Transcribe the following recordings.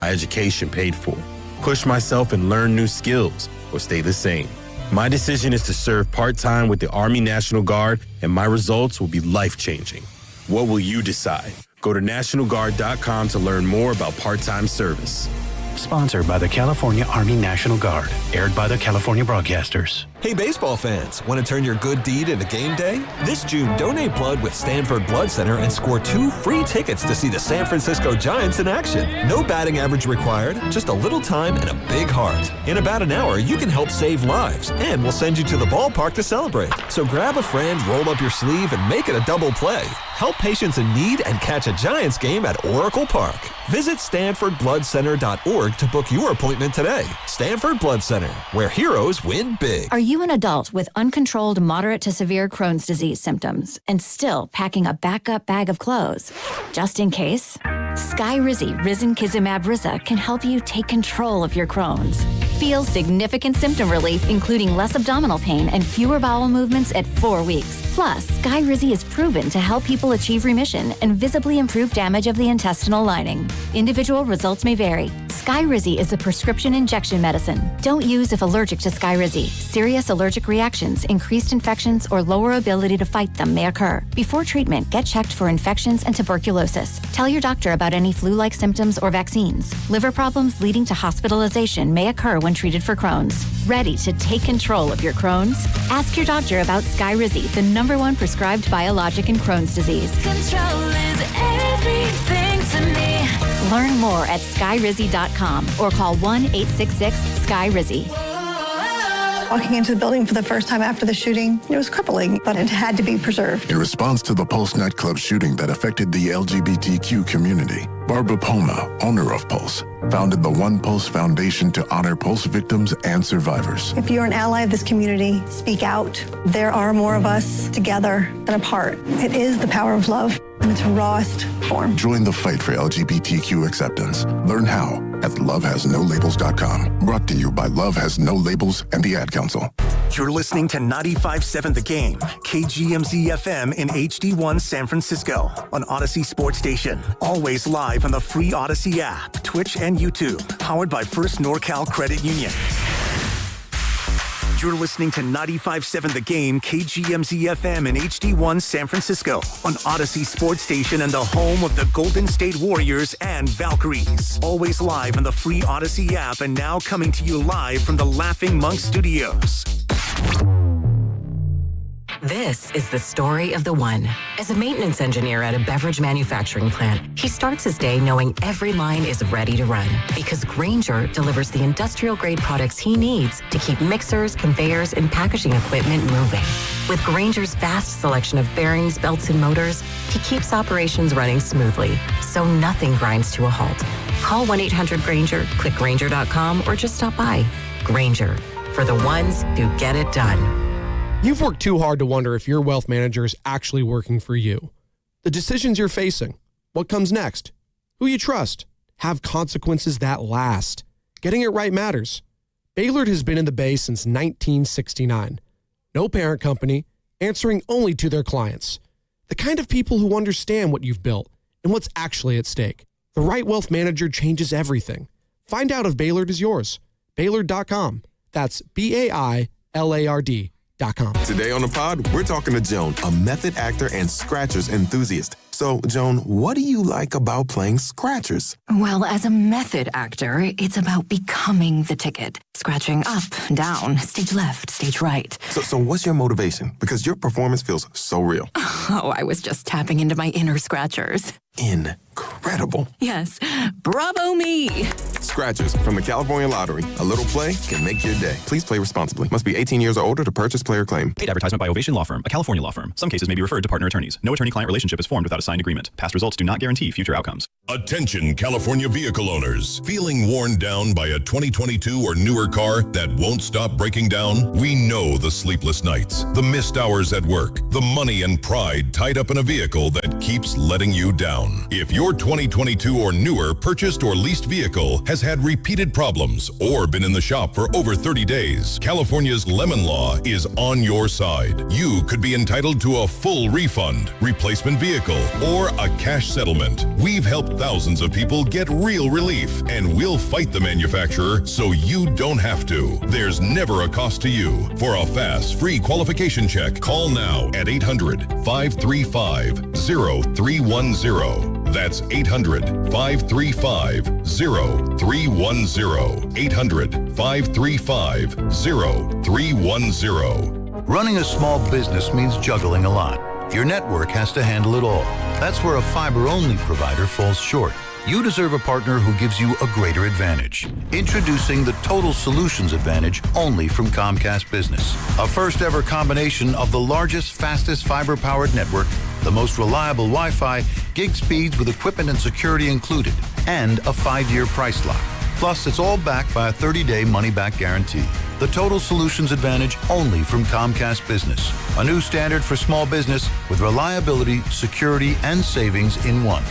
my education paid for, push myself and learn new skills, or stay the same. My decision is to serve part-time with the Army National Guard, and my results will be life-changing. What will you decide? Go to NationalGuard.com to learn more about part-time service. Sponsored by the California Army National Guard. Aired by the California Broadcasters. Hey, baseball fans, want to turn your good deed into game day? This June, donate blood with Stanford Blood Center and score 2 free tickets to see the San Francisco Giants in action. No batting average required, just a little time and a big heart. In about an hour, you can help save lives, and we'll send you to the ballpark to celebrate. So grab a friend, roll up your sleeve, and make it a double play. Help patients in need and catch a Giants game at Oracle Park. Visit StanfordBloodCenter.org to book your appointment today. Stanford Blood Center, where heroes win big. Are you an adult with uncontrolled moderate to severe Crohn's disease symptoms and still packing a backup bag of clothes? Just in case, Skyrizi Risankizumab Riza can help you take control of your Crohn's. Feel significant symptom relief, including less abdominal pain and fewer bowel movements at 4 weeks. Plus, Skyrizi is proven to help people achieve remission and visibly improve damage of the intestinal lining. Individual results may vary. Skyrizi is a prescription injection medicine. Don't use if allergic to Skyrizi. Serious allergic reactions, increased infections, or lower ability to fight them may occur. Before treatment, get checked for infections and tuberculosis. Tell your doctor about any flu-like symptoms or vaccines. Liver problems leading to hospitalization may occur when treated for Crohn's. Ready to take control of your Crohn's? Ask your doctor about Skyrizi, the #1 prescribed biologic in Crohn's disease. Control is everything to me. Learn more at skyrizi.com or call 1-866-SKY-RIZZI. Walking into the building for the first time after the shooting, it was crippling, but it had to be preserved. In response to the Pulse nightclub shooting that affected the LGBTQ community, Barbara Poma, owner of Pulse, founded the One Pulse Foundation to honor Pulse victims and survivors. If you're an ally of this community, speak out. There are more of us together than apart. It is the power of love in its rawest form. Join the fight for LGBTQ acceptance. Learn how at lovehasnolabels.com. Brought to you by Love Has No Labels and the Ad Council. You're listening to 95.7 The Game, KGMZ FM in HD1 San Francisco on Odyssey Sports Station. Always live on the free Odyssey app, Twitch, and YouTube. Powered by First NorCal Credit Union. You're listening to 95.7 The Game, KGMZ FM in HD1 San Francisco on Odyssey Sports Station and the home of the Golden State Warriors and Valkyries. Always live on the free Odyssey app and now coming to you live from the Laughing Monk Studios. This is the story of the one. As a maintenance engineer at a beverage manufacturing plant, he starts his day knowing every line is ready to run because Grainger delivers the industrial-grade products he needs to keep mixers, conveyors, and packaging equipment moving. With Grainger's vast selection of bearings, belts, and motors, he keeps operations running smoothly, so nothing grinds to a halt. Call 1-800-GRAINGER, click Grainger.com, or just stop by. Grainger, for the ones who get it done. You've worked too hard to wonder if your wealth manager is actually working for you. The decisions you're facing, what comes next, who you trust, have consequences that last. Getting it right matters. Baylord has been in the Bay since 1969. No parent company, answering only to their clients. The kind of people who understand what you've built and what's actually at stake. The right wealth manager changes everything. Find out if Baylord is yours. Baylord.com. That's BAILARD.com. Today on the pod, we're talking to Joan, a method actor and Scratchers enthusiast. So, Joan, what do you like about playing Scratchers? Well, as a method actor, it's about becoming the ticket. Scratching up, down, stage left, stage right. So what's your motivation? Because your performance feels so real. Oh, I was just tapping into my inner Scratchers. Incredible. Yes. Bravo me. Scratchers from the California Lottery. A little play can make your day. Please play responsibly. Must be 18 years or older to purchase player claim. Paid advertisement by Ovation Law Firm, a California law firm. Some cases may be referred to partner attorneys. No attorney-client relationship is formed without a signed agreement. Past results do not guarantee future outcomes. Attention California vehicle owners. Feeling worn down by a 2022 or newer car that won't stop breaking down? We know the sleepless nights, the missed hours at work, the money and pride tied up in a vehicle that keeps letting you down. If your 2022 or newer purchased or leased vehicle has has had repeated problems or been in the shop for over 30 days, California's Lemon Law is on your side. You could be entitled to a full refund, replacement vehicle, or a cash settlement. We've helped thousands of people get real relief, and we'll fight the manufacturer so you don't have to. There's never a cost to you. For a fast, free qualification check, call now at 800-535-0310. That's 800-535-0310. 800-535-0310. Running a small business means juggling a lot. Your network has to handle it all. That's where a fiber-only provider falls short. You deserve a partner who gives you a greater advantage. Introducing the Total Solutions Advantage only from Comcast Business. A first-ever combination of the largest, fastest fiber-powered network, the most reliable Wi-Fi, gig speeds with equipment and security included, and a 5-year price lock. Plus, it's all backed by a 30-day money-back guarantee. The Total Solutions Advantage only from Comcast Business. A new standard for small business with reliability, security, and savings in one.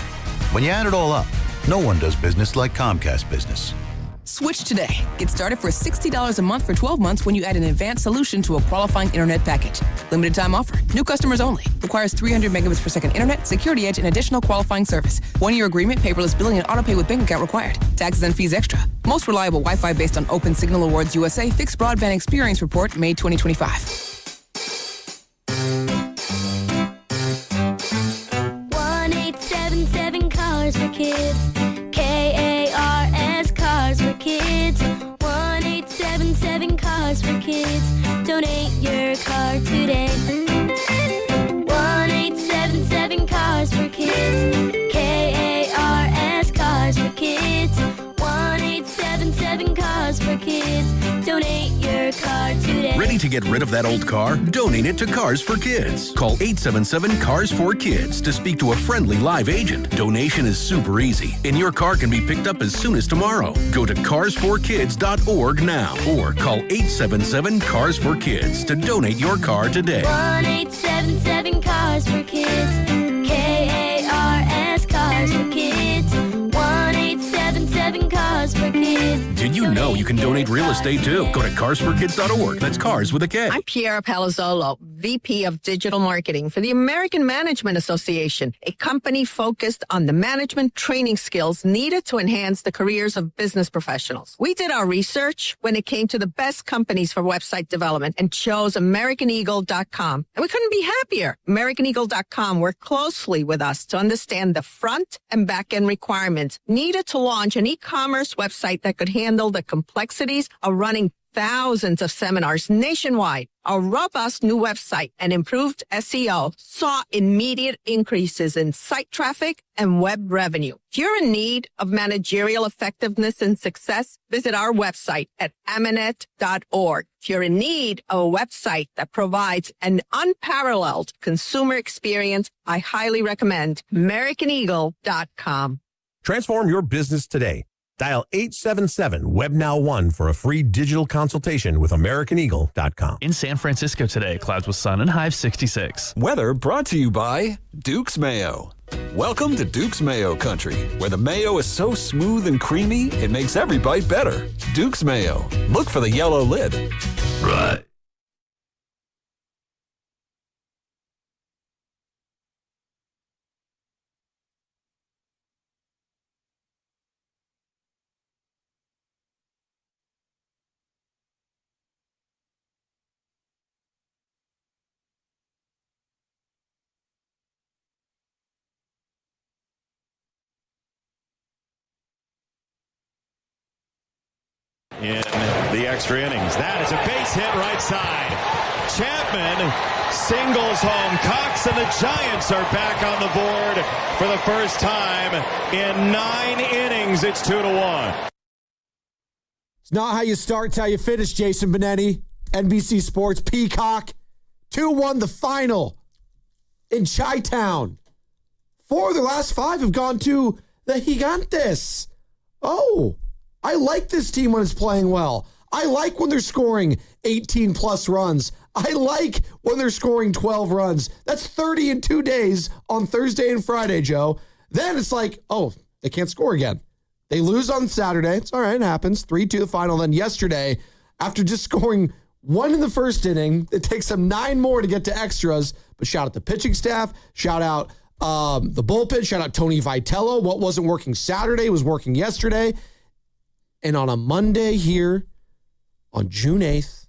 When you add it all up, no one does business like Comcast Business. Switch today. Get started for $60 a month for 12 months when you add an advanced solution to a qualifying internet package. Limited time offer. New customers only. Requires 300 megabits per second internet, security edge, and additional qualifying service. 1-year agreement, paperless billing, and autopay with bank account required. Taxes and fees extra. Most reliable Wi-Fi based on Open Signal Awards USA Fixed Broadband Experience Report, May 2025. 1-877 Cars for Kids. KARS Cars for Kids. 1-877 Cars for Kids. Donate your car today. 1-877 Cars for Kids. KARS Cars for Kids. 1-877 Cars for Kids. Donate your car today. Ready to get rid of that old car? Donate it to Cars for Kids. Call 877-CARS4KIDS to speak to a friendly live agent. Donation is super easy, and your car can be picked up as soon as tomorrow. Go to cars4kids.org now or call 877-CARS4KIDS to donate your car today. 1-877 Cars for Kids. KARS Cars for Kids. 1-877 Cars for Kids. Did you know you can donate real estate too? Go to cars4kids.org. That's cars with a K. I'm Piera Palazzolo, VP of Digital Marketing for the American Management Association, a company focused on the management training skills needed to enhance the careers of business professionals. We did our research when it came to the best companies for website development and chose AmericanEagle.com. And we couldn't be happier. AmericanEagle.com worked closely with us to understand the front and back end requirements needed to launch an e-commerce website that could handle the complexities of running thousands of seminars nationwide. Our robust new website and improved SEO saw immediate increases in site traffic and web revenue. If you're in need of managerial effectiveness and success, visit our website at amanet.org. If you're in need of a website that provides an unparalleled consumer experience, I highly recommend AmericanEagle.com. Transform your business today. Dial 877-WebNow1 for a free digital consultation with AmericanEagle.com. In San Francisco today, clouds with sun and high of 66. Weather brought to you by Duke's Mayo. Welcome to Duke's Mayo Country, where the mayo is so smooth and creamy, it makes every bite better. Duke's Mayo. Look for the yellow lid. Right. In the extra innings. That is a base hit right side. Chapman singles home Cox, and the Giants are back on the board for the first time in 9 innings. It's 2-1. It's not how you start, it's how you finish, Jason Benetti. NBC Sports, Peacock. 2-1 the final in Chi-Town. 4 of the last 5 have gone to the Gigantes. Oh, I like this team when it's playing well. I like when they're scoring 18-plus runs. I like when they're scoring 12 runs. That's 30 in 2 days on Thursday and Friday, Joe. Then it's like, oh, they can't score again. They lose on Saturday. It's all right. It happens. 3-2 the final. Then yesterday, after just scoring 1 in the first inning, it takes them 9 more to get to extras. But shout out the pitching staff. Shout out the bullpen. Shout out Tony Vitello. What wasn't working Saturday was working yesterday. And on a Monday here on June 8th,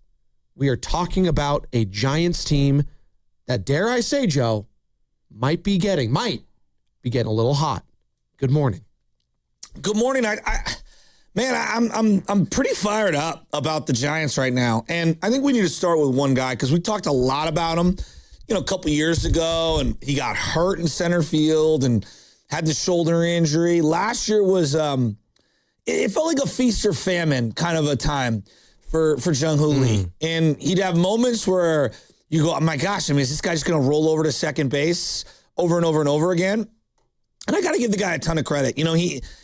we are talking about a Giants team that, dare I say, Joe, might be getting a little hot. Good morning. Good morning. I'm pretty fired up about the Giants right now. And I think we need to start with one guy because we talked a lot about him, a couple years ago, and he got hurt in center field and had the shoulder injury. Last year was, it felt like a feast or famine kind of a time for Jung-Hoo Lee. And he'd have moments where you go, oh my gosh, is this guy just going to roll over to second base over and over and over again? And I got to give the guy a ton of credit.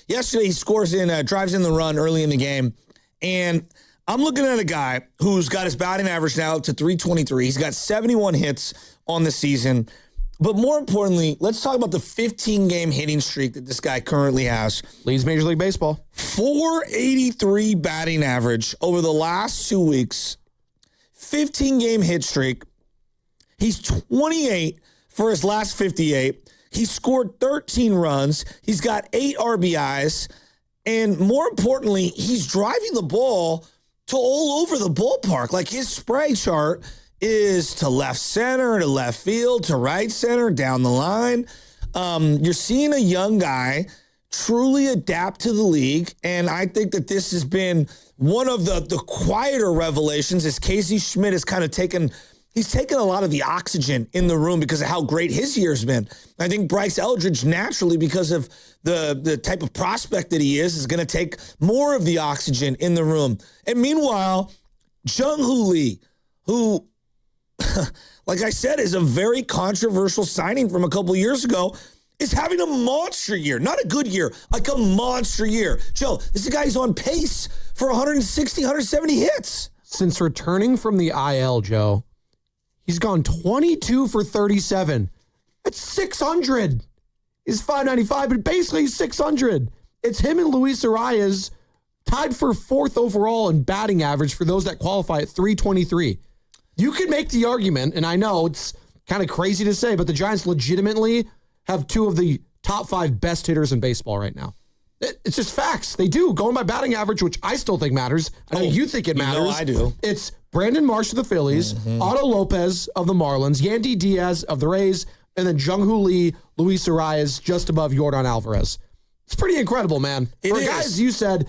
Yesterday he scores drives in the run early in the game. And I'm looking at a guy who's got his batting average now up to 323. He's got 71 hits on the season. But more importantly, let's talk about the 15-game hitting streak that this guy currently has. Leads Major League Baseball. 483 batting average over the last 2 weeks. 15-game hit streak. He's 28 for his last 58. He scored 13 runs. He's got 8 RBIs. And more importantly, he's driving the ball to all over the ballpark. Like his spray chart is to left center, to left field, to right center, down the line. You're seeing a young guy truly adapt to the league. And I think that this has been one of the quieter revelations as Casey Schmidt has kind of taken a lot of the oxygen in the room because of how great his year's been. I think Bryce Eldridge, naturally, because of the type of prospect that he is going to take more of the oxygen in the room. And meanwhile, Jung-Hoo Lee, who, like I said, is a very controversial signing from a couple years ago, is having a monster year. Not a good year, like a monster year. Joe, this is a guy who's on pace for 160, 170 hits. Since returning from the IL, Joe, he's gone 22 for 37. That's 600. He's 595, but basically he's 600. It's him and Luis Arias tied for 4th overall in batting average for those that qualify at 323. You could make the argument, and I know it's kind of crazy to say, but the Giants legitimately have 2 of the top 5 best hitters in baseball right now. It's just facts. They do. Going by batting average, which I still think matters. I know you think it matters. I do. It's Brandon Marsh of the Phillies, Otto Lopez of the Marlins, Yandy Diaz of the Rays, and then Jung-Hoo Lee, Luis Arias, just above Yordan Alvarez. It's pretty incredible, man. For guys, you said,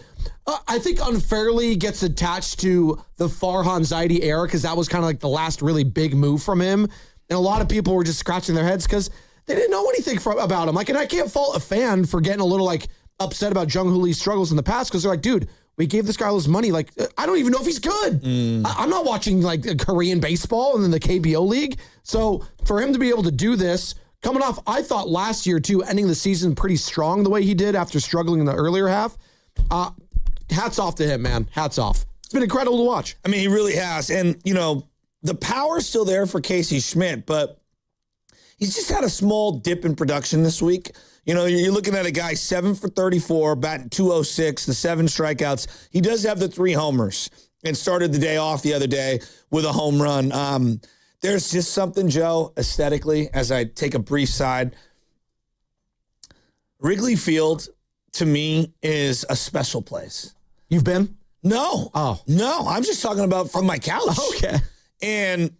I think unfairly gets attached to the Farhan Zaidi era because that was kind of like the last really big move from him. And a lot of people were just scratching their heads because they didn't know anything about him. Like, and I can't fault a fan for getting a little upset about Jung-Hoo Lee's struggles in the past because they're like, dude, we gave this guy all this money. Like, I don't even know if he's good. I'm not watching Korean baseball and then the KBO league. So for him to be able to do this, coming off, I thought last year too, ending the season pretty strong the way he did after struggling in the earlier half. Hats off to him, man. Hats off. It's been incredible to watch. I mean, he really has. And, the power's still there for Casey Schmidt, but he's just had a small dip in production this week. You're looking at a guy 7 for 34, batting 206, the 7 strikeouts. He does have the 3 homers and started the day off the other day with a home run. There's just something, Joe, aesthetically, as I take a brief side. Wrigley Field, to me, is a special place. You've been? No. Oh. No, I'm just talking about from my couch. Okay. And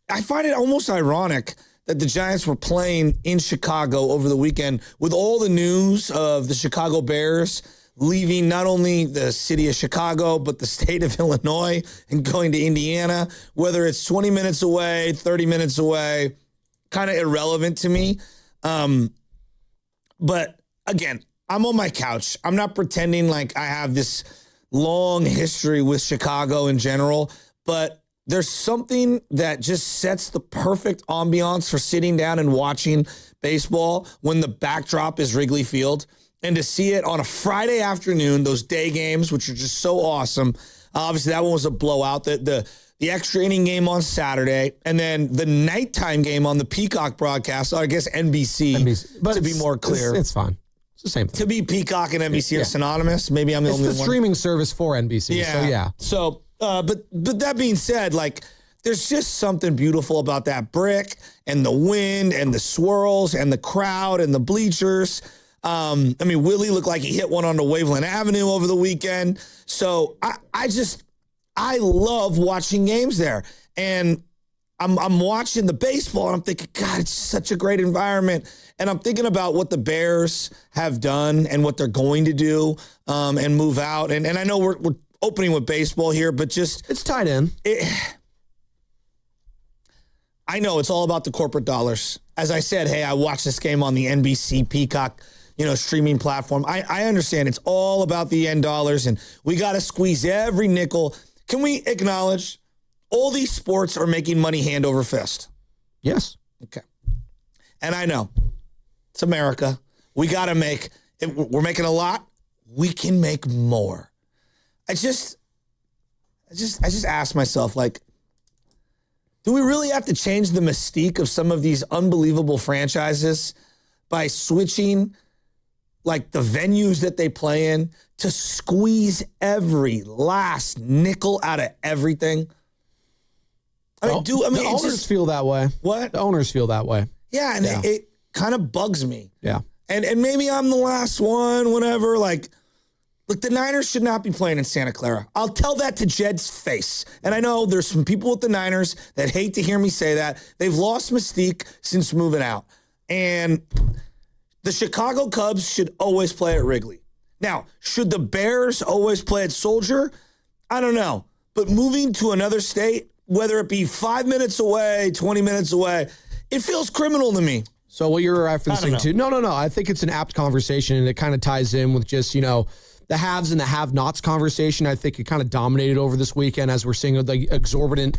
I find it almost ironic that the Giants were playing in Chicago over the weekend with all the news of the Chicago Bears leaving not only the city of Chicago, but the state of Illinois and going to Indiana, whether it's 20 minutes away, 30 minutes away, kind of irrelevant to me. But again, I'm on my couch. I'm not pretending like I have this long history with Chicago in general, but there's something that just sets the perfect ambiance for sitting down and watching baseball when the backdrop is Wrigley Field. And to see it on a Friday afternoon, those day games, which are just so awesome. Obviously, that one was a blowout. The extra inning game on Saturday, and then the nighttime game on the Peacock broadcast, or I guess NBC but to be more clear. It's fine. It's the same thing. To be Peacock and NBC are synonymous. Maybe I'm the only one. It's the streaming service for NBC. Yeah. So, yeah. So, but that being said, like, there's just something beautiful about that brick and the wind and the swirls and the crowd and the bleachers. I mean, Willie looked like he hit one on the Waveland Avenue over the weekend. So I love watching games there. And I'm watching the baseball and I'm thinking, God, it's such a great environment. And I'm thinking about what the Bears have done and what they're going to do and move out. And I know we're opening with baseball here, but just... It's tied in. I know it's all about the corporate dollars. As I said, hey, I watched this game on the NBC Peacock, streaming platform. I understand it's all about the end dollars and we got to squeeze every nickel. Can we acknowledge all these sports are making money hand over fist? Yes. Okay. And I know it's America. We got to we're making a lot. We can make more. I just ask myself, like, do we really have to change the mystique of some of these unbelievable franchises by switching, like, the venues that they play in to squeeze every last nickel out of everything? The owners feel that way. What? The owners feel that way. Yeah, and it kind of bugs me. Yeah. And maybe I'm the last one, whatever. Like, look, the Niners should not be playing in Santa Clara. I'll tell that to Jed's face. And I know there's some people with the Niners that hate to hear me say that. They've lost mystique since moving out. And the Chicago Cubs should always play at Wrigley. Now, should the Bears always play at Soldier? I don't know. But moving to another state, whether it be 5 minutes away, 20 minutes away, it feels criminal to me. So what you're referencing to, no. I think it's an apt conversation, and it kind of ties in with just, the haves and the have-nots conversation. I think it kind of dominated over this weekend as we're seeing the exorbitant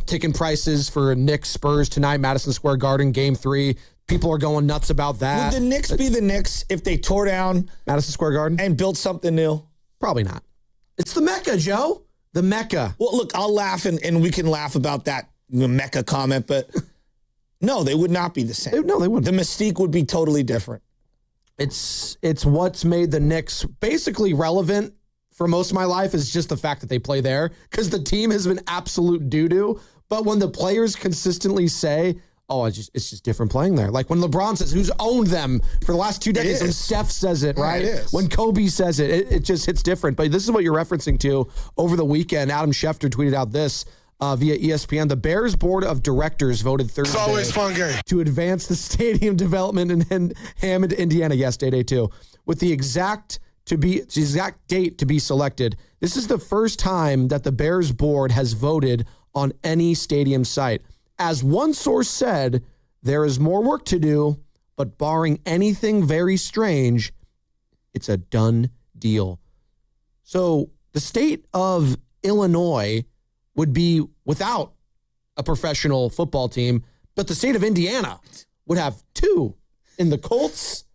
ticket prices for Knicks Spurs tonight, Madison Square Garden, Game 3. People are going nuts about that. Would the Knicks be the Knicks if they tore down Madison Square Garden and built something new? Probably not. It's the Mecca, Joe. The Mecca. Well, look, I'll laugh, and we can laugh about that Mecca comment, but no, they would not be the same. No, they wouldn't. The mystique would be totally different. It's what's made the Knicks basically relevant for most of my life is just the fact that they play there, because the team has been absolute doo-doo. But when the players consistently say, oh, it's just different playing there. Like when LeBron says, who's owned them for the last 2 decades? And Steph says it, right? It is. When Kobe says it, it just hits different. But this is what you're referencing to over the weekend. Adam Schefter tweeted out this via ESPN. The Bears Board of Directors voted Thursday to advance the stadium development in Hammond, Indiana. Yes, day 2. With the exact date to be selected. This is the first time that the Bears Board has voted on any stadium site. As one source said, there is more work to do, but barring anything very strange, it's a done deal. So the state of Illinois would be without a professional football team, but the state of Indiana would have 2 in the Colts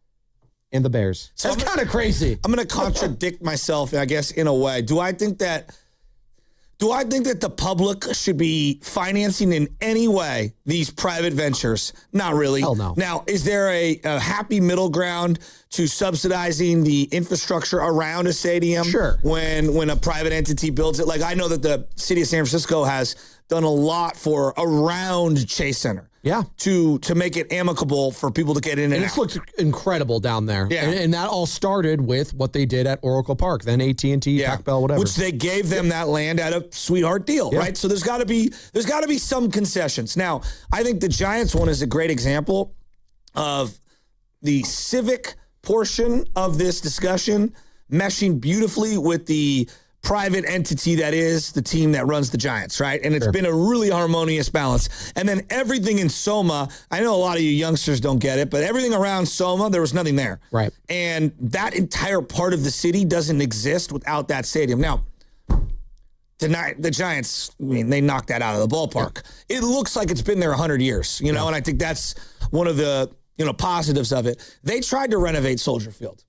and the Bears. So that's kind of crazy. I'm going to contradict myself, I guess, in a way. Do I think that the public should be financing in any way these private ventures? Not really. Hell no. Now, is there a happy middle ground to subsidizing the infrastructure around a stadium? Sure. When a private entity builds it? Like, I know that the city of San Francisco has done a lot for around Chase Center. Yeah. To make it amicable for people to get in and This out. looks incredible down there. Yeah. And that all started with what they did at Oracle Park, then AT&T, Pac Bell, whatever. Which they gave them that land at a sweetheart deal, right? So there's got to be some concessions. Now, I think the Giants one is a great example of the civic portion of this discussion meshing beautifully with the private entity that is the team that runs the Giants, right? And it's been a really harmonious balance. And then everything in Soma, I know a lot of you youngsters don't get it, but everything around Soma, there was nothing there. Right. And that entire part of the city doesn't exist without that stadium. Now, the Giants, I mean, they knocked that out of the ballpark. It looks like it's been there 100 years, and I think that's one of the, positives of it. They tried to renovate Soldier Field.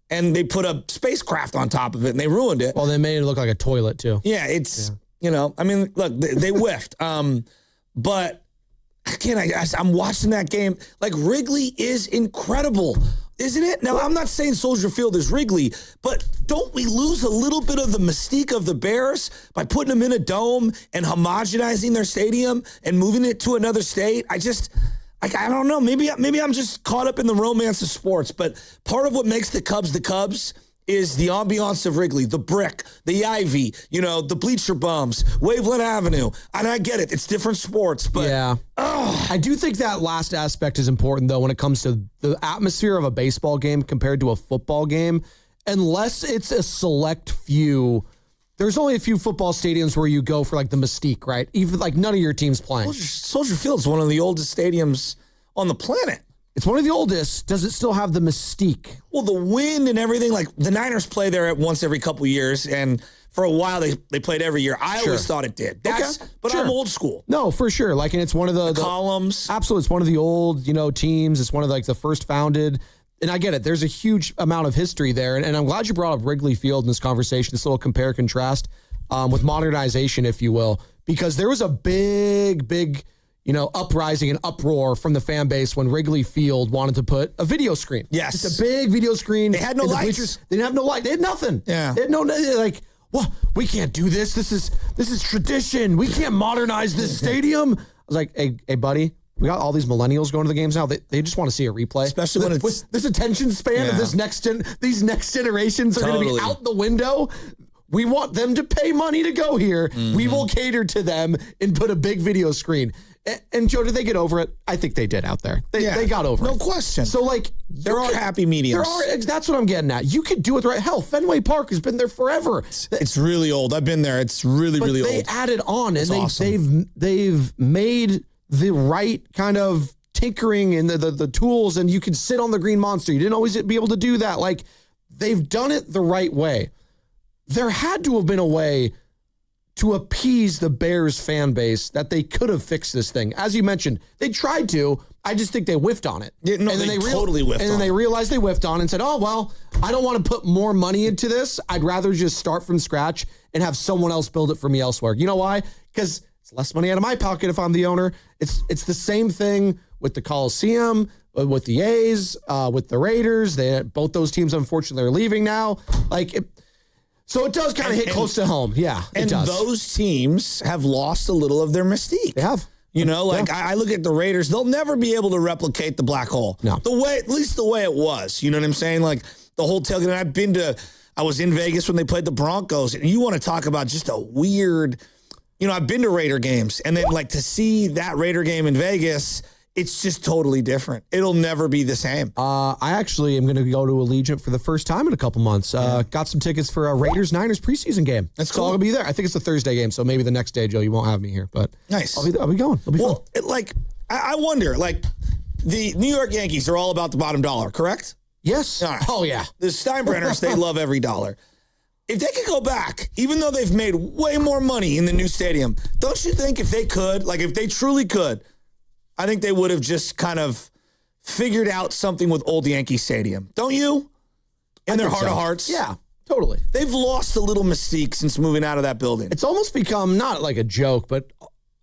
And they put a spacecraft on top of it, and they ruined it. Well, they made it look like a toilet, too. Yeah, it's, I mean, look, they whiffed. But, again, I'm watching that game. Like, Wrigley is incredible Isn't it? Now, I'm not saying Soldier Field is Wrigley, but don't we lose a little bit of the mystique of the Bears by putting them in a dome and homogenizing their stadium and moving it to another state? I don't know. Maybe I'm just caught up in the romance of sports, but part of what makes the Cubs is the ambiance of Wrigley, the brick, the ivy, the bleacher bums, Waveland Avenue. And I get it. It's different sports, but... Yeah. I do think that last aspect is important, though, when it comes to the atmosphere of a baseball game compared to a football game. Unless it's a select few... There's only a few football stadiums where you go for, like, the mystique, right? Even, like, none of your team's playing. Soldier Field's one of the oldest stadiums on the planet. It's one of the oldest. Does it still have the mystique? Well, the wind and everything, like the Niners play there once every couple years, and for a while they played every year. I always thought it did. But I'm old school. No, for sure. Like, and it's one of the columns. Absolutely, it's one of the old teams. It's one of the first founded. And I get it. There's a huge amount of history there, and I'm glad you brought up Wrigley Field in this conversation. This little compare contrast with modernization, if you will, because there was a big. Uprising and uproar from the fan base when Wrigley Field wanted to put a video screen. Yes. Just a big video screen. They had no lights. Bleachers. They didn't have no light. They had nothing. Yeah. They had like, what? We can't do this. This is tradition. We can't modernize this stadium. I was like, hey, buddy, we got all these millennials going to the games now. They just want to see a replay. Especially when it's... With this attention span of these next generations are going to be out the window. We want them to pay money to go here. Mm-hmm. We will cater to them and put a big video screen. And Joe, did they get over it? I think they did out there. They got over it. No question. So, like, there are happy mediums. That's what I'm getting at. You could do it right. Hell, Fenway Park has been there forever. It's really old. I've been there. It's really old. They added on, and awesome. they've made the right kind of tinkering and the tools, and you could sit on the Green Monster. You didn't always be able to do that. Like, they've done it the right way. There had to have been a way to appease the Bears fan base that they could have fixed this thing. As you mentioned, they tried to. I just think they whiffed on it. Yeah, no, and then they totally whiffed on it. And then they realized they whiffed on it and said, oh, well, I don't want to put more money into this. I'd rather just start from scratch and have someone else build it for me elsewhere. You know why? Because it's less money out of my pocket if I'm the owner. It's the same thing with the Coliseum, with the A's, with the Raiders. Both those teams, unfortunately, are leaving now. So it does kind of hit close to home. Yeah, it does. And those teams have lost a little of their mystique. They have. I look at the Raiders, they'll never be able to replicate the black hole. No. At least the way it was. You know what I'm saying? Like the whole tailgate. I was in Vegas when they played the Broncos, and you want to talk about just a weird, I've been to Raider games, and then to see that Raider game in Vegas, it's just totally different. It'll never be the same. I actually am going to go to Allegiant for the first time in a couple months. Got some tickets for a Raiders-Niners preseason game. That's cool. So I'll be there. I think it's a Thursday game, so maybe the next day, Joe, you won't have me here. But nice. I'll be going. It'll be fun. I wonder, the New York Yankees are all about the bottom dollar, correct? Yes. Right. Oh, yeah. The Steinbrenners, they love every dollar. If they could go back, even though they've made way more money in the new stadium, don't you think if they could, if they truly could, I think they would have just kind of figured out something with Old Yankee Stadium. Don't you? In their heart of hearts? Yeah, totally. They've lost a little mystique since moving out of that building. It's almost become not like a joke, but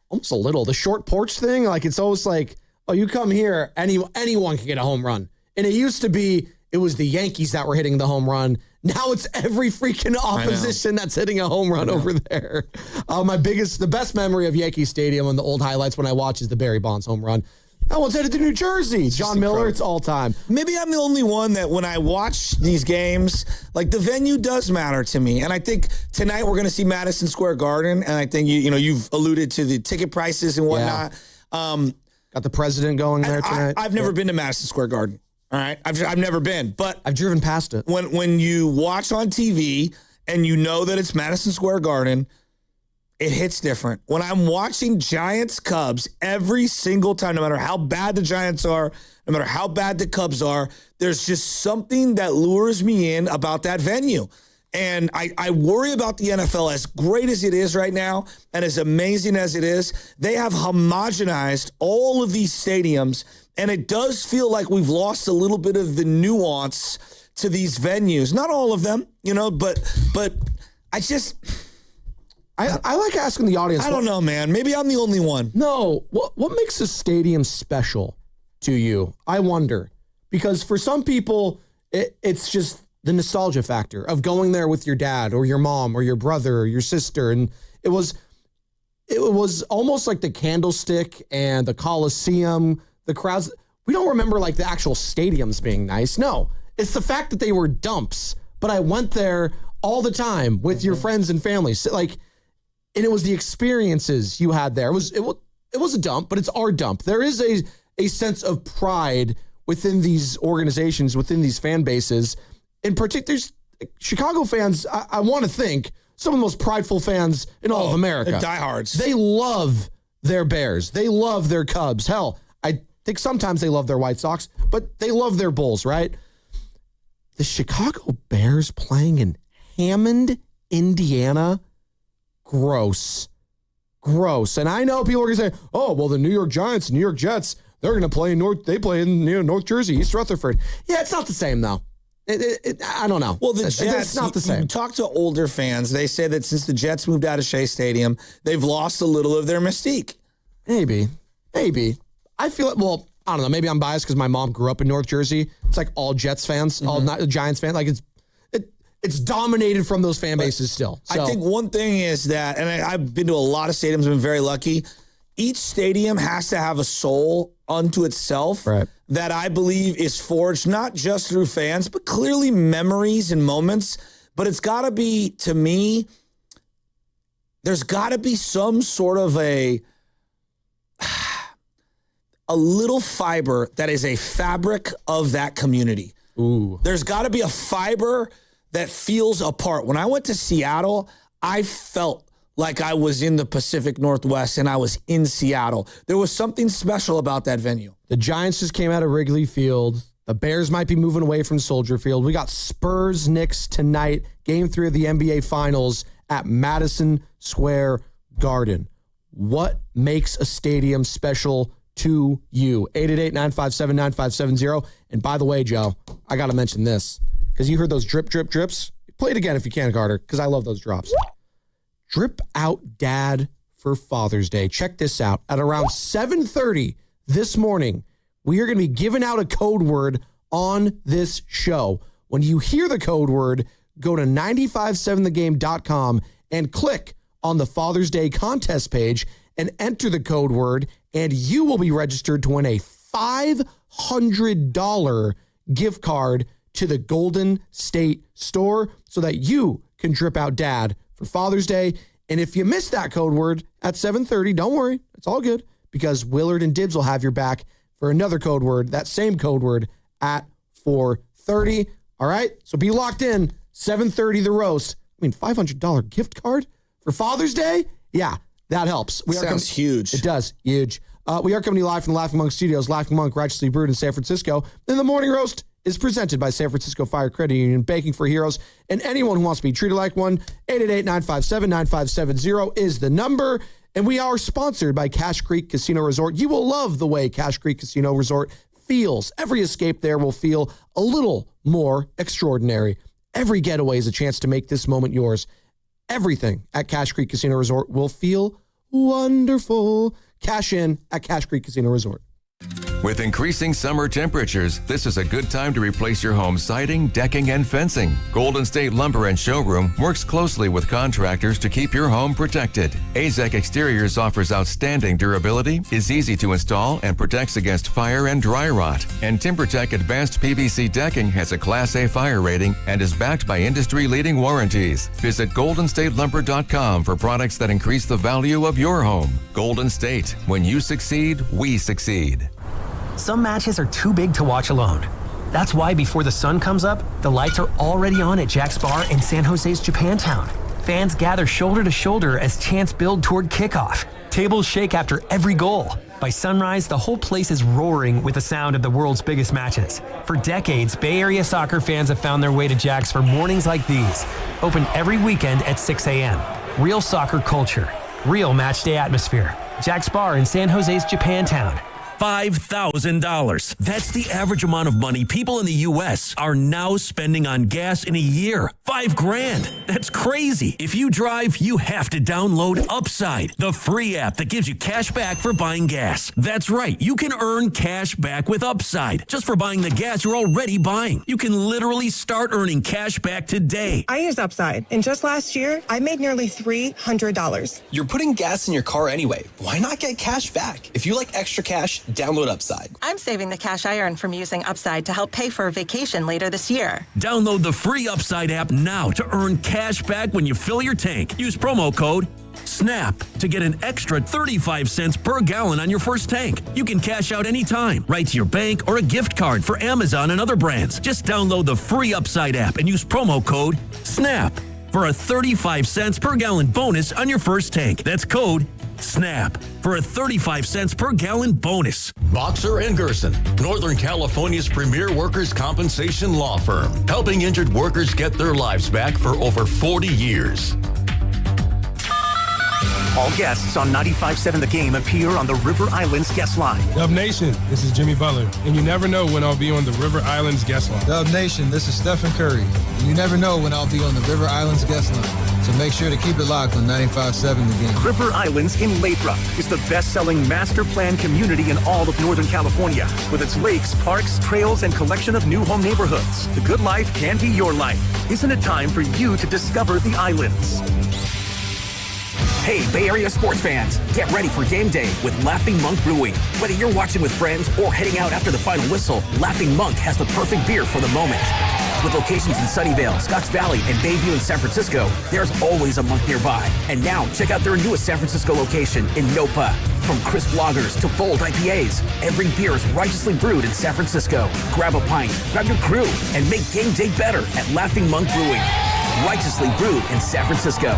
almost a little. The short porch thing, it's almost like, oh, you come here, anyone can get a home run. And it used to be, it was the Yankees that were hitting the home run. Now it's every freaking opposition that's hitting a home run over there. The best memory of Yankee Stadium and the old highlights when I watch is the Barry Bonds home run. That one's headed to New Jersey. John Miller, it's all time. Maybe I'm the only one that when I watch these games, the venue does matter to me. And I think tonight we're going to see Madison Square Garden. And I think, you've alluded to the ticket prices and whatnot. Yeah. Got the president going there tonight. I've never been to Madison Square Garden. All right, I've never been, but I've driven past it. When you watch on TV and you know that it's Madison Square Garden, it hits different. When I'm watching Giants Cubs every single time, no matter how bad the Giants are, no matter how bad the Cubs are, there's just something that lures me in about that venue. And I worry about the NFL, as great as it is right now and as amazing as it is. They have homogenized all of these stadiums, and it does feel like we've lost a little bit of the nuance to these venues. Not all of them, but I just... I like asking the audience. I don't know, man. Maybe I'm the only one. No. What makes a stadium special to you? I wonder. because for some people, it's just the nostalgia factor of going there with your dad or your mom or your brother or your sister. And it was almost like the Candlestick and the Coliseum, the crowds. We don't remember like the actual stadiums being nice. No, it's the fact that they were dumps. But I went there all the time with your friends and family. So, and it was the experiences you had there. It was a dump, but it's our dump. There is a sense of pride within these organizations, within these fan bases. In particular, Chicago fans, I want to think, some of the most prideful fans in all of America. They're diehards. They love their Bears. They love their Cubs. Hell, I think sometimes they love their White Sox, but they love their Bulls, right? The Chicago Bears playing in Hammond, Indiana, gross. And I know people are going to say, oh, well, the New York Giants, New York Jets, they're going to play in North Jersey, East Rutherford. Yeah, it's not the same, though. I don't know. Well, the Jets, it's not the same. You talk to older fans, they say that since the Jets moved out of Shea Stadium, they've lost a little of their mystique. Maybe. I feel it. Well, I don't know. Maybe I'm biased because my mom grew up in North Jersey. It's like all Jets fans, all not Giants fans. Like it's dominated from those fan bases still. So. I think one thing is that, and I've been to a lot of stadiums, been very lucky. Each stadium has to have a soul unto itself that I believe is forged not just through fans, but clearly memories and moments. But it's got to be, to me, there's got to be some sort of a little fiber that is a fabric of that community. Ooh. There's got to be a fiber that feels a part. When I went to Seattle, I felt like I was in the Pacific Northwest and I was in Seattle. There was something special about that venue. The Giants just came out of Wrigley Field. The Bears might be moving away from Soldier Field. We got Spurs-Knicks tonight, Game 3 of the NBA Finals at Madison Square Garden. What makes a stadium special to you? 888-957-9570. And by the way, Joe, I got to mention this because you heard those drip, drip, drips. Play it again if you can, Carter, because I love those drops. Drip out dad for Father's Day. Check this out. At around 7:30 this morning, we are going to be giving out a code word on this show. When you hear the code word, go to 957thegame.com and click on the Father's Day contest page and enter the code word, and you will be registered to win a $500 gift card to the Golden State Store so that you can drip out dad for Father's Day. And if you missed that code word at 7:30, don't worry. It's all good because Willard and Dibs will have your back for another code word, that same code word at 4:30. All right? So be locked in. 7:30, the roast. I mean, $500 gift card for Father's Day? Yeah, that helps. Sounds huge. It does. Huge. We are coming to you live from the Laughing Monk Studios, Laughing Monk, Righteously Brewed in San Francisco. Then the Morning Roast is presented by San Francisco Fire Credit Union, baking for heroes, and anyone who wants to be treated like one. 888-957-9570 is the number, and we are sponsored by Cache Creek Casino Resort. You will love the way Cache Creek Casino Resort feels. Every escape there will feel a little more extraordinary. Every getaway is a chance to make this moment yours. Everything at Cache Creek Casino Resort will feel wonderful. Cash in at Cache Creek Casino Resort. With increasing summer temperatures, this is a good time to replace your home's siding, decking, and fencing. Golden State Lumber and Showroom works closely with contractors to keep your home protected. AZEK Exteriors offers outstanding durability, is easy to install, and protects against fire and dry rot. And TimberTech Advanced PVC Decking has a Class A fire rating and is backed by industry-leading warranties. Visit GoldenStateLumber.com for products that increase the value of your home. Golden State. When you succeed, we succeed. Some matches are too big to watch alone. That's why before the sun comes up, the lights are already on at Jack's Bar in San Jose's Japantown. Fans gather shoulder to shoulder as chants build toward kickoff. Tables shake after every goal. By sunrise, the whole place is roaring with the sound of the world's biggest matches. For decades, Bay Area soccer fans have found their way to Jack's for mornings like these. Open every weekend at 6 a.m. Real soccer culture. Real match day atmosphere. Jack's Bar in San Jose's Japantown. $5,000. That's the average amount of money people in the U.S. are now spending on gas in a year. $5,000. That's crazy. If you drive, you have to download Upside, the free app that gives you cash back for buying gas. That's right. You can earn cash back with Upside just for buying the gas you're already buying. You can literally start earning cash back today. I used Upside, and just last year, I made nearly $300. You're putting gas in your car anyway. Why not get cash back? If you like extra cash, download Upside. I'm saving the cash I earn from using Upside to help pay for a vacation later this year. Download the free Upside app now to earn cash back when you fill your tank. Use promo code SNAP to get an extra 35 cents per gallon on your first tank. You can cash out anytime, right to your bank or a gift card for Amazon and other brands. Just download the free Upside app and use promo code SNAP for a 35 cents per gallon bonus on your first tank. That's code SNAP for a 35 cents per gallon bonus. Boxer & Gerson, Northern California's premier workers' compensation law firm, helping injured workers get their lives back for over 40 years. All guests on 95.7 The Game appear on the River Islands guest line. Dub Nation, this is Jimmy Butler, and you never know when I'll be on the River Islands guest line. Dub Nation, this is Stephen Curry, and you never know when I'll be on the River Islands guest line. So make sure to keep it locked on 95.7 The Game. River Islands in Lathrop is the best-selling master plan community in all of Northern California. With its lakes, parks, trails, and collection of new home neighborhoods, the good life can be your life. Isn't it time for you to discover the islands? Hey, Bay Area sports fans, get ready for game day with Laughing Monk Brewing. Whether you're watching with friends or heading out after the final whistle, Laughing Monk has the perfect beer for the moment. With locations in Sunnyvale, Scotts Valley, and Bayview in San Francisco, there's always a monk nearby. And now, check out their newest San Francisco location in Nopa. From crisp lagers to bold IPAs, every beer is righteously brewed in San Francisco. Grab a pint, grab your crew, and make game day better at Laughing Monk Brewing. Righteously brewed in San Francisco.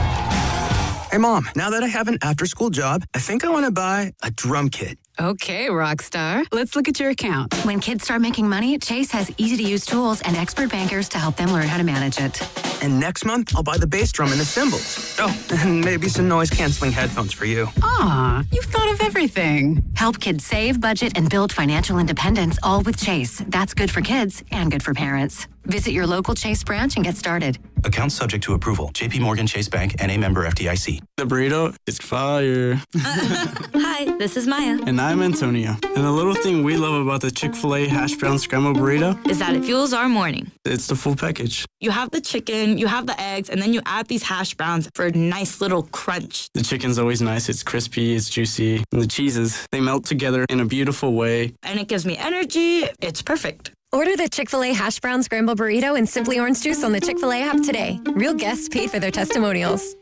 Hey, Mom, now that I have an after-school job, I think I want to buy a drum kit. Okay, Rockstar. Let's look at your account. When kids start making money, Chase has easy-to-use tools and expert bankers to help them learn how to manage it. And next month, I'll buy the bass drum and the cymbals. Oh, and maybe some noise-canceling headphones for you. Aw, you've thought of everything. Help kids save, budget, and build financial independence, all with Chase. That's good for kids and good for parents. Visit your local Chase branch and get started. Account subject to approval. JP Morgan Chase Bank, N.A. member FDIC. The burrito is fire. Hi, this is Maya. And I'm Antonio. And the little thing we love about the Chick-fil-A hash brown scrambled burrito is that it fuels our morning. It's the full package. You have the chicken, you have the eggs, and then you add these hash browns for a nice little crunch. The chicken's always nice. It's crispy, it's juicy. And the cheeses, they melt together in a beautiful way. And it gives me energy. It's perfect. Order the Chick-fil-A Hash Brown Scramble Burrito and Simply Orange Juice on the Chick-fil-A app today. Real guests pay for their testimonials.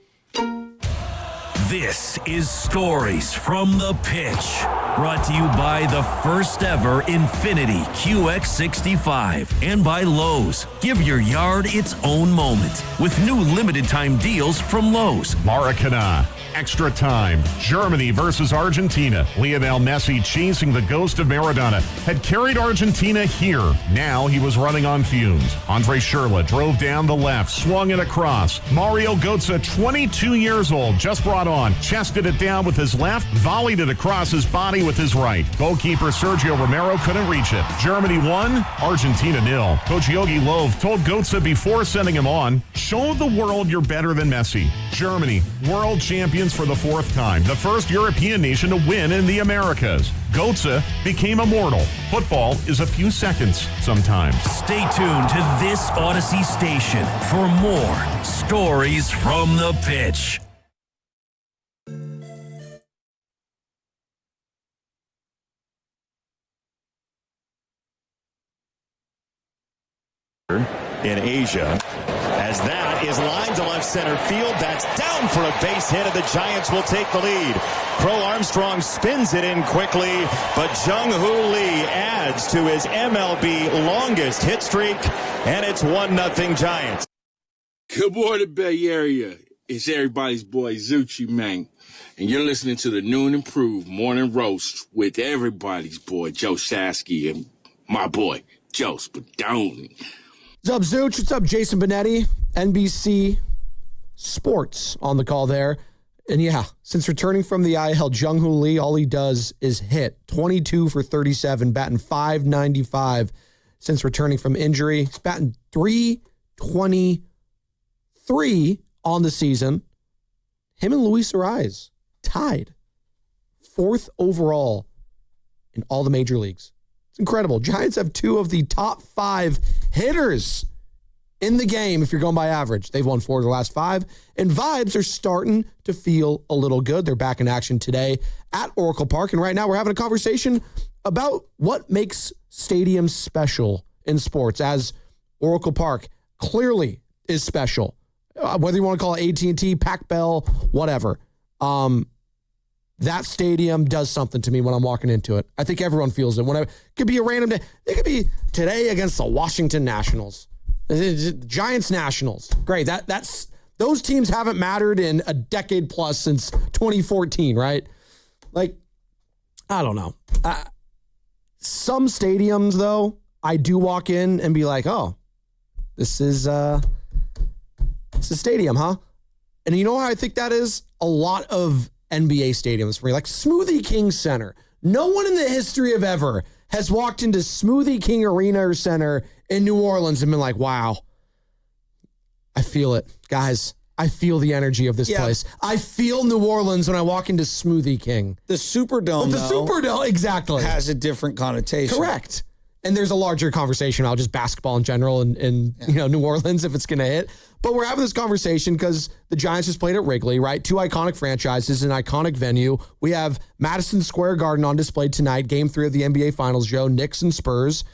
This is Stories from the Pitch, brought to you by the first ever Infinity QX65 and by Lowe's. Give your yard its own moment with new limited time deals from Lowe's. Maracana. Extra time. Germany versus Argentina. Lionel Messi, chasing the ghost of Maradona, had carried Argentina here. Now he was running on fumes. Andre Schürrle drove down the left, swung it across. Mario Götze, 22 years old, just brought on, chested it down with his left, volleyed it across his body with his right. Goalkeeper Sergio Romero couldn't reach it. Germany won, Argentina 0. Coach Yogi Löw told Götze before sending him on, show the world you're better than Messi. Germany, world champions for the fourth time, the first European nation to win in the Americas. Götze became immortal. Football is a few seconds sometimes. Stay tuned to this Odyssey station for more Stories from the Pitch. In Asia, as that is lined to left center field. That's down for a base hit, and the Giants will take the lead. Crow Armstrong spins it in quickly, but Jung-Hoo Lee adds to his MLB longest hit streak, and it's 1-0 Giants. Good morning, Bay Area. It's everybody's boy, Zucci Man, and you're listening to the New and Improved Morning Roast with everybody's boy, Joe Shasky, and my boy, Joe Spadoni. What's up, Zooch? What's up, Jason Benetti? NBC Sports on the call there. And yeah, since returning from the IL, Jung-Hoo Lee, all he does is hit 22 for 37, batting .595 since returning from injury. He's batting .323 on the season. Him and Luis Arraez tied 4th overall in all the major leagues. It's incredible. Giants have 2 of the top 5 hitters in the game if you're going by average. They've won 4 of the last 5, and vibes are starting to feel a little good. They're back in action today at Oracle Park, and right now we're having a conversation about what makes stadiums special in sports, as Oracle Park clearly is special. Whether you want to call it AT&T, Pac Bell, whatever. That stadium does something to me when I'm walking into it. I think everyone feels it. It could be a random day. It could be today against the Washington Nationals. Giants Nationals. Great. That's those teams haven't mattered in a decade plus since 2014, right? Like, I don't know. Some stadiums, though, I do walk in and be like, oh, this is it's a stadium, huh? And you know how I think that is? A lot of NBA stadiums for me, like Smoothie King Center. No one in the history of ever has walked into Smoothie King Arena or Center in New Orleans and been like, wow, I feel it. Guys, I feel the energy of this place. I feel New Orleans when I walk into Smoothie King. The Superdome, Superdome, exactly. has a different connotation. Correct. And there's a larger conversation about just basketball in general and New Orleans if it's going to hit. But we're having this conversation because the Giants just played at Wrigley, right? 2 iconic franchises, an iconic venue. We have Madison Square Garden on display tonight, Game 3 of the NBA Finals, Joe, Knicks and Spurs.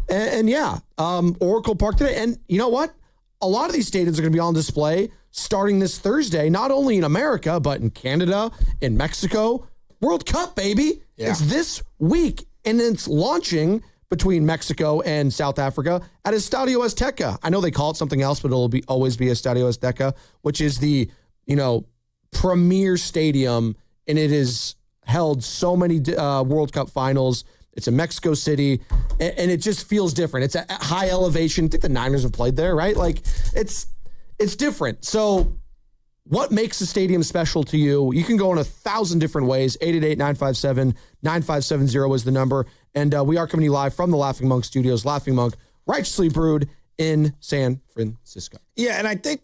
And Oracle Park today. And you know what? A lot of these stadiums are going to be on display starting this Thursday, not only in America, but in Canada, in Mexico. World Cup, baby. Yeah. It's this week, and it's launching between Mexico and South Africa at Estadio Azteca. I know they call it something else, but it'll always be Estadio Azteca, which is the, premier stadium, and it has held so many World Cup finals. It's in Mexico City, and it just feels different. It's at high elevation. I think the Niners have played there, right? Like, it's different. So what makes a stadium special to you? You can go in 1,000 different ways. 888-957-9570 is the number. And we are coming to you live from the Laughing Monk Studios. Laughing Monk, righteously brewed in San Francisco. Yeah, and I think,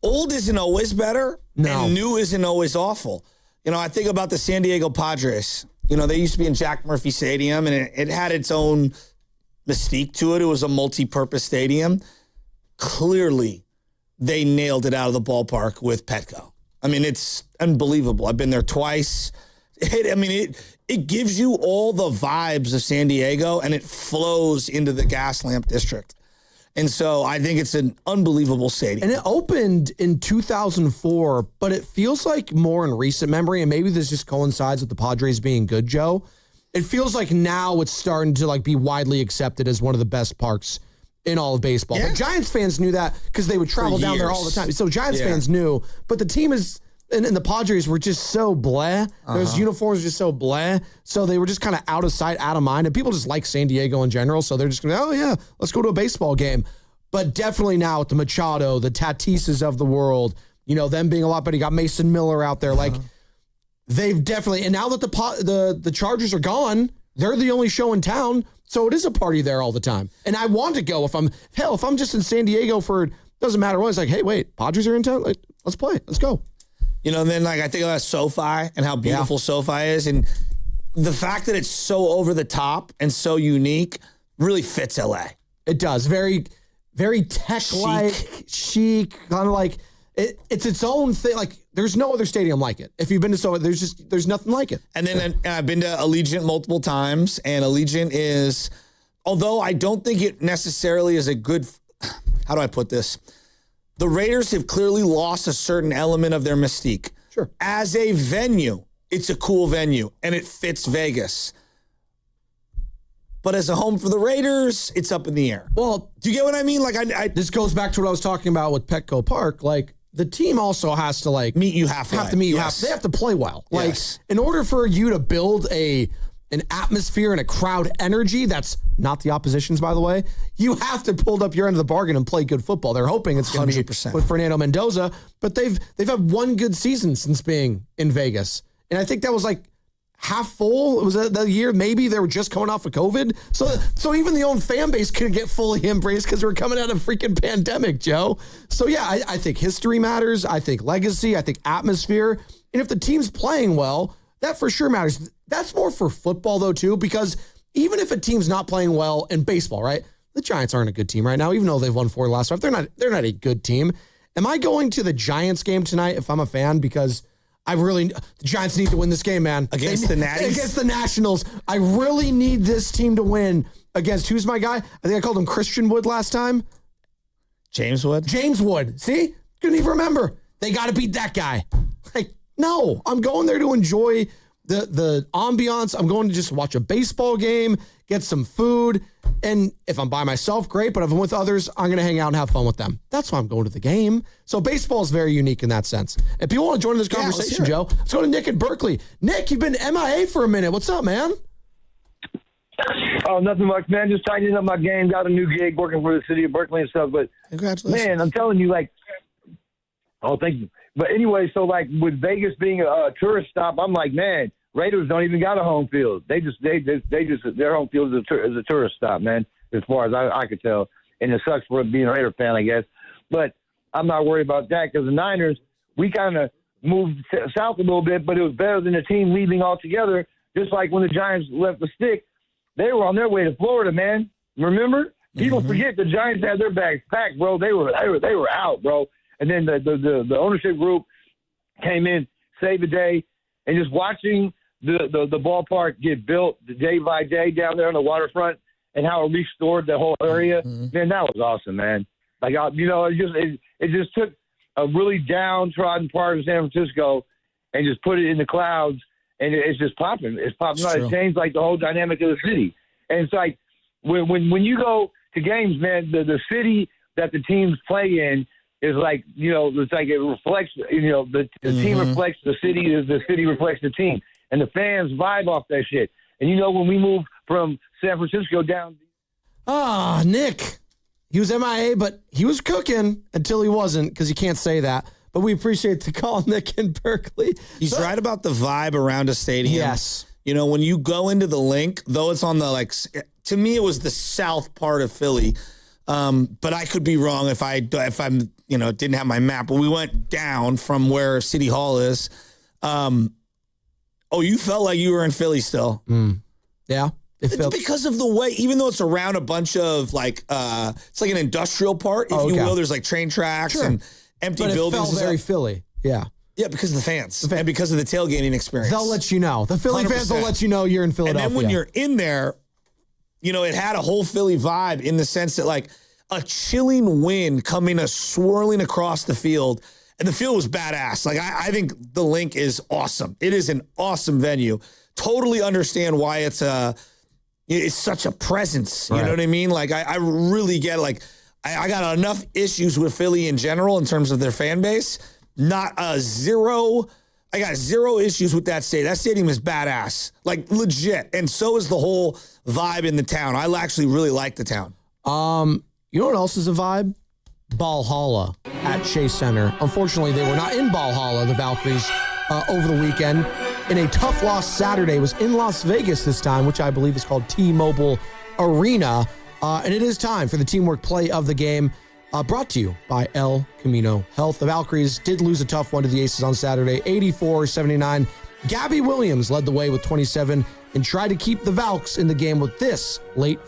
old isn't always better, and new isn't always awful. I think about the San Diego Padres. They used to be in Jack Murphy Stadium, and it had its own mystique to it. It was a multi-purpose stadium. Clearly, they nailed it out of the ballpark with Petco. I mean, it's unbelievable. I've been there twice. It gives you all the vibes of San Diego, and it flows into the Gaslamp District. And so I think it's an unbelievable stadium. And it opened in 2004, but it feels like more in recent memory, and maybe this just coincides with the Padres being good, Joe. It feels like now it's starting to be widely accepted as one of the best parks in all of baseball. Yeah. But Giants fans knew that because they would travel down there all the time. So Giants fans knew, but the team is... And the Padres were just so blah. Those uniforms were just so blah. So they were just kind of out of sight, out of mind. And people just like San Diego in general. So they're just going to, let's go to a baseball game. But definitely now with the Machado, the Tatises of the world, them being a lot better. You got Mason Miller out there. They've definitely, and now that the Chargers are gone, they're the only show in town. So it is a party there all the time. And I want to go if I'm just in San Diego doesn't matter what. It's like, hey, wait, Padres are in town. Let's play. Let's go. And then I think about SoFi and how beautiful SoFi is. And the fact that it's so over the top and so unique really fits LA. It does. Very, very tech-like, chic, kind of like it's its own thing. Like there's no other stadium like it. If you've been to SoFi, there's nothing like it. And then I've been to Allegiant multiple times, and Allegiant is, although I don't think it necessarily is a good, how do I put this? The Raiders have clearly lost a certain element of their mystique. Sure. As a venue, it's a cool venue, and it fits Vegas. But as a home for the Raiders, it's up in the air. Well, do you get what I mean? This goes back to what I was talking about with Petco Park. The team also has to meet you halfway. They have to play well. In order for you to build an atmosphere and a crowd energy that's not the opposition's, by the way, you have to hold up your end of the bargain and play good football. They're hoping it's going to be with Fernando Mendoza, but they've had one good season since being in Vegas. And I think that was like half full. It was the year maybe they were just coming off of COVID. So even the own fan base couldn't get fully embraced because we're coming out of a freaking pandemic, Joe. So yeah, I think history matters. I think legacy. I think atmosphere. And if the team's playing well, that for sure matters. That's more for football though too, because even if a team's not playing well in baseball, right? The Giants aren't a good team right now, even though they've won 4 last 5. They're not a good team. Am I going to the Giants game tonight if I'm a fan? Because the Giants need to win this game, man. Against the Natties? Against the Nationals. I really need this team to win against, who's my guy? I think I called him Christian Wood last time. James Wood? James Wood. See? Couldn't even remember. They got to beat that guy. Like, no. I'm going there to enjoy the ambiance. I'm going to just watch a baseball game, get some food. And if I'm by myself, great. But if I'm with others, I'm going to hang out and have fun with them. That's why I'm going to the game. So baseball is very unique in that sense. If people want to join this conversation, Joe, let's go to Nick in Berkeley. Nick, you've been MIA for a minute. What's up, man? Oh, nothing much, man. Just tightening up my game. Got a new gig working for the city of Berkeley and stuff. But, congratulations. Man, I'm telling you, oh, thank you. But anyway, so, with Vegas being a tourist stop, I'm like, man, Raiders don't even got a home field. They just their home field is a tourist stop, man, as far as I could tell. And it sucks for being a Raider fan, I guess. But I'm not worried about that because the Niners, we kind of moved south a little bit, but it was better than the team leaving altogether. Just like when the Giants left the stick, they were on their way to Florida, man. Remember? People forget the Giants had their bags packed, bro. They were out, bro. And then the ownership group came in, saved the day, and just watching the ballpark get built day by day down there on the waterfront and how it restored the whole area, man, that was awesome, man. It just took a really downtrodden part of San Francisco and just put it in the clouds, and it's just popping. It's popping out. It changed the whole dynamic of the city. And it's like when you go to games, man, the city that the teams play in is it's like it reflects, the team reflects the city reflects the team. And the fans vibe off that shit. And when we moved from San Francisco down. Nick. He was MIA, but he was cooking until he wasn't, because you can't say that. But we appreciate the call, Nick in Berkeley. He's right about the vibe around a stadium. Yes. When you go into the link, though it's on the, to me, it was the south part of Philly. But I could be wrong if I'm, didn't have my map. But we went down from where City Hall is. You felt like you were in Philly still. Yeah. It's because of the way, even though it's around a bunch of it's like an industrial part, if you will. There's train tracks and empty buildings. It felt very Philly. Yeah. Yeah, because of the fans and because of the tailgating experience. They'll let you know. The Philly 100%. Fans will let you know you're in Philadelphia. And then when you're in there, it had a whole Philly vibe in the sense that a chilling wind coming swirling across the field. And the field was badass. I think the link is awesome. It is an awesome venue. Totally understand why it's such a presence. You know what I mean? I really get I got enough issues with Philly in general in terms of their fan base. I got zero issues with that stadium. That stadium is badass. Legit. And so is the whole vibe in the town. I actually really like the town. You know what else is a vibe? Valhalla at Chase Center. Unfortunately, they were not in Valhalla, the Valkyries, over the weekend. In a tough loss Saturday, was in Las Vegas this time, which I believe is called T-Mobile Arena. And it is time for the teamwork play of the game, brought to you by El Camino Health. The Valkyries did lose a tough one to the Aces on Saturday, 84-79. Gabby Williams led the way with 27 and tried to keep the Valks in the game with this late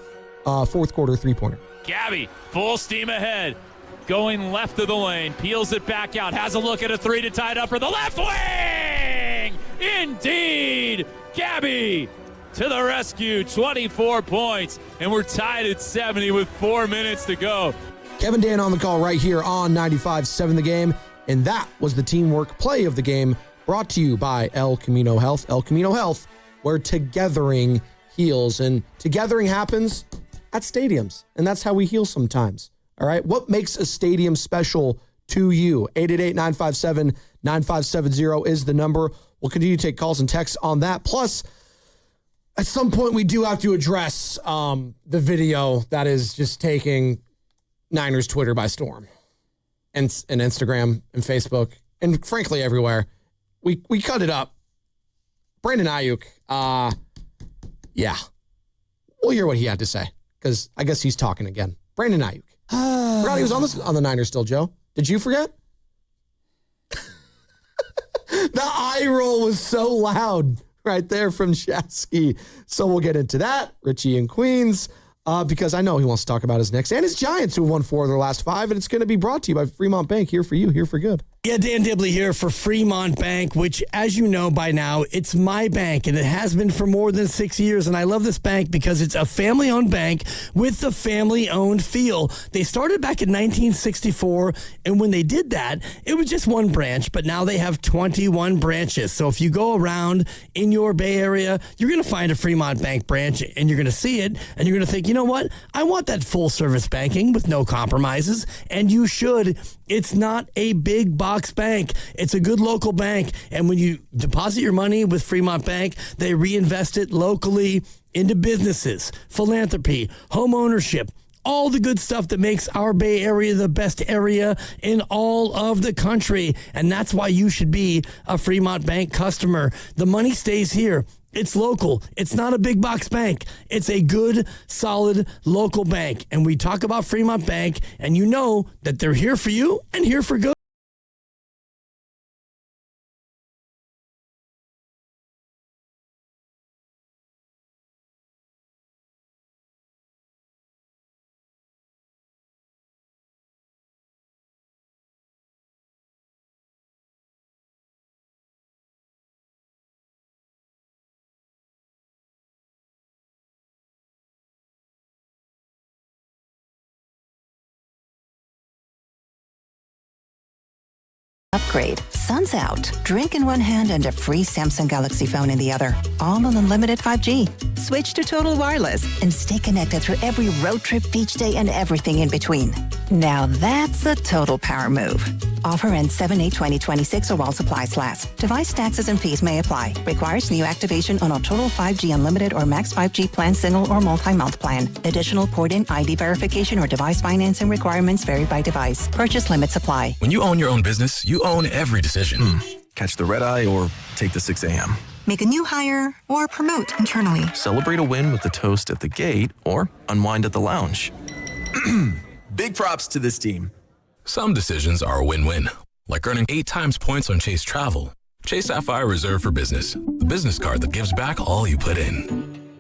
fourth quarter three-pointer. Gabby, full steam ahead. Going left of the lane, peels it back out, has a look at a three to tie it up for the left wing! Indeed! Gabby to the rescue, 24 points, and we're tied at 70 with 4 minutes to go. Kevin Dan on the call right here on 95.7 The Game, and that was the teamwork play of the game, brought to you by El Camino Health. El Camino Health, where togethering heals, and togethering happens at stadiums, and that's how we heal sometimes. All right, what makes a stadium special to you? 888-957-9570 is the number. We'll continue to take calls and texts on that. Plus, At some point, we do have to address the video that is just taking Niners Twitter by storm, and Instagram and Facebook, and frankly everywhere. We cut it up. Brandon Aiyuk, yeah, we'll hear what he had to say because I guess he's talking again. Brandon Aiyuk. Forgot he was on the Niners still. Joe, did you forget? The eye roll was so loud right there from Shasky. So we'll get into that. Richie in Queens, because I know he wants to talk about his Knicks and his Giants, who won 4 of their last 5, and it's going to be brought to you by Fremont Bank. Here for you, here for good. Yeah, Dan Dibley here for Fremont Bank, which, as you know by now, it's my bank, and it has been for more than 6 years. And I love this bank because it's a family-owned bank with the family-owned feel. They started back in 1964, and when they did that, it was just one branch, but now they have 21 branches. So if you go around in your Bay Area, you're going to find a Fremont Bank branch, and you're going to see it, and you're going to think, you know what? I want that full-service banking with no compromises, and you should. It's not a big box bank. It's a good local bank. And when you deposit your money with Fremont Bank, they reinvest it locally into businesses, philanthropy, home ownership, all the good stuff that makes our Bay Area the best area in all of the country. And that's why you should be a Fremont Bank customer. The money stays here. It's local. It's not a big box bank. It's a good, solid local bank. And we talk about Fremont Bank, and you know that they're here for you and here for good. Upgrade. Sun's out. Drink in one hand and a free Samsung Galaxy phone in the other. All on unlimited 5G. Switch to Total Wireless and stay connected through every road trip, beach day, and everything in between. Now that's a total power move. Offer ends 7/8/2026 or while supplies last. Device taxes and fees may apply. Requires new activation on a Total 5G Unlimited or Max 5G plan, single or multi-month plan. Additional port-in ID verification or device financing requirements vary by device. Purchase limits apply. When you own your own business, you own every decision. Catch the red eye or take the 6 a.m. Make a new hire or promote internally. Celebrate a win with the toast at the gate or unwind at the lounge. Big props to this team. Some decisions are a win-win, like earning 8 times points on Chase Travel. Chase Sapphire Reserve for Business, the business card that gives back all you put in.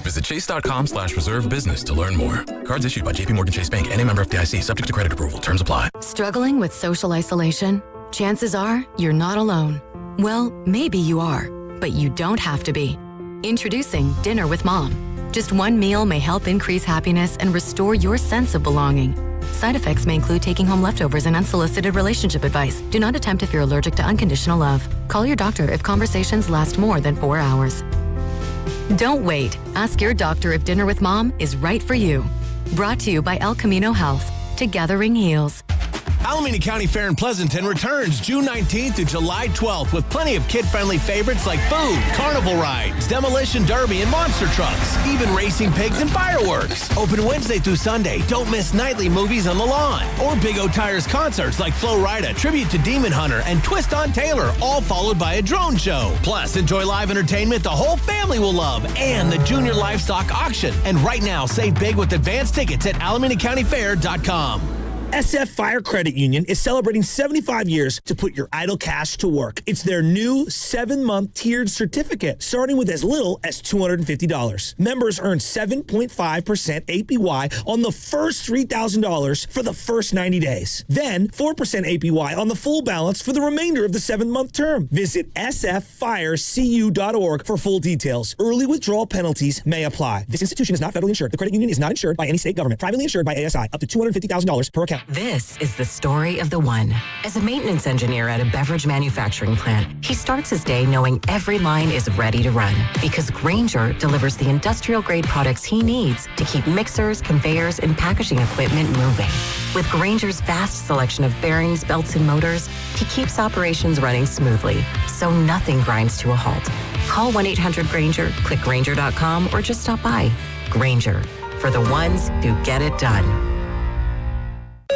Visit chase.com/reserve business to learn more. Cards issued by JPMorgan Chase Bank and a member of FDIC, subject to credit approval. Terms apply. Struggling with social isolation? Chances are you're not alone. Well, maybe you are, but you don't have to be. Introducing Dinner with Mom. Just one meal may help increase happiness and restore your sense of belonging. Side effects may include taking home leftovers and unsolicited relationship advice. Do not attempt if you're allergic to unconditional love. Call your doctor if conversations last more than 4 hours. Don't wait. Ask your doctor if Dinner with Mom is right for you. Brought to you by El Camino Health. Togethering heals. Alameda County Fair in Pleasanton returns June 19th to July 12th with plenty of kid-friendly favorites like food, carnival rides, demolition derby, and monster trucks, even racing pigs and fireworks. Open Wednesday through Sunday. Don't miss nightly movies on the lawn. Or Big O Tires concerts like Flo Rida, Tribute to Demon Hunter, and Twist on Taylor, all followed by a drone show. Plus, enjoy live entertainment the whole family will love and the Junior Livestock Auction. And right now, save big with advanced tickets at AlamendaCountyFair.com. SF Fire Credit Union is celebrating 75 years to put your idle cash to work. It's their new 7-month tiered certificate, starting with as little as $250. Members earn 7.5% APY on the first $3,000 for the first 90 days. Then 4% APY on the full balance for the remainder of the 7-month term. Visit sffirecu.org for full details. Early withdrawal penalties may apply. This institution is not federally insured. The credit union is not insured by any state government. Privately insured by ASI. Up to $250,000 per account. This is the story of the one. As a maintenance engineer at a beverage manufacturing plant, he starts his day knowing every line is ready to run because Grainger delivers the industrial-grade products he needs to keep mixers, conveyors, and packaging equipment moving. With Grainger's vast selection of bearings, belts, and motors, he keeps operations running smoothly, so nothing grinds to a halt. Call 1-800-GRANGER, click Grainger.com, or just stop by. Grainger, for the ones who get it done.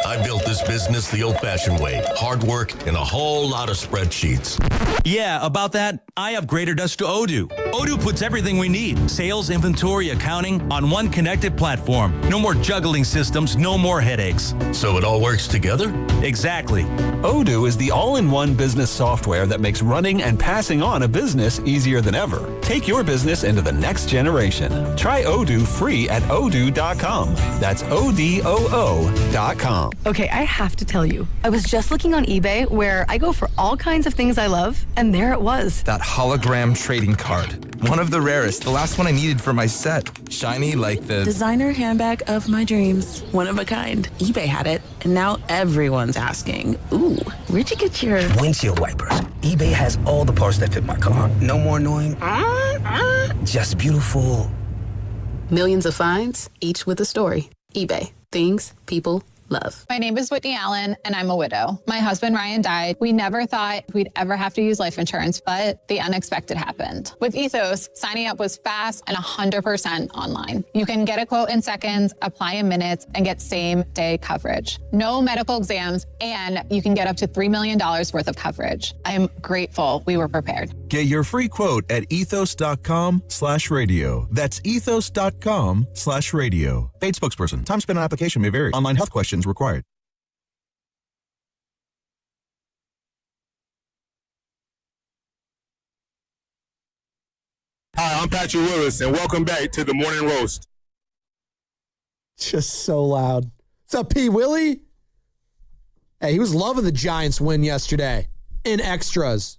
I built this business the old-fashioned way. Hard work and a whole lot of spreadsheets. Yeah, about that, I upgraded us to Odoo. Odoo puts everything we need, sales, inventory, accounting, on one connected platform. No more juggling systems, no more headaches. So it all works together? Exactly. Odoo is the all-in-one business software that makes running and passing on a business easier than ever. Take your business into the next generation. Try Odoo free at odoo.com. That's ODOO.com. Okay, I have to tell you, I was just looking on eBay where I go for all kinds of things I love, and there it was. That hologram trading card. One of the rarest. The last one I needed for my set. Shiny like the designer handbag of my dreams. One of a kind. eBay had it, and now everyone's asking, ooh, where'd you get your windshield wipers? eBay has all the parts that fit my car. No more annoying, just beautiful. Millions of finds, each with a story. eBay. Things people love. My name is Whitney Allen, and I'm a widow. My husband, Ryan, died. We never thought we'd ever have to use life insurance, but the unexpected happened. With Ethos, signing up was fast and 100% online. You can get a quote in seconds, apply in minutes, and get same-day coverage. No medical exams, and you can get up to $3 million worth of coverage. I am grateful we were prepared. Get your free quote at ethos.com/radio. That's ethos.com/radio. Paid spokesperson. Time spent on application may vary. Online health questions required. Hi, I'm Patrick Willis, and welcome back to the Morning Roast. Just so loud. What's up, P. Willie? Hey, he was loving the Giants win yesterday in extras.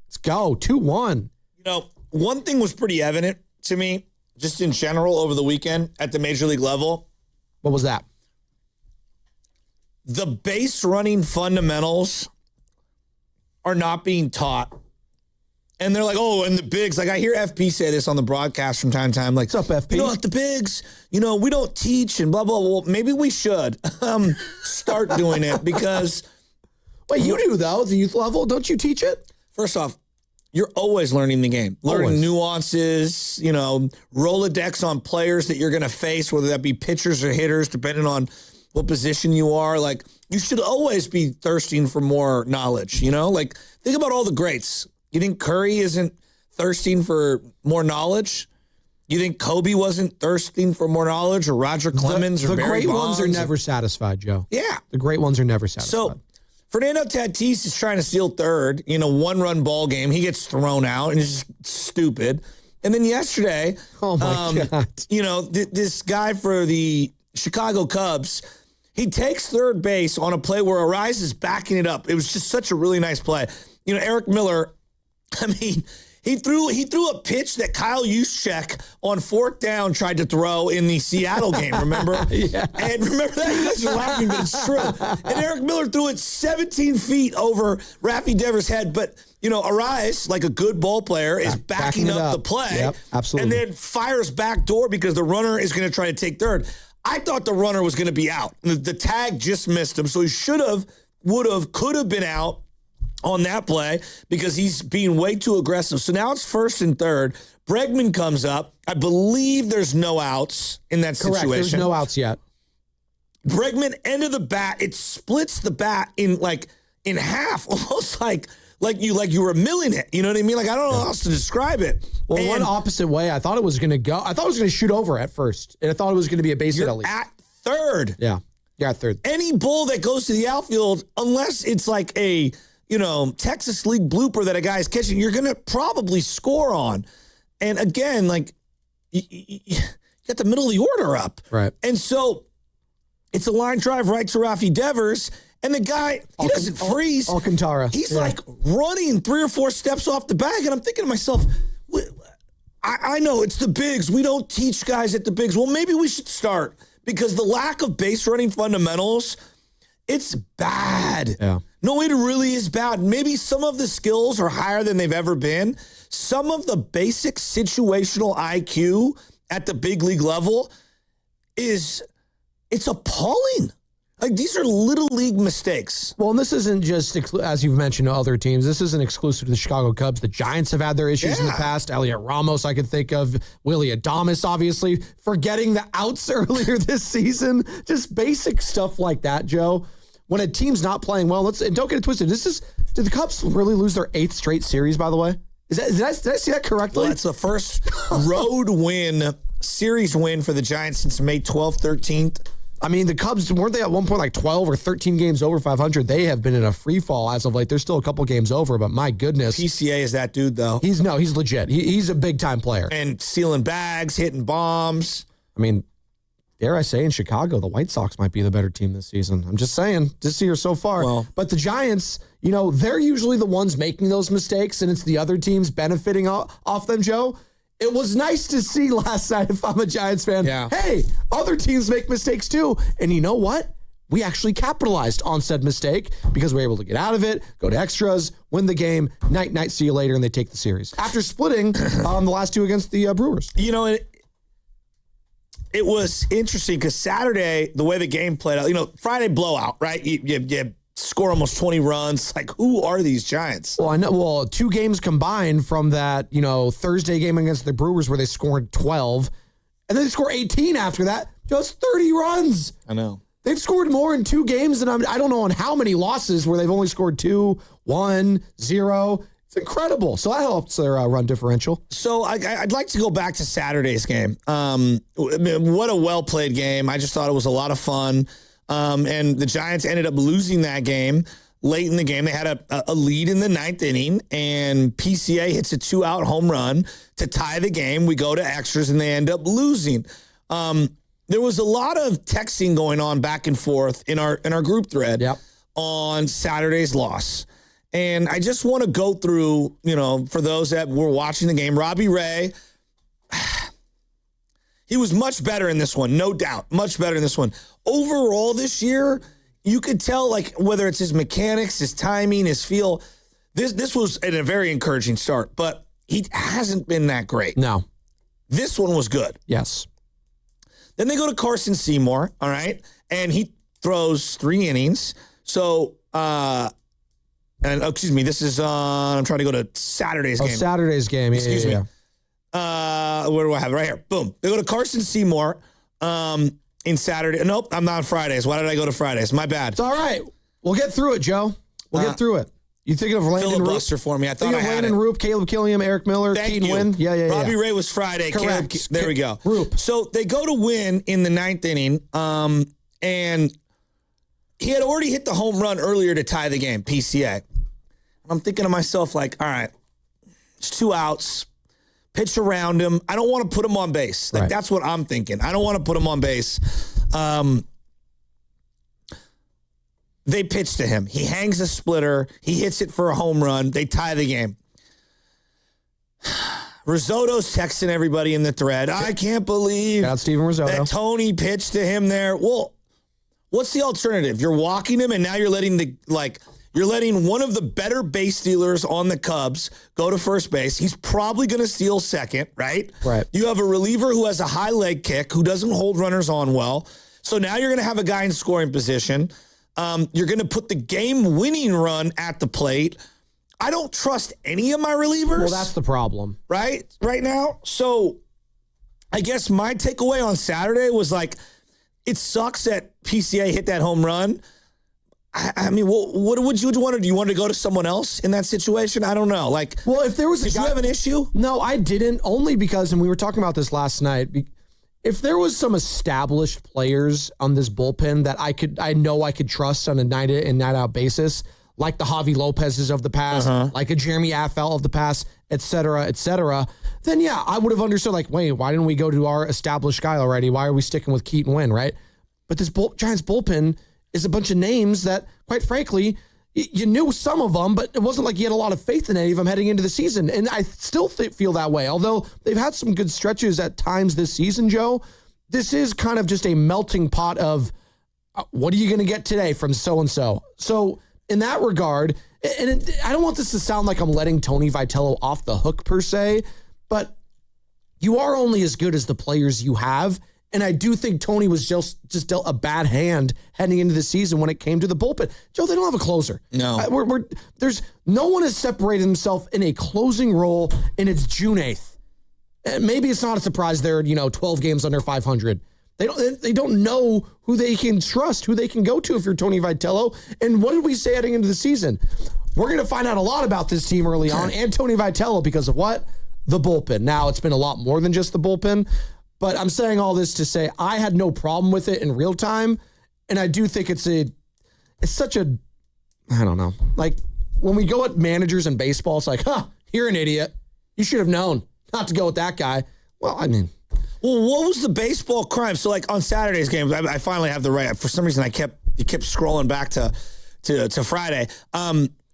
Let's go, 2-1. You know, one thing was pretty evident to me, just in general over the weekend at the major league level. What was that? The base running fundamentals are not being taught. And they're like, oh, and the bigs, like I hear FP say this on the broadcast from time to time, like, what's up, FP? You know, at the bigs, you know, we don't teach and blah, blah, blah. Well, maybe we should start doing it because. Wait, you do though, the youth level, don't you teach it? First off, you're always learning the game, learning nuances, you know, Rolodex on players that you're going to face, whether that be pitchers or hitters, depending on what position you are. Like, you should always be thirsting for more knowledge, you know? Like, think about all the greats. You think Curry isn't thirsting for more knowledge? You think Kobe wasn't thirsting for more knowledge, or Roger Clemens, or the Barry great Bonds? ones are never satisfied, Joe. Yeah. The great ones are never satisfied. So, Fernando Tatis is trying to steal third in a one-run ball game. He gets thrown out, and it's just stupid. And then yesterday, oh my God, you know, this guy for the Chicago Cubs, he takes third base on a play where Arise is backing it up. It was just such a really nice play. You know, Eric Miller, I mean, he threw a pitch that Kyle Juszczyk on fourth down tried to throw in the Seattle game, remember? Yeah. And remember that? You guys are laughing, but it's true. And Eric Miller threw it 17 feet over Rafi Devers' head. But, you know, Arise, like a good ball player, is backing up the play. Yep, absolutely. And then fires back door because the runner is going to try to take third. I thought the runner was going to be out. The tag just missed him, so he should have, would have, could have been out on that play because he's being way too aggressive. So now it's first and third. Bregman comes up. I believe there's no outs in that situation. Correct. There's no outs yet. Bregman, end of the bat. It splits the bat in half, almost like you were milling it. You know what I mean? Like, I don't know how else to describe it. Well, one opposite way, I thought it was going to go. I thought it was going to shoot over at first, and I thought it was going to be a base hit at least. At third. Yeah, you're at third. Any bull that goes to the outfield, unless it's like a, you know, Texas League blooper that a guy's catching, you're going to probably score on. And again, like, you got the middle of the order up. Right. And so it's a line drive right to Rafi Devers, and the guy, he doesn't freeze. Alcantara. He's like running 3 or 4 steps off the bag, and I'm thinking to myself, I know it's the bigs. We don't teach guys at the bigs. Well, maybe we should start, because the lack of base running fundamentals, it's bad. Yeah. No, it really is bad. Maybe some of the skills are higher than they've ever been. Some of the basic situational IQ at the big league level it's appalling. Like, these are little league mistakes. Well, and this isn't just, as you've mentioned, to other teams. This isn't exclusive to the Chicago Cubs. The Giants have had their issues in the past. Elliot Ramos, I could think of. Willie Adames, obviously. Forgetting the outs earlier this season. Just basic stuff like that, Joe. When a team's not playing well, and don't get it twisted. Did the Cubs really lose their 8th straight series, by the way? Did I see that correctly? Well, it's the first road series win for the Giants since May 12th, 13th. I mean, the Cubs, weren't they at one point like 12 or 13 games over 500? They have been in a free fall as of late. They're still a couple games over, but my goodness. PCA is that dude, though. He's legit. He's a big-time player. And stealing bags, hitting bombs. I mean, dare I say, in Chicago, the White Sox might be the better team this season. I'm just saying, this year so far. Well, but the Giants, they're usually the ones making those mistakes, and it's the other teams benefiting off them, Joe. It was nice to see last night, if I'm a Giants fan, hey, other teams make mistakes too. And you know what? We actually capitalized on said mistake because we were able to get out of it, go to extras, win the game, night, see you later, and they take the series. After splitting the last two against the Brewers. It was interesting because Saturday, the way the game played out, Friday blowout, right? You score almost 20 runs. Like, who are these Giants? Well, I know. Well, 2 games combined from that, Thursday game against the Brewers where they scored 12, and then they score 18 after that. Just 30 runs. I know. They've scored more in 2 games than I don't know on how many losses where they've only scored 2, 1, 0. It's incredible. So that helps their run differential. So I'd like to go back to Saturday's game. What a well-played game. I just thought it was a lot of fun. And the Giants ended up losing that game late in the game. They had a lead in the 9th inning, and PCA hits a 2-out home run to tie the game. We go to extras, and they end up losing. There was a lot of texting going on back and forth in our group thread on Saturday's loss. And I just want to go through, for those that were watching the game, Robbie Ray, he was much better in this one, no doubt. Much better in this one. Overall this year, you could tell, like, whether it's his mechanics, his timing, his feel, this was a very encouraging start, but he hasn't been that great. No. This one was good. Yes. Then they go to Carson Seymour, all right, and he throws 3 innings. So, excuse me, this is I'm trying to go to Saturday's game. Saturday's game. Excuse me. Where do I have it? Right here. Boom. They go to Carson Seymour in Saturday. Nope, I'm not on Fridays. Why did I go to Fridays? My bad. It's all right. We'll get through it, Joe. We'll get through it. You thinking of Landon Roop? Filibuster for me. I thought I had Landon Roop, Caleb Killiam, Eric Miller, Keaton Wynn. Yeah. Robbie Ray was Friday. Correct. There we go. Roop. So they go to win in the 9th inning, and he had already hit the home run earlier to tie the game, PCA. I'm thinking to myself, like, all right, it's 2 outs. Pitch around him. I don't want to put him on base. Like, that's what I'm thinking. I don't want to put him on base. They pitch to him. He hangs a splitter. He hits it for a home run. They tie the game. Risotto's texting everybody in the thread. I can't believe Steven Risotto. that Tony pitched to him there. Well, what's the alternative? You're walking him, and now you're letting one of the better base stealers on the Cubs go to first base. He's probably going to steal second, right? Right. You have a reliever who has a high leg kick, who doesn't hold runners on well. So now you're going to have a guy in scoring position. You're going to put the game-winning run at the plate. I don't trust any of my relievers. Well, that's the problem. Right now. So I guess my takeaway on Saturday was, like, it sucks that PCA hit that home run. I mean, what would you want to do? Do you want to go to someone else in that situation? I don't know. Like, well, if there was did you have an issue? No, I didn't. Only because, and we were talking about this last night, if there was some established players on this bullpen that I know I could trust on a night in and night out basis, like the Javi Lopez's of the past, like a Jeremy Affel of the past, et cetera, then yeah, I would have understood, like, wait, why didn't we go to our established guy already? Why are we sticking with Keaton Wynn, right? But this Giants bullpen is a bunch of names that, quite frankly, you knew some of them, but it wasn't like you had a lot of faith in any of them heading into the season. And I still feel that way. Although they've had some good stretches at times this season, Joe, this is kind of just a melting pot of what are you going to get today from so-and-so. So in that regard, and I don't want this to sound like I'm letting Tony Vitello off the hook per se, but you are only as good as the players you have. And I do think Tony was just dealt a bad hand heading into the season when it came to the bullpen. Joe, they don't have a closer. No. There's no one has separated himself in a closing role, and it's June 8th. And maybe it's not a surprise they're 12 games under 500. They don't know who they can trust, who they can go to if you're Tony Vitello. And what did we say heading into the season? We're going to find out a lot about this team early on and Tony Vitello because of what? The bullpen. Now, it's been a lot more than just the bullpen, but I'm saying all this to say I had no problem with it in real time, and I do think it's such a, I don't know, like when we go at managers in baseball, it's like, you're an idiot. You should have known not to go with that guy. Well, I mean. Well, what was the baseball crime? So, like, on Saturday's game, I finally have the right. For some reason, it kept scrolling back to Friday.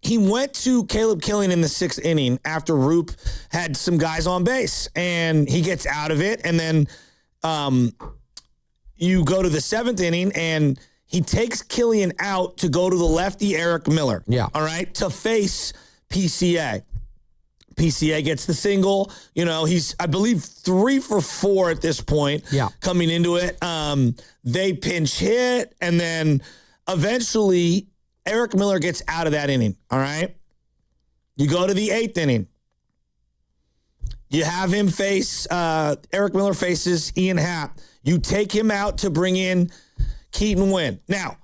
He went to Caleb Killian in the 6th inning after Roop had some guys on base, and he gets out of it. And then you go to the 7th inning, and he takes Killian out to go to the lefty Eric Miller. Yeah. All right, to face PCA. PCA gets the single. He's, I believe, 3 for 4 at this point. Yeah. Coming into it. They pinch hit, and then eventually Eric Miller gets out of that inning. All right. You go to the 8th inning. You have him face, Eric Miller faces Ian Happ. You take him out to bring in Keaton Wynn. Now,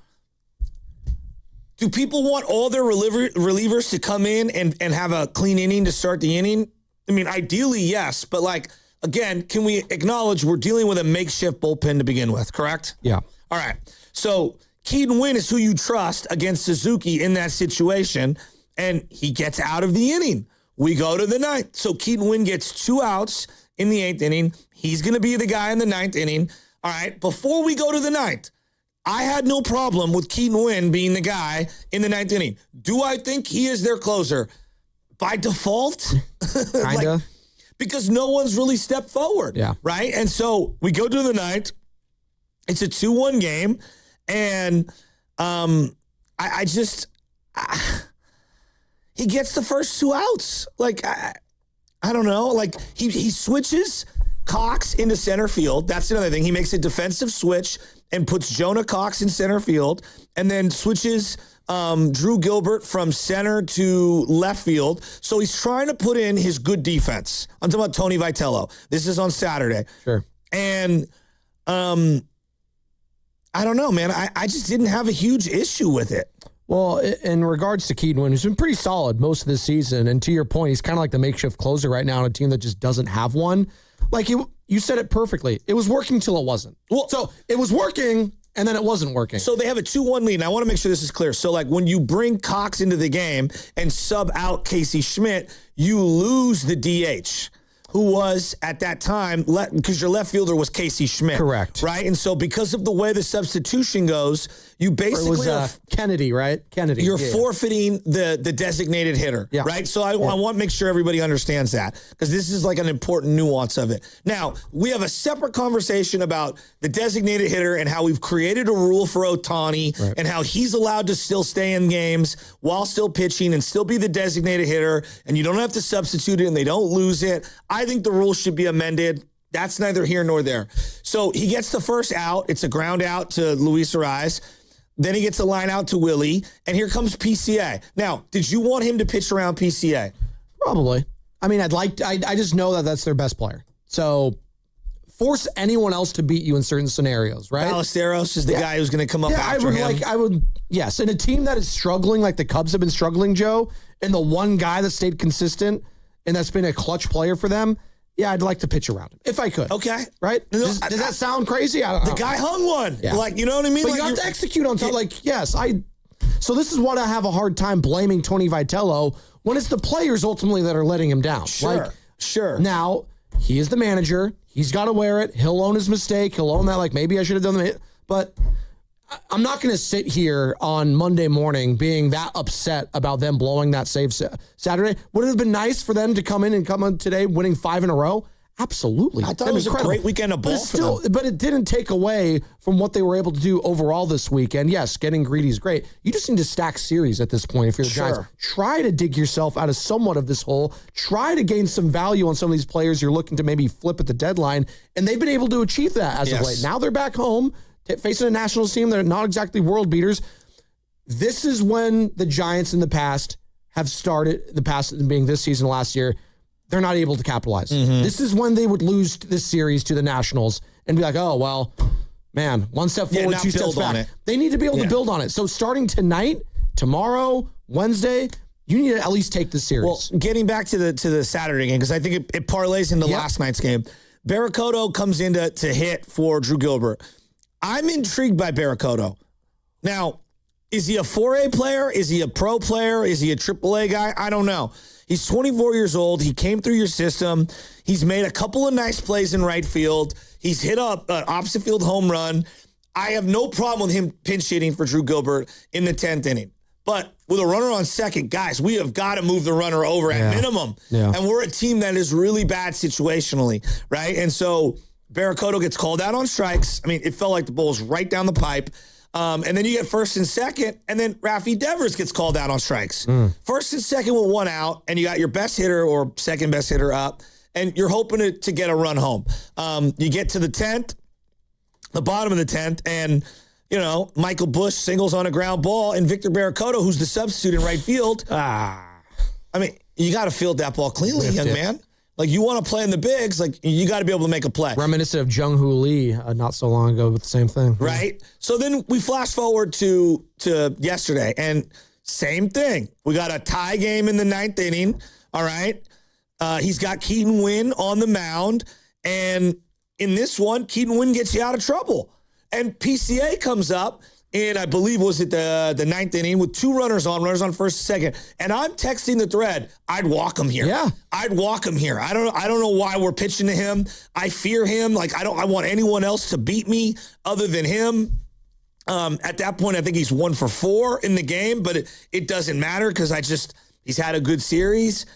do people want all their relievers to come in and have a clean inning to start the inning? I mean, ideally, yes. But, again, can we acknowledge we're dealing with a makeshift bullpen to begin with, correct? Yeah. All right. So Keaton Wynn is who you trust against Suzuki in that situation, and he gets out of the inning. We go to the 9th. So Keaton Wynn gets 2 outs in the 8th inning. He's going to be the guy in the 9th inning. All right. Before we go to the 9th, I had no problem with Keaton Wynn being the guy in the 9th inning. Do I think he is their closer? By default? Kind of. Because no one's really stepped forward. Yeah. Right? And so we go to the 9th. It's a 2-1 game. And he gets the first 2 outs. I don't know. He switches Cox into center field. That's another thing. He makes a defensive switch and puts Jonah Cox in center field, and then switches Drew Gilbert from center to left field. So he's trying to put in his good defense. I'm talking about Tony Vitello. This is on Saturday. Sure. And I don't know, man. I just didn't have a huge issue with it. Well, in regards to Keaton Wynn, who's been pretty solid most of the season, and to your point, he's kind of like the makeshift closer right now on a team that just doesn't have one. You said it perfectly. It was working till it wasn't. Well, so it was working, and then it wasn't working. So they have a 2-1 lead, and I want to make sure this is clear. So, when you bring Cox into the game and sub out Casey Schmidt, you lose the DH, who was, at that time, because your left fielder was Casey Schmidt. Correct. Right? And so because of the way the substitution goes, you basically... It was Kennedy, right? Kennedy. You're forfeiting the designated hitter, right? So I want to make sure everybody understands that, because this is an important nuance of it. Now, we have a separate conversation about the designated hitter and how we've created a rule for Ohtani and how he's allowed to still stay in games while still pitching and still be the designated hitter, and you don't have to substitute it and they don't lose it. I think the rule should be amended. That's neither here nor there. So he gets the first out. It's a ground out to Luis Ariz. Then he gets a line out to Willie, and here comes PCA. Now, did you want him to pitch around PCA? Probably. I mean, I just know that that's their best player. So force anyone else to beat you in certain scenarios, right? Ballesteros is the guy who's going to come up after him. Yes. In a team that is struggling, like the Cubs have been struggling, Joe, and the one guy that stayed consistent and that's been a clutch player for them, yeah, I'd like to pitch around him if I could. Okay. Right? Does that sound crazy? I don't know. The guy hung one. Yeah. You know what I mean? But you have to execute on something. So this is what I have a hard time blaming Tony Vitello when it's the players ultimately that are letting him down. Sure. Now, he is the manager. He's got to wear it. He'll own his mistake. He'll own that, maybe I should have done that. But I'm not going to sit here on Monday morning being that upset about them blowing that save Saturday. Would it have been nice for them to come in today winning 5 in a row? Absolutely. I thought it was incredible. a great weekend of ball for them. But it didn't take away from what they were able to do overall this weekend. Yes, getting greedy is great. You just need to stack series at this point if you're the Giants. Try to dig yourself out of somewhat of this hole. Try to gain some value on some of these players you're looking to maybe flip at the deadline. And they've been able to achieve that as of late. Now they're back home facing a Nationals team. They're not exactly world beaters. This is when the Giants in the past have started, the past being this season, last year, they're not able to capitalize. This is when they would lose this series to the Nationals and be like, oh, well, man, one step forward, two steps back. They need to be able to build on it. So starting tonight, tomorrow, Wednesday, you need to at least take the series. Well, getting back to the Saturday game, because I think it parlays into last night's game. Barracoto comes in to hit for Drew Gilbert. I'm intrigued by Barracoto. Now, is he a 4A player? Is he a pro player? Is he a AAA guy? I don't know. He's 24 years old. He came through your system. He's made a couple of nice plays in right field. He's hit up an opposite field home run. I have no problem with him pinch hitting for Drew Gilbert in the 10th inning. But with a runner on second, guys, we have got to move the runner over at minimum. And we're a team that is really bad situationally, right? And so Barracoto gets called out on strikes. I mean, it felt like the ball was right down the pipe. And then you get first and second, and then Rafi Devers gets called out on strikes. First and second with one out, and you got your best hitter or second best hitter up, and you're hoping to get a run home. You get to the 10th, the bottom of the 10th, and, you know, Michael Busch singles on a ground ball, and Victor Barracoto, who's the substitute in right field. I mean, you got to field that ball cleanly, young man. Like, you want to play in the bigs, like, you got to be able to make a play. Reminiscent of Jung-Hoo Lee not so long ago with the same thing. Right? So then we flash forward to yesterday, and same thing. We got a tie game in the 9th inning, all right? He's got Keaton Wynn on the mound, and in this one, Keaton Wynn gets you out of trouble. And PCA comes up, and I believe was it the 9th inning with two runners on first and second. And I'm texting the thread, I'd walk him here. Yeah. I'd walk him here. I don't know why we're pitching to him. I fear him. Like, I want anyone else to beat me other than him. At that point, I think he's 1 for 4 in the game, but it doesn't matter because he's had a good series.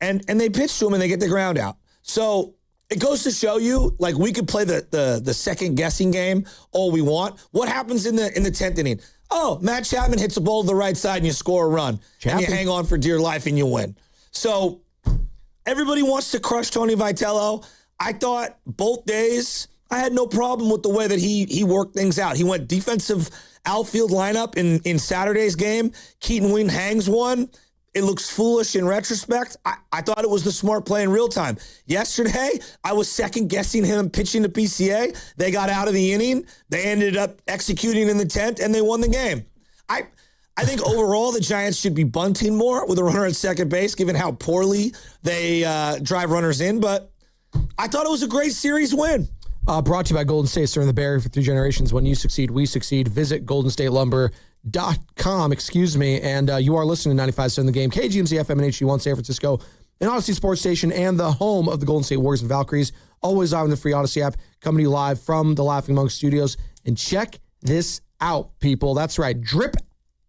And they pitch to him and they get the ground out. So it goes to show you, like, we could play the second guessing game all we want. What happens in the 10th inning? Oh, Matt Chapman hits a ball to the right side and you score a run. And you hang on for dear life and you win. So everybody wants to crush Tony Vitello. I thought both days I had no problem with the way that he worked things out. He went defensive outfield lineup in Saturday's game. Keaton Wynn hangs one. It looks foolish in retrospect. I thought it was the smart play in real time. Yesterday, I was second-guessing him pitching to PCA. They got out of the inning. They ended up executing in the 10th, and they won the game. I think overall the Giants should be bunting more with a runner at second base, given how poorly they drive runners in. But I thought it was a great series win. Brought to you by Golden State, serving the Bay Area for 3 generations. When you succeed, we succeed. Visit GoldenStateLumber.com, and you are listening to 95.7 The Game, KGMZ FM and HD1 San Francisco, an Odyssey Sports Station, and the home of the Golden State Warriors and Valkyries, always live on the free Odyssey app, coming to you live from the Laughing Monk Studios. And check this out, people. That's right, Drip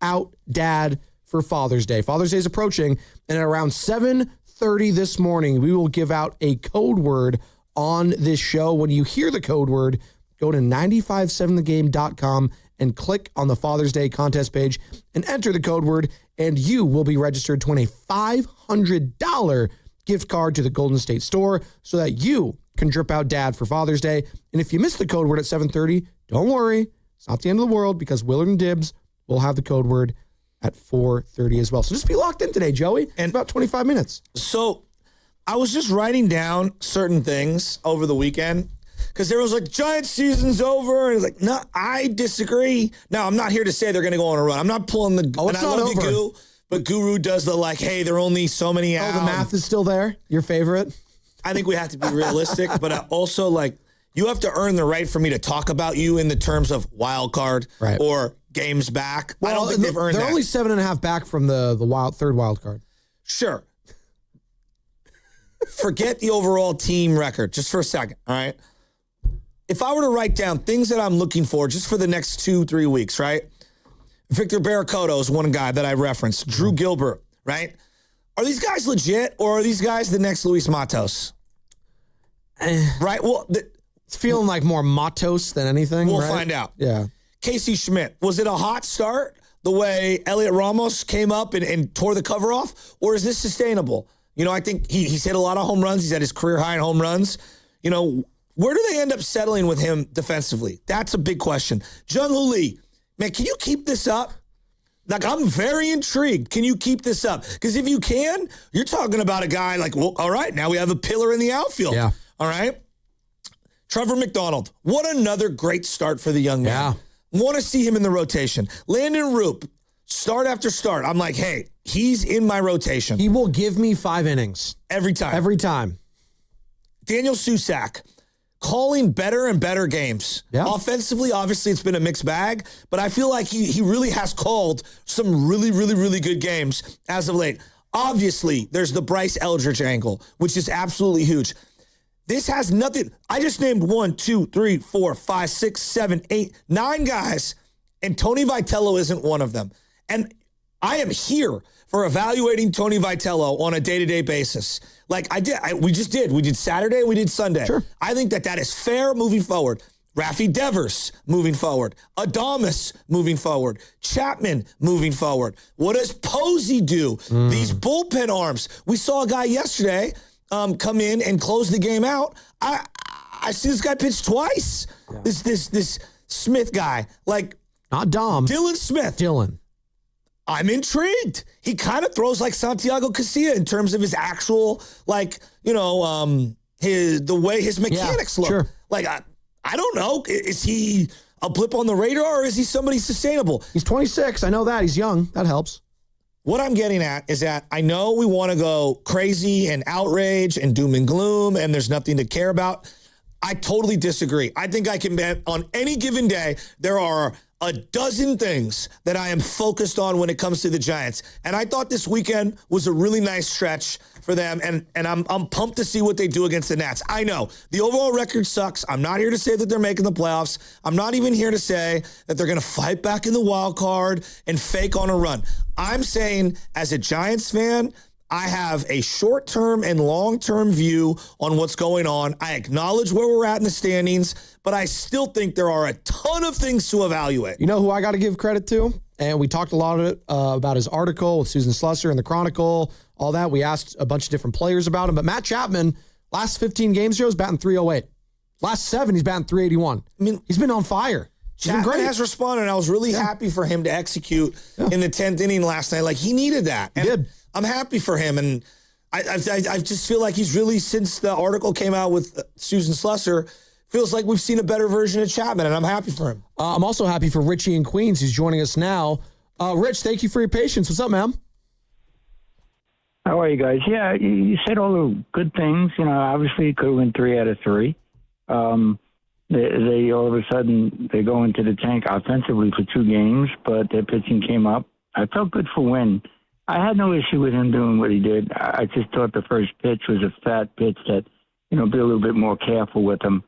Out Dad for Father's Day. Father's Day is approaching, and at around 7:30 this morning, we will give out a code word on this show. When you hear the code word, go to 957thegame.com and click on the Father's Day contest page and enter the code word, and you will be registered to win a $500 gift card to the Golden State store so that you can drip out dad for Father's Day. And if you miss the code word at 7:30, don't worry. It's not the end of the world because Willard and Dibbs will have the code word at 4:30 as well. So just be locked in today, Joey. And about 25 minutes. So I was just writing down certain things over the weekend because there was like, Giants season's over. And it's like, no, I disagree. Now, I'm not here to say they're going to go on a run. I'm not pulling the... Oh, it's not over. Guru, but Guru does the like, hey, they're only so many out. Oh, the math is still there? Your favorite? I think we have to be realistic, but I also like, you have to earn the right for me to talk about you in the terms of wild card or games back. Well, I don't think they've earned that. They're only 7.5 back from the third wild card. Sure. Forget the overall team record just for a second, all right? If I were to write down things that I'm looking for just for the next 2-3 weeks, right? Victor Barracoto is one guy that I referenced. Drew Gilbert, right? Are these guys legit or are these guys the next Luis Matos? right? Well, it's feeling like more Matos than anything. We'll right? find out. Yeah. Casey Schmidt, was it a hot start the way Elliot Ramos came up and tore the cover off, or is this sustainable? You know, I think he's hit a lot of home runs. He's at his career high in home runs. You know, where do they end up settling with him defensively? That's a big question. Jung-Hoo Lee, man, can you keep this up? Like, I'm very intrigued. Can you keep this up? Because if you can, you're talking about a guy like, well, all right, now we have a pillar in the outfield. Yeah. All right. Trevor McDonald, what another great start for the young man. Yeah. Want to see him in the rotation. Landon Roop, start after start. I'm like, hey, he's in my rotation. He will give me 5 innings. Every time. Every time. Daniel Susac, calling better and better games. Yeah. Offensively, obviously, it's been a mixed bag, but I feel like he really has called some really, really, really good games as of late. Obviously, there's the Bryce Eldridge angle, which is absolutely huge. This has nothing. I just named 1, 2, 3, 4, 5, 6, 7, 8, 9 guys, and Tony Vitello isn't one of them. And I am here for evaluating Tony Vitello on a day-to-day basis. Like we just did. We did Saturday, we did Sunday. Sure. I think that is fair moving forward. Rafi Devers moving forward. Adames moving forward. Chapman moving forward. What does Posey do? These bullpen arms. We saw a guy yesterday come in and close the game out. I see this guy pitch twice. Yeah. This Smith guy. Like, not Dom. Dylan Smith. Dylan. I'm intrigued. He kind of throws like Santiago Casilla in terms of his actual, like, you know, the way his mechanics look. Sure. Like, I don't know. Is he a blip on the radar or is he somebody sustainable? He's 26. I know that. He's young. That helps. What I'm getting at is that I know we want to go crazy and outrage and doom and gloom and there's nothing to care about. I totally disagree. I think I can bet on any given day there are a dozen things that I am focused on when it comes to the Giants. And I thought this weekend was a really nice stretch for them. And I'm pumped to see what they do against the Nats. I know the overall record sucks. I'm not here to say that they're making the playoffs. I'm not even here to say that they're going to fight back in the wild card and fake on a run. I'm saying as a Giants fan, I have a short-term and long-term view on what's going on. I acknowledge where we're at in the standings, but I still think there are a ton of things to evaluate. You know who I got to give credit to? And we talked a lot of it, about his article with Susan Slusser in the Chronicle, all that. We asked a bunch of different players about him. But Matt Chapman, last 15 games, Joe's batting .308. Last 7, he's batting .381. I mean, he's been on fire. Chapman has responded, and I was really happy for him to execute in the 10th inning last night. Like, he needed that. And he did. I'm happy for him, and I just feel like he's really, since the article came out with Susan Slusser, feels like we've seen a better version of Chapman, and I'm happy for him. I'm also happy for Richie in Queens, who's joining us now. Rich, thank you for your patience. What's up, man? How are you guys? Yeah, you said all the good things. You know, obviously you could win 3 out of 3. They all of a sudden, they go into the tank offensively for 2 games, but their pitching came up. I felt good for Wynn. I had no issue with him doing what he did. I just thought the first pitch was a fat pitch that, you know, be a little bit more careful with him.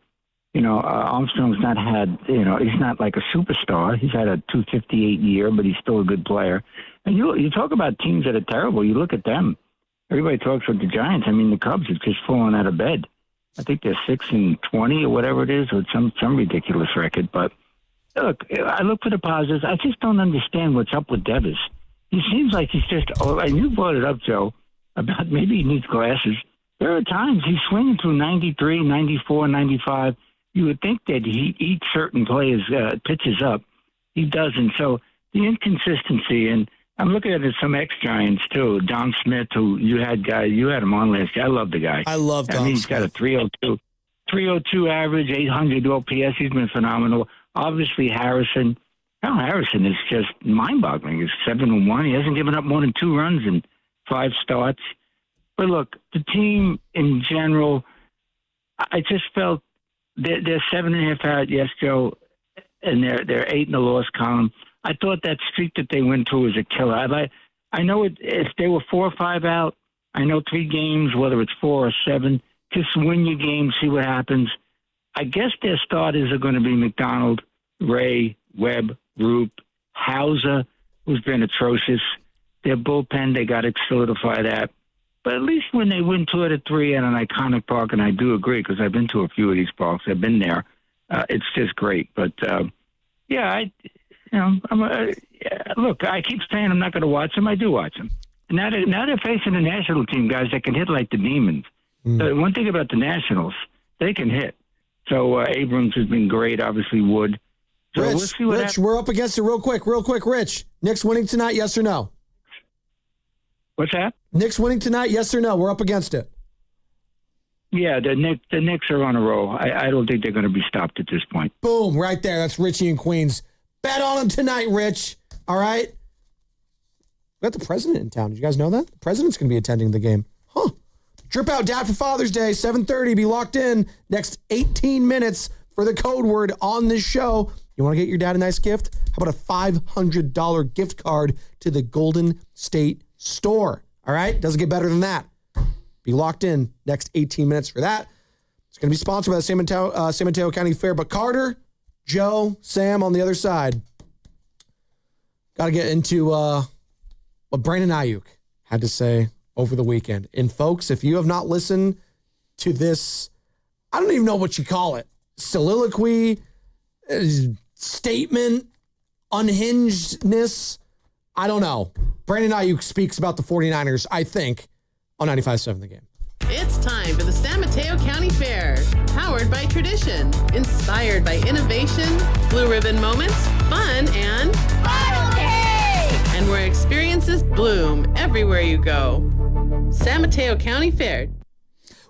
You know, Armstrong's not had, you know, he's not like a superstar. He's had a 258 year, but he's still a good player. And you talk about teams that are terrible. You look at them. Everybody talks about the Giants. I mean, the Cubs have just fallen out of bed. I think they're 6-20 or whatever it is, or some ridiculous record. But look, I look for the positives. I just don't understand what's up with Devers. He seems like he's just, and you brought it up, Joe, about maybe he needs glasses. There are times he's swinging through 93, 94, 95. You would think that he eats certain players' pitches up. He doesn't. So the inconsistency, and I'm looking at some ex-Giants too. Don Smith, who you had him on last year. I love the guy. I love Don Smith. He's got a 302 average, 800 OPS. He's been phenomenal. Obviously, Harrison is just mind-boggling. He's 7-1. He hasn't given up more than 2 runs in 5 starts. But look, the team in general, I just felt they're 7.5 out, yes, Joe, and they're 8 in the loss column. I thought that streak that they went through was a killer. I know if they were 4 or 5 out, I know 3 games, whether it's 4 or 7, just win your game, see what happens. I guess their starters are going to be McDonald, Ray, Webb, Roop, Hauser, who's been atrocious. Their bullpen, they got to solidify that. But at least when they win 2 out of 3 at an iconic park, and I do agree because I've been to a few of these parks, I've been there. It's just great. But look, I keep saying I'm not going to watch them. I do watch them. Now they're facing the national team guys that can hit like the demons. The one thing about the Nationals, they can hit. So Abrams has been great. Obviously, Wood. So Rich, we'll see what Rich, we're up against it real quick, Rich. Knicks winning tonight, yes or no? What's that? Knicks winning tonight, yes or no? We're up against it. Yeah, the Knicks are on a roll. I don't think they're going to be stopped at this point. Boom, right there. That's Richie in Queens. Bet on them tonight, Rich. All right? We got the president in town. Did you guys know that? The president's going to be attending the game. Huh. Drip out Dad for Father's Day, 7:30. Be locked in. Next 18 minutes for the code word on this show. You want to get your dad a nice gift? How about a $500 gift card to the Golden State Store? All right? Doesn't get better than that. Be locked in next 18 minutes for that. It's going to be sponsored by the San Mateo County Fair. But Carter, Joe, Sam on the other side. Got to get into what Brandon Aiyuk had to say over the weekend. And folks, if you have not listened to this, I don't even know what you call it. Soliloquy, statement, unhingedness. I don't know. Brandon Aiyuk speaks about the 49ers, I think, on 95.7 The Game. It's time for the San Mateo County Fair, powered by tradition, inspired by innovation, blue ribbon moments, fun, and and where experiences bloom everywhere you go. San Mateo County Fair.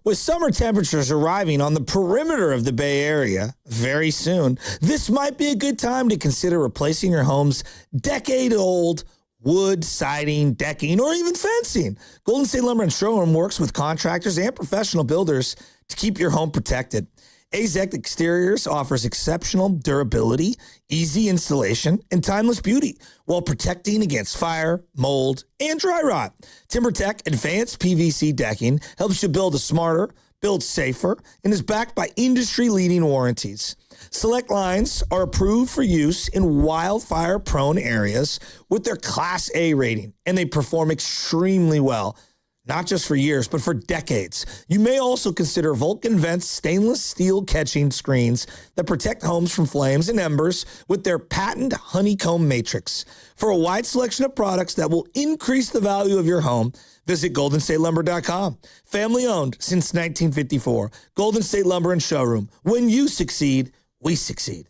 With summer temperatures arriving on the perimeter of the Bay Area very soon, this might be a good time to consider replacing your home's decade-old wood, siding, decking, or even fencing. Golden State Lumber and Showroom works with contractors and professional builders to keep your home protected. AZEC Exteriors offers exceptional durability, easy installation, and timeless beauty while protecting against fire, mold, and dry rot. TimberTech Advanced PVC Decking helps you build a smarter, build safer, and is backed by industry-leading warranties. Select lines are approved for use in wildfire-prone areas with their Class A rating, and they perform extremely well, not just for years, but for decades. You may also consider Vulcan Vent's stainless steel catching screens that protect homes from flames and embers with their patent honeycomb matrix. For a wide selection of products that will increase the value of your home, visit GoldenStateLumber.com. Family owned since 1954. Golden State Lumber and Showroom. When you succeed, we succeed.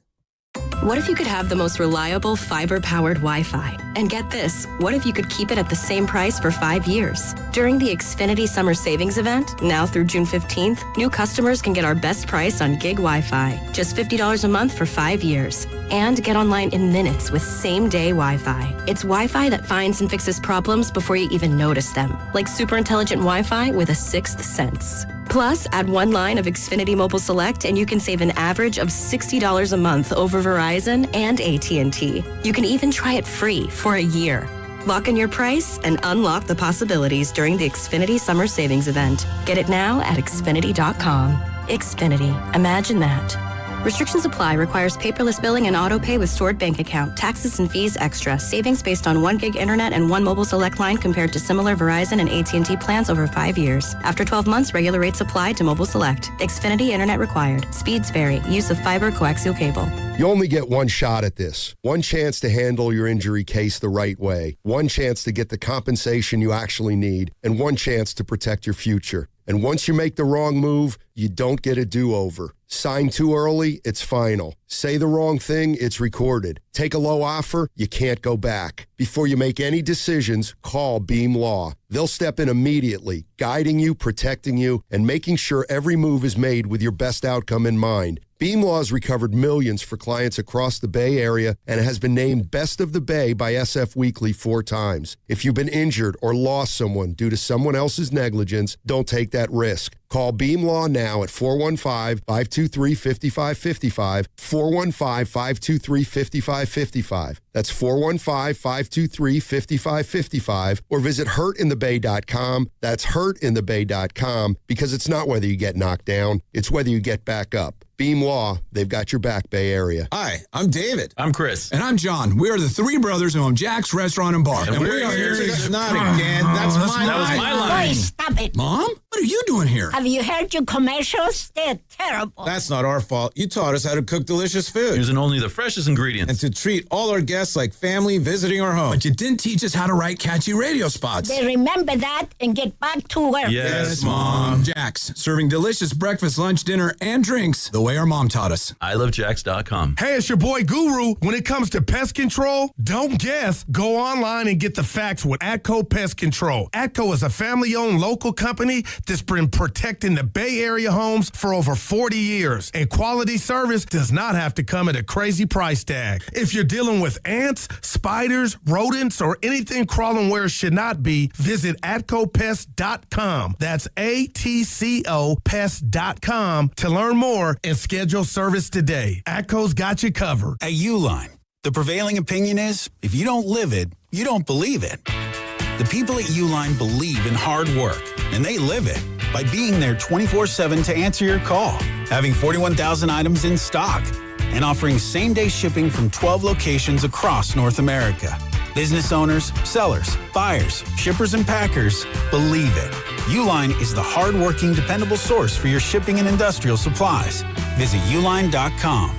What if you could have the most reliable fiber-powered Wi-Fi? And get this, what if you could keep it at the same price for 5 years? During the Xfinity Summer Savings Event, now through June 15th, new customers can get our best price on gig Wi-Fi, just $50 a month for 5 years. And get online in minutes with same-day Wi-Fi. It's Wi-Fi that finds and fixes problems before you even notice them, like super intelligent Wi-Fi with a sixth sense. Plus, add one line of Xfinity Mobile Select and you can save an average of $60 a month over Verizon and AT&T. You can even try it free for a year. Lock in your price and unlock the possibilities during the Xfinity Summer Savings Event. Get it now at Xfinity.com. Xfinity. Imagine that. Restrictions apply. Requires paperless billing and auto pay with stored bank account. Taxes and fees extra. Savings based on 1 gig internet and 1 mobile select line compared to similar Verizon and AT&T plans over 5 years. After 12 months, regular rates apply to mobile select. Xfinity internet required. Speeds vary. Use of fiber coaxial cable. You only get one shot at this. One chance to handle your injury case the right way. One chance to get the compensation you actually need. And one chance to protect your future. And once you make the wrong move, you don't get a do-over. Sign too early, it's final. Say the wrong thing, it's recorded. Take a low offer, you can't go back. Before you make any decisions, call Beam Law. They'll step in immediately, guiding you, protecting you, and making sure every move is made with your best outcome in mind. Beam Law has recovered millions for clients across the Bay Area and has been named Best of the Bay by SF Weekly 4 times. If you've been injured or lost someone due to someone else's negligence, don't take that risk. Call Beam Law now at 415-523-5555, 415-523-5555. That's 415-523-5555, or visit hurtinthebay.com. That's hurtinthebay.com, because it's not whether you get knocked down, it's whether you get back up. Beam Law, they've got your back, Bay Area. Hi, I'm David. I'm Chris. And I'm John. We are the three brothers who own Jack's Restaurant and Bar. And we are here to... Not again. That's my line. Boy, stop it. Mom? What are you doing here? Have you heard your commercials? They're terrible. That's not our fault. You taught us how to cook delicious food. Using only the freshest ingredients. And to treat all our guests like family visiting our home. But you didn't teach us how to write catchy radio spots. They remember that and get back to work. Yes, Mom. Jack's, serving delicious breakfast, lunch, dinner, and drinks the way our mom taught us. ilovejacks.com. Hey, it's your boy Guru. When it comes to pest control, don't guess. Go online and get the facts with Atco Pest Control. Atco is a family-owned local company that's been protecting the Bay Area homes for over 40 years. And quality service does not have to come at a crazy price tag. If you're dealing with ants, spiders, rodents, or anything crawling where it should not be, visit AtcoPest.com. That's ATCO Pest.com to learn more and schedule service today. Atco's got you covered. At Uline, the prevailing opinion is, if you don't live it, you don't believe it. The people at Uline believe in hard work, and they live it by being there 24/7 to answer your call, having 41,000 items in stock, and offering same-day shipping from 12 locations across North America. Business owners, sellers, buyers, shippers, and packers believe it. Uline is the hard-working, dependable source for your shipping and industrial supplies. Visit uline.com.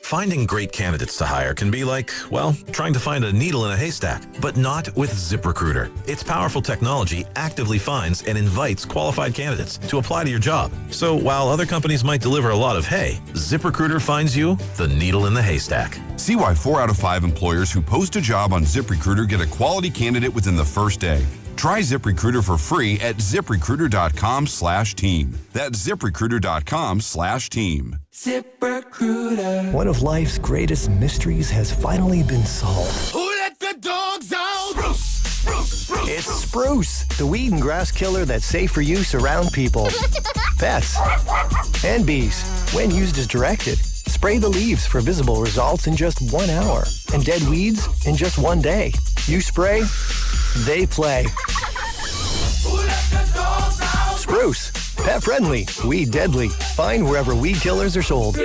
Finding great candidates to hire can be like, well, trying to find a needle in a haystack, but not with ZipRecruiter. Its powerful technology actively finds and invites qualified candidates to apply to your job. So while other companies might deliver a lot of hay, ZipRecruiter finds you the needle in the haystack. See why 4 out of 5 employers who post a job on ZipRecruiter get a quality candidate within the first day. Try ZipRecruiter for free at ZipRecruiter.com/team. That's ZipRecruiter.com/team. ZipRecruiter. One of life's greatest mysteries has finally been solved. Who let the dogs out? Spruce. It's Spruce, the weed and grass killer that's safe for use around people, pets, and bees. When used as directed, spray the leaves for visible results in just 1 hour, and dead weeds in just 1 day. You spray, they play. Spruce, pet friendly, weed deadly. Find wherever weed killers are sold.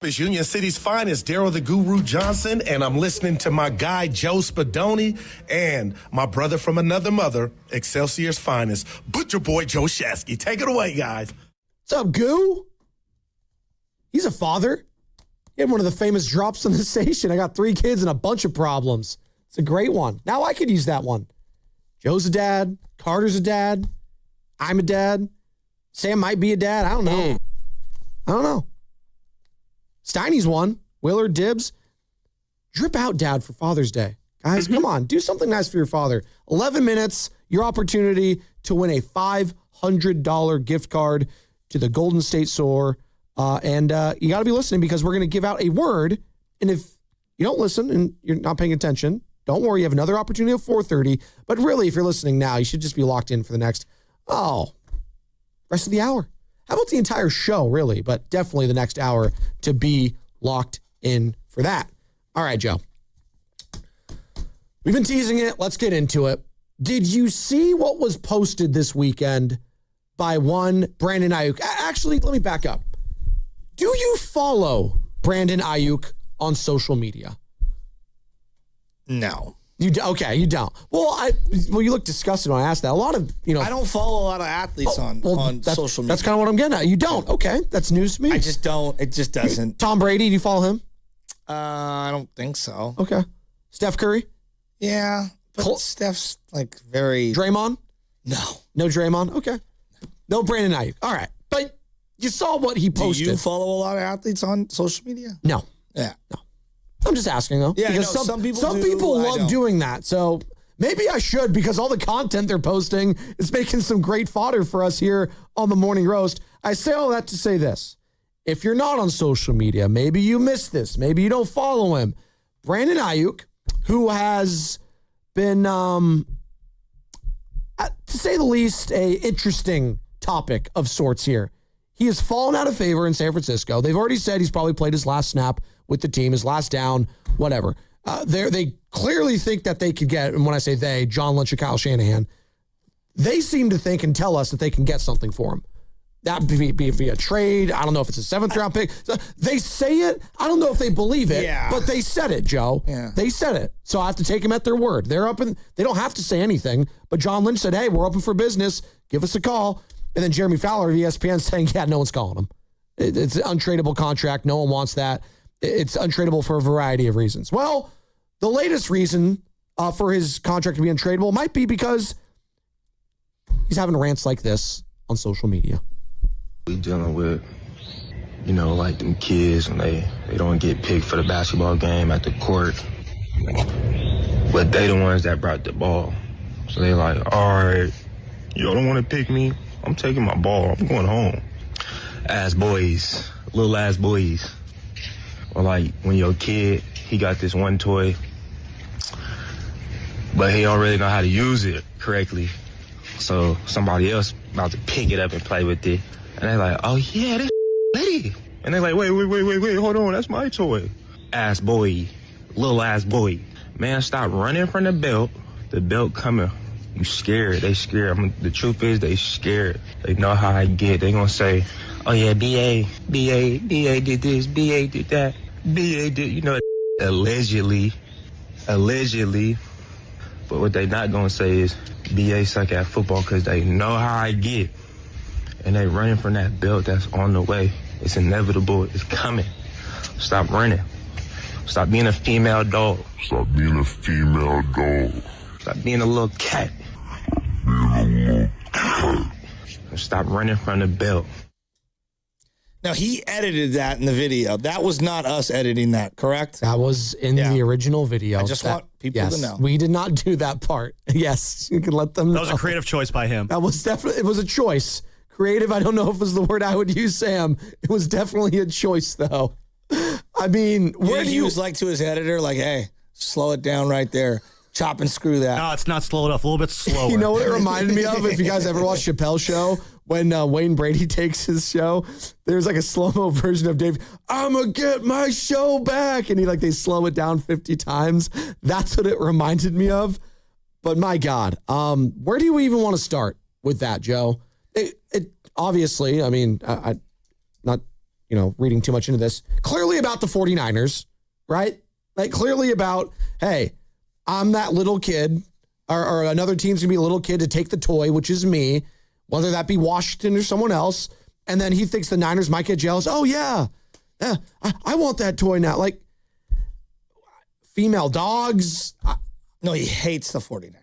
It's Union City's finest, Daryl the Guru Johnson, and I'm listening to my guy Joe Spadoni and my brother from another mother, Excelsior's finest, Butcher Boy Joe Shasky. Take it away, guys. What's up, Goo? He's a father. He had one of the famous drops on the station. I got 3 kids and a bunch of problems. It's a great one. Now I could use that one. Joe's a dad. Carter's a dad. I'm a dad. Sam might be a dad. I don't know. I don't know. Steiny's one. Willard, Dibbs. Drip out, Dad, for Father's Day. Guys, come on. Do something nice for your father. 11 minutes, your opportunity to win a $500 gift card to the Golden State Store. And you got to be listening, because we're going to give out a word. And if you don't listen and you're not paying attention, don't worry. You have another opportunity at 4:30. But really, if you're listening now, you should just be locked in for the next, rest of the hour. How about the entire show, really? But definitely the next hour to be locked in for that. All right, Joe. We've been teasing it. Let's get into it. Did you see what was posted this weekend by one Brandon Aiyuk? Actually, let me back up. Do you follow Brandon Aiyuk on social media? No. You you don't. Well, you look disgusted when I asked that. A lot of, I don't follow a lot of athletes on social media. That's kind of what I'm getting at. You don't. Okay. That's news to me. I just don't. It just doesn't. Tom Brady, do you follow him? I don't think so. Okay. Steph Curry? Yeah. But Steph's very... Draymond? No. No Draymond? Okay. No Brandon Aiyuk. All right. But you saw what he posted. Do you follow a lot of athletes on social media? No. Yeah. No. I'm just asking, though. Yeah, because some people love doing that. So maybe I should, because all the content they're posting is making some great fodder for us here on the Morning Roast. I say all that to say this. if you're not on social media, maybe you missed this, maybe you don't follow him. Brandon Aiyuk, who has been, to say the least, a interesting topic of sorts here. He has fallen out of favor in San Francisco. They've already said he's probably played his last snap with the team, his last down, whatever. They clearly think that they could get, and when I say they, John Lynch and Kyle Shanahan, they seem to think and tell us that they can get something for him. That be via trade. I don't know if it's a 7th-round pick. They say it. I don't know if they believe it, but they said it, Joe. Yeah. They said it. So I have to take them at their word. They're up and they don't have to say anything. But John Lynch said, hey, we're open for business. Give us a call. And then Jeremy Fowler of ESPN saying, yeah, no one's calling him. It's an untradeable contract. No one wants that. It's untradeable for a variety of reasons. Well, the latest reason for his contract to be untradeable might be because he's having rants like this on social media. We dealing with, like them kids when they don't get picked for the basketball game at the court. But they the ones that brought the ball. So they like, all right, y'all don't want to pick me? I'm taking my ball. I'm going home. Little ass boys. Or like when your kid, he got this one toy, but he don't really know how to use it correctly. So somebody else about to pick it up and play with it. And they're like, oh, yeah, this lady. And they're like, wait, hold on, that's my toy. Little ass boy. Man, stop running from the belt. The belt coming. You scared. They scared. The truth is they scared. They know how I get. They gonna say, oh, yeah, BA did this, BA did that. BA did, allegedly. But what they not gonna say is BA suck at football because they know how I get. And they running from that belt that's on the way. It's inevitable. It's coming. Stop running. Stop being a female dog. Stop being a little cat. Stop running from the belt. Now, he edited that in the video. That was not us editing that, correct? That was in the original video. I just want people to know. We did not do that part. Yes, you can let them know. That was a creative choice by him. That was definitely, it was a choice. Creative, I don't know if it was the word I would use, Sam. It was definitely a choice, though. I mean, where do you was like to his editor, like, hey, slow it down right there. Chop and screw that. No, it's not slow enough. A little bit slower. You know what it reminded me of? If you guys ever watched Chappelle's show, when Wayne Brady takes his show, there's like a slow-mo version of Dave, I'm going to get my show back. And they slow it down 50 times. That's what it reminded me of. But my God, where do you even want to start with that, Joe? It obviously, I mean, I not, reading too much into this, clearly about the 49ers, right? Like clearly about, hey, I'm that little kid or another team's going to be a little kid to take the toy, which is me, whether that be Washington or someone else. And then he thinks the Niners might get jealous. Oh, yeah, I want that toy now. Like female dogs. No, he hates the 49ers.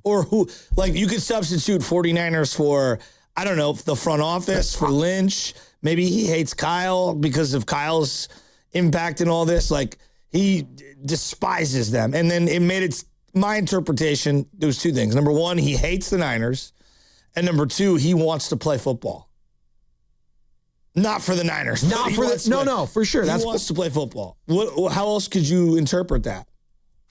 Or who, like you could substitute 49ers for, I don't know, the front office, for Lynch. Maybe he hates Kyle because of Kyle's impact in all this. Like he despises them. And then it made it, my interpretation, there was two things. Number one, he hates the Niners. And number two, he wants to play football. Not for the Niners. Not for the, no, for sure. He wants to play football. How else could you interpret that?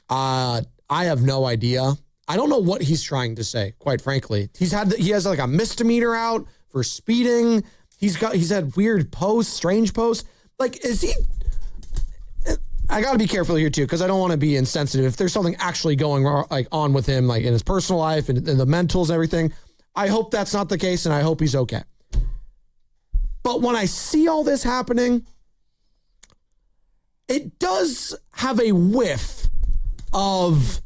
I have no idea. I don't know what he's trying to say, quite frankly. He has like a misdemeanor out for speeding. He's had weird posts, strange posts. Like, is he? I got to be careful here too, because I don't want to be insensitive. If there's something actually going on with him, like in his personal life and the mentals and everything, I hope that's not the case, and I hope he's okay. But when I see all this happening, it does have a whiff of,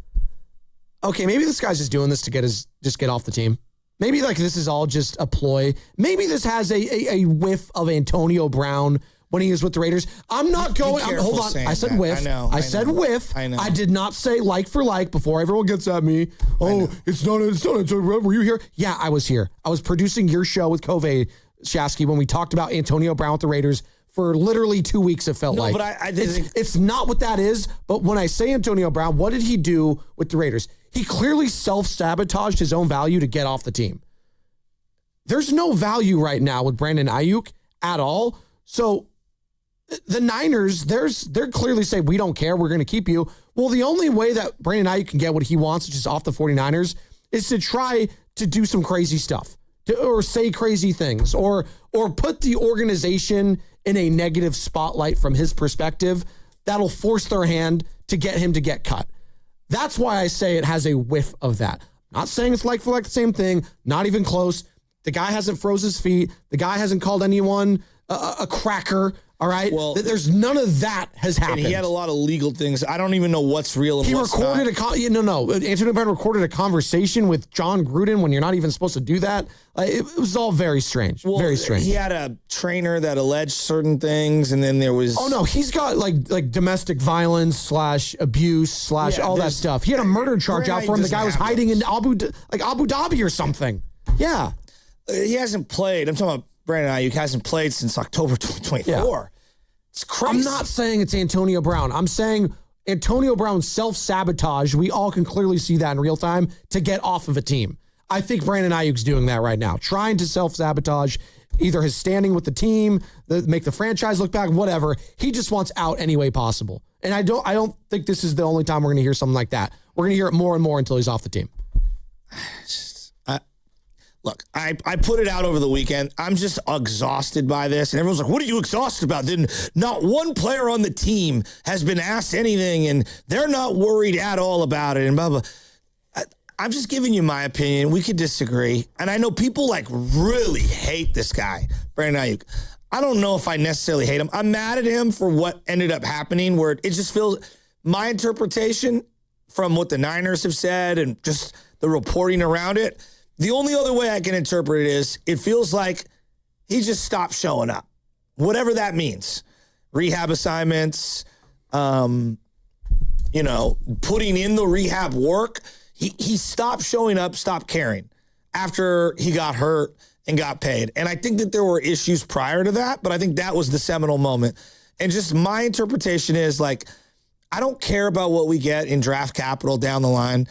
okay, maybe this guy's just doing this to get off the team. Maybe like this is all just a ploy. Maybe this has a whiff of Antonio Brown when he was with the Raiders. I'm not going. Hold on. I said whiff. I said whiff. I know. I did not say like for like before everyone gets at me. Oh, it's not. Were you here? Yeah, I was here. I was producing your show with Covey Shasky when we talked about Antonio Brown with the Raiders for literally 2 weeks. It felt like. But it's not what that is. But when I say Antonio Brown, what did he do with the Raiders? He clearly self-sabotaged his own value to get off the team. There's no value right now with Brandon Aiyuk at all. So the Niners, they're clearly saying, we don't care, we're going to keep you. Well, the only way that Brandon Aiyuk can get what he wants, which is off the 49ers, is to try to do some crazy stuff, or say crazy things, or put the organization in a negative spotlight from his perspective that'll force their hand to get him to get cut. That's why I say it has a whiff of that. Not saying it's like for like the same thing, not even close. The guy hasn't froze his feet. The guy hasn't called anyone a cracker. All right. Well, there's none of that has happened. And he had a lot of legal things. I don't even know what's real and he what's recorded not. Antonio Brown recorded a conversation with John Gruden when you're not even supposed to do that. It was all very strange. Very strange. He had a trainer that alleged certain things, and then there was. Oh no, he's got like domestic violence / abuse / all that stuff. He had a murder charge out for him. The guy was hiding in Abu Dhabi or something. Yeah, he hasn't played. I'm talking about Brandon Aiyuk hasn't played since October 2024. Yeah. It's crazy. I'm not saying it's Antonio Brown. I'm saying Antonio Brown self-sabotage. We all can clearly see that in real time to get off of a team. I think Brandon Aiyuk's doing that right now, trying to self-sabotage either his standing with the team, make the franchise look bad, whatever. He just wants out any way possible. And I don't think this is the only time we're going to hear something like that. We're going to hear it more and more until he's off the team. Look, I put it out over the weekend. I'm just exhausted by this. And everyone's like, what are you exhausted about? Then not one player on the team has been asked anything, and they're not worried at all about it, and blah, blah. I'm just giving you my opinion. We could disagree. And I know people really hate this guy, Brandon Aiyuk. I don't know if I necessarily hate him. I'm mad at him for what ended up happening, where it just feels, my interpretation from what the Niners have said and just the reporting around it, the only other way I can interpret it is it feels like he just stopped showing up, whatever that means. Rehab assignments, putting in the rehab work. He stopped showing up, stopped caring after he got hurt and got paid. And I think that there were issues prior to that, but I think that was the seminal moment. And just my interpretation is I don't care about what we get in draft capital down the line.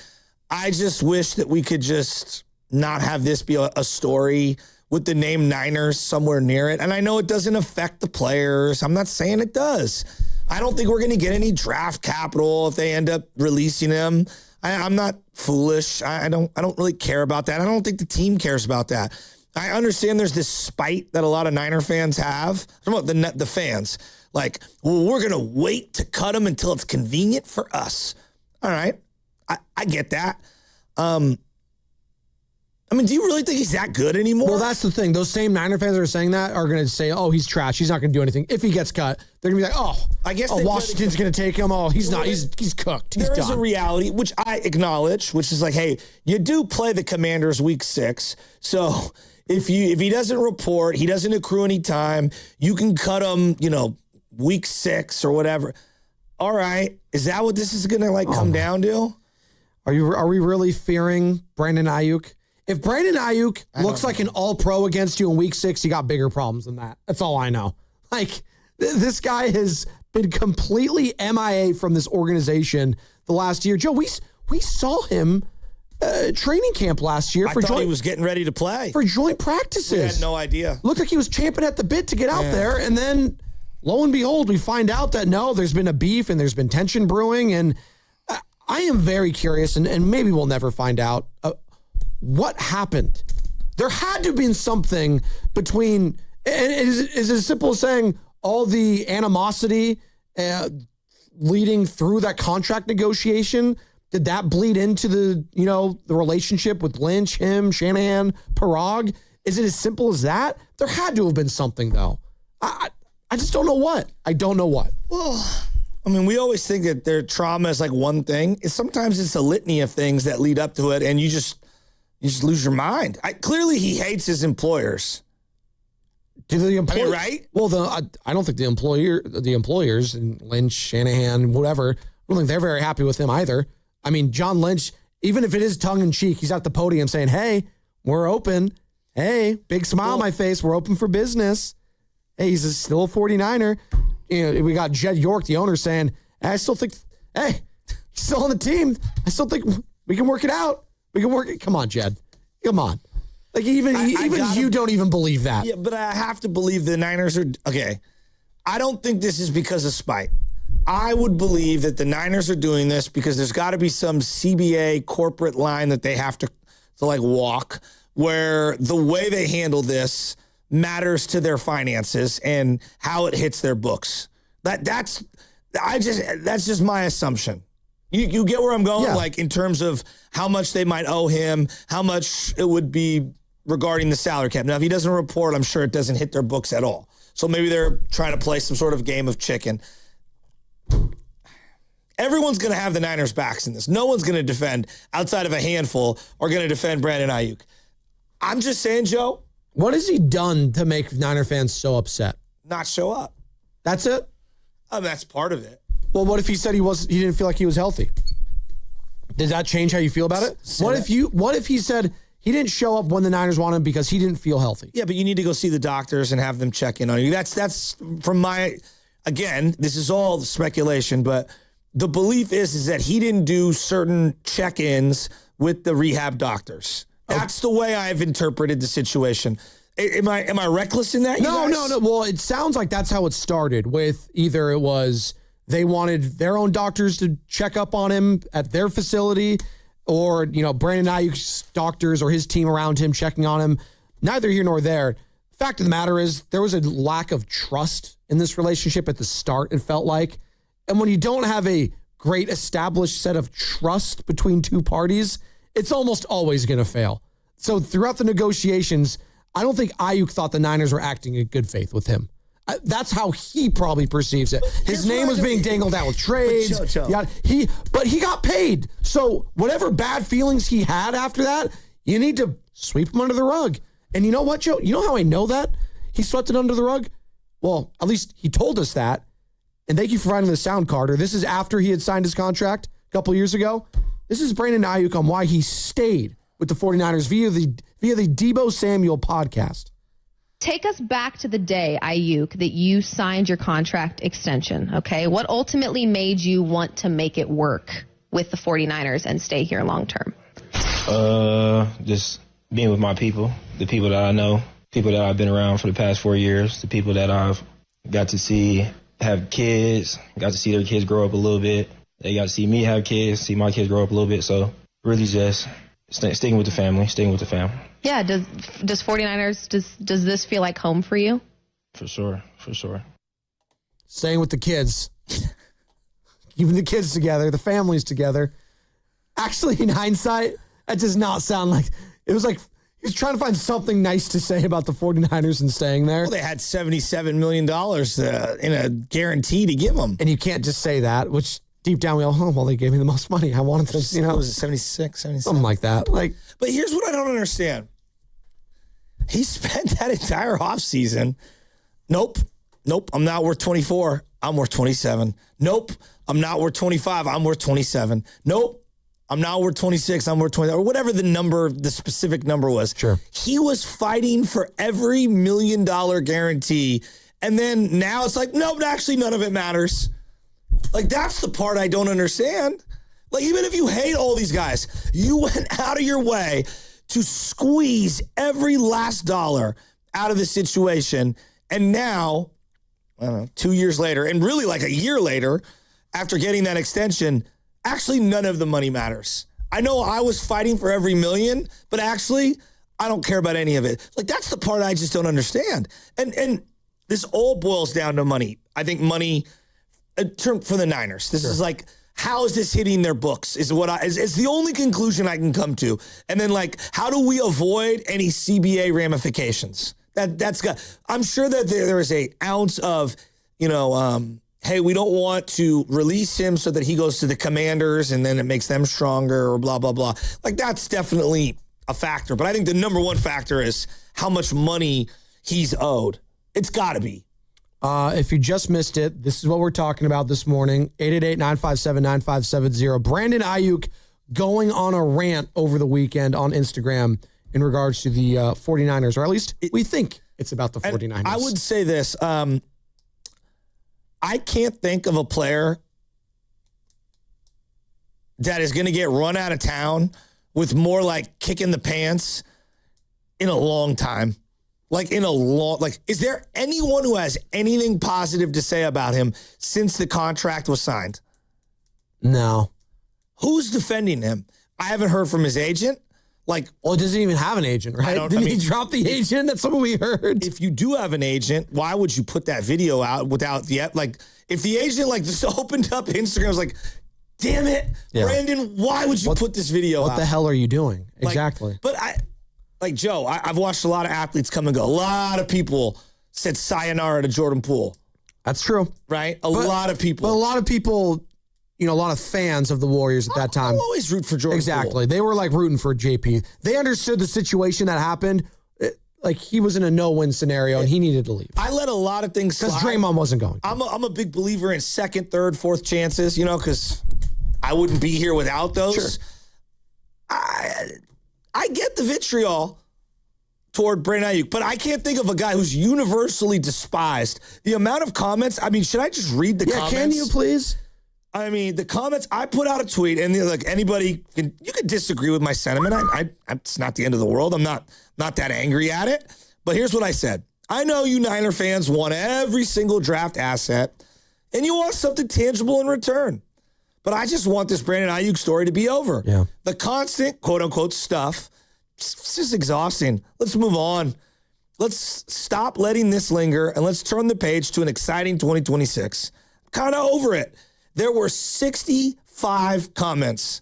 I just wish that we could just not have this be a story with the name Niners somewhere near it. And I know it doesn't affect the players. I'm not saying it does. I don't think we're going to get any draft capital if they end up releasing him. I'm not foolish. I don't really care about that. I don't think the team cares about that. I understand there's this spite that a lot of Niner fans have. I'm talking about the fans. We're going to wait to cut him until it's convenient for us. All right. I get that. Do you really think he's that good anymore? Well, that's the thing. Those same Niner fans that are saying that are going to say, oh, he's trash. He's not going to do anything. If he gets cut, they're going to be like, I guess Washington's going to take him. Oh, he's not. He's cooked. He's done. There is a reality, which I acknowledge, which is hey, you do play the Commanders week 6. So if he doesn't report, he doesn't accrue any time, you can cut him, week 6 or whatever. All right. Is that what this is going to come down to? Are we really fearing Brandon Aiyuk? If Brandon Aiyuk looks like an all-pro against you in week 6, you got bigger problems than that. That's all I know. This guy has been completely MIA from this organization the last year. Joe, we saw him training camp last year. I thought he was getting ready to play. For joint practices. We had no idea. Looked like he was champing at the bit to get out there, and then lo and behold, we find out that no, there's been a beef and there's been tension brewing, and I am very curious, and maybe we'll never find out what happened. There had to have been something between, and is it as simple as saying all the animosity leading through that contract negotiation, did that bleed into the relationship with Lynch, him, Shanahan, Parag? Is it as simple as that? There had to have been something, though. I just don't know what. I don't know what. Well, we always think that their trauma is one thing. Sometimes it's a litany of things that lead up to it, and you just lose your mind. Clearly, he hates his employers. Do the employers, right? Well, I don't think the employers, and Lynch, Shanahan, whatever, I don't think they're very happy with him either. John Lynch, even if it is tongue in cheek, he's at the podium saying, "Hey, we're open. Hey, big smile on my face. We're open for business." Hey, he's still a 49er. We got Jed York, the owner, saying, "I still think, he's still on the team. I still think we can work it out. We can work it." Come on, Jed. Come on. Like even you don't even believe that. Yeah, but I have to believe the Niners are okay. I don't think this is because of spite. I would believe that the Niners are doing this because there's got to be some CBA corporate line that they have to like walk, where the way they handle this matters to their finances and how it hits their books. That's just my assumption. You get where I'm going? Yeah. Like in terms of how much they might owe him, how much it would be regarding the salary cap. Now, if he doesn't report, I'm sure it doesn't hit their books at all. So maybe they're trying to play some sort of game of chicken. Everyone's going to have the Niners' backs in this. No one's going to defend, outside of a handful, or going to defend Brandon Aiyuk. I'm just saying, Joe. What has he done to make Niner fans so upset? Not show up. That's it? That's part of it. Well, what if he said he didn't feel like he was healthy? Does that change how you feel about it? What if he said he didn't show up when the Niners wanted him because he didn't feel healthy? Yeah, but you need to go see the doctors and have them check in on you. That's from my, again, this is all speculation, but the belief is that he didn't do certain check-ins with the rehab doctors. That's the way I've interpreted the situation. Am I reckless in that? No. Well, it sounds like that's how it started with either it was they wanted their own doctors to check up on him at their facility, or, Brandon Aiyuk's doctors or his team around him checking on him. Neither here nor there. Fact of the matter is there was a lack of trust in this relationship at the start, it felt like. And when you don't have a great established set of trust between two parties, it's almost always going to fail. So throughout the negotiations, I don't think Aiyuk thought the Niners were acting in good faith with him. That's how he probably perceives it. His name was being dangled out with trades. But he got paid. So whatever bad feelings he had after that, you need to sweep him under the rug. And you know what, Joe? You know how I know that? He swept it under the rug? Well, at least he told us that. And thank you for finding the sound, Carter. This is after he had signed his contract a couple years ago. This is Brandon Aiyuk on why he stayed with the 49ers via the Deebo Samuel podcast. Take us back to the day, Aiyuk, that you signed your contract extension, okay? What ultimately made you want to make it work with the 49ers and stay here long term? Just being with my people, the people that I know, people that I've been around for the past 4 years, the people that I've got to see have kids, got to see their kids grow up a little bit. They got to see me have kids, see my kids grow up a little bit. So really just sticking with the family, Yeah, does 49ers, does this feel like home for you? For sure. Staying with the kids. Keeping the kids together, the families together. Actually, in hindsight, that does not sound like, it was like, he was trying to find something nice to say about the 49ers and staying there. Well, they had $77 million in a guarantee to give them. And you can't just say that, which deep down we all, well, they gave me the most money. I wanted to, Was it 76, 77? Something like that. But here's what I don't understand. He spent that entire offseason. Nope, I'm not worth 24. I'm worth 27. Nope, I'm not worth 25. I'm worth 27. Nope, I'm not worth 26. I'm worth 20, or whatever the specific number was. Sure. He was fighting for every $1 million guarantee. And then now it's like, nope, actually none of it matters. Like, that's the part I don't understand. Like, even if you hate all these guys, you went out of your way to squeeze every last dollar out of the situation. And now, I don't know, 2 years later, and really like a year later, after getting that extension, actually none of the money matters. I know I was fighting for every million, but actually, I don't care about any of it. Like, that's the part I just don't understand. And this all boils down to money. I think money for the Niners. This is like, how is this hitting their books? Is the only conclusion I can come to. And then, like, how do we avoid any CBA ramifications? I'm sure that there is an ounce of, hey, we don't want to release him so that he goes to the Commanders and then it makes them stronger or blah, blah, blah. Like, that's definitely a factor. But I think the number one factor is how much money he's owed. It's got to be. If you just missed it, this is what we're talking about this morning. 888-957-9570. Brandon Aiyuk going on a rant over the weekend on Instagram in regards to the 49ers, or at least we think it's about the 49ers. I would say this. I can't think of a player that is going to get run out of town with more like kicking the pants in a long time. Is there anyone who has anything positive to say about him since the contract was signed? No. Who's defending him? I haven't heard from his agent. Well, he doesn't even have an agent, right? Didn't he drop the agent? That's what we heard. If you do have an agent, why would you put that video out without if the agent just opened up Instagram, was like, damn it, Brandon, why would you put this video out? What the hell are you doing? Exactly. Joe, I've watched a lot of athletes come and go. A lot of people said sayonara to Jordan Poole. That's true. Right? A lot of people. But a lot of people, a lot of fans of the Warriors at that time. I'll always root for Jordan Exactly. Poole. They were rooting for JP. They understood the situation that happened. He was in a no-win scenario and he needed to leave. I let a lot of things slide. Because Draymond wasn't going. I'm a big believer in second, third, fourth chances, because I wouldn't be here without those. Sure. I get the vitriol toward Brandon Aiyuk, but I can't think of a guy who's universally despised. The amount of comments, should I just read the comments? Can you please? The comments, I put out a tweet, and anybody you can disagree with my sentiment. It's not the end of the world. I'm not that angry at it. But here's what I said. I know you Niner fans want every single draft asset, and you want something tangible in return. But I just want this Brandon Aiyuk story to be over. Yeah. The constant, quote-unquote, stuff, it's just exhausting. Let's move on. Let's stop letting this linger, and let's turn the page to an exciting 2026. I'm kind of over it. There were 65 comments.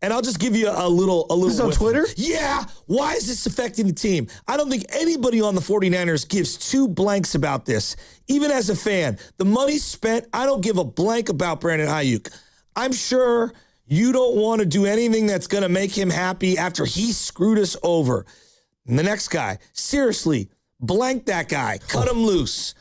And I'll just give you a little. This is on Twitter? Yeah. Why is this affecting the team? I don't think anybody on the 49ers gives two blanks about this. Even as a fan, the money spent, I don't give a blank about Brandon Aiyuk. I'm sure you don't want to do anything that's going to make him happy after he screwed us over. And the next guy, seriously, blank that guy. Cut him loose.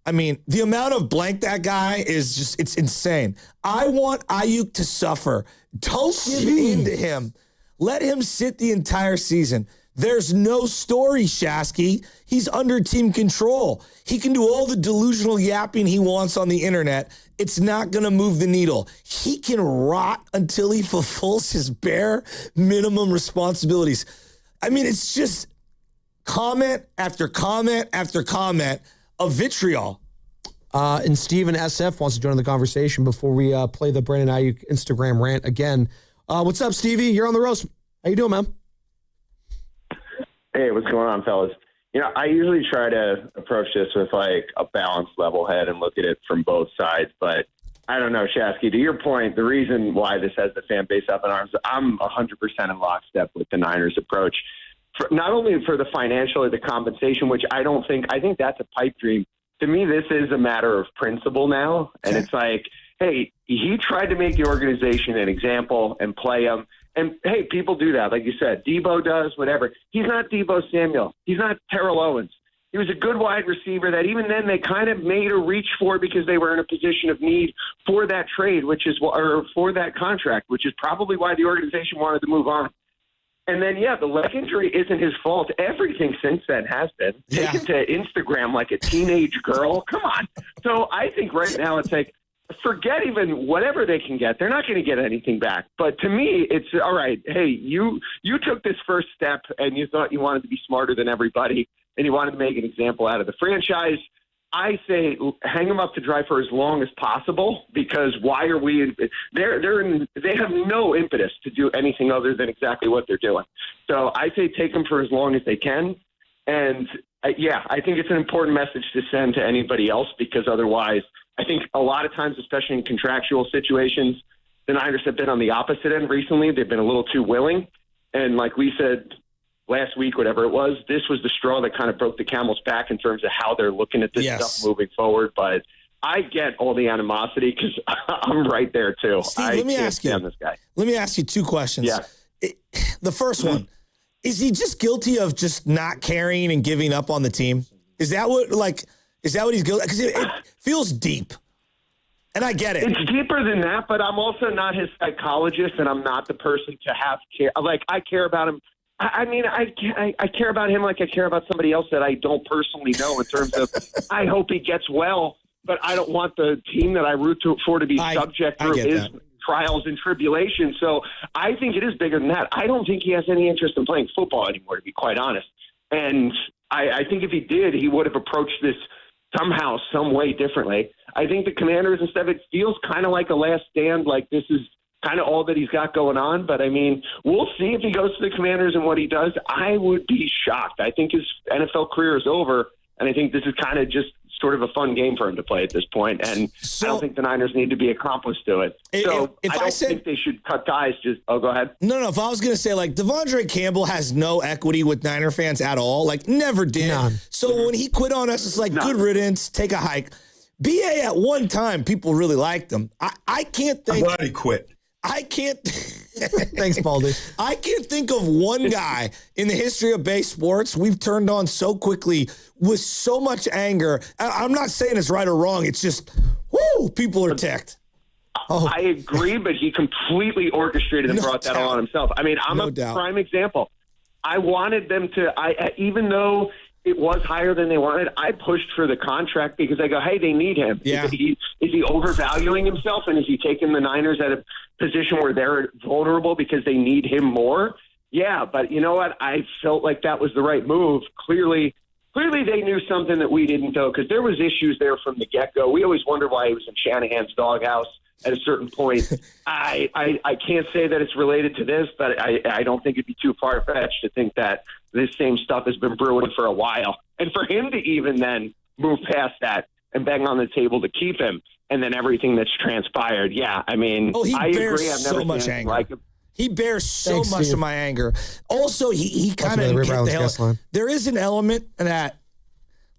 The amount of blank that guy is just, it's insane. I want Aiyuk to suffer. Don't give in to him. Let him sit the entire season. There's no story, Shasky. He's under team control. He can do all the delusional yapping he wants on the internet. It's not going to move the needle. He can rot until he fulfills his bare minimum responsibilities. It's just comment after comment after comment of vitriol. And Steven SF wants to join the conversation before we play the Brandon Aiyuk Instagram rant again. What's up, Stevie? You're on the roast. How you doing, man? Hey, what's going on, fellas? I usually try to approach this with a balanced level head and look at it from both sides. But I don't know, Shasky, to your point, the reason why this has the fan base up in arms, I'm 100% in lockstep with the Niners approach. Not only for the financial or the compensation, which I think that's a pipe dream. To me, this is a matter of principle now. And it's hey, he tried to make the organization an example and play him. And, hey, people do that. Like you said, Debo does, whatever. He's not Debo Samuel. He's not Terrell Owens. He was a good wide receiver that even then they kind of made a reach for because they were in a position of need for that trade, or for that contract, which is probably why the organization wanted to move on. And then, the leg injury isn't his fault. Everything since then has been. Take it to Instagram like a teenage girl. Come on. So I think right now it's forget even whatever they can get. They're not going to get anything back. But to me, it's all right. Hey, you took this first step and you thought you wanted to be smarter than everybody and you wanted to make an example out of the franchise. I say hang them up to dry for as long as possible because why are we? They have no impetus to do anything other than exactly what they're doing. So I say take them for as long as they can. And I think it's an important message to send to anybody else because otherwise, I think a lot of times, especially in contractual situations, the Niners have been on the opposite end recently. They've been a little too willing, and like we said last week, whatever it was, this was the straw that kind of broke the camel's back in terms of how they're looking at this stuff moving forward. But I get all the animosity because I'm right there too. Steve, let me ask you. This guy. Let me ask you two questions. Yeah. The first one, is he just guilty of just not caring and giving up on the team? Is that what he's guilty? Because it feels deep. And I get it. It's deeper than that, but I'm also not his psychologist, and I'm not the person to have care. I care about him. I care about him like I care about somebody else that I don't personally know in terms of I hope he gets well, but I don't want the team that I root for to be subject to his trials and tribulations. So I think it is bigger than that. I don't think he has any interest in playing football anymore, to be quite honest. And I think if he did, he would have approached this somehow, some way differently. I think the Commanders, instead, it feels kind of like a last stand, like this is kind of all that he's got going on. But, I mean, we'll see if he goes to the Commanders and what he does. I would be shocked. I think his NFL career is over, and I think this is kind of just sort of a fun game for him to play at this point. And I don't think the Niners need to be accomplice to it. I don't think they should cut ties. Go ahead. No, if I was going to say, like, Devondre Campbell has no equity with Niner fans at all, like, never did. None. So when he quit on us, it's like, good riddance, take a hike. BA at one time, people really liked him. I can't think. I'm glad he quit. I can't. Thanks, Baldy. I can't think of one guy in the history of base sports we've turned on so quickly with so much anger. I'm not saying it's right or wrong. It's just, whoo, people are ticked. I agree, but he completely orchestrated and brought that on himself. I mean, I'm a prime example. I wanted them to, even though it was higher than they wanted, I pushed for the contract because I go, hey, they need him. Yeah. Is he overvaluing himself, and is he taking the Niners at a position where they're vulnerable because they need him more? Yeah, but you know what? I felt like that was the right move. Clearly they knew something that we didn't know, because there was issues there from the get-go. We always wondered why he was in Shanahan's doghouse at a certain point. I can't say that it's related to this, but I don't think it'd be too far-fetched to think that this same stuff has been brewing for a while. And for him to even then move past that and bang on the table to keep him, and then everything that's transpired, I mean, I agree. I've never so much seen anger. like him. He bears so Thanks, much Steve. of my anger. Also, he kind of there is an element that,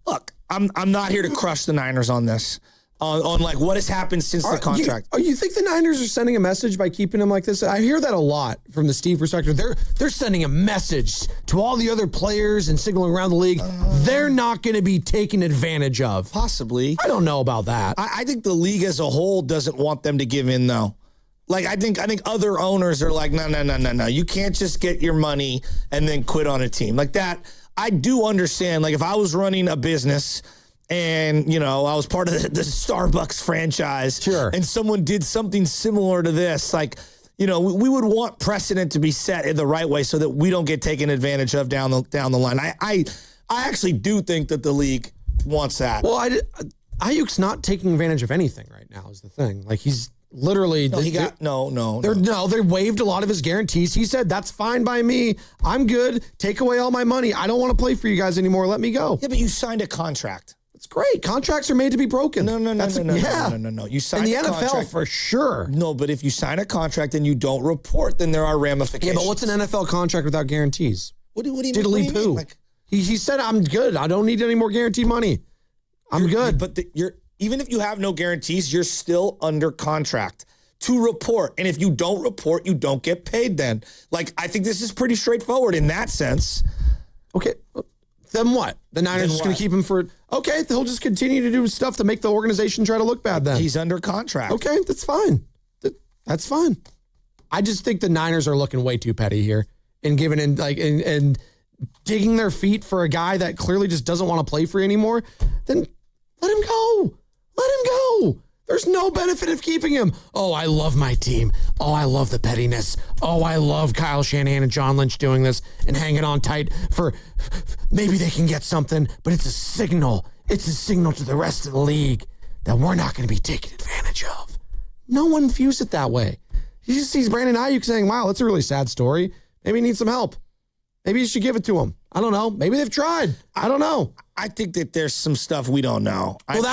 look, I'm not here to crush the Niners on this, on like what has happened since the contract. You think the Niners are sending a message by keeping him like this? I hear that a lot from the Steve perspective. They're sending a message to all the other players and signaling around the league. They're not going to be taken advantage of. Possibly. I don't know about that. I think the league as a whole doesn't want them to give in, though. Like, I think other owners are like, no. You can't just get your money and then quit on a team. Like that, I do understand. Like, if I was running a business and, I was part of the Starbucks franchise, sure, and someone did something similar to this, like, we would want precedent to be set in the right way so that we don't get taken advantage of down the line. I actually do think that the league wants that. Well, Aiyuk's not taking advantage of anything right now is the thing. Like, he's literally... No, they waived a lot of his guarantees. He said, that's fine by me. I'm good. Take away all my money. I don't want to play for you guys anymore. Let me go. Yeah, but you signed a contract. That's great. Contracts are made to be broken. No. You signed in the a NFL contract for sure. No, but if you sign a contract and you don't report, then there are ramifications. Yeah, but what's an NFL contract without guarantees? What do you mean? Diddly poo. Like, he said, I'm good. I don't need any more guaranteed money. I'm good. But even if you have no guarantees, you're still under contract to report. And if you don't report, you don't get paid then. Like, I think this is pretty straightforward in that sense. Okay. Then what? The Niners are just going to keep him for... Okay, he'll just continue to do stuff to make the organization try to look bad then. He's under contract. Okay, that's fine. That's fine. I just think the Niners are looking way too petty here and giving in, like, and digging their feet for a guy that clearly just doesn't want to play for you anymore. Then let him go. Let him go. There's no benefit of keeping him. Oh, I love my team. Oh, I love the pettiness. Oh, I love Kyle Shanahan and John Lynch doing this and hanging on tight for maybe they can get something, but it's a signal. It's a signal to the rest of the league that we're not going to be taken advantage of. No one views it that way. He just sees Brandon Aiyuk saying, wow, that's a really sad story. Maybe he needs some help. Maybe you should give it to him. I don't know. Maybe they've tried. I don't know. I think that there's some stuff we don't know. Well,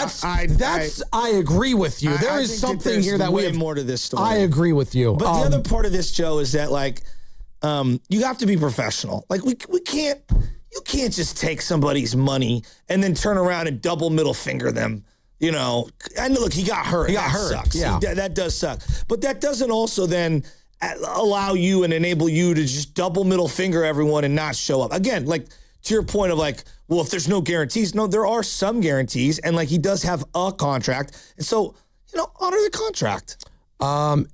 I agree with you. There is something here that we have more to this story. I agree with you. But the other part of this, Joe, is that like you have to be professional. Like we can't. You can't just take somebody's money and then turn around and double middle finger them. And look, he got hurt. That sucks. Yeah, that does suck. But that doesn't also then allow you and enable you to just double middle finger everyone and not show up. Again, like to your point of like, well, if there's no guarantees, no, there are some guarantees. And like he does have a contract. And so, honor the contract.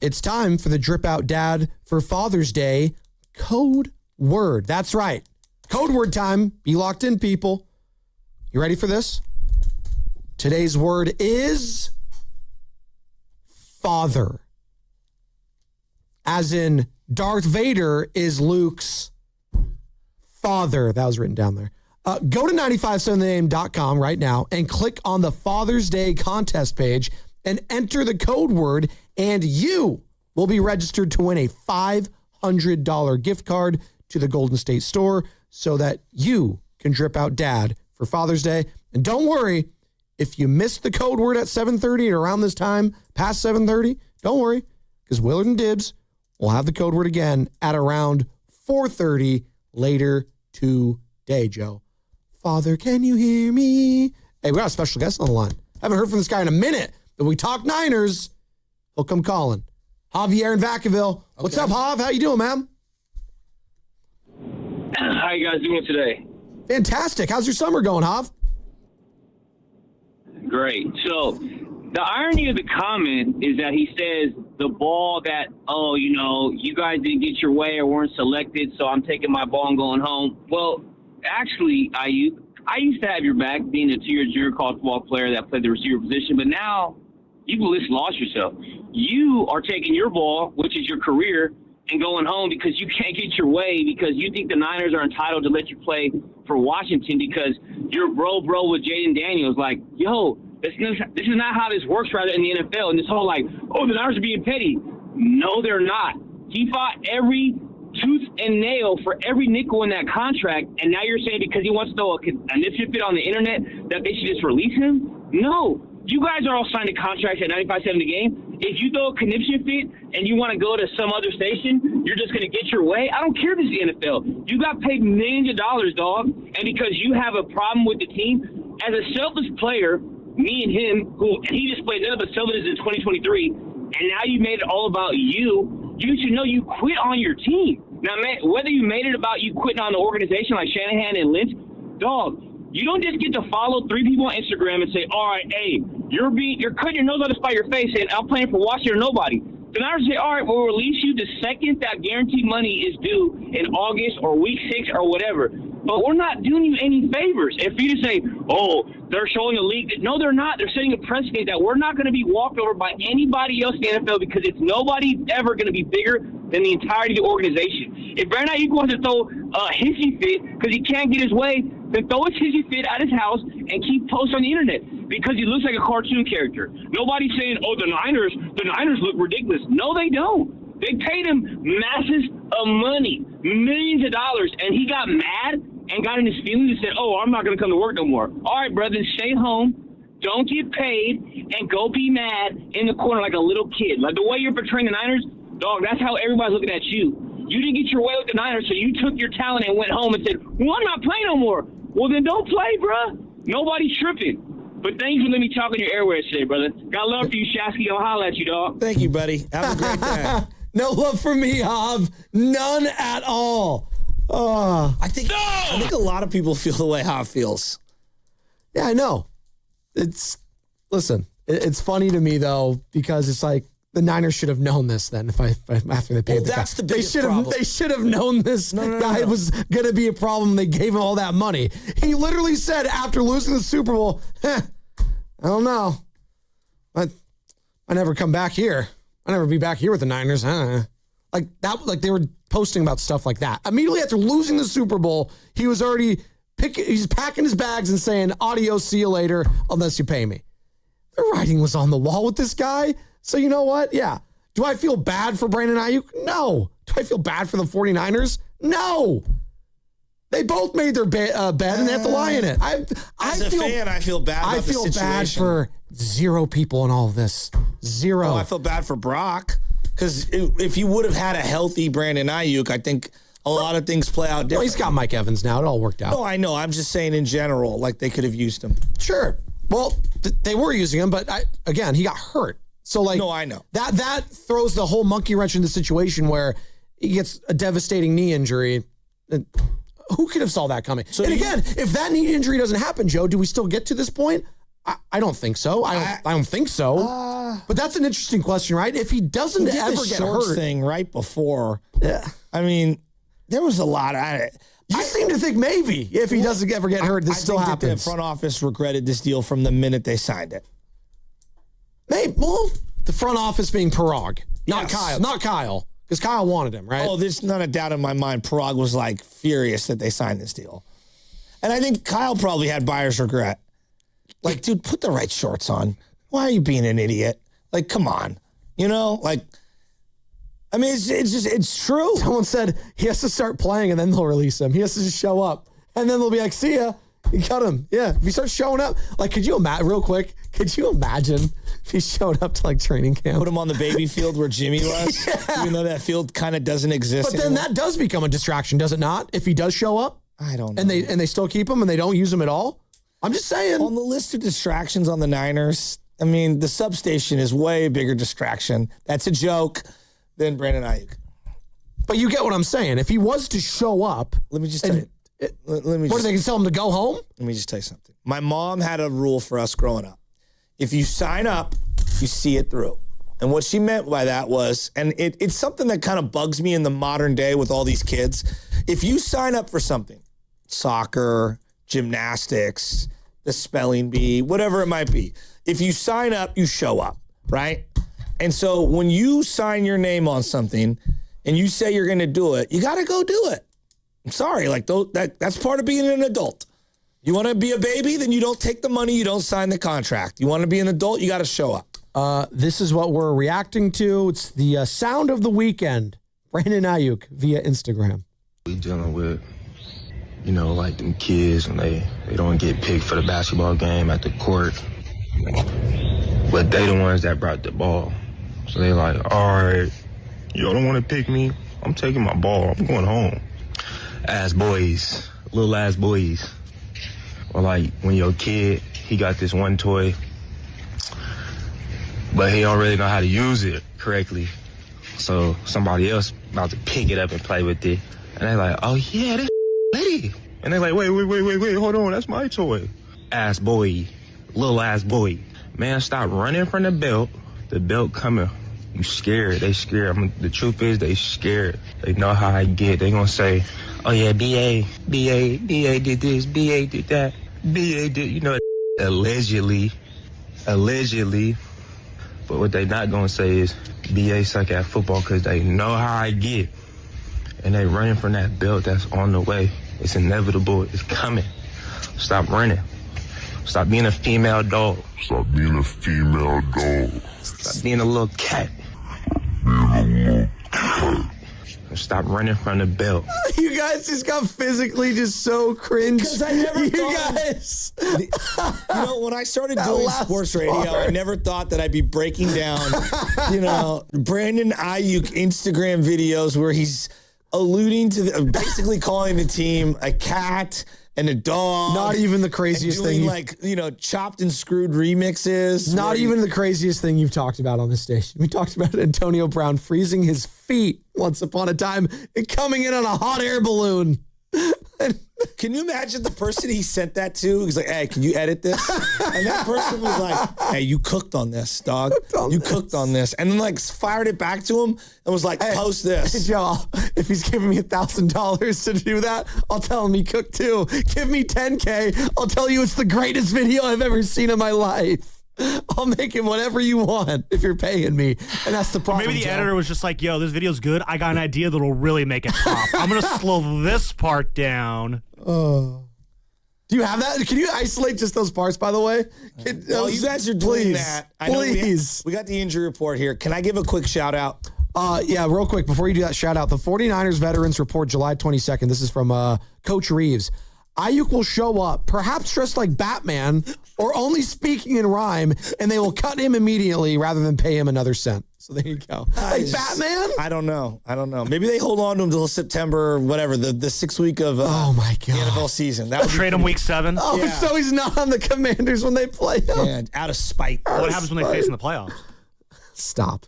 It's time for the Drip Out Dad for Father's Day code word. That's right. Code word time. Be locked in, people. You ready for this? Today's word is father. as in Darth Vader is Luke's father. That was written down there. Go to 957thename.com right now and click on the Father's Day contest page and enter the code word, and you will be registered to win a $500 gift card to the Golden State Store so that you can drip out dad for Father's Day. And don't worry, if you missed the code word at 7:30 or around this time, past 7:30, don't worry, because Willard and Dibs will have the code word again at around 4:30 later today, Joe. Father, can you hear me? Hey, we got a special guest on the line. I haven't heard from this guy in a minute, but we talk Niners. He'll come calling. Javier in Vacaville. What's up, Jav? How you doing, man? How you guys doing today? Fantastic. How's your summer going, Jav? Great. So the irony of the comment is that he says the ball that, you guys didn't get your way or weren't selected, so I'm taking my ball and going home. Well, actually, Aiyuk, I used to have your back being a two-year junior college football player that played the receiver position, but now you've lost yourself. You are taking your ball, which is your career, and going home because you can't get your way because you think the Niners are entitled to let you play for Washington because you're bro with Jaden Daniels. Like, yo, this is not how this works rather in the NFL. And this whole the Niners are being petty. No, they're not. He fought every tooth and nail for every nickel in that contract, and now you're saying because he wants to throw a conniption fit on the internet that they should just release him? No. You guys are all signing contracts at 95-7 the game. If you throw a conniption fit and you want to go to some other station, you're just going to get your way. I don't care if it's the NFL. You got paid millions of dollars, dog. And because you have a problem with the team, as a selfless player, me and him, who he displayed none of the selflessness in 2023, and now you made it all about you should know you quit on your team. Now, man, whether you made it about you quitting on the organization like Shanahan and Lynch, dog, you don't just get to follow three people on Instagram and say, all right, hey, you're cutting your nose out to spite your face and I'm playing for Washington or nobody. The Niners say, all right, we'll release you the second that guaranteed money is due in August or week 6 or whatever. But we're not doing you any favors. If you just say, oh, they're showing the league. No, they're not. They're setting a precedent that we're not going to be walked over by anybody else in the NFL because it's nobody ever going to be bigger than the entirety of the organization. If Brandon Aiyuk wants to throw a hissy fit because he can't get his way, then throw his hissy fit at his house and keep posts on the internet because he looks like a cartoon character. Nobody's saying, oh, the Niners look ridiculous. No, they don't. They paid him masses of money, millions of dollars, and he got mad and got in his feelings and said, oh, I'm not going to come to work no more. All right, brother, stay home, don't get paid, and go be mad in the corner like a little kid. Like the way you're portraying the Niners, dog, that's how everybody's looking at you. You didn't get your way with the Niners, so you took your talent and went home and said, well, I'm not playing no more. Well, then don't play, bruh. Nobody's tripping. But thanks for letting me talk on your airways today, brother. Got love for you, Shasky. I'll holler at you, dog. Thank you, buddy. Have a great day. No love for me, Hav. None at all. I think a lot of people feel the way Hav feels. Yeah, I know. It's funny to me though because it's like the Niners should have known this then. If after they paid, that's the biggest problem. They should have known this guy was going to be a problem. They gave him all that money. He literally said after losing the Super Bowl, I don't know. I never come back here. I never be back here with the Niners. Like that. Like they were posting about stuff like that. Immediately after losing the Super Bowl, he was already he's packing his bags and saying, adios, see you later, unless you pay me. The writing was on the wall with this guy. So you know what? Yeah. Do I feel bad for Brandon Aiyuk? No. Do I feel bad for the 49ers? No. They both made their bed and they have to lie in it. As a fan, I feel bad about the situation. I feel bad for zero people in all of this. Zero. Oh, I feel bad for Brock. Because if you would have had a healthy Brandon Aiyuk, I think a lot of things play out differently. Well, he's got Mike Evans now. It all worked out. No, I know. I'm just saying in general, like they could have used him. Sure. Well, they were using him, but again, he got hurt. So like, no, I know. That throws the whole monkey wrench in the situation where he gets a devastating knee injury. Who could have saw that coming? So again, if that knee injury doesn't happen, Joe, do we still get to this point? I don't think so. I don't think so. But that's an interesting question, right? If he doesn't ever get hurt, thing right before. Yeah. I mean, there was a lot of. You seem to think maybe if he doesn't ever get hurt, this still happens. The front office regretted this deal from the minute they signed it. Maybe. Well, the front office being Parag, not Kyle. Not Kyle. Because Kyle wanted him, right? Oh, there's not a doubt in my mind. Parag was like furious that they signed this deal. And I think Kyle probably had buyer's regret. Like, dude, put the right shorts on. Why are you being an idiot? Like, come on. You know, like, I mean, it's true. Someone said he has to start playing and then they'll release him. He has to just show up. And then they'll be like, see ya. You cut him. Yeah. If he starts showing up, like, could you imagine, real quick, could you imagine if he showed up to like training camp? Put him on the baby field where Jimmy was, even though that field kind of doesn't exist But then that does become a distraction, does it not? If he does show up? I don't know. And they still keep him and they don't use him at all? I'm just saying. On the list of distractions on the Niners, I mean, the substation is way bigger distraction. That's a joke than Brandon Aiyuk. But you get what I'm saying. If he was to show up. Let me just tell you. What, are they going to tell him to go home? Let me just tell you something. My mom had a rule for us growing up. If you sign up, you see it through. And what she meant by that was, and it's something that kind of bugs me in the modern day with all these kids. If you sign up for something, soccer, gymnastics, the spelling bee, whatever it might be, if you sign up, you show up, right? And so when you sign your name on something and you say you're going to do it, you got to go do it. I'm sorry, like that's part of being an adult. You want to be a baby, then you don't take the money, you don't sign the contract. You want to be an adult, you got to show up. This is what we're reacting to. It's the sound of the weekend. Brandon Aiyuk via Instagram. We dealing with, like them kids and they don't get picked for the basketball game at the court. But they the ones that brought the ball. So they like, all right, y'all don't want to pick me? I'm taking my ball. I'm going home. Ass boys, little ass boys. Or like when your kid, he got this one toy, but he don't really know how to use it correctly. So somebody else about to pick it up and play with it. And they like, oh yeah, this lady. And they like, wait, hold on, that's my toy. Ass boy, little ass boy. Man, stop running from the belt. The belt coming. You scared. They scared. The truth is they scared. They know how I get. They gonna say, oh yeah, BA did this, BA did that, BA did, allegedly. But what they not gonna say is BA suck at football because they know how I get. And they running from that belt that's on the way. It's inevitable. It's coming. Stop running. Stop being a female dog. Stop being a female dog. Stop being a little cat. Stop running from the belt. You guys just got physically just so cringe. Because I never you thought. Guys. When I started doing sports radio, I never thought that I'd be breaking down, Brandon Aiyuk Instagram videos where he's alluding to basically calling the team a cat and a dog. Not even the craziest doing thing. chopped and screwed remixes. Not even the craziest thing you've talked about on this station. We talked about Antonio Brown freezing his feet once upon a time and coming in on a hot air balloon. Can you imagine the person he sent that to? He's like, hey, can you edit this? And that person was like, hey, you cooked on this, dog. You cooked on this. And then fired it back to him and was like, post this. Hey, Joe, if he's giving me $1,000 to do that, I'll tell him he cooked too. Give me $10K. I'll tell you it's the greatest video I've ever seen in my life. I'll make him whatever you want if you're paying me. And that's the problem. Maybe the Joe. editor was just like, yo, this video's good. I got an idea that'll really make it pop. I'm going to slow this part down. Do you have that? Can you isolate just those parts, by the way? Well, you guys are doing that. I know Please. We got the injury report here. Can I give a quick shout out? Yeah, real quick. Before you do that, shout out. The 49ers Veterans Report, July 22nd. This is from Coach Reeves. Aiyuk will show up, perhaps dressed like Batman or only speaking in rhyme, and they will cut him immediately rather than pay him another cent. So there you go. Batman? I don't know. Maybe they hold on to him until September, whatever, the 6th week of oh my God. the NFL season. That would trade him week 7. Oh, yeah. So he's not on the Commanders when they play him. Yeah, out of spite. What happens when they face in the playoffs? Stop.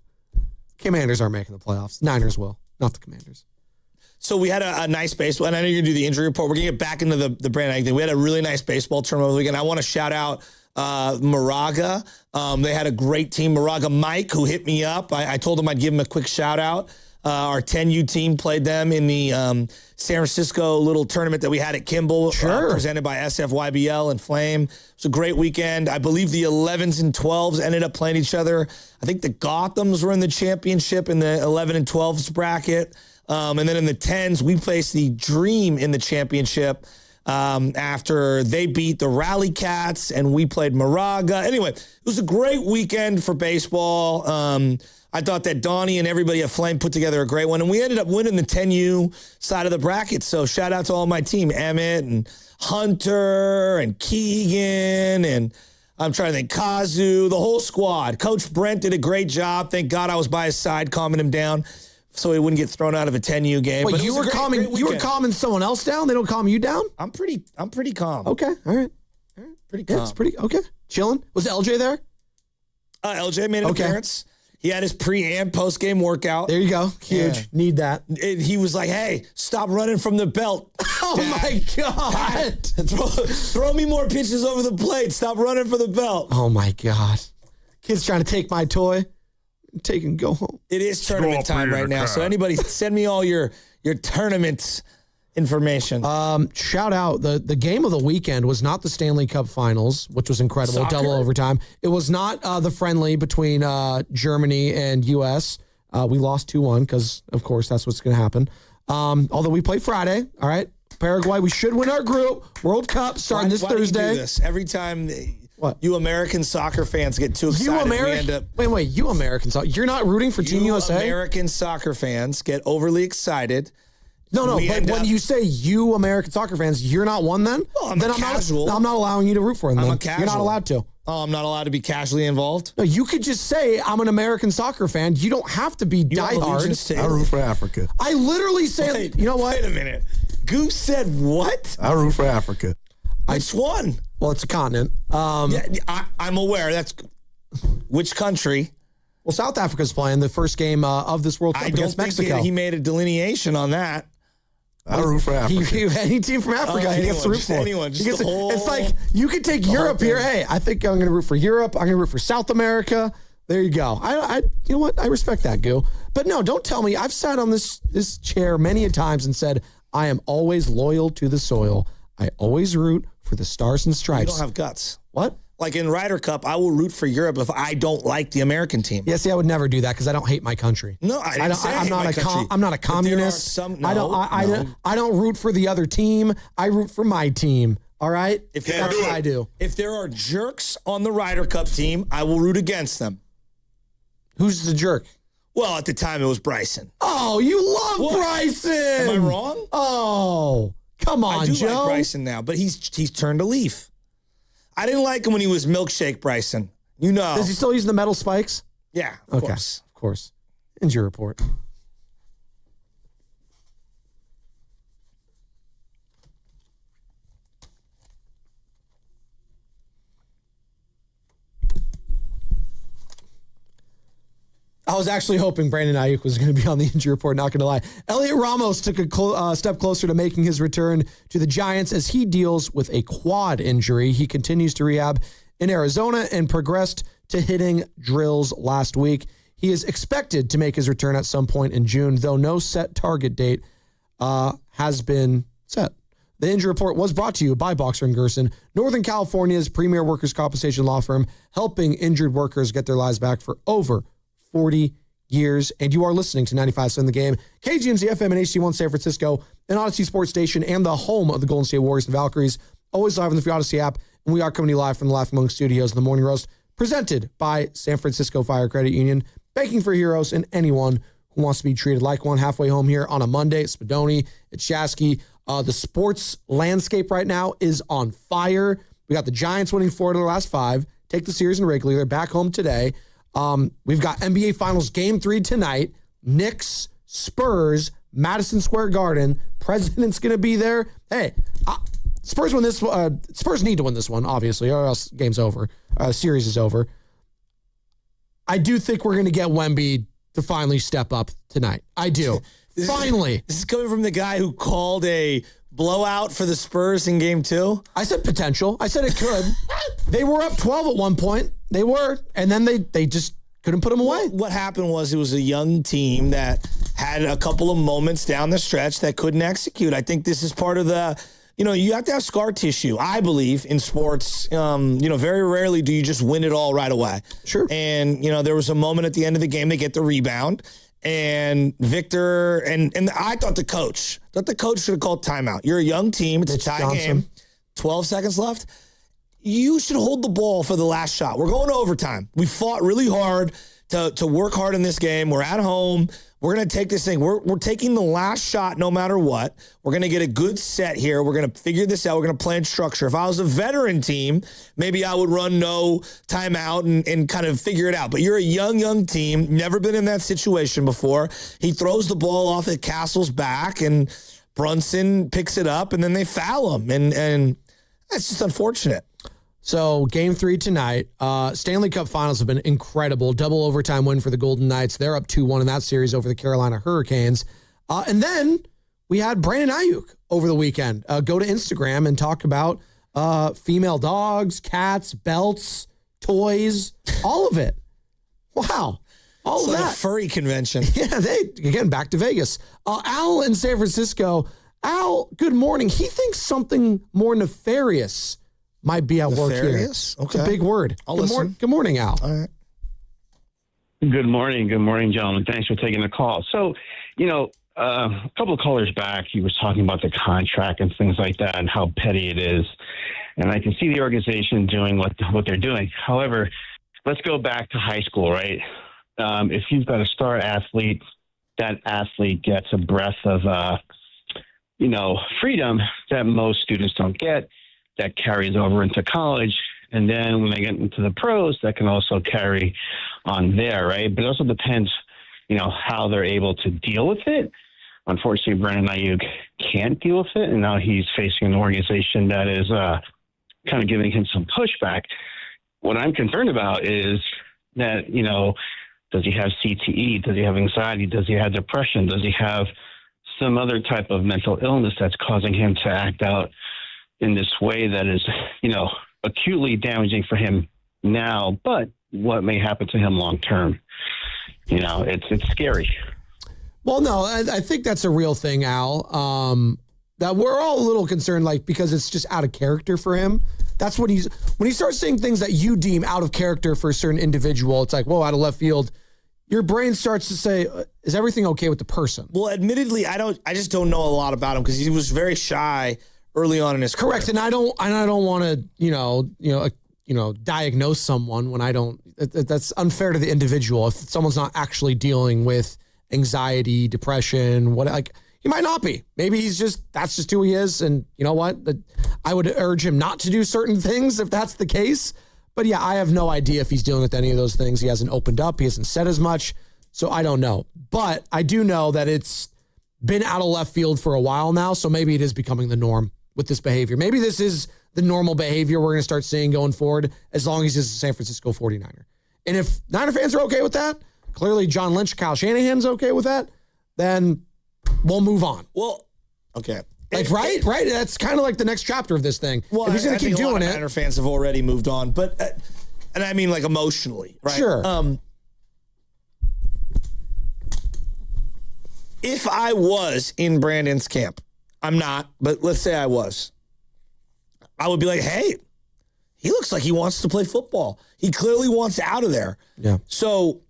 Commanders aren't making the playoffs. Niners will, not the Commanders. So we had a nice baseball, and I know you're going to do the injury report. We're going to get back into the Brandon Aiyuk thing. We had a really nice baseball tournament over the weekend. I want to shout out Moraga. They had a great team. Moraga Mike, who hit me up. I told him I'd give him a quick shout out. Our 10U team played them in the San Francisco little tournament that we had at Kimball, presented by SFYBL and Flame. It was a great weekend. I believe the 11s and 12s ended up playing each other. I think the Gothams were in the championship in the 11 and 12s bracket. And then in the 10s, we faced the Dream in the championship after they beat the Rally Cats, and we played Moraga. Anyway, it was a great weekend for baseball. I thought that Donnie and everybody at Flame put together a great one, and we ended up winning the 10U side of the bracket. So shout out to all my team, Emmett and Hunter and Keegan, and I'm trying to think, Kazu, the whole squad. Coach Brent did a great job. Thank God I was by his side, calming him down so he wouldn't get thrown out of a 10U game. Wait, but you were calming someone else down? They don't calm you down? I'm pretty calm. Okay, all right. Pretty calm. Yeah, it's pretty okay. Chilling. Was LJ there? LJ made an appearance. He had his pre and post game workout. There you go. Huge. Yeah. Need that. And he was like, "Hey, stop running from the belt." Oh my God! Throw me more pitches over the plate. Stop running for the belt. Oh my God! Kid's trying to take my toy. Take and go home. It is tournament time right now. So anybody send me all your tournament information. Shout out. The game of the weekend was not the Stanley Cup Finals, which was incredible. Soccer? Double overtime. It was not the friendly between Germany and U.S. We lost 2-1 because, of course, that's what's going to happen. Although we play Friday. All right. Paraguay, we should win our group. World Cup starting this Thursday. Do you do this? Every time you American soccer fans get too excited, we end up... Wait, you American soccer. You're not rooting for Team USA? American soccer fans get overly excited. No, but when you say you American soccer fans, you're not one then? Well, I'm then casual. I'm not allowing you to root for them. I'm then. a casual. You're not allowed to. Oh, I'm not allowed to be casually involved? No, you could just say I'm an American soccer fan. You don't have to be diehard. I root for Africa. I literally say, you know what? Wait a minute. Goose said what? I root for Africa. Which one? Well, it's a continent. I'm aware. That's which country? Well, South Africa's playing the first game of this World Cup against Mexico. He made a delineation on that. I root for Africa. Any team from Africa, he gets to root for. Anyone, it's like you could take Europe here. Hey, I think I'm going to root for Europe. I'm going to root for South America. There you go. I you know what? I respect that, Goo. But no, don't tell me. I've sat on this chair many a times and said I am always loyal to the soil. I always root for the Stars and Stripes. You don't have guts. What? Like in Ryder Cup, I will root for Europe if I don't like the American team. Yeah, see, I would never do that because I don't hate my country. No, I didn't say I hate my country. I'm not a communist. I don't root for the other team. I root for my team. All right? That's what I do. If there are jerks on the Ryder Cup team, I will root against them. Who's the jerk? Well, at the time, it was Bryson. Oh, you love Bryson. Am I wrong? Oh, come on, I do Joe. like Bryson now, but he's turned a leaf. I didn't like him when he was Milkshake Bryson. You know. Does he still use the metal spikes? Yeah, of course. Of course. Injury report. I was actually hoping Brandon Aiyuk was going to be on the injury report, not going to lie. Elliot Ramos took a step closer to making his return to the Giants as he deals with a quad injury. He continues to rehab in Arizona and progressed to hitting drills last week. He is expected to make his return at some point in June, though no set target date has been set. The injury report was brought to you by Boxer & Gerson, Northern California's premier workers' compensation law firm, helping injured workers get their lives back for over 40 years. And you are listening to 95.7 The Game, KGMZ FM and HD1 San Francisco, an Odyssey Sports Station, and the home of the Golden State Warriors and Valkyries. Always live on the free Odyssey app. And we are coming to you live from the Laugh Among Studios in the Morning Roast, presented by San Francisco Fire Credit Union, banking for heroes and anyone who wants to be treated like one. Halfway home here on a Monday. It's Spadoni, it's Shasky. The sports landscape right now is on fire. We got the Giants winning 4 of their last 5. Take the series in regular. They're back home today. We've got NBA Finals Game 3 tonight. Knicks, Spurs, Madison Square Garden. President's going to be there. Hey, Spurs win this. Spurs need to win this one, obviously, or else game's over. Series is over. I do think we're going to get Wemby to finally step up tonight. I do. Finally. This is coming from the guy who called a blowout for the Spurs in Game 2. I said potential. I said it could. They were up 12 at one point. They were, and then they just couldn't put them away. What happened was it was a young team that had a couple of moments down the stretch that couldn't execute. I think this is part of the, you have to have scar tissue. I believe in sports, very rarely do you just win it all right away. Sure. And, there was a moment at the end of the game, they get the rebound. And Victor, and I thought the coach should have called timeout. You're a young team. It's a tie game. 12 seconds left. You should hold the ball for the last shot. We're going to overtime. We fought really hard to work hard in this game. We're at home. We're going to take this thing. We're taking the last shot no matter what. We're going to get a good set here. We're going to figure this out. We're going to plan structure. If I was a veteran team, maybe I would run no timeout and kind of figure it out. But you're a young team, never been in that situation before. He throws the ball off at Castle's back, and Brunson picks it up, and then they foul him. And that's just unfortunate. So game 3 tonight, Stanley Cup Finals have been incredible. Double overtime win for the Golden Knights. They're up 2-1 in that series over the Carolina Hurricanes. And then we had Brandon Aiyuk over the weekend go to Instagram and talk about female dogs, cats, belts, toys, all of it. Wow. All of that. A furry convention. Yeah, again, back to Vegas. Al in San Francisco. Al, good morning. He thinks something more nefarious might be at work here. Okay. It's a big word. Good morning, Al. All right. Good morning. Good morning, gentlemen. Thanks for taking the call. So, a couple of callers back, he was talking about the contract and things like that and how petty it is. And I can see the organization doing what they're doing. However, let's go back to high school, right? If you've got a star athlete, that athlete gets a breath of, freedom that most students don't get. That carries over into college. And then when they get into the pros, that can also carry on there, right? But it also depends, how they're able to deal with it. Unfortunately, Brandon Aiyuk can't deal with it. And now he's facing an organization that is kind of giving him some pushback. What I'm concerned about is that, does he have CTE? Does he have anxiety? Does he have depression? Does he have some other type of mental illness that's causing him to act out in this way that is, acutely damaging for him now, but what may happen to him long term? It's scary. Well, no, I think that's a real thing, Al. That we're all a little concerned, because it's just out of character for him. That's when he starts saying things that you deem out of character for a certain individual. It's like, whoa, out of left field. Your brain starts to say, is everything okay with the person? Well, admittedly, I just don't know a lot about him because he was very shy early on in his career. Correct, and I don't want to diagnose someone when I don't. That's unfair to the individual. If someone's not actually dealing with anxiety, depression, he might not be. Maybe that's just who he is, and you know what? I would urge him not to do certain things if that's the case. But yeah, I have no idea if he's dealing with any of those things. He hasn't opened up. He hasn't said as much, so I don't know. But I do know that it's been out of left field for a while now, so maybe it is becoming the norm with this behavior. Maybe this is the normal behavior we're going to start seeing going forward as long as he's a San Francisco 49er. And if Niner fans are okay with that, clearly John Lynch, Kyle Shanahan's okay with that, then we'll move on. Well, okay. Right? That's kind of like the next chapter of this thing. Well, if he's going to keep doing it. Niner fans have already moved on, but, and I mean emotionally, right? Sure. If I was in Brandon's camp, I'm not, but let's say I was. I would be like, hey, he looks like he wants to play football. He clearly wants out of there. Yeah. So,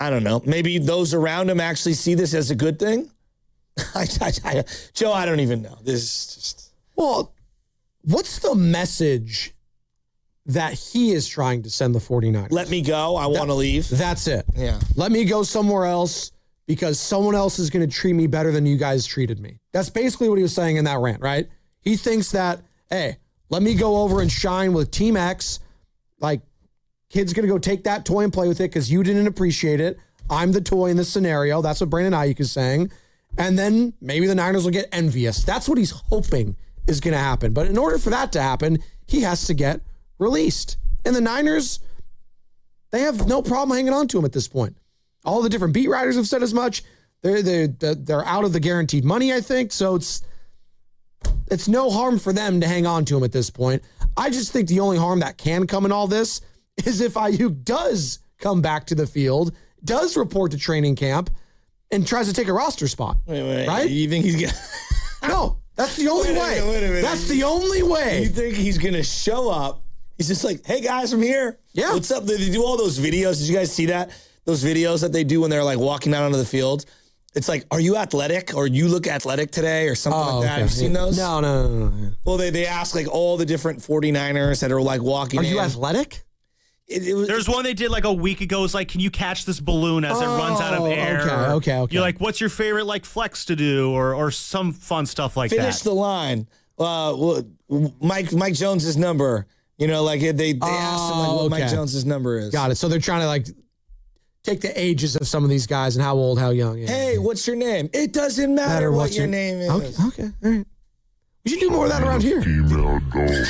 I don't know. Maybe those around him actually see this as a good thing. Joe, I don't even know. This is just... Well, what's the message that he is trying to send the 49ers? Let me go. I want to leave. That's it. Yeah. Let me go somewhere else because someone else is going to treat me better than you guys treated me. That's basically what he was saying in that rant, right? He thinks that, hey, let me go over and shine with Team X. Kid's going to go take that toy and play with it because you didn't appreciate it. I'm the toy in this scenario. That's what Brandon Aiyuk is saying. And then maybe the Niners will get envious. That's what he's hoping is going to happen. But in order for that to happen, he has to get released. And the Niners, they have no problem hanging on to him at this point. All the different beat writers have said as much. They're out of the guaranteed money, I think. So it's no harm for them to hang on to him at this point. I just think the only harm that can come in all this is if Aiyuk does come back to the field, does report to training camp, and tries to take a roster spot. Wait. Right? You think he's gonna? No, that's the only way. Wait a minute. That's the only way. You think he's gonna show up? He's just like, hey guys, I'm here. Yeah. What's up? They do all those videos. Did you guys see that? Those videos that they do when they're like walking out onto the field. It's like, are you athletic or you look athletic today or something like that? Okay. Have you seen those? No. Well, they ask like all the different 49ers that are like walking Are in. you athletic? There's one they did like a week ago. It's like, can you catch this balloon as it runs out of air? Okay. You're like, what's your favorite like flex to do or some fun stuff like Finish that? the line. Mike Jones's number. You know, like they asked him like what Mike Jones's number is. Got it. So they're trying to like take the ages of some of these guys and how old, how young. Yeah. Hey, what's your name? It doesn't matter what your name is. Okay. All right. We should do more of that around here. Female dog.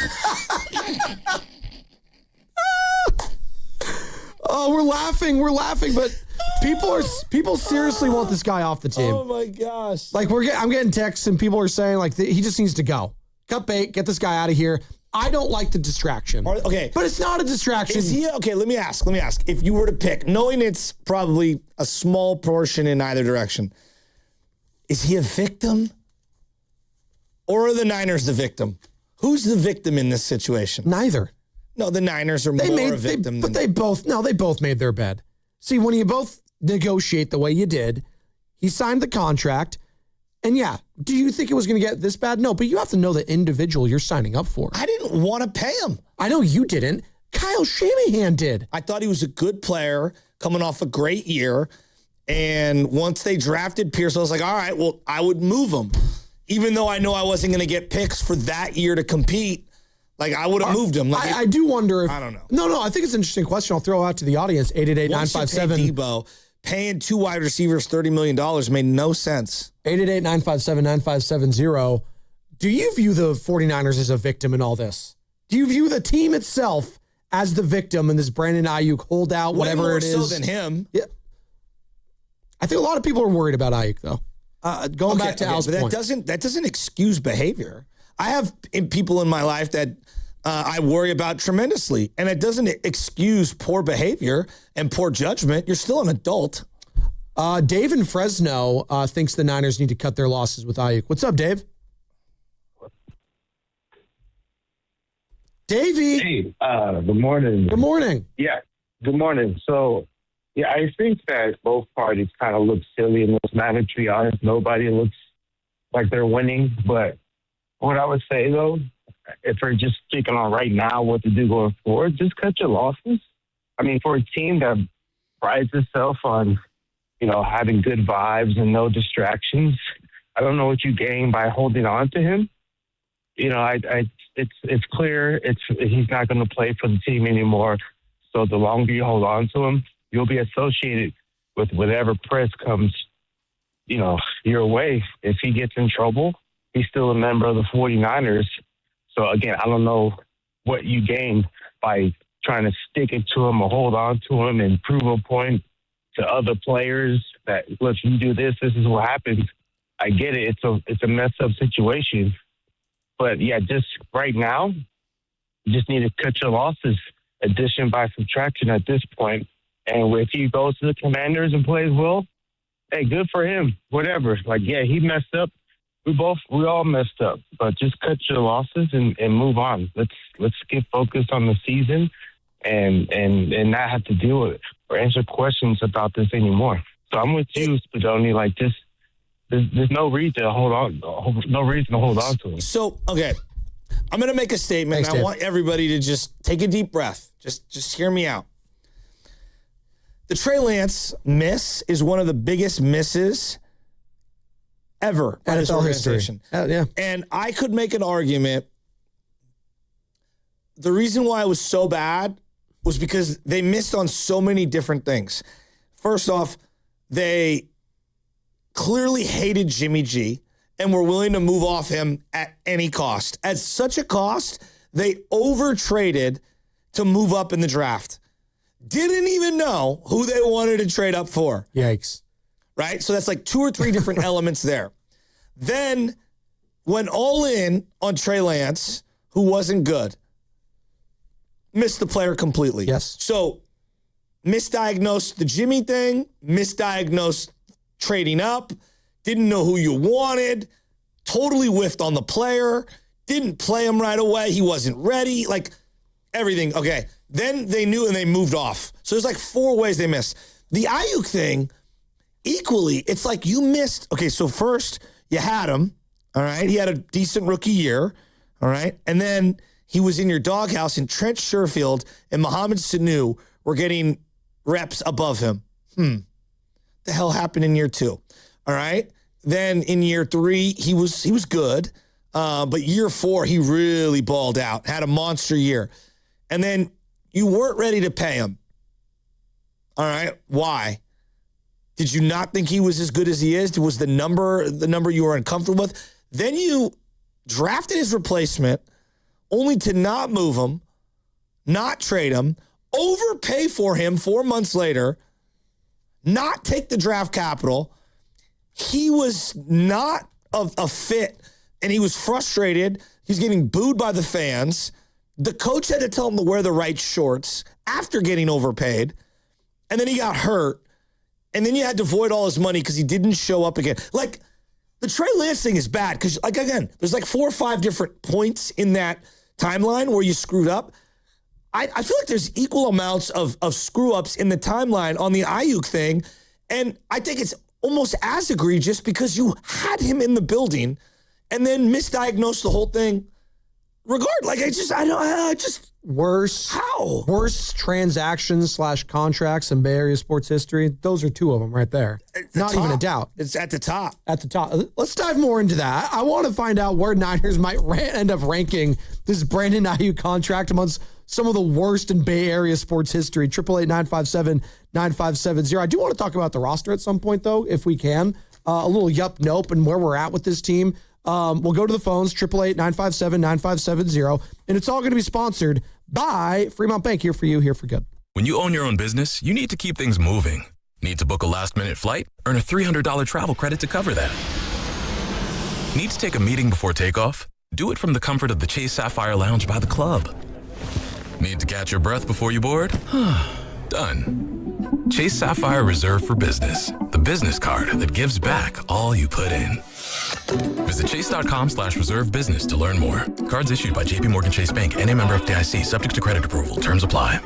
Oh, we're laughing, but people seriously want this guy off the team. Oh my gosh! Like I'm getting texts and people are saying like he just needs to go. Cut bait, get this guy out of here. I don't like the distraction. Okay, but it's not a distraction. Is he okay? Let me ask. If you were to pick, knowing it's probably a small portion in either direction, is he a victim, or are the Niners the victim? Who's the victim in this situation? Neither. No, the Niners are more a victim. They both made their bed. See, when you both negotiate the way you did, he signed the contract, and yeah, do you think it was going to get this bad? No, but you have to know the individual you're signing up for. I didn't want to pay him. I know you didn't. Kyle Shanahan did. I thought he was a good player coming off a great year, and once they drafted Pierce, I was like, all right, well, I would move him. Even though I know I wasn't going to get picks for that year to compete. Like, I would have moved him. Like, I do wonder if... I don't know. No, I think it's an interesting question. I'll throw out to the audience, 888-957... Debo, paying two wide receivers $30 million made no sense. 888-957-9570. Do you view the 49ers as a victim in all this? Do you view the team itself as the victim in this Brandon Aiyuk holdout, whatever it is? Way more so than him. Yeah. I think a lot of people are worried about Aiyuk, though. Going back to Al's but point. that doesn't excuse behavior. I have people in my life that I worry about tremendously, and it doesn't excuse poor behavior and poor judgment. You're still an adult. Dave in Fresno thinks the Niners need to cut their losses with Aiyuk. What's up, Dave? Davey. Hey, good morning. Good morning. Yeah, good morning. So, yeah, I think that both parties kind of look silly in this matter, to be honest. Nobody looks like they're winning, but what I would say, though, if we're just speaking on right now what to do going forward, just cut your losses. I mean, for a team that prides itself on, having good vibes and no distractions, I don't know what you gain by holding on to him. It's clear he's not going to play for the team anymore. So the longer you hold on to him, you'll be associated with whatever press comes, your way. If he gets in trouble, he's still a member of the 49ers. So, again, I don't know what you gain by trying to stick it to him or hold on to him and prove a point to other players that, look, you do this is what happens. I get it. It's a messed up situation. But, yeah, just right now, you just need to cut your losses, addition by subtraction at this point. And if he goes to the Commanders and plays well, hey, good for him, whatever. Like, yeah, he messed up. We all messed up, but just cut your losses and move on. Let's get focused on the season and not have to deal with it or answer questions about this anymore. So I'm with you, Spadoni. Like, just there's no reason to hold on. No reason to hold on to him. So, okay, I'm going to make a statement. Thanks, and I want everybody to just take a deep breath. Just hear me out. The Trey Lance miss is one of the biggest misses ever by this organization. Yeah. And I could make an argument. The reason why it was so bad was because they missed on so many different things. First off, they clearly hated Jimmy G and were willing to move off him at any cost. At such a cost, they over-traded to move up in the draft. Didn't even know who they wanted to trade up for. Yikes. Right? So that's like two or three different elements there. Then went all in on Trey Lance, who wasn't good. Missed the player completely. Yes. So misdiagnosed the Jimmy thing, misdiagnosed trading up, didn't know who you wanted, totally whiffed on the player, didn't play him right away. He wasn't ready, like everything. Okay, then they knew and they moved off. So there's like 4 ways they missed. The Aiyuk thing, equally, it's like you missed. Okay, so first you had him, all right? He had a decent rookie year, all right? And then he was in your doghouse, and Trent Sherfield and Mohamed Sanu were getting reps above him. The hell happened in year 2? All right? Then in year 3, he was good. But year 4, he really balled out, had a monster year. And then you weren't ready to pay him. All right? Why? Did you not think he was as good as he is? Was the number you were uncomfortable with? Then you drafted his replacement only to not move him, not trade him, overpay for him 4 months later, not take the draft capital. He was not a fit, and he was frustrated. He's getting booed by the fans. The coach had to tell him to wear the right shorts after getting overpaid, and then he got hurt, and then you had to void all his money because he didn't show up again. Like, the Trey Lance thing is bad because, like, again, there's like 4 or 5 different points in that timeline where you screwed up. I feel like there's equal amounts of screw-ups in the timeline on the Aiyuk thing, and I think it's almost as egregious because you had him in the building and then misdiagnosed the whole thing. Worst transactions / contracts in Bay Area sports history. Those are 2 of them right there. Not even a doubt. It's at the top. At the top. Let's dive more into that. I want to find out where Niners might end up ranking this Brandon Aiyuk contract amongst some of the worst in Bay Area sports history. 888-957-9570. I do want to talk about the roster at some point, though, if we can. A little yup, nope, and where we're at with this team. We'll go to the phones, 888-957-9570, and it's all going to be sponsored by Fremont Bank, here for you, here for good. When you own your own business, you need to keep things moving. Need to book a last-minute flight? Earn a $300 travel credit to cover that. Need to take a meeting before takeoff? Do it from the comfort of the Chase Sapphire Lounge by the club. Need to catch your breath before you board? Done. Chase Sapphire Reserve for Business, the business card that gives back all you put in. Visit chase.com/reserve business to learn more. Cards issued by JPMorgan Chase Bank, NA member FDIC, subject to credit approval. Terms apply.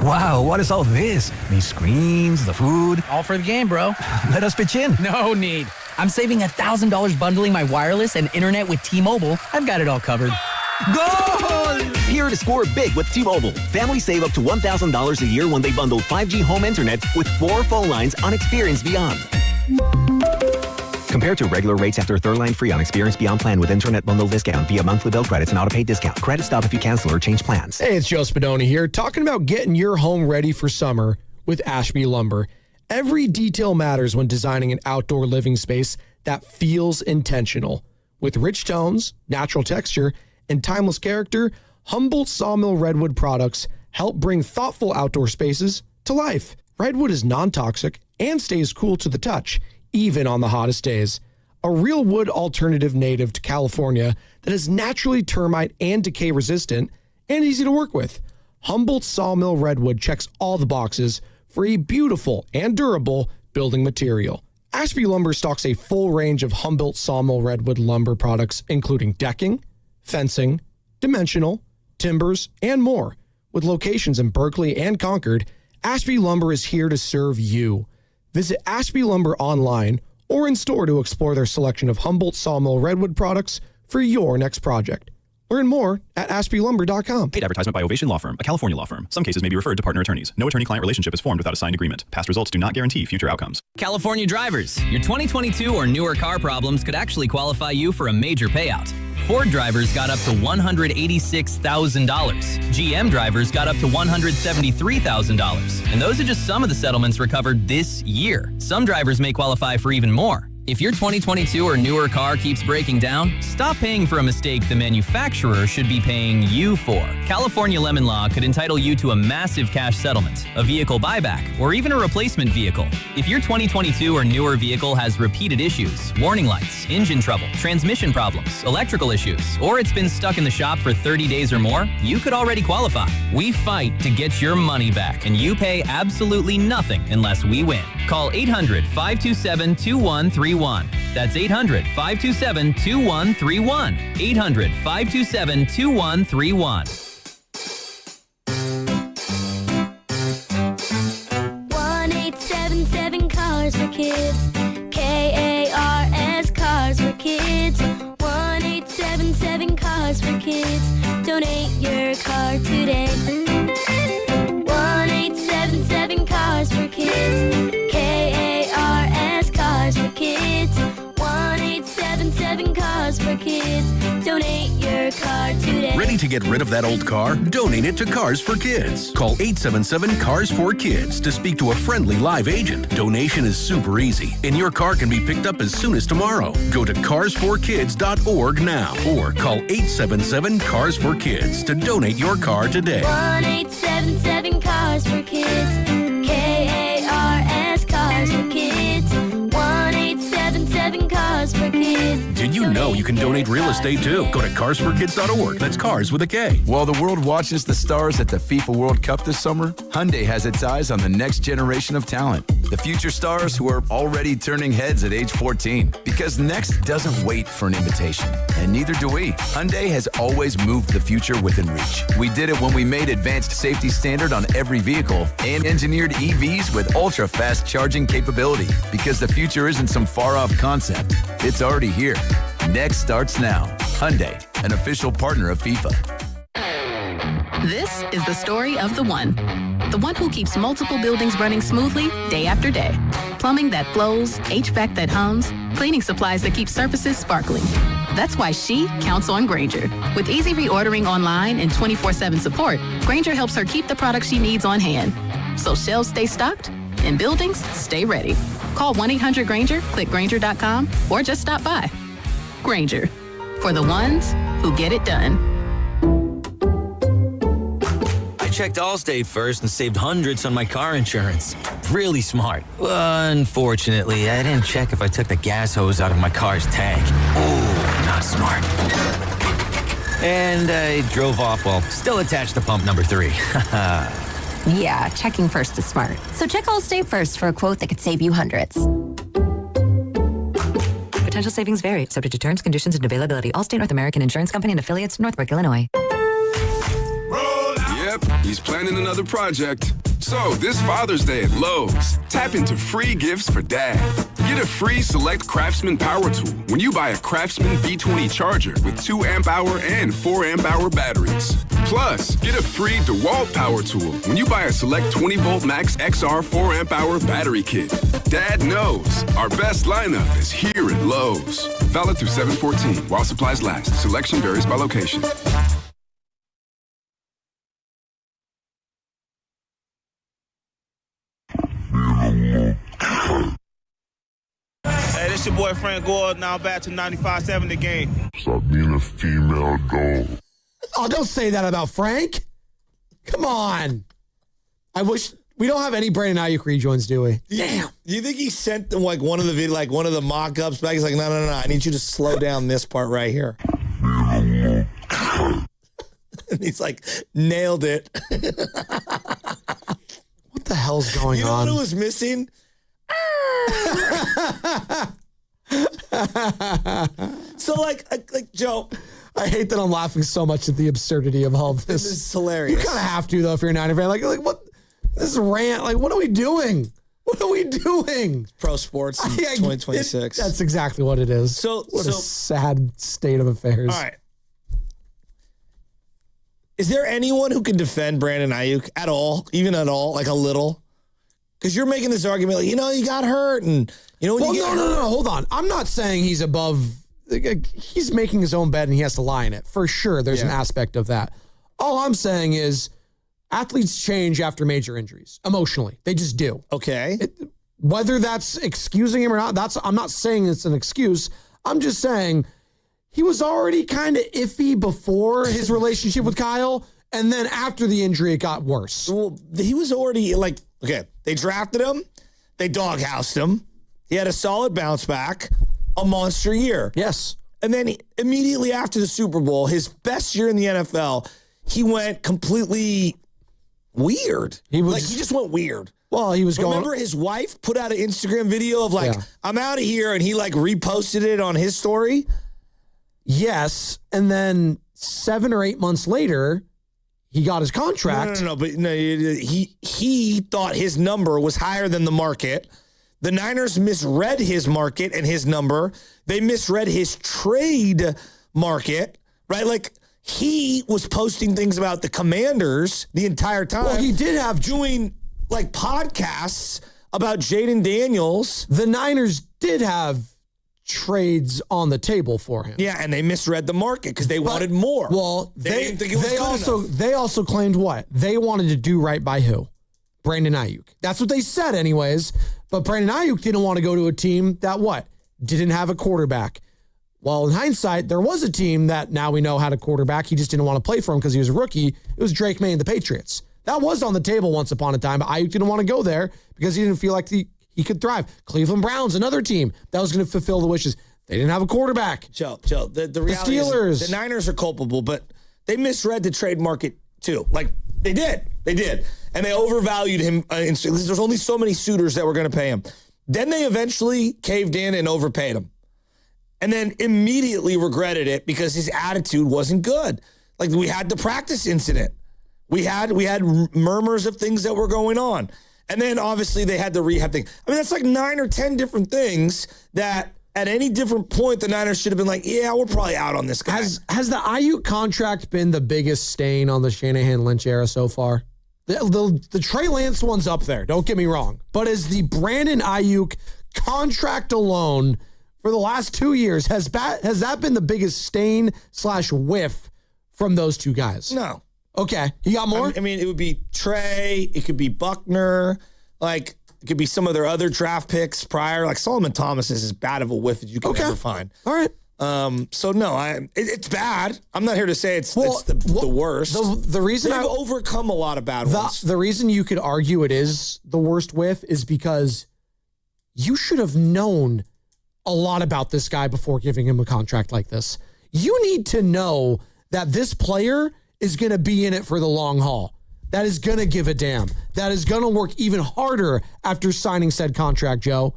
Wow, what is all this? These screens, the food. All for the game, bro. Let us pitch in. No need. I'm saving $1,000 bundling my wireless and internet with T-Mobile. I've got it all covered. Goal! Here to score big with T-Mobile. Families save up to $1,000 a year when they bundle 5G home internet with 4 phone lines on Experience Beyond. Compared to regular rates after third line free on Experience Beyond plan with internet bundle discount via monthly bill credits and auto-pay discount. Credit stop if you cancel or change plans. Hey, it's Joe Spadoni here, talking about getting your home ready for summer with Ashby Lumber. Every detail matters when designing an outdoor living space that feels intentional. With rich tones, natural texture, and timeless character, Humboldt Sawmill Redwood products help bring thoughtful outdoor spaces to life. Redwood is non-toxic and stays cool to the touch, even on the hottest days. A real wood alternative native to California that is naturally termite and decay resistant and easy to work with. Humboldt Sawmill Redwood checks all the boxes for a beautiful and durable building material. Ashby Lumber stocks a full range of Humboldt Sawmill Redwood lumber products, including decking, fencing, dimensional, timbers, and more. With locations in Berkeley and Concord, Ashby Lumber is here to serve you. Visit Ashby Lumber online or in store to explore their selection of Humboldt Sawmill Redwood products for your next project. Learn more at ashbylumber.com. Paid advertisement by Ovation Law Firm, a California law firm. Some cases may be referred to partner attorneys. No attorney-client relationship is formed without a signed agreement. Past results do not guarantee future outcomes. California drivers, your 2022 or newer car problems could actually qualify you for a major payout. Ford drivers got up to $186,000. GM drivers got up to $173,000. And those are just some of the settlements recovered this year. Some drivers may qualify for even more. If your 2022 or newer car keeps breaking down, stop paying for a mistake the manufacturer should be paying you for. California lemon law could entitle you to a massive cash settlement, a vehicle buyback, or even a replacement vehicle. If your 2022 or newer vehicle has repeated issues, warning lights, engine trouble, transmission problems, electrical issues, or it's been stuck in the shop for 30 days or more, you could already qualify. We fight to get your money back, and you pay absolutely nothing unless we win. Call 800-527-2131. That's 800-527-2131. 800-527-2131. 1-877 Cars for Kids. KARS Cars for Kids. 1-877 Cars for Kids. Donate your car today. 1-877 Cars for Kids. KARS Cars for Kids. 1-877 Cars for Kids. Donate your car today. Ready to get rid of that old car? Donate it to Cars for Kids. Call 877-CARS-4-KIDS to speak to a friendly live agent. Donation is super easy, and your car can be picked up as soon as tomorrow. Go to carsforkids.org now or call 877-CARS-4-KIDS to donate your car today. 1-877 Cars for Kids. KARS Cars for Kids. 1-877 Cars for Kids. Did you know you can donate real estate too? Go to carsforkids.org. That's cars with a K. While the world watches the stars at the FIFA World Cup this summer, Hyundai has its eyes on the next generation of talent. The future stars who are already turning heads at age 14. Because next doesn't wait for an invitation. And neither do we. Hyundai has always moved the future within reach. We did it when we made advanced safety standard on every vehicle and engineered EVs with ultra-fast charging capability. Because the future isn't some far-off concept. It's already here. Next starts now. Hyundai, an official partner of FIFA. This is the story of the one. The one who keeps multiple buildings running smoothly day after day. Plumbing that flows, HVAC that hums, cleaning supplies that keep surfaces sparkling. That's why she counts on Grainger. With easy reordering online and 24/7 support, Grainger helps her keep the products she needs on hand. So shelves stay stocked and buildings stay ready. Call 1-800-GRAINGER, click Grainger.com, or just stop by. Grainger, for the ones who get it done. I checked Allstate first and saved hundreds on my car insurance. Really smart. Unfortunately, I didn't check if I took the gas hose out of my car's tank. Ooh, not smart. And I drove off while still attached to pump number 3. Yeah, checking first is smart. So check Allstate first for a quote that could save you hundreds. Potential savings vary, subject to terms, conditions, and availability. Allstate North American Insurance Company and affiliates, Northbrook, Illinois. Yep, he's planning another project. So this Father's Day at Lowe's, tap into free gifts for Dad. Get a free Select Craftsman power tool when you buy a Craftsman B20 charger with 2 amp-hour and 4 amp-hour batteries. Plus, get a free DeWalt power tool when you buy a Select 20-volt Max XR 4 amp-hour battery kit. Dad knows our best lineup is here at Lowe's. Valid through 7/14 while supplies last. Selection varies by location. Hey, this your boy Frank Gore. Now back to 95.7 The Game. Stop being a female dog. Oh, don't say that about Frank. Come on. I wish we don't have any Brandon Aiyuk rejoins, do we? Damn. Do you think he sent them like one of the mock-ups back? He's like, no. I need you to slow down this part right here. And he's like, nailed it. What the hell's going on? You know what was missing? So like Joe, I hate that I'm laughing so much at the absurdity of all of this. This is hilarious. You kind of have to though if you're a Niner fan. Like what? This is rant. Like what are we doing? What are we doing? Pro sports in 2026. That's exactly what it is. So a sad state of affairs. All right. Is there anyone who can defend Brandon Aiyuk at all, even at all, like a little? Because you're making this argument, like, he got hurt, and no, hold on. I'm not saying he's above. He's making his own bed and he has to lie in it. For sure, there's an aspect of that. All I'm saying is athletes change after major injuries, emotionally. They just do. Okay. Whether that's excusing him or not, I'm not saying it's an excuse. I'm just saying he was already kind of iffy before his relationship with Kyle, and then after the injury, it got worse. Well, he was already they drafted him, they doghoused him. He had a solid bounce back, a monster year. Yes. And then immediately after the Super Bowl, his best year in the NFL, he went completely weird. He just went weird. Well, he was Remember his wife put out an Instagram video of I'm out of here, and he reposted it on his story? Yes. And then 7 or 8 months later, he got his contract. No, but he thought his number was higher than the market. The Niners misread his market and his number. They misread his trade market, right? He was posting things about the Commanders the entire time. Well, he did have doing podcasts about Jaden Daniels. The Niners did have trades on the table for him. Yeah, and they misread the market because they wanted more. Well, they didn't think it was good enough. They also claimed what? They wanted to do right by who? Brandon Aiyuk. That's what they said anyways. But Brandon Aiyuk didn't want to go to a team that what? Didn't have a quarterback. Well, in hindsight, there was a team that now we know had a quarterback. He just didn't want to play for him because he was a rookie. It was Drake May and the Patriots. That was on the table once upon a time, but Aiyuk didn't want to go there because he didn't feel like he could thrive. Cleveland Browns, another team that was going to fulfill the wishes. They didn't have a quarterback. Joe, the reality Steelers. Is the Niners are culpable, but they misread the trade market too. They did. And they overvalued him. There's only so many suitors that were going to pay him. Then they eventually caved in and overpaid him. And then immediately regretted it because his attitude wasn't good. We had the practice incident. We had murmurs of things that were going on. And then obviously they had the rehab thing. I mean, that's 9 or 10 different things that at any different point the Niners should have been yeah, we're probably out on this guy. Has the Aiyuk contract been the biggest stain on the Shanahan-Lynch era so far? The Trey Lance one's up there, don't get me wrong. But is the Brandon Aiyuk contract alone for the last 2 years, has that been the biggest stain/whiff from those two guys? No. Okay. You got more? I mean, it would be Trey. It could be Buckner. It could be some of their other draft picks prior. Solomon Thomas is as bad of a whiff as you can ever find. All right. So no, it's bad. I'm not here to say it's the worst. The reason they've overcome a lot of bad ones. The reason you could argue it is the worst whiff is because you should have known a lot about this guy before giving him a contract like this. You need to know that this player is going to be in it for the long haul. That is going to give a damn. That is going to work even harder after signing said contract, Joe.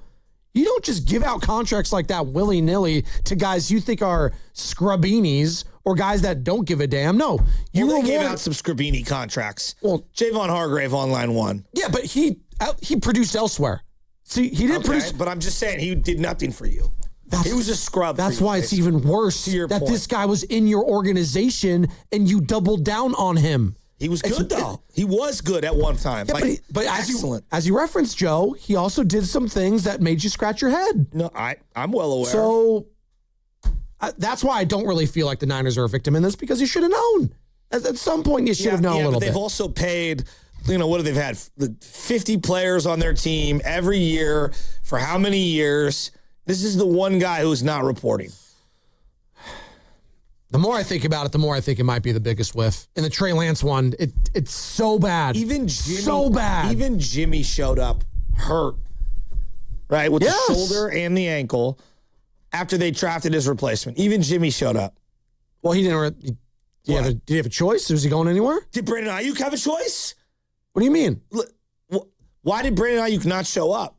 You don't just give out contracts like that willy-nilly to guys you think are scrubbinis or guys that don't give a damn. No. They gave out some scrubini contracts. Well, Javon Hargrave on line 1. Yeah, but he produced elsewhere. See, he didn't produce. But I'm just saying, he did nothing for you. He was a scrub. That's why it's even worse that this guy was in your organization and you doubled down on him. He was good, though. He was good at one time. Yeah, but as you referenced, Joe, he also did some things that made you scratch your head. No, I'm well aware. So that's why I don't really feel like the Niners are a victim in this, because you should have known. At some point, you should have known a little bit. They've also paid, what have they had? 50 players on their team every year for how many years? This is the one guy who's not reporting. The more I think about it, the more I think it might be the biggest whiff. And the Trey Lance one, it's so bad. Even Jimmy showed up hurt, right, with the shoulder and the ankle after they drafted his replacement. Even Jimmy showed up. Well, he didn't. Did he have a choice? Was he going anywhere? Did Brandon Aiyuk have a choice? What do you mean? Why did Brandon Aiyuk not show up?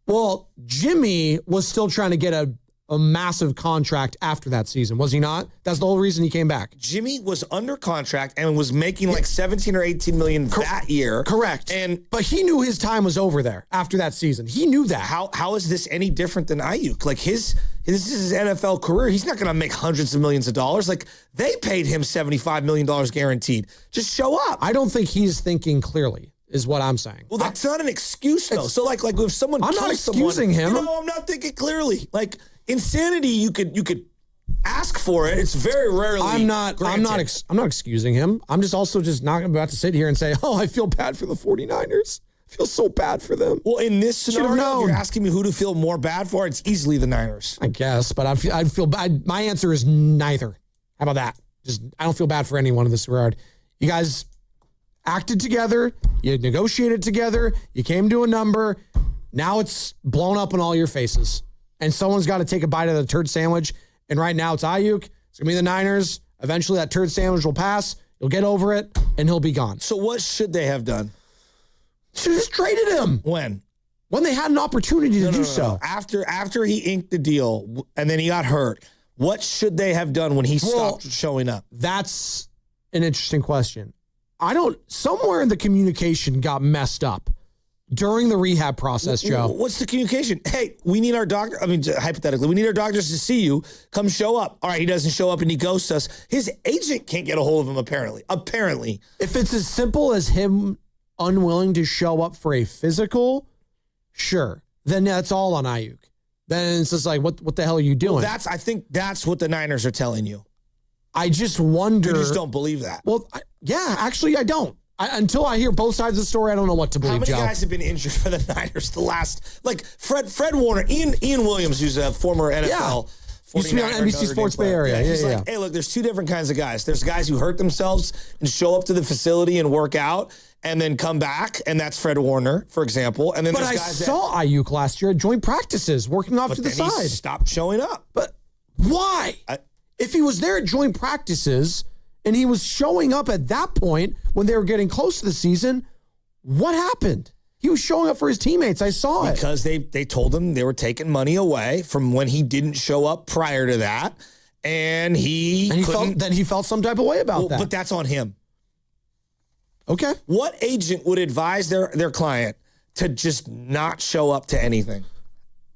Well, Jimmy was still trying to get a massive contract after that season, was he not? That's the whole reason he came back. Jimmy was under contract and was making 17 or 18 million that year. Correct. But he knew his time was over there after that season. He knew that. How is this any different than Aiyuk? This is his NFL career. He's not going to make hundreds of millions of dollars. They paid him $75 million guaranteed. Just show up. I don't think he's thinking clearly, is what I'm saying. Well, that's not an excuse, though. So, if someone I'm not excusing him. I'm not thinking clearly. Insanity, you could ask for it. It's very rarely. I'm not excusing him. I'm just not about to sit here and say, "Oh, I feel bad for the 49ers." I feel so bad for them. Well, in this scenario, if you're asking me who to feel more bad for, it's easily the Niners. I guess, but I feel bad. My answer is neither. How about that? I don't feel bad for anyone in this regard. You guys acted together. You negotiated together. You came to a number. Now it's blown up in all your faces. And someone's got to take a bite of the turd sandwich. And right now it's Aiyuk. It's going to be the Niners. Eventually that turd sandwich will pass. You'll get over it, and he'll be gone. So what should they have done? Should have just traded him. When? When they had an opportunity to do so. After he inked the deal, and then he got hurt, what should they have done when he stopped showing up? That's an interesting question. Somewhere in the communication got messed up during the rehab process, Joe. What's the communication? Hey, we need our doctor. I mean, hypothetically, we need our doctors to see you. Come show up. All right, he doesn't show up and he ghosts us. His agent can't get a hold of him, apparently. If it's as simple as him unwilling to show up for a physical, sure. Then that's all on Aiyuk. Then it's just like, what the hell are you doing? Well, I think that's what the Niners are telling you. I just wonder. You just don't believe that. Well, actually, I don't. Until I hear both sides of the story, I don't know what to believe, Joe. How many guys have been injured for the Niners Fred Warner, Ian Williams, who's a former NFL. Used to be on NBC Sports Bay Area. He's like, hey, look, there's two different kinds of guys. There's guys who hurt themselves and show up to the facility and work out and then come back, and that's Fred Warner, for example. And then but I saw Aiyuk last year at joint practices, working off to the side. He stopped showing up. But why? If he was there at joint practices and he was showing up at that point when they were getting close to the season, what happened? He was showing up for his teammates. I saw it. Because they told him they were taking money away from when he didn't show up prior to that. And he felt some type of way about that. But that's on him. Okay. What agent would advise their client to just not show up to anything?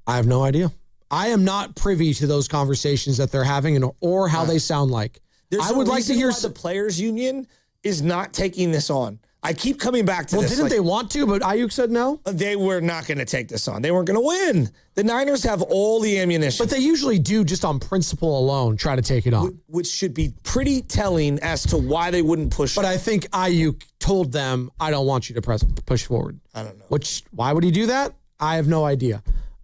I have no idea. I am not privy to those conversations that they're having or how they sound like. I would like to hear the players union is not taking this on. I keep coming back to this. Well, didn't they want to, but Aiyuk said no? They were not going to take this on. They weren't going to win. The Niners have all the ammunition. But they usually do, just on principle alone, try to take it on. Which should be pretty telling as to why they wouldn't push. But I think Aiyuk told them, I don't want you to push forward. I don't know. Why would he do that? I have no idea.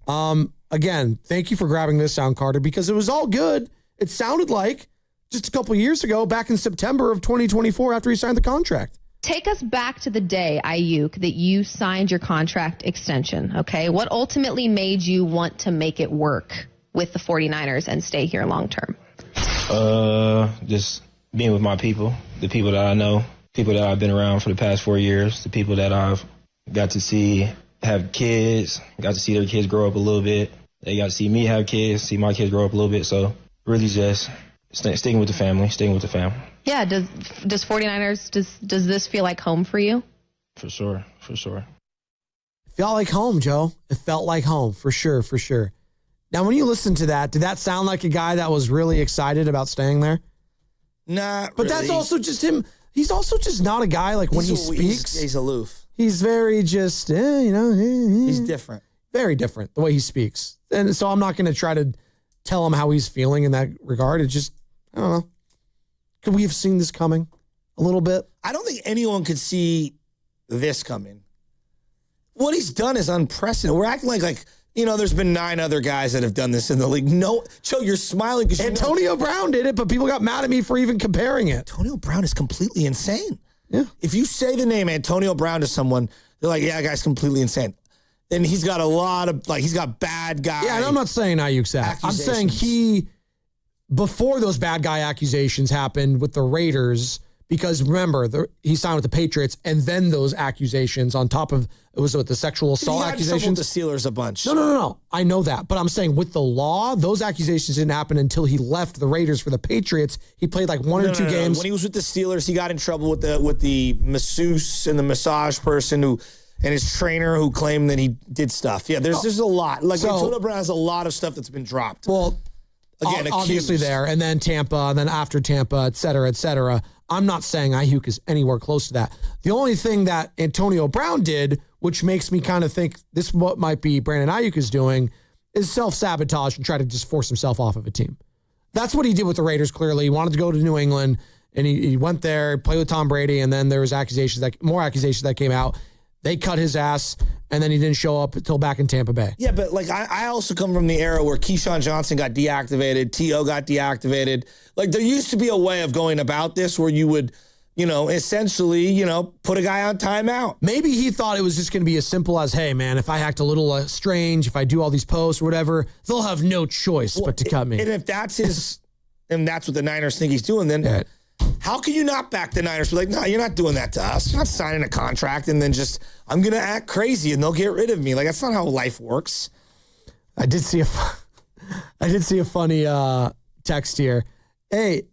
Again, thank you for grabbing this sound, Carter, because it was all good. It sounded like just a couple of years ago, back in September of 2024, after he signed the contract. Take us back to the day, Aiyuk, that you signed your contract extension, okay? What ultimately made you want to make it work with the 49ers and stay here long term? Just being with my people, the people that I know, people that I've been around for the past 4 years, the people that I've got to see have kids, got to see their kids grow up a little bit. They got to see me have kids, see my kids grow up a little bit. So really just sticking with the family, Yeah, does 49ers, does this feel like home for you? For sure. It felt like home, Joe. It felt like home, for sure. Now, when you listen to that, did that sound like a guy that was really excited about staying there? Nah, but that's also just him. He's also just not a guy like when he speaks. He's aloof. He's very just, He's different. Very different, the way he speaks. And so I'm not going to try to tell him how he's feeling in that regard. It's just, I don't know. Could we have seen this coming a little bit? I don't think anyone could see this coming. What he's done is unprecedented. We're acting like there's been 9 other guys that have done this in the league. No, Joe, you're smiling because Antonio Brown did it, but people got mad at me for even comparing it. Antonio Brown is completely insane. Yeah. If you say the name Antonio Brown to someone, they're like, yeah, that guy's completely insane. And he's got a lot of, he's got bad guys. Yeah, and I'm not saying Aiyuk's that. I'm saying before those bad guy accusations happened with the Raiders, because remember, he signed with the Patriots, and then those accusations on top of, it was with the sexual assault accusations. The Steelers a bunch. No. I know that. But I'm saying with the law, those accusations didn't happen until he left the Raiders for the Patriots. He played like one or two games. When he was with the Steelers, he got in trouble with the masseuse and the massage person and his trainer who claimed that he did stuff. Yeah, there's a lot. Antonio Brown has a lot of stuff that's been dropped. Well, again, obviously there, and then Tampa, and then after Tampa, et cetera, et cetera. I'm not saying Aiyuk is anywhere close to that. The only thing that Antonio Brown did, which makes me kind of think this what might be Brandon Aiyuk is doing, is self-sabotage and try to just force himself off of a team. That's what he did with the Raiders, clearly. He wanted to go to New England, and he went there, played with Tom Brady, and then there was more accusations that came out. They cut his ass, and then he didn't show up until back in Tampa Bay. Yeah, but like I also come from the era where Keyshawn Johnson got deactivated, T.O. got deactivated. Like there used to be a way of going about this where you would, essentially, put a guy on timeout. Maybe he thought it was just going to be as simple as, hey, man, if I act a little strange, if I do all these posts or whatever, they'll have no choice but to cut me. And if that's and that's what the Niners think he's doing, then how can you not back the Niners? Be like, no, you're not doing that to us. You're not signing a contract and then I'm going to act crazy and they'll get rid of me. Like, that's not how life works. I did see a funny text here. Hey,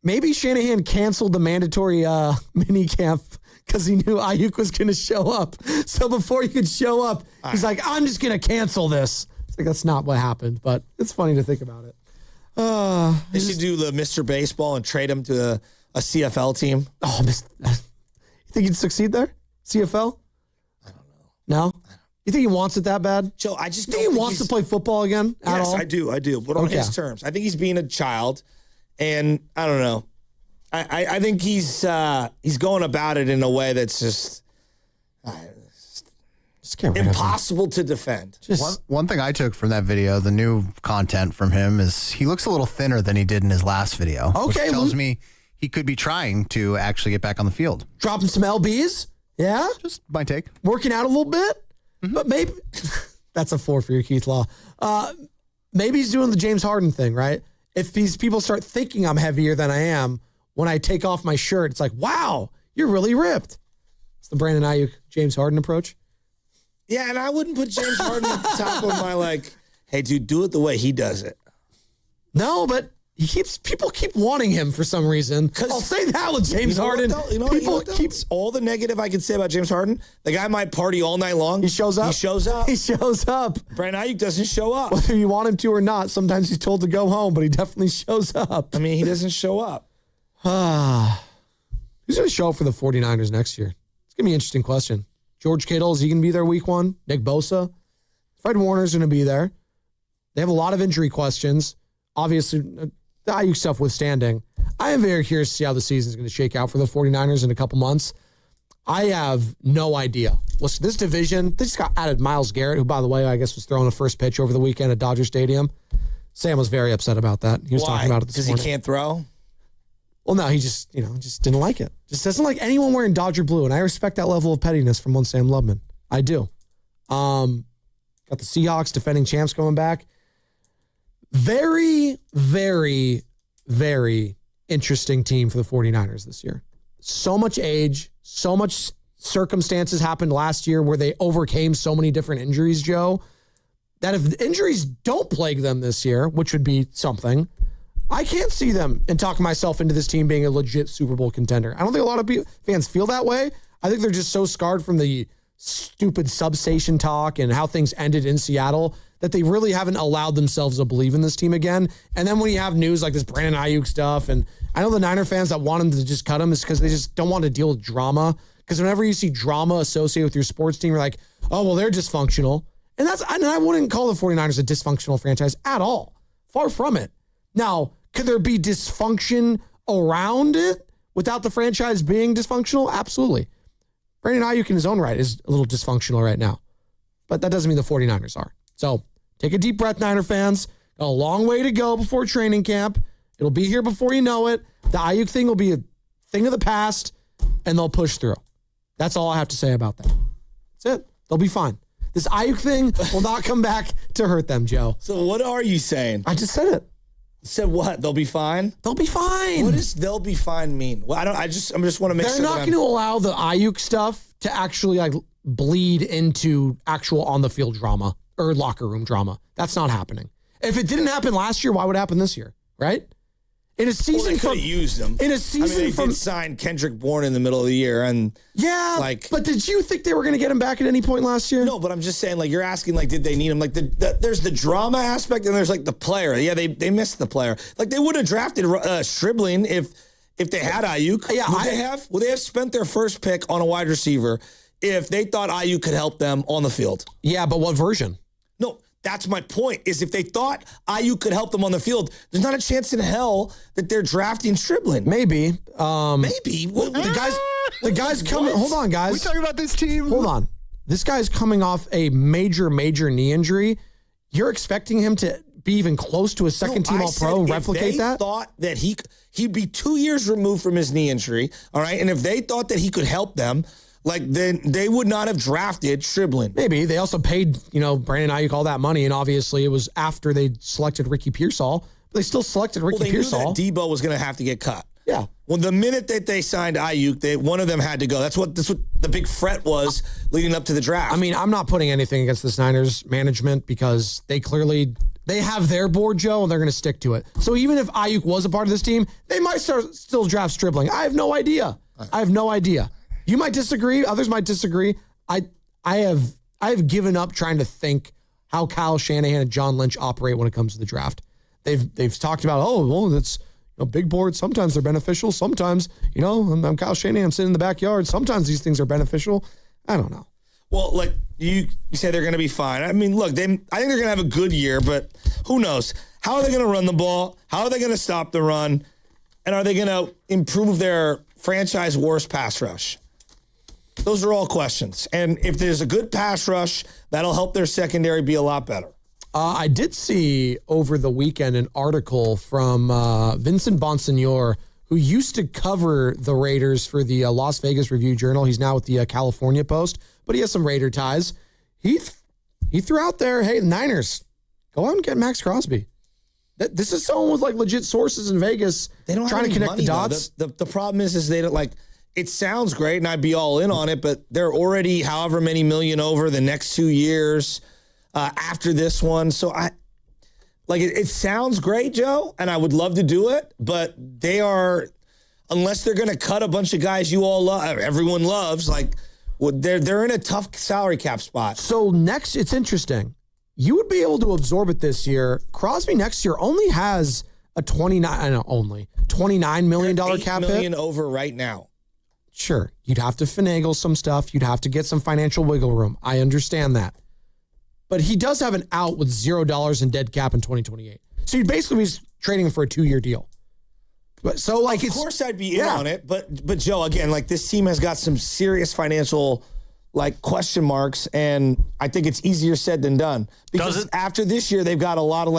maybe Shanahan canceled the mandatory mini camp because he knew Aiyuk was going to show up. So before he could show up, he's like, I'm just going to cancel this. It's like, that's not what happened, but it's funny to think about it. They should do the Mr. Baseball and trade him to a CFL team. Oh, you think he'd succeed there? CFL? I don't know. No? You think he wants it that bad? Joe, I just think he wants to play football again at all? Yes, I do. But on his terms. I think he's being a child, and I don't know. I think he's going about it in a way that's just impossible to defend. One thing I took from that video, the new content from him, is he looks a little thinner than he did in his last video. Okay, which tells me he could be trying to actually get back on the field. Dropping some LBs? Yeah? Just my take. Working out a little bit? Mm-hmm. But maybe that's a 4 for your Keith Law. Maybe he's doing the James Harden thing, right? If these people start thinking I'm heavier than I am, when I take off my shirt, it's like, wow, you're really ripped. It's the Brandon Aiyuk, James Harden approach. Yeah, and I wouldn't put James Harden at the top of my hey, dude, do it the way he does it. No, but people keep wanting him for some reason. I'll say that with James Harden. People keep all the negative I can say about James Harden. The guy might party all night long. He shows up. He shows up. Brandon Aiyuk doesn't show up. Whether you want him to or not, sometimes he's told to go home, but he definitely shows up. I mean, he doesn't show up. Who's going to show up for the 49ers next year? It's going to be an interesting question. George Kittle, is he going to be there week 1? Nick Bosa? Fred Warner's going to be there. They have a lot of injury questions. Obviously, the Aiyuk stuff withstanding. I am very curious to see how the season is going to shake out for the 49ers in a couple months. I have no idea. Listen, this division, they just got added Myles Garrett, who, by the way, I guess was throwing a first pitch over the weekend at Dodger Stadium. Sam was very upset about that. He was talking about it this morning. Because he can't throw? Well, no, he just didn't like it. Just doesn't like anyone wearing Dodger blue, and I respect that level of pettiness from one Sam Lubman. I do. Got the Seahawks defending champs coming back. Very, very, very interesting team for the 49ers this year. So much age, so much circumstances happened last year where they overcame so many different injuries, Joe, that if injuries don't plague them this year, which would be something, I can't see them and talk myself into this team being a legit Super Bowl contender. I don't think a lot of fans feel that way. I think they're just so scarred from the stupid substation talk and how things ended in Seattle that they really haven't allowed themselves to believe in this team again. And then when you have news like this Brandon Aiyuk stuff, and I know the Niner fans that want him to just cut him is because they just don't want to deal with drama. Because whenever you see drama associated with your sports team, you're like, oh, well, they're dysfunctional. And I wouldn't call the 49ers a dysfunctional franchise at all. Far from it. Now, could there be dysfunction around it without the franchise being dysfunctional? Absolutely. Brandon Aiyuk in his own right is a little dysfunctional right now. But that doesn't mean the 49ers are. So take a deep breath, Niner fans. Got a long way to go before training camp. It'll be here before you know it. The Aiyuk thing will be a thing of the past, and they'll push through. That's all I have to say about that. That's it. They'll be fine. This Aiyuk thing will not come back to hurt them, Joe. So what are you saying? I just said it. Said what? They'll be fine? They'll be fine. What does "they'll be fine" mean? Well, I just want to make sure they're not going to allow the Aiyuk stuff to actually bleed into actual on the field drama or locker room drama. That's not happening. If it didn't happen last year, why would it happen this year? Right? In a season, they could have used them. In a season, they did sign Kendrick Bourne in the middle of the year, and but did you think they were going to get him back at any point last year? No, but I'm just saying, you're asking, did they need him? There's the drama aspect, and there's the player. Yeah, they missed the player. They would have drafted Stribling if they had Aiyuk. Yeah, would they have spent their first pick on a wide receiver if they thought Aiyuk could help them on the field? Yeah, but what version? No. That's my point, is if they thought Aiyuk could help them on the field, there's not a chance in hell that they're drafting Stribling. Maybe. Maybe. The guys coming. Hold on, guys. We talking about this team? Hold on. This guy's coming off a major knee injury. You're expecting him to be even close to a second-team All-Pro and replicate that? If they thought that he'd be 2 years removed from his knee injury, all right, and if they thought that he could help them, then they would not have drafted Stribling. Maybe. They also paid, Brandon Aiyuk all that money, and obviously it was after they selected Ricky Pearsall. But they still selected Ricky Pearsall. Knew that Debo was going to have to get cut. Yeah. Well, the minute that they signed Aiyuk, one of them had to go. That's what the big fret was leading up to the draft. I mean, I'm not putting anything against the Niners management because they have their board, Joe, and they're going to stick to it. So even if Aiyuk was a part of this team, they might still draft Stribling. I have no idea. You might disagree. Others might disagree. I have given up trying to think how Kyle Shanahan and John Lynch operate when it comes to the draft. They've talked about, that's big boards. Sometimes they're beneficial. Sometimes, I'm Kyle Shanahan. I'm sitting in the backyard. Sometimes these things are beneficial. I don't know. Well, like you say they're going to be fine. I mean, look, I think they're going to have a good year, but who knows? How are they going to run the ball? How are they going to stop the run? And are they going to improve their franchise worst pass rush? Those are all questions. And if there's a good pass rush, that'll help their secondary be a lot better. I did see over the weekend an article from Vincent Bonsignor, who used to cover the Raiders for the Las Vegas Review-Journal. He's now with the California Post, but he has some Raider ties. He threw out there, hey, the Niners, go out and get Max Crosby. This is someone with legit sources in Vegas trying to connect the dots. The problem is they don't it sounds great and I'd be all in on it, but they're already however many million over the next 2 years after this one. So it sounds great, Joe, and I would love to do it, but they are, unless they're going to cut a bunch of guys you all love, everyone loves, they're in a tough salary cap spot. So next, it's interesting. You would be able to absorb it this year. Crosby next year only has a $29 million cap hit. $8 million over right now. Sure, you'd have to finagle some stuff. You'd have to get some financial wiggle room. I understand that. But he does have an out with $0 in dead cap in 2028. So you'd basically be trading him for a 2-year deal. But of course I'd be in on it, but Joe, again, this team has got some serious financial question marks, and I think it's easier said than done. Because after this year, they've got a lot of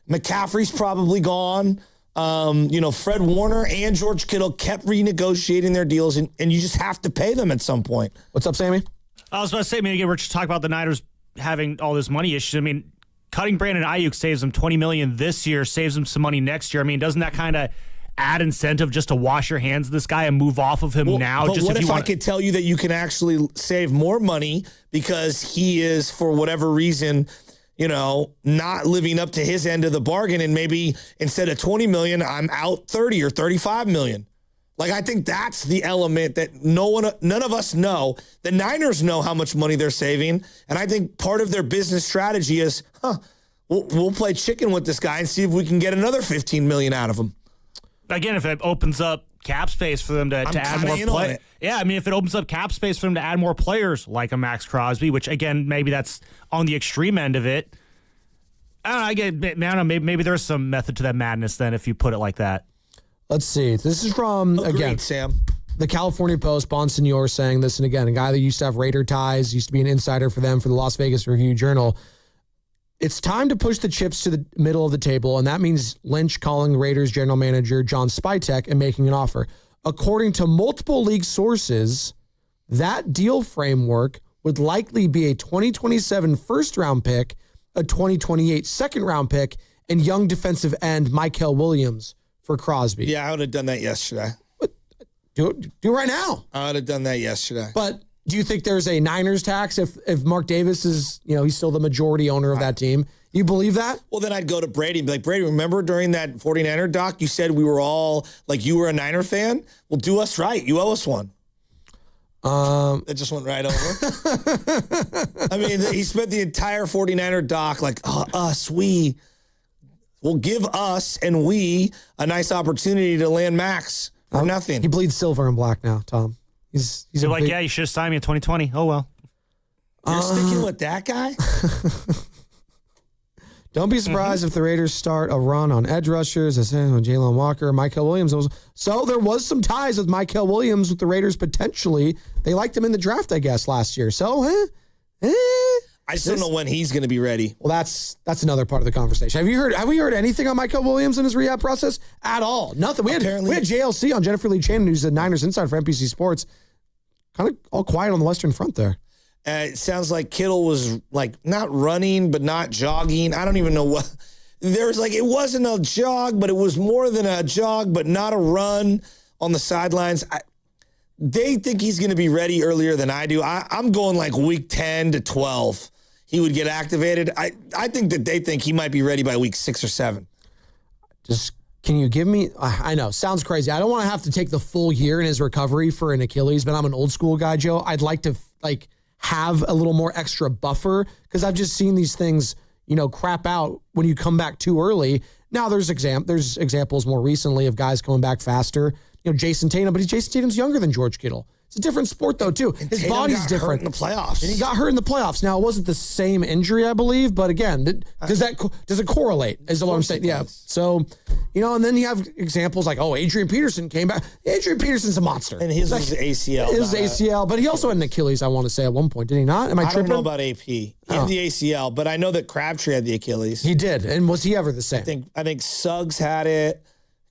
McCaffrey's probably gone. Fred Warner and George Kittle kept renegotiating their deals, and you just have to pay them at some point. What's up, Sammy? I was about to say, again, we're just talking about the Niners having all this money issues. Cutting Brandon Aiyuk saves them $20 million this year, saves them some money next year. Doesn't that kind of add incentive just to wash your hands of this guy and move off of him now? But what if I could tell you that you can actually save more money because he is, for whatever reason, not living up to his end of the bargain, and maybe instead of $20 million, I'm out $30 or $35 million. I think that's the element that none of us know. The Niners know how much money they're saving, and I think part of their business strategy is, we'll play chicken with this guy and see if we can get another $15 million out of him. Again, if it opens up cap space for them to add more players. Yeah, if it opens up cap space for them to add more players like a Max Crosby, which, again, maybe that's on the extreme end of it. I don't know, maybe there's some method to that madness then if you put it like that. Let's see. This is from, again, Sam, the California Post, Bonsignor saying this, and again, a guy that used to have Raider ties, used to be an insider for them for the Las Vegas Review-Journal. It's time to push the chips to the middle of the table, and that means Lynch calling Raiders general manager John Spytek and making an offer. According to multiple league sources, that deal framework would likely be a 2027 first-round pick, a 2028 second-round pick, and young defensive end Mykel Williams for Crosby. Yeah, I would have done that yesterday. Do it right now. I would have done that yesterday. But do you think there's a Niners tax if Mark Davis is, he's still the majority owner of that team? You believe that? Well, then I'd go to Brady and be like, Brady, remember during that 49er doc, you said we were all, you were a Niner fan? Well, do us right. You owe us one. That just went right over. He spent the entire 49er doc we'll give us and we a nice opportunity to land Max for nothing. He bleeds silver and black now, Tom. He's you should have signed me in 2020. Oh, well. You're sticking with that guy? Don't be surprised if the Raiders start a run on edge rushers, Jalen Walker, Mykel Williams. So there was some ties with Mykel Williams with the Raiders potentially. They liked him in the draft, I guess, last year. So, I still don't know when he's going to be ready. Well, that's another part of the conversation. Have we heard anything on Michael Williams and his rehab process at all? Nothing. We had JLC on Jennifer Lee Chan, who's the Niners insider for NBC Sports. Kind of all quiet on the Western Front there. It sounds like Kittle was like not running, but not jogging. I don't even know what. There was it wasn't a jog, but it was more than a jog, but not a run on the sidelines. They think he's going to be ready earlier than I do. I'm going week 10 to 12. He would get activated. I think that they think he might be ready by week 6 or 7. Can you give me, I know, sounds crazy. I don't want to have to take the full year in his recovery for an Achilles, but I'm an old school guy, Joe. I'd like to have a little more extra buffer because I've just seen these things, crap out when you come back too early. Now there's examples more recently of guys coming back faster. Jason Tatum, but Jason Tatum's younger than George Kittle. It's a different sport, though, too. His Tatum body's got different. Hurt in the playoffs. And he got hurt in the playoffs. Now, it wasn't the same injury, I believe, but again, does it correlate, is what I'm saying. Yeah. So, and then you have examples Adrian Peterson came back. Adrian Peterson's a monster. And his was ACL. His ACL, but he also had an Achilles, I want to say, at one point. Did he not? Am I tripping? I don't know about AP. He had the ACL, but I know that Crabtree had the Achilles. He did. And was he ever the same? I think Suggs had it.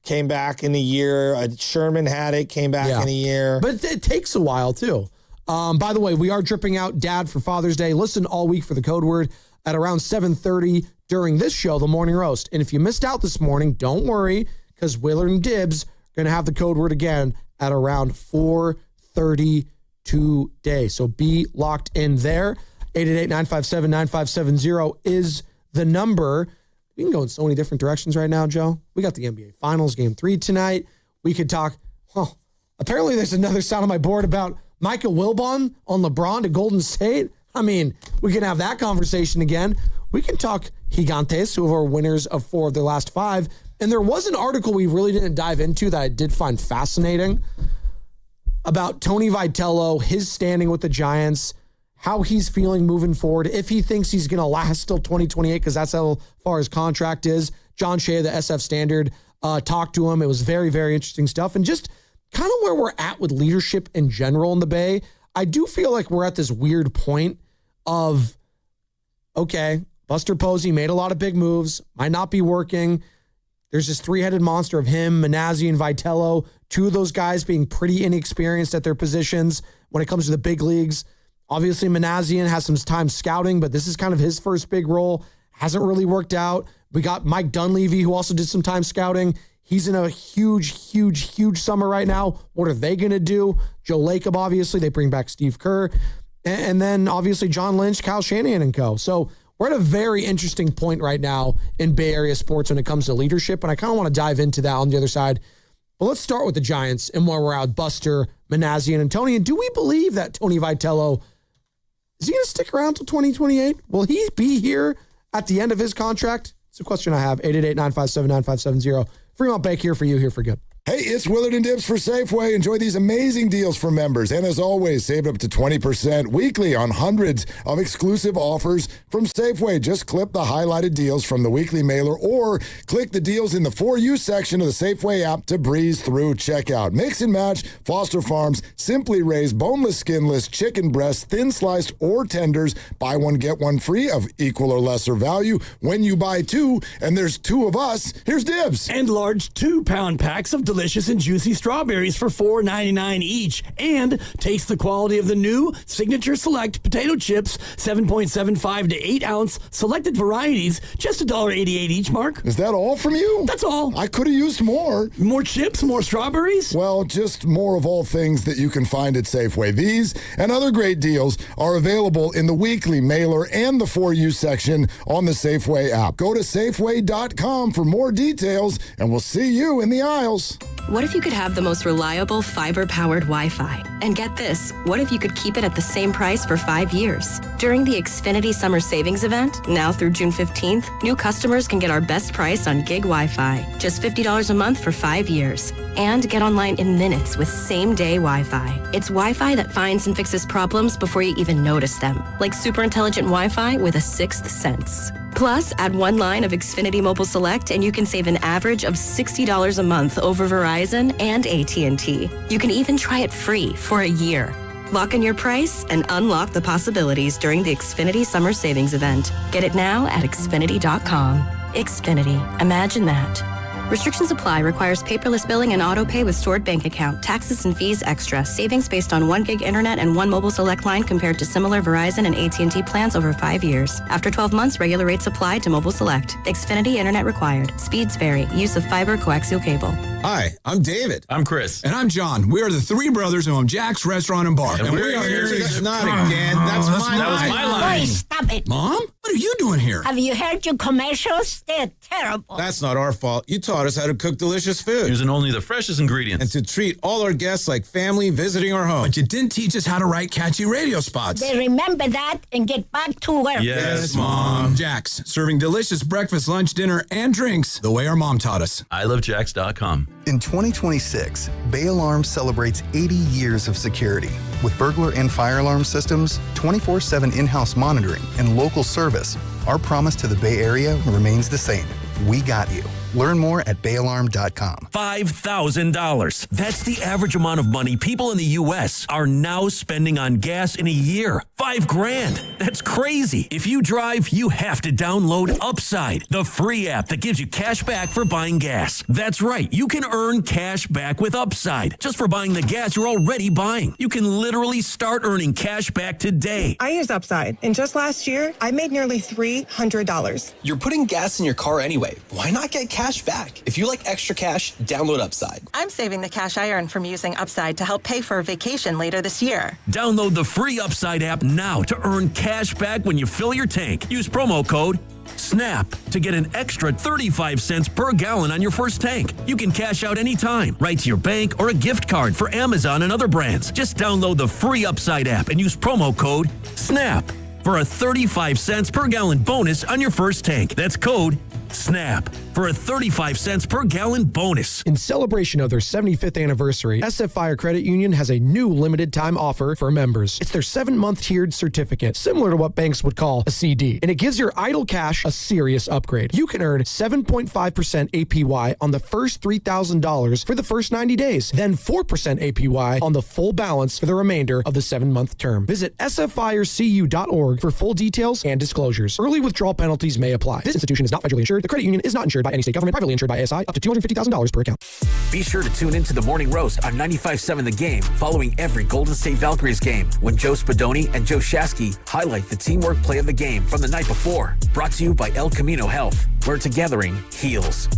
Came back in a year. Sherman had it. Came back in a year. But it takes a while, too. By the way, we are dripping out Dad for Father's Day. Listen all week for the code word at around 7:30 during this show, The Morning Roast. And if you missed out this morning, don't worry, because Willard and Dibbs are going to have the code word again at around 4:30 today. So be locked in there. 888-957-9570 is the number. We can go in so many different directions right now, Joe. We got the NBA Finals, Game 3 tonight. We could talk, apparently there's another sound on my board about Michael Wilbon on LeBron to Golden State. I mean, we can have that conversation again. We can talk Gigantes, who are winners of 4 of their last 5. And there was an article we really didn't dive into that I did find fascinating about Tony Vitello, his standing with the Giants, how he's feeling moving forward, if he thinks he's going to last till 2028, because that's how far his contract is. John Shea, the SF Standard, talked to him. It was very, very interesting stuff. And just kind of where we're at with leadership in general in the Bay, I do feel like we're at this weird point of, okay, Buster Posey made a lot of big moves, might not be working. There's this three-headed monster of him, Minazzi, and Vitello, 2 of those guys being pretty inexperienced at their positions when it comes to the big leagues. Obviously, Manassian has some time scouting, but this is kind of his first big role. Hasn't really worked out. We got Mike Dunleavy, who also did some time scouting. He's in a huge summer right now. What are they going to do? Joe Lacob, obviously. They bring back Steve Kerr. And then, obviously, John Lynch, Kyle Shanahan, and co. So we're at a very interesting point right now in Bay Area sports when it comes to leadership, and I kind of want to dive into that on the other side. But let's start with the Giants and where we're at. Buster, Manassian, and Tony. And do we believe that Tony Vitello, is he going to stick around till 2028? Will he be here at the end of his contract? It's a question I have. 888-957-9570. Fremont Bank here for you, here for good. Hey, it's Willard and Dibbs for Safeway. Enjoy these amazing deals for members. And as always, save up to 20% weekly on hundreds of exclusive offers from Safeway. Just clip the highlighted deals from the weekly mailer or click the deals in the For You section of the Safeway app to breeze through checkout. Mix and match Foster Farms Simply Raised boneless, skinless chicken breasts, thin sliced or tenders. Buy one, get one free of equal or lesser value when you buy 2. And there's 2 of us. Here's Dibbs. And large 2-pound packs of delicious and juicy strawberries for $4.99 each, and taste the quality of the new Signature Select potato chips, 7.75 to 8 ounce selected varieties, just $1.88 each. Mark, is that all from you? That's all. I could have used more. More chips, more strawberries? Well, just more of all things that you can find at Safeway. These and other great deals are available in the weekly mailer and the For You section on the Safeway app. Go to Safeway.com for more details, and we'll see you in the aisles. What if you could have the most reliable fiber-powered Wi-Fi? And get this, what if you could keep it at the same price for 5 years? During the Xfinity Summer Savings Event, now through June 15th, new customers can get our best price on gig Wi-Fi, just $50 a month for 5 years. And get online in minutes with same-day Wi-Fi. It's Wi-Fi that finds and fixes problems before you even notice them, like super intelligent Wi-Fi with a 6th sense. Plus, add 1 line of Xfinity Mobile Select and you can save an average of $60 a month over Verizon and AT&T. You can even try it free for a year. Lock in your price and unlock the possibilities during the Xfinity Summer Savings Event. Get it now at Xfinity.com. Xfinity. Imagine that. Restrictions apply. Requires paperless billing and auto pay with stored bank account. Taxes and fees extra. Savings based on 1 gig internet and 1 mobile select line compared to similar Verizon and AT&T plans over 5 years. After 12 months, regular rates apply to mobile select. Xfinity internet required. Speeds vary. Use of fiber coaxial cable. Hi, I'm David. I'm Chris. And I'm John. We are the three brothers who own Jack's Restaurant and Bar. And we are here to... Not again. That's my line. Boy, stop it. Mom? What are you doing here? Have you heard your commercials? They're terrible. That's not our fault. You taught us how to cook delicious food. Using only the freshest ingredients. And to treat all our guests like family visiting our home. But you didn't teach us how to write catchy radio spots. They remember that and get back to work. Yes, Mom. Jack's, serving delicious breakfast, lunch, dinner, and drinks the way our mom taught us. ilovejacks.com. In 2026, Bay Alarm celebrates 80 years of security. With burglar and fire alarm systems, 24/7 in-house monitoring, and local service, our promise to the Bay Area remains the same. We got you. Learn more at bayalarm.com. $5,000. That's the average amount of money people in the U.S. are now spending on gas in a year. $5,000. That's crazy. If you drive, you have to download Upside, the free app that gives you cash back for buying gas. That's right. You can earn cash back with Upside just for buying the gas you're already buying. You can literally start earning cash back today. I use Upside, and just last year, I made nearly $300. You're putting gas in your car anyway. Why not get cash back? If you like extra cash, download Upside. I'm saving the cash I earn from using Upside to help pay for a vacation later this year. Download the free Upside app now to earn cash back when you fill your tank. Use promo code SNAP to get an extra 35 cents per gallon on your first tank. You can cash out anytime, right to your bank or a gift card for Amazon and other brands. Just download the free Upside app and use promo code SNAP for a 35 cents per gallon bonus on your first tank. That's code SNAP for a 35 cents per gallon bonus. In celebration of their 75th anniversary, SF Fire Credit Union has a new limited time offer for members. It's their 7-month tiered certificate, similar to what banks would call a CD, and it gives your idle cash a serious upgrade. You can earn 7.5% APY on the first $3,000 for the first 90 days, then 4% APY on the full balance for the remainder of the 7-month term. Visit sffirecu.org for full details and disclosures. Early withdrawal penalties may apply. This institution is not federally insured. The credit union is not insured by any state government, privately insured by ASI, up to $250,000 per account. Be sure to tune into the Morning Roast on 95.7 The Game, following every Golden State Valkyries game, when Joe Spadoni and Joe Shasky highlight the teamwork play of the game from the night before. Brought to you by El Camino Health, where togethering heals.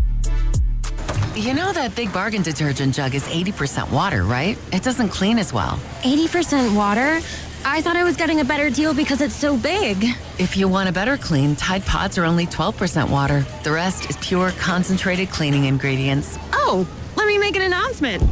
You know that Big Bargain detergent jug is 80% water, right? It doesn't clean as well. 80% water? I thought I was getting a better deal because it's so big. If you want a better clean, Tide Pods are only 12% water. The rest is pure concentrated cleaning ingredients. Oh, let me make an announcement.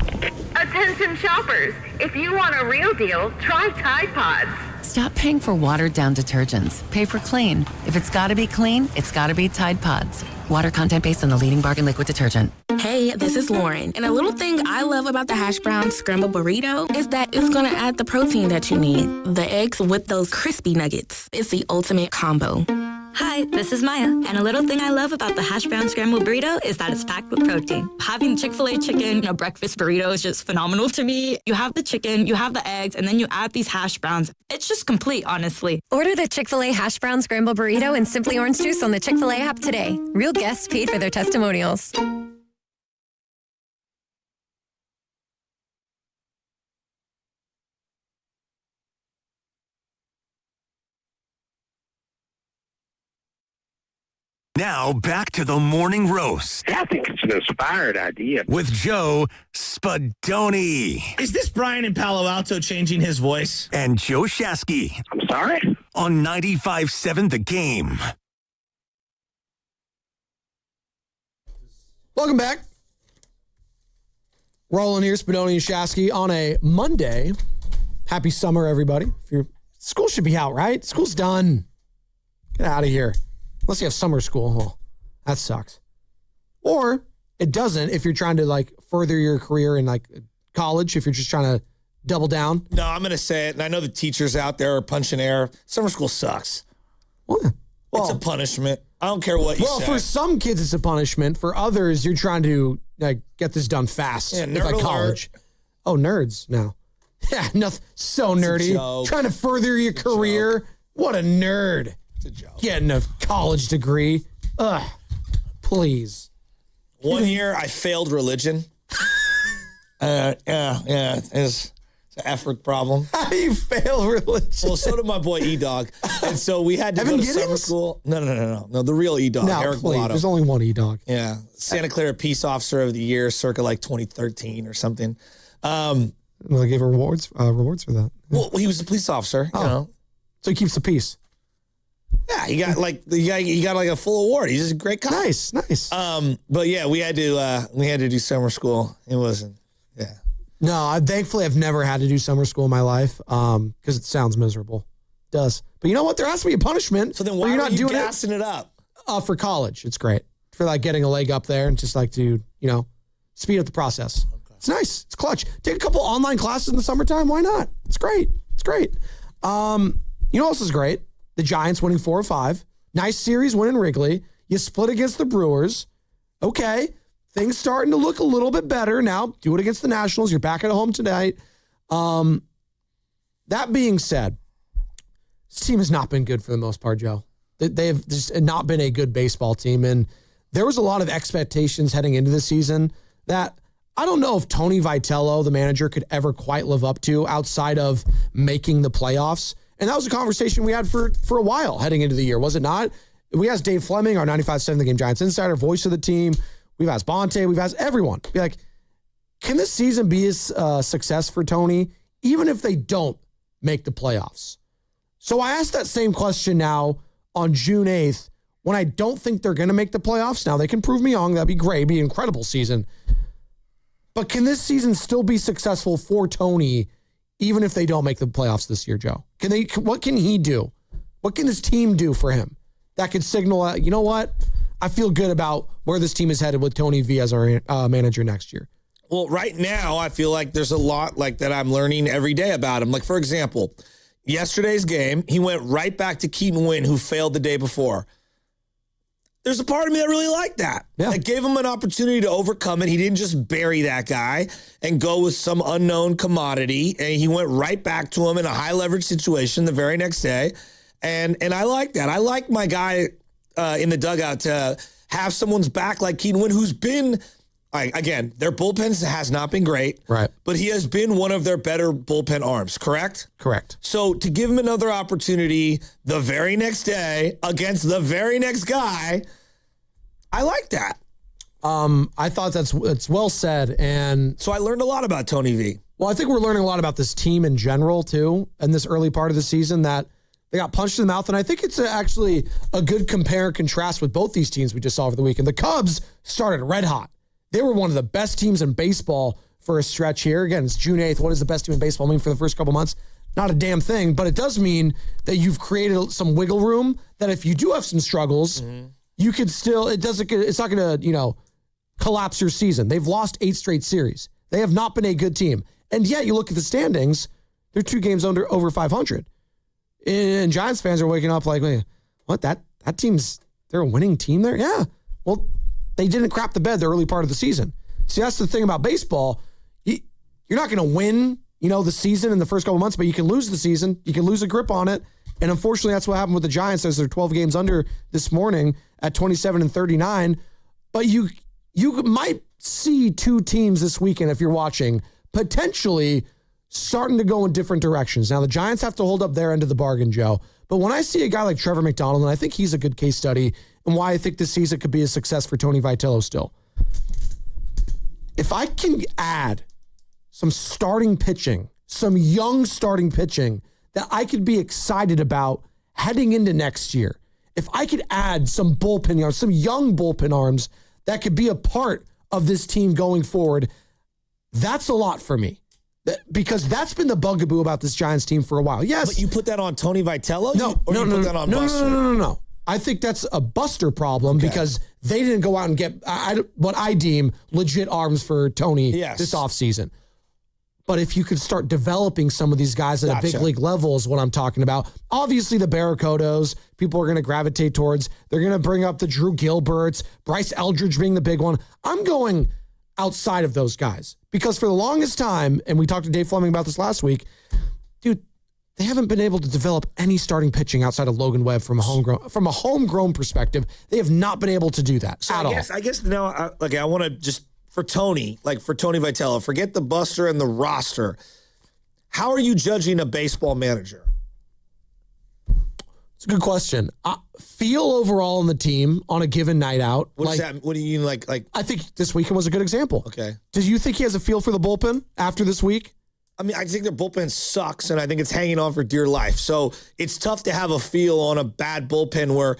Attention shoppers, if you want a real deal, try Tide Pods. Stop paying for watered-down detergents. Pay for clean. If it's gotta be clean, it's gotta be Tide Pods. Water content based on the leading bargain liquid detergent. Hey, this is Lauren. And a little thing I love about the hash brown scrambled burrito is that it's gonna add the protein that you need. The eggs with those crispy nuggets. It's the ultimate combo. Hi, this is Maya, and a little thing I love about the hash brown scrambled burrito is that it's packed with protein. Having Chick-fil-A chicken in a breakfast burrito is just phenomenal to me. You have the chicken, you have the eggs, and then you add these hash browns. It's just complete, honestly. Order the Chick-fil-A hash brown scrambled burrito and Simply Orange Juice on the Chick-fil-A app today. Real guests paid for their testimonials. Now, back to the Morning Roast. I think it's an inspired idea. With Joe Spadoni. Is this Brian in Palo Alto changing his voice? And Joe Shasky. I'm sorry? On 95.7 The Game. Welcome back. Rolling here, Spadoni and Shasky on a Monday. Happy summer, everybody. School should be out, right? School's done. Get out of here. Unless you have summer school. Well, that sucks. Or it doesn't if you're trying to further your career in college, if you're just trying to double down. No, I'm going to say it. And I know the teachers out there are punching air. Summer school sucks. Well, it's a punishment. I don't care what you say. Well, for some kids, it's a punishment. For others, you're trying to get this done fast. Yeah, it's like college. Oh, nerds now. Yeah, nothing. So nerdy. Trying to further your career. What a nerd. It's a joke. Getting a college degree. Ugh. Please. One year I failed religion. It's an effort problem. How do you fail religion? Well, so did my boy E-Dog. And so we had to go to summer school. No, the real E-Dog, Eric Bellotto. There's only one E-Dog. Yeah. Santa Clara Peace Officer of the Year, circa like 2013 or something. Well, they gave rewards for that. Well, he was a police officer, you know. So he keeps the peace. Yeah, he got like a full award. He's just a great cop. Nice. But yeah, we had to do summer school. It wasn't. Yeah. No, thankfully I've never had to do summer school in my life because it sounds miserable. It does. But you know what? There has to be a punishment. So then why are you gassing it up? For college, it's great. For like getting a leg up there and just like to, speed up the process. Okay. It's nice. It's clutch. Take a couple online classes in the summertime. Why not? It's great. It's great. You know what else is great? The Giants winning 4-5. Nice series win in Wrigley. You split against the Brewers. Okay. Things starting to look a little bit better now. Do it against the Nationals. You're back at home tonight. That being said, this team has not been good for the most part, Joe. They've just not been a good baseball team. And there was a lot of expectations heading into the season that I don't know if Tony Vitello, the manager, could ever quite live up to outside of making the playoffs. And that was a conversation we had for a while heading into the year, was it not? We asked Dave Fleming, our 95.7 The Game Giants insider, voice of the team. We've asked Bonte. We've asked everyone. Be like, can this season be a success for Tony, even if they don't make the playoffs? So I asked that same question now on June 8th when I don't think they're going to make the playoffs. Now, they can prove me wrong. That'd be great. It'd be an incredible season. But can this season still be successful for Tony, even if they don't make the playoffs this year, Joe? What can he do? What can this team do for him that could signal, you know what? I feel good about where this team is headed with Tony V as our manager next year. Well, right now, I feel like there's a lot like that I'm learning every day about him. Like, for example, yesterday's game, he went right back to Keaton Wynn, who failed the day before. There's a part of me that really liked that. Yeah. That gave him an opportunity to overcome it. He didn't just bury that guy and go with some unknown commodity. And he went right back to him in a high leverage situation the very next day. And I like that. I like my guy in the dugout to have someone's back like Keaton Wynn, who's been, again, their bullpen has not been great. Right. But he has been one of their better bullpen arms, correct? Correct. So to give him another opportunity the very next day against the very next guy, I like that. I thought it's well said. And so I learned a lot about Tony V. Well, I think we're learning a lot about this team in general, too, in this early part of the season, that they got punched in the mouth. And I think it's actually a good compare and contrast with both these teams we just saw over the weekend. The Cubs started red hot. They were one of the best teams in baseball for a stretch here. Again, it's June 8th. What does the best team in baseball mean for the first couple months? Not a damn thing, but it does mean that you've created some wiggle room that if you do have some struggles, you could still, it's not going to, collapse your season. They've lost 8 straight series. They have not been a good team. And yet you look at the standings, they're 2 games over 500. And Giants fans are waking up like, wait, what? That team's, they're a winning team there? Yeah. Well, they didn't crap the bed the early part of the season. See, that's the thing about baseball. You're not going to win, the season in the first couple months, but you can lose the season. You can lose a grip on it. And unfortunately, that's what happened with the Giants as they're 12 games under this morning at 27-39. But you might see 2 teams this weekend, if you're watching, potentially starting to go in different directions. Now, the Giants have to hold up their end of the bargain, Joe. But when I see a guy like Trevor McDonald, and I think he's a good case study and why I think this season could be a success for Tony Vitello still. If I can add some starting pitching, some young starting pitching that I could be excited about heading into next year, if I could add some bullpen arms, some young bullpen arms that could be a part of this team going forward, that's a lot for me. Because that's been the bugaboo about this Giants team for a while. Yes. But you put that on Tony Vitello? No. Put that on Buster? No. I think that's a Buster problem because they didn't go out and get what I deem legit arms for Tony this offseason. But if you could start developing some of these guys at a big league level is what I'm talking about. Obviously, the Barracotos, people are going to gravitate towards. They're going to bring up the Drew Gilberts, Bryce Eldridge being the big one. I'm going outside of those guys Because for the longest time, and we talked to Dave Fleming about this last week, dude, they haven't been able to develop any starting pitching outside of Logan Webb from a homegrown perspective. They have not been able to do that at all. I guess now, I want to just, for Tony Vitello, forget the buster and the roster. How are you judging a baseball manager? It's a good question. Feel overall on the team on a given night out. What does that? What do you mean? Like? I think this weekend was a good example. Okay. Do you think he has a feel for the bullpen after this week? I mean, I think their bullpen sucks, and I think it's hanging on for dear life. So it's tough to have a feel on a bad bullpen where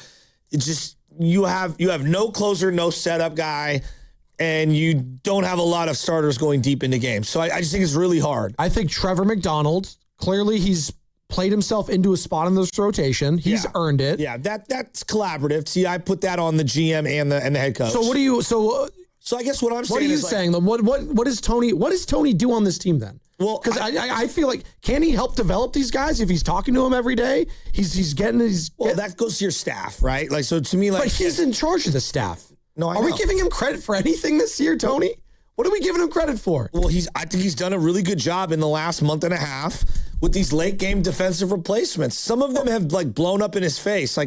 it's just you have no closer, no setup guy, and you don't have a lot of starters going deep into games. So I just think it's really hard. I think Trevor McDonald, clearly he's played himself into a spot in this rotation. He's earned it. Yeah, that's collaborative. See, I put that on the GM and the head coach. So what do you so I guess what I'm saying is, what are you saying? What does Tony do on this team then? Well, because I feel like, can he help develop these guys if he's talking to them every day? That goes to your staff, right? Like, so to me, like, but he's in charge of the staff. No, I are know. we giving him credit for anything this year, Tony? What are we giving him credit for? Well, I think he's done a really good job in the last month and a half with these late game defensive replacements. Some of them have blown up in his face.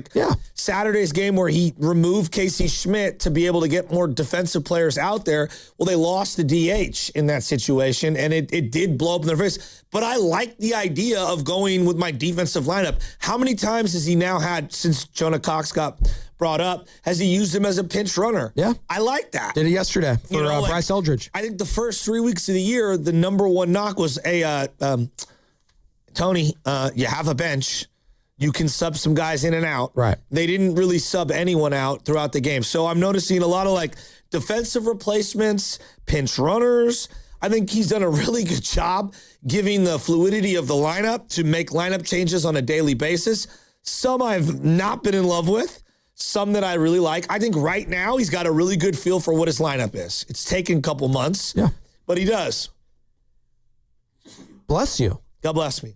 Saturday's game where he removed Casey Schmidt to be able to get more defensive players out there. Well, they lost the DH in that situation, and it did blow up in their face. But I like the idea of going with my defensive lineup. How many times has he now had, since Jonah Cox got brought up, has he used him as a pinch runner? Yeah. I like that. Did it yesterday for Bryce Eldridge. I think the first 3 weeks of the year, the number one knock was, Tony, you have a bench. You can sub some guys in and out. Right. They didn't really sub anyone out throughout the game. So I'm noticing a lot of defensive replacements, pinch runners. I think he's done a really good job giving the fluidity of the lineup to make lineup changes on a daily basis. Some I've not been in love with. Some that I really like. I think right now he's got a really good feel for what his lineup is. It's taken a couple months, but he does. Bless you. God bless me.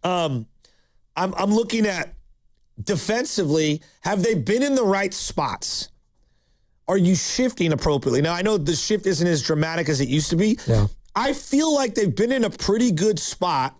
I'm looking at defensively. Have they been in the right spots? Are you shifting appropriately? Now I know the shift isn't as dramatic as it used to be. Yeah. I feel like they've been in a pretty good spot.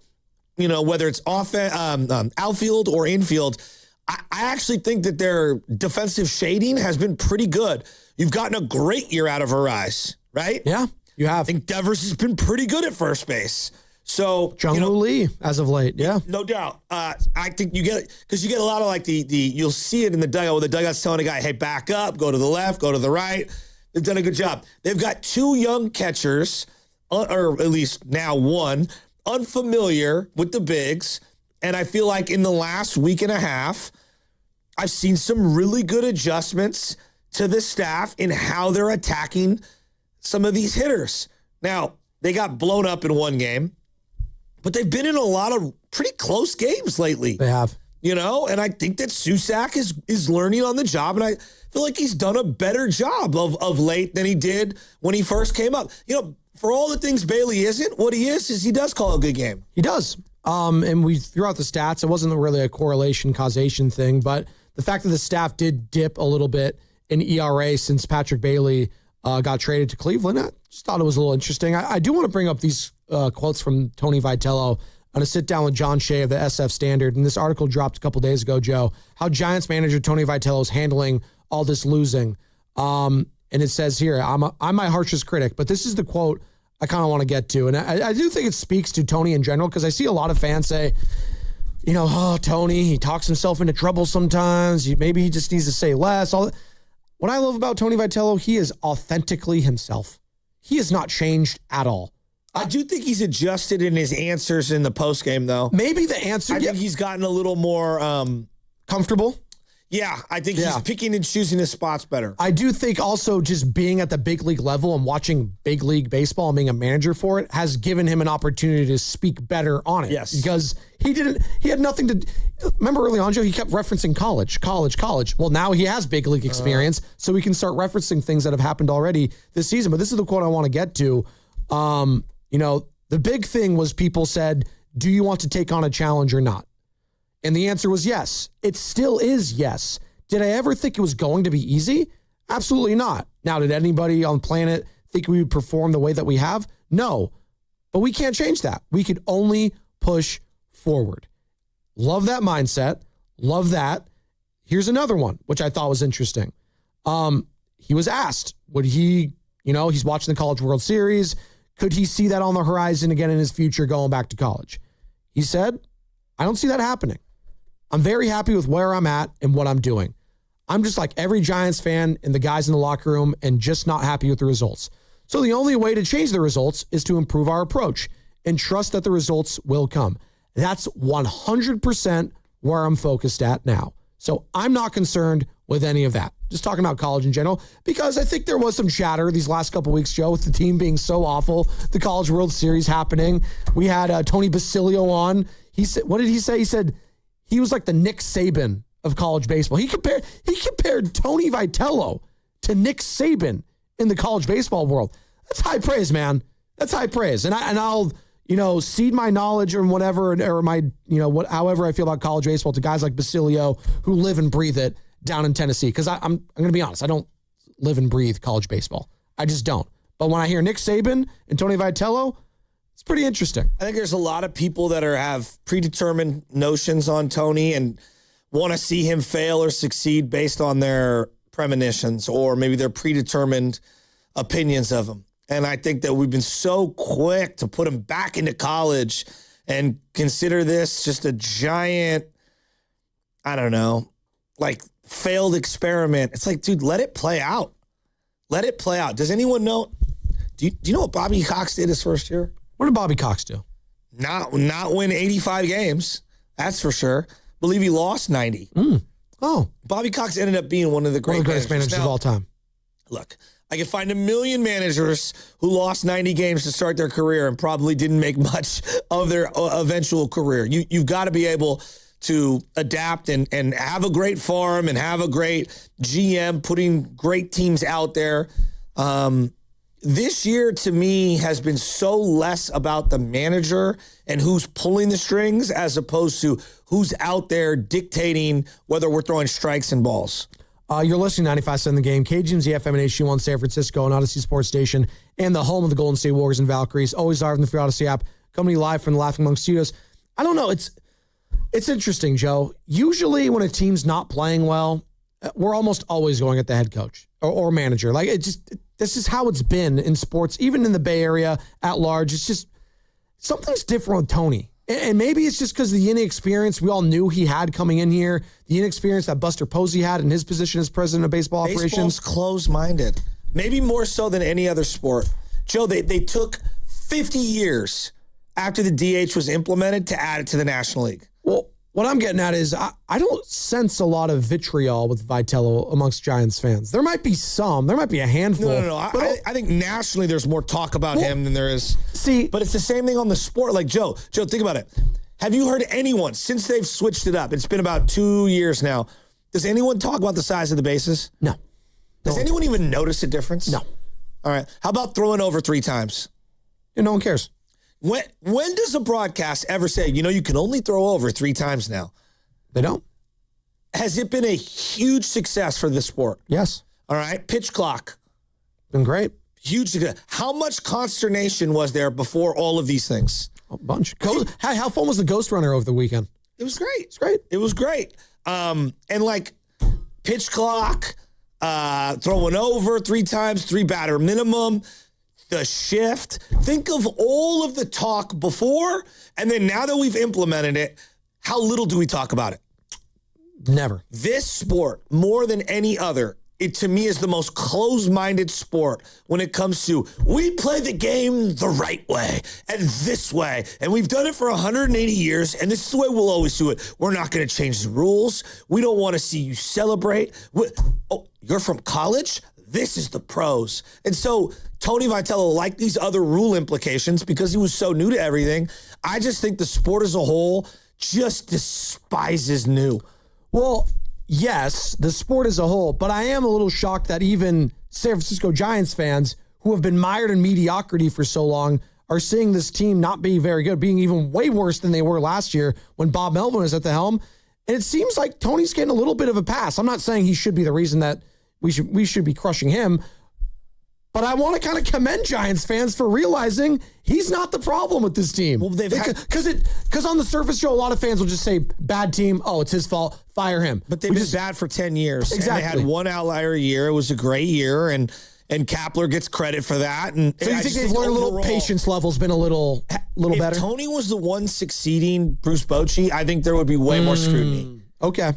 Whether it's outfield or infield. I actually think that their defensive shading has been pretty good. You've gotten a great year out of Arise, right? Yeah, you have. I think Devers has been pretty good at first base. So Jung-Woo Lee as of late, yeah. No doubt. I think you get a lot of you'll see it in the dugout where the dugout's telling a guy, hey, back up, go to the left, go to the right. They've done a good job. They've got two young catchers, or at least now one, unfamiliar with the bigs. And I feel like in the last week and a half, I've seen some really good adjustments to the staff in how they're attacking some of these hitters. Now, they got blown up in one game, but they've been in a lot of pretty close games lately. They have. And I think that Susak is learning on the job, and I feel like he's done a better job of late than he did when he first came up. For all the things Bailey isn't, what he is he does call a good game. He does. And we threw out the stats. It wasn't really a correlation causation thing, but the fact that the staff did dip a little bit in ERA since Patrick Bailey got traded to Cleveland, I just thought it was a little interesting. I do want to bring up these quotes from Tony Vitello. I'm going to sit down with John Shea of the SF Standard, and this article dropped a couple days ago, Joe, how Giants manager Tony Vitello is handling all this losing. And it says here, I'm my harshest critic, but this is the quote I kind of want to get to. And I do think it speaks to Tony in general, because I see a lot of fans say, Tony, he talks himself into trouble sometimes. Maybe he just needs to say less. What I love about Tony Vitello, he is authentically himself. He has not changed at all. I do think he's adjusted in his answers in the postgame, though. Maybe the answer... I think he's gotten a little more... comfortable? Yeah, I think he's picking and choosing his spots better. I do think also just being at the big league level and watching big league baseball and being a manager for it has given him an opportunity to speak better on it. Yes. Because he had nothing to... Remember early on, Joe, he kept referencing college. Well, now he has big league experience, so we can start referencing things that have happened already this season. But this is the quote I want to get to. The big thing was people said, do you want to take on a challenge or not? And the answer was yes. It still is yes. Did I ever think it was going to be easy? Absolutely not. Now, did anybody on the planet think we would perform the way that we have? No, but we can't change that. We could only push forward. Love that mindset. Love that. Here's another one, which I thought was interesting. He was asked, would he, he's watching the College World Series. Could he see that on the horizon again in his future going back to college? He said, I don't see that happening. I'm very happy with where I'm at and what I'm doing. I'm just like every Giants fan and the guys in the locker room and just not happy with the results. So the only way to change the results is to improve our approach and trust that the results will come. That's 100% where I'm focused at now. So I'm not concerned with any of that. Just talking about college in general, because I think there was some chatter these last couple weeks, Joe, with the team being so awful, the College World Series happening. We had Tony Basilio on. He said, what did he say? He said he was like the Nick Saban of college baseball. He compared Tony Vitello to Nick Saban in the college baseball world. That's high praise, man. That's high praise. And I'll cede my knowledge or whatever, or my, however I feel about college baseball to guys like Basilio who live and breathe it down in Tennessee. Because I'm going to be honest, I don't live and breathe college baseball. I just don't. But when I hear Nick Saban and Tony Vitello, it's pretty interesting. I think there's a lot of people that have predetermined notions on Tony and want to see him fail or succeed based on their premonitions or maybe their predetermined opinions of him. And I think that we've been so quick to put him back into college and consider this just a giant, I don't know, like failed experiment. It's like, dude, let it play out. Let it play out. Does anyone know? Do you know what Bobby Cox did his first year? What did Bobby Cox do? Not win 85 games. That's for sure. Believe he lost 90. Oh. Bobby Cox ended up being one of the greatest managers of all time. Look, I can find a million managers who lost 90 games to start their career and probably didn't make much of their eventual career. You've got to be able to adapt and have a great farm and have a great GM putting great teams out there. This year, to me, has been so less about the manager and who's pulling the strings as opposed to who's out there dictating whether we're throwing strikes and balls. You're listening to 95.7 The Game, KGMZ FM and HD1 San Francisco, and Odyssey Sports Station, and the home of the Golden State Warriors and Valkyries. Always live from the Free Odyssey app, coming live from the Laughing Monk Studios. I don't know. It's interesting, Joe. Usually when a team's not playing well, we're almost always going at the head coach or manager. Like, this is how it's been in sports, even in the Bay Area at large. It's just something's different with Tony. And maybe it's just because of the inexperience we all knew he had coming in here, the inexperience that Buster Posey had in his position as president of baseball operations. Baseball's closed-minded, maybe more so than any other sport. Joe, they took 50 years after the DH was implemented to add it to the National League. Well, what I'm getting at is I don't sense a lot of vitriol with Vitello amongst Giants fans. There might be some. There might be a handful. No. I think nationally there's more talk about him than there is. See, but it's the same thing on the sport. Like, Joe, think about it. Have you heard anyone, since they've switched it up, it's been about 2 years now, does anyone talk about the size of the bases? No. Does anyone even notice a difference? No. All right. How about throwing over 3 times? Yeah, no one cares. When does a broadcast ever say, you can only throw over 3 times now? They don't. Has it been a huge success for the sport? Yes. All right. Pitch clock. Been great. Huge success. How much consternation was there before all of these things? A bunch. How fun was the Ghost Runner over the weekend? It was great. It's great. It was great. And like pitch clock, throwing over 3 times, 3 batter minimum. The shift. Think of all of the talk before, and then now that we've implemented it, how little do we talk about it? Never. This sport, more than any other, it to me is the most closed-minded sport when it comes to we play the game the right way and this way, and we've done it for 180 years, and this is the way we'll always do it. We're not going to change the rules. We don't want to see you celebrate. Oh, you're from college? This is the pros. And so Tony Vitello, like these other rule implications, because he was so new to everything, I just think the sport as a whole just despises new. Well, yes, the sport as a whole, but I am a little shocked that even San Francisco Giants fans who have been mired in mediocrity for so long are seeing this team not be very good, being even way worse than they were last year when Bob Melvin was at the helm. And it seems like Tony's getting a little bit of a pass. I'm not saying he should be the reason that we should be crushing him. But I want to kind of commend Giants fans for realizing he's not the problem with this team. Well, because on the surface, Joe, a lot of fans will just say, bad team, oh, it's his fault, fire him. But they've been bad for 10 years. Exactly. And they had one outlier year. It was a great year, and Kapler gets credit for that. And so you think they've learned a little patience level's been a little better? If Tony was the one succeeding Bruce Bochy, I think there would be way more scrutiny. Okay.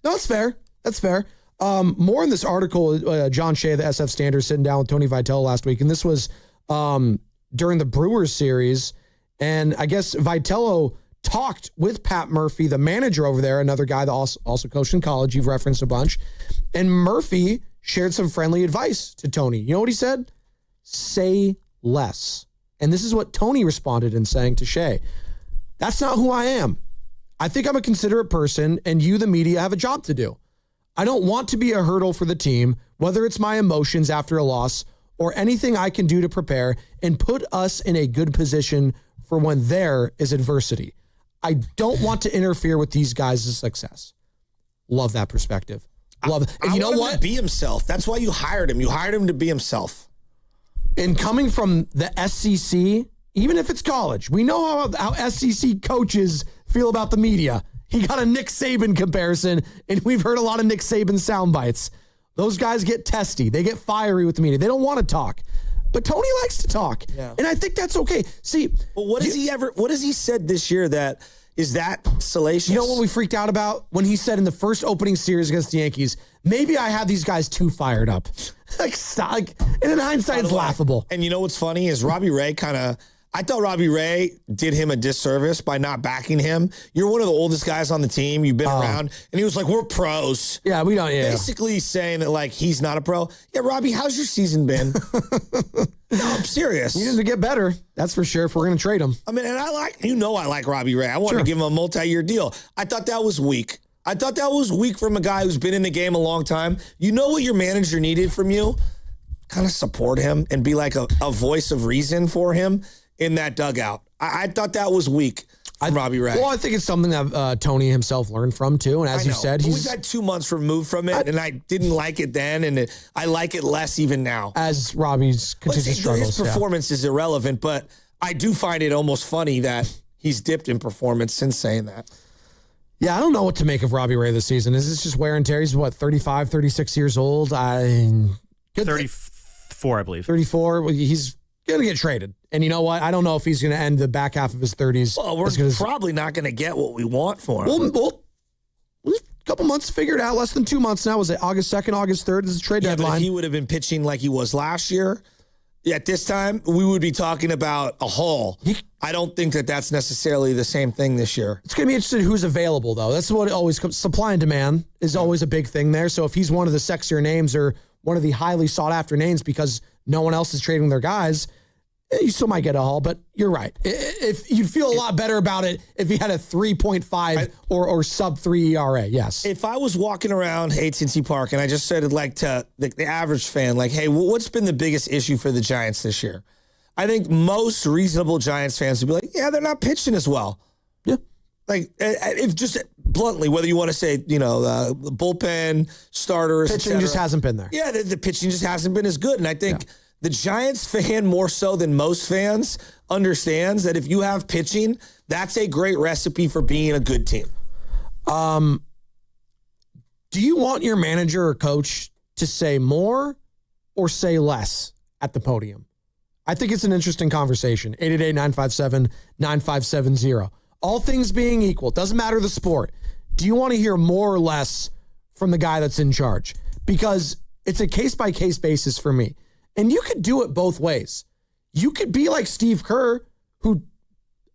No, that's fair. That's fair. More in this article, John Shea, the SF Standard, sitting down with Tony Vitello last week, and this was during the Brewers series, and I guess Vitello talked with Pat Murphy, the manager over there, another guy that also coached in college, you've referenced a bunch, and Murphy shared some friendly advice to Tony. You know what he said? Say less. And this is what Tony responded in saying to Shea. That's not who I am. I think I'm a considerate person, and you, the media, have a job to do. I don't want to be a hurdle for the team, whether it's my emotions after a loss or anything I can do to prepare and put us in a good position for when there is adversity. I don't want to interfere with these guys' success. Love that perspective. Love it. And you know what? Be himself. That's why you hired him. You hired him to be himself. And coming from the SEC, even if it's college, we know how SEC coaches feel about the media. He got a Nick Saban comparison, and we've heard a lot of Nick Saban sound bites. Those guys get testy. They get fiery with the media. They don't want to talk. But Tony likes to talk. Yeah. And I think that's okay. See, but what has he said this year that is that salacious? You know what we freaked out about? When he said in the first opening series against the Yankees, maybe I had these guys too fired up. And in hindsight, it's laughable. And you know what's funny is Robbie Ray I thought Robbie Ray did him a disservice by not backing him. You're one of the oldest guys on the team. You've been around. And he was like, we're pros. Yeah, we don't. Yeah. Basically saying that, like, he's not a pro. Yeah, Robbie, how's your season been? No, I'm serious. You need to get better. That's for sure if we're going to trade him. I mean, and I like Robbie Ray. I wanted to give him a multi-year deal. I thought that was weak. I thought that was weak from a guy who's been in the game a long time. You know what your manager needed from you? Kind of support him and be like a voice of reason for him in that dugout. I thought that was weak from Robbie Ray. Well, I think it's something that Tony himself learned from, too. And as you said, we've had 2 months removed from it, and I didn't like it then, and I like it less even now. As Robbie's continued struggles. His performance is irrelevant, but I do find it almost funny that he's dipped in performance since saying that. Yeah, I don't know what to make of Robbie Ray this season. Is this just wear and tear? He's, 35, 36 years old? 34, I believe. 34. Well, he's going to get traded. And you know what? I don't know if he's going to end the back half of his 30s. Well, we're probably not going to get what we want for him. Well, a couple months figured out. Less than 2 months now. Was it August 2nd, August 3rd? This is the trade deadline. But if he would have been pitching like he was last year, at this time, we would be talking about a haul. I don't think that that's necessarily the same thing this year. It's going to be interesting who's available, though. That's what it always comes. Supply and demand is always a big thing there. So if he's one of the sexier names or one of the highly sought-after names because no one else is trading their guys, you still might get a haul, but you're right. If you'd feel a lot better about it if he had a 3.5 or sub-3 ERA, yes. If I was walking around AT&T Park and I just said, like, to the average fan, like, hey, what's been the biggest issue for the Giants this year? I think most reasonable Giants fans would be like, yeah, they're not pitching as well. Yeah. Like, if just bluntly, whether you want to say, the bullpen, starters, pitching just hasn't been there. Yeah, the pitching just hasn't been as good. And I think the Giants fan, more so than most fans, understands that if you have pitching, that's a great recipe for being a good team. Do you want your manager or coach to say more or say less at the podium? I think it's an interesting conversation. 888-957-9570. All things being equal, doesn't matter the sport. Do you want to hear more or less from the guy that's in charge? Because it's a case-by-case basis for me. And you could do it both ways. You could be like Steve Kerr, who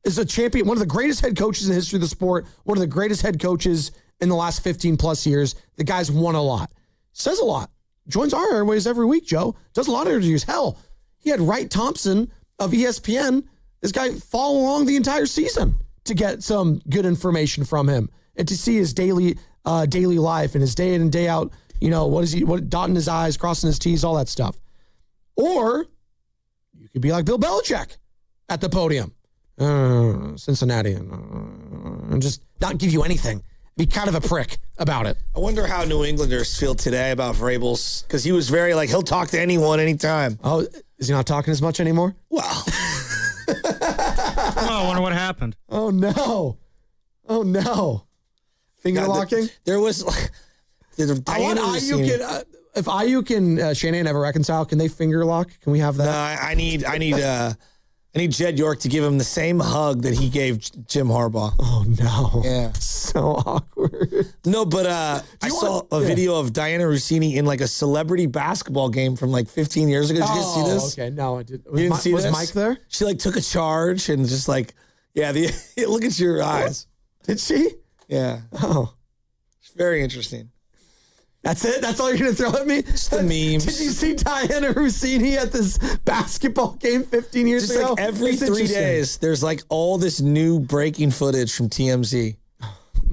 is a champion, one of the greatest head coaches in the history of the sport, one of the greatest head coaches in the last 15 plus years. The guy's won a lot. Says a lot. Joins our airways every week, Joe. Does a lot of interviews. Hell, he had Wright Thompson of ESPN, this guy, follow along the entire season to get some good information from him and to see his daily life and his day in and day out, what dotting his I's, crossing his T's, all that stuff. Or you could be like Bill Belichick at the podium, Cincinnati, and just not give you anything. be kind of a prick about it. I wonder how New Englanders feel today about Vrabel's, because he was very he'll talk to anyone anytime. Oh, is he not talking as much anymore? Well. I wonder what happened. Oh, no. Finger locking? There was I want Aiyuk if Aiyuk and Shanahan ever reconcile, can they finger lock? Can we have that? No, I need Jed York to give him the same hug that he gave Jim Harbaugh. Oh, no. Yeah. So awkward. No, but I saw a video of Diana Rossini in a celebrity basketball game from 15 years ago. Did you guys see this? Okay. No, I didn't. You didn't see this? Was Mike there? She took a charge and just look at your eyes. Did she? Yeah. Oh. It's very interesting. That's it? That's all you're going to throw at me? Just the memes. Did you see Diana Rossini at this basketball game 15 years ago? Every 3 days, there's all this new breaking footage from TMZ.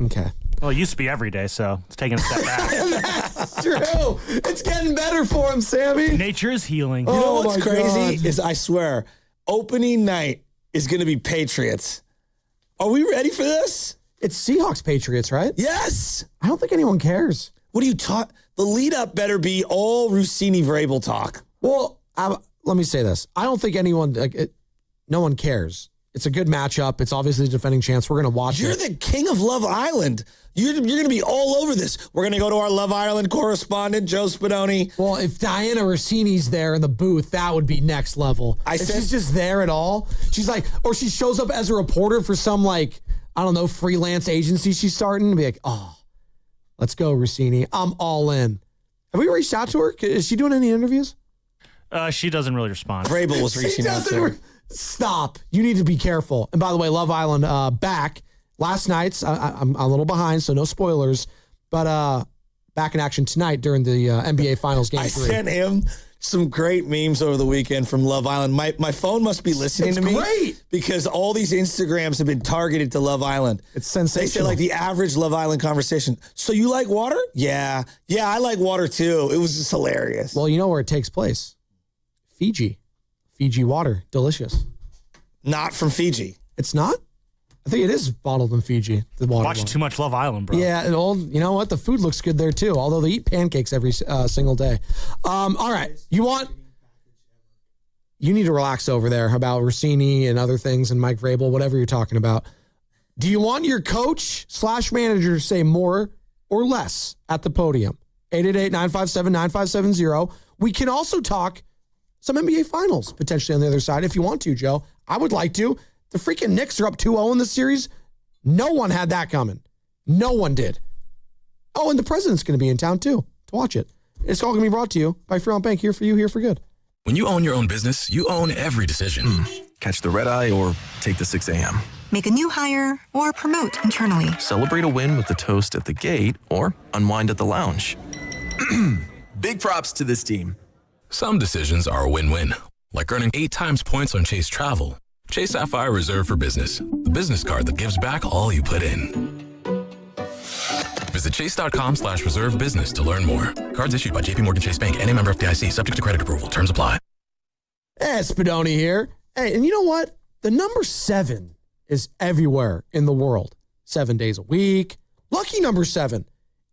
Okay. Well, it used to be every day, so it's taking a step back. That's true. It's getting better for him, Sammy. Nature is healing. You know what's my crazy God. is, I swear, opening night is going to be Patriots. Are we ready for this? It's Seahawks Patriots, right? Yes. I don't think anyone cares. What are you talking? The lead up better be all Rossini Vrabel talk. Well, let me say this. I don't think anyone, no one cares. It's a good matchup. It's obviously a defending chance. We're going to watch You're it. the king of Love Island. You're going to be all over this. We're going to go to our Love Island correspondent, Joe Spadoni. Well, if Diana Rossini's there in the booth, that would be next level. If she's just there at all, she's or she shows up as a reporter for some I don't know, freelance agency she's starting to be let's go, Rossini. I'm all in. Have we reached out to her? Is she doing any interviews? She doesn't really respond. Vrabel was reaching out to her. Stop. You need to be careful. And by the way, Love Island back last night's. I'm a little behind, so no spoilers. But back in action tonight during the NBA Finals Game 3. I sent him some great memes over the weekend from Love Island. My phone must be listening to me. Great. Because all these Instagrams have been targeted to Love Island. It's sensational. They say the average Love Island conversation. So you like water? Yeah. Yeah, I like water too. It was just hilarious. Well, you know where it takes place. Fiji. Fiji water. Delicious. Not from Fiji. It's not? I think it is bottled in Fiji. The water. Watch too much Love Island, bro. Yeah, and you know what? The food looks good there too. Although they eat pancakes every single day. All right, you need to relax over there about Rossini and other things and Mike Vrabel, whatever you're talking about. Do you want your coach / manager to say more or less at the podium? 888-957-9570. We can also talk some NBA Finals potentially on the other side if you want to, Joe. I would like to. The freaking Knicks are up 2-0 in this series. No one had that coming. No one did. Oh, and the president's going to be in town too to watch it. It's all going to be brought to you by Fremont Bank. Here for you, here for good. When you own your own business, you own every decision. Catch the red eye or take the 6 a.m. Make a new hire or promote internally. Celebrate a win with the toast at the gate or unwind at the lounge. Big props to this team. Some decisions are a win-win, like earning 8 times points on Chase Travel. Chase Sapphire Reserve for Business, the business card that gives back all you put in. Visit chase.com/reserve business to learn more. Cards issued by JPMorgan Chase Bank and a member of FDIC, subject to credit approval. Terms apply. Hey, Spadoni here. Hey, and you know what? The number 7 is everywhere in the world. 7 days a week. Lucky number 7.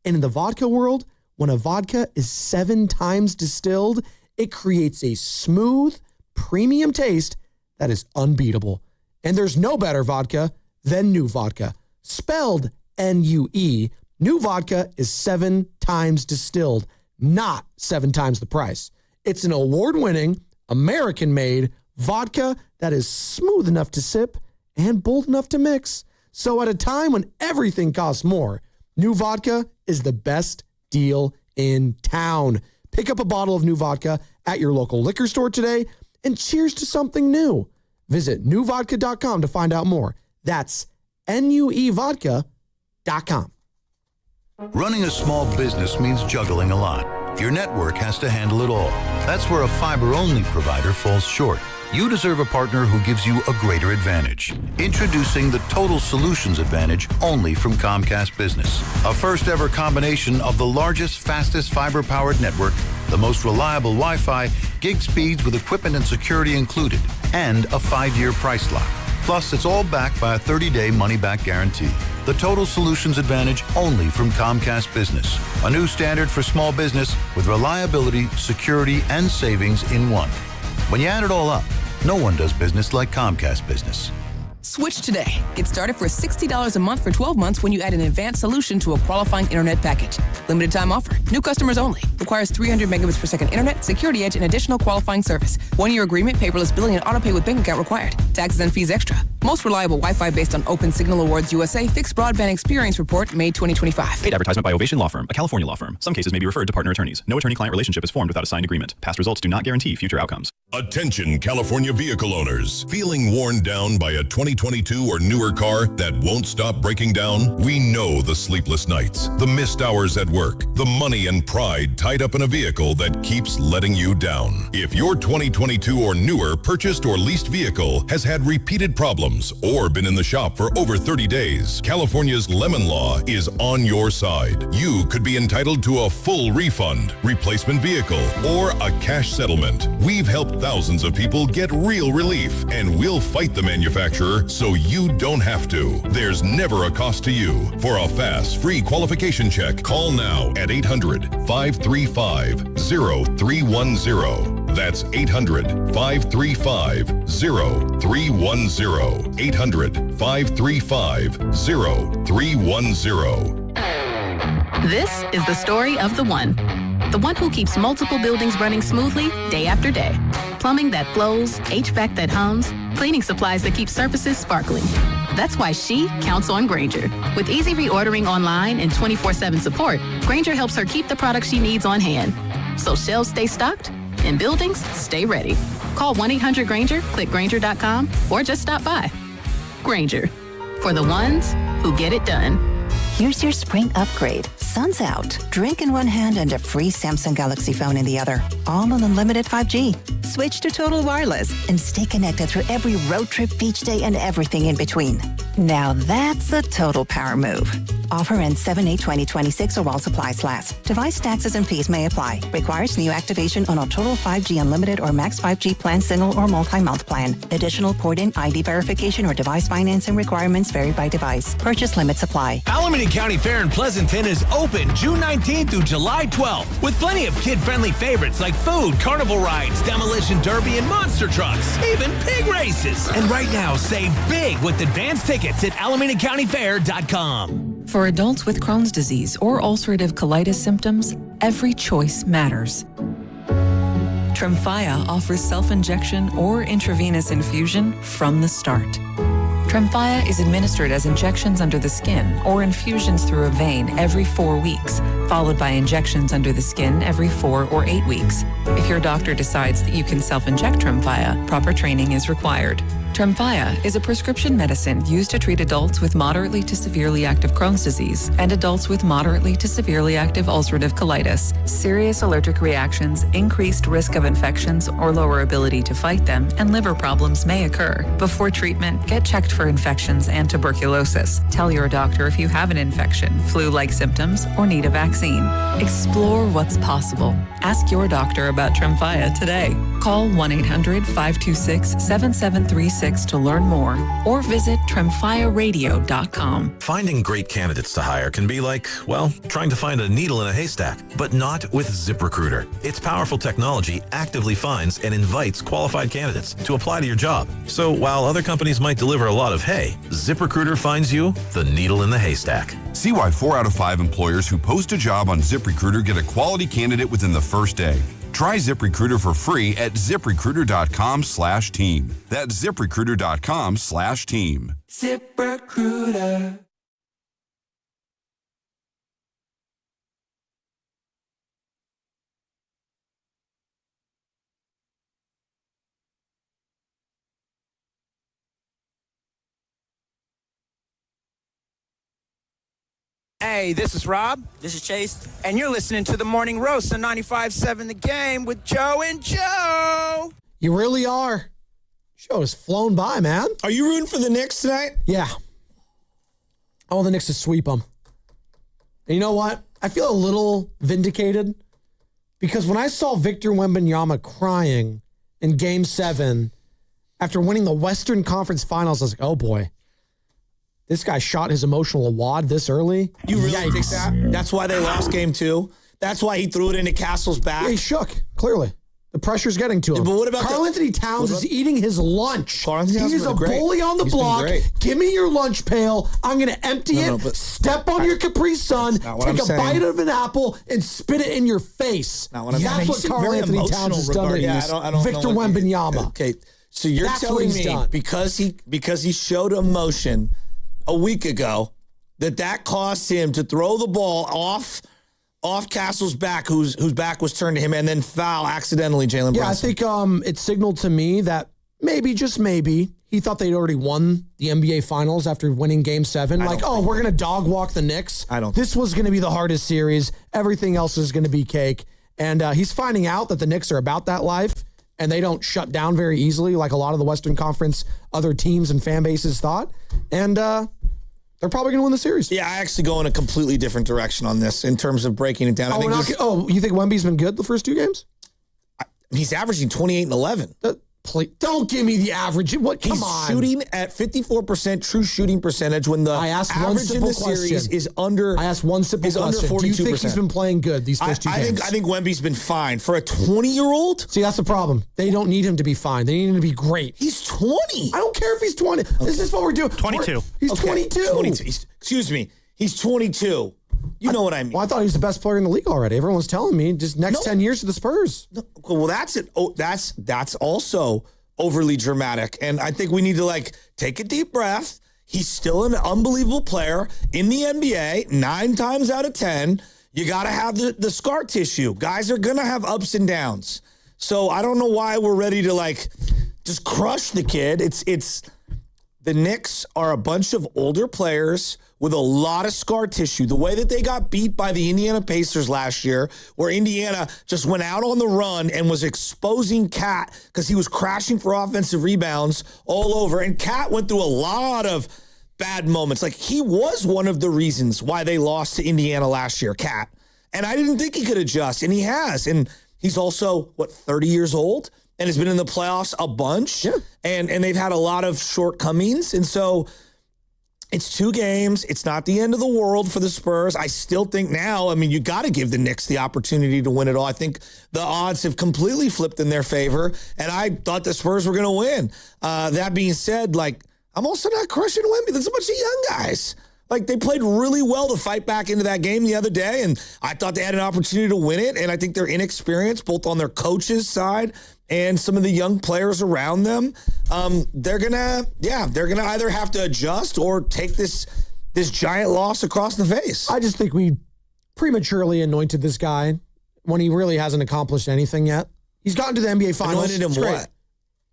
And in the vodka world, when a vodka is 7 times distilled, it creates a smooth, premium taste that is unbeatable. And there's no better vodka than New Vodka. Spelled N-U-E, New Vodka is 7 times distilled, not 7 times the price. It's an award-winning, American-made vodka that is smooth enough to sip and bold enough to mix. So at a time when everything costs more, New Vodka is the best deal in town. Pick up a bottle of New Vodka at your local liquor store today and cheers to something new. Visit newvodka.com to find out more. That's NUEvodka.com. Running a small business means juggling a lot. Your network has to handle it all. That's where a fiber-only provider falls short. You deserve a partner who gives you a greater advantage. Introducing the Total Solutions Advantage only from Comcast Business. A first-ever combination of the largest, fastest fiber-powered network, the most reliable Wi-Fi, gig speeds with equipment and security included, and a 5-year price lock. Plus, it's all backed by a 30-day money-back guarantee. The Total Solutions Advantage only from Comcast Business. A new standard for small business with reliability, security, and savings in one. When you add it all up, no one does business like Comcast Business. Switch today. Get started for $60 a month for 12 months when you add an advanced solution to a qualifying internet package. Limited time offer. New customers only. Requires 300 megabits per second internet, security edge, and additional qualifying service. 1-year agreement, paperless billing, and autopay with bank account required. Taxes and fees extra. Most reliable Wi-Fi based on Open Signal Awards USA Fixed Broadband Experience Report, May 2025. Paid advertisement by Ovation Law Firm, a California law firm. Some cases may be referred to partner attorneys. No attorney-client relationship is formed without a signed agreement. Past results do not guarantee future outcomes. Attention California vehicle owners. Feeling worn down by a 2022 or newer car that won't stop breaking down? We know the sleepless nights, the missed hours at work, the money and pride tied up in a vehicle that keeps letting you down. If your 2022 or newer purchased or leased vehicle has had repeated problems or been in the shop for over 30 days, California's Lemon Law is on your side. You could be entitled to a full refund, replacement vehicle, or a cash settlement. We've helped thousands of people get real relief, and we'll fight the manufacturer so you don't have to. There's never a cost to you. For a fast, free qualification check, call now at 800-535-0310. That's 800-535-0310. 800-535-0310. This is the story of the one. The one who keeps multiple buildings running smoothly day after day. Plumbing that flows, HVAC that hums, cleaning supplies that keep surfaces sparkling. That's why she counts on Grainger. With easy reordering online and 24/7 support, Grainger helps her keep the products she needs on hand. So shelves stay stocked and buildings stay ready. Call 1-800-GRAINGER, click Grainger.com, or just stop by. Grainger, for the ones who get it done. Here's your spring upgrade. Sun's out. Drink in one hand and a free Samsung Galaxy phone in the other. All on unlimited 5G. Switch to Total Wireless and stay connected through every road trip, beach day, and everything in between. Now that's a total power move. Offer ends 7/8/2026 or while supplies last. Device taxes and fees may apply. Requires new activation on a Total 5G Unlimited or Max 5G plan, single or multi-month plan. Additional port-in ID verification or device financing requirements vary by device. Purchase limits apply. Alameda County Fair in Pleasanton is open June 19th through July 12th with plenty of kid-friendly favorites like food, carnival rides, demolition derby, and monster trucks, even pig races. And right now, save big with advanced tickets at AlamendaCountyFair.com. For adults with Crohn's disease or ulcerative colitis symptoms, every choice matters. Tremfya offers self-injection or intravenous infusion from the start. Tremfya is administered as injections under the skin or infusions through a vein every 4 weeks, followed by injections under the skin every 4 or 8 weeks. If your doctor decides that you can self-inject Tremfya, proper training is required. Tremfya is a prescription medicine used to treat adults with moderately to severely active Crohn's disease and adults with moderately to severely active ulcerative colitis. Serious allergic reactions, increased risk of infections or lower ability to fight them, and liver problems may occur. Before treatment, get checked for infections and tuberculosis. Tell your doctor if you have an infection, flu-like symptoms, or need a vaccine. Explore what's possible. Ask your doctor about Tremfya today. Call 1-800-526-7736 to learn more or visit tremfyaradio.com. Finding great candidates to hire can be like, well, trying to find a needle in a haystack, but not with ZipRecruiter. Its powerful technology actively finds and invites qualified candidates to apply to your job. So while other companies might deliver a lot of hay, ZipRecruiter finds you the needle in the haystack. See why 4 out of 5 employers who post a job on ZipRecruiter get a quality candidate within the first day. Try ZipRecruiter for free at ZipRecruiter.com/team. That's ZipRecruiter.com/team. ZipRecruiter. Hey, this is Rob. This is Chase. And you're listening to The Morning Roast on 95.7 The Game with Joe and Joe. You really are. Show has flown by, man. Are you rooting for the Knicks tonight? Yeah. I want the Knicks to sweep them. And you know what? I feel a little vindicated because when I saw Victor Wembanyama crying in Game 7 after winning the Western Conference Finals, I was like, oh boy. This guy shot his emotional wad this early. You really think that? That's why they lost game 2? That's why he threw it into Castle's back? Yeah, he shook, clearly. The pressure's getting to him. Yeah, but what about Karl Anthony Towns is eating his lunch. He's a bully on the block. Give me your lunch pail. I'm going to empty it, step on your Capri Sun, take a bite of an apple, and spit it in your face. That's what Karl Anthony Towns has done to Victor Wembanyama. Okay, so you're telling me because he showed emotion a week ago that cost him to throw the ball off Castle's back, whose back was turned to him, and then foul accidentally Jalen Brunson. Yeah, I think it signaled to me that maybe, just maybe, he thought they'd already won the NBA Finals after winning Game 7. We're going to dog walk the Knicks. This was going to be the hardest series. Everything else is going to be cake. And he's finding out that the Knicks are about that life, and they don't shut down very easily like a lot of the Western Conference other teams and fan bases thought. And they're probably going to win the series. Yeah, I actually go in a completely different direction on this in terms of breaking it down. You think Wemby's been good the first 2 games? He's averaging 28 and 11. Don't give me the average. Come on. He's shooting at 54% true shooting percentage when the average in the series is under. I asked one simple question. Under 42%. Do you think he's been playing good these first 2 games? I think Wemby's been fine for a 20-year-old. See, that's the problem. They don't need him to be fine. They need him to be great. He's 20. I don't care if he's 20. Okay. This is what we're doing. 22. He's 22. 22. Excuse me. He's 22. You know what I mean. Well, I thought he was the best player in the league already. Everyone was telling me just next 10 years to the Spurs. No. Well, that's it. Oh, that's also overly dramatic. And I think we need to take a deep breath. He's still an unbelievable player in the NBA. 9 times out of 10, you got to have the scar tissue. Guys are going to have ups and downs. So I don't know why we're ready to just crush the kid. It's the Knicks are a bunch of older players with a lot of scar tissue. The way that they got beat by the Indiana Pacers last year, where Indiana just went out on the run and was exposing Cat because he was crashing for offensive rebounds all over. And Cat went through a lot of bad moments. He was one of the reasons why they lost to Indiana last year, Cat. And I didn't think he could adjust, and he has. And he's also, 30 years old? And has been in the playoffs a bunch. Yeah. And they've had a lot of shortcomings. And so it's 2 games. It's not the end of the world for the Spurs. I still think now, you got to give the Knicks the opportunity to win it all. I think the odds have completely flipped in their favor. And I thought the Spurs were going to win. That being said, I'm also not crushing Wemby. There's a bunch of young guys. They played really well to fight back into that game the other day, and I thought they had an opportunity to win it, and I think they're inexperienced, both on their coaches' side and some of the young players around them. They're gonna either have to adjust or take this giant loss across the face. I just think we prematurely anointed this guy when he really hasn't accomplished anything yet. He's gotten to the NBA Finals. Anointed him what?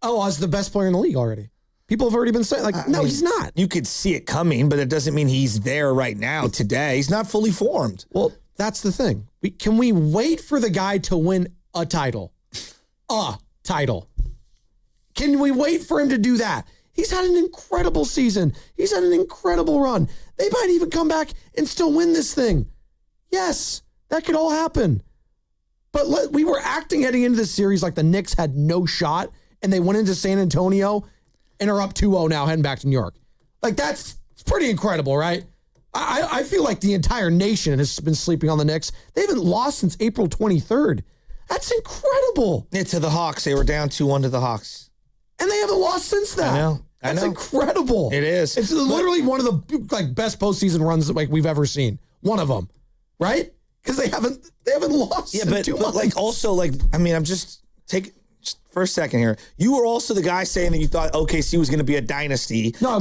Oh, as the best player in the league already. People have already been saying, no, he's not. You could see it coming, but it doesn't mean he's there right now today. He's not fully formed. Well, that's the thing. Can we wait for the guy to win a title? A title. Can we wait for him to do that? He's had an incredible season. He's had an incredible run. They might even come back and still win this thing. Yes, that could all happen. But we were acting heading into this series like the Knicks had no shot, and they went into San Antonio and are up 2-0 now, heading back to New York. It's pretty incredible, right? I feel like the entire nation has been sleeping on the Knicks. They haven't lost since April 23rd. That's incredible. Yeah, to the Hawks. They were down 2-1 to the Hawks. And they haven't lost since that. I know. That's incredible. It is. It's literally one of the best postseason runs that we've ever seen. One of them, right? Because they haven't lost. Yeah, but I'm just for a second here. You were also the guy saying that you thought OKC was going to be a dynasty. No,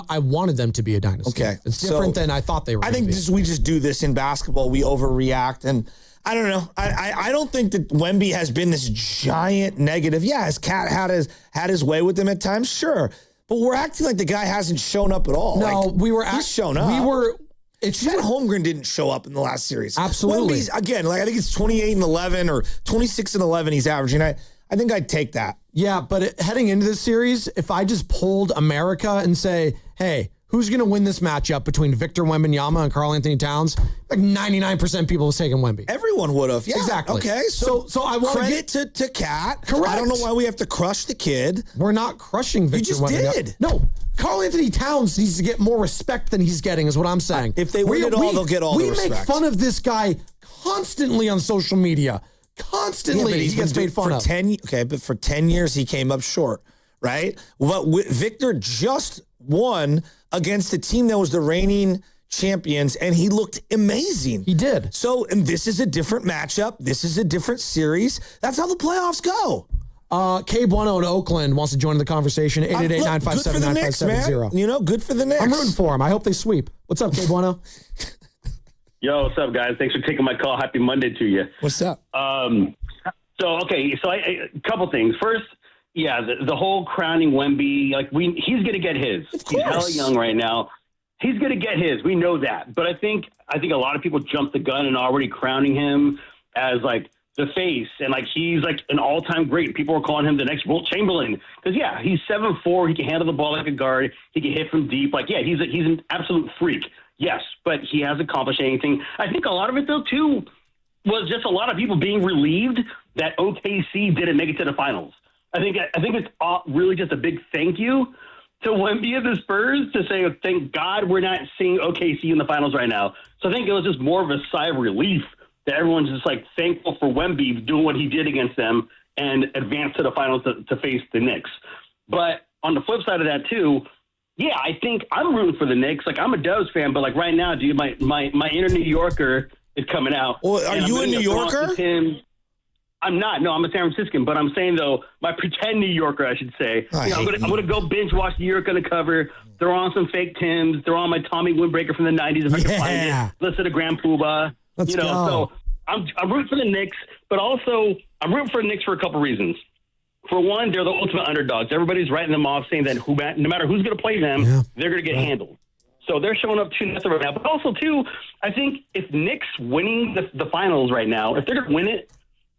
I wanted them to be a dynasty. Okay. It's different than I thought they were. I think we just do this in basketball. We overreact. And I don't know. I don't think that Wemby has been this giant negative. Yeah, his Cat had his way with him at times, sure. But we're acting like the guy hasn't shown up at all. No, he's shown up. Chet Holmgren didn't show up in the last series. Absolutely. Wemby's, again, I think it's 28 and 11 or 26 and 11 he's averaging. I think I'd take that. Yeah, but heading into this series, if I just polled America and say, hey, who's going to win this matchup between Victor Wembanyama and Karl Anthony Towns, like 99% of people was taking Wemby. Everyone would have. Yeah, exactly. Okay, so I want credit to Kat. Correct. I don't know why we have to crush the kid. We're not crushing Victor Wembanyama. You just did. No. Karl Anthony Towns needs to get more respect than he's getting, is what I'm saying. If they win it all, they'll get all the respect. We make fun of this guy constantly on social media. Constantly, he gets made fun of. But for 10 years, he came up short, right? Well, Victor just won against the team that was the reigning champions, and he looked amazing. He did. So, and this is a different matchup. This is a different series. That's how the playoffs go. K Bueno in Oakland wants to join the conversation. 888-957-9570. You know, good for the Knicks. I'm rooting for him. I hope they sweep. What's up, K Bueno? Yo, what's up, guys? Thanks for taking my call. Happy Monday to you. What's up? A couple things. First, yeah, the whole crowning Wemby, he's going to get his. He's hella young right now. He's going to get his. We know that. But I think a lot of people jumped the gun and already crowning him as like the face, and like he's like an all-time great. People are calling him the next Wilt Chamberlain because he's 7'4". He can handle the ball like a guard. He can hit from deep. He's an absolute freak. Yes, but he hasn't accomplished anything. I think a lot of it though too was just a lot of people being relieved that OKC didn't make it to the finals. I think it's really just a big thank you to Wemby and the Spurs to say thank God we're not seeing OKC in the finals right now. So I think it was just more of a sigh of relief that everyone's just like thankful for Wemby doing what he did against them and advance to the finals to face the Knicks. But on the flip side of that too, yeah, I think I'm rooting for the Knicks. Like I'm a Dubs fan, but like right now, dude, my inner New Yorker is coming out. Well, are you a New Yorker? I'm not. No, I'm a San Franciscan. But I'm saying though, my pretend New Yorker, I should say. I'm gonna go binge watch New York Undercover. Throw on some fake Timbs. Throw on my Tommy windbreaker from the '90s if I can find it. Listen to Grand Poobah. Let's go. So I'm rooting for the Knicks, but also I'm rooting for the Knicks for a couple reasons. For one, they're the ultimate underdogs. Everybody's writing them off, saying that no matter who's going to play them, they're going to get handled. So they're showing up 2-0 right now. But also, too, I think if Knicks winning the finals right now, if they're going to win it,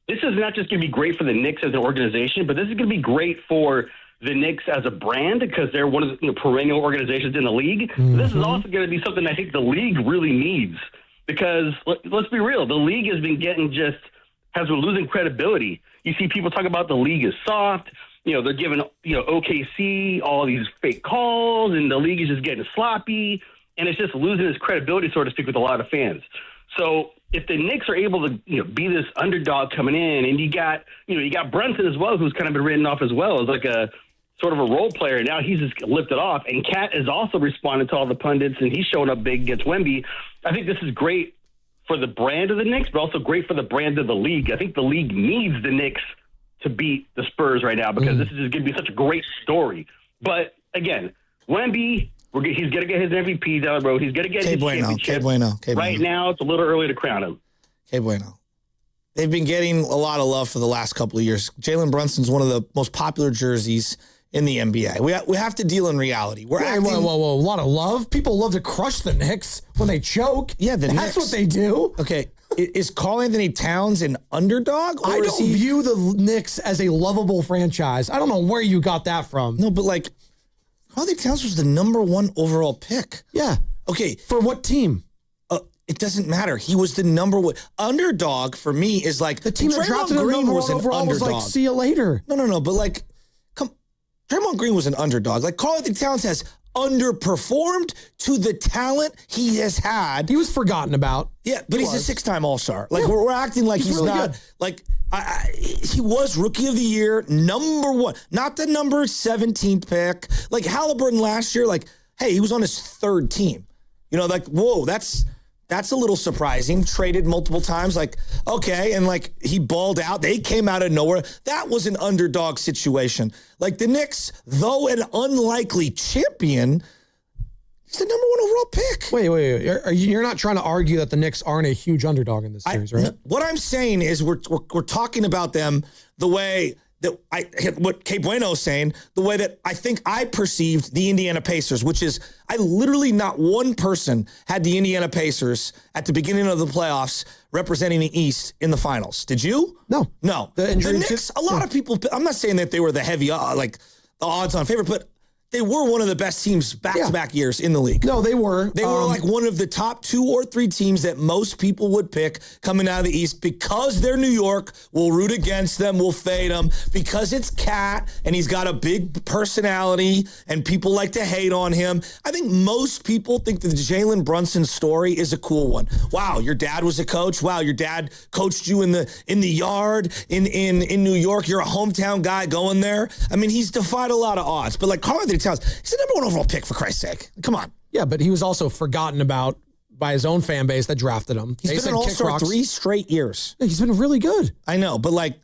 this is not just going to be great for the Knicks as an organization, but this is going to be great for the Knicks as a brand because they're one of the perennial organizations in the league. Mm-hmm. This is also going to be something I think the league really needs because let's be real, the league has been losing credibility. You see people talk about the league is soft. They're giving, OKC all these fake calls and the league is just getting sloppy and it's just losing its credibility, so to speak, with a lot of fans. So if the Knicks are able to, be this underdog coming in and you got Brunson as well, who's kind of been written off as well as like a sort of a role player. Now he's just lifted off and Kat is also responding to all the pundits and he's showing up big against Wemby. I think this is great for the brand of the Knicks, but also great for the brand of the league. I think the league needs the Knicks to beat the Spurs right now because this is just going to be such a great story. But again, Wemby, he's going to get his MVP down the road. He's going to get his championship. Right now, it's a little early to crown him. K Bueno. They've been getting a lot of love for the last couple of years. Jalen Brunson's one of the most popular jerseys in the NBA. We have to deal in reality. Whoa, a lot of love? People love to crush the Knicks when they choke. Yeah, that's Knicks. What they do. Okay, is Karl Anthony Towns an underdog? Or I don't view the Knicks as a lovable franchise. I don't know where you got that from. No, but like, Karl Anthony Towns was the #1 overall pick. Yeah. Okay. For what team? It doesn't matter. He was the #1 underdog for me. Is like the team that drafted him #1 overall was like, see you later. No. But like, Draymond Green was an underdog. Like Karl Anthony Towns has underperformed to the talent he has had. He was forgotten about. Yeah, but he's a 6-time All-Star. Like we're acting like he's really not. Good. Like he was Rookie of the Year, #1, not the number 17th pick. Like Halliburton last year. Like, hey, he was on his 3rd team. Like whoa, that's a little surprising. Traded multiple times. Like, okay. And like he balled out. They came out of nowhere. That was an underdog situation. Like the Knicks, though an unlikely champion, he's the #1 overall pick. Wait. You're not trying to argue that the Knicks aren't a huge underdog in this series, right? What I'm saying is we're talking about them the way that what K Bueno is saying, the way that I think I perceived the Indiana Pacers, which is I literally not one person had the Indiana Pacers at the beginning of the playoffs representing the East in the finals. Did you? No. The Knicks, a lot of people, I'm not saying that they were the heavy, like the odds on favorite, but They were one of the best teams back-to-back years in the league. No, they were. They were like one of the top 2 or 3 teams that most people would pick coming out of the East because they're New York. We'll root against them. We'll fade them because it's Cat and he's got a big personality and people like to hate on him. I think most people think that the Jalen Brunson story is a cool one. Wow, your dad was a coach. Wow, your dad coached you in the yard in New York. You're a hometown guy going there. I mean, he's defied a lot of odds. But like Karl-Anthony Towns, he's the number 1 overall pick, for Christ's sake. Come on. Yeah, but he was also forgotten about by his own fan base that drafted him. He's been an all-star 3 straight years. Yeah, he's been really good. I know, but like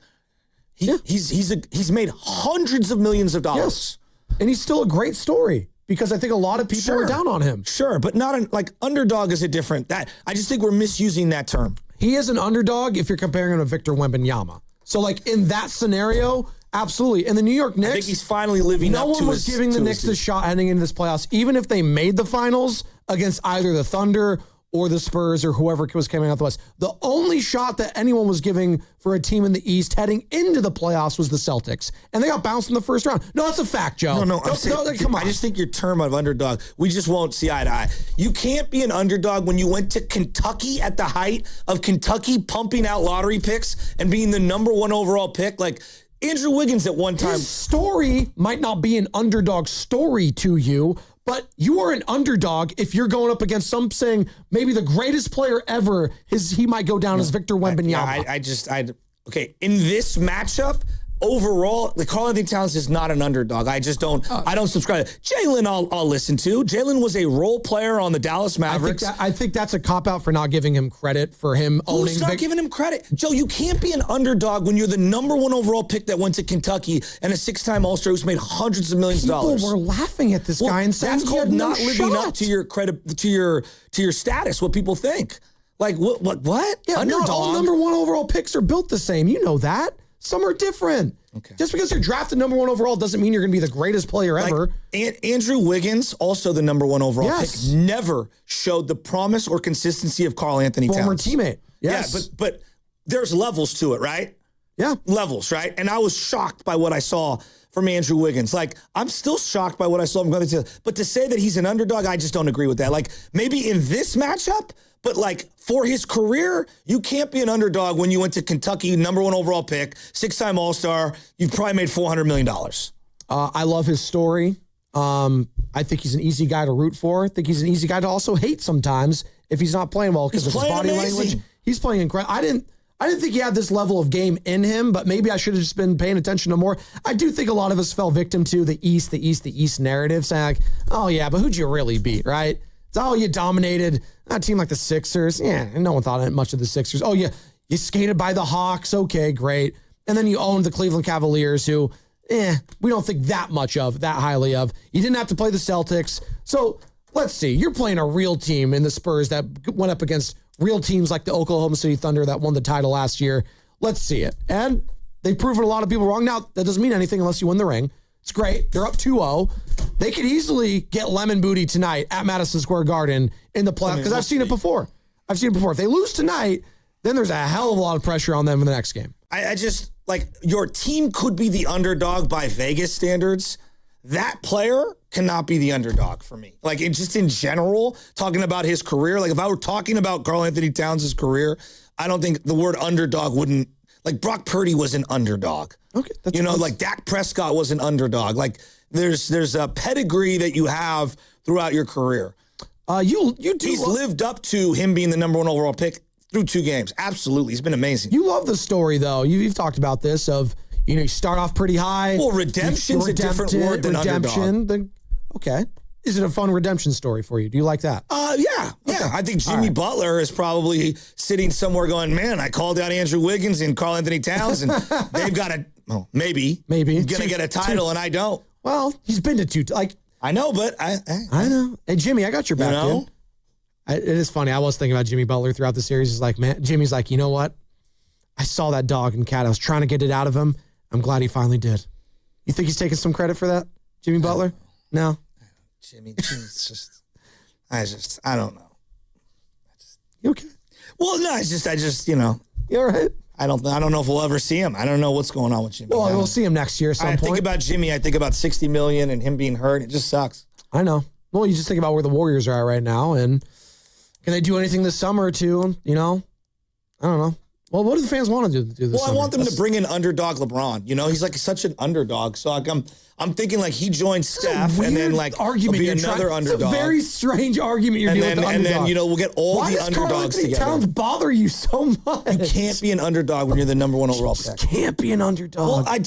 he's made hundreds of millions of dollars. Yes. And he's still a great story because I think a lot of people are down on him. Sure, but not like underdog is a different that I just think we're misusing that term. He is an underdog if you're comparing him to Victor Wembanyama. So like in that scenario, absolutely. And the New York Knicks, I think he's finally living up to his. No one was giving the Knicks a shot heading into this playoffs, even if they made the finals against either the Thunder or the Spurs or whoever was coming out the West. The only shot that anyone was giving for a team in the East heading into the playoffs was the Celtics. And they got bounced in the first round. No, that's a fact, Joe. No, come on. I just think your term of underdog, we just won't see eye to eye. You can't be an underdog when you went to Kentucky at the height of Kentucky pumping out lottery picks and being the number 1 overall pick. Like, Andrew Wiggins at one time. His story might not be an underdog story to you, but you are an underdog if you're going up against some saying maybe the greatest player ever. He might go down as Victor Wembanyama. Okay, in this matchup, overall, the Karl-Anthony Towns is not an underdog. I just don't. I don't subscribe. Jalen, I'll listen to. Jalen was a role player on the Dallas Mavericks. I think that's a cop out for not giving him credit for him owning. Who's not giving him credit? Joe, you can't be an underdog when you're the number 1 overall pick that went to Kentucky and a 6-time All-Star who's made hundreds of millions of dollars. People were laughing at this guy and saying that's called not living up to your credit to your status. What people think. Like what? Yeah, underdog. Not all number 1 overall picks are built the same. You know that. Some are different. Okay. Just because you're drafted number 1 overall doesn't mean you're going to be the greatest player ever. Andrew Wiggins, also the number 1 overall pick, never showed the promise or consistency of Karl-Anthony Towns. Former teammate. Yes. Yeah, but there's levels to it, right? Yeah. Levels, right? And I was shocked by what I saw from Andrew Wiggins. Like, I'm still shocked by what I saw from Karl-Anthony Towns. But to say that he's an underdog, I just don't agree with that. Like, maybe in this matchup, but like for his career, you can't be an underdog when you went to Kentucky, number 1 overall pick, 6-time All-Star. You've probably made $400 million. I love his story. I think he's an easy guy to root for. I think he's an easy guy to also hate sometimes if he's not playing well because of his body language. He's playing incredible. I didn't think he had this level of game in him, but maybe I should have just been paying attention to more. I do think a lot of us fell victim to the East narrative, saying like, oh yeah, but who'd you really beat, right? It's, oh, you dominated a team like the Sixers. Yeah, no one thought much of the Sixers. Oh, yeah, you skated by the Hawks. Okay, great. And then you owned the Cleveland Cavaliers, who, we don't think that highly of. You didn't have to play the Celtics. So let's see. You're playing a real team in the Spurs that went up against real teams like the Oklahoma City Thunder that won the title last year. Let's see it. And they've proven a lot of people wrong. Now, that doesn't mean anything unless you win the ring. It's great. They're up 2-0. They could easily get lemon booty tonight at Madison Square Garden in the playoffs because I've seen it before. If they lose tonight, then there's a hell of a lot of pressure on them in the next game. I just, like, your team could be the underdog by Vegas standards. That player cannot be the underdog for me. Like, just in general, talking about his career, like if I were talking about Karl-Anthony Towns' career, I don't think the word underdog wouldn't, like Brock Purdy was an underdog. Okay. Like Dak Prescott was an underdog. Like there's a pedigree that you have throughout your career. He's lived up to him being the number 1 overall pick through 2 games. Absolutely. He's been amazing. You love the story though. You've talked about this of, you start off pretty high. Well, redemption's a different word than underdog. Okay. Is it a fun redemption story for you? Do you like that? Yeah. Okay. I think Jimmy Butler is probably sitting somewhere going, man, I called out Andrew Wiggins and Karl-Anthony Towns, and they've got maybe going to get a title, and I don't. Well, he's been to 2. I know, but I know. Hey, Jimmy, I got your back, dude. It is funny. I was thinking about Jimmy Butler throughout the series. It's like, man, Jimmy's like, you know what? I saw that dog and cat. I was trying to get it out of him. I'm glad he finally did. You think he's taking some credit for that, Jimmy Butler? No. Jimmy's just, I don't know. You okay? Well, no, I just, You all right? I don't know if we'll ever see him. I don't know what's going on with Jimmy. Well, we'll see him next year at some point. I think about Jimmy. I think about $60 million and him being hurt. It just sucks. I know. Well, you just think about where the Warriors are right now, and can they do anything this summer to, I don't know. Well, what do the fans want to do this summer? I want them to bring in underdog LeBron. He's like such an underdog. So I'm thinking like he joins Steph and then like argument he'll be another underdog. It's a very strange argument you're dealing with the underdog. And then, we'll get all the underdogs together. Why does Towns bother you so much? You can't be an underdog when you're the number 1 overall pick. Can't be an underdog. Well,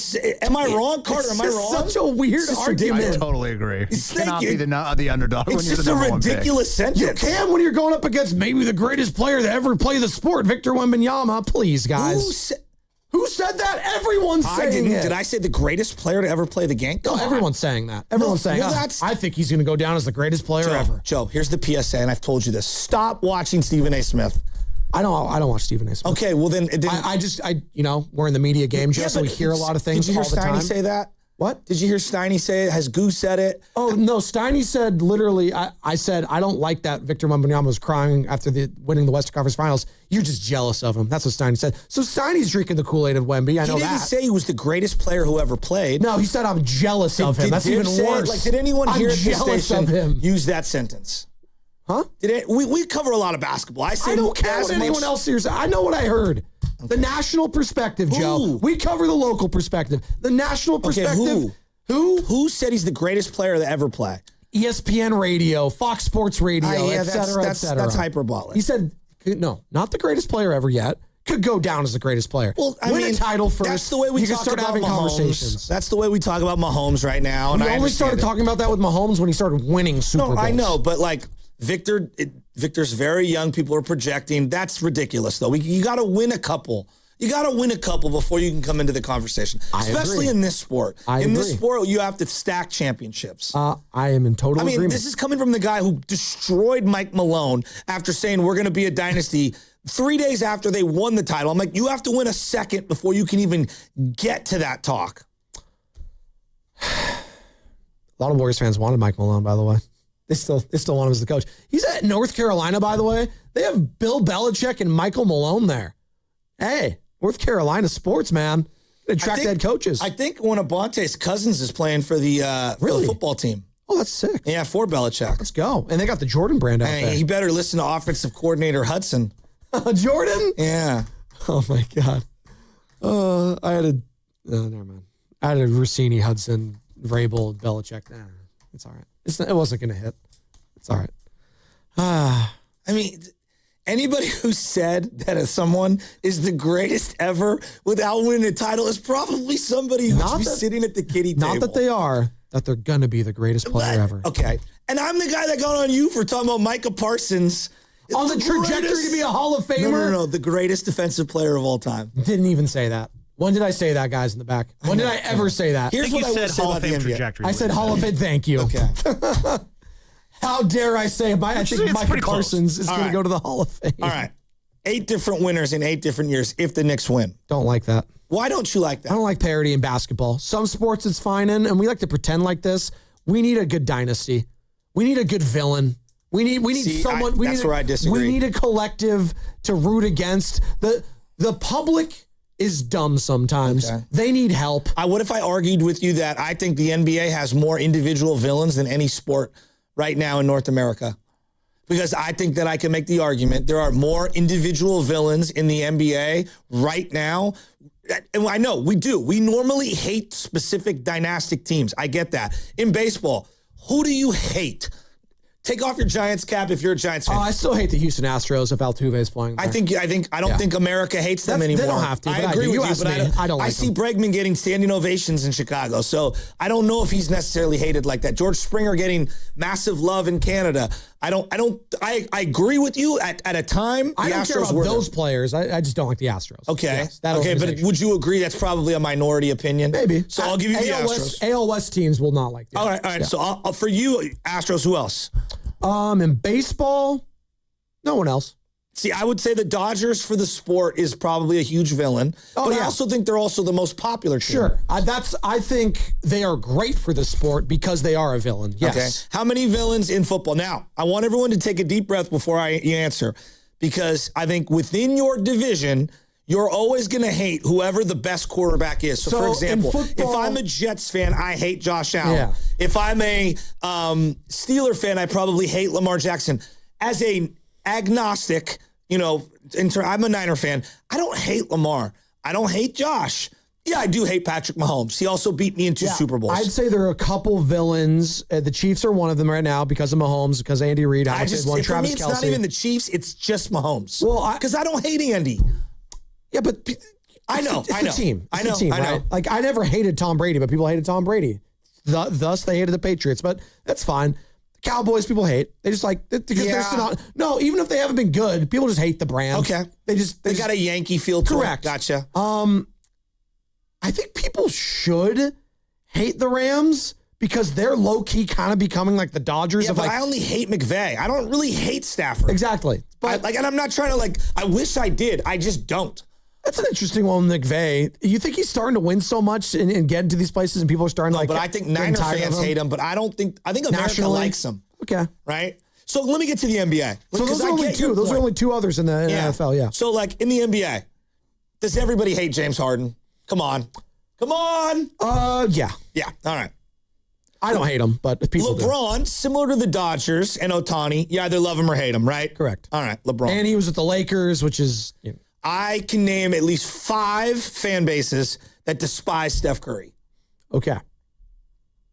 am I wrong, Carter? Am I wrong? Such a weird argument. I totally agree. You cannot be the underdog when you're the number 1 pick. It's just a ridiculous sentence. You can when you're going up against maybe the greatest player to ever play the sport, Victor Wembanyama. Please, guys. Who said that? Everyone's saying it. Did I say the greatest player to ever play the game? No, everyone's saying that. Everyone's saying I think he's going to go down as the greatest player ever. Joe, here's the PSA, and I've told you this. Stop watching Stephen A. Smith. I don't watch Stephen A. Smith. Okay, well then... we're in the media game, Joe, so we hear a lot of things all the time. Did you hear Steiny say that? What? Did you hear Steiny say it? Has Goose said it? Oh, no. Steiny said literally, I said, I don't like that Victor Wembanyama was crying after winning the Western Conference Finals. You're just jealous of him. That's what Steiny said. So Steiny's drinking the Kool-Aid of Wemby. I know that. He didn't say he was the greatest player who ever played. No, he said I'm jealous of him. That's even worse. Did anyone here at this station use that sentence? Huh? We cover a lot of basketball. I don't care what anyone else hears. I know what I heard. The national perspective, Joe. We cover the local perspective. The national perspective. Who said he's the greatest player to ever play? ESPN Radio, Fox Sports Radio, et cetera, et cetera. That's hyperbolic. He said, no, not the greatest player ever yet. Could go down as the greatest player. Well, win a title first. That's the way we talk about having Mahomes. Conversations. That's the way we talk about Mahomes right now. We only started talking about that with Mahomes when he started winning Super Bowls. I know, but like Victor's very young. People are projecting. That's ridiculous, though. You got to win a couple. You got to win a couple before you can come into the conversation, especially in this sport. This sport, you have to stack championships. I am in total agreement. This is coming from the guy who destroyed Mike Malone after saying we're going to be a dynasty 3 days after they won the title. I'm like, you have to win a second before you can even get to that talk. A lot of Warriors fans wanted Mike Malone, by the way. They still want him as the coach. He's at North Carolina, by the way. They have Bill Belichick and Michael Malone there. Hey. North Carolina sports, man. They attract head coaches. I think one of Bonte's cousins is playing for the football team. Oh, that's sick. Yeah, for Belichick. Let's go. And they got the Jordan brand out there. He better listen to offensive coordinator Hudson. Jordan? Yeah. Oh, my God. Never mind. I had a Rossini, Hudson, Vrabel, Belichick. It's all right. It wasn't going to hit. It's all right. Anybody who said that someone is the greatest ever without winning a title is probably somebody who should be sitting at the kiddie table. Not that they are, that they're going to be the greatest player ever. Okay. And I'm the guy that got on you for talking about Micah Parsons. On the trajectory to be a Hall of Famer? No, the greatest defensive player of all time. Didn't even say that. When did I say that, guys in the back? When did I ever say that? Here's what I would say about the NBA. Trajectory. I said Hall of Fame, thank you. Okay. How dare I say it? I think Micah Parsons is going to go to the Hall of Fame. All right. 8 different winners in 8 different years if the Knicks win. Don't like that. Why don't you like that? I don't like parity in basketball. Some sports it's fine in, and we like to pretend like this. We need a good dynasty. We need a good villain. We need someone. That's where I disagree. We need a collective to root against. The public is dumb sometimes. Okay. They need help. What if I argued with you that I think the NBA has more individual villains than any sport right now in North America? Because I think that I can make the argument there are more individual villains in the NBA right now. And I know we do. We normally hate specific dynastic teams. I get that. In baseball, who do you hate? Take off your Giants cap if you're a Giants fan. I still hate the Houston Astros if Altuve is playing there. I don't think America hates them anymore. They don't have to. I agree with you, but I don't like I see Bregman getting standing ovations in Chicago, so I don't know if he's necessarily hated like that. George Springer getting massive love in Canada. I agree with you at a time. I don't care about those players. I just don't like the Astros. Okay. Yes, but would you agree that's probably a minority opinion? Maybe. So I'll give you the Astros. AL West teams will not like that. All right. Yeah. So for you, Astros, who else? In baseball, no one else. See, I would say the Dodgers for the sport is probably a huge villain. But I also think they're also the most popular team. Sure. I think they are great for the sport because they are a villain. Yes. Okay. How many villains in football? Now, I want everyone to take a deep breath before you answer, because I think within your division, you're always going to hate whoever the best quarterback is. So for example, if I'm a Jets fan, I hate Josh Allen. Yeah. If I'm a Steeler fan, I probably hate Lamar Jackson. As a agnostic, I'm a Niner fan. I don't hate Lamar. I don't hate Josh. Yeah, I do hate Patrick Mahomes. He also beat me in 2 Super Bowls. I'd say there are a couple villains. The Chiefs are one of them right now because of Mahomes, because of Andy Reid. For me, it's not even the Chiefs. It's just Mahomes. Well, because I don't hate Andy. Yeah, but I know. It's the team. It's the team, I know. right? Like, I never hated Tom Brady, but people hated Tom Brady. Thus, they hated the Patriots. But that's fine. Cowboys, people hate. They just because they're no, even if they haven't been good, people just hate the brand. Okay. They got a Yankee feel to correct. it. Gotcha. I think people should hate the Rams because they're low-key kind of becoming like the Dodgers. Yeah, but I only hate McVay. I don't really hate Stafford. Exactly. But and I'm not trying to I wish I did. I just don't. That's an interesting one, McVay. You think he's starting to win so much and get into these places and people are starting to but I think Niner fans hate him, but I think America Nationally, likes him. Okay. Right? So let me get to the NBA. So those are only two. Those are only 2 others in the NFL, yeah. So in the NBA, does everybody hate James Harden? Come on. Yeah. Yeah. All right. I don't hate him, but people LeBron, similar to the Dodgers and Ohtani, you either love him or him, right? Correct. All right, LeBron. And he was with the Lakers, which is... I can name at least 5 fan bases that despise Steph Curry. Okay.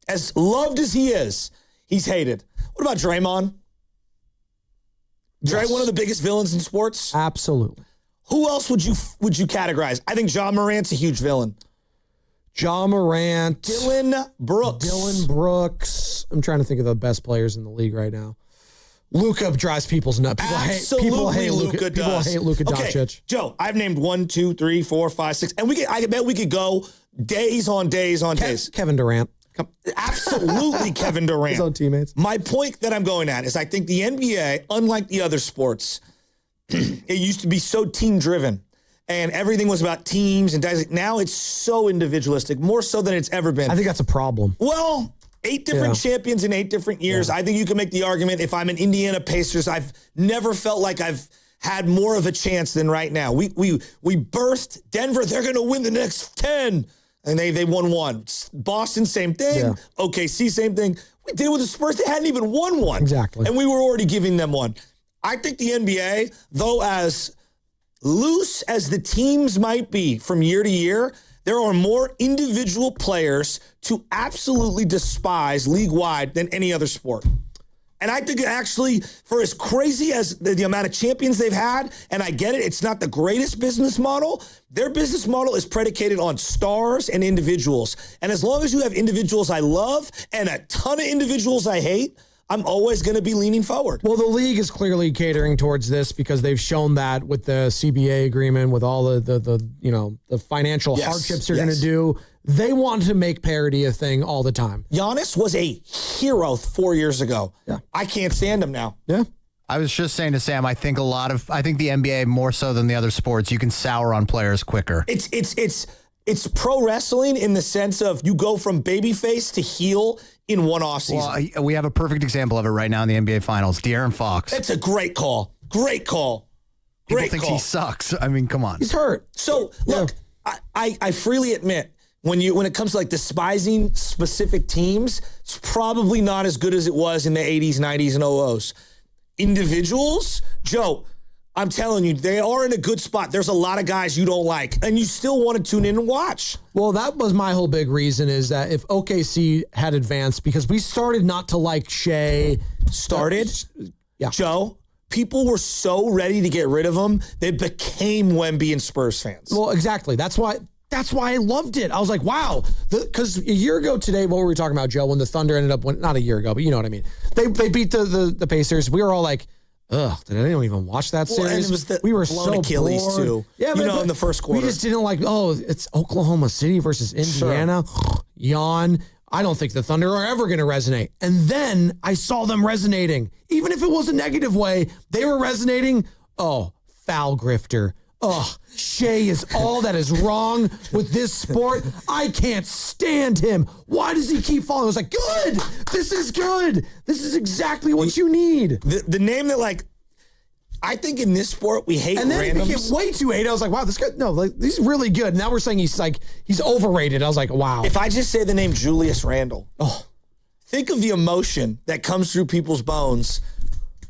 As loved as he is, he's hated. What about Draymond? Dre, one of the biggest villains in sports? Absolutely. Who else would you categorize? I think Ja Morant's a huge villain. Ja Morant. Dylan Brooks. I'm trying to think of the best players in the league right now. Luka drives people's nuts. People hate Luka. People hate Luka Doncic. Okay, Joe, I've named 1, 2, 3, 4, 5, 6, and I bet we could go days on days. Kevin Durant. Absolutely, Kevin Durant. His own teammates. My point that I'm going at is I think the NBA, unlike the other sports, it used to be so team driven. And everything was about teams and guys. Now it's so individualistic, more so than it's ever been. I think that's a problem. Well, 8 different champions in 8 different years. Yeah. I think you can make the argument if I'm an Indiana Pacers, I've never felt like I've had more of a chance than right now. We birthed Denver. They're going to win the next 10. And they won 1. Boston, same thing. Yeah. OKC, same thing. We did it with the Spurs. They hadn't even won 1. Exactly. And we were already giving them 1. I think the NBA, though as loose as the teams might be from year to year, there are more individual players to absolutely despise league-wide than any other sport. And I think actually, for as crazy as the amount of champions they've had, and I get it, it's not the greatest business model, their business model is predicated on stars and individuals. And as long as you have individuals I love and a ton of individuals I hate, I'm always going to be leaning forward. Well, the league is clearly catering towards this because they've shown that with the CBA agreement, with all the financial hardships they're going to do. They want to make parity a thing all the time. Giannis was a hero 4 years ago. Yeah. I can't stand him now. Yeah. I was just saying to Sam, I think the NBA more so than the other sports, you can sour on players quicker. It's pro wrestling in the sense of you go from babyface to heel in one offseason. Well, we have a perfect example of it right now in the NBA Finals. De'Aaron Fox. That's a great call. Great call. People think he sucks. I mean, come on. He's hurt. So, look, I freely admit, when it comes to despising specific teams, it's probably not as good as it was in the 80s, 90s, and 00s. Individuals, Joe, I'm telling you, they are in a good spot. There's a lot of guys you don't like, and you still want to tune in and watch. Well, that was my whole big reason is that if OKC had advanced, because we started not to like Shea. Yeah. Joe, people were so ready to get rid of him, they became Wemby and Spurs fans. Well, exactly. That's why I loved it. I was like, wow. Because a year ago today, what were we talking about, Joe, when the Thunder ended up not a year ago, but you know what I mean. They beat the Pacers. We were all like, ugh, did anyone even watch that series? And it was we were so Achilles bored. too. Yeah, in the first quarter. We just didn't it's Oklahoma City versus Indiana. Sure. Yawn. I don't think the Thunder are ever going to resonate. And then I saw them resonating. Even if it was a negative way, they were resonating. Oh, foul grifter. Oh, Shea is all that is wrong with this sport. I can't stand him. Why does he keep falling? I was like, good. This is good. This is exactly what you need. The name that I think in this sport we hate and then randoms. he became way too hated. I was like, wow, this guy, no, like he's really good. Now we're saying he's overrated. I was like, wow. If I just say the name Julius Randle, think of the emotion that comes through people's bones.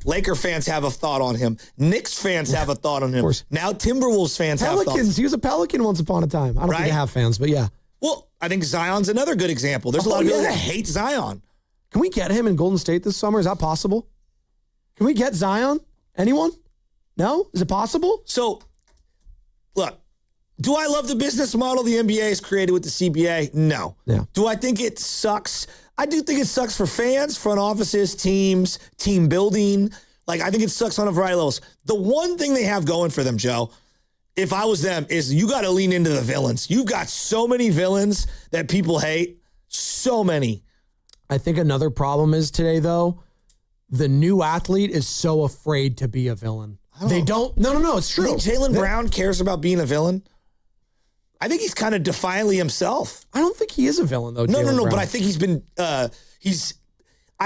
Laker fans have a thought on him. Knicks fans have a thought on him. Now Timberwolves fans have thoughts. He was a Pelican once upon a time. I don't think they have fans, but yeah. Well, I think Zion's another good example. There's a lot of people that hate Zion. Can we get him in Golden State this summer? Is that possible? Can we get Zion? Anyone? No? Is it possible? So, look, do I love the business model the NBA has created with the CBA? No. Yeah. Do I think it sucks? I do think it sucks for fans, front offices, teams, team building. Like, I think it sucks on a variety of levels. The one thing they have going for them, Joe, if I was them, is you got to lean into the villains. You've got so many villains that people hate. So many. I think another problem is today, though, the new athlete is so afraid to be a villain. They don't. No, it's true. You think Jaylen Brown cares about being a villain? I think he's kind of defiantly himself. I don't think he is a villain, though. No, Jaylen Brown. but I think he's been, I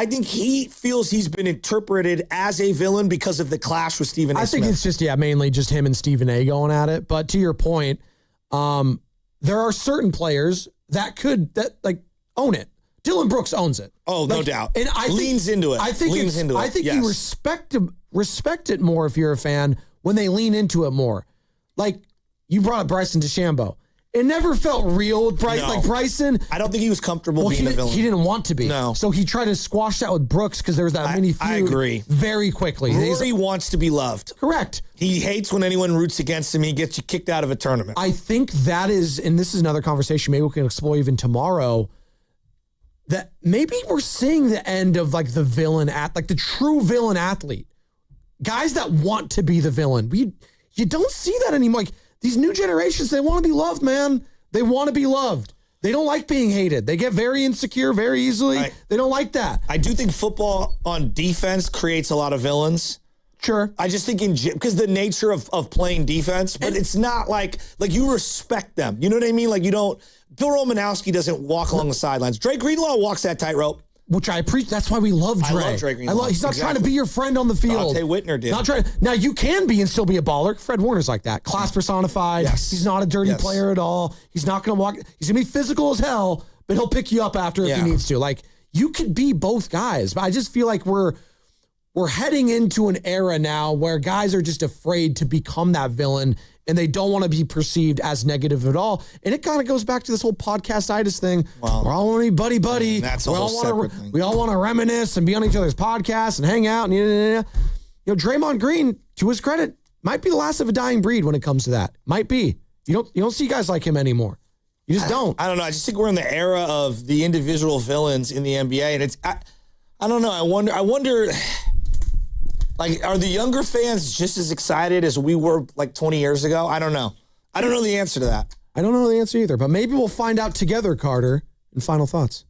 think he feels he's been interpreted as a villain because of the clash with Stephen A. I think Smith. it's just, mainly just him and Stephen A. going at it. But to your point, there are certain players that own it. Dylan Brooks owns it. Oh, no doubt. And I leans into it. I think you respect it more if you're a fan when they lean into it more. Like, you brought up Bryson DeChambeau. It never felt real with Bryson. No. Like Bryson, I don't think he was comfortable being a villain. He didn't want to be. No. So he tried to squash that with Brooks because there was that mini feud. I agree. Very quickly. Rory wants to be loved. Correct. He hates when anyone roots against him. He gets you kicked out of a tournament. I think that is, and this is another conversation maybe we can explore even tomorrow, that maybe we're seeing the end of like the villain the true villain athlete. Guys that want to be the villain. You don't see that anymore. Like, these new generations, they want to be loved, man. They want to be loved. They don't like being hated. They get very insecure very easily. They don't like that. I do think football on defense creates a lot of villains. Sure. I just think because the nature of playing defense, but it's not like you respect them. You know what I mean? Like, you don't. Bill Romanowski doesn't walk along the sidelines. Drake Greenlaw walks that tightrope. Which I appreciate. That's why we love Dre. I love Drake Greenlaw. He's not trying to be your friend on the field. Dante Whitner did. Not trying. Now, you can be and still be a baller. Fred Warner's like that. Class personified. Yes. He's not a dirty player at all. He's not going to walk. He's going to be physical as hell, but he'll pick you up after if he needs to. Like, you could be both guys. But I just feel like we're heading into an era now where guys are just afraid to become that villain and they don't want to be perceived as negative at all. And it kind of goes back to this whole podcast-itis thing. Well, we all want to be buddy-buddy. That's a whole separate thing. We all want to reminisce and be on each other's podcasts and hang out. And Draymond Green, to his credit, might be the last of a dying breed when it comes to that. Might be. You don't see guys like him anymore. You just don't. I don't know. I just think we're in the era of the individual villains in the NBA, and it's I don't know. I wonder. Like, are the younger fans just as excited as we were like 20 years ago? I don't know. I don't know the answer to that. I don't know the answer either, but maybe we'll find out together, Carter. And final thoughts.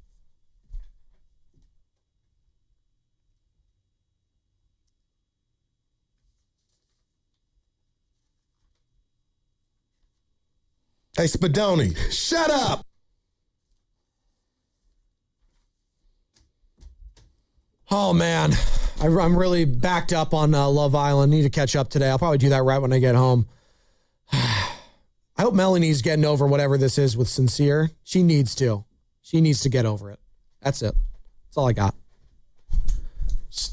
Hey, Spadoni, shut up. Oh, man. I'm really backed up on Love Island. Need to catch up today. I'll probably do that right when I get home. I hope Melanie's getting over whatever this is with Sincere. She needs to. She needs to get over it. That's it. That's all I got.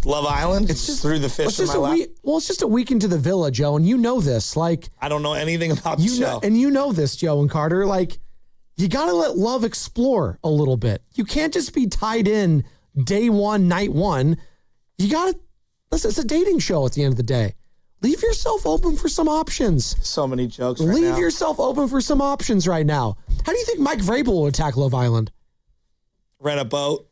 Love Island? It's just through the fish in my lap. It's just a week into the villa, Joe, and you know this. Like, I don't know anything about the show. And you know this, Joe and Carter. Like, you got to let love explore a little bit. You can't just be tied in day one, night one. You got to, listen, it's a dating show at the end of the day. Leave yourself open for some options. So many jokes right now. Leave yourself open for some options right now. How do you think Mike Vrabel will attack Love Island? Rent a boat.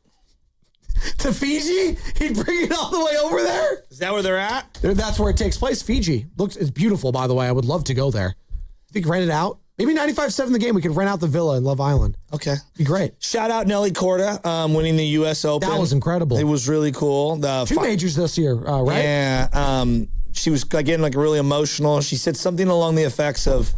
To Fiji? He'd bring it all the way over there? Is that where they're at? That's where it takes place, Fiji. It's beautiful, by the way. I would love to go there. You think rent it out? Maybe 95.7 the game, we could rent out the villa in Love Island. Okay. Be great. Shout out Nelly Korda winning the U.S. Open. That was incredible. It was really cool. Two majors this year, right? Yeah. She was, again, like really emotional. She said something along the effects of,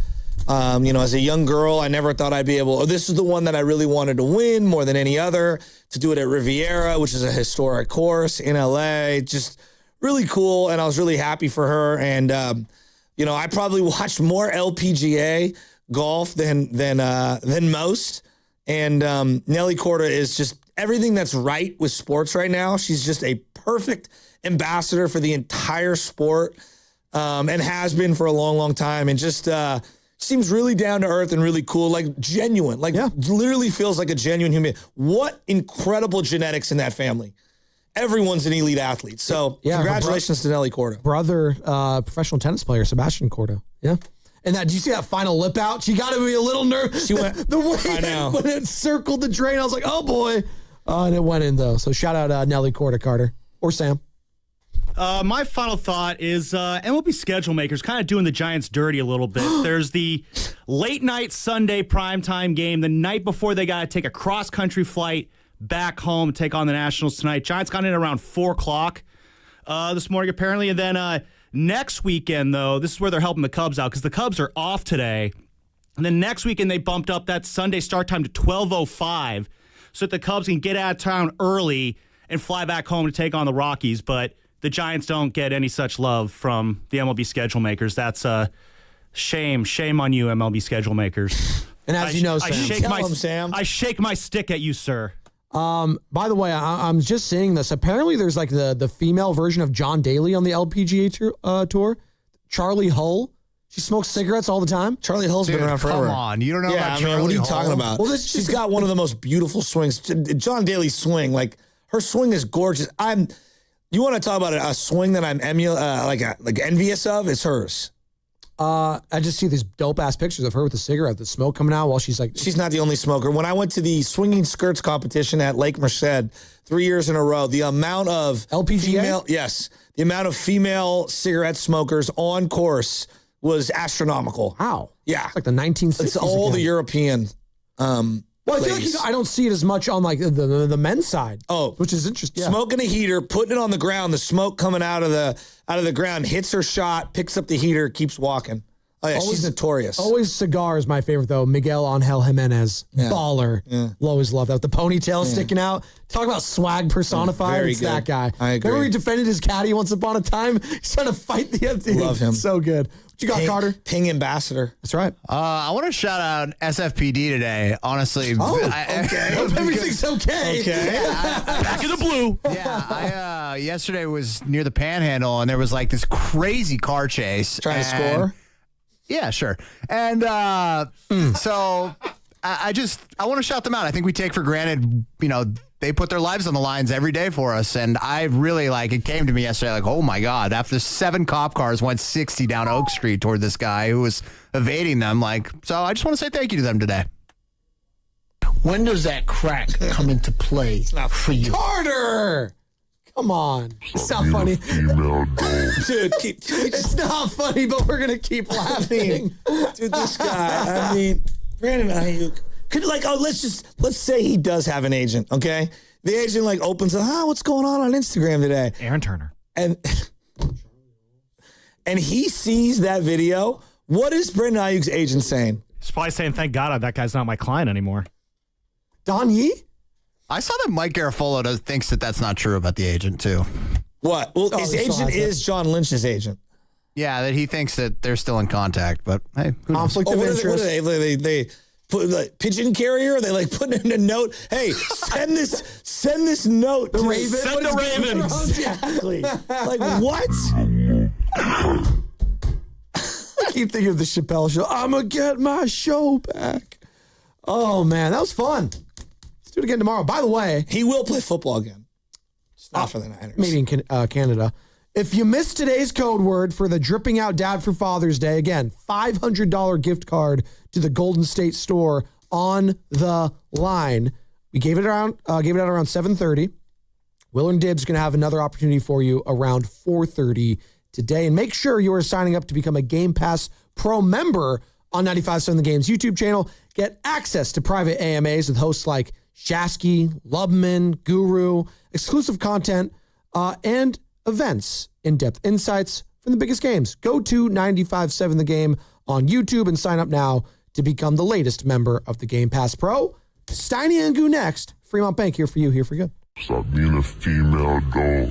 as a young girl, I never thought I'd be able, this is the one that I really wanted to win more than any other, to do it at Riviera, which is a historic course in L.A., just really cool, and I was really happy for her. And I probably watched more LPGA golf than most. And Nelly Korda is just everything that's right with sports right now. She's just a perfect ambassador for the entire sport, and has been for a long, long time. And just seems really down to earth and really cool, like genuine, literally feels like a genuine human. What incredible genetics in that family. Everyone's an elite athlete. So congratulations to Nelly Korda. Brother, professional tennis player, Sebastian Korda. Yeah. And did you see that final lip out? She got to be a little nervous. She went. The way when it circled the drain, I was like, oh boy. And it went in though. So shout out Nelly Korda, Carter. Or Sam. My final thought is MLB schedule makers kind of doing the Giants dirty a little bit. There's the late night Sunday primetime game the night before they got to take a cross-country flight back home to take on the Nationals tonight. Giants got in around 4 o'clock this morning, apparently. And then next weekend, though, this is where they're helping the Cubs out because the Cubs are off today. And then next weekend, they bumped up that Sunday start time to 12:05 so that the Cubs can get out of town early and fly back home to take on the Rockies. But the Giants don't get any such love from the MLB schedule makers. That's a shame. Shame on you, MLB schedule makers. And as you know, Sam. I shake my stick at you, sir. By the way, I'm just seeing this. Apparently, there's like the female version of John Daly on the LPGA tour. Charlie Hull. She smokes cigarettes all the time. Charlie Hull's been around forever. Come on, you don't know about Charlie Hull? What are you talking about? Well, she's got one of the most beautiful swings. John Daly's swing, like her swing is gorgeous. You want to talk about a swing that I'm envious of? It's hers. I just see these dope ass pictures of her with the cigarette, the smoke coming out while she's like. She's not the only smoker. When I went to the swinging skirts competition at Lake Merced 3 years in a row, the amount of LPGA, the amount of female cigarette smokers on course was astronomical. Wow. Yeah, it's like the 1960s. It's all the European. Well, I feel like I don't see it as much on like the men's side. Oh, which is interesting. Yeah. Smoking a heater, putting it on the ground, the smoke coming out of the ground, hits her shot, picks up the heater, keeps walking. Oh yeah, she's notorious. Always cigar is my favorite though. Miguel Angel Jimenez, baller. Yeah. Always love that. With the ponytail sticking out. Talk about swag personified. It's that guy. I agree. Remember he defended his caddy once upon a time? He's trying to fight the other team. Love him. So good. What you got, Carter? Ping ambassador. That's right. I want to shout out SFPD today. Honestly. Okay. Everything's okay. Back in the blue. Yeah. I yesterday was near the Panhandle and there was like this crazy car chase. Trying to score? Yeah, sure. And so I want to shout them out. I think we take for granted, they put their lives on the lines every day for us. And I really it came to me yesterday, oh my God, after 7 cop cars went 60 down Oak Street toward this guy who was evading them. So I just want to say thank you to them today. When does that crack come into play for you? Carter! Come on. It's not funny. Dude, it's not funny, but we're going to keep laughing. Dude, this guy, Brandon Aiyuk. Let's say he does have an agent, okay? The agent opens up, what's going on Instagram today? Aaron Turner. And he sees that video. What is Brandon Ayuk's agent saying? He's probably saying, thank God that guy's not my client anymore. Don Yee? I saw that Mike Garafolo thinks that that's not true about the agent, too. What? Well, his agent is John Lynch's agent. Yeah, that he thinks that they're still in contact, but hey. Conflict of interest. What are they put pigeon carrier? They putting in a note, hey, send this note to Raven. Send the Ravens. Exactly. What? I keep thinking of the Chappelle show. I'm going to get my show back. Oh, man, that was fun. Let's do it again tomorrow. By the way, he will play football again. It's not for the Niners. Maybe in Canada. If you missed today's code word for the Dripping Out Dad for Father's Day, again, $500 gift card to the Golden State Store on the line. We gave it out around 7:30. Will and Dib's going to have another opportunity for you around 4:30 today. And make sure you are signing up to become a Game Pass Pro member on 95.7 The Game's YouTube channel. Get access to private AMAs with hosts like Shasky, Lubman, Guru, exclusive content, and events, in-depth insights from the biggest games. Go to 95.7 The Game on YouTube and sign up now to become the latest member of the Game Pass Pro. Steiny and Goo next. Fremont Bank here for you, here for good. Stop being a female doll.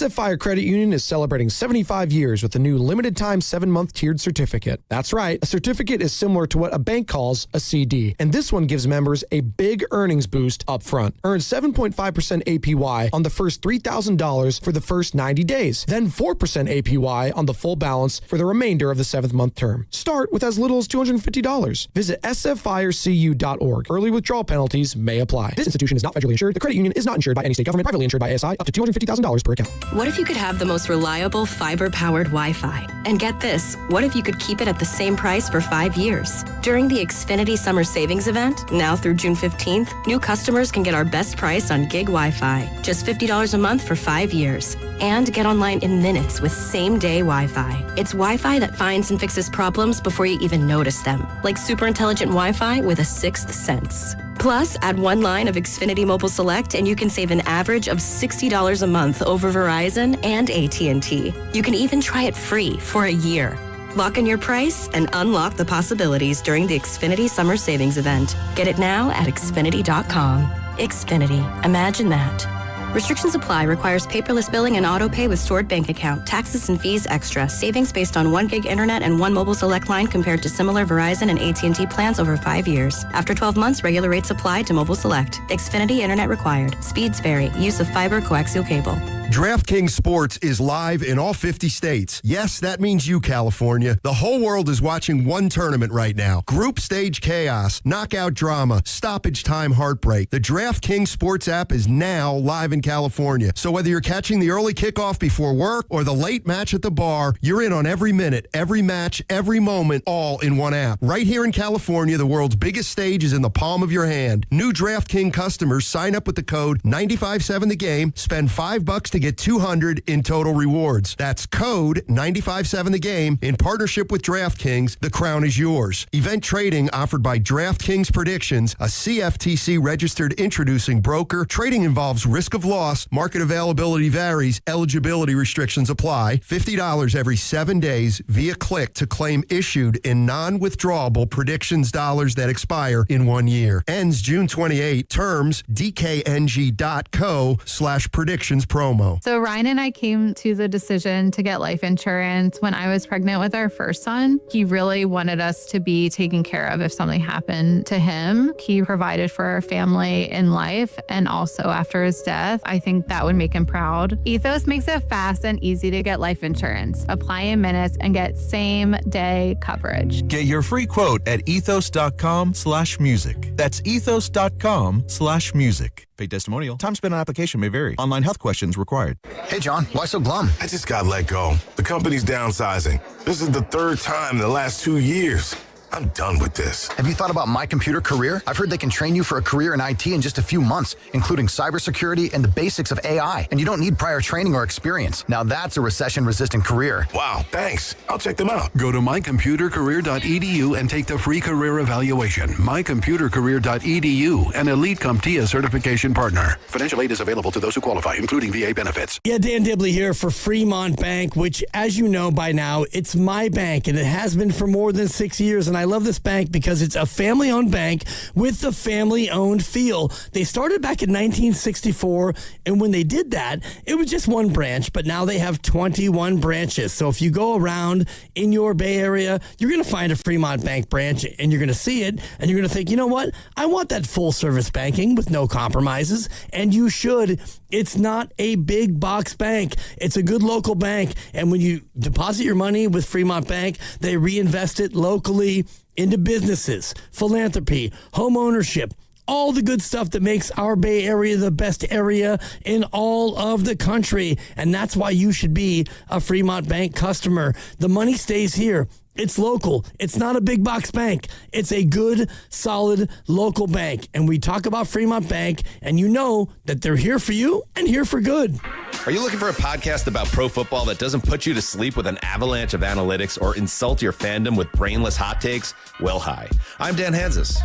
SF Fire Credit Union is celebrating 75 years with a new limited-time 7-month tiered certificate. That's right, a certificate is similar to what a bank calls a CD, and this one gives members a big earnings boost up front. Earn 7.5% APY on the first $3,000 for the first 90 days, then 4% APY on the full balance for the remainder of the 7th-month term. Start with as little as $250. Visit sffirecu.org. Early withdrawal penalties may apply. This institution is not federally insured. The credit union is not insured by any state government. Privately insured by ASI. Up to $250,000 per account. What if you could have the most reliable fiber-powered Wi-Fi? And get this, what if you could keep it at the same price for 5 years? During the Xfinity Summer Savings Event, now through June 15th, new customers can get our best price on gig Wi-Fi. Just $50 a month for 5 years. And get online in minutes with same-day Wi-Fi. It's Wi-Fi that finds and fixes problems before you even notice them. Like super intelligent Wi-Fi with a sixth sense. Plus, add one line of Xfinity Mobile Select and you can save an average of $60 a month over Verizon and AT&T. You can even try it free for a year. Lock in your price and unlock the possibilities during the Xfinity Summer Savings Event. Get it now at Xfinity.com. Xfinity. Imagine that. Restrictions apply. Requires paperless billing and auto pay with stored bank account. Taxes and fees extra. Savings based on 1 gig internet and 1 mobile select line compared to similar Verizon and AT&T plans over 5 years. After 12 months, regular rates apply to mobile select. Xfinity internet required. Speeds vary. Use of fiber coaxial cable. DraftKings Sports is live in all 50 states. Yes, that means you, California. The whole world is watching one tournament right now. Group stage chaos, knockout drama, stoppage time heartbreak. The DraftKings Sports app is now live in California. So whether you're catching the early kickoff before work or the late match at the bar, you're in on every minute, every match, every moment, all in one app. Right here in California, the world's biggest stage is in the palm of your hand. New DraftKings customers sign up with the code 957TheGame, spend $5 to get $200 in total rewards. That's code 957TheGame in partnership with DraftKings. The crown is yours. Event trading offered by DraftKings Predictions, a CFTC registered introducing broker. Trading involves risk of loss. Market availability varies. Eligibility restrictions apply. $50 every 7 days via click to claim issued in non-withdrawable predictions dollars that expire in 1 year. Ends June 28. Terms dkng.co/predictions promo. So Ryan and I came to the decision to get life insurance when I was pregnant with our first son. He really wanted us to be taken care of if something happened to him. He provided for our family in life and also after his death. I think that would make him proud. Ethos makes it fast and easy to get life insurance. Apply in minutes and get same-day coverage. Get your free quote at ethos.com/music. That's ethos.com/music. Paid testimonial. Time spent on application may vary. Online health questions required. Hey, John, why so glum? I just got let go. The company's downsizing. This is the 3rd time in the last 2 years. I'm done with this. Have you thought about My Computer Career? I've heard they can train you for a career in IT in just a few months, including cybersecurity and the basics of AI. And you don't need prior training or experience. Now that's a recession-resistant career. Wow, thanks. I'll check them out. Go to mycomputercareer.edu and take the free career evaluation. Mycomputercareer.edu, an Elite CompTIA certification partner. Financial aid is available to those who qualify, including VA benefits. Yeah, Dan Dibley here for Fremont Bank, which, as you know by now, it's my bank, and it has been for more than 6 years. And I love this bank because it's a family-owned bank with the family-owned feel. They started back in 1964, and when they did that, it was just one branch, but now they have 21 branches. So if you go around in your Bay Area, you're going to find a Fremont Bank branch, and you're going to see it, and you're going to think, you know what? I want that full-service banking with no compromises, and you should. It's not a big box bank. It's a good local bank, and when you deposit your money with Fremont Bank, they reinvest it locally into businesses, philanthropy, home ownership, all the good stuff that makes our Bay Area the best area in all of the country. And that's why you should be a Fremont Bank customer. The money stays here. It's local. It's not a big box bank. It's a good, solid local bank. And we talk about Fremont Bank, and you know that they're here for you and here for good. Are you looking for a podcast about pro football that doesn't put you to sleep with an avalanche of analytics or insult your fandom with brainless hot takes? Well, hi. I'm Dan Hansis.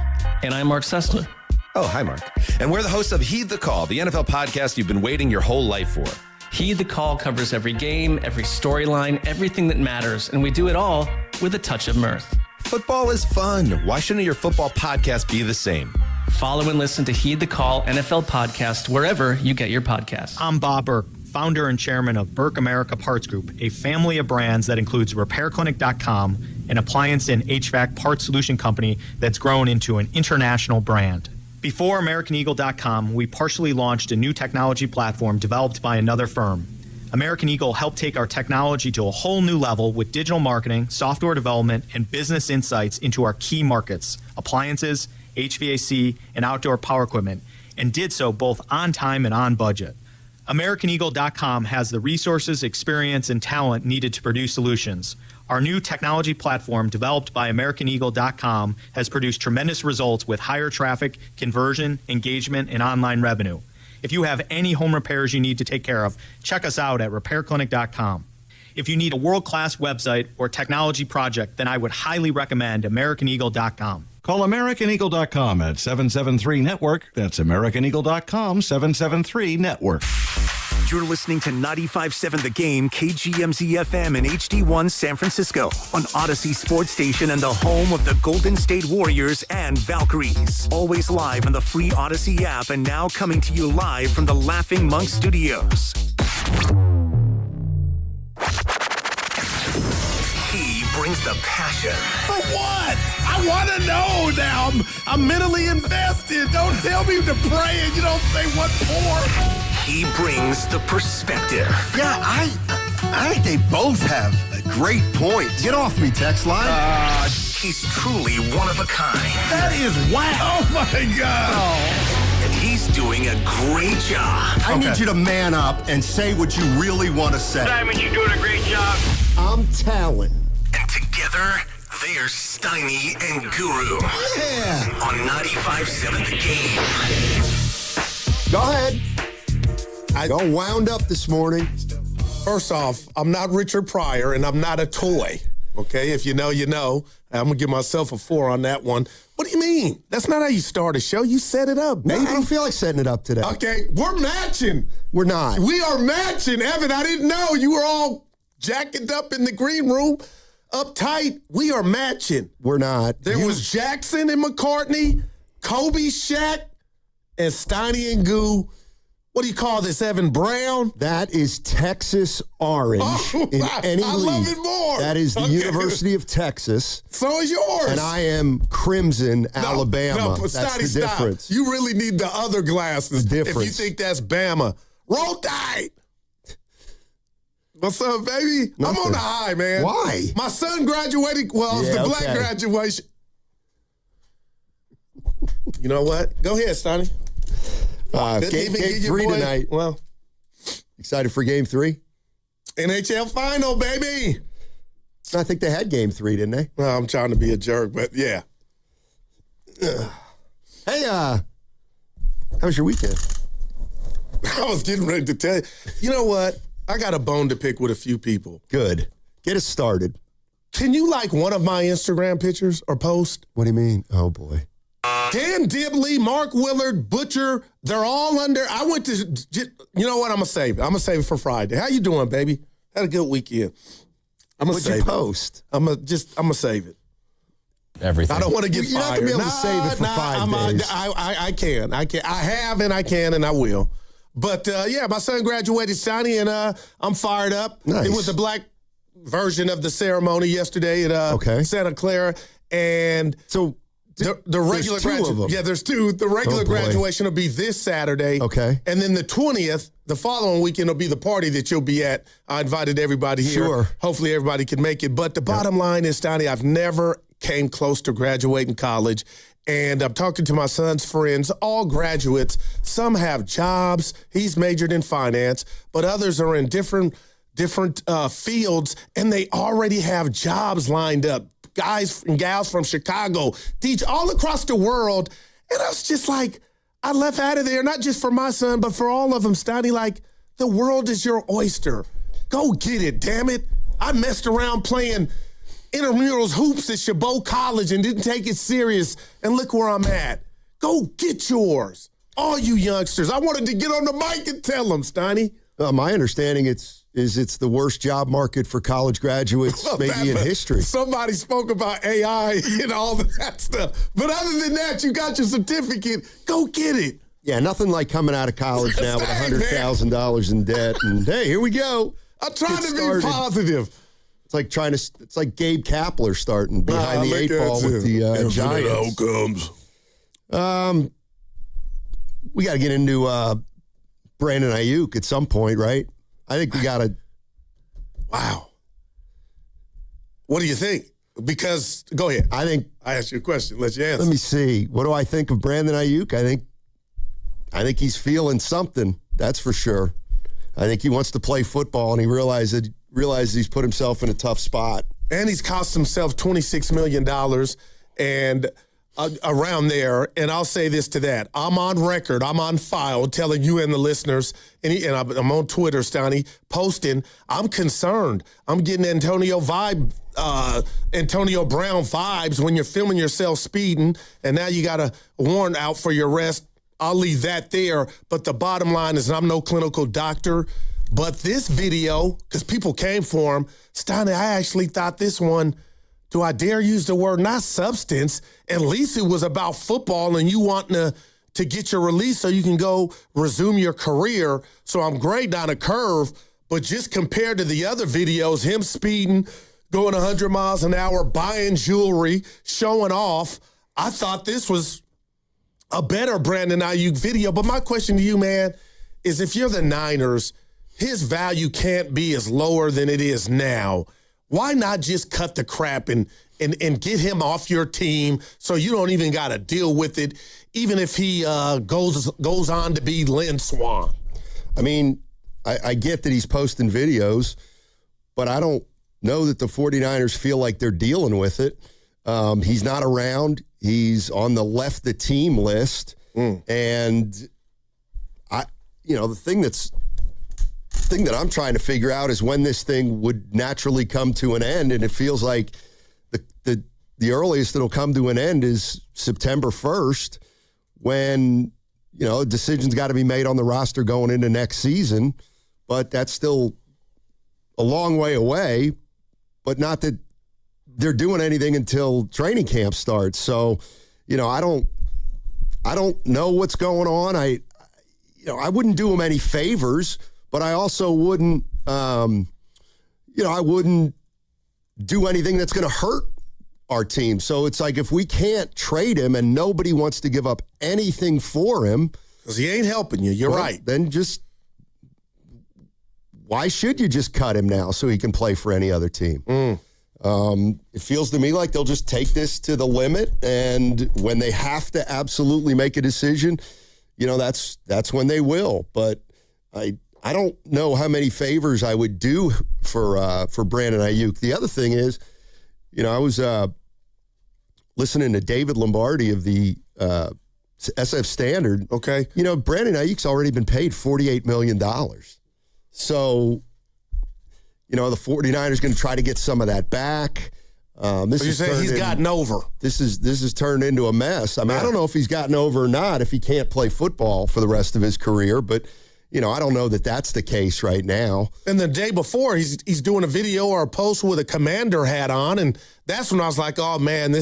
And I'm Mark Sessler. Oh, hi, Mark. And we're the hosts of Heed the Call, the NFL podcast you've been waiting your whole life for. Heed the Call covers every game, every storyline, everything that matters, and we do it all with a touch of mirth. Football is fun. Why shouldn't your football podcast be the same? Follow and listen to Heed the Call NFL podcast wherever you get your podcasts. I'm Bob Burke, founder and chairman of Burke America Parts Group, a family of brands that includes RepairClinic.com, an appliance and HVAC parts solution company that's grown into an international brand. Before AmericanEagle.com, we partially launched a new technology platform developed by another firm. American Eagle helped take our technology to a whole new level with digital marketing, software development, and business insights into our key markets, appliances, HVAC, and outdoor power equipment, and did so both on time and on budget. AmericanEagle.com has the resources, experience, and talent needed to produce solutions. Our new technology platform, developed by AmericanEagle.com, has produced tremendous results with higher traffic, conversion, engagement, and online revenue. If you have any home repairs you need to take care of, check us out at RepairClinic.com. If you need a world-class website or technology project, then I would highly recommend AmericanEagle.com. Call AmericanEagle.com at 773-NETWORK. That's AmericanEagle.com, 773-NETWORK. You're listening to 95.7 The Game, KGMZ-FM and HD1 San Francisco on Odyssey Sports Station and the home of the Golden State Warriors and Valkyries. Always live on the free Odyssey app and now coming to you live from the Laughing Monk Studios. He brings the passion. For what? I want to know now. I'm mentally invested. Don't tell me to pray and you don't say what for. He brings the perspective. Yeah, I think they both have great points. Get off me, text line. He's truly one of a kind. That is wow. Oh, my God. And he's doing a great job. I need you to man up and say what you really want to say. Simon, you're doing a great job. I'm talent. And together, they are Steiny and Guru. Yeah. On 95.7 The Game. Go ahead. I got wound up this morning. First off, I'm not Richard Pryor, and I'm not a toy. Okay, if you know, you know. I'm going to give myself a 4 on that one. What do you mean? That's not how you start a show. You set it up, baby. No, I don't feel like setting it up today. Okay, we're matching. We're not. We are matching. Evan, I didn't know. You were all jacked up in the green room, uptight. We are matching. We're not. There was Jackson and McCartney, Kobe, Shaq, and Steiny and Goo. What do you call this, Evan Brown? That is Texas Orange in any league. I love it more. That is the University of Texas. So is yours. And I am Crimson, Alabama. No, that's the difference. You really need the other glasses the difference. If you think that's Bama. Roll Tide. What's up, baby? Nothing. I'm on the high, man. Why? My son graduated. Well, it's the black graduation. You know what? Go ahead, Stoney. Game 3 tonight. Well, excited for game 3? NHL final, baby. I think they had game 3, didn't they? Well, I'm trying to be a jerk, but yeah. Hey, how was your weekend? I was getting ready to tell you. You know what? I got a bone to pick with a few people. Good. Get us started. Can you like one of my Instagram pictures or post? What do you mean? Oh, boy. Dan Dibley, Mark Willard, Butcher, they're all under. I went to, you know what? I'm going to save it. I'm going to save it for Friday. How you doing, baby? Had a good weekend. I'm going to save it. What'd you post? I'm going to save it. Everything. I don't want to get You're fired. not going to be able to save it for 5 days. I can. I have and I can and I will. But, yeah, my son graduated, Sonny, and I'm fired up. Nice. It was the black version of the ceremony yesterday at Santa Clara. And so the regular graduation. Yeah, there's 2. The regular graduation will be this Saturday. Okay. And then the 20th, the following weekend, will be the party that you'll be at. I invited everybody here. Sure. Hopefully everybody can make it. But the bottom line is, Donnie, I've never came close to graduating college. And I'm talking to my son's friends, all graduates. Some have jobs. He's majored in finance, but others are in different fields, and they already have jobs lined up. Guys and gals from Chicago teach all across the world. And I was just like, I left out of there, not just for my son, but for all of them, Stoney, like, the world is your oyster. Go get it, damn it. I messed around playing intramurals hoops at Chabot College and didn't take it serious. And look where I'm at. Go get yours. All you youngsters. I wanted to get on the mic and tell them, Stoney. My understanding it's the worst job market for college graduates maybe in history. Somebody spoke about AI and all that stuff. But other than that, you got your certificate. Go get it. Yeah, nothing like coming out of college now with $100,000 in debt, and hey, here we go. I'm trying to be positive. It's like Gabe Kapler starting behind the 8 ball with the Giants. Outcomes. We got to get into Brandon Aiyuk at some point, right? I think we got to. Wow. What do you think? Because go ahead. I asked you a question. Let you answer. Let me see. What do I think of Brandon Aiyuk? I think he's feeling something. That's for sure. I think he wants to play football, and he realizes he's put himself in a tough spot. And he's cost himself $26 million and around there. And I'll say this to that. I'm on record. I'm on file telling you and the listeners, and I'm on Twitter, Stoney, posting. I'm concerned. I'm getting Antonio Brown vibes when you're filming yourself speeding, and now you got a warrant out for your arrest. I'll leave that there. But the bottom line is, I'm no clinical doctor, but this video, because people came for him, Stoney, I actually thought this one, do I dare use the word, not substance, at least it was about football and you wanting to get your release so you can go resume your career. So I'm great down a curve, but just compared to the other videos, him speeding, going 100 miles an hour, buying jewelry, showing off, I thought this was a better Brandon Aiyuk video. But my question to you, man, is if you're the Niners, his value can't be as lower than it is now. Why not just cut the crap and get him off your team so you don't even got to deal with it, even if he goes on to be Lynn Swan? I mean, I get that he's posting videos, but I don't know that the 49ers feel like they're dealing with it. He's not around. He's on the left the team list. And the thing that I'm trying to figure out is when this thing would naturally come to an end, and it feels like the earliest it'll come to an end is September 1st, when a decision's got to be made on the roster going into next season. But that's still a long way away, but not that they're doing anything until training camp starts. So, I don't know what's going on. I wouldn't do him any favors, but I also wouldn't, I wouldn't do anything that's going to hurt our team. So it's like, if we can't trade him and nobody wants to give up anything for him, because he ain't helping you. You're right. Then why should you just cut him now so he can play for any other team? It feels to me like they'll just take this to the limit, and when they have to absolutely make a decision, that's when they will. But I don't know how many favors I would do for Brandon Aiyuk. The other thing is, I was listening to David Lombardi of the SF Standard. Okay. Brandon Ayuk's already been paid $48 million. So, the 49ers going to try to get some of that back. He's gotten over. This is turned into a mess. I mean, I don't know if he's gotten over or not, if he can't play football for the rest of his career, but I don't know that that's the case right now. And the day before, he's doing a video or a post with a Commander hat on, and that's when I was like, oh, man,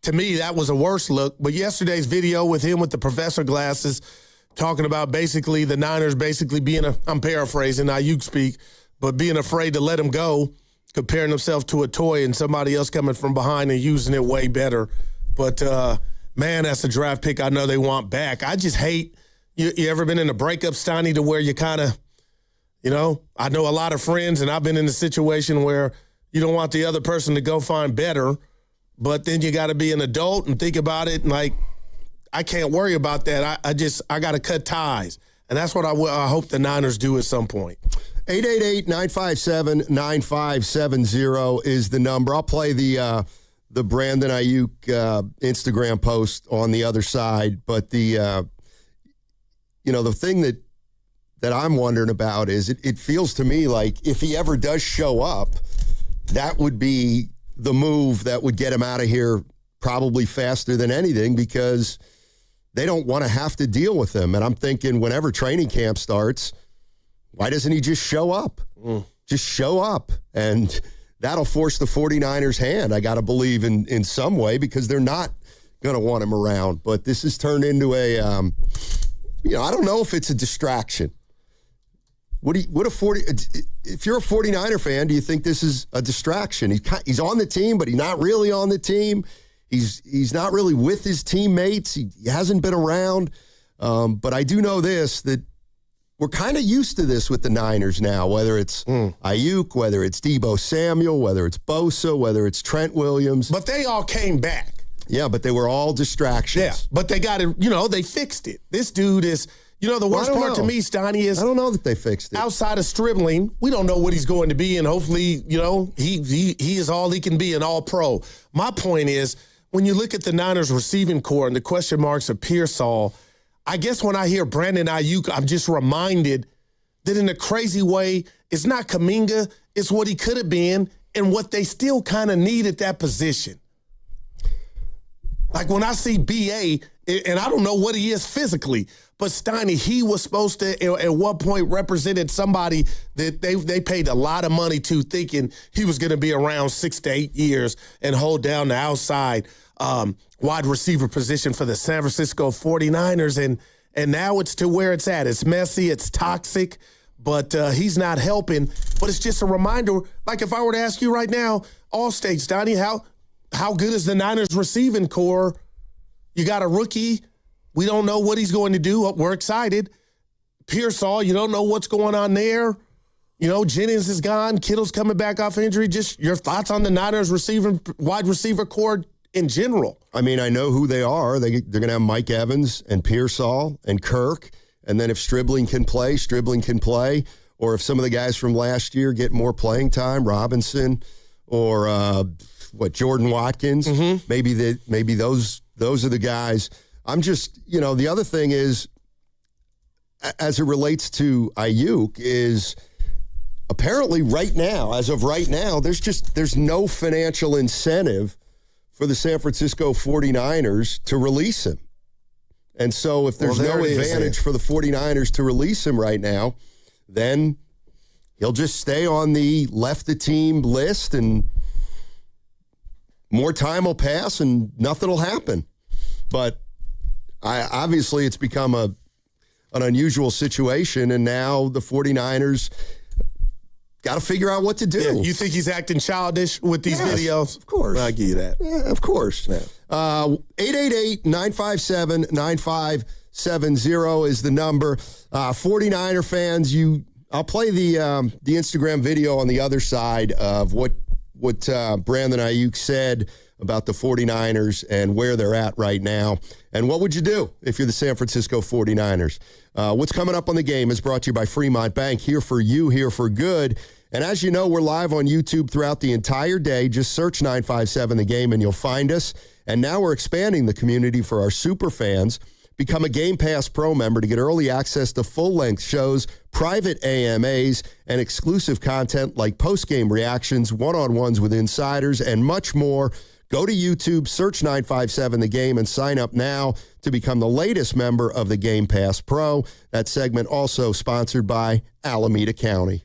to me, that was a worse look. But yesterday's video with him with the professor glasses, talking about basically the Niners basically being I'm paraphrasing, Aiyuk speak, but being afraid to let him go, comparing himself to a toy and somebody else coming from behind and using it way better. But, man, that's a draft pick I know they want back. I just hate – you ever been in a breakup, Stoney, to where you kind of – I know a lot of friends, and I've been in a situation where you don't want the other person to go find better, but then you got to be an adult and think about it, and, like, I can't worry about that. I got to cut ties. And that's what I hope the Niners do at some point. 888-957-9570 is the number. I'll play the Brandon Aiyuk Instagram post on the other side. But the thing that I'm wondering about is it feels to me like if he ever does show up, that would be the move that would get him out of here probably faster than anything, because they don't want to have to deal with him. And I'm thinking, whenever training camp starts, why doesn't he just show up? Just show up. And that'll force the 49ers' hand, I got to believe, in some way, because they're not going to want him around. But this has turned into a I don't know if it's a distraction. If you're a 49er fan, do you think this is a distraction? He's on the team, but he's not really on the team. He's not really with his teammates. He hasn't been around. But I do know this, that we're kind of used to this with the Niners now, whether it's Aiyuk, whether it's Deebo Samuel, whether it's Bosa, whether it's Trent Williams. But they all came back. Yeah, but they were all distractions. Yeah, but they got it, they fixed it. This dude is, the worst part to me, Stoney, is I don't know that they fixed it. Outside of Stribling, we don't know what he's going to be, and hopefully, he is all he can be, an all-pro. My point is, when you look at the Niners receiving core and the question marks of Pearsall, I guess when I hear Brandon Aiyuk, I'm just reminded that in a crazy way, it's not Kuminga, it's what he could have been and what they still kind of need at that position. Like when I see B.A., and I don't know what he is physically, but Steiny, he was supposed to, at one point, represented somebody that they paid a lot of money to, thinking he was going to be around 6 to 8 years and hold down the outside wide receiver position for the San Francisco 49ers. And now it's to where it's at. It's messy, it's toxic, but he's not helping. But it's just a reminder, like if I were to ask you right now, all states, Donnie, how good is the Niners receiving core? You got a rookie. We don't know what he's going to do. We're excited. Pearsall, you don't know what's going on there. Jennings is gone. Kittle's coming back off injury. Just your thoughts on the Niners wide receiver core in general. I mean, I know who they are. They're going to have Mike Evans and Pearsall and Kirk. And then if Stribling can play, Stribling can play. Or if some of the guys from last year get more playing time, Robinson or Jordan Watkins, maybe those are the guys. I'm just, the other thing is, as it relates to Aiyuk, is apparently as of right now, there's no financial incentive for the San Francisco 49ers to release him. And so if there's no advantage for the 49ers to release him right now, then he'll just stay on the left the team list and more time will pass and nothing will happen. But obviously it's become an unusual situation, and now the 49ers got to figure out what to do. Yeah, you think he's acting childish with these videos? Of course. I'll give you that. Yeah, of course. 888-957-9570 is the number. 49er fans, I'll play the Instagram video on the other side of what Brandon Aiyuk said about the 49ers and where they're at right now. And what would you do if you're the San Francisco 49ers? What's coming up on the game is brought to you by Fremont Bank, here for you, here for good. And as you know, we're live on YouTube throughout the entire day. Just search 957 The Game and you'll find us. And now we're expanding the community for our super fans. Become a Game Pass Pro member to get early access to full-length shows, private AMAs, and exclusive content like post-game reactions, one-on-ones with insiders, and much more. Go to YouTube, search 957 The Game, and sign up now to become the latest member of the Game Pass Pro. That segment also sponsored by Alameda County.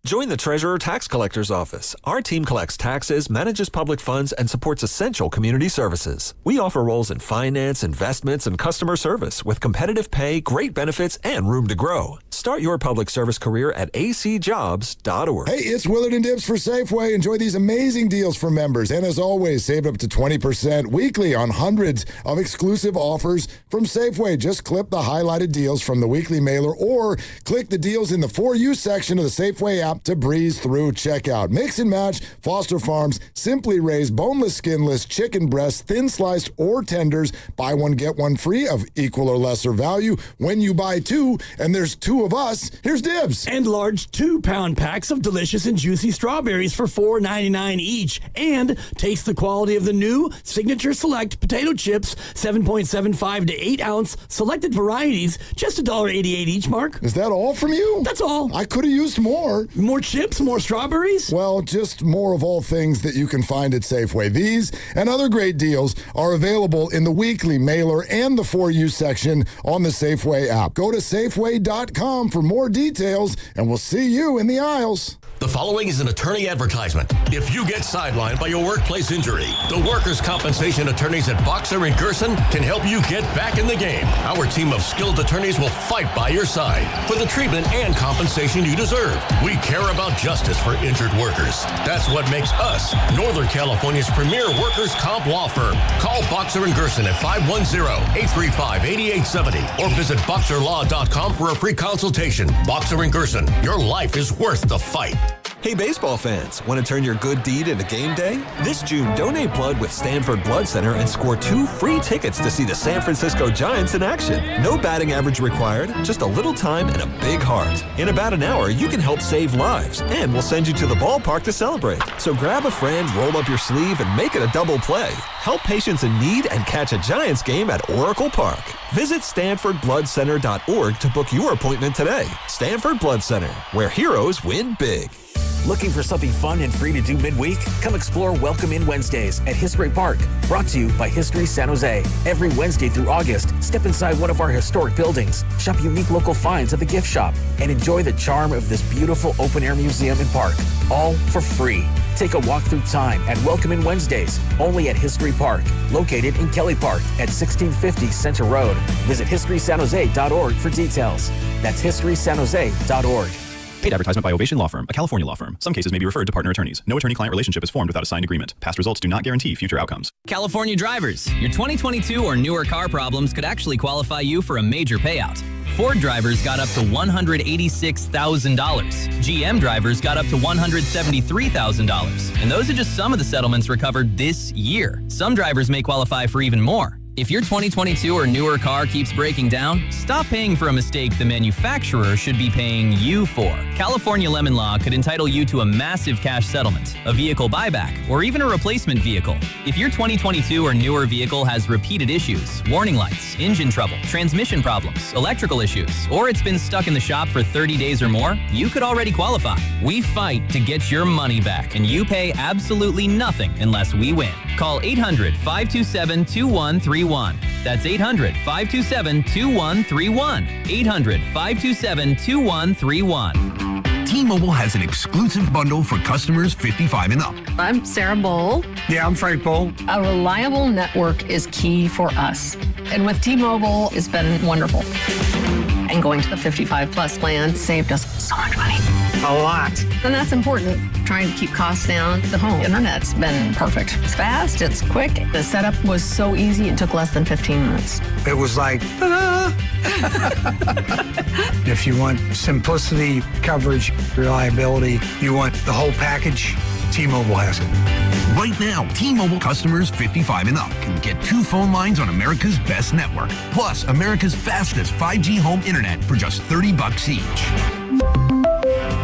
Join the Treasurer Tax Collector's Office. Our team collects taxes, manages public funds, and supports essential community services. We offer roles in finance, investments, and customer service with competitive pay, great benefits, and room to grow. Start your public service career at acjobs.org. Hey, it's Willard and Dibbs for Safeway. Enjoy these amazing deals for members. And as always, save up to 20% weekly on hundreds of exclusive offers from Safeway. Just clip the highlighted deals from the weekly mailer or click the deals in the For You section of the Safeway app to breeze through checkout. Mix and match Foster Farms Simply Raised boneless, skinless chicken breasts, thin sliced or tenders. Buy one, get one free of equal or lesser value when you buy two. And there's two of us. Here's Dibs. And large 2-pound packs of delicious and juicy strawberries for $4.99 each. And taste the quality of the new Signature Select potato chips, 7.75 to 8 ounce selected varieties, just $1.88 each, Mark. Is that all from you? That's all. I could have used more. More chips, more strawberries? Well, just more of all things that you can find at Safeway. These and other great deals are available in the weekly mailer and the For You section on the Safeway app. Go to Safeway.com for more details, and we'll see you in the aisles. The following is an attorney advertisement. If you get sidelined by your workplace injury, the workers' compensation attorneys at Boxer & Gerson can help you get back in the game. Our team of skilled attorneys will fight by your side for the treatment and compensation you deserve. We care about justice for injured workers. That's what makes us Northern California's premier workers' comp law firm. Call Boxer & Gerson at 510-835-8870 or visit boxerlaw.com for a free consultation. Boxer & Gerson, your life is worth the fight. Hey, baseball fans, want to turn your good deed into game day? This June, donate blood with Stanford Blood Center and score 2 free tickets to see the San Francisco Giants in action. No batting average required, just a little time and a big heart. In about an hour, you can help save lives, and we'll send you to the ballpark to celebrate. So grab a friend, roll up your sleeve, and make it a double play. Help patients in need and catch a Giants game at Oracle Park. Visit StanfordBloodCenter.org to book your appointment today. Stanford Blood Center, where heroes win big. Looking for something fun and free to do midweek? Come explore Welcome In Wednesdays at History Park, brought to you by History San Jose. Every Wednesday through August, step inside one of our historic buildings, shop unique local finds at the gift shop, and enjoy the charm of this beautiful open-air museum and park, all for free. Take a walk through time at Welcome In Wednesdays, only at History Park, located in Kelly Park at 1650 Center Road. Visit historysanjose.org for details. That's historysanjose.org. Paid advertisement by Ovation Law Firm, a California law firm. Some cases may be referred to partner attorneys. No attorney-client relationship is formed without a signed agreement. Past results do not guarantee future outcomes. California drivers, your 2022 or newer car problems could actually qualify you for a major payout. Ford drivers got up to $186,000. GM drivers got up to $173,000. And those are just some of the settlements recovered this year. Some drivers may qualify for even more. If your 2022 or newer car keeps breaking down, stop paying for a mistake the manufacturer should be paying you for. California Lemon Law could entitle you to a massive cash settlement, a vehicle buyback, or even a replacement vehicle. If your 2022 or newer vehicle has repeated issues, warning lights, engine trouble, transmission problems, electrical issues, or it's been stuck in the shop for 30 days or more, you could already qualify. We fight to get your money back, and you pay absolutely nothing unless we win. Call 800-527-2131. That's 800-527-2131. 800-527-2131. T-Mobile has an exclusive bundle for customers 55 and up. I'm Sarah Bowl. Yeah, I'm Frank Bowl. A reliable network is key for us. And with T-Mobile, it's been wonderful. And going to the 55 plus plan saved us so much money. A lot. And that's important. Trying to keep costs down. The home internet's been perfect. It's fast, it's quick. The setup was so easy, it took less than 15 minutes. It was like, ah. If you want simplicity, coverage, reliability, you want the whole package, T-Mobile has it. Right now, T-Mobile customers 55 and up can get 2 phone lines on America's best network, plus America's fastest 5G home internet for just $30 each.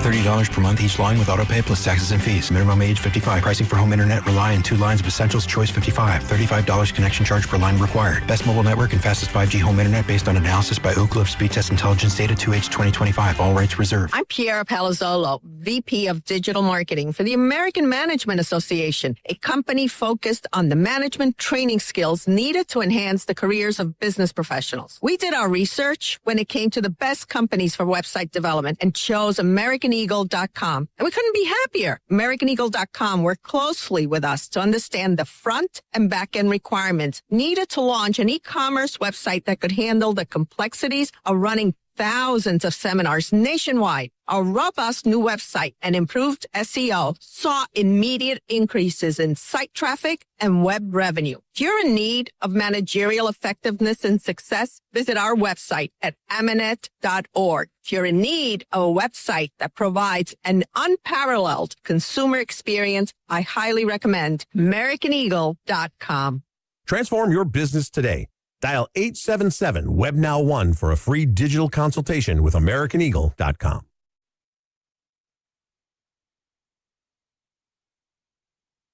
$30 per month each line with autopay plus taxes and fees. Minimum age 55. Pricing for home internet rely on 2 lines of essentials. Choice 55. $35 connection charge per line required. Best mobile network and fastest 5G home internet based on analysis by Oak Cliff Speed Test Intelligence data 2H 2025. All rights reserved. I'm Piera Palazzolo, VP of Digital Marketing for the American Management Association, a company focused on the management training skills needed to enhance the careers of business professionals. We did our research when it came to the best companies for website development and chose AmericanEagle.com. And we couldn't be happier. AmericanEagle.com worked closely with us to understand the front and back end requirements needed to launch an e-commerce website that could handle the complexities of running thousands of seminars nationwide. Our robust new website and improved SEO saw immediate increases in site traffic and web revenue. If you're in need of managerial effectiveness and success, visit our website at amanet.org. If you're in need of a website that provides an unparalleled consumer experience, I highly recommend AmericanEagle.com. Transform your business today. Dial 877-WebNow1 for a free digital consultation with AmericanEagle.com.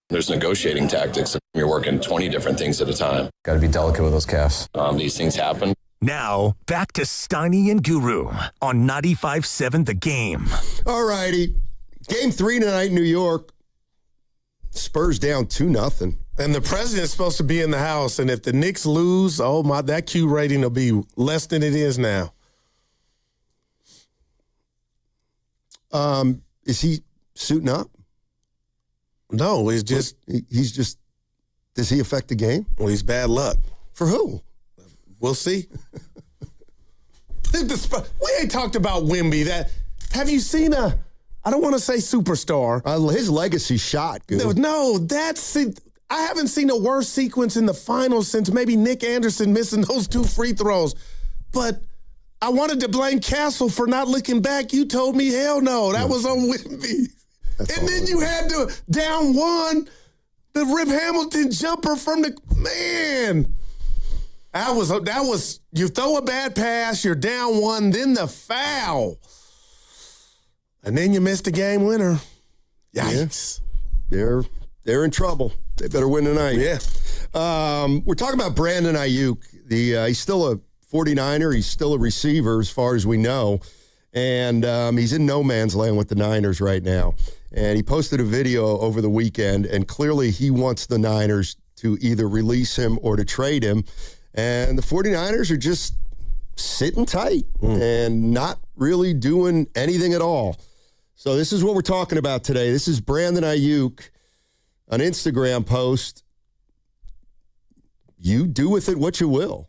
There's negotiating tactics. You're working 20 different things at a time. Got to be delicate with those calves. These things happen. Now, back to Steiny and Guru on 95.7 The Game. All righty. Game 3 tonight in New York. Spurs down 2-0. And the president's supposed to be in the house, and if the Knicks lose, oh my, that Q rating will be less than it is now. Is he suiting up? No, it's just he's just. Does he affect the game? Well, he's bad luck. For who? We'll see. We ain't talked about Wemby. Have you seen I don't want to say superstar. His legacy shot. No, I haven't seen a worse sequence in the finals since maybe Nick Anderson missing those 2 free throws. But I wanted to blame Castle for not looking back. You told me, hell no, that was on Wemby. And then you had to down 1, the Rip Hamilton jumper from the man. That was you throw a bad pass, you're down 1, then the foul. And then you missed a game winner. Yikes. Yeah. They're in trouble. They better win tonight. Yeah. We're talking about Brandon Aiyuk. He's still a 49er. He's still a receiver as far as we know. And he's in no man's land with the Niners right now. And he posted a video over the weekend, and clearly he wants the Niners to either release him or to trade him. And the 49ers are just sitting tight and not really doing anything at all. So this is what we're talking about today. This is Brandon Aiyuk, an Instagram post. You do with it what you will.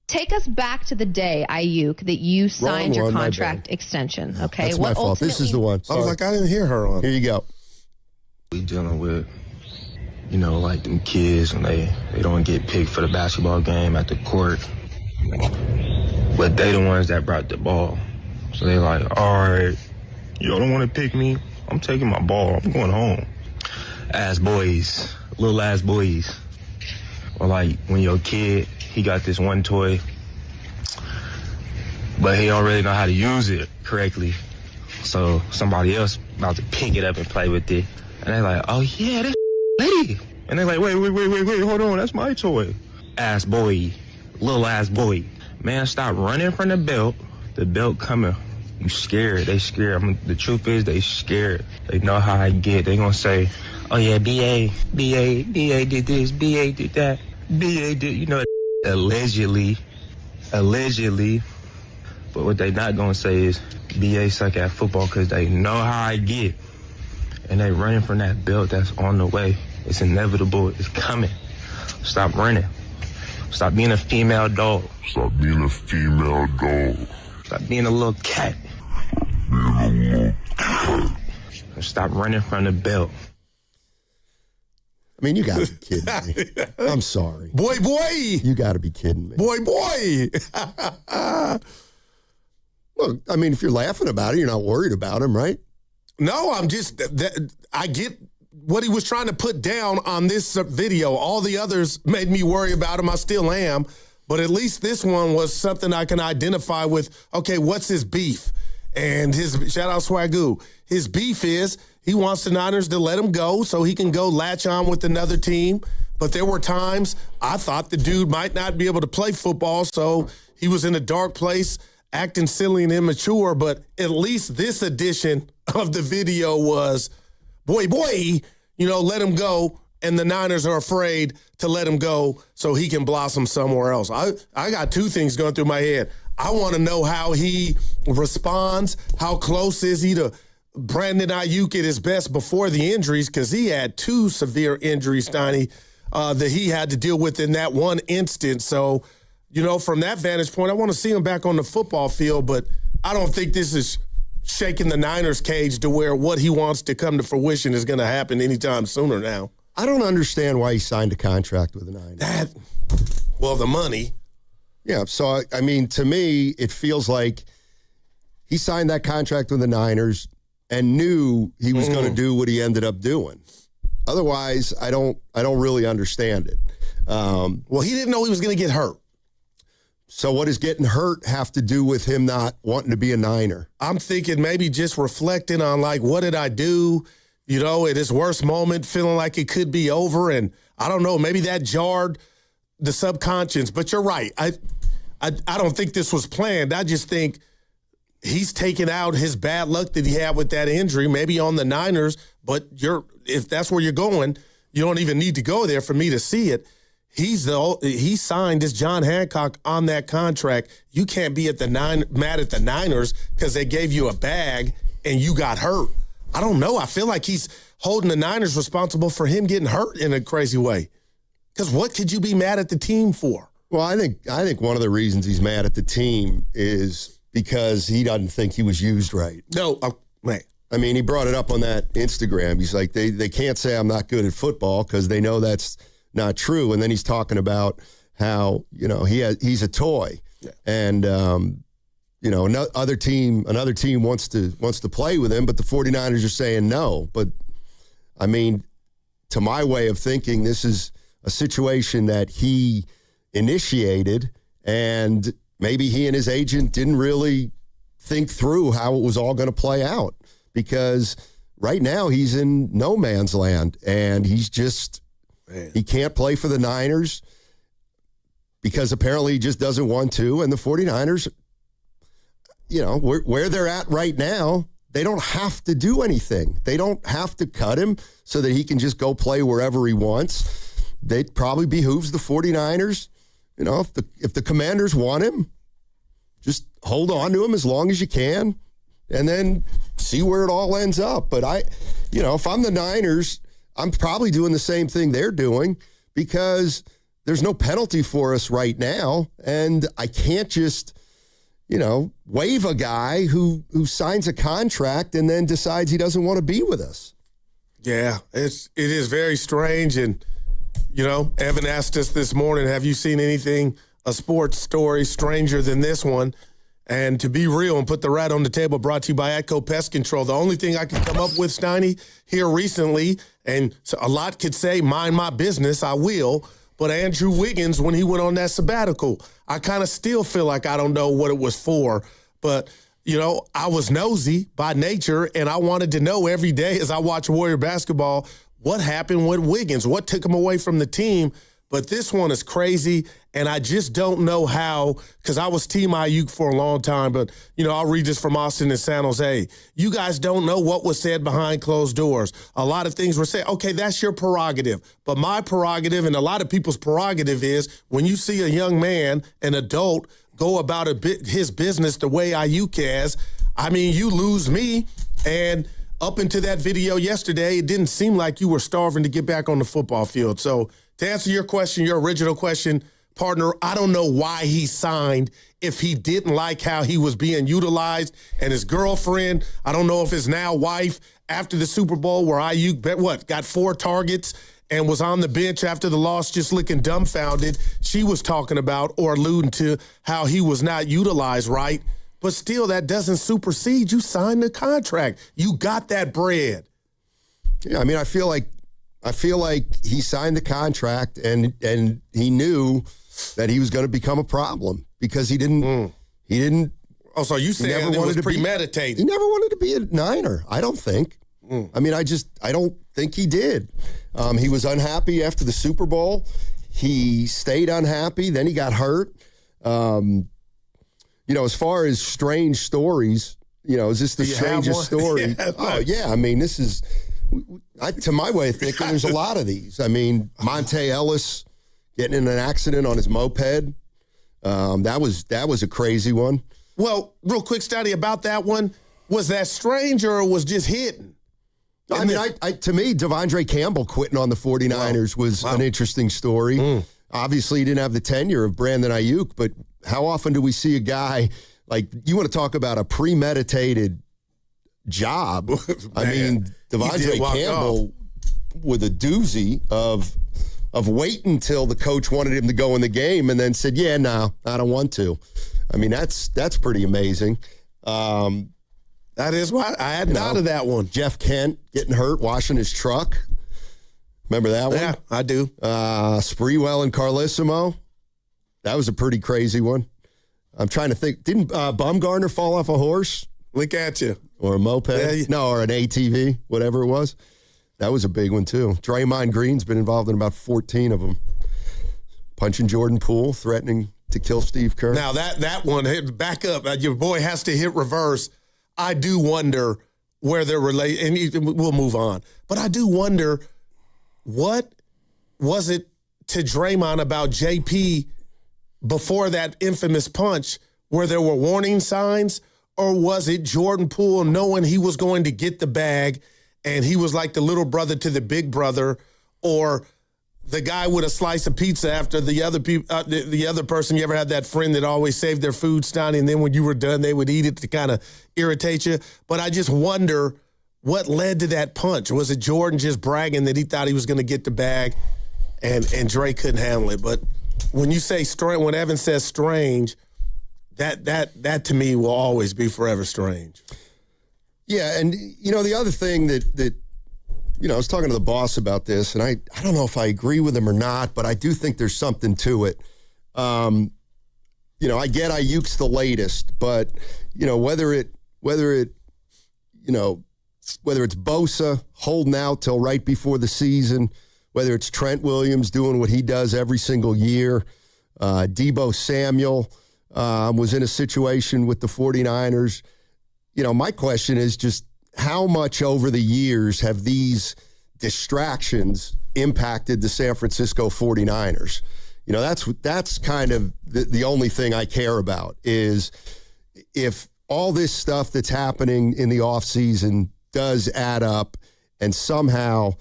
Take us back to the day, Aiyuk, that you signed your contract extension. Okay, that's my fault. This is the one. Sorry. I was like, I didn't hear her on. Here you go. We dealing with, like them kids when they don't get picked for the basketball game at the court. But they the ones that brought the ball. So they like, all right, y'all don't want to pick me? I'm taking my ball. I'm going home. Little ass boys. Or like when your kid, he got this one toy, but he don't really know how to use it correctly. So somebody else about to pick it up and play with it. And they're like, oh yeah, that's lady. And they're like, wait, hold on, that's my toy. Little ass boy. Man, stop running from the belt. The belt coming. You scared. They scared. The truth is they scared. They know how I get. They gonna say, oh yeah, BA did this, BA did that. BA did, allegedly. But what they not gonna say is BA suck at football because they know how I get. And they running from that belt that's on the way. It's inevitable. It's coming. Stop running. Stop being a female dog. Stop being a little cat. Stop running from the belt. I mean, you got to be kidding me. I'm sorry. Boy. You got to be kidding me. Boy. Look, I mean, if you're laughing about it, you're not worried about him, right? No, I'm just, I get what he was trying to put down on this video. All the others made me worry about him. I still am. But at least this one was something I can identify with. Okay, what's his beef? And shout out Swagoo. His beef is he wants the Niners to let him go so he can go latch on with another team. But there were times I thought the dude might not be able to play football, so he was in a dark place, acting silly and immature. But at least this edition of the video was, boy, let him go. And the Niners are afraid to let him go so he can blossom somewhere else. I got two things going through my head. I want to know how he responds. How close is he to Brandon Aiyuk at his best before the injuries? Because he had two severe injuries, Steiny, that he had to deal with in that one instance. So, from that vantage point, I want to see him back on the football field. But I don't think this is shaking the Niners' cage to where what he wants to come to fruition is going to happen anytime sooner now. I don't understand why he signed a contract with the Niners. The money. Yeah, so, I mean, to me, it feels like he signed that contract with the Niners and knew he was going to do what he ended up doing. Otherwise, I don't really understand it. He didn't know he was going to get hurt. So what does getting hurt have to do with him not wanting to be a Niner? I'm thinking maybe just reflecting on, what did I do? At his worst moment, feeling like it could be over. And I don't know, maybe that jarred the subconscious. But you're right. I don't think this was planned. I just think he's taken out his bad luck that he had with that injury, maybe on the Niners, but if that's where you're going, you don't even need to go there for me to see it. He signed as John Hancock on that contract. You can't be mad at the Niners because they gave you a bag and you got hurt. I don't know. I feel like he's holding the Niners responsible for him getting hurt in a crazy way. Because what could you be mad at the team for? Well, I think one of the reasons he's mad at the team is because he doesn't think he was used right. No, man. I mean, he brought it up on that Instagram. He's like, they can't say I'm not good at football because they know that's not true. And then he's talking about how, he's a toy. Yeah. And, another team wants to play with him, but the 49ers are saying no. But, I mean, to my way of thinking, this is a situation that he initiated, and maybe he and his agent didn't really think through how it was all going to play out, because right now he's in no man's land, and he's just he can't play for the Niners because apparently he just doesn't want to. And the 49ers, where they're at right now, they don't have to do anything. They don't have to cut him so that he can just go play wherever he wants. It probably behooves the 49ers, if the Commanders want him, just hold on to him as long as you can and then see where it all ends up. But if I'm the Niners, I'm probably doing the same thing they're doing, because there's no penalty for us right now. And I can't just, waive a guy who signs a contract and then decides he doesn't want to be with us. Yeah, it is very strange. And, Evan asked us this morning, have you seen anything, a sports story stranger than this one? And to be real and put the rat on the table, brought to you by Atco Pest Control. The only thing I could come up with, Steiny, here recently, and so a lot could say, mind my business, I will, but Andrew Wiggins, when he went on that sabbatical, I kind of still feel like I don't know what it was for. But, I was nosy by nature, and I wanted to know every day as I watch Warrior basketball what happened with Wiggins, what took him away from the team. But this one is crazy, and I just don't know how, because I was Team Aiyuk for a long time, but, I'll read this from Austin and San Jose. You guys don't know what was said behind closed doors. A lot of things were said. Okay, that's your prerogative. But my prerogative and a lot of people's prerogative is when you see a young man, an adult, go about his business the way Aiyuk has, you lose me. And up into that video yesterday, it didn't seem like you were starving to get back on the football field. So, to answer your question, your original question, partner, I don't know why he signed if he didn't like how he was being utilized. And his girlfriend, I don't know if his now wife, after the Super Bowl where Aiyuk got 4 targets and was on the bench after the loss just looking dumbfounded, she was talking about or alluding to how he was not utilized right. But still, that doesn't supersede. You signed the contract. You got that bread. Yeah, I feel like he signed the contract and he knew that he was going to become a problem because he didn't. Oh, so you saying it was premeditated? He never wanted to be a Niner. I don't think. I don't think he did. He was unhappy after the Super Bowl. He stayed unhappy. Then he got hurt. As far as strange stories, is this the strangest story? Yeah, oh yeah. This is. To my way of thinking, there's a lot of these. Monte Ellis getting in an accident on his moped. That was a crazy one. Well, real quick study about that one. Was that strange or was just hidden? To me, Devondre Campbell quitting on the 49ers was an interesting story. Obviously, he didn't have the tenure of Brandon Aiyuk, but how often do we see a guy, like, you want to talk about a premeditated job? Devondre Campbell with a doozy of waiting until the coach wanted him to go in the game and then said, yeah, no, I don't want to. That's pretty amazing. That is why I hadn't thought of that one. Jeff Kent getting hurt washing his truck. Remember that one? Yeah, I do. Spreewell and Carlissimo. That was a pretty crazy one. I'm trying to think. Didn't Bumgarner fall off a horse? Look at you. Or a moped? Yeah. No, or an ATV, whatever it was. That was a big one, too. Draymond Green's been involved in about 14 of them. Punching Jordan Poole, threatening to kill Steve Kerr. Now, that one, back up. Your boy has to hit reverse. I do wonder where they're related, and we'll move on. But I do wonder, what was it to Draymond about JP before that infamous punch where there were warning signs? Or was it Jordan Poole knowing he was going to get the bag and he was like the little brother to the big brother, or the guy with a slice of pizza after the other the other person? You ever had that friend that always saved their food, Stoney, and then when you were done, they would eat it to kind of irritate you? But I just wonder what led to that punch. Was it Jordan just bragging that he thought he was going to get the bag and Dre couldn't handle it? But when you say strange, when Evan says strange, that to me will always be forever strange. Yeah, and the other thing that I was talking to the boss about this, and I don't know if I agree with him or not, but I do think there's something to it. I get Aiyuk's the latest, but whether it's Bosa holding out till right before the season, whether it's Trent Williams doing what he does every single year, Deebo Samuel was in a situation with the 49ers. My question is just how much over the years have these distractions impacted the San Francisco 49ers? That's kind of the only thing I care about, is if all this stuff that's happening in the offseason does add up and somehow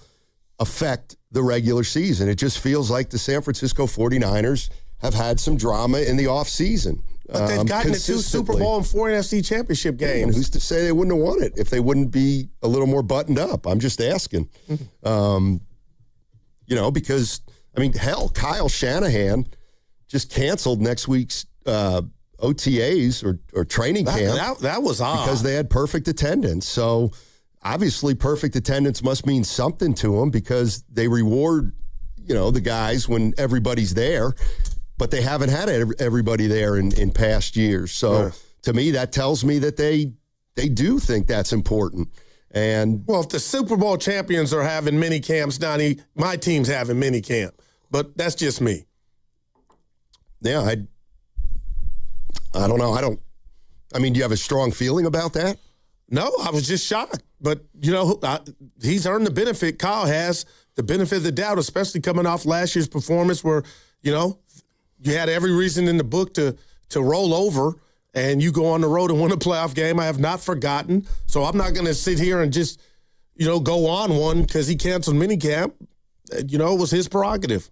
affect the regular season. It just feels like the San Francisco 49ers have had some drama in the offseason. But they've gotten to 2 Super Bowl and 4 NFC championship games. And who's to say they wouldn't have won it if they wouldn't be a little more buttoned up? I'm just asking. Because, hell, Kyle Shanahan just canceled next week's OTAs or training camp. That was odd. Because they had perfect attendance. So, obviously, perfect attendance must mean something to them, because they reward, the guys when everybody's there. But they haven't had everybody there in past years. So to me, that tells me that they do think that's important. And well, if the Super Bowl champions are having mini camps, Donnie, my team's having mini camp. But that's just me. Yeah, I don't know. Do you have a strong feeling about that? No, I was just shocked. But, he's earned the benefit. Kyle has the benefit of the doubt, especially coming off last year's performance where, you had every reason in the book to roll over, and you go on the road and win a playoff game. I have not forgotten. So I'm not going to sit here and just, go on one because he canceled minicamp. It was his prerogative.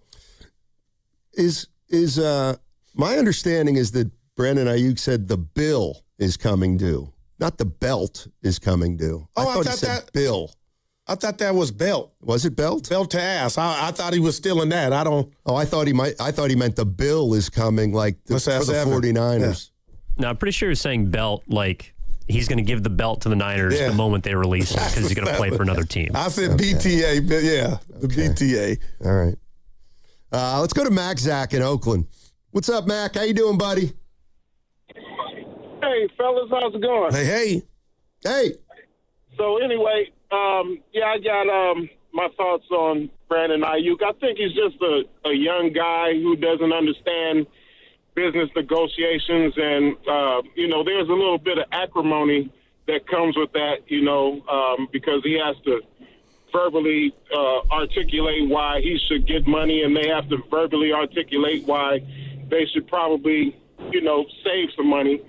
Is my understanding is that Brandon Aiyuk said the bill is coming due, not the belt is coming due. Oh, I thought he said bill. I thought that was belt. Was it belt? Belt to ass. I thought he was still in that. I don't. Oh, I thought he meant the bill is coming, like for the 49ers. Yeah. No, I'm pretty sure he was saying belt, like he's going to give the belt to the Niners the moment they release him, because he's going to play for another team. I said BTA, but the BTA. All right. Let's go to Mac Zach in Oakland. What's up, Mac? How you doing, buddy? Hey, fellas, how's it going? Hey. So anyway, I got my thoughts on Brandon Aiyuk. I think he's just a young guy who doesn't understand business negotiations, and there's a little bit of acrimony that comes with that, because he has to verbally articulate why he should get money, and they have to verbally articulate why they should probably, save some money.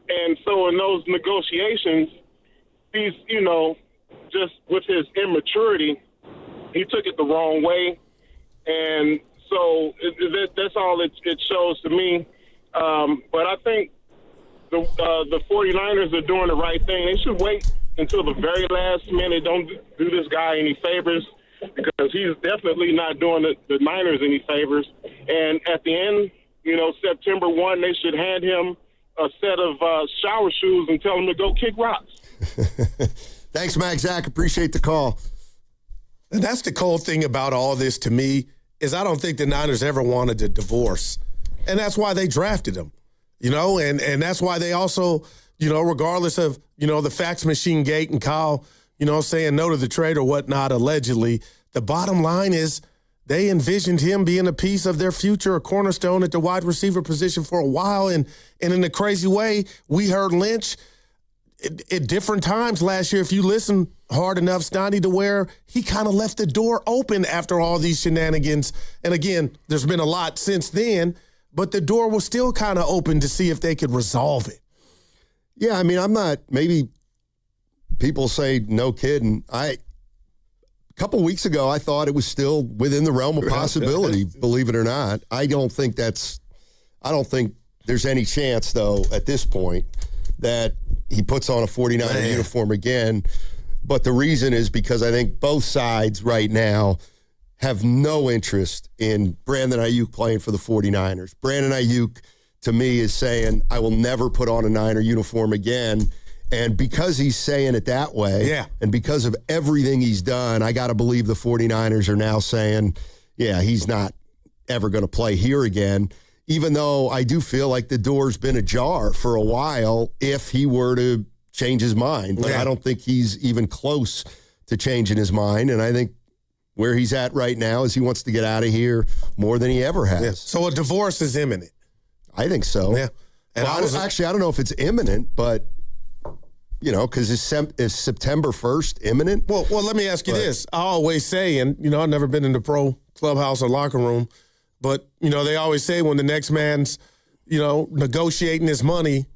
And so in those negotiations, he's, just with his immaturity, he took it the wrong way. And so that's all it shows to me. But I think the 49ers are doing the right thing. They should wait until the very last minute. Don't do this guy any favors, because he's definitely not doing the Niners any favors. And at the end, September 1, they should hand him a set of shower shoes and tell him to go kick rocks. Thanks, Mac Zach. Appreciate the call. And that's the cool thing about all this to me, is I don't think the Niners ever wanted a divorce. And that's why they drafted him, and that's why they also, regardless of, the fax machine gate and Kyle, saying no to the trade or whatnot, allegedly, the bottom line is they envisioned him being a piece of their future, a cornerstone at the wide receiver position for a while. And in a crazy way, we heard Lynch at different times last year, if you listen hard enough, Stoney, to where he kind of left the door open after all these shenanigans. And again, there's been a lot since then, but the door was still kind of open to see if they could resolve it. Yeah, I mean, I'm not, maybe people say no kidding. A couple weeks ago, I thought it was still within the realm of possibility, believe it or not. I don't think there's any chance, though, at this point, that he puts on a 49er uniform again. But the reason is because I think both sides right now have no interest in Brandon Aiyuk playing for the 49ers. Brandon Aiyuk, to me, is saying, I will never put on a Niner uniform again. And because he's saying it that way, and because of everything he's done, I got to believe the 49ers are now saying, yeah, he's not ever going to play here again, even though I do feel like the door's been ajar for a while if he were to change his mind. But I don't think he's even close to changing his mind. And I think where he's at right now is he wants to get out of here more than he ever has. Yeah. So a divorce is imminent. I think so. Yeah. And well, I don't know if it's imminent, but, you know, because is September 1st imminent? Well, let me ask you this. I always say, and, you know, I've never been in the pro clubhouse or locker room, but, you know, they always say when the next man's, you know, negotiating his money,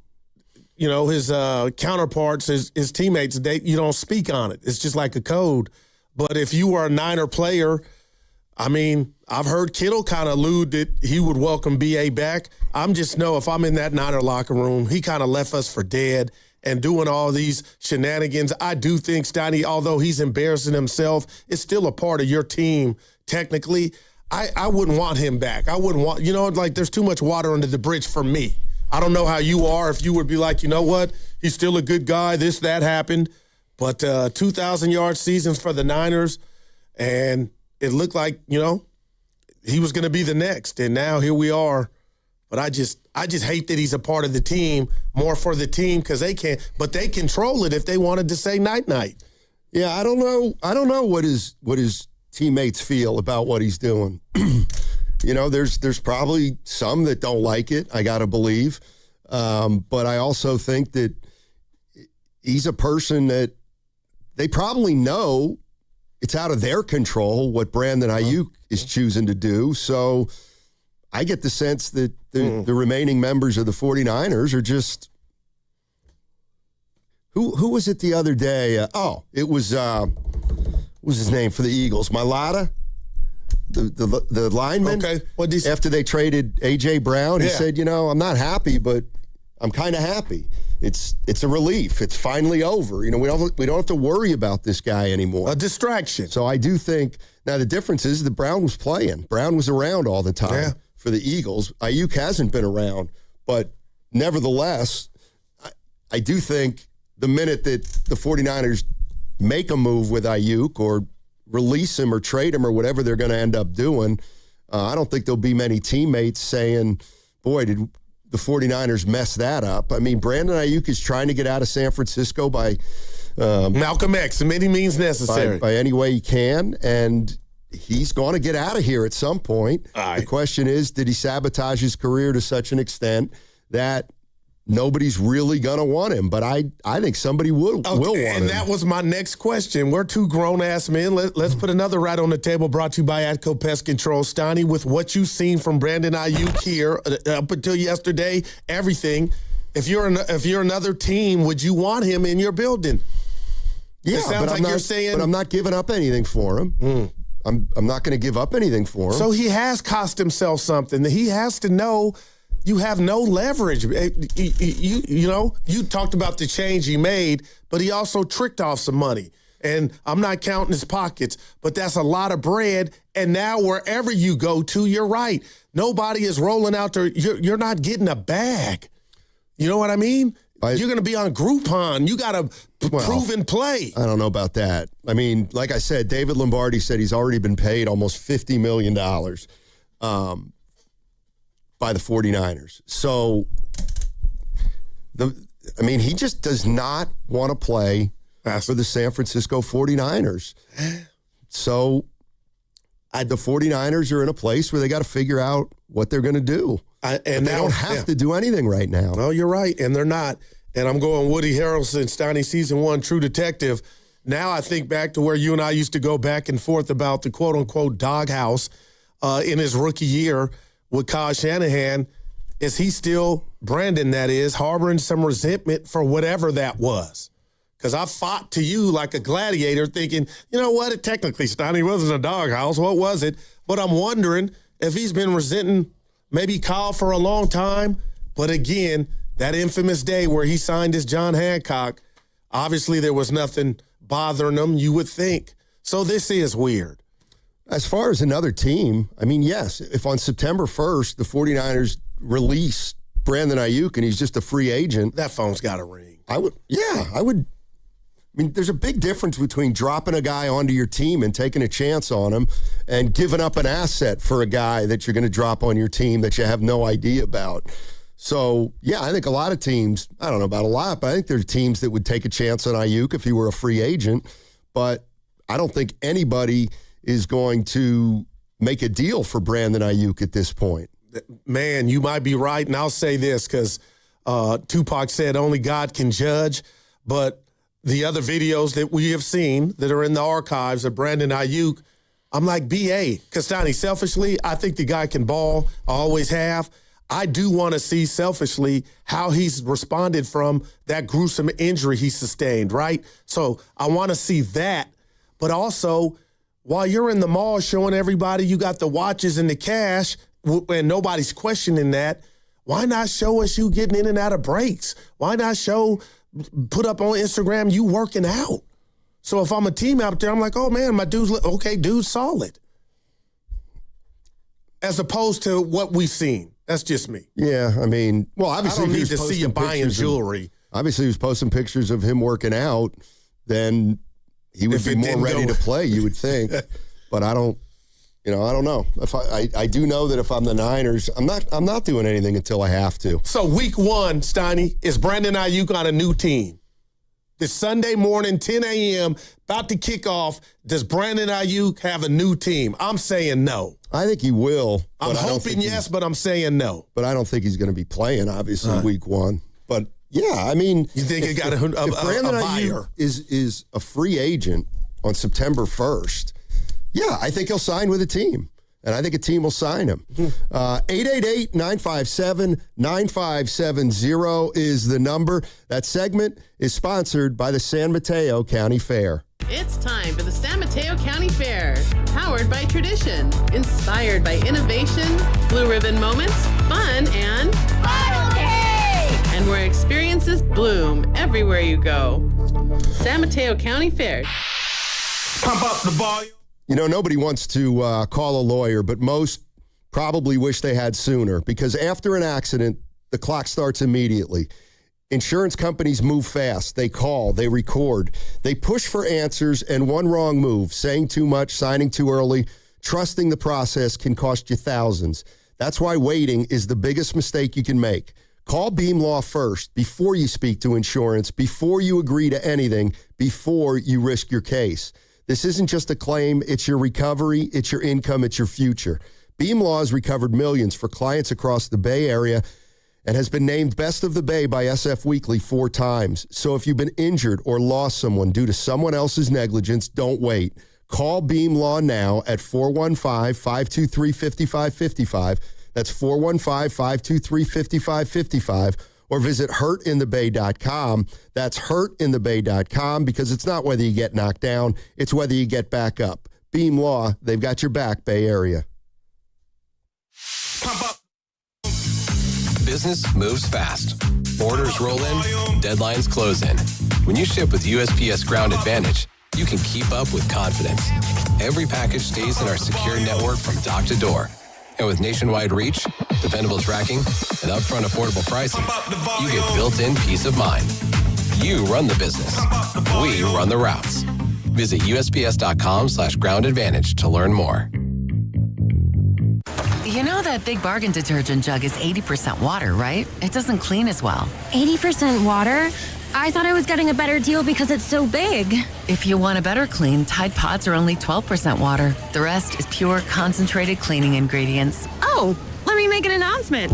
you know, his counterparts, his teammates, you don't speak on it. It's just like a code. But if you were a Niner player, I mean, I've heard Kittle kind of allude that he would welcome B.A. back. I'm just know if I'm in that Niner locker room, he kind of left us for dead and doing all these shenanigans. I do think Stoney, although he's embarrassing himself, is still a part of your team technically. I wouldn't want him back. I wouldn't want, you know, like there's too much water under the bridge for me. I don't know how you are, if you would be like, you know what, he's still a good guy, that happened. But 2,000-yard seasons for the Niners, and it looked like, you know, he was going to be the next, and now here we are. But I just hate that he's a part of the team, more for the team because they can't, but they control it if they wanted to say night-night. Yeah, I don't know what his teammates feel about what he's doing. You know, there's probably some that don't like it, I got to believe. But I also think that he's a person that they probably know it's out of their control what Brandon Aiyuk is choosing to do. So I get the sense that the remaining members of the 49ers are just who was it the other day? It was what was his name for the Eagles? Mailata, the lineman. Okay, what did he say? After they traded A.J. Brown, he said, you know, I'm not happy, but I'm kind of happy. It's a relief. It's finally over. You know, we don't have to worry about this guy anymore. A distraction. So I do think now the difference is that Brown was playing. Brown was around all the time for the Eagles. Aiyuk hasn't been around, but nevertheless, I do think the minute that the 49ers make a move with Aiyuk or release him or trade him or whatever they're going to end up doing, I don't think there'll be many teammates saying, boy, did the 49ers mess that up. I mean, Brandon Aiyuk is trying to get out of San Francisco by Malcolm X, in any means necessary. By any way he can, and he's going to get out of here at some point. The question is, did he sabotage his career to such an extent that nobody's really going to want him? But I think somebody will want him. And that was my next question. We're two grown-ass men. Let's put another right on the table, brought to you by Atco Pest Control. Stoney, with what you've seen from Brandon Aiyuk here up until yesterday, everything, if you're another team, would you want him in your building? Yeah, it sounds like you're saying... But I'm not giving up anything for him. I'm not going to give up anything for him. So he has cost himself something. He has to know... You have no leverage. You know, you talked about the change he made, but he also tricked off some money. And I'm not counting his pockets, but that's a lot of bread. And now wherever you go to, you're right. Nobody is rolling out there. You're not getting a bag. You know what I mean? You're going to be on Groupon. You got to prove and play. I don't know about that. I mean, like I said, David Lombardi said he's already been paid almost $50 million. By the 49ers. So, he just does not want to play for the San Francisco 49ers. So, The 49ers are in a place where they got to figure out what they're going to do. And they don't have to do anything right now. No, you're right, and they're not. And I'm going Woody Harrelson, Steiny Season 1, True Detective. Now I think back to where you and I used to go back and forth about the quote-unquote doghouse in his rookie year with Kyle Shanahan. Is he still, Brandon that is, harboring some resentment for whatever that was? Because I fought to you like a gladiator thinking, you know what, it technically, Steiny, wasn't a doghouse. What was it? But I'm wondering if he's been resenting maybe Kyle for a long time. But again, that infamous day where he signed as John Hancock, obviously there was nothing bothering him, you would think. So this is weird. As far as another team, I mean, yes, if on September 1st the 49ers release Brandon Aiyuk and he's just a free agent. That phone's got to ring. I would. I mean, there's a big difference between dropping a guy onto your team and taking a chance on him and giving up an asset for a guy that you're going to drop on your team that you have no idea about. So, yeah, I think a lot of teams, I don't know about a lot, but I think there are teams that would take a chance on Aiyuk if he were a free agent. But I don't think anybody is going to make a deal for Brandon Aiyuk at this point. Man, you might be right, and I'll say this because Tupac said only God can judge, but the other videos that we have seen that are in the archives of Brandon Aiyuk, I'm like, B.A. Castani, selfishly, I think the guy can ball. I always have. I do want to see selfishly how he's responded from that gruesome injury he sustained, right? So I want to see that. But also, while you're in the mall showing everybody you got the watches and the cash, and nobody's questioning that, why not show us you getting in and out of breaks? Why not put up on Instagram you working out? So if I'm a team out there, I'm like, oh, man, my dude's solid. As opposed to what we've seen. That's just me. Yeah, I mean, well, obviously, I don't need to see you buying jewelry. Obviously, he was posting pictures of him working out, then he would be more ready to play, you would think. But I don't know. If I do know that if I'm the Niners, I'm not doing anything until I have to. So week 1, Steiny, is Brandon Aiyuk on a new team. This Sunday morning, 10 a.m., about to kick off. Does Brandon Aiyuk have a new team? I'm saying no. I think he will. I'm hoping yes, but I'm saying no. But I don't think he's going to be playing, obviously, week 1. But, yeah, I mean. You think he got if Brandon Aiyuk is a free agent on September 1st, yeah, I think he'll sign with a team. And I think a team will sign him. 888-957-9570 is the number. That segment is sponsored by the San Mateo County Fair. It's time for the San Mateo County Fair. Powered by tradition, inspired by innovation, blue ribbon moments, fun, and bottle cake! And where experiences bloom everywhere you go. San Mateo County Fair. Pump up the volume. You know, nobody wants to call a lawyer, but most probably wish they had sooner because after an accident, the clock starts immediately. Insurance companies move fast. They call, they record, they push for answers, and one wrong move, saying too much, signing too early, trusting the process can cost you thousands. That's why waiting is the biggest mistake you can make. Call Beam Law first before you speak to insurance, before you agree to anything, before you risk your case. This isn't just a claim, it's your recovery, it's your income, it's your future. Beam Law has recovered millions for clients across the Bay Area and has been named Best of the Bay by SF Weekly 4 times. So if you've been injured or lost someone due to someone else's negligence, don't wait. Call Beam Law now at 415-523-5555. That's 415-523-5555. Or visit hurtinthebay.com. That's hurtinthebay.com because it's not whether you get knocked down, it's whether you get back up. Beam Law, they've got your back, Bay Area. Business moves fast. Orders roll in, deadlines close in. When you ship with USPS Ground Advantage, you can keep up with confidence. Every package stays in our secure network from dock to door. And with nationwide reach, dependable tracking, and upfront affordable pricing, you get built-in peace of mind. You run the business. We run the routes. Visit USPS.com/Ground Advantage to learn more. You know that Big Bargain detergent jug is 80% water, right? It doesn't clean as well. 80% water? I thought I was getting a better deal because it's so big. If you want a better clean, Tide Pods are only 12% water. The rest is pure, concentrated cleaning ingredients. Oh, let me make an announcement.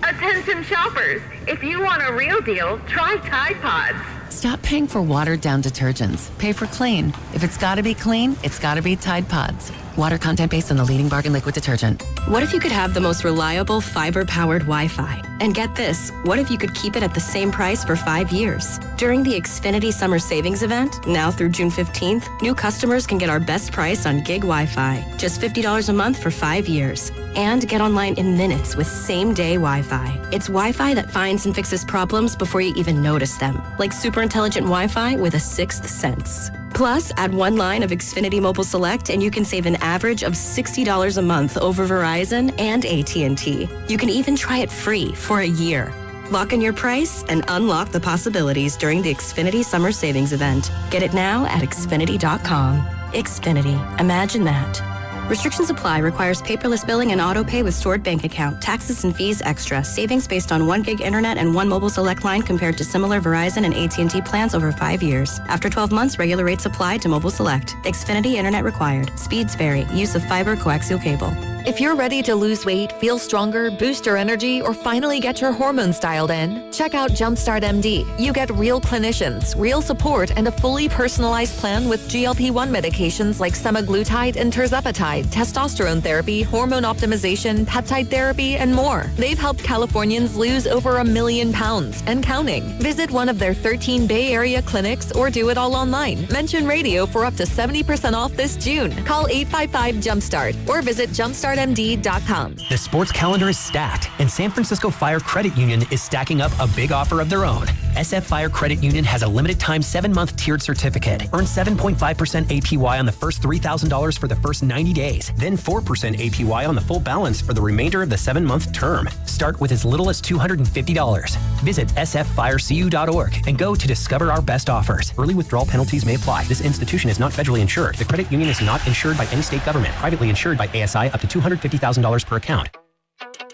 Attention shoppers, if you want a real deal, try Tide Pods. Stop paying for watered-down detergents. Pay for clean. If it's got to be clean, it's got to be Tide Pods. Water content based on the leading bargain liquid detergent. What if you could have the most reliable fiber-powered Wi-Fi? And get this, what if you could keep it at the same price for 5 years? During the Xfinity Summer Savings Event, now through June 15th, new customers can get our best price on gig Wi-Fi. Just $50 a month for 5 years. And get online in minutes with same-day Wi-Fi. It's Wi-Fi that finds and fixes problems before you even notice them. Like super intelligent Wi-Fi with a sixth sense. Plus, add one line of Xfinity Mobile Select and you can save an average of $60 a month over Verizon and AT&T. You can even try it free for a year. Lock in your price and unlock the possibilities during the Xfinity Summer Savings Event. Get it now at Xfinity.com. Xfinity. Imagine that. Restrictions apply. Requires paperless billing and auto pay with stored bank account. Taxes and fees extra. Savings based on 1 gig internet and 1 mobile select line compared to similar Verizon and AT&T plans over 5 years. After 12 months, regular rates apply to mobile select. Xfinity internet required. Speeds vary. Use of fiber coaxial cable. If you're ready to lose weight, feel stronger, boost your energy, or finally get your hormones dialed in, check out Jumpstart MD. You get real clinicians, real support, and a fully personalized plan with GLP-1 medications like semaglutide and tirzepatide, testosterone therapy, hormone optimization, peptide therapy, and more. They've helped Californians lose over 1 million pounds and counting. Visit one of their 13 Bay Area clinics or do it all online. Mention radio for up to 70% off this June. Call 855-JUMPSTART or visit jumpstartmd.com. The sports calendar is stacked, and San Francisco Fire Credit Union is stacking up a big offer of their own. SF Fire Credit Union has a limited-time 7-month tiered certificate. Earn 7.5% APY on the first $3,000 for the first 90 days, then 4% APY on the full balance for the remainder of the 7-month term. Start with as little as $250. Visit sffirecu.org and go to discover our best offers. Early withdrawal penalties may apply. This institution is not federally insured. The credit union is not insured by any state government. Privately insured by ASI up to $250,000 per account.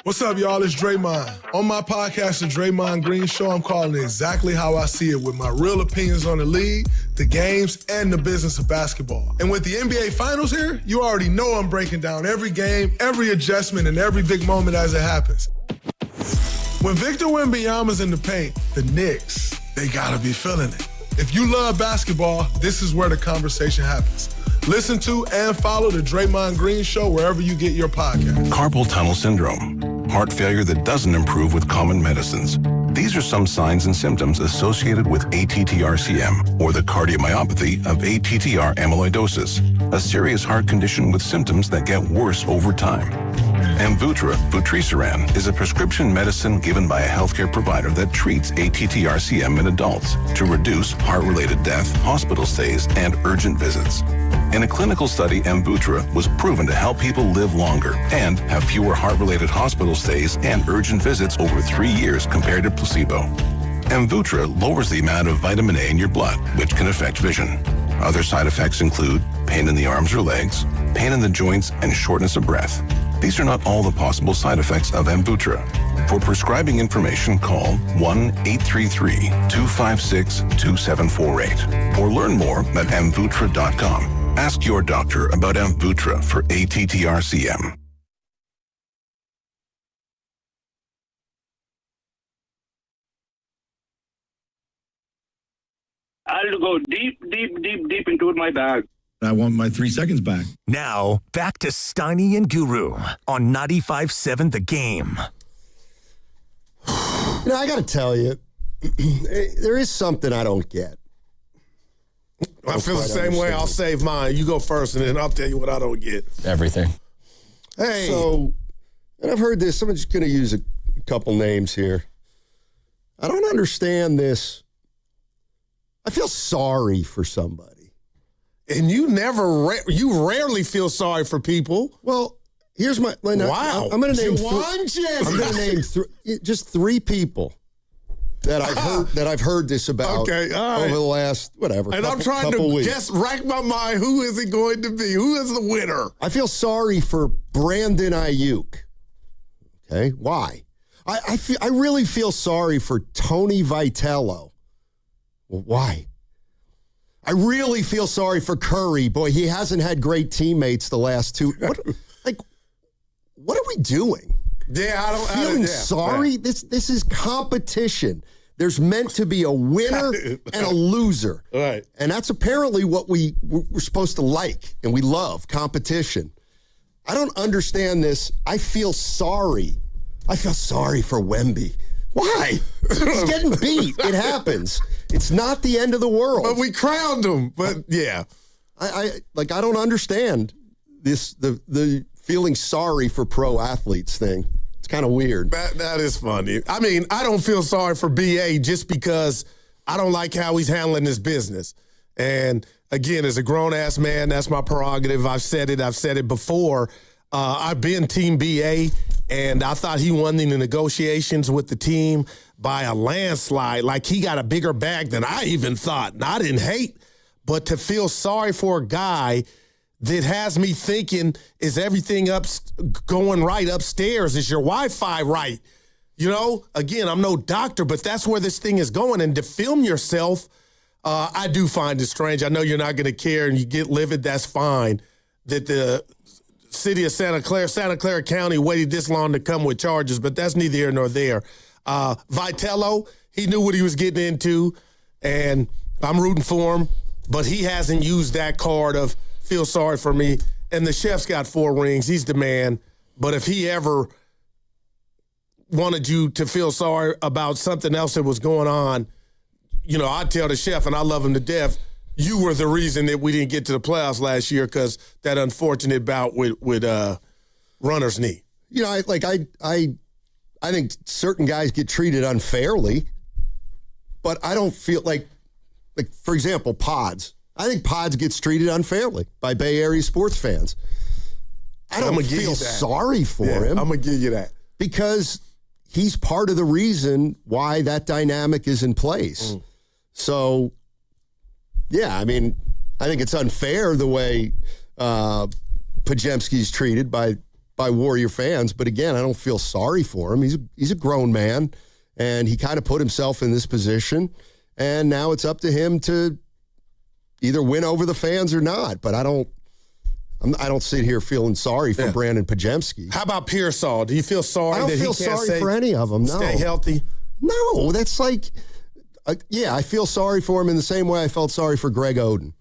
What's up, y'all? It's Draymond. On my podcast, The Draymond Green Show, I'm calling it exactly how I see it with my real opinions on the league, the games, and the business of basketball. And with the NBA Finals here, you already know I'm breaking down every game, every adjustment, and every big moment as it happens. When Victor Wembanyama's in the paint, the Knicks, they gotta be feeling it. If you love basketball, this is where the conversation happens. Listen to and follow The Draymond Green Show wherever you get your podcast. Carpal tunnel syndrome, heart failure that doesn't improve with common medicines. These are some signs and symptoms associated with ATTR-CM, or the cardiomyopathy of ATTR amyloidosis, a serious heart condition with symptoms that get worse over time. Amvuttra, vutrisiran, is a prescription medicine given by a healthcare provider that treats ATTR-CM in adults to reduce heart-related death, hospital stays, and urgent visits. In a clinical study, Amvuttra was proven to help people live longer and have fewer heart-related hospital stays and urgent visits over 3 years compared to placebo. Amvuttra lowers the amount of vitamin A in your blood, which can affect vision. Other side effects include pain in the arms or legs, pain in the joints, and shortness of breath. These are not all the possible side effects of Amvuttra. For prescribing information, call 1-833-256-2748 or learn more at amvuttra.com. Ask your doctor about Amvuttra for ATTR-CM. I'll go deep into my bag. I want my 3 seconds back. Now, back to Steiny and Guru on 95.7 The Game. You know, I got to tell you, there is something I don't get. I feel the same way. I'll save mine. You go first, and then I'll tell you what I don't get. Everything. Hey. So, and I've heard this. Someone's going to use a couple names here. I don't understand this. I feel sorry for somebody. And you rarely feel sorry for people. Well, here's my... Wow. I'm going to name... I'm going to name just 3 people that I've heard this about over the last, whatever, and I'm trying to just rack my mind, who is it going to be? Who is the winner? I feel sorry for Brandon Aiyuk. Okay, why? I really feel sorry for Tony Vitello. Well, why? I really feel sorry for Curry. Boy, he hasn't had great teammates the last two. What are we doing? Yeah, I don't feeling sorry. Yeah. This is competition. There's meant to be a winner and a loser, right? And that's apparently what we're supposed to like and we love competition. I don't understand this. I feel sorry. I feel sorry for Wemby. Why? He's getting beat. It happens. It's not the end of the world. But we crowned him. But yeah, I don't understand this the feeling sorry for pro athletes thing. It's kind of weird. That is funny. I mean, I don't feel sorry for BA just because I don't like how he's handling his business. And again, as a grown-ass man, that's my prerogative. I've said it before. I've been Team BA, and I thought he won the negotiations with the team by a landslide. Like, he got a bigger bag than I even thought. And I didn't hate, but to feel sorry for a guy that has me thinking, is everything going right upstairs? Is your Wi-Fi right? You know, again, I'm no doctor, but that's where this thing is going. And to film yourself, I do find it strange. I know you're not going to care and you get livid, that's fine. That the city of Santa Clara County waited this long to come with charges, but that's neither here nor there. Vitello, he knew what he was getting into, and I'm rooting for him, but he hasn't used that card of feel sorry for me. And the chef's got 4 rings. He's the man. But if he ever wanted you to feel sorry about something else that was going on, you know, I'd tell the chef, and I love him to death, you were the reason that we didn't get to the playoffs last year because that unfortunate bout with runner's knee. You know, I think certain guys get treated unfairly, but I don't feel like for example, Pods. I think Pods gets treated unfairly by Bay Area sports fans. I don't feel sorry for him. I'm going to give you that. Because he's part of the reason why that dynamic is in place. So, yeah, I mean, I think it's unfair the way Podziemski's treated by Warrior fans. But again, I don't feel sorry for him. He's a grown man, and he kind of put himself in this position. And now it's up to him to either win over the fans or not. But I don't sit here feeling sorry for Brandon Podziemski. How about Pearsall? Do you feel sorry? I don't feel sorry for any of them. No. Stay healthy. No, that's like, I feel sorry for him in the same way I felt sorry for Greg Oden.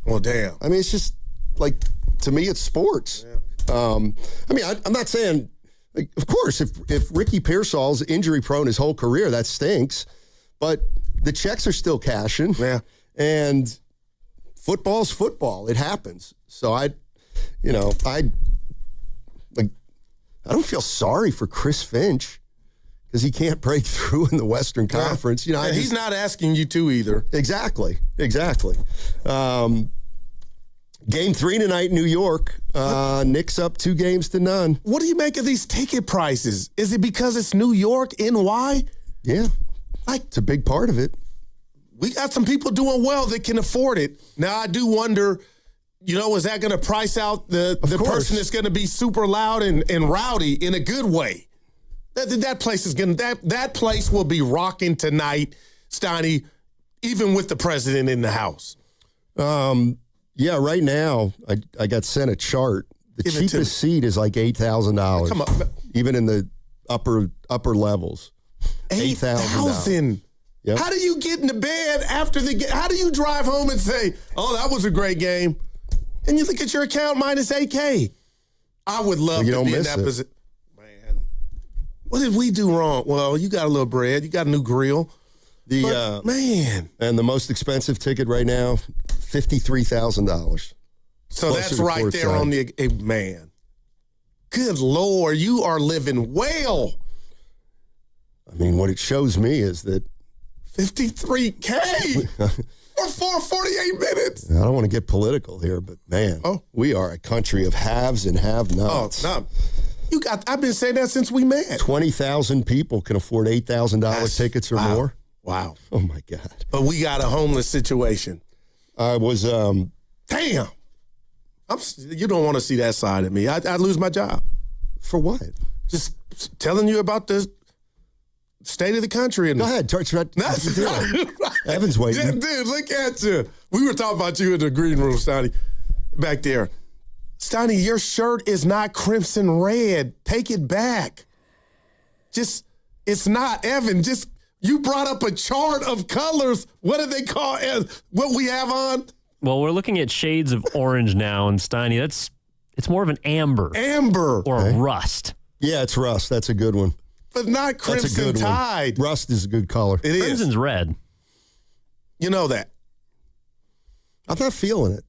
Well, damn. I mean, it's just like, to me, it's sports. Yeah. I mean, I'm not saying, like, of course, if Ricky Pearsall's injury prone his whole career, that stinks. But the checks are still cashing. Yeah. And football's football. It happens. So I don't feel sorry for Chris Finch because he can't break through in the Western Conference. You know, he's not asking you to either. Exactly. Game 3 tonight in New York. Knicks up 2-0. What do you make of these ticket prices? Is it because it's New York, NY? Yeah, it's a big part of it. We got some people doing well that can afford it. Now, I do wonder, you know, is that going to price out the person that's going to be super loud and rowdy in a good way? That place is going to that place will be rocking tonight, Steiny, even with the president in the house. Yeah, right now I got sent a chart. The cheapest seat is like $8,000. Come on, even in the upper levels. $8,000. Yep. How do you get into bed after the game? How do you drive home and say, "Oh, that was a great game," and you look at your account minus $8K? I would love to be in that position. Man, what did we do wrong? Well, you got a little bread, you got a new grill. Man, and the most expensive ticket right now, $53,000. So that's right there on the man. Good Lord, you are living well. I mean, what it shows me is that $53K for 48 minutes. I don't want to get political here, but man, we are a country of haves and have-nots. Oh, no. I've been saying that since we met. 20,000 people can afford $8,000 tickets or more. Wow. Oh, my God. But we got a homeless situation. I was, damn. You don't want to see that side of me. I'd lose my job. For what? Just telling you about this. state of the country. Go ahead. Evan's waiting. Dude, look at you. We were talking about you in the green room, Stoney, back there. Stoney, your shirt is not crimson red. Take it back. It's not, Evan. You brought up a chart of colors. What do they call it? What we have on? Well, we're looking at shades of orange now, and Steiny, it's more of an amber. Amber. Or a rust. Yeah, it's rust. That's a good one. But not crimson tide. Rust is a good color. It is. Crimson's red. You know that. I'm not feeling it,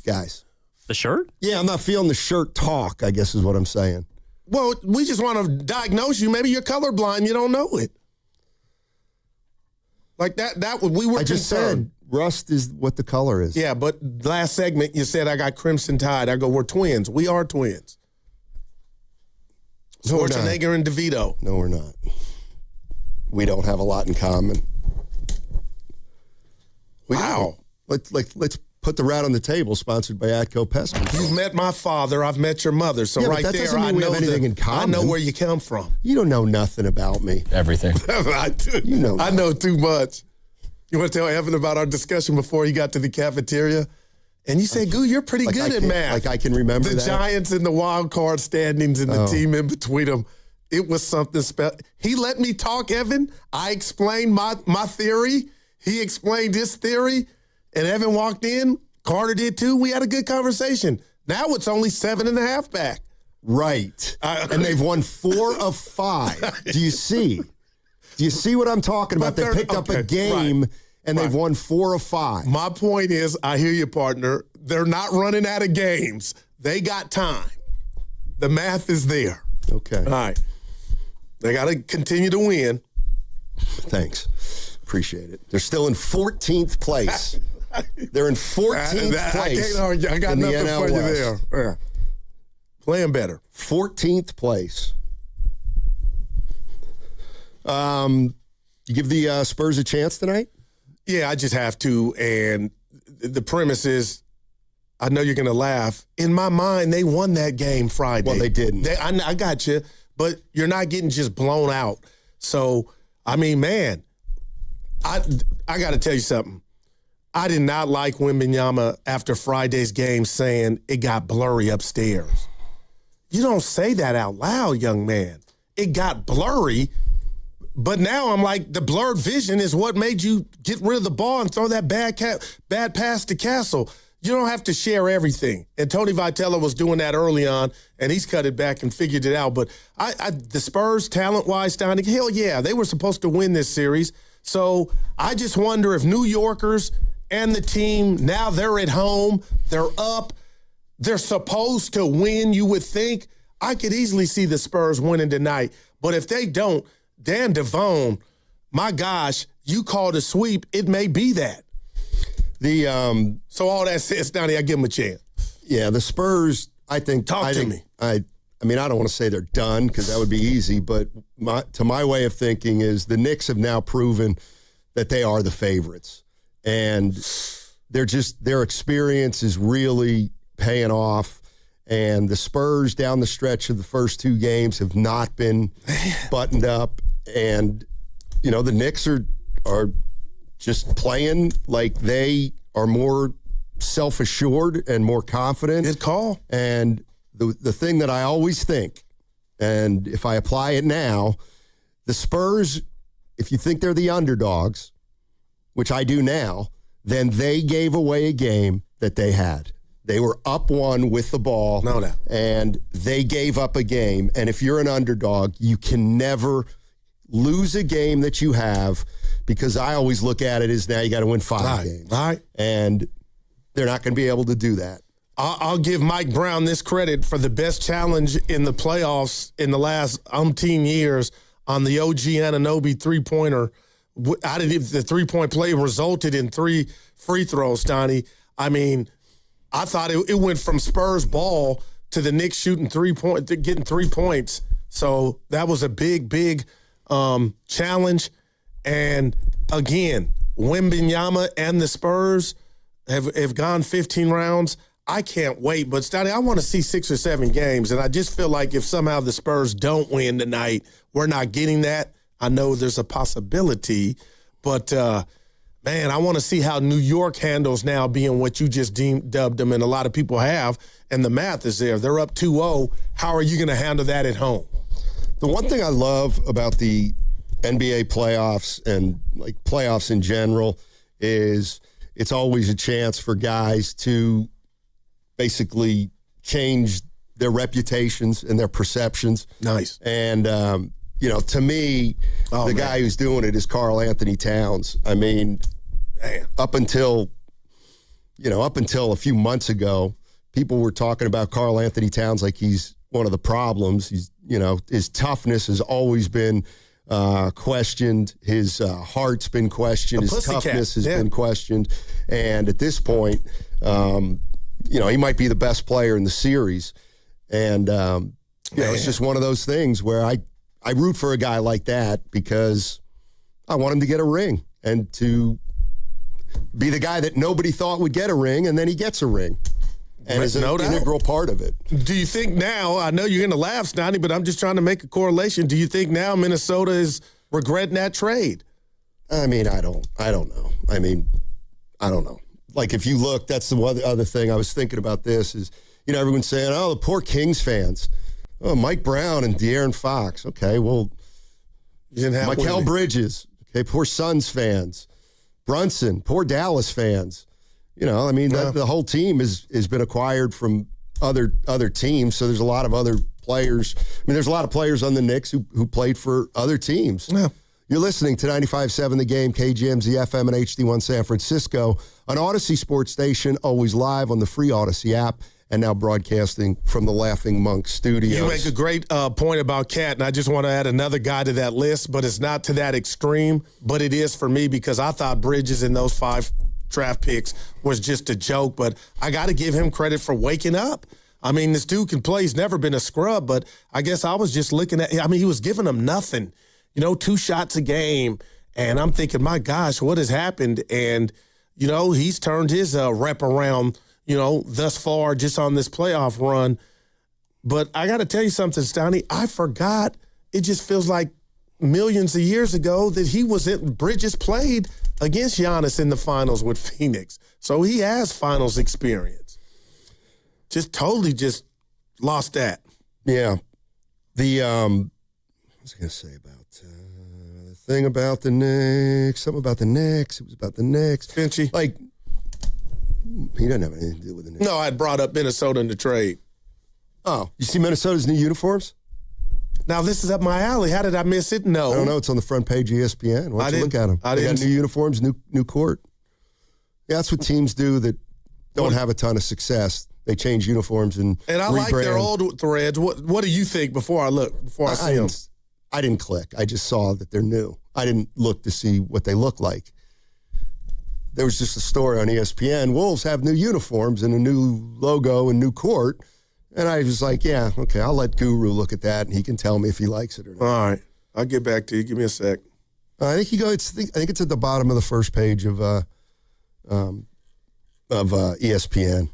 guys. The shirt? Yeah, I'm not feeling the shirt talk, I guess is what I'm saying. Well, we just want to diagnose you. Maybe you're colorblind. You don't know it. Like that we were I just said rust is what the color is. Yeah, but last segment you said I got crimson tide. I go, we're twins. We are twins. Schwarzenegger and DeVito. No, we're not. We don't have a lot in common. Wow. Let's put the rat on the table, sponsored by Atco Pest Control. You've met my father. I've met your mother. So right that there, doesn't mean we have anything in common. I know where you come from. You don't know nothing about me. Everything. I do. You know. I know too much. You want to tell Evan about our discussion before he got to the cafeteria? And you said, Goo, you're pretty good at math. Like I can remember the that. Giants and the wild card standings and the team in between them. It was something special. He let me talk, Evan. I explained my theory. He explained his theory. And Evan walked in. Carter did too. We had a good conversation. Now it's only 7.5 back. Right. And they've won 4 of 5. Do you see? Do you see what I'm talking about? They picked up a game and they've won 4 of 5. My point is, I hear you, partner. They're not running out of games. They got time. The math is there. Okay. All right. They got to continue to win. Thanks. Appreciate it. They're still in 14th place. They're in 14th place. I can't argue. I got in nothing the NL for you West. there. Yeah. Playing better. 14th place. You give the Spurs a chance tonight? Yeah, I just have to. And the premise is, I know you're going to laugh. In my mind, they won that game Friday. Well, they didn't. I got you, but you're not getting just blown out. So, I mean, man, I got to tell you something. I did not like Wembanyama after Friday's game saying it got blurry upstairs. You don't say that out loud, young man. It got blurry, but now I'm like, the blurred vision is what made you get rid of the ball and throw that bad pass to Castle. You don't have to share everything. And Tony Vitello was doing that early on, and he's cut it back and figured it out. But the Spurs, talent-wise, down, hell yeah, they were supposed to win this series. So I just wonder if New Yorkers and the team, now they're at home, they're up, they're supposed to win, you would think. I could easily see the Spurs winning tonight. But if they don't, Dan Devone, my gosh, you called a sweep, it may be that. So all that says, Donnie, I give them a chance. Yeah, the Spurs, I think. Talk to me. I mean, I don't want to say they're done because that would be easy, but to my way of thinking is the Knicks have now proven that they are the favorites. And their experience is really paying off. And the Spurs down the stretch of the first 2 games have not been buttoned up. And, you know, the Knicks are just playing like they are more self-assured and more confident. Good call. And the thing that I always think, and if I apply it now, the Spurs, if you think they're the underdogs, which I do now, then they gave away a game that they had. They were up 1 with the ball. No doubt. And they gave up a game. And if you're an underdog, you can never lose a game that you have, because I always look at it as now you got to win 5 games. Right. And they're not going to be able to do that. I'll give Mike Brown this credit for the best challenge in the playoffs in the last umpteen years on the OG Anunoby three-pointer. The three-point play resulted in 3 free throws, Donnie. I mean, I thought it went from Spurs ball to the Knicks shooting getting 3 points. So that was a big challenge. And again, Wembanyama and the Spurs have gone 15 rounds. I can't wait. But, Stoney, I want to see 6 or 7 games. And I just feel like if somehow the Spurs don't win tonight, we're not getting that. I know there's a possibility, but man, I want to see how New York handles now being what you just dubbed them, and a lot of people have, and the math is there. They're up 2-0. How are you going to handle that at home? The one thing I love about the NBA playoffs and like playoffs in general is it's always a chance for guys to basically change their reputations and their perceptions. Nice. And, to me, guy who's doing it is Karl Anthony Towns. I mean, up until a few months ago, people were talking about Karl Anthony Towns like he's one of the problems. He's, his toughness has always been questioned. His heart's been questioned. His toughness has been questioned. And at this point, he might be the best player in the series. And, it's just one of those things where I root for a guy like that because I want him to get a ring and to be the guy that nobody thought would get a ring, and then he gets a ring. And is an integral part of it. Do you think now, I know you're going to laugh, Snotty, but I'm just trying to make a correlation. Do you think now Minnesota is regretting that trade? I mean, I don't know. I don't know. Like, if you look, that's the other thing I was thinking about this is, everyone's saying, oh, the poor Kings fans. Oh, Mike Brown and De'Aaron Fox. Okay, well, Mikal Bridges. Okay, poor Suns fans. Brunson, poor Dallas fans. The whole team has been acquired from other teams, so there's a lot of other players. There's a lot of players on the Knicks who played for other teams. Yeah. You're listening to 95.7 The Game, KGMZ FM and HD1 San Francisco, an Odyssey sports station, always live on the free Odyssey app, and now broadcasting from the Laughing Monk Studios. You make a great point about Cat, and I just want to add another guy to that list, but it's not to that extreme, but it is for me because I thought Bridges in those 5 draft picks was just a joke, but I got to give him credit for waking up. This dude can play. He's never been a scrub, but I guess I was just looking at, he was giving them nothing, 2 shots a game, and I'm thinking, my gosh, what has happened? And, he's turned his rep around, thus far just on this playoff run. But I got to tell you something, Stoney, I forgot. It just feels like millions of years ago that Bridges played against Giannis in the finals with Phoenix. So he has finals experience. Just totally just lost that. Yeah. What was I going to say about the thing about the Knicks? Something about the Knicks. It was about the Knicks. Finchy. Like, he doesn't have anything to do with the Knicks. No, I brought up Minnesota in the trade. Oh, you see Minnesota's new uniforms? Now, this is up my alley. How did I miss it? No. I don't know. It's on the front page of ESPN. Why don't you look at them? They got new uniforms, new court. Yeah, that's what teams do that don't have a ton of success. They change uniforms and I rebrand. like their old threads. What do you think before I look? Before I see them? I didn't click. I just saw that they're new. I didn't look to see what they look like. There was just a story on ESPN. Wolves have new uniforms and a new logo and new court. And I was like, yeah, okay, I'll let Guru look at that, and he can tell me if he likes it or not. All right. I'll get back to you. Give me a sec. I think it's at the bottom of the first page of ESPN.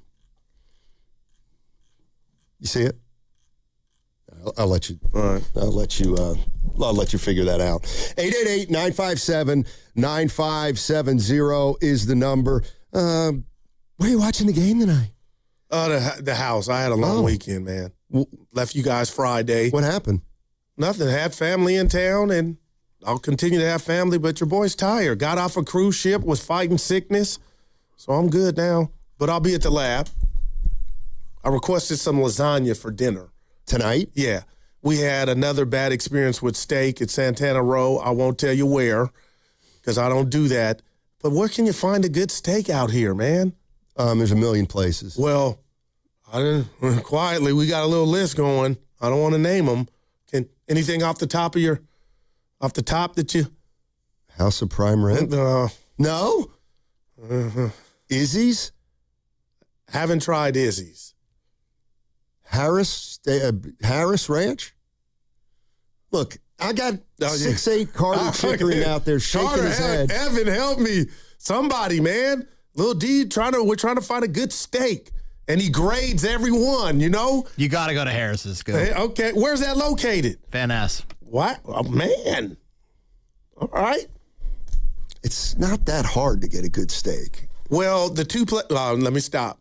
You see it? I'll let you. All right. I'll let you figure that out. 888-957-9570 is the number. Where are you watching the game tonight? The house. I had a long weekend, man. Left you guys Friday. What happened? Nothing. Had family in town, and I'll continue to have family, but your boy's tired. Got off a cruise ship, was fighting sickness, so I'm good now. But I'll be at the lab. I requested some lasagna for dinner. Tonight? Yeah. We had another bad experience with steak at Santana Row. I won't tell you where, because I don't do that. But where can you find a good steak out here, man? There's a million places. Well, quietly, we got a little list going. I don't want to name them. Anything off the top that you? House of Prime Rib? No. Izzy's? Haven't tried Izzy's. Harris Ranch? Look, I got 6'8" Carter Chickering out there shaking his head. Evan, help me. Somebody, man. Little D, we're trying to find a good steak. And he grades every one, You got to go to Harris's. Good. Hey, okay. Where's that located? Van Ness. What? Oh, man. All right. It's not that hard to get a good steak. Well, let me stop.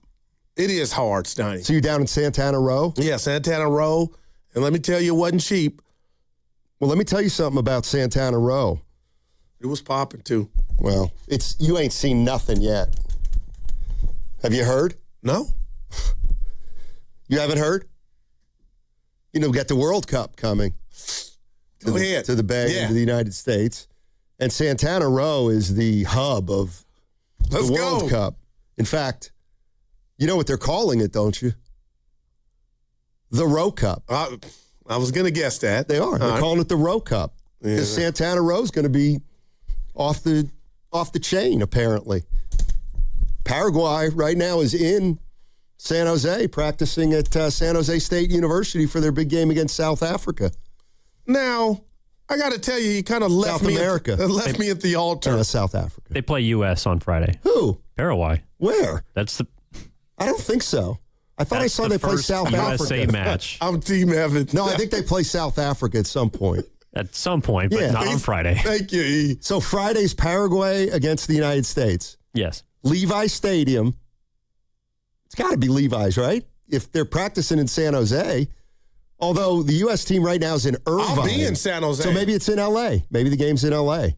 It is hard, Stoney. So you're down in Santana Row? Yeah, Santana Row. And let me tell you, it wasn't cheap. Well, let me tell you something about Santana Row. It was popping, too. Well, you ain't seen nothing yet. Have you heard? No. You haven't heard? We got the World Cup coming. Go ahead. To the Bay, into the United States. And Santana Row is the hub of the World Cup. In fact, you know what they're calling it, don't you? The Row Cup. I was going to guess that. They are. They're calling it the Row Cup. Because Santana Row is going to be off the chain, apparently. Paraguay right now is in San Jose, practicing at San Jose State University for their big game against South Africa. Now, I got to tell you, kind of left me at the altar. South Africa. They play U.S. on Friday. Who? Paraguay. Where? I don't think so. I thought I saw they play South USA Africa. match. I'm Team Evan. No, I think they play South Africa at some point. At some point, but not on Friday. Thank you, E. So Friday's Paraguay against the United States. Yes. Levi Stadium. It's got to be Levi's, right? If they're practicing in San Jose. Although the U.S. team right now is in Irvine. I'll be in San Jose. So maybe it's in L.A. Maybe the game's in L.A.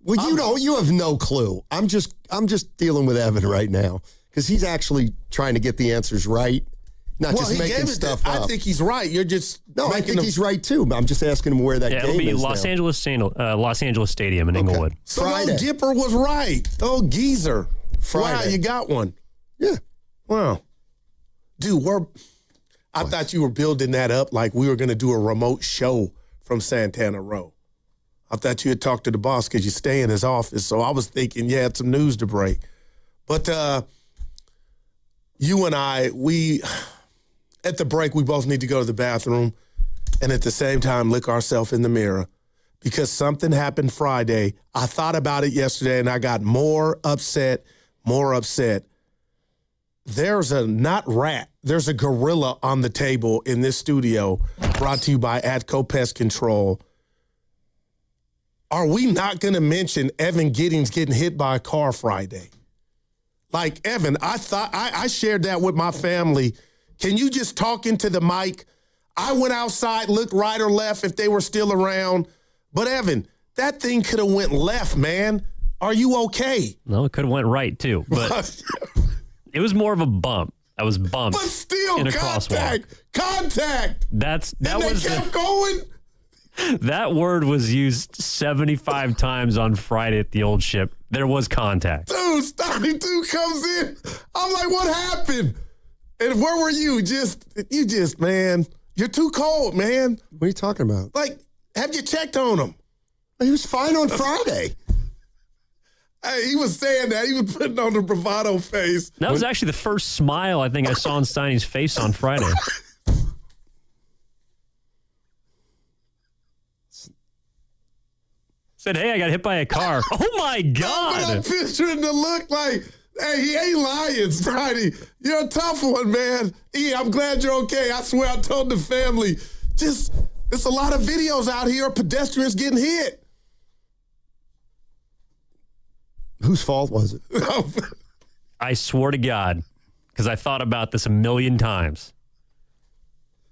Well, you have no clue. I'm just dealing with Evan right now because he's actually trying to get the answers right, not just making stuff up. I think he's right. You're just I think he's right too. I'm just asking him where that game is. It'll be Los Angeles Stadium in Inglewood. So Friday. Gipper was right. Oh, geezer. Friday. Wow, you got one. Yeah. Wow. Dude, I thought you were building that up like we were going to do a remote show from Santana Row. I thought you had talked to the boss because you stay in his office. So I was thinking you had some news to break. But you and I, at the break, we both need to go to the bathroom and at the same time look ourselves in the mirror because something happened Friday. I thought about it yesterday and I got more upset. There's there's a gorilla on the table in this studio brought to you by Atco Pest Control. Are we not going to mention Evan Giddings getting hit by a car Friday? Like, Evan, I thought I shared that with my family. Can you just talk into the mic? I went outside, looked right or left if they were still around. But, Evan, that thing could have went left, man. Are you okay? No, it could have went right, too. But it was more of a bump. I was bumped. But still, in a crosswalk. Contact. They kept going. That word was used 75 times on Friday at the old ship. There was contact. Dude, Stotty 2 comes in. I'm like, what happened? And where were you? Man, you're too cold, man. What are you talking about? Like, have you checked on him? He was fine on Friday. Hey, he was saying that. He was putting on the bravado face. That was actually the first smile I think I saw on Steiny's face on Friday. Said, hey, I got hit by a car. Oh, my God. I'm picturing the look like, hey, he ain't lying, Steiny. You're a tough one, man. I'm glad you're okay. I swear I told the family. There's a lot of videos out here of pedestrians getting hit. Whose fault was it? I swore to God, because I thought about this a million times.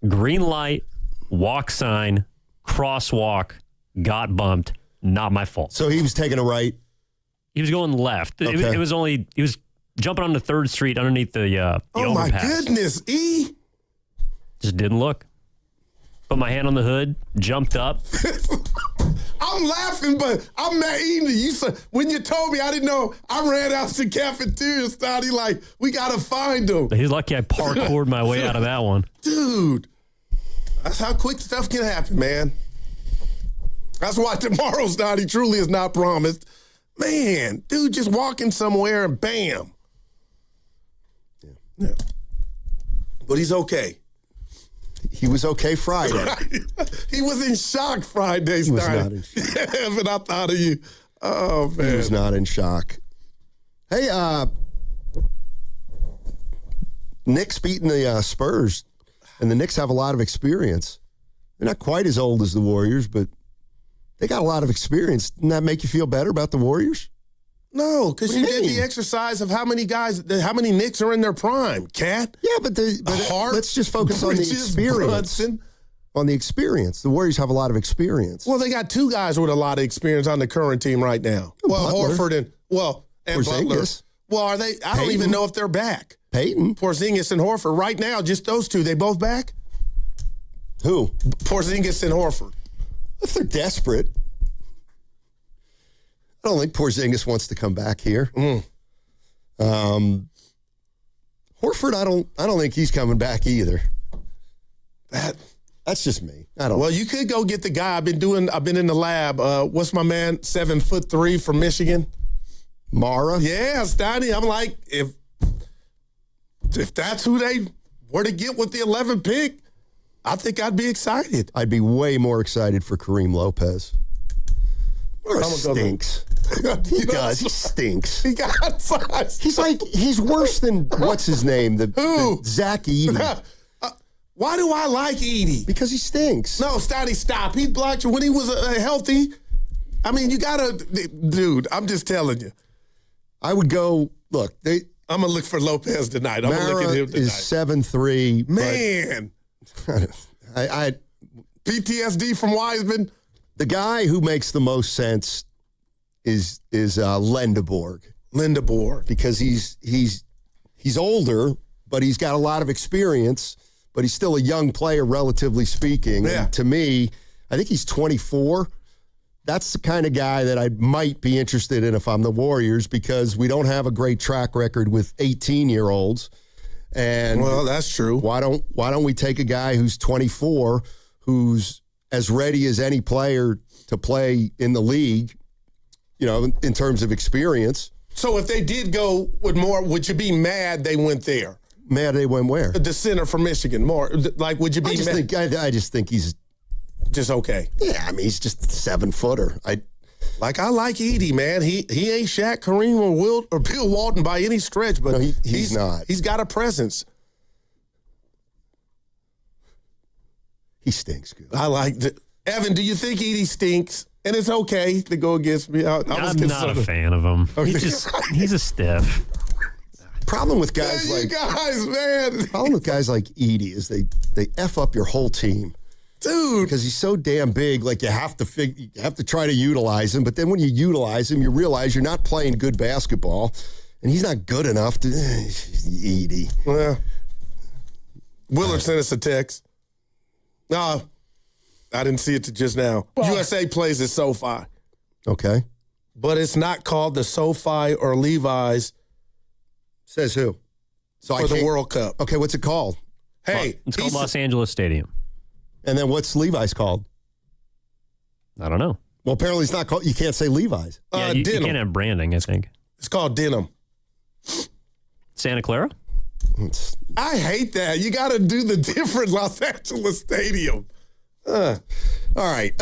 Green light, walk sign, crosswalk, got bumped. Not my fault. So he was taking a right? He was going left. Okay. He was jumping onto 3rd Street underneath the overpass. Oh, my goodness, E. Just didn't look. Put my hand on the hood, jumped up. I'm laughing, but I'm not eating it. When you told me, I didn't know. I ran out to the cafeteria, Stotty, like, we got to find him. He's lucky I parkoured my way out of that one. Dude, that's how quick stuff can happen, man. That's why tomorrow's Stotty truly is not promised. Man, dude, just walking somewhere and bam. Yeah. But he's okay. He was okay Friday. He was in shock Friday, Stotty. He was not in shock. Evan, I thought of you. Oh, man. He was not in shock. Hey, Knicks beating the Spurs, and the Knicks have a lot of experience. They're not quite as old as the Warriors, but they got a lot of experience. Doesn't that make you feel better about the Warriors? No, because you get the exercise of how many Knicks are in their prime, Cat. Yeah, but let's just focus on the experience. Brunson. On the experience. The Warriors have a lot of experience. Well, they got two guys with a lot of experience on the current team right now. Well, Butler. Horford and Butler. Well, are they? I don't even know if they're back. Peyton. Porzingis and Horford. Right now, just those two. They both back? Who? Porzingis and Horford. If they're desperate. I don't think Porzingis wants to come back here. Horford, I don't think he's coming back either. That's just me. I don't. Well, you could go get the guy. I've been in the lab. What's my man? 7'3" from Michigan. Mara. Yeah, Steiny. I'm like, if that's who they were to get with the 11th pick, I think I'd be excited. I'd be way more excited for Kareem Lopez. Mara stinks. He does. He stinks. He got size. He's worse than what's his name? Who? Zach Edey. Why do I like Edey? Because he stinks. No, Steiny, stop. He blocked you when he was healthy. I mean, you gotta, dude. I'm just telling you. I would go. Look, I'm gonna look for Lopez tonight. I'm gonna look at him tonight. Is 7'3". Man, I PTSD from Wiseman. The guy who makes the most sense is Lendeborg. Because he's older, but he's got a lot of experience, but he's still a young player, relatively speaking. Yeah. And to me, I think he's 24. That's the kind of guy that I might be interested in if I'm the Warriors, because we don't have a great track record with 18-year-olds. And well, that's true. Why don't we take a guy who's 24, who's as ready as any player to play in the league, in terms of experience. So if they did go with more, would you be mad they went there? Mad they went where? The center from Michigan. More like, would you be mad? I just think he's just okay. Yeah, I mean, he's just a 7-footer. I like Edey, man. He ain't Shaq, Kareem, or Bill Walton by any stretch, but no, he's not. He's got a presence. He stinks good. I like that. Evan, do you think Edey stinks? And it's okay to go against me. I'm not a fan of him. Okay. He's a stiff. Problem with guys Problem with guys like Edey is they F up your whole team. Dude, because he's so damn big, like you have to try to utilize him. But then when you utilize him, you realize you're not playing good basketball, and he's not good enough to. Edey. Well, Willard sent us a text. No, I didn't see it till just now. USA plays at SoFi. Okay, but it's not called the SoFi or Levi's. Says who? For the World Cup. Okay, what's it called? Hey, it's called Los Angeles Stadium. And then what's Levi's called? I don't know. Well, apparently it's not called. You can't say Levi's. Yeah, you can't have branding, I think. It's called denim. Santa Clara? I hate that. You got to do the different Los Angeles Stadium. All right.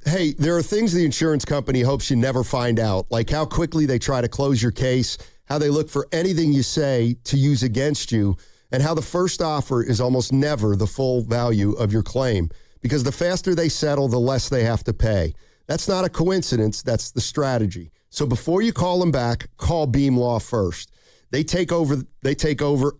Hey, there are things the insurance company hopes you never find out, like how quickly they try to close your case, how they look for anything you say to use against you, and how the first offer is almost never the full value of your claim, because the faster they settle, the less they have to pay. That's not a coincidence. That's the strategy. So before you call them back, call Beam Law first. They take over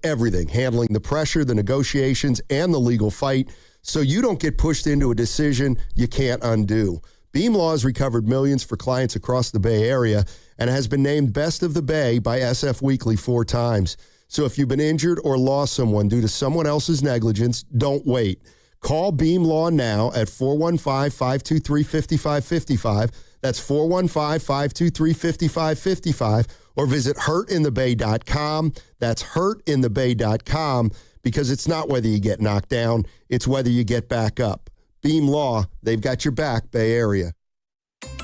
everything, handling the pressure, the negotiations, and the legal fight, so you don't get pushed into a decision you can't undo. Beam Law has recovered millions for clients across the Bay Area and has been named Best of the Bay by SF Weekly 4 times. So if you've been injured or lost someone due to someone else's negligence, don't wait. Call Beam Law now at 415-523-5555. That's 415-523-5555. Or visit hurtinthebay.com. That's hurtinthebay.com, because it's not whether you get knocked down, it's whether you get back up. Beam Law, they've got your back, Bay Area.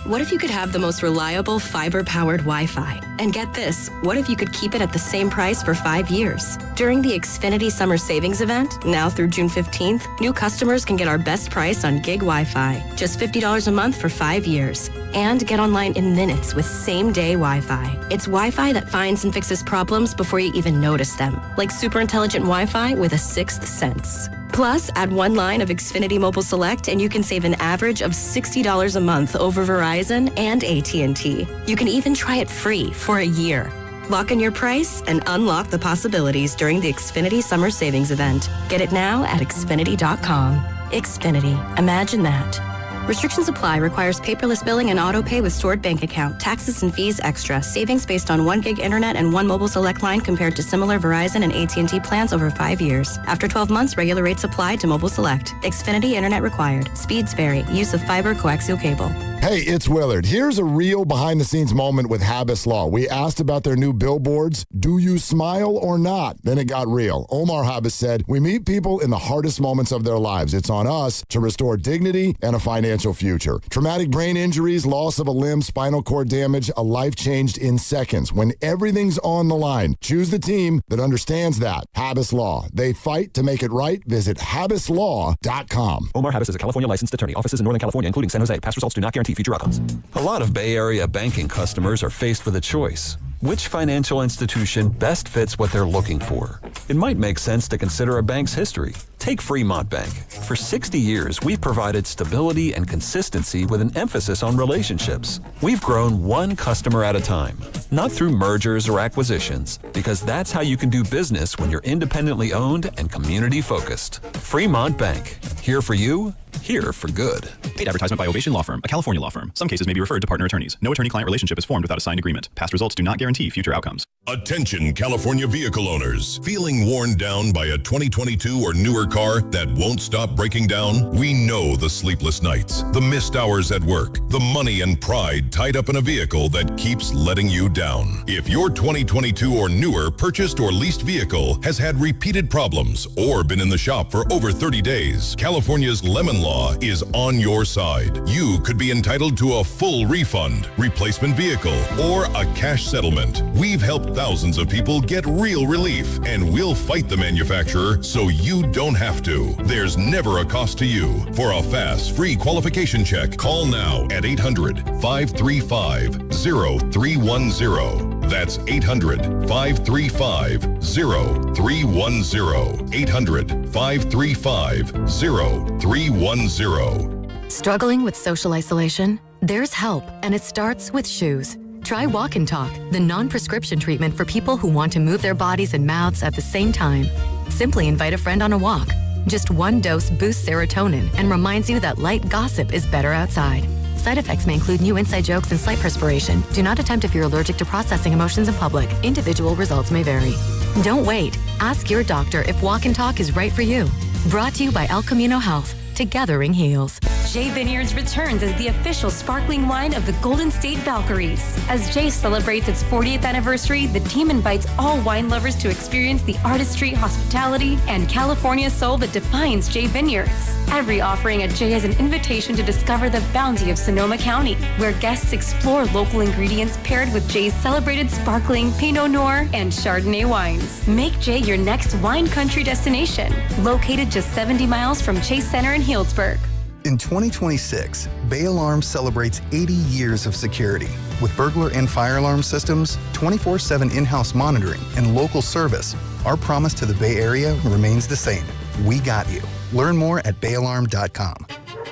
What if you could have the most reliable fiber-powered Wi-Fi? And get this, what if you could keep it at the same price for 5 years? During the Xfinity Summer Savings Event, now through June 15th, new customers can get our best price on gig Wi-Fi, just $50 a month for 5 years. And get online in minutes with same-day Wi-Fi. It's Wi-Fi that finds and fixes problems before you even notice them, like super intelligent Wi-Fi with a 6th sense. Plus, add one line of Xfinity Mobile Select and you can save an average of $60 a month over Verizon and AT&T. You can even try it free for a year. Lock in your price and unlock the possibilities during the Xfinity Summer Savings Event. Get it now at Xfinity.com. Xfinity. Imagine that. Restrictions apply. Requires paperless billing and auto pay with stored bank account. Taxes and fees extra. Savings based on 1 gig internet and 1 mobile select line compared to similar Verizon and AT&T plans over 5 years. After 12 months, regular rates apply to mobile select. Xfinity internet required. Speeds vary. Use of fiber coaxial cable. Hey, it's Willard. Here's a real behind-the-scenes moment with Habas Law. We asked about their new billboards. Do you smile or not? Then it got real. Omar Habas said, we meet people in the hardest moments of their lives. It's on us to restore dignity and a financial future. Traumatic brain injuries, loss of a limb, spinal cord damage, a life changed in seconds. When everything's on the line, choose the team that understands that. Habas Law. They fight to make it right. Visit habaslaw.com. Omar Habas is a California licensed attorney. Offices in Northern California, including San Jose. Past results do not guarantee future outcomes. A lot of Bay Area banking customers are faced with a choice. Which financial institution best fits what they're looking for? It might make sense to consider a bank's history. Take Fremont Bank. For 60 years, we've provided stability and consistency with an emphasis on relationships. We've grown one customer at a time, not through mergers or acquisitions, because that's how you can do business when you're independently owned and community focused. Fremont Bank. Here for you, here for good. Paid advertisement by Ovation Law Firm, a California law firm. Some cases may be referred to partner attorneys. No attorney-client relationship is formed without a signed agreement. Past results do not guarantee future outcomes. Attention, California vehicle owners. Feeling worn down by a 2022 or newer car that won't stop breaking down? We know the sleepless nights, the missed hours at work, the money and pride tied up in a vehicle that keeps letting you down. If your 2022 or newer purchased or leased vehicle has had repeated problems or been in the shop for over 30 days, California's Lemon Law is on your side. You could be entitled to a full refund, replacement vehicle, or a cash settlement. We've helped thousands of people get real relief, and we'll fight the manufacturer so you don't have to. There's never a cost to you. For a fast, free qualification check, call now at 800-535-0310. That's 800-535-0310. 800-535-0310. Struggling with social isolation? There's help, and it starts with shoes. Try Walk and Talk, the non-prescription treatment for people who want to move their bodies and mouths at the same time. Simply invite a friend on a walk. Just one dose boosts serotonin and reminds you that light gossip is better outside. Side effects may include new inside jokes and slight perspiration. Do not attempt if you're allergic to processing emotions in public. Individual results may vary. Don't wait. Ask your doctor if Walk and Talk is right for you. Brought to you by El Camino Health. Togethering heals. Jay Vineyards returns as the official sparkling wine of the Golden State Valkyries. As Jay celebrates its 40th anniversary, the team invites all wine lovers to experience the artistry, hospitality, and California soul that defines Jay Vineyards. Every offering at Jay is an invitation to discover the bounty of Sonoma County, where guests explore local ingredients paired with Jay's celebrated sparkling Pinot Noir and Chardonnay wines. Make Jay your next wine country destination, located just 70 miles from Chase Center in Healdsburg. In 2026, Bay Alarm celebrates 80 years of security. With burglar and fire alarm systems, 24/7 in-house monitoring, and local service, our promise to the Bay Area remains the same. We got you. Learn more at bayalarm.com.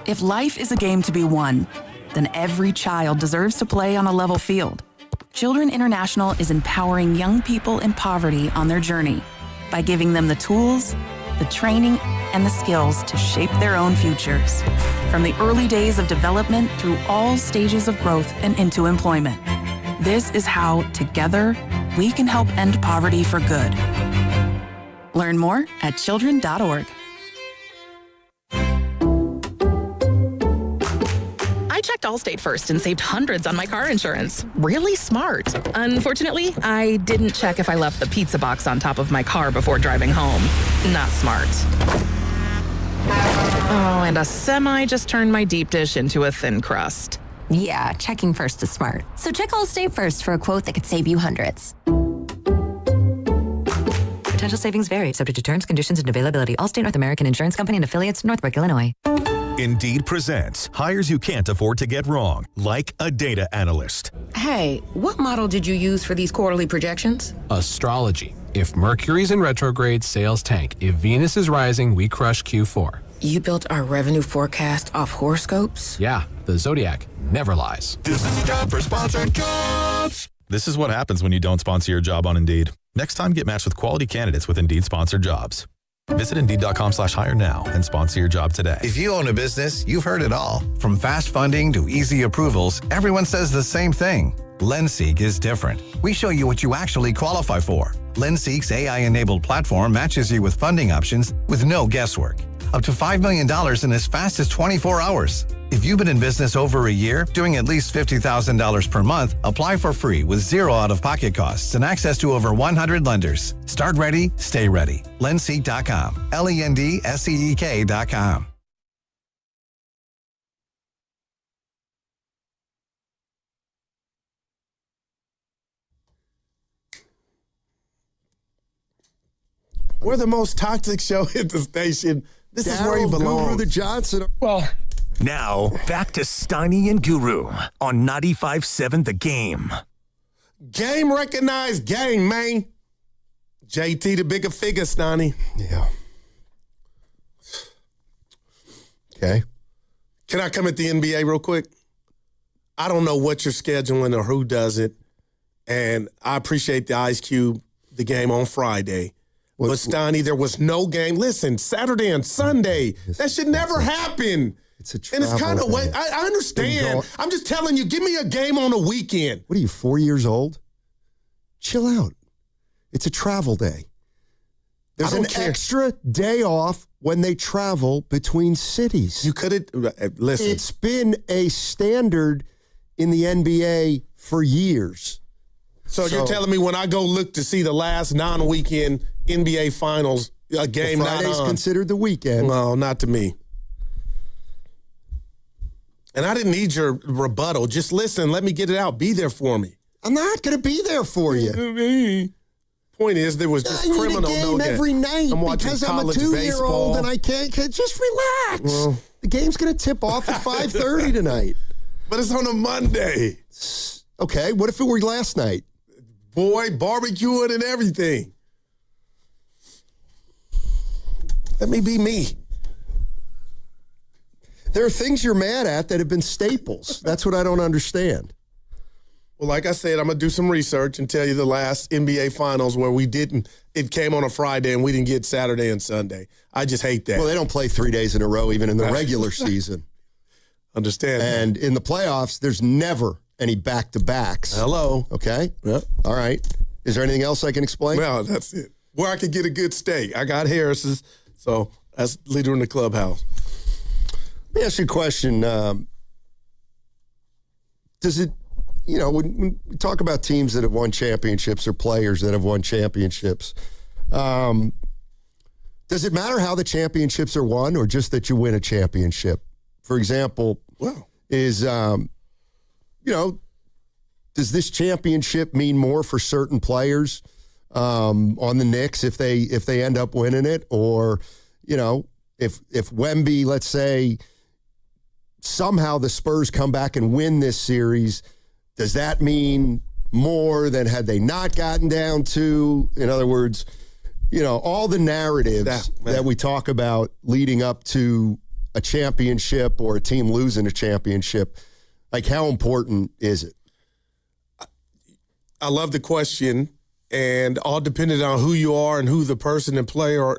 If life is a game to be won, then every child deserves to play on a level field. Children International is empowering young people in poverty on their journey by giving them the tools, the training, and the skills to shape their own futures. From the early days of development through all stages of growth and into employment. This is how, together, we can help end poverty for good. Learn more at children.org. I checked Allstate first and saved hundreds on my car insurance. Really smart. Unfortunately, I didn't check if I left the pizza box on top of my car before driving home. Not smart. Oh, and a semi just turned my deep dish into a thin crust. Yeah, checking first is smart. So check Allstate first for a quote that could save you hundreds. Potential savings vary, subject to terms, conditions, and availability. Allstate North American Insurance Company and affiliates, Northbrook, Illinois. Indeed presents hires you can't afford to get wrong, like a data analyst. Hey, what model did you use for these quarterly projections? Astrology. If Mercury's in retrograde, sales tank. If Venus is rising, we crush Q4. You built our revenue forecast off horoscopes? Yeah, the Zodiac never lies. This is time for sponsored jobs. This is what happens when you don't sponsor your job on Indeed. Next time, get matched with quality candidates with Indeed sponsored jobs. Visit Indeed.com/hire now and sponsor your job today. If you own a business, you've heard it all. From fast funding to easy approvals, everyone says the same thing. LendSeek is different. We show you what you actually qualify for. LendSeek's AI-enabled platform matches you with funding options with no guesswork. Up to $5 million in as fast as 24 hours. If you've been in business over a year, doing at least $50,000 per month, apply for free with zero out-of-pocket costs and access to over 100 lenders. Start ready, stay ready. Lendseek.com. LENDSEEK.com. We're the most toxic show at the station. This is where you belong. Guru the Johnson. Well, now back to Steiny and Guru on 95.7 The Game. Game recognized game, man. JT the bigger figure, Steiny. Yeah. Okay. Can I come at the NBA real quick? I don't know what you're scheduling or who does it, and I appreciate the Ice Cube, the game on Friday. But Steiny, there was no game. Listen, Saturday and Sunday, that should never happen. It's a and it's kind of way. I understand. I'm just telling you, give me a game on a weekend. What are you, 4 years old? Chill out. It's a travel day. There's an extra day off when they travel between cities. You could have, listen. It's been a standard in the NBA for years. So you're telling me when I go look to see the last non-weekend NBA Finals, a game not on. Friday's considered the weekend. No, not to me. And I didn't need your rebuttal. Just listen. Let me get it out. Be there for me. I'm not going to be there for you. Point is, there was just criminal no game every night I'm because I'm a 2-year-old and I can't. Just relax. Well, the game's going to tip off at 5:30 tonight. But it's on a Monday. Okay, what if it were last night? Boy, barbecuing and everything. Let me be me. There are things you're mad at that have been staples. That's what I don't understand. Well, like I said, I'm going to do some research and tell you the last NBA Finals where it came on a Friday and we didn't get Saturday and Sunday. I just hate that. Well, they don't play 3 days in a row even in the regular season. Understand. And in the playoffs, there's never any back-to-backs. Hello. Okay? Yep. All right. Is there anything else I can explain? No, that's it. Where I could get a good steak. I got Harris's, so that's leader in the clubhouse. Let me ask you a question. Does it, when we talk about teams that have won championships or players that have won championships, does it matter how the championships are won or just that you win a championship? For example, does this championship mean more for certain players on the Knicks if they end up winning it? Or, if Wemby, let's say, somehow the Spurs come back and win this series, does that mean more than had they not gotten down to? In other words, all the narratives that we talk about leading up to a championship or a team losing a championship, like how important is it? I love the question, and all depending on who you are and who the person and player,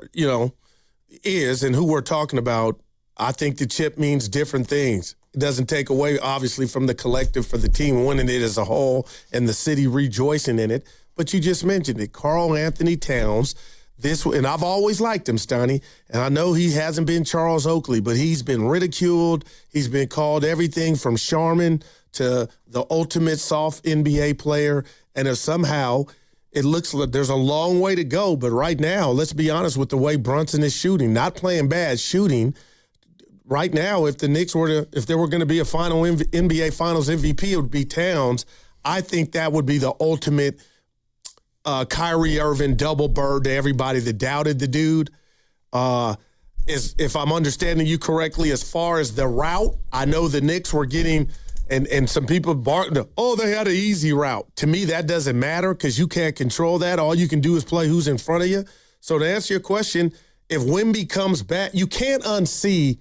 is and who we're talking about, I think the chip means different things. It doesn't take away, obviously, from the collective for the team winning it as a whole and the city rejoicing in it. But you just mentioned it. Karl Anthony Towns, and I've always liked him, Steiny, and I know he hasn't been Charles Oakley, but he's been ridiculed. He's been called everything from Charmin to the ultimate soft NBA player. And if somehow it looks like there's a long way to go, but right now, let's be honest with the way Brunson is shooting, not playing bad, shooting. Right now, if the Knicks if there were going to be a final NBA Finals MVP, it would be Towns. I think that would be the ultimate Kyrie Irving double bird to everybody that doubted the dude. And if I'm understanding you correctly, as far as the route, I know the Knicks were getting, and some people barking, oh, they had an easy route. To me, that doesn't matter because you can't control that. All you can do is play who's in front of you. So to answer your question, if Wemby comes back, you can't unsee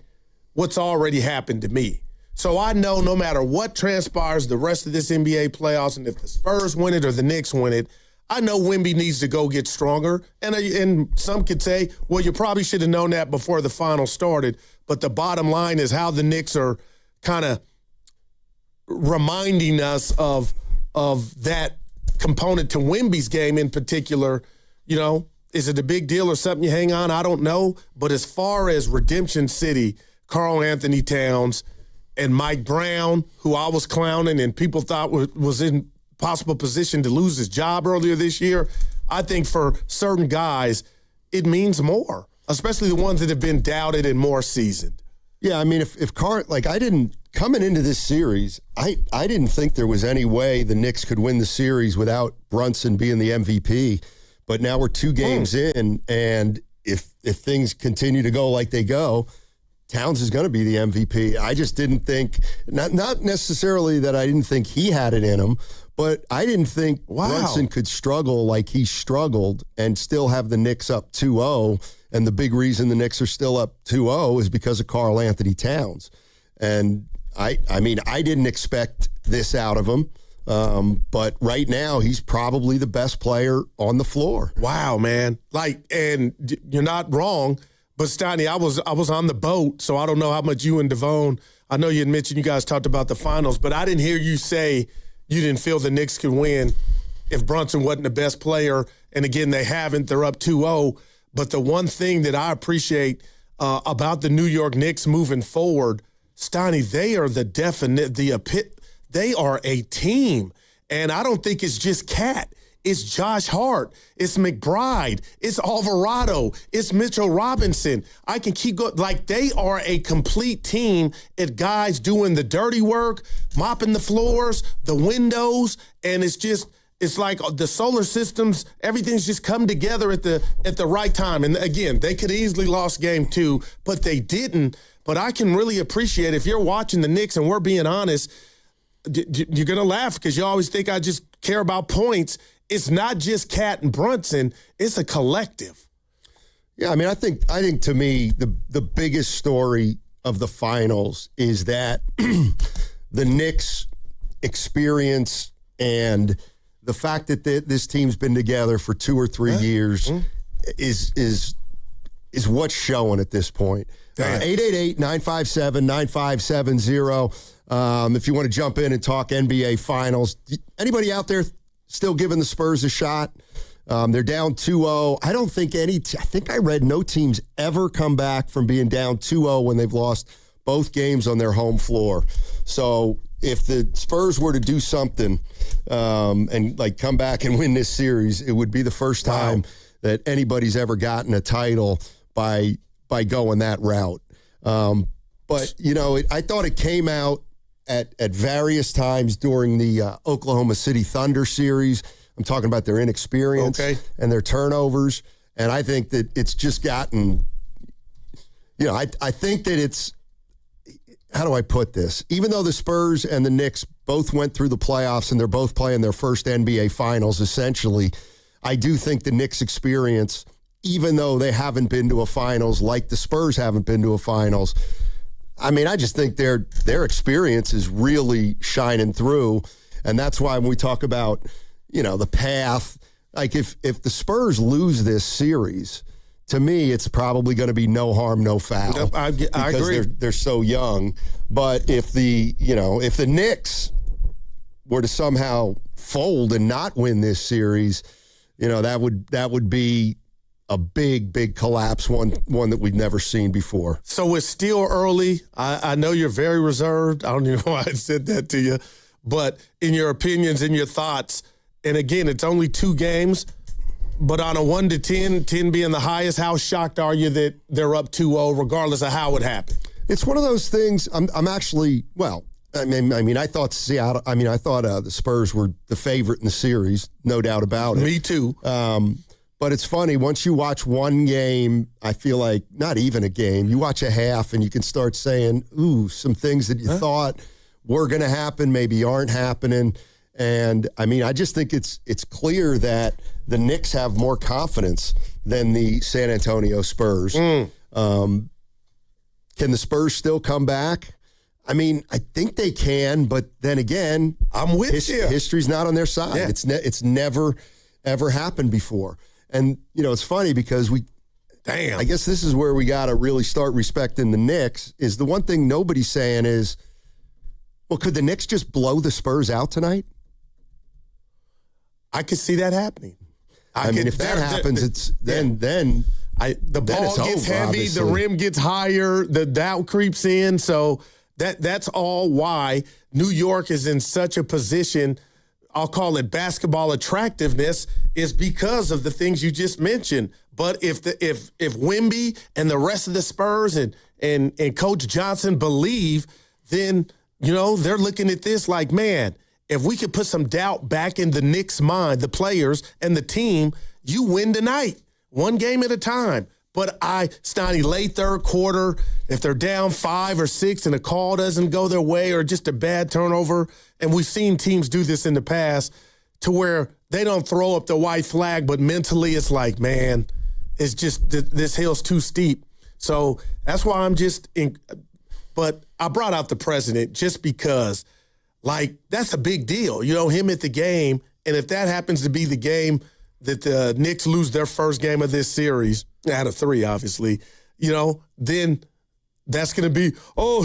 what's already happened to me. So I know no matter what transpires the rest of this NBA playoffs, and if the Spurs win it or the Knicks win it, I know Wemby needs to go get stronger. And some could say, well, you probably should have known that before the final started. But the bottom line is how the Knicks are kind of reminding us of that component to Wemby's game in particular. You know, is it a big deal or something you hang on? I don't know. But as far as Redemption City, Karl Anthony Towns and Mike Brown, who I was clowning and people thought was in possible position to lose his job earlier this year, I think for certain guys, it means more, especially the ones that have been doubted and more seasoned. Yeah, I mean, if Carl, coming into this series, I didn't think there was any way the Knicks could win the series without Brunson being the MVP. But now we're 2 games in, and if things continue to go like they go, Towns is going to be the MVP. I just didn't think, not necessarily that I didn't think he had it in him, but I didn't think Brunson could struggle like he struggled and still have the Knicks up 2-0. And the big reason the Knicks are still up 2-0 is because of Karl Anthony Towns. And I mean, I didn't expect this out of him. But right now, he's probably the best player on the floor. Wow, man. And you're not wrong. But Steiny, I was on the boat, so I don't know how much you and Devone, I know you had mentioned you guys talked about the finals, but I didn't hear you say you didn't feel the Knicks could win if Brunson wasn't the best player. And again, they haven't. They're up 2-0. But the one thing that I appreciate about the New York Knicks moving forward, Steiny, they are they are a team. And I don't think it's just Cat. It's Josh Hart. It's McBride. It's Alvarado. It's Mitchell Robinson. I can keep going. They are a complete team at guys doing the dirty work, mopping the floors, the windows, and it's like the solar systems, everything's just come together at the right time. And again, they could easily lost game 2, but they didn't. But I can really appreciate if you're watching the Knicks and we're being honest, you're going to laugh because you always think I just care about points. It's not just Cat and Brunson. It's a collective. Yeah, I mean, I think to me, the biggest story of the finals is that the Knicks experience and the fact that this team's been together for 2 or 3 years is what's showing at this point. 888-957-9570. If you want to jump in and talk NBA Finals. Anybody out there still giving the Spurs a shot? They're down 2-0. I don't think I think I read no teams ever come back from being down 2-0 when they've lost both games on their home floor. So if the Spurs were to do something and come back and win this series, it would be the first time that anybody's ever gotten a title by going that route. But, I thought it came out at various times during the Oklahoma City Thunder series. I'm talking about their inexperience and their turnovers. And I think that it's just gotten, I think that it's, how do I put this? Even though the Spurs and the Knicks both went through the playoffs and they're both playing their first NBA Finals, essentially, I do think the Knicks experience, even though they haven't been to a Finals like the Spurs haven't been to a Finals, I mean, I just think their experience is really shining through. And that's why when we talk about, the path, like if the Spurs lose this series, to me, it's probably going to be no harm, no foul. Yep, I agree. Because they're so young. But if the Knicks were to somehow fold and not win this series, that would be a big, big collapse, one that we've never seen before. So it's still early. I know you're very reserved. I don't even know why I said that to you. But in your opinions and your thoughts, and again, it's only 2 games, but on a 1 to 10, 10 being the highest, how shocked are you that they're up 2-0 regardless of how it happened? It's one of those things. I'm actually, I thought Seattle. I thought the Spurs were the favorite in the series, no doubt about it. Me too. But it's funny, once you watch one game, I feel like not even a game, you watch a half and you can start saying, ooh, some things that you thought were going to happen maybe aren't happening. And, I mean, I just think it's clear that the Knicks have more confidence than the San Antonio Spurs. Can the Spurs still come back? I mean, I think they can, but then again, I'm with you. History's not on their side. Yeah. It's never, ever happened before. And, it's funny because I guess this is where we got to really start respecting the Knicks, is the one thing nobody's saying is, well, could the Knicks just blow the Spurs out tonight? I could see that happening. I mean, if that happens, the ball gets heavy, obviously. the rim gets higher, the doubt creeps in. So that's all why New York is in such a position. I'll call it basketball attractiveness, is because of the things you just mentioned. But if Wemby and the rest of the Spurs and Coach Johnson believe, then they're looking at this like, man, if we could put some doubt back in the Knicks' mind, the players and the team, you win tonight, one game at a time. But Stoney, late third quarter, if they're down 5 or 6 and a call doesn't go their way or just a bad turnover, and we've seen teams do this in the past to where they don't throw up the white flag, but mentally it's like, man, it's just this hill's too steep. So that's why I'm but I brought out the president just because, that's a big deal. Him at the game, and if that happens to be the game that the Knicks lose their first game of this series, out of 3, obviously, then that's going to be,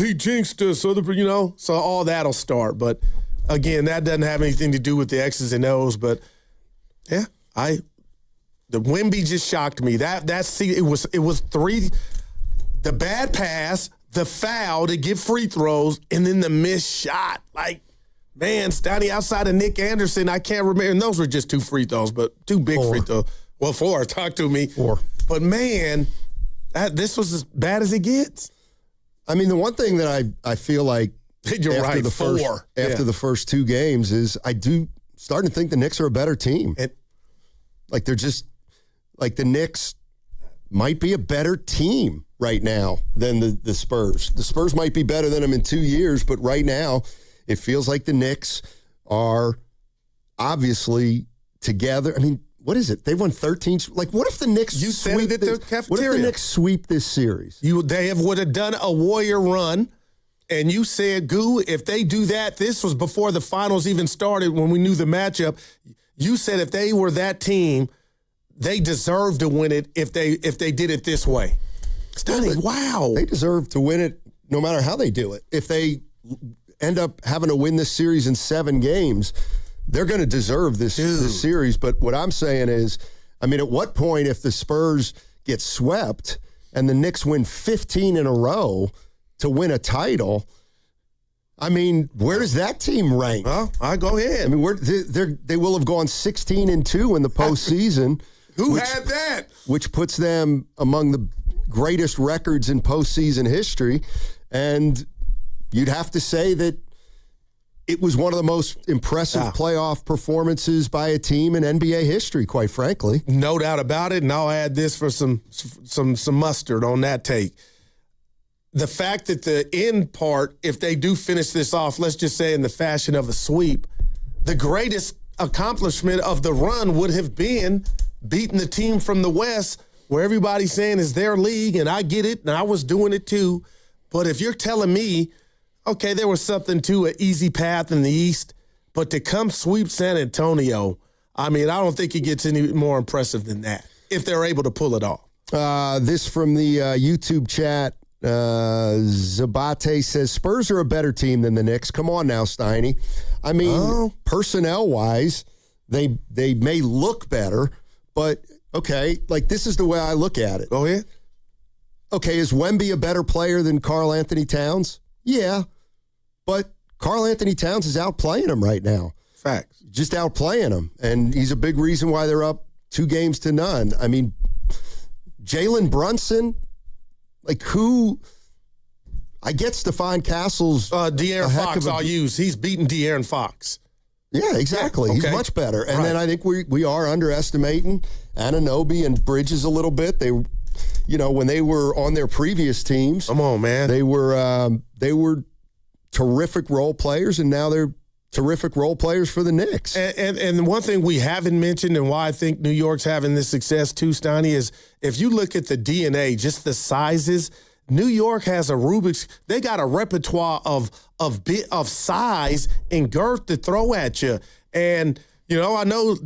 he jinxed us, so all that'll start. But, again, that doesn't have anything to do with the X's and O's. But, yeah, the Wemby just shocked me. It was 3, the bad pass, the foul to get free throws, and then the missed shot. Man, Stoney, outside of Nick Anderson, I can't remember. And those were just 2 free throws, but 2 big free throws. Well, 4. Talk to me. 4. But, man, this was as bad as it gets. I mean, the one thing that I feel like You're after right, the first 2 games is I do starting to think the Knicks are a better team. They're just the Knicks might be a better team right now than the Spurs. The Spurs might be better than them in 2 years, but right now it feels like the Knicks are obviously together. I mean, what is it? They've won 13. What if the Knicks sweep this? What if the Knicks sweep this series? They would have done a Warrior run, and you said, Goo, if they do that, this was before the finals even started when we knew the matchup. You said if they were that team, they deserve to win it if they did it this way. Stunning. Wow. They deserve to win it no matter how they do it. If they end up having to win this series in 7 games, they're going to deserve this series. But what I'm saying is, I mean, at what point if the Spurs get swept and the Knicks win 15 in a row to win a title, I mean, where does that team rank? Well, I go ahead. I mean, they will have gone 16-2 in the postseason. Who had that? Which puts them among the greatest records in postseason history. And you'd have to say that it was one of the most impressive playoff performances by a team in NBA history, quite frankly. No doubt about it, and I'll add this for some mustard on that take. The fact that the end part, if they do finish this off, let's just say in the fashion of a sweep, the greatest accomplishment of the run would have been beating the team from the West, where everybody's saying it's their league, and I get it, and I was doing it too. But if you're telling me, okay, there was something to an easy path in the East, but to come sweep San Antonio, I mean, I don't think it gets any more impressive than that, if they're able to pull it off. This from the YouTube chat. Zabate says, Spurs are a better team than the Knicks. Come on now, Steiny. I mean, personnel-wise, they may look better, but, okay, this is the way I look at it. Go ahead. Okay, is Wemby a better player than Karl Anthony Towns? Yeah, but Karl Anthony Towns is outplaying him right now. Facts. Just outplaying him, and he's a big reason why they're up 2-0. I mean, Jalen Brunson, who? I get Stephon Castle's De'Aaron Fox. I'll use. He's beating De'Aaron Fox. Yeah, exactly. Okay. He's much better. And then I think we are underestimating Anunoby and Bridges a little bit. They, when they were on their previous teams, come on, man, they were terrific role players, and now they're terrific role players for the Knicks. And one thing we haven't mentioned, and why I think New York's having this success too, Stoney, is if you look at the DNA, just the sizes. New York has a Rubik's. They got a repertoire of size and girth to throw at you. And I know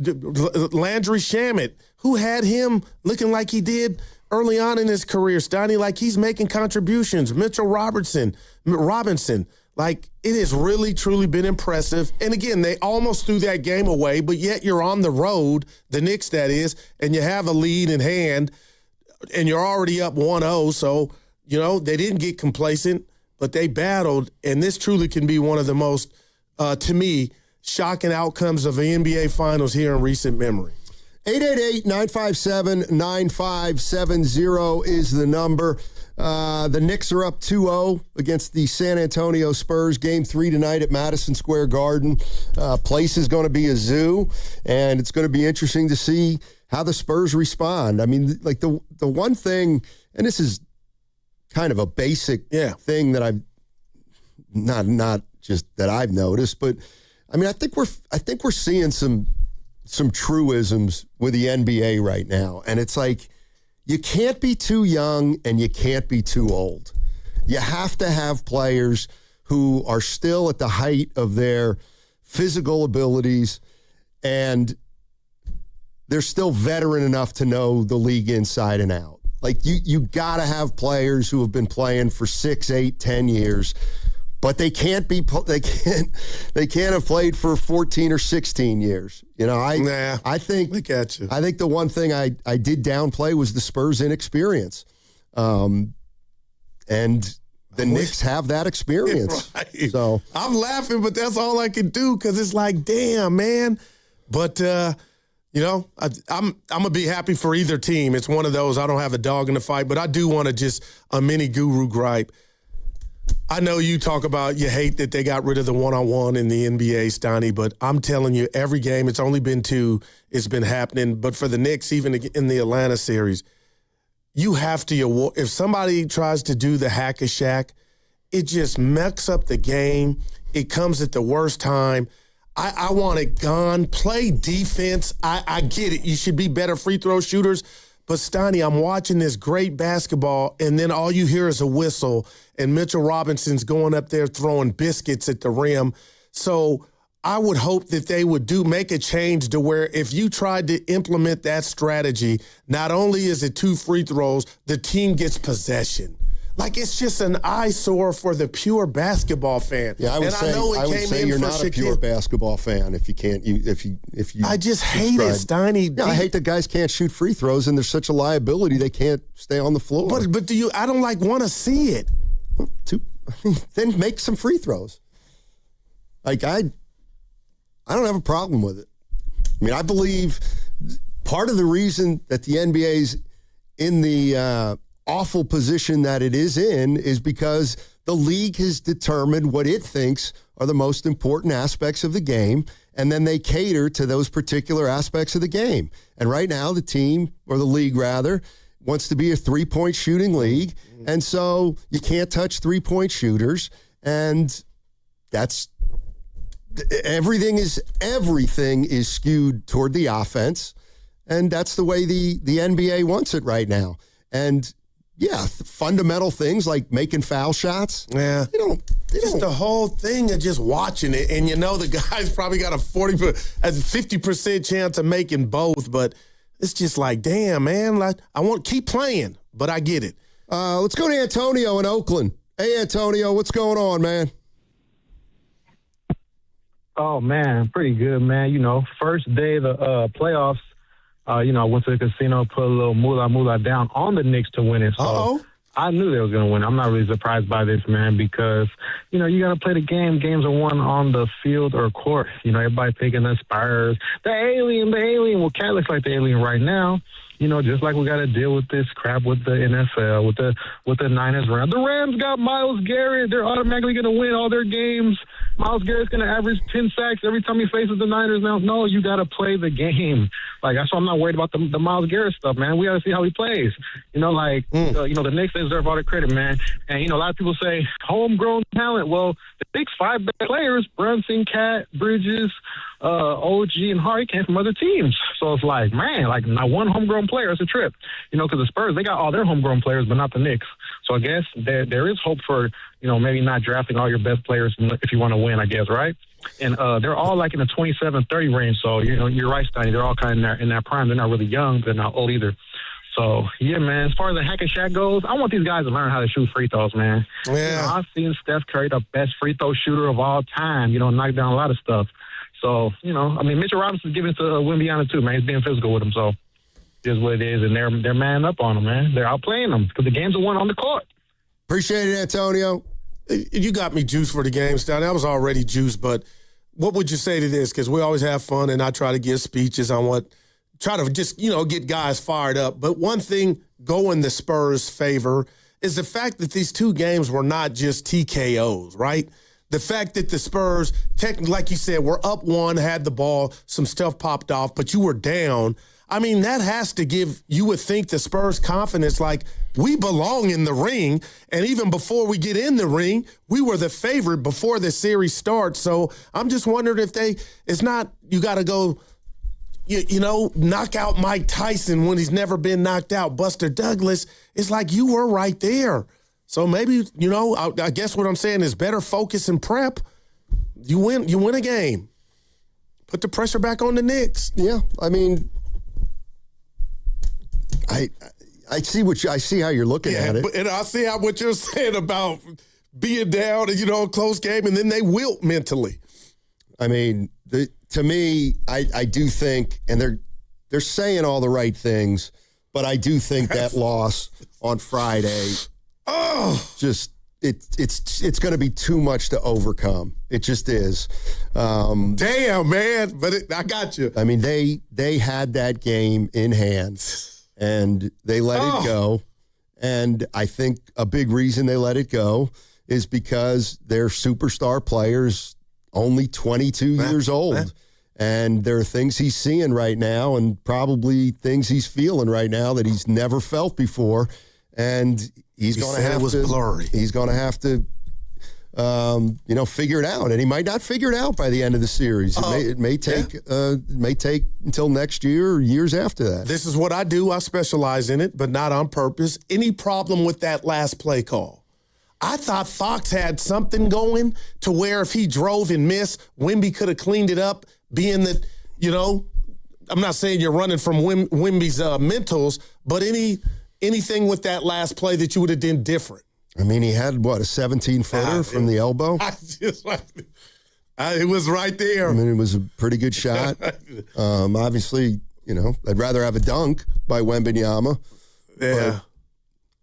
Landry Shamet, who had him looking like he did early on in his career, Stoney, like he's making contributions. Mitchell Robinson, like it has really, truly been impressive. And again, they almost threw that game away, but yet you're on the road, the Knicks that is, and you have a lead in hand, and you're already up 1-0, so they didn't get complacent, but they battled, and this truly can be one of the most, to me, shocking outcomes of the NBA Finals here in recent memory. 888-957-9570 is the number. The Knicks are up 2-0 against the San Antonio Spurs. Game 3 tonight at Madison Square Garden. Place is going to be a zoo, and it's going to be interesting to see how the Spurs respond. I mean, like the one thing, and this is kind of a basic thing that I've not just that I've noticed, but I mean, I think we're seeing some truisms with the NBA right now, and it's like you can't be too young and you can't be too old. You have to have players who are still at the height of their physical abilities, and they're still veteran enough to know the league inside and out. Like you got to have players who have been playing for 6, 8, 10 years, but they can't have played for 14 or 16 years. I think look at you. I think the one thing I did downplay was the Spurs' inexperience, and the Knicks have that experience. Right. So I'm laughing, but that's all I can do because it's like, damn, man. But I'm gonna be happy for either team. It's one of those. I don't have a dog in the fight, but I do want to just a mini guru gripe. I know you talk about you hate that they got rid of the one-on-one in the NBA, Stoney, but I'm telling you, every game, it's only been 2, it's been happening. But for the Knicks, even in the Atlanta series, you have to, if somebody tries to do the hack-a-shack, it just mucks up the game. It comes at the worst time. I want it gone. Play defense. I get it. You should be better free throw shooters. But, Stoney, I'm watching this great basketball, and then all you hear is a whistle, and Mitchell Robinson's going up there throwing biscuits at the rim. So I would hope that they would make a change to where if you tried to implement that strategy, not only is it 2 free throws, the team gets possession. Like, it's just an eyesore for the pure basketball fan. Yeah, I would say you're not a pure basketball fan if you can't. If you. I just hate it, Steiny. Yeah, I hate that guys can't shoot free throws and there's such a liability they can't stay on the floor. But do you? I don't want to see it. Then make some free throws. Like I don't have a problem with it. I mean, I believe part of the reason that the NBA's in the awful position that it is in is because the league has determined what it thinks are the most important aspects of the game, and then they cater to those particular aspects of the game. And right now, the team, or the league rather, wants to be a three-point shooting league, and so you can't touch three-point shooters, and that's everything is skewed toward the offense, and that's the way the NBA wants it right now. And yeah, fundamental things like making foul shots. Yeah. Just the whole thing of just watching it. And the guy's probably got a 50% chance of making both. But it's just like, damn, man, like I want to keep playing. But I get it. Let's go to Antonio in Oakland. Hey, Antonio, what's going on, man? Oh, man, pretty good, man. First day of the playoffs. I went to the casino, put a little moolah down on the Knicks to win it. So I knew they were going to win. I'm not really surprised by this, man, because, you got to play the game. Games are won on the field or court. Everybody picking the Spurs. The alien. Well, Cat looks like the alien right now. Just like we got to deal with this crap with the NFL, with the Niners. The Rams got Myles Garrett. They're automatically going to win all their games. Myles Garrett's going to average 10 sacks every time he faces the Niners now. No, you got to play the game. Like, that's why I'm not worried about the Myles Garrett stuff, man. We got to see how he plays. You know, like, the Knicks deserve all the credit, man. And, you know, a lot of people say homegrown talent. Well, the Knicks' 5 best players, Brunson, Cat, Bridges, OG, and Hardy came from other teams. So it's like, man, like, not one homegrown player. It's a trip. You know, because the Spurs, they got all their homegrown players, but not the Knicks. So I guess there is hope for, you know, maybe not drafting all your best players if you want to win, I guess, right? And they're all like in the 27-30 range. So, you know, you're right, Steiny. They're all kind of in that prime. They're not really young. They're not old either. So, yeah, man, as far as the hack and Shaq goes, I want these guys to learn how to shoot free throws, man. Yeah. You know, I've seen Steph Curry, the best free throw shooter of all time, you know, knock down a lot of stuff. So, you know, I mean, Mitchell Robinson's giving it to Wimbiana too, man. He's being physical with him. So, it is what it is. And they're manning up on him, man. They're outplaying them because the games are won on the court. Appreciate it, Antonio. You got me juiced for the game, Stan. I was already juiced, but what would you say to this? Because we always have fun, and I try to give speeches on try to just, you know, get guys fired up. But one thing going the Spurs' favor is the fact that these two games were not just TKOs, right? The fact that the Spurs, technically, like you said, were up 1, had the ball, some stuff popped off, but you were down. I mean, that has to give, you would think, the Spurs confidence, like, we belong in the ring. And even before we get in the ring, we were the favorite before the series starts. So I'm just wondering if it's not, you got to go, you know, knock out Mike Tyson when he's never been knocked out. Buster Douglas, it's like you were right there. So maybe, you know, I guess what I'm saying is better focus and prep. You win a game. Put the pressure back on the Knicks. Yeah, I mean, I see how you're looking at it. And I see what you're saying about being down and, you know, a close game, and then they wilt mentally. I mean, to me, I do think, and they're saying all the right things, but I do think that loss on Friday, just it's going to be too much to overcome. It just is. Damn, man! But I got you. I mean, they had that game in hand. And they let it go. And I think a big reason they let it go is because their superstar player's only 22 years old. And there are things he's seeing right now and probably things he's feeling right now that he's never felt before. And he's going to have to blurry. He's going to have to you know, figure it out, and he might not figure it out by the end of the series. It may take until next year or years after that. This is what I do. I specialize in it, but not on purpose. Any problem with that last play call? I thought Fox had something going to where if he drove and missed, Wemby could have cleaned it up, being that, you know, I'm not saying you're running from Wemby's mentals, but anything with that last play that you would have done different. I mean, he had, a 17-footer from the elbow? It was right there. I mean, it was a pretty good shot. Obviously, you know, I'd rather have a dunk by Wembanyama. Yeah. But,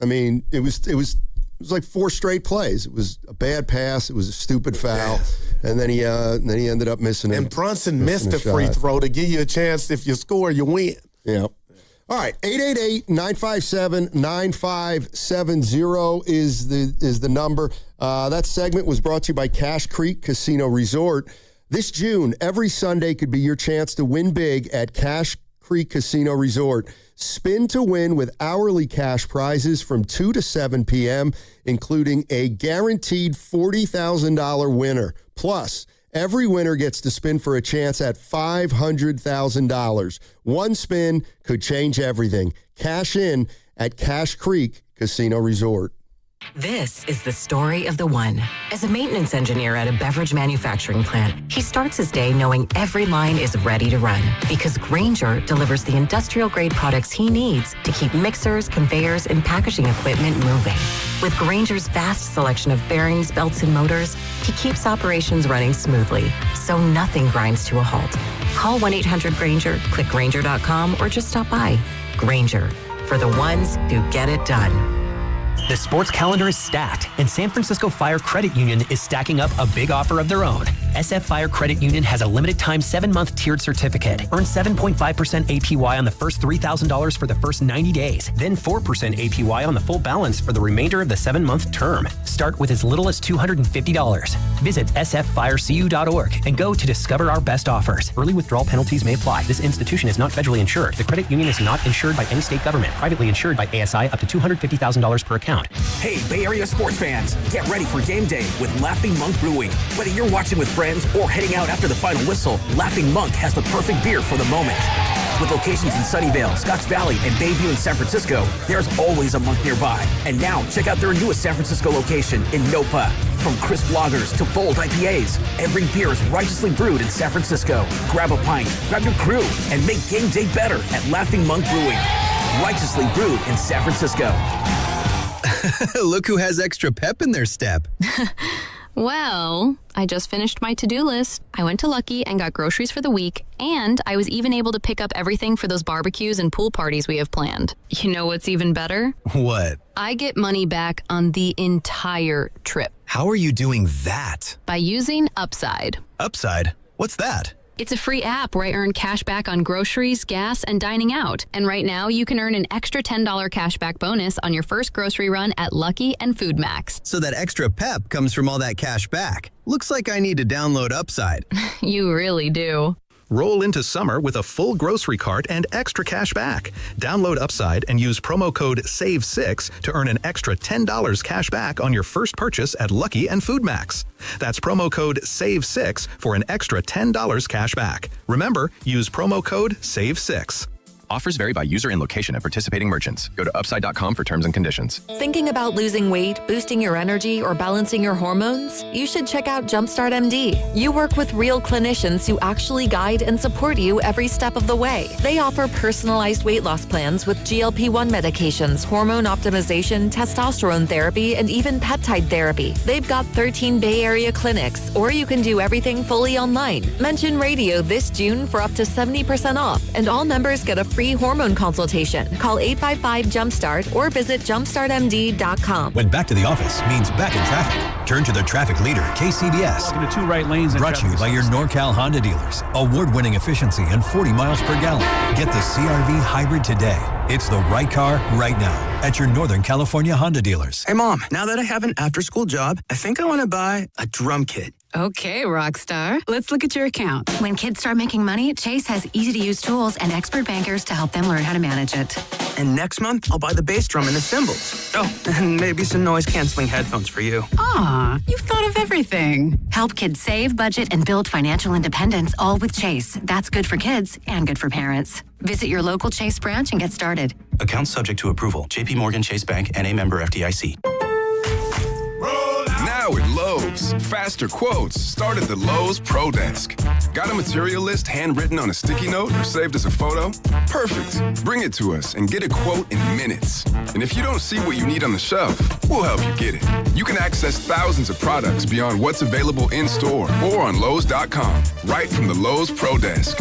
I mean, it was like 4 straight plays. It was a bad pass. It was a stupid foul. And then he ended up missing it. And Brunson missed a free throw to give you a chance. If you score, you win. Yeah. All right, 888-957-9570 is the number. That segment was brought to you by Cache Creek Casino Resort. This June, every Sunday could be your chance to win big at Cache Creek Casino Resort. Spin to win with hourly cash prizes from 2 to 7 p.m., including a guaranteed $40,000 winner. Plus, every winner gets to spin for a chance at $500,000. One spin could change everything. Cash in at Cache Creek Casino Resort. This is the story of the one. As a maintenance engineer at a beverage manufacturing plant, he starts his day knowing every line is ready to run because Grainger delivers the industrial-grade products he needs to keep mixers, conveyors, and packaging equipment moving. With Grainger's vast selection of bearings, belts, and motors, he keeps operations running smoothly, so nothing grinds to a halt. Call 1-800-GRAINGER, click Grainger.com, or just stop by. Grainger, for the ones who get it done. The sports calendar is stacked, and San Francisco Fire Credit Union is stacking up a big offer of their own. SF Fire Credit Union has a limited-time 7-month tiered certificate. Earn 7.5% APY on the first $3,000 for the first 90 days, then 4% APY on the full balance for the remainder of the 7-month term. Start with as little as $250. Visit sffirecu.org and go to discover our best offers. Early withdrawal penalties may apply. This institution is not federally insured. The credit union is not insured by any state government. Privately insured by ASI up to $250,000 per account. Hey, Bay Area sports fans, get ready for game day with Laughing Monk Brewing. Whether you're watching with friends or heading out after the final whistle, Laughing Monk has the perfect beer for the moment. With locations in Sunnyvale, Scotts Valley, and Bayview in San Francisco, there's always a Monk nearby. And now, check out their newest San Francisco location in Nopa. From crisp lagers to bold IPAs, every beer is righteously brewed in San Francisco. Grab a pint, grab your crew, and make game day better at Laughing Monk Brewing. Righteously brewed in San Francisco. Look who has extra pep in their step. Well, I just finished my to-do list. I went to Lucky and got groceries for the week, and I was even able to pick up everything for those barbecues and pool parties we have planned. You know what's even better? What? I get money back on the entire trip. How are you doing that? By using Upside. Upside? What's that? It's a free app where I earn cash back on groceries, gas, and dining out. And right now, you can earn an extra $10 cash back bonus on your first grocery run at Lucky and Food Max. So that extra pep comes from all that cash back. Looks like I need to download Upside. You really do. Roll into summer with a full grocery cart and extra cash back. Download Upside and use promo code SAVE6 to earn an extra $10 cash back on your first purchase at Lucky and Food Max. That's promo code SAVE6 for an extra $10 cash back. Remember, use promo code SAVE6. Offers vary by user and location at participating merchants. Go to upside.com for terms and conditions. Thinking about losing weight, boosting your energy, or balancing your hormones? You should check out Jumpstart MD. You work with real clinicians who actually guide and support you every step of the way. They offer personalized weight loss plans with GLP-1 medications, hormone optimization, testosterone therapy, and even peptide therapy. They've got 13 Bay Area clinics, or you can do everything fully online. Mention radio this June for up to 70% off, and all members get a free hormone consultation. Call 855-JUMPSTART or visit jumpstartmd.com. When back to the office means back in traffic, turn to the traffic leader, KCBS. Into 2 right lanes. Brought to you by your NorCal Honda dealers. Award-winning efficiency and 40 miles per gallon. Get the CR-V Hybrid today. It's the right car right now at your Northern California Honda dealers. Hey, Mom, now that I have an after-school job, I think I want to buy a drum kit. Okay, Rockstar. Let's look at your account. When kids start making money, Chase has easy-to-use tools and expert bankers to help them learn how to manage it. And next month, I'll buy the bass drum and the cymbals. Oh, and maybe some noise-canceling headphones for you. Aw, you've thought of everything. Help kids save, budget, and build financial independence, all with Chase. That's good for kids and good for parents. Visit your local Chase branch and get started. Account subject to approval. J.P. Morgan Chase Bank, N.A. member FDIC. Now at Lowe's, faster quotes start at the Lowe's Pro Desk. Got a material list handwritten on a sticky note or saved as a photo? Perfect. Bring it to us and get a quote in minutes. And if you don't see what you need on the shelf, we'll help you get it. You can access thousands of products beyond what's available in-store or on Lowe's.com, right from the Lowe's Pro Desk.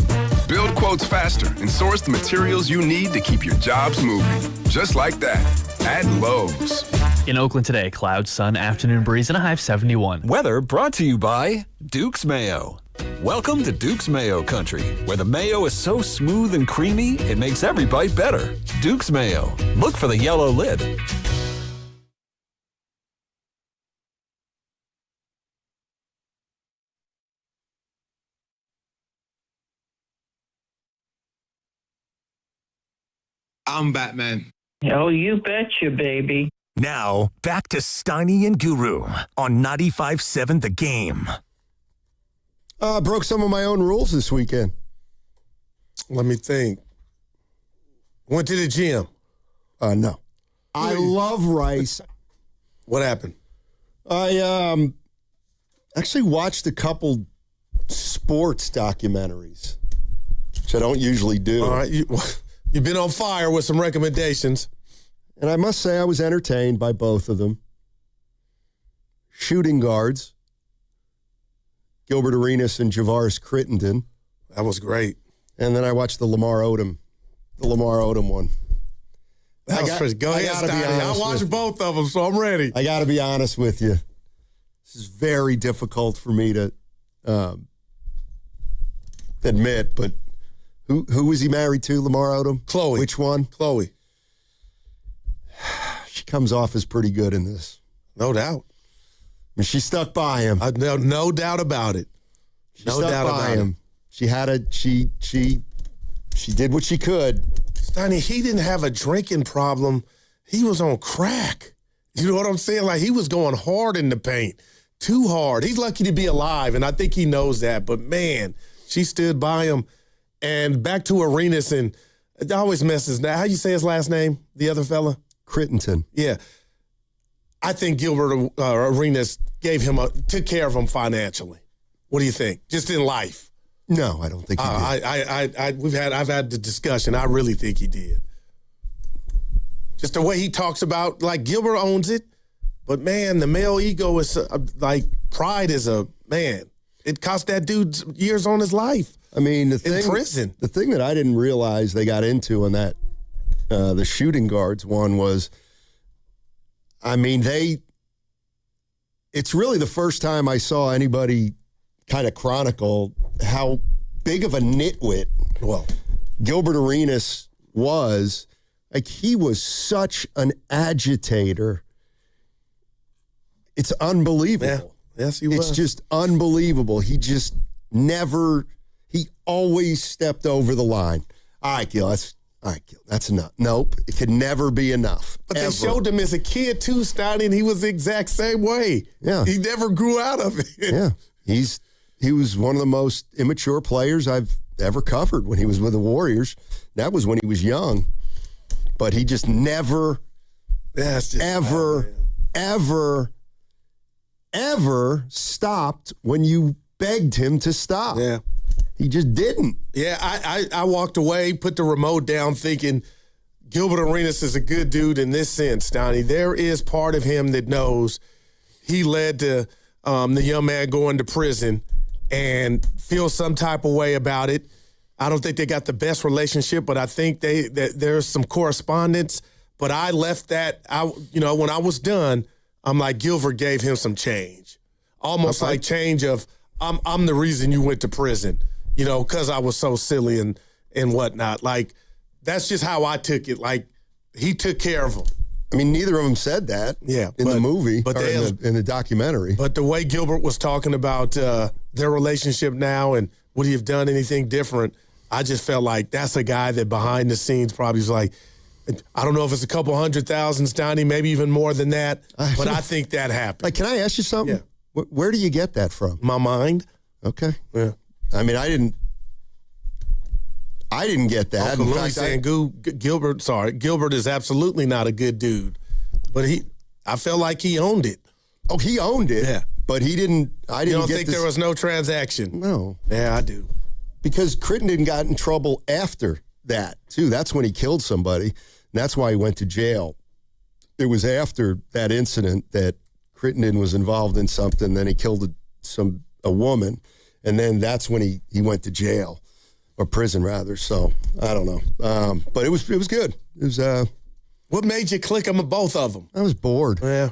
Build quotes faster and source the materials you need to keep your jobs moving. Just like that, at Lowe's. In Oakland today, clouds, sun, afternoon breeze, and a high of 71. Weather brought to you by Duke's Mayo. Welcome to Duke's Mayo Country, where the mayo is so smooth and creamy, it makes every bite better. Duke's Mayo. Look for the yellow lid. I'm Batman. Oh, you betcha, baby. Now, back to Steiny and Guru on 95.7 The Game. Broke some of my own rules this weekend. Let me think. Went to the gym. No. I love rice. What happened? I actually watched a couple sports documentaries, which I don't usually do. All right. You've been on fire with some recommendations. And I must say I was entertained by both of them. Shooting guards, Gilbert Arenas and Javaris Crittenden. That was great. And then I watched the Lamar Odom one. That was pretty. Go ahead, Steiny. I watched both of them, so I'm ready. I got to be honest with you. This is very difficult for me to admit, but who was he married to, Lamar Odom? Chloe. Which one? Chloe. She comes off as pretty good in this. No doubt. I mean, she stuck by him. No doubt about it. She stuck by him. She had she did what she could. Stoney, he didn't have a drinking problem. He was on crack. You know what I'm saying? Like, he was going hard in the paint. Too hard. He's lucky to be alive, and I think he knows that. But, man, she stood by him. And back to Arenas, and it always messes now. How you say his last name, the other fella? Crittenton. Yeah. I think Gilbert Arenas took care of him financially. What do you think? Just in life? No, I don't think he did. I've had the discussion. I really think he did. Just the way he talks about, like, Gilbert owns it, but man, the male ego is like pride is man. It cost that dude years on his life. I mean, in prison. The thing that I didn't realize they got into on that the shooting guards one was, I mean, it's really the first time I saw anybody kind of chronicle how big of a nitwit Gilbert Arenas was. Like, he was such an agitator. It's unbelievable. Yeah. Yes, he was. It's just unbelievable. He just he always stepped over the line. All right, Gil, that's enough. Nope, it could never be enough. But they showed him as a kid, too, Stoney, and he was the exact same way. Yeah. He never grew out of it. Yeah. He was one of the most immature players I've ever covered when he was with the Warriors. That was when he was young. But he just never, ever stopped when you begged him to stop. Yeah. He just didn't. Yeah, I walked away, put the remote down thinking Gilbert Arenas is a good dude in this sense, Donnie. There is part of him that knows he led to the young man going to prison and feels some type of way about it. I don't think they got the best relationship, but I think there's some correspondence. But I left that, when I was done, I'm like, Gilbert gave him some change. Almost like change of, I'm the reason you went to prison, because I was so silly and whatnot. Like, that's just how I took it. Like, he took care of him. I mean, neither of them said that in the movie or in the documentary. But the way Gilbert was talking about their relationship now and would he have done anything different, I just felt like that's a guy that behind the scenes probably was like, I don't know if it's a couple 100,000, Donnie, maybe even more than that, but I think that happened. Like, can I ask you something? Yeah. Where do you get that from? My mind. Okay. Yeah. I mean, I didn't get that. Uncle Louis saying Gilbert is absolutely not a good dude, but I felt like he owned it. Oh, he owned it. Yeah. But he didn't. I didn't. You don't think there was no transaction? No. Yeah, I do. Because Crittenden got in trouble after that, too. That's when he killed somebody. And that's why he went to jail. It was after that incident that Crittenden was involved in something. Then he killed a woman. And then that's when he went to jail. Or prison, rather. So, I don't know. But it was good. It was. What made you click them, both of them? I was bored. Yeah.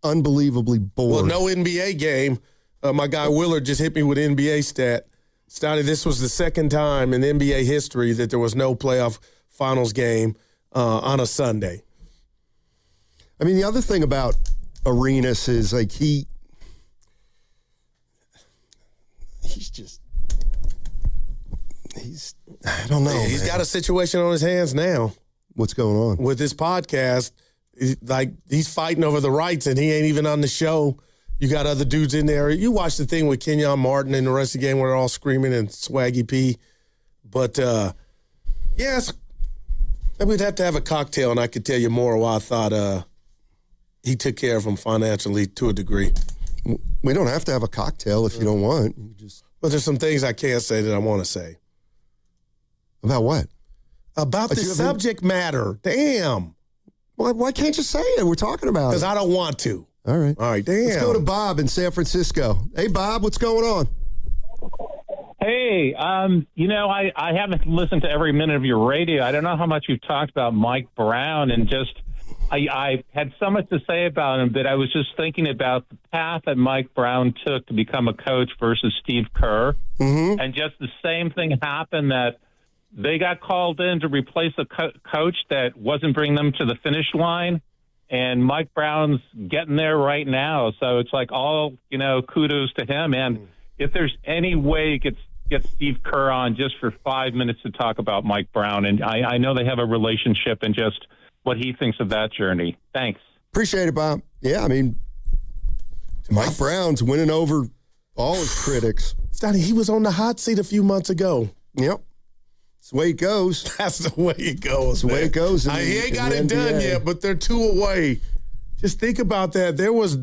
Unbelievably bored. Well, no NBA game. My guy Willard just hit me with an NBA stat. Stoney, this was the second time in NBA history that there was no playoff finals game on a Sunday. I mean, the other thing about Arenas is, like, he's I don't know. He's got a situation on his hands now. What's going on? With this podcast, he's fighting over the rights, and he ain't even on the show. You got other dudes in there. You watch the thing with Kenyon Martin and the rest of the game where they're all screaming and Swaggy P. But, yes, we'd have to have a cocktail, and I could tell you more why I thought he took care of him financially to a degree. We don't have to have a cocktail if you don't want. But there's some things I can't say that I want to say. About what? About the subject matter. Damn. Why can't you say it? We're talking about it. Because I don't want to. All right. Damn. Let's go to Bob in San Francisco. Hey, Bob, what's going on? Hey, I haven't listened to every minute of your radio. I don't know how much you've talked about Mike Brown and just I had so much to say about him, but I was just thinking about the path that Mike Brown took to become a coach versus Steve Kerr. Mm-hmm. And just the same thing happened, that they got called in to replace a coach that wasn't bringing them to the finish line. And Mike Brown's getting there right now. So it's like all, kudos to him. And if there's any way you could get Steve Kerr on just for 5 minutes to talk about Mike Brown. And I know they have a relationship and just what he thinks of that journey. Thanks. Appreciate it, Bob. Yeah, I mean, Mike Brown's winning over all his critics. Stoney, he was on the hot seat a few months ago. Yep. That's the way it goes. That's the way it goes. That's the way it goes. He ain't got it done yet, but they're 2 away. Just think about that. There was,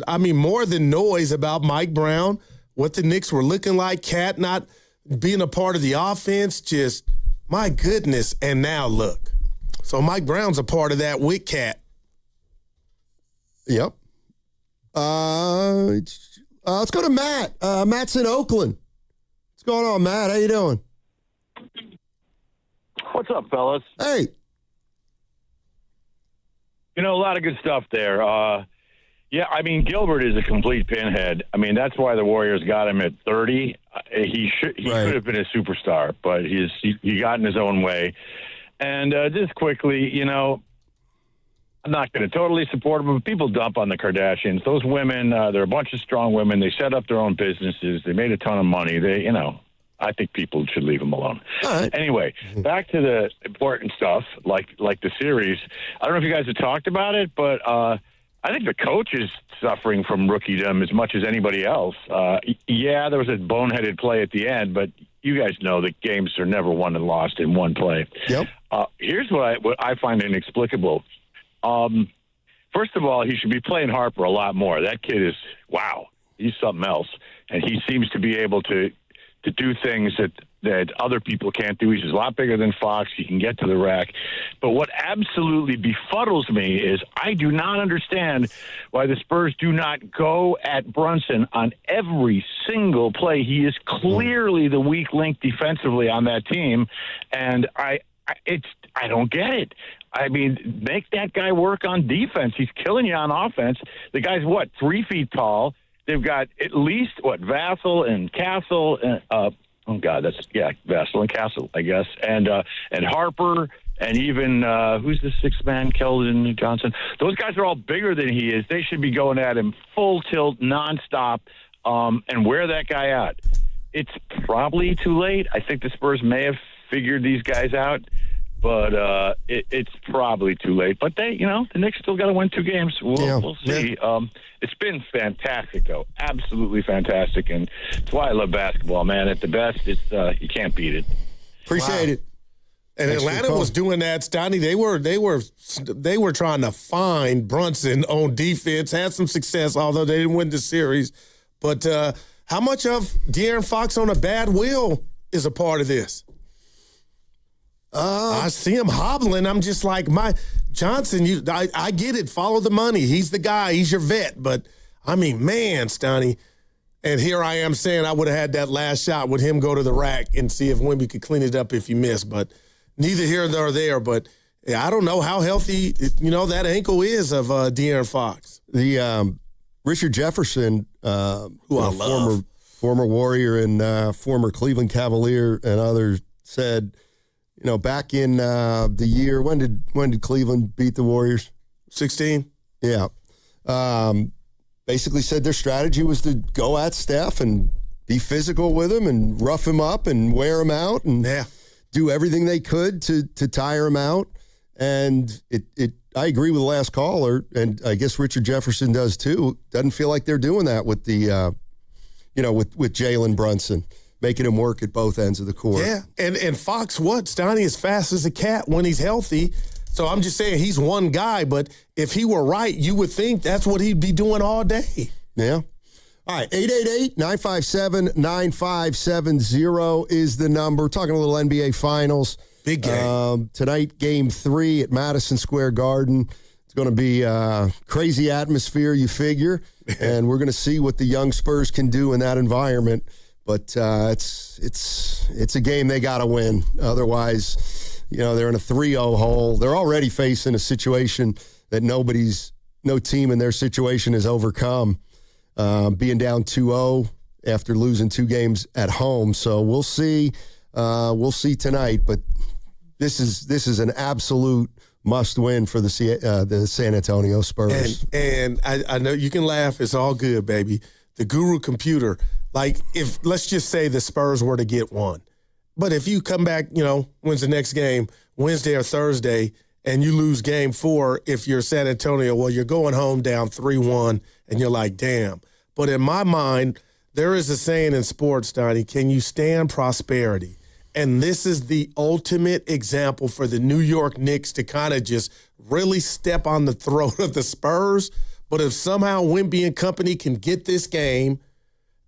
more than noise about Mike Brown, what the Knicks were looking like, Cat not being a part of the offense. Just, my goodness. And now look. So Mike Brown's a part of that with Cat. Yep. Let's go to Matt. Matt's in Oakland. What's going on, Matt? How you doing? What's up, fellas? Hey. A lot of good stuff there. Gilbert is a complete pinhead. That's why the Warriors got him at 30. He could have been a superstar, but he got in his own way. And just quickly, I'm not going to totally support them, but people dump on the Kardashians. Those women, they're a bunch of strong women. They set up their own businesses. They made a ton of money. I think people should leave them alone. All right. Anyway, back to the important stuff, like the series. I don't know if you guys have talked about it, but I think the coach is suffering from rookiedom as much as anybody else. There was a boneheaded play at the end, but you guys know that games are never won and lost in one play. Yep. Here's what I find inexplicable. First of all, he should be playing Harper a lot more. That kid is, wow, he's something else. And he seems to be able to do things that other people can't do. He's a lot bigger than Fox. He can get to the rack. But what absolutely befuddles me is I do not understand why the Spurs do not go at Brunson on every single play. He is clearly the weak link defensively on that team, and I don't get it. Make that guy work on defense. He's killing you on offense. The guy's, 3 feet tall. They've got at least, Vassell and Castle. Vassell and Castle, I guess. And Harper, and even, who's the sixth man, Keldon Johnson. Those guys are all bigger than he is. They should be going at him full tilt, nonstop, and wear that guy out. It's probably too late. I think the Spurs may have figured these guys out, but it's probably too late. But the Knicks still got to win 2 games. We'll see. Yeah. It's been fantastic, though. Absolutely fantastic, and that's why I love basketball, man. At the best, it's you can't beat it. Appreciate it. And Thanks Atlanta was doing that, Stoney. They were trying to find Brunson on defense. Had some success, although they didn't win the series. But how much of De'Aaron Fox on a bad wheel is a part of this? I see him hobbling. I'm just like, Johnson, I get it. Follow the money. He's the guy. He's your vet. But, man, Stoney. And here I am saying I would have had that last shot with him go to the rack and see if Wemby could clean it up if he missed. But neither here nor there. But I don't know how healthy, that ankle is of De'Aaron Fox. The Richard Jefferson, who I love. Former Warrior and former Cleveland Cavalier and others said, back in the year, when did Cleveland beat the Warriors? 16. Yeah. Basically said their strategy was to go at Steph and be physical with him and rough him up and wear him out and do everything they could to tire him out. And I agree with the last caller, and I guess Richard Jefferson does too. Doesn't feel like they're doing that with the, with Jalen Brunson, making him work at both ends of the court. Yeah, and Fox, Stoney is fast as a cat when he's healthy. So I'm just saying he's one guy, but if he were right, you would think that's what he'd be doing all day. Yeah. All right, 888-957-9570 is the number. We're talking a little NBA Finals. Big game. Tonight, Game 3 at Madison Square Garden. It's going to be a crazy atmosphere, you figure, and we're going to see what the young Spurs can do in that environment. But it's a game they got to win. Otherwise, they're in a 3-0 hole. They're already facing a situation that no team in their situation has overcome, being down 2-0 after losing 2 games at home. So we'll see. We'll see tonight, but this is an absolute must-win for the San Antonio Spurs. And I know you can laugh. It's all good, baby. The Guru Computer, like if let's just say the Spurs were to get one, but if you come back, when's the next game, Wednesday or Thursday, and you lose game 4, if you're San Antonio, well, you're going home down 3-1, and you're like, damn. But in my mind, there is a saying in sports, Donnie, can you stand prosperity? And this is the ultimate example for the New York Knicks to kind of just really step on the throat of the Spurs. But if somehow Wemby and company can get this game,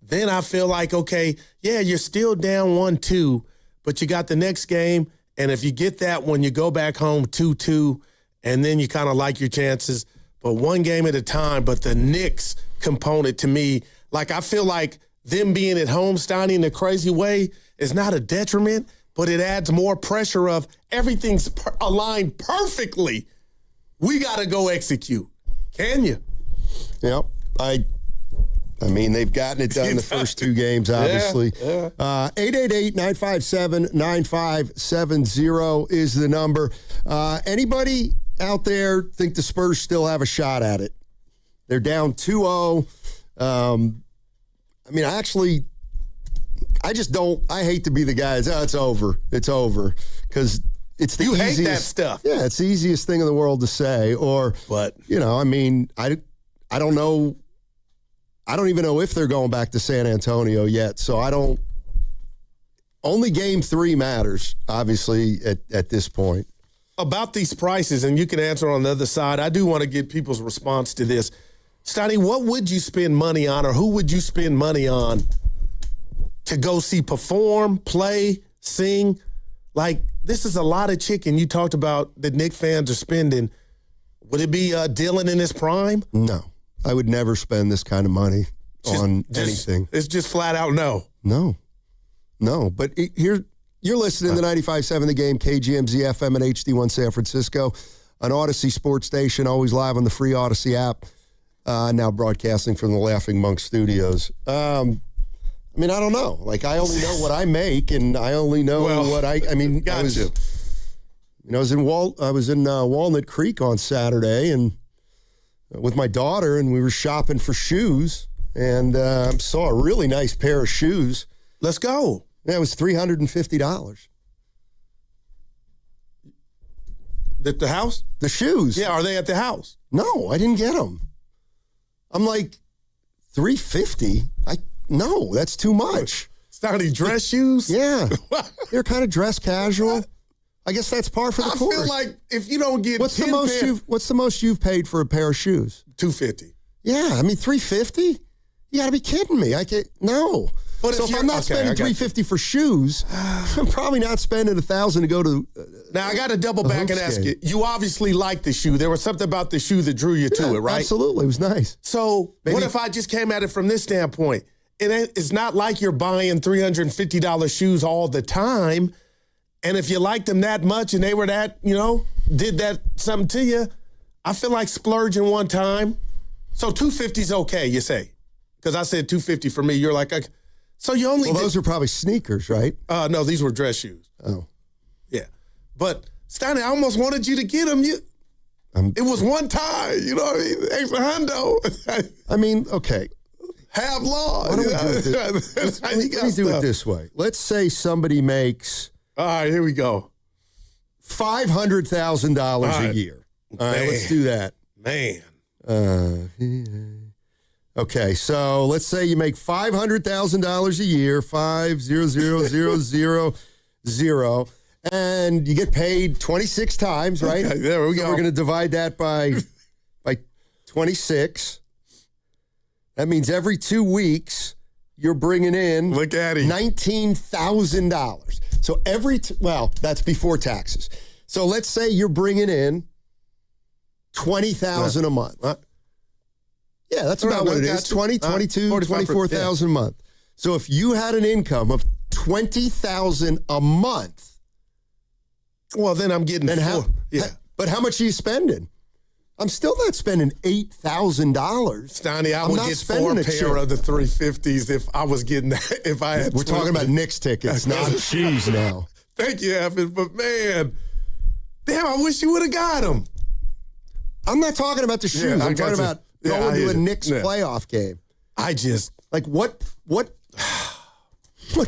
then I feel like, okay, yeah, you're still down 1-2, but you got the next game. And if you get that one, you go back home 2-2, and then you kind of like your chances. But one game at a time. But the Knicks component to me, like I feel like them being at home, Steiny, in a crazy way, is not a detriment, but it adds more pressure of everything's aligned perfectly. We got to go execute. Can you? Yep. I mean, they've gotten it done the first 2 games, obviously. 888-957-9570 is the number. Anybody out there think the Spurs still have a shot at it? They're down 2-0. I just don't. I hate to be the guy. It's over. It's over. Because it's the easiest. You hate that stuff. Yeah, it's the easiest thing in the world to say. But I don't know. I don't even know if they're going back to San Antonio yet. So only game 3 matters, obviously, at this point. About these prices, and you can answer on the other side, I do want to get people's response to this. Steiny, what would you spend money on, or who would you spend money on to go see perform, play, sing? Like, this is a lot of chicken. You talked about that Knicks fans are spending. Would it be Dylan in his prime? No. I would never spend this kind of money on anything. It's just flat out no. No. But you're listening to 95.7 The Game, KGMZ FM and HD1 San Francisco, an Odyssey sports station, always live on the free Odyssey app, now broadcasting from the Laughing Monk studios. I don't know. Like, I only know what I make, and I only know what I mean. Gotcha. I was in Walnut Creek on Saturday, and with my daughter, and we were shopping for shoes, and saw a really nice pair of shoes. Let's go. Yeah, it was $350. At the house? The shoes. Yeah, are they at the house? No, I didn't get them. I'm like, $350? No, that's too much. It's not any dress shoes? Yeah. They're kind of dress casual. I guess that's par for the course. I feel like if you don't get what's the most you've paid for a pair of shoes? $250. Yeah, $350? You got to be kidding me. No. But so if I'm not spending $350 for shoes, I'm probably not spending $1,000 to go to. Now I got to double back and ask you. You obviously like the shoe. There was something about the shoe that drew you to it, right? Absolutely, it was nice. So what if I just came at it from this standpoint? It's not like you're buying $350 shoes all the time. And if you liked them that much and they were that, did that something to you, I feel like splurging one time. So $250 is okay, you say? Because I said $250 for me. You're like, so you only. Well, those are probably sneakers, right? No, these were dress shoes. Oh, yeah. But Steiny, I almost wanted you to get them. It was one time, you know what I mean? Extra hundo. I mean, okay. Have law. Why don't we do it let me do it this way. Let's say somebody makes. All right, here we go. $500,000 a year. All right, let's do that. Man. Okay, so let's say you make $500,000 a year, 500,000, and you get paid 26 times, right? Okay, there we go. We're going to divide that by 26. That means every 2 weeks you're bringing in $19,000. So that's before taxes. So let's say you're bringing in $20,000 a month. Yeah, that's about what it is. 20, 22, 24,000 a month. So if you had an income of $20,000 a month, well, then I'm getting But how much are you spending? I'm still not spending $8,000. Stoney, I would get 4 pair of the 350s if I was getting that. If I had, we're talking about Knicks tickets, not shoes now. Thank you, Evan. But man, damn, I wish you would have got them. I'm not talking about the shoes. Yeah, I'm talking about going to a Knicks playoff game. I just like what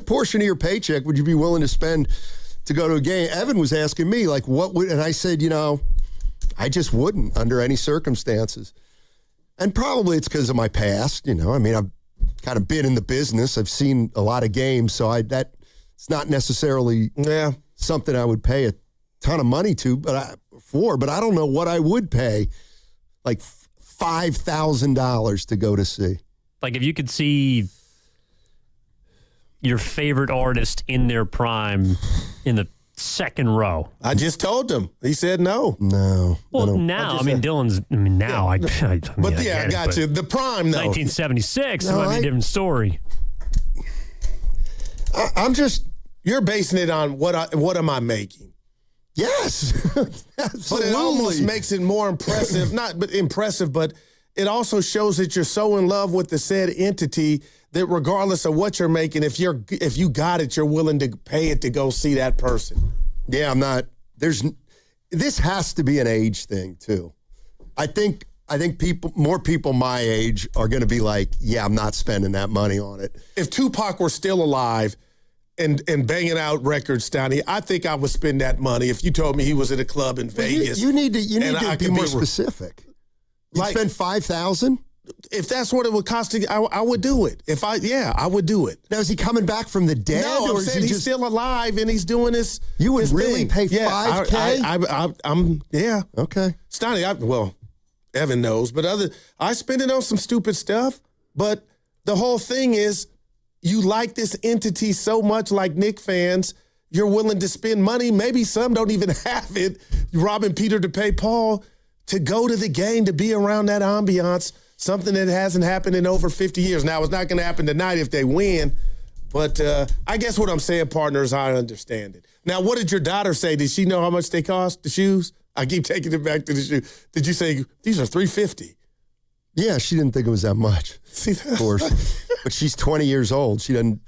portion of your paycheck would you be willing to spend to go to a game? Evan was asking me like what would, and I said, I just wouldn't under any circumstances. And probably it's because of my past, I mean, I've kind of been in the business. I've seen a lot of games, so it's not necessarily something I would pay a ton of money to, but I don't know what I would pay, like $5,000 to go to see. Like if you could see your favorite artist in their prime in the second row. I just told him. He said no. No. Well, now, Dylan's, now, I got you. The prime, though. 1976, it might be a different story. I'm just, you're basing it on what am I making? Yes. But it almost makes it more impressive. Not but impressive, but it also shows that you're so in love with the said entity that regardless of what you're making, if you got it, you're willing to pay it to go see that person. Yeah, I'm not. This has to be an age thing too. I think more people my age are going to be like, yeah, I'm not spending that money on it. If Tupac were still alive and banging out records, Stoney, I think I would spend that money if you told me he was at a club in Vegas. You need to be more specific. You'd spend $5,000? If that's what it would cost, I would do it. I would do it. Now, is he coming back from the dead? No, I'm saying he's still alive and he's doing this. You would really thing. pay $5K? I'm Okay. Stoney, Evan knows, but I spend it on some stupid stuff. But the whole thing is, you like this entity so much, like Knick fans, you're willing to spend money. Maybe some don't even have it. Robbing Peter to pay Paul to go to the game, to be around that ambiance. Something that hasn't happened in over 50 years. Now, it's not going to happen tonight if they win, but I guess what I'm saying, partner, is I understand it. Now, what did your daughter say? Did she know how much they cost, the shoes? I keep taking it back to the shoe. Did you say, these are $350? Yeah, she didn't think it was that much, of course. But she's 20 years old. She doesn't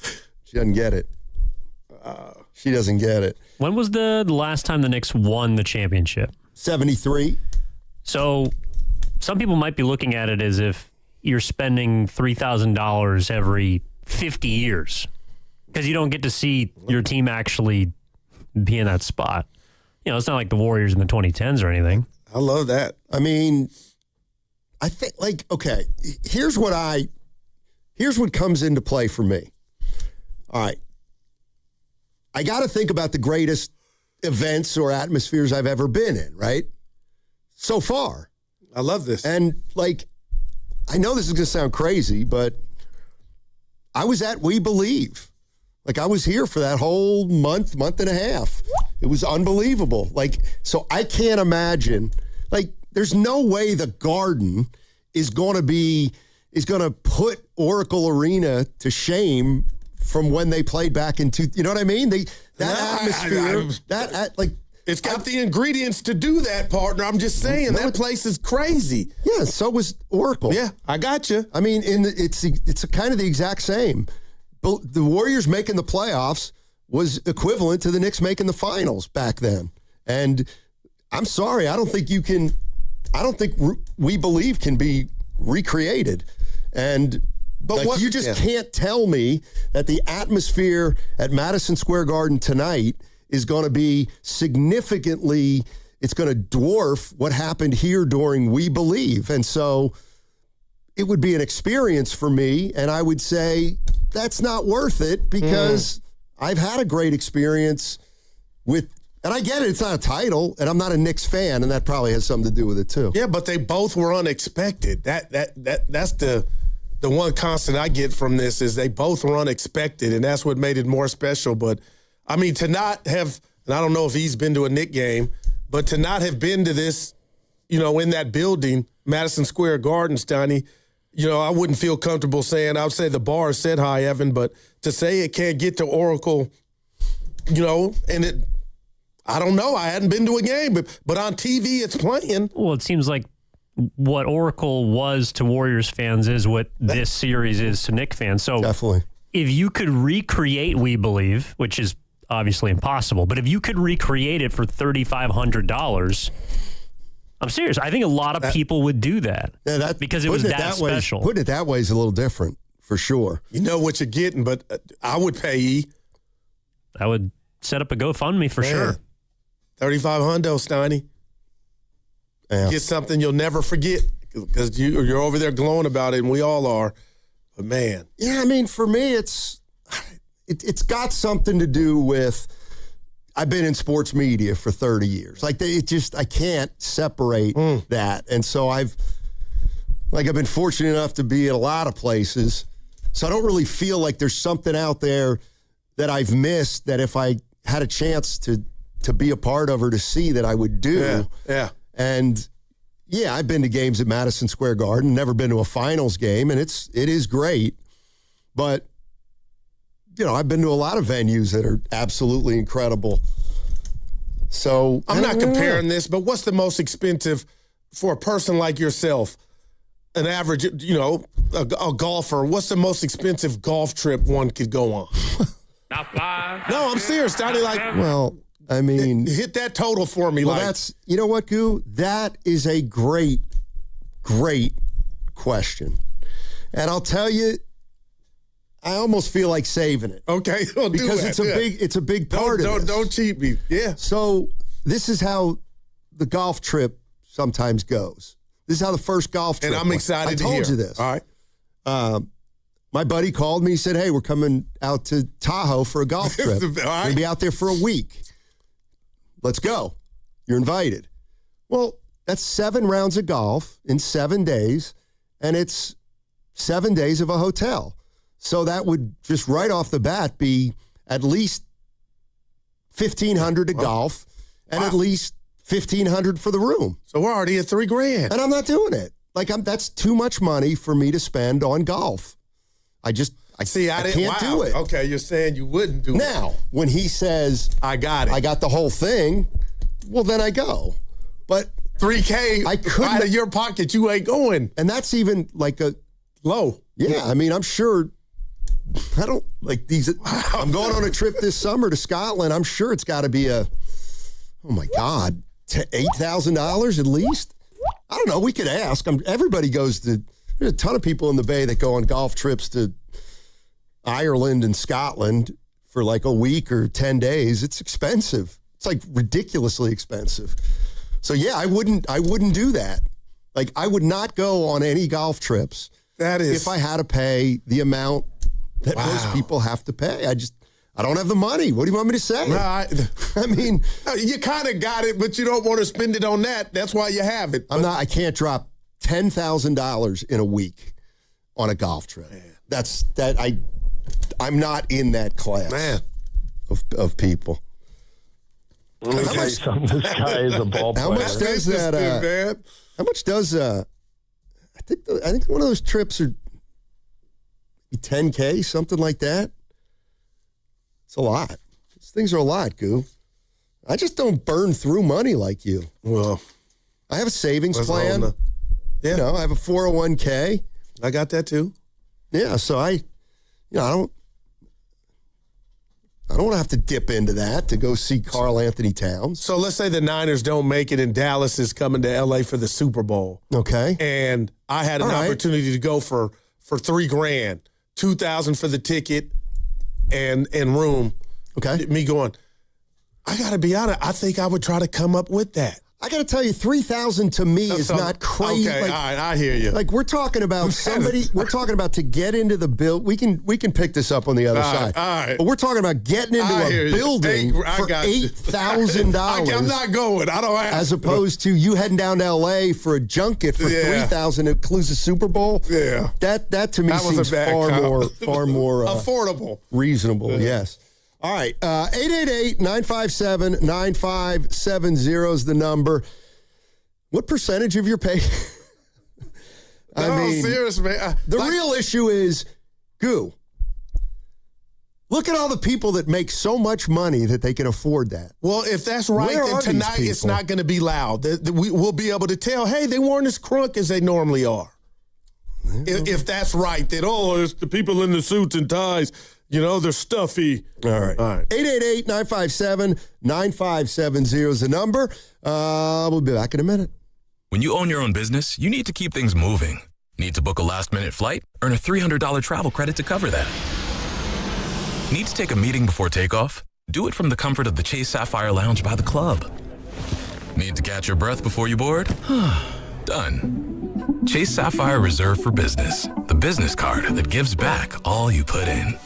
get it. She doesn't get it. When was the last time the Knicks won the championship? 73. So some people might be looking at it as if you're spending $3,000 every 50 years because you don't get to see your team actually be in that spot. It's not like the Warriors in the 2010s or anything. I love that. I mean, I think, okay, here's what comes into play for me. All right. I got to think about the greatest events or atmospheres I've ever been in, right? So far. I love this. And, I know this is going to sound crazy, but I was at We Believe. I was here for that whole month and a half. It was unbelievable. So I can't imagine, there's no way the Garden is going to put Oracle Arena to shame from when they played back in you know what I mean? Atmosphere, it's got the ingredients to do that, partner. I'm just saying, that place is crazy. Yeah, so was Oracle. Yeah, I got you. I mean, it's kind of the exact same. But the Warriors making the playoffs was equivalent to the Knicks making the finals back then. And I'm sorry, I don't think We Believe can be recreated. But you just can't tell me that the atmosphere at Madison Square Garden tonight is going to be significantly, it's going to dwarf what happened here during We Believe. And so it would be an experience for me, and I would say that's not worth it because I've had a great experience with, and I get it, it's not a title, and I'm not a Knicks fan, and that probably has something to do with it too. Yeah, but they both were unexpected. That's the one constant I get from this is they both were unexpected, and that's what made it more special. But I mean, to not have, and I don't know if he's been to a Knick game, but to not have been to this, in that building, Madison Square Garden, Stoney, I wouldn't feel comfortable saying, I would say the bar is set high, Evan, but to say it can't get to Oracle, and it, I don't know. I hadn't been to a game, but on TV it's playing. Well, it seems like what Oracle was to Warriors fans is what this series is to Knicks fans. So definitely, if you could recreate We Believe, which is obviously impossible, but if you could recreate it for $3,500, I'm serious. I think a lot of people would do that. Yeah, because it was that special. Putting it that way is a little different, for sure. You know what you're getting, but I would pay E. I would set up a GoFundMe for sure. 3,500, Steiny. Yeah. Get something you'll never forget because you're over there glowing about it, and we all are. But man, yeah, I mean, for me, it's got something to do with. I've been in sports media for 30 years. Like I can't separate that, and so I've been fortunate enough to be at a lot of places, so I don't really feel like there's something out there that I've missed that if I had a chance to be a part of or to see that I would do. Yeah. And yeah, I've been to games at Madison Square Garden, never been to a finals game, and it is great. But, I've been to a lot of venues that are absolutely incredible. So I'm not comparing this, but what's the most expensive for a person like yourself? An average, a golfer, what's the most expensive golf trip one could go on? No, I'm serious, Donnie. Well, I mean, hit that total for me. Well, that's, you know what, Goo? That is a great, great question. And I'll tell you, I almost feel like saving it. Okay, we'll do because that. it's a big part of this. Don't cheat me. Yeah. So this is how the golf trip sometimes goes. This is how the first golf trip And I'm excited to hear. I told you this. All right. My buddy called me. He said, hey, we're coming out to Tahoe for a golf trip. All right. We'll be out there for a week. Let's go. You're invited. Well, that's 7 rounds of golf in 7 days, and it's 7 days of a hotel. So that would just right off the bat be at least $1,500 to golf and at least $1,500 for the room. So we're already at $3,000. And I'm not doing it. That's too much money for me to spend on golf. I can't do it. Okay, you're saying you wouldn't do it. Now, when he says, I got it. I got the whole thing, well, then I go. But $3,000 I couldn't, out of your pocket, you ain't going. And that's even like a low. Yeah, I mean, I'm sure. I don't like these. I'm going on a trip this summer to Scotland. I'm sure it's got to be oh my God, $8,000 at least. I don't know. We could ask. Everybody goes to. There's a ton of people in the Bay that go on golf trips to Ireland and Scotland for like a week or 10 days. It's expensive. It's like ridiculously expensive. So yeah, I wouldn't do that. Like I would not go on any golf trips. That is if I had to pay the amount that most people have to pay. I don't have the money. What do you want me to say? I mean, you kind of got it, but you don't want to spend it on that. That's why you have it. I can't drop $10,000 in a week on a golf trip. Man. I'm not in that class of people. Let me tell you something. This guy is a ball player. How much does that? How much does? I think one of those trips are $10K, something like that. It's a lot. These things are a lot, Goo. I just don't burn through money like you. Well, I have a savings plan. Yeah, I have a 401k. I got that too. Yeah, so I don't want to have to dip into that to go see Karl Anthony Towns. So let's say the Niners don't make it and Dallas is coming to LA for the Super Bowl. Okay. And I had an opportunity to go for $3,000, $2,000 for the ticket and room. Okay. Me going, I got to be honest, I think I would try to come up with that. I got to tell you, 3,000 to me is not crazy. Okay, all right, I hear you. Like we're talking about we're talking about to get into the build. We can pick this up on the other side. All right. But we're talking about getting into a building for $8,000. I'm not going. I don't have as opposed to you heading down to LA for a junket for $3,000 that includes the Super Bowl. Yeah. That to me seems far more affordable. Reasonable, yes. All right, 888-957-9570 is the number. What percentage of your pay? Serious, man. The real issue is, Goo, Look at all the people that make so much money that they can afford that. Well, if that's right, then tonight it's not going to be loud. We'll be able to tell, hey, they weren't as crunk as they normally are. If that's right, that, it's the people in the suits and ties, they're stuffy. All right. 888-957-9570 is the number. We'll be back in a minute. When you own your own business, you need to keep things moving. Need to book a last-minute flight? Earn a $300 travel credit to cover that. Need to take a meeting before takeoff? Do it from the comfort of the Chase Sapphire Lounge by the club. Need to catch your breath before you board? Done. Chase Sapphire Reserve for Business, the business card that gives back all you put in.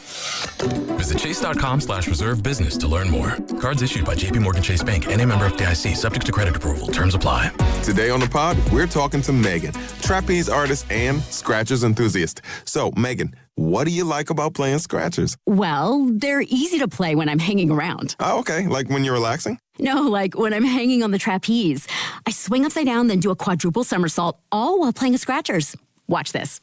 Visit chase.com/reserve business to learn more. Cards issued by JPMorgan Chase Bank, N.A. member FDIC, subject to credit approval. Terms apply. Today on the pod, we're talking to Megan, trapeze artist and scratchers enthusiast. So, Megan, what do you like about playing scratchers? Well, they're easy to play when I'm hanging around. Oh, okay. Like when you're relaxing? No, like when I'm hanging on the trapeze. I swing upside down, then do a quadruple somersault, all while playing scratchers. Watch this.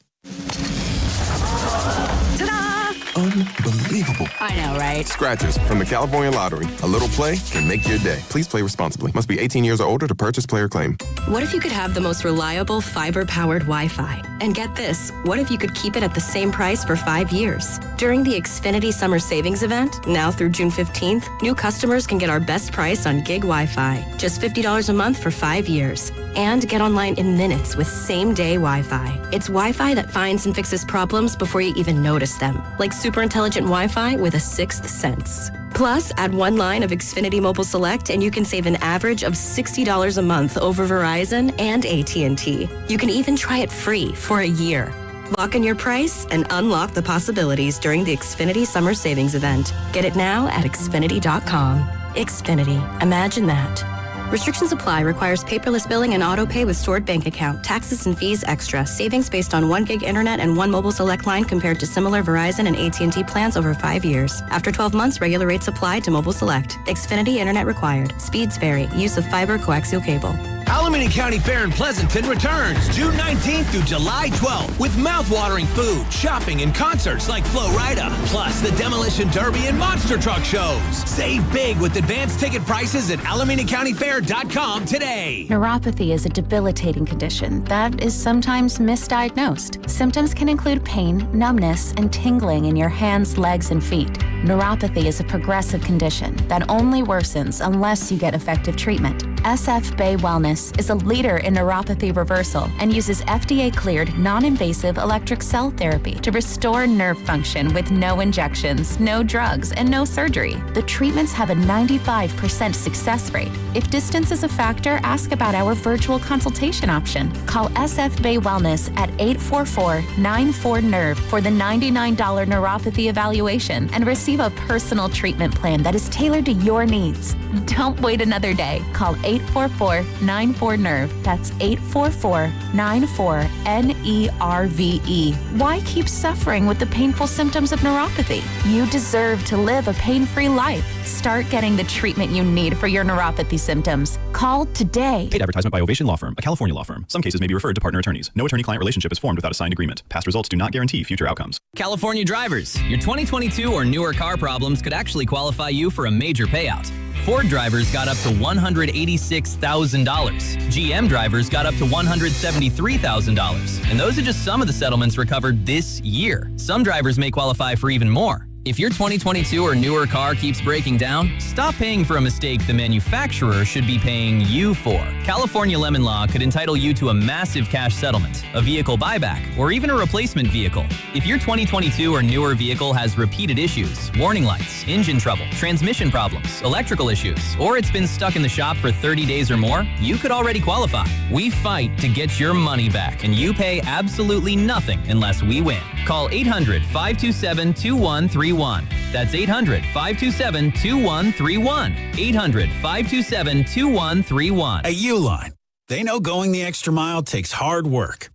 Unbelievable. I know, right? Scratchers from the California Lottery. A little play can make your day. Please play responsibly. Must be 18 years or older to purchase player claim. What if you could have the most reliable fiber-powered Wi-Fi? And get this, what if you could keep it at the same price for 5 years? During the Xfinity Summer Savings Event, now through June 15th, new customers can get our best price on gig Wi-Fi. Just $50 a month for 5 years. And get online in minutes with same-day Wi-Fi. It's Wi-Fi that finds and fixes problems before you even notice them. Like super intelligent Wi-Fi with a sixth sense. Plus, add one line of Xfinity Mobile Select and you can save an average of $60 a month over Verizon and AT&T. You can even try it free for a year. Lock in your price and unlock the possibilities during the Xfinity Summer Savings Event. Get it now at Xfinity.com. Xfinity. Imagine that. Restrictions apply. Requires paperless billing and auto pay with stored bank account. Taxes and fees extra. Savings based on 1 gig internet and 1 mobile select line compared to similar Verizon and AT&T plans over 5 years. After 12 months, regular rates apply to mobile select. Xfinity internet required. Speeds vary. Use of fiber coaxial cable. Alameda County Fair in Pleasanton returns June 19th through July 12th with mouth-watering food, shopping, and concerts like Flo Rida, plus the Demolition Derby and Monster Truck shows. Save big with advanced ticket prices at AlamendaCountyFair.com today. Neuropathy is a debilitating condition that is sometimes misdiagnosed. Symptoms can include pain, numbness, and tingling in your hands, legs, and feet. Neuropathy is a progressive condition that only worsens unless you get effective treatment. SF Bay Wellness is a leader in neuropathy reversal and uses FDA-cleared, non-invasive electric cell therapy to restore nerve function with no injections, no drugs, and no surgery. The treatments have a 95% success rate. If distance is a factor, ask about our virtual consultation option. Call SF Bay Wellness at 844-94-NERVE for the $99 neuropathy evaluation and receive a personal treatment plan that is tailored to your needs. Don't wait another day. Call 844-94-NERVE. That's 844-94-NERVE. Why keep suffering with the painful symptoms of neuropathy? You deserve to live a pain-free life. Start getting the treatment you need for your neuropathy symptoms. Call today. Paid advertisement by Ovation Law Firm, a California law firm. Some cases may be referred to partner attorneys. No attorney-client relationship is formed without a signed agreement. Past results do not guarantee future outcomes. California drivers, your 2022 or newer car problems could actually qualify you for a major payout. Ford drivers got up to $186,000. GM drivers got up to $173,000. And those are just some of the settlements recovered this year. Some drivers may qualify for even more. If your 2022 or newer car keeps breaking down, stop paying for a mistake the manufacturer should be paying you for. California Lemon Law could entitle you to a massive cash settlement, a vehicle buyback, or even a replacement vehicle. If your 2022 or newer vehicle has repeated issues, warning lights, engine trouble, transmission problems, electrical issues, or it's been stuck in the shop for 30 days or more, you could already qualify. We fight to get your money back, and you pay absolutely nothing unless we win. Call 800-527-2131. That's 800-527-2131. 800-527-2131. At Uline, they know going the extra mile takes hard work.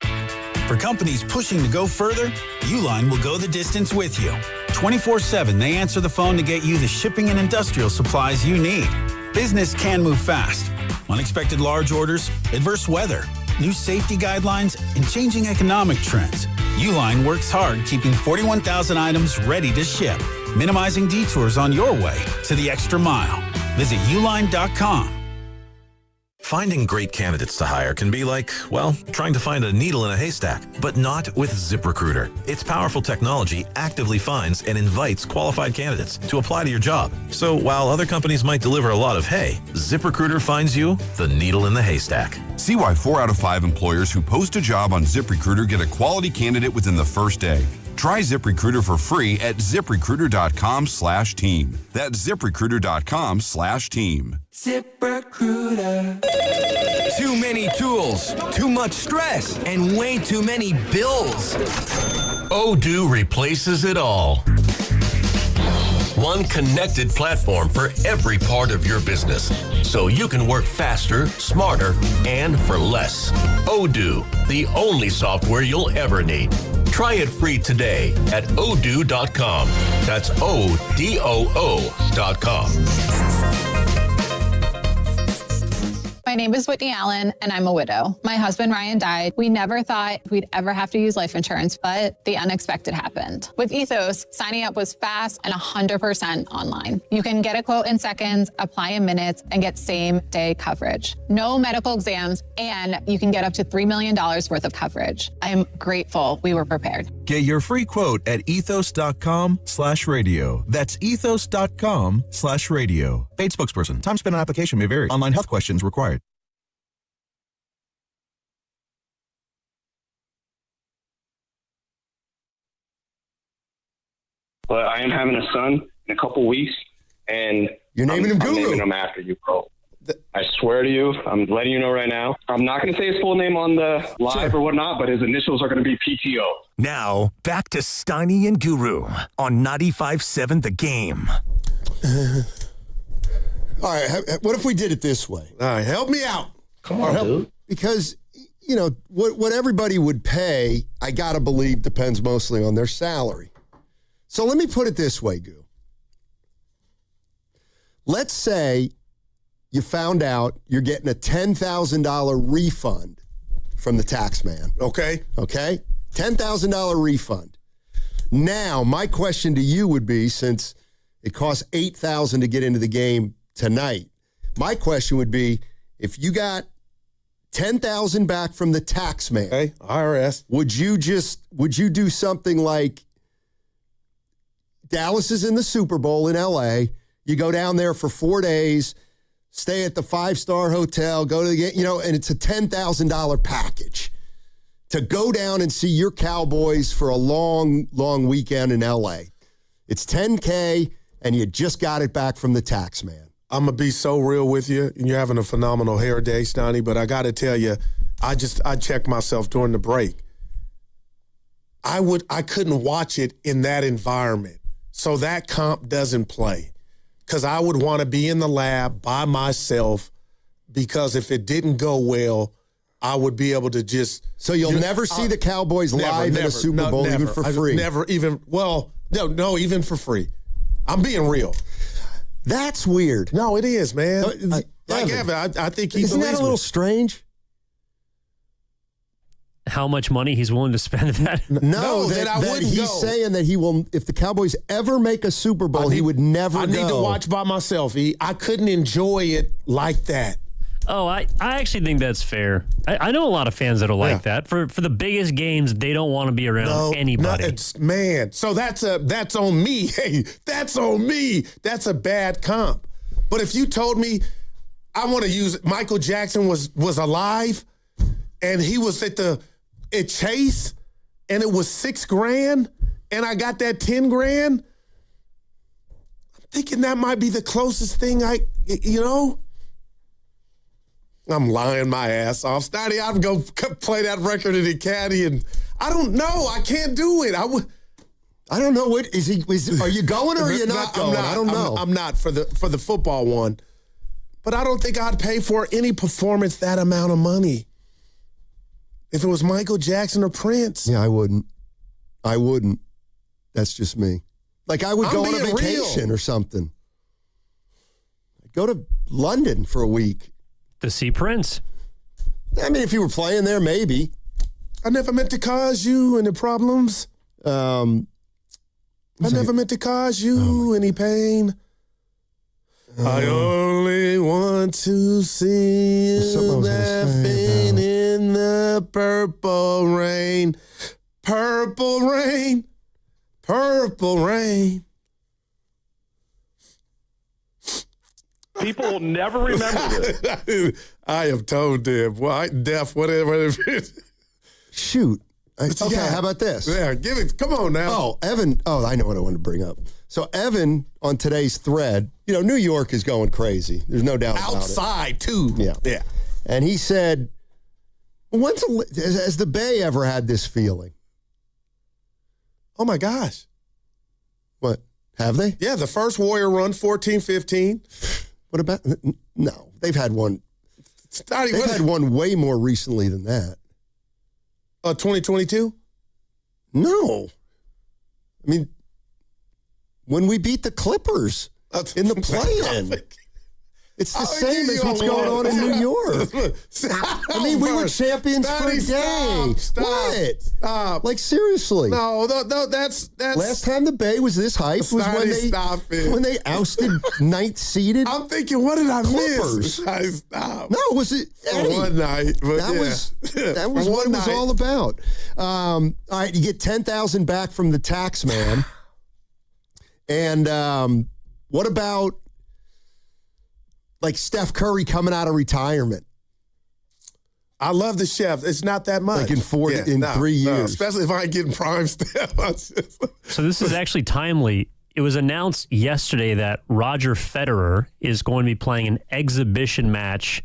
For companies pushing to go further, Uline will go the distance with you. 24/7, they answer the phone to get you the shipping and industrial supplies you need. Business can move fast. Unexpected large orders, adverse weather, new safety guidelines, and changing economic trends. Uline works hard keeping 41,000 items ready to ship. minimizing detours on your way to the extra mile. Visit uline.com. Finding great candidates to hire can be like, well, trying to find a needle in a haystack, but not with ZipRecruiter. Its powerful technology actively finds and invites qualified candidates to apply to your job. So while other companies might deliver a lot of hay, ZipRecruiter finds you the needle in the haystack. See why 4 out of 5 employers who post a job on ZipRecruiter get a quality candidate within the first day. Try ZipRecruiter for free at ZipRecruiter.com/team. That's ZipRecruiter.com/team. ZipRecruiter. Too many tools, too much stress, and way too many bills. Odoo replaces it all. One connected platform for every part of your business, so you can work faster, smarter, and for less. Odoo, the only software you'll ever need. Try it free today at odoo.com. That's ODOO.com. My name is Whitney Allen, and I'm a widow. My husband, Ryan, died. We never thought we'd ever have to use life insurance, but the unexpected happened. With Ethos, signing up was fast and 100% online. You can get a quote in seconds, apply in minutes, and get same-day coverage. No medical exams, and you can get up to $3 million worth of coverage. I am grateful we were prepared. Get your free quote at ethos.com/radio. That's ethos.com/radio. Paid spokesperson. Time spent on application may vary. Online health questions required. But I am having a son in a couple weeks, and you're naming him Guru. I'm naming him after you, bro. I swear to you, I'm letting you know right now. I'm not going to say his full name on the live or whatnot, but his initials are going to be PTO. Now, back to Steiny and Guru on 95.7 The Game. All right, what if we did it this way? All right, help me out. Come on, dude. Because, you know, what everybody would pay, I got to believe, depends mostly on their salary. So let me put it this way, Goo. Let's say you found out you're getting a $10,000 refund from the tax man. Okay. Okay? $10,000 refund. Now, my question to you would be, since it costs $8,000 to get into the game tonight, my question would be, if you got $10,000 back from the tax man, okay, IRS, would you do something like Dallas is in the Super Bowl in LA, you go down there for 4 days, stay at the 5-star hotel, go to the game, and it's a $10,000 package to go down and see your Cowboys for a long, long weekend in LA. It's $10K, and you just got it back from the tax man. I'm going to be so real with you, and you're having a phenomenal hair day, Stoney, but I got to tell you, I checked myself during the break. I couldn't watch it in that environment. So that comp doesn't play, because I would want to be in the lab by myself, because if it didn't go well, I would be able to just... So you'll never see the Cowboys live in a Super Bowl, even for free? Even for free. I'm being real. That's weird. No, it is, man. Evan, I think he Isn't that a little strange? How much money he's willing to spend that? No, that he's saying that he will, if the Cowboys ever make a Super Bowl, he would never go. I need to watch by myself, I couldn't enjoy it like that. Oh, I actually think that's fair. I know a lot of fans that'll like that. For the biggest games, they don't want to be around anybody. So that's on me. Hey, that's on me. That's a bad comp. But if you told me, I want to use Michael Jackson was alive, and he was at Chase, and it was $6,000, and I got that $10,000. I'm thinking that might be the closest thing I'm lying my ass off. Stoddy, I'm going to play that record in the caddy, and I don't know. I can't do it. I don't know. What is he? Are you going or are you not going? I don't know. I'm not for the football one, but I don't think I'd pay for any performance that amount of money. If it was Michael Jackson or Prince. Yeah, I wouldn't. That's just me. Like, I would go on a vacation or something. I'd go to London for a week. To see Prince. I mean, if you were playing there, maybe. I never meant to cause you any problems. Yeah, I never meant to cause you any pain. I only want to see you laughing in the purple rain. Purple rain. Purple rain. People will never remember this. I am tone deaf, white, deaf, whatever it is. Shoot. Okay, how about this? Yeah, give it. Come on now. Oh, Evan. Oh, I know what I wanted to bring up. So Evan on today's thread, New York is going crazy. There's no doubt about it. Outside, too. Yeah. Yeah. And he said, has the Bay ever had this feeling? Oh, my gosh. What? Have they? Yeah, the first Warrior run, 14-15. What about? No, they've had one. They've had one way more recently than that. 2022? No. I mean, when we beat the Clippers in the play-in. It's the same as what's going on in New York. I mean, we were champions for a day. What? Stop. Like, seriously. No, that's... Last time the Bay was this hype was when they ousted ninth-seeded I'm thinking, what did I Clippers. miss? Stop. No, was it Eddie? One night. But that was what it was all about. All right, you get $10,000 back from the tax man. And what about... like Steph Curry coming out of retirement? I love the chef. It's not that much. Like in 3 years. Especially if I ain't getting prime Steph. So this is actually timely. It was announced yesterday that Roger Federer is going to be playing an exhibition match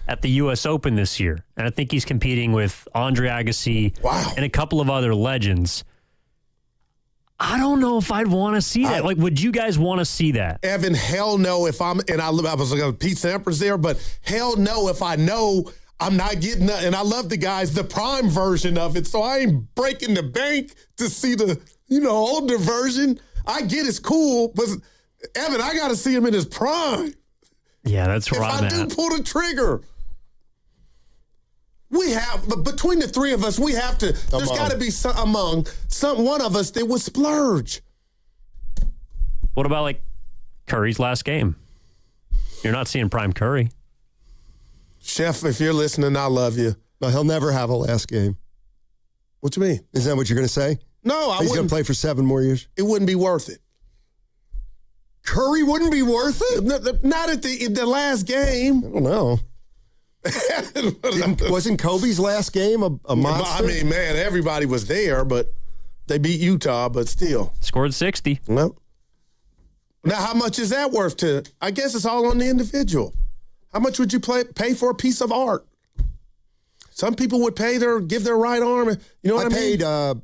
at the U.S. Open this year. And I think he's competing with Andre Agassi and a couple of other legends. I don't know if I'd want to see that. Like, would you guys want to see that? Evan, hell no. If I'm, and I was looking at Pete Sampras there, but hell no if I know I'm not getting that. And I love the guys, the prime version of it. So I ain't breaking the bank to see the, older version. I get it's cool, but Evan, I got to see him in his prime. Yeah, that's where I'm at. If I do pull the trigger. We have, but between the three of us, we have to, there's got to be one of us that would splurge. What about, like, Curry's last game? You're not seeing prime Curry. Chef, if you're listening, I love you. No, he'll never have a last game. What you mean? Is that what you're going to say? No, He's going to play for 7 more years? It wouldn't be worth it. Curry wouldn't be worth it? Not at the last game. I don't know. Wasn't Kobe's last game a monster? I mean, man, everybody was there, but they beat Utah, but still. Scored 60. Nope. Now, how much is that worth to? I guess it's all on the individual. How much would you pay for a piece of art? Some people would give their right arm. You know what I mean? Paid.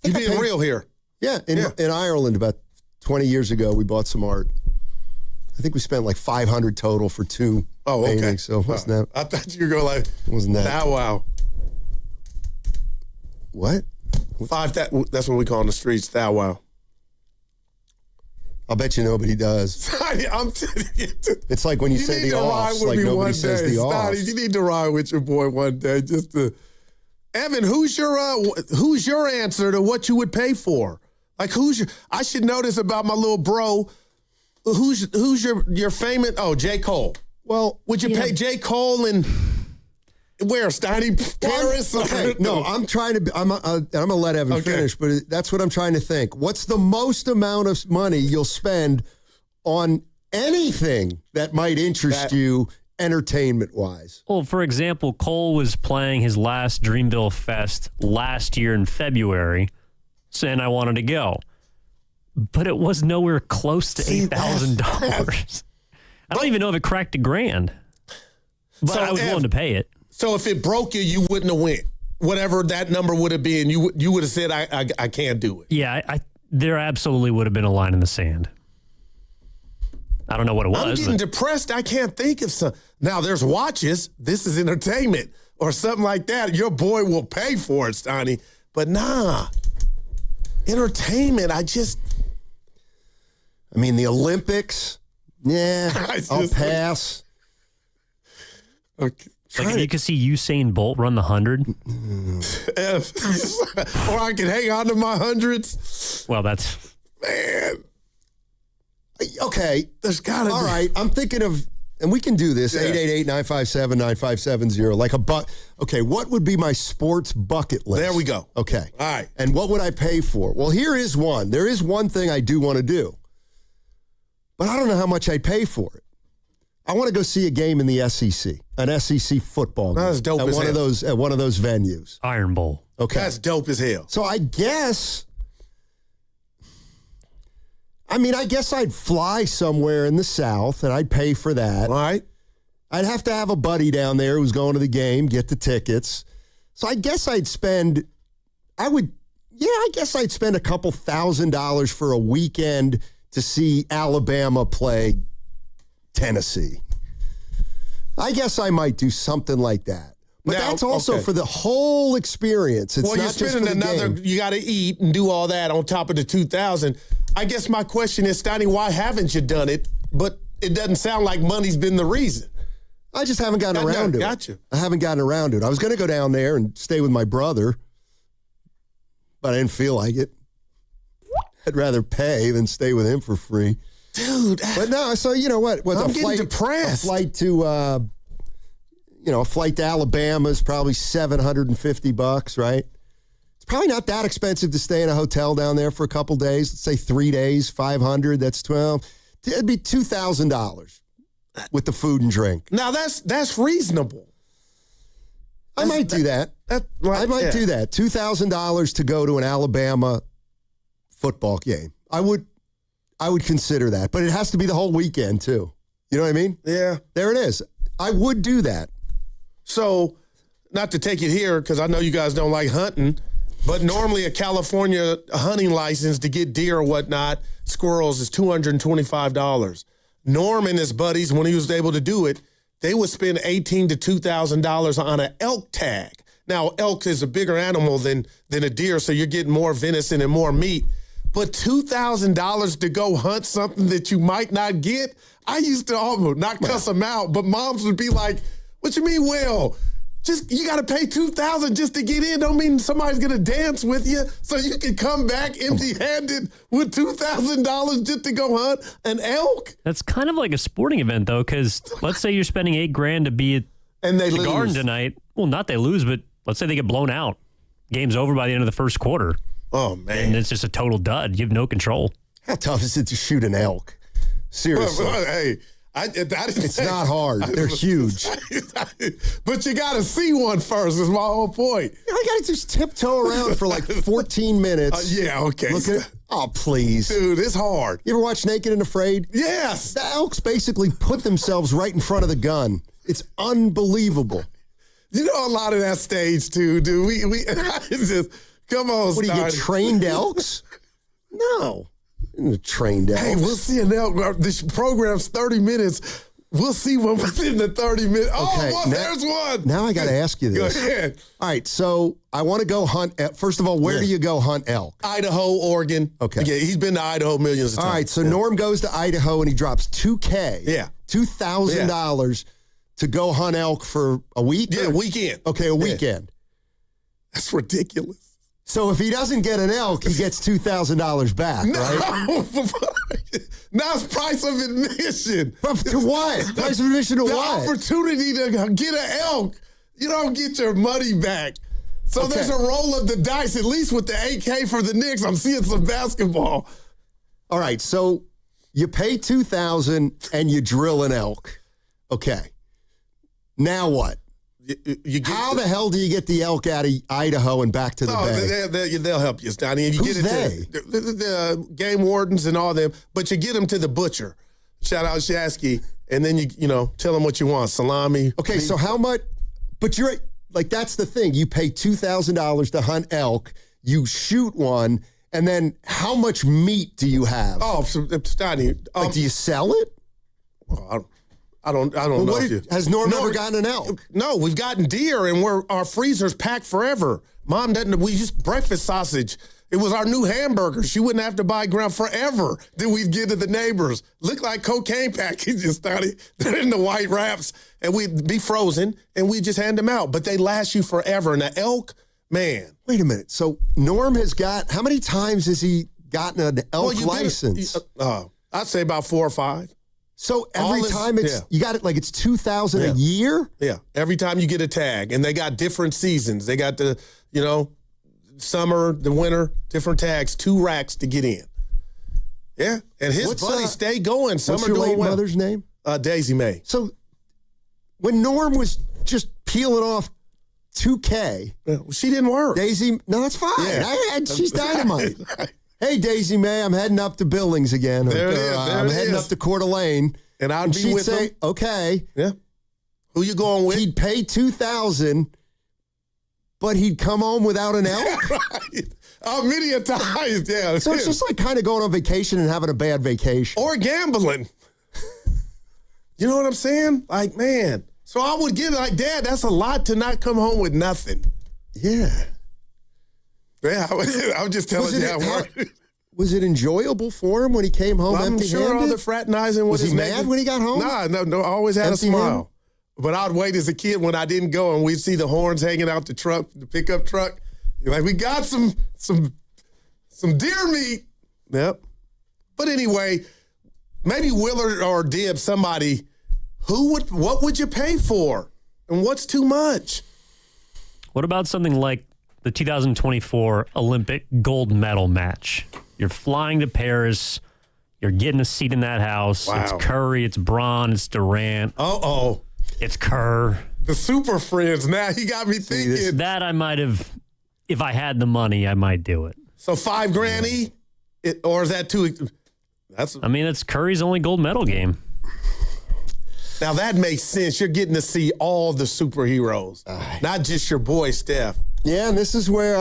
You being real here? Yeah, in Ireland about 20 years ago, we bought some art. I think we spent like $500 total for 2 paintings. So wasn't that? I thought you were going like, wasn't that? Now, wow. What? That's what we call in the streets. Thou wow. I'll bet you nobody does. I'm telling you. It's like when you say the offs, like nobody says the offs. You need to ride with your boy one day. Evan, who's your answer to what you would pay for? Like I should know this about my little bro. Who's your famous? Oh, J. Cole. Well, would you pay J. Cole in where? Steiny Paris? Okay, no, I'm gonna let Evan finish, but that's what I'm trying to think. What's the most amount of money you'll spend on anything that might interest you entertainment-wise? Well, for example, Cole was playing his last Dreamville Fest last year in February, and I wanted to go. But it was nowhere close to $8,000. I don't even know if it cracked $1,000. But I was willing to pay it. So if it broke you, you wouldn't have went. Whatever that number would have been, you would have said, I can't do it. Yeah, there absolutely would have been a line in the sand. I don't know what it was. I'm getting depressed. I can't think of some. Now, there's watches. This is entertainment or something like that. Your boy will pay for it, Steiny. But nah, entertainment, I mean, the Olympics, I'll pass. Okay. Like if you could see Usain Bolt run the 100. Or I could hang on to my hundreds. Well, that's... Man. Okay. There's got to be. All right. I'm thinking of, and we can do this, 888-957-9570, like okay, what would be my sports bucket list? There we go. Okay. All right. And what would I pay for? Well, here is one. There is one thing I do want to do, but I don't know how much I'd pay for it. I want to go see a game in the SEC, an SEC football game. That's dope at as one hell. of those At one of those venues. Iron Bowl. Okay. That's dope as hell. So I guess I'd fly somewhere in the South, and I'd pay for that. All right. I'd have to have a buddy down there who's going to the game, get the tickets. So I guess I'd spend a couple $1,000 for a weekend to see Alabama play Tennessee. I guess I might do something like that. But Now, that's also for the whole experience. It's well, not you're just spending for the another, game. you got to eat and do all that on top of the $2,000. I guess my question is, Stoney, why haven't you done it? But it doesn't sound like money's been the reason. I just haven't gotten around to it. Gotcha. I haven't gotten around to it. I was going to go down there and stay with my brother, but I didn't feel like it. I'd rather pay than stay with him for free. Dude. But no, so you know what? I'm getting depressed. A flight to, a flight to Alabama is probably $750, right? It's probably not that expensive to stay in a hotel down there for a couple days. Let's say 3 days, $500. That's $12. It'd be $2,000 with the food and drink. Now that's reasonable. I might do that. I might do that. $2,000 to go to an Alabama football game. I would consider that, but it has to be the whole weekend too. You know what I mean? Yeah. There it is. I would do that. So, not to take it here, because I know you guys don't like hunting, but normally a California hunting license to get deer or whatnot, squirrels, is $225. Norm and his buddies, when he was able to do it, they would spend $1,800 to $2,000 on an elk tag. Now, elk is a bigger animal than a deer, so you're getting more venison and more meat. But $2,000 to go hunt something that you might not get, I used to almost not cuss them out, but moms would be like, "What you mean, well? Just you got to pay $2,000 just to get in. Don't mean somebody's gonna dance with you, so you can come back empty-handed with $2,000 just to go hunt an elk." That's kind of like a sporting event, though, because let's say you're spending $8,000 to be at the Garden tonight. Well, not they lose, but let's say they get blown out. Game's over by the end of the first quarter. Oh, man. And it's just a total dud. You have no control. How tough is it to shoot an elk? Seriously. Hey, it's not hard. They're huge. But you got to see one first is my whole point. I got to just tiptoe around for like 14 minutes. Yeah, okay. Oh, please. Dude, it's hard. You ever watch Naked and Afraid? Yes. The elks basically put themselves right in front of the gun. It's unbelievable. You know a lot of that stage, too, dude. We just, come on, What do you get, trained elks? No. Trained elks. Hey, we'll see an elk. This program's 30 minutes. We'll see one within the 30 minutes. Okay, Oh, there's one. Now I got to ask you this. Go ahead. All right, so I want to go hunt. First of all, where do you go hunt elk? Idaho, Oregon. Okay. Yeah, he's been to Idaho millions of times. All right, so Norm goes to Idaho and he drops $2,000. Yeah. $2,000 to go hunt elk for a week? Yeah, weekend. Okay, a weekend. That's ridiculous. So if he doesn't get an elk, he gets $2,000 back, right? Now it's price of admission. To what? Price of admission to the what? Opportunity to get an elk. You don't get your money back. So there's a roll of the dice, at least with the 8K for the Knicks. I'm seeing some basketball. All right, so you pay $2,000 and you drill an elk. Okay. Now what? How the hell do you get the elk out of Idaho and back to the bay? They'll help you, Stoney. And you Who's get it to the game wardens and all them, but you get them to the butcher. Shout out Shasky, and then you tell them what you want, salami. Okay, meat. so how much? But you're like that's the thing. You pay $2,000 to hunt elk. You shoot one, and then how much meat do you have? Oh, so, Stoney, do you sell it? Well, I don't know. Has Norm ever gotten an elk? No, we've gotten deer, and our freezer's packed forever. Mom doesn't. We just breakfast sausage. It was our new hamburger. She wouldn't have to buy ground forever. Then we'd get to the neighbors. Look like cocaine packages, Stoney. They're in the white wraps, and we'd be frozen, and we just hand them out. But they last you forever. And the elk, man. Wait a minute. So Norm has got how many times has he gotten an elk license. I'd say about 4 or 5. So every time you got it like it's $2,000 a year? Yeah. Every time you get a tag. And they got different seasons. They got the, summer, the winter, different tags, 2 racks to get in. Yeah. And his buddies stay going. Some what's are your doing late well. mother's name? Daisy May. So when Norm was just peeling off $2K. She didn't work. Daisy, no, that's fine. Yeah. She's dynamite. Hey, Daisy May, I'm heading up to Billings again. I'm heading up to Coeur d'Alene. And I'd be she'd with say, him. okay. Yeah. Who you going with? He'd pay $2,000, but he'd come home without an elk. Many a times, yeah. So it's just like kind of going on vacation and having a bad vacation. Or gambling. You know what I'm saying? Like, man. So I would give like, Dad, that's a lot to not come home with nothing. Yeah. Yeah, I was just telling you how it worked. Was it enjoyable for him when he came home I'm empty-handed? sure all the fraternizing was he mad when he got home? No, I always had a smile. But I'd wait as a kid when I didn't go and we'd see the horns hanging out the truck, the pickup truck. You're like, we got some deer meat. Yep. But anyway, maybe Willard or Dib, somebody, what would you pay for? And what's too much? What about something like the 2024 Olympic gold medal match? You're flying to Paris. You're getting a seat in that house. Wow. It's Curry. It's Braun. It's Durant. Uh-oh. It's Kerr. The super friends. Now he got me thinking. That I might have, if I had the money, I might do it. So $5,000 or is that too? That's Curry's only gold medal game. Now that makes sense. You're getting to see all the superheroes, not just your boy Steph. Yeah, and this is where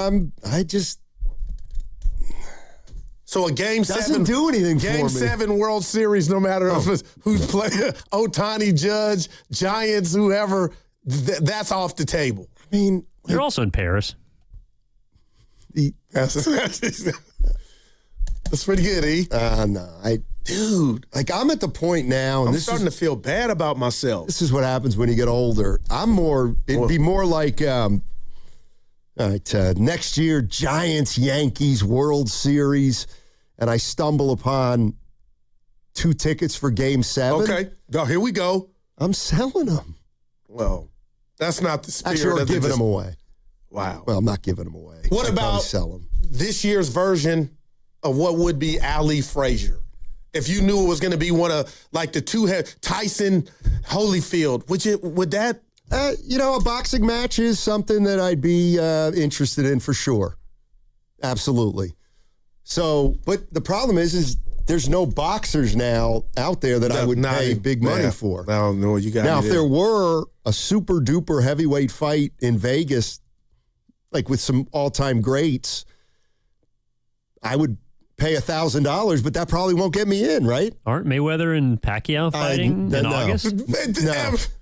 So a Game 7 doesn't do anything for me. Game 7 World Series, no matter who's playing, Ohtani, Judge, Giants, whoever, that's off the table. I mean, you're also in Paris. That's pretty good, E. Dude, I'm at the point now, and I'm starting to feel bad about myself. This is what happens when you get older. It'd be more like, next year, Giants, Yankees, World Series, and I stumble upon 2 tickets for Game 7. Okay, here we go. I'm selling them. Well, that's not the spirit. Actually, giving them away. Wow. Well, I'm not giving them away. What about sell them? This year's version of what would be Ali Frazier? If you knew it was going to be one of like the 2 Tyson Holyfield, would that? A boxing match is something that I'd be interested in for sure. Absolutely. So, but the problem is there's no boxers now out there that I would pay big money for. I don't know what you got. Now, if there were a super duper heavyweight fight in Vegas, like with some all-time greats, I would pay $1,000, but that probably won't get me in, right? Aren't Mayweather and Pacquiao fighting in August? No.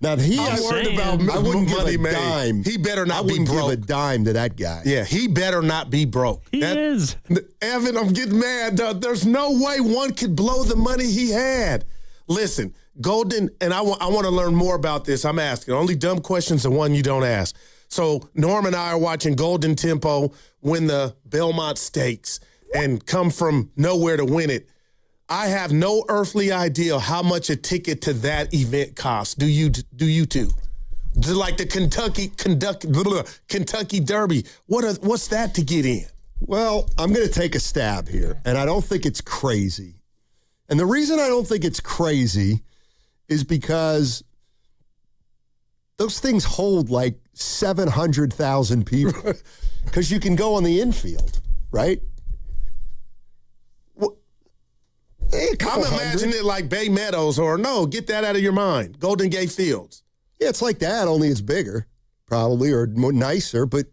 Now, I'm worried about I wouldn't money give a made. dime. He better not I be wouldn't broke. give a dime to that guy. Yeah, he better not be broke. He is. Evan, I'm getting mad. There's no way one could blow the money he had. Listen, Golden, and I want to learn more about this. I'm asking. Only dumb questions the one you don't ask. So Norm and I are watching Golden Tempo win the Belmont Stakes and come from nowhere to win it. I have no earthly idea how much a ticket to that event costs. Do you two? Like the Kentucky Derby. What's that to get in? Well, I'm going to take a stab here, and I don't think it's crazy. And the reason I don't think it's crazy is because those things hold like 700,000 people because you can go on the infield, right? I'm imagining it like Bay Meadows get that out of your mind. Golden Gate Fields. Yeah, it's like that, only it's bigger, probably, or more nicer. But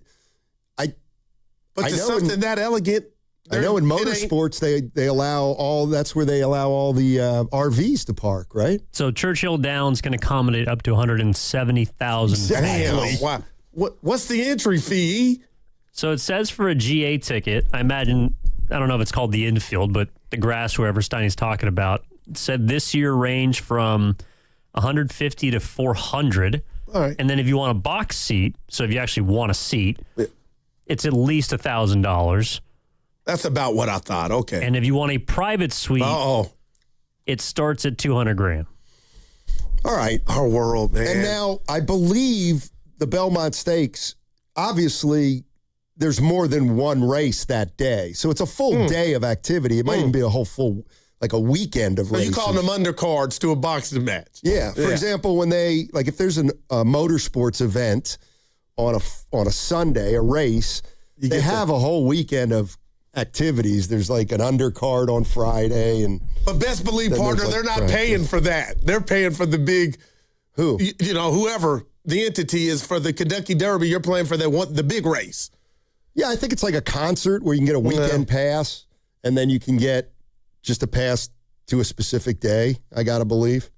to something that elegant. I know in motorsports they allow all. That's where they allow all the RVs to park, right? So Churchill Downs can accommodate up to 170,000. Damn! Wow. What's the entry fee? So it says for a GA ticket, I imagine. I don't know if it's called the infield, but the grass, whoever Steiny's talking about, said this year range from 150 to 400. All right. And then if you want a box seat, so if you actually want a seat, it's at least $1,000. That's about what I thought. Okay. And if you want a private suite, it starts at $200,000. All right. Our world, man. And now I believe the Belmont Stakes, obviously, there's more than one race that day. So it's a full day of activity. It might even be a a weekend of races. You call them undercards to a boxing match. Yeah. For example, when if there's a motorsports event on a Sunday, a race, they have a whole weekend of activities. There's like an undercard on Friday. But best believe, partner, they're not paying for that. They're paying for the big, whoever the entity is for the Kentucky Derby. You're playing for the big race. Yeah, I think it's like a concert where you can get a weekend pass, and then you can get just a pass to a specific day, I got to believe.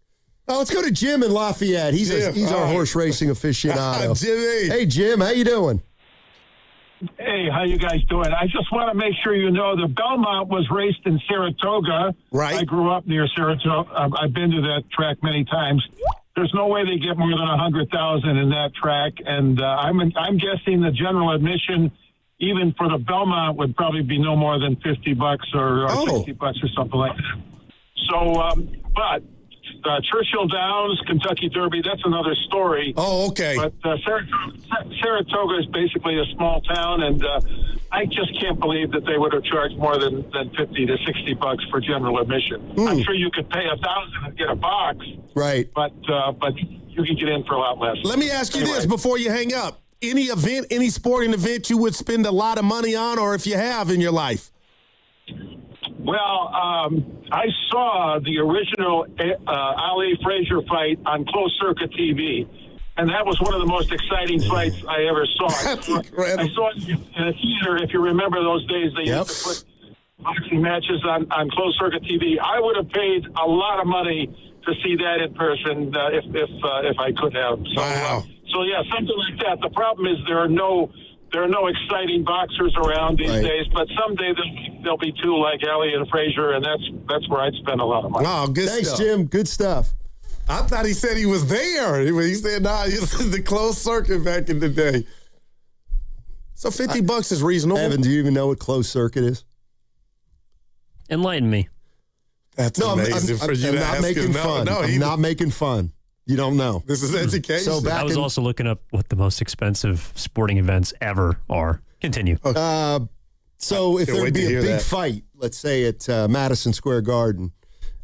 Oh, let's go to Jim in Lafayette. He's our horse racing aficionado. Jimmy. Hey, Jim, how you doing? Hey, how you guys doing? I just want to make sure you know the Belmont was raced in Saratoga. Right. I grew up near Saratoga. I've been to that track many times. There's no way they get more than 100,000 in that track, and I'm guessing the general admission, even for the Belmont, would probably be no more than $50 or $60 or something like that. So, but Churchill Downs, Kentucky Derby, that's another story. Oh, okay. But Saratoga is basically a small town, and I just can't believe that they would have charged more than $50 to $60 for general admission. I'm sure you could pay $1,000 and get a box, right? But you can get in for a lot less. Let me ask you this before you hang up: any sporting event you would spend a lot of money on, or if you have in your life? Well, I saw the original Ali Frazier fight on closed circuit TV, and that was one of the most exciting fights I ever saw. I saw it in a theater. If you remember those days, they used to put boxing matches on closed circuit TV. I would have paid a lot of money to see that in person if I could have. So, wow. So yeah, something like that. The problem is there are no exciting boxers around these days, but someday there'll be two like Ali and Frazier, and that's where I'd spend a lot of money. Oh, good Thanks, stuff. Jim. Good stuff. I thought he said he was there. He said, nah, he was in the closed circuit back in the day. So $50 is reasonable. Evan, do you even know what closed circuit is? Enlighten me. That's amazing for you to ask. I'm not making fun. I'm not making fun. You don't know. This is education. So I was also looking up what the most expensive sporting events ever are. Continue. So if there would be a big fight, let's say at Madison Square Garden,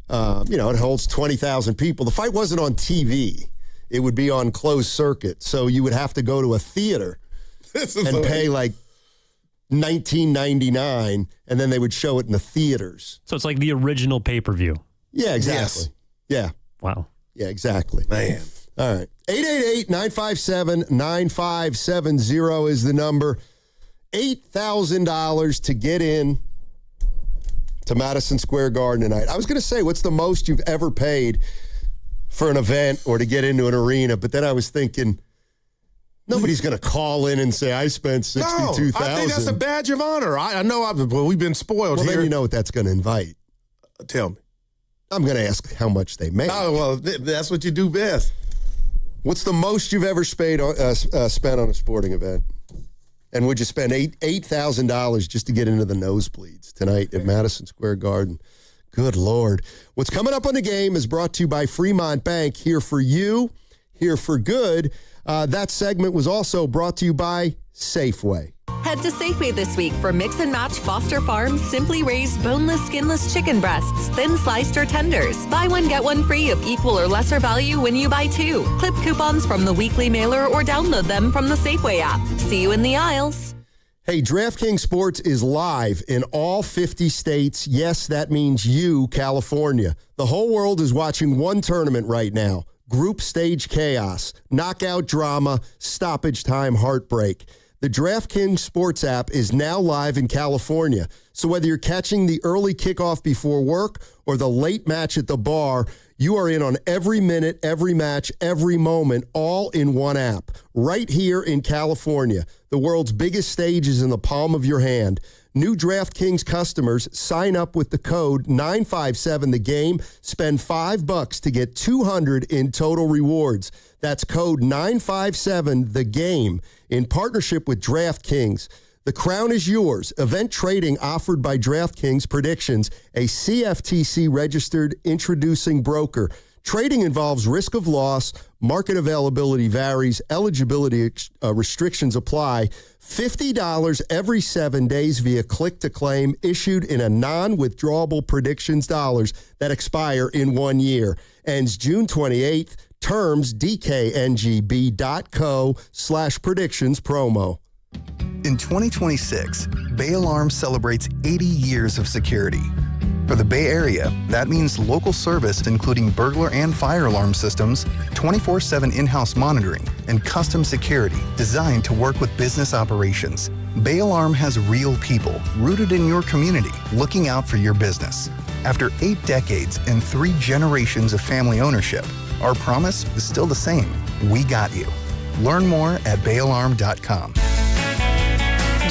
it holds 20,000 people. The fight wasn't on TV. It would be on closed circuit. So you would have to go to a theater and pay like $19.99, and then they would show it in the theaters. So it's like the original pay-per-view. Yeah, exactly. Yes. Yeah. Wow. Yeah, exactly. Man. All right. 888-957-9570 is the number. $8,000 to get in to Madison Square Garden tonight. I was going to say, what's the most you've ever paid for an event or to get into an arena? But then I was thinking, nobody's going to call in and say, I spent $62,000. No, I think that's a badge of honor. I know we've been spoiled here. Well, then you know what that's going to invite. Tell me. I'm going to ask how much they make. Oh, well, that's what you do best. What's the most you've ever spent on a sporting event? And would you spend $8,000 just to get into the nosebleeds tonight at Madison Square Garden? Good Lord. What's coming up on the game is brought to you by Fremont Bank. Here for you, here for good. That segment was also brought to you by Safeway. Head to Safeway this week for Mix and Match Foster Farms Simply Raised Boneless Skinless Chicken Breasts, Thin Sliced or Tenders. Buy one, get one free of equal or lesser value when you buy two. Clip coupons from the weekly mailer or download them from the Safeway app. See you in the aisles. Hey, DraftKings Sports is live in all 50 states. Yes, that means you, California. The whole world is watching one tournament right now. Group stage chaos, knockout drama, stoppage time heartbreak. The DraftKings Sports app is now live in California. So whether you're catching the early kickoff before work or the late match at the bar, you are in on every minute, every match, every moment, all in one app. Right here in California. The world's biggest stage is in the palm of your hand. New DraftKings customers sign up with the code 957TheGame. Spend $5 to get $200 in total rewards. That's code 957TheGame in partnership with DraftKings. The crown is yours. Event trading offered by DraftKings Predictions, a CFTC-registered introducing broker. Trading involves risk of loss, market availability varies, eligibility restrictions apply. $50 every 7 days via click-to-claim, issued in a non-withdrawable predictions dollars that expire in 1 year. Ends June 28th. Terms dkngb.co/predictions promo. In 2026, Bay Alarm celebrates 80 years of security. For the Bay Area, that means local service including burglar and fire alarm systems, 24/7 in-house monitoring, and custom security designed to work with business operations. Bay Alarm has real people rooted in your community looking out for your business. After 8 decades and 3 generations of family ownership, our promise is still the same. We got you. Learn more at bayalarm.com.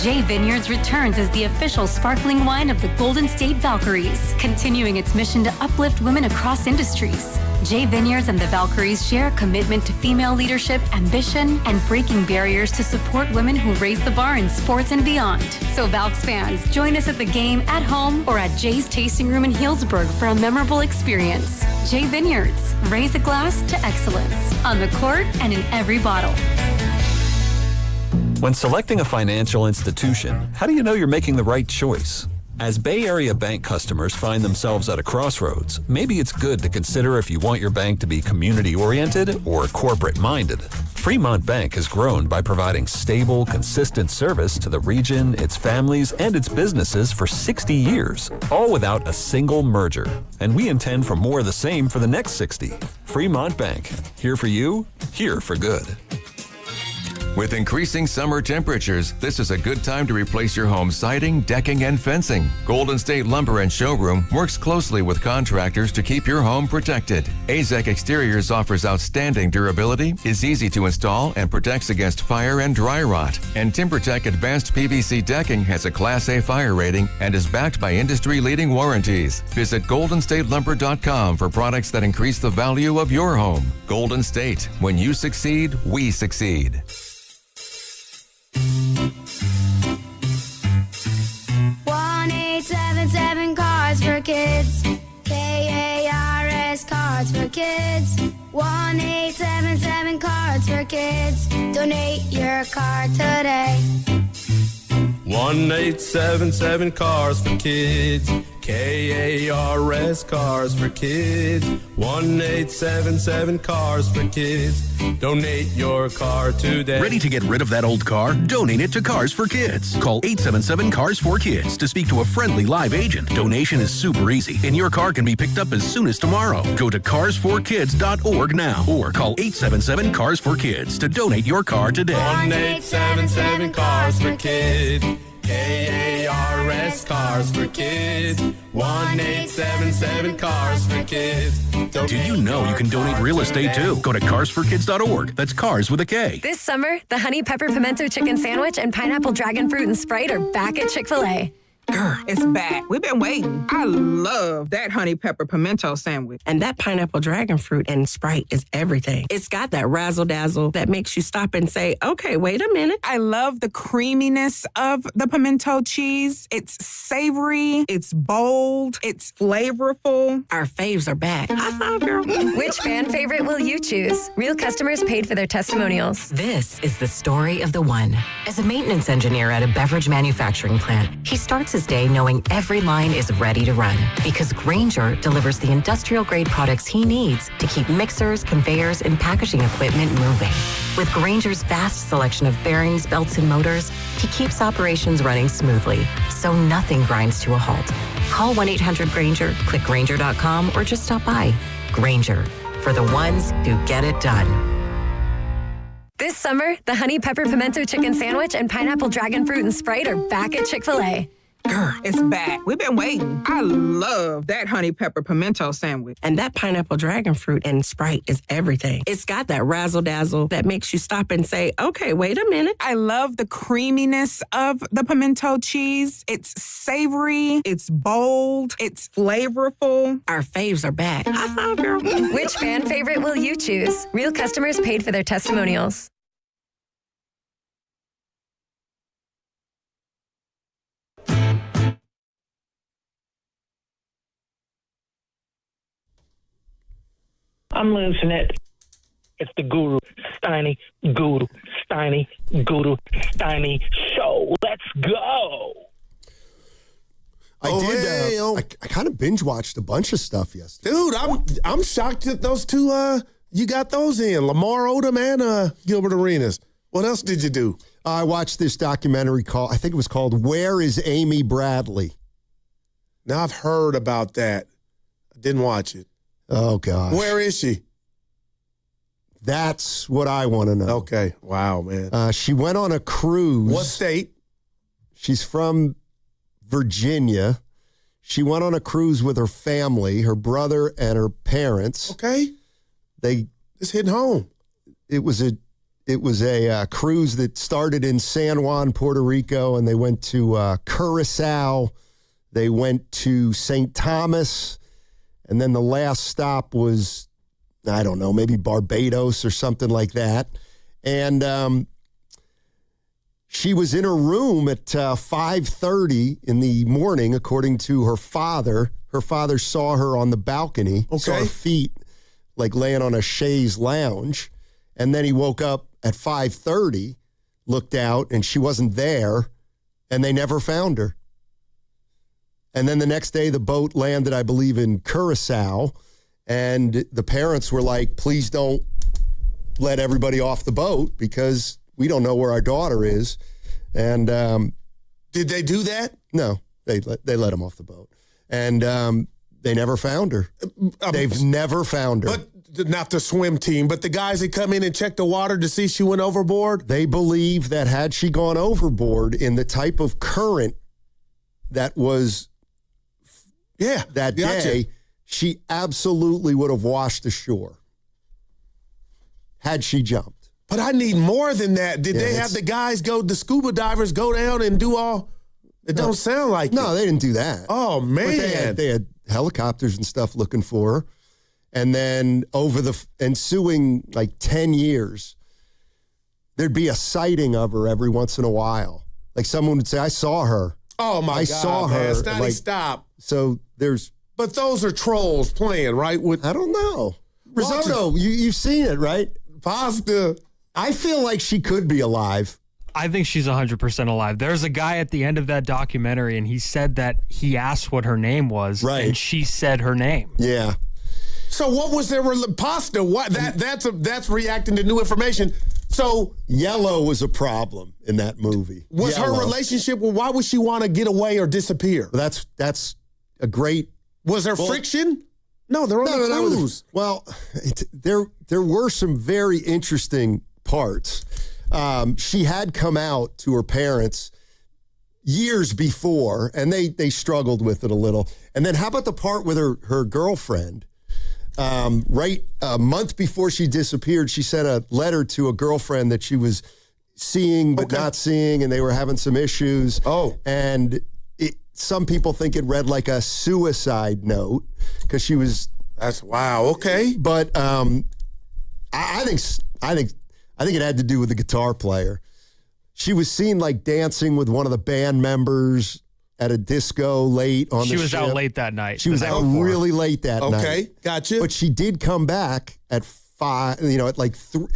J Vineyards returns as the official sparkling wine of the Golden State Valkyries, continuing its mission to uplift women across industries. J Vineyards and the Valkyries share a commitment to female leadership, ambition, and breaking barriers to support women who raise the bar in sports and beyond. So Valks fans, join us at the game, at home, or at Jay's Tasting Room in Healdsburg for a memorable experience. J Vineyards, raise a glass to excellence, on the court and in every bottle. When selecting a financial institution, how do you know you're making the right choice? As Bay Area bank customers find themselves at a crossroads, maybe it's good to consider if you want your bank to be community-oriented or corporate-minded. Fremont Bank has grown by providing stable, consistent service to the region, its families, and its businesses for 60 years, all without a single merger. And we intend for more of the same for the next 60. Fremont Bank, here for you, here for good. With increasing summer temperatures, this is a good time to replace your home's siding, decking, and fencing. Golden State Lumber and Showroom works closely with contractors to keep your home protected. AZEK Exteriors offers outstanding durability, is easy to install, and protects against fire and dry rot. And TimberTech Advanced PVC Decking has a Class A fire rating and is backed by industry-leading warranties. Visit GoldenStateLumber.com for products that increase the value of your home. Golden State. When you succeed, we succeed. 1-877 Cards for Kids. KARS Cards for Kids. 1-877 Cards for Kids. Donate your card today. 1-877 Cars for Kids. KARS Cars for Kids. 1-877 Cars for Kids. Donate your car today. Ready to get rid of that old car? Donate it to Cars for Kids. Call 877 Cars for Kids to speak to a friendly live agent. Donation is super easy, and your car can be picked up as soon as tomorrow. Go to carsforkids.org now or call 877 Cars for Kids to donate your car today. 1-877 Cars for Kids. KARS Cars for Kids. 1-877 Cars for Kids. Did you know you can donate real estate too? Go to carsforkids.org. That's cars with a K. This summer, the Honey Pepper Pimento Chicken Sandwich and Pineapple Dragon Fruit and Sprite are back at Chick-fil-A. Girl, it's back. We've been waiting. I love that honey pepper pimento sandwich. And that pineapple dragon fruit and Sprite is everything. It's got that razzle-dazzle that makes you stop and say, okay, wait a minute. I love the creaminess of the pimento cheese. It's savory. It's bold. It's flavorful. Our faves are back. High five, girl. Which fan favorite will you choose? Real customers paid for their testimonials. This is the story of the one. As a maintenance engineer at a beverage manufacturing plant, he starts his day knowing every line is ready to run because Grainger delivers the industrial-grade products he needs to keep mixers, conveyors, and packaging equipment moving. With Grainger's vast selection of bearings, belts, and motors, he keeps operations running smoothly, so nothing grinds to a halt. Call 1-800-GRAINGER, click Grainger.com, or just stop by. Grainger, for the ones who get it done. This summer, the Honey Pepper Pimento Chicken Sandwich and Pineapple Dragon Fruit and Sprite are back at Chick-fil-A. Girl, it's back. We've been waiting. I love that honey pepper pimento sandwich. And that pineapple dragon fruit and Sprite is everything. It's got that razzle-dazzle that makes you stop and say, okay, wait a minute. I love the creaminess of the pimento cheese. It's savory. It's bold. It's flavorful. Our faves are back. High five, girl. Which fan favorite will you choose? Real customers paid for their testimonials. I'm losing it. It's the Guru Steiny Guru Steiny Guru Steiny show. Let's go. I kind of binge watched a bunch of stuff yesterday. Dude, I'm shocked that those two you got those in, Lamar Odom and Gilbert Arenas. What else did you do? I watched this documentary I think it was called Where is Amy Bradley? Now I've heard about that. I didn't watch it. Oh gosh. Where is she? That's what I want to know. Okay. Wow, man. She went on a cruise. What state? She's from Virginia. She went on a cruise with her family, her brother and her parents. Okay. It's hitting home. It was a cruise that started in San Juan, Puerto Rico, and they went to Curacao. They went to St. Thomas, and then the last stop was, I don't know, maybe Barbados or something like that. And she was in her room at 5:30 in the morning, according to her father. Her father saw her on the balcony, saw her feet like laying on a chaise lounge. And then he woke up at 5:30, looked out, and she wasn't there, and they never found her. And then the next day, the boat landed, I believe, in Curacao, and the parents were like, please don't let everybody off the boat because we don't know where our daughter is. And did they do that? No, they let them off the boat. And they never found her. They've never found her. But not the swim team, but the guys that come in and check the water to see she went overboard? They believe that had she gone overboard in the type of current that was that day, she absolutely would have washed ashore had she jumped. But I need more than that. Did they have the guys the scuba divers go down and do all? It don't sound like it. No, they didn't do that. Oh, man. But they had helicopters and stuff looking for her. And then over the ensuing 10 years, there'd be a sighting of her every once in a while. Like someone would say, I saw her. Oh, my God. I saw her. Stoney, stop. So there's... But those are trolls playing, right? I don't know. Risotto, you've seen it, right? Pasta. I feel like she could be alive. I think she's 100% alive. There's a guy at the end of that documentary, and he said that he asked what her name was, and she said her name. Yeah. So what was their pasta? What that's reacting to new information. So Yellow was a problem in that movie. Was her relationship? Well, why would she want to get away or disappear? Well, that's a great. Was there friction? No, they're on the cruise. There were some very interesting parts. She had come out to her parents years before, and they struggled with it a little. And then how about the part with her girlfriend? Right a month before she disappeared, she sent a letter to a girlfriend that she was seeing but not seeing, and they were having some issues. Oh. And some people think it read like a suicide note because she was... That's wow. Okay. But I think it had to do with the guitar player. She was seen dancing with one of the band members at a disco late on the ship. She was out late that night. She was out really late that night. Okay, gotcha. But she did come back at 5, at 3.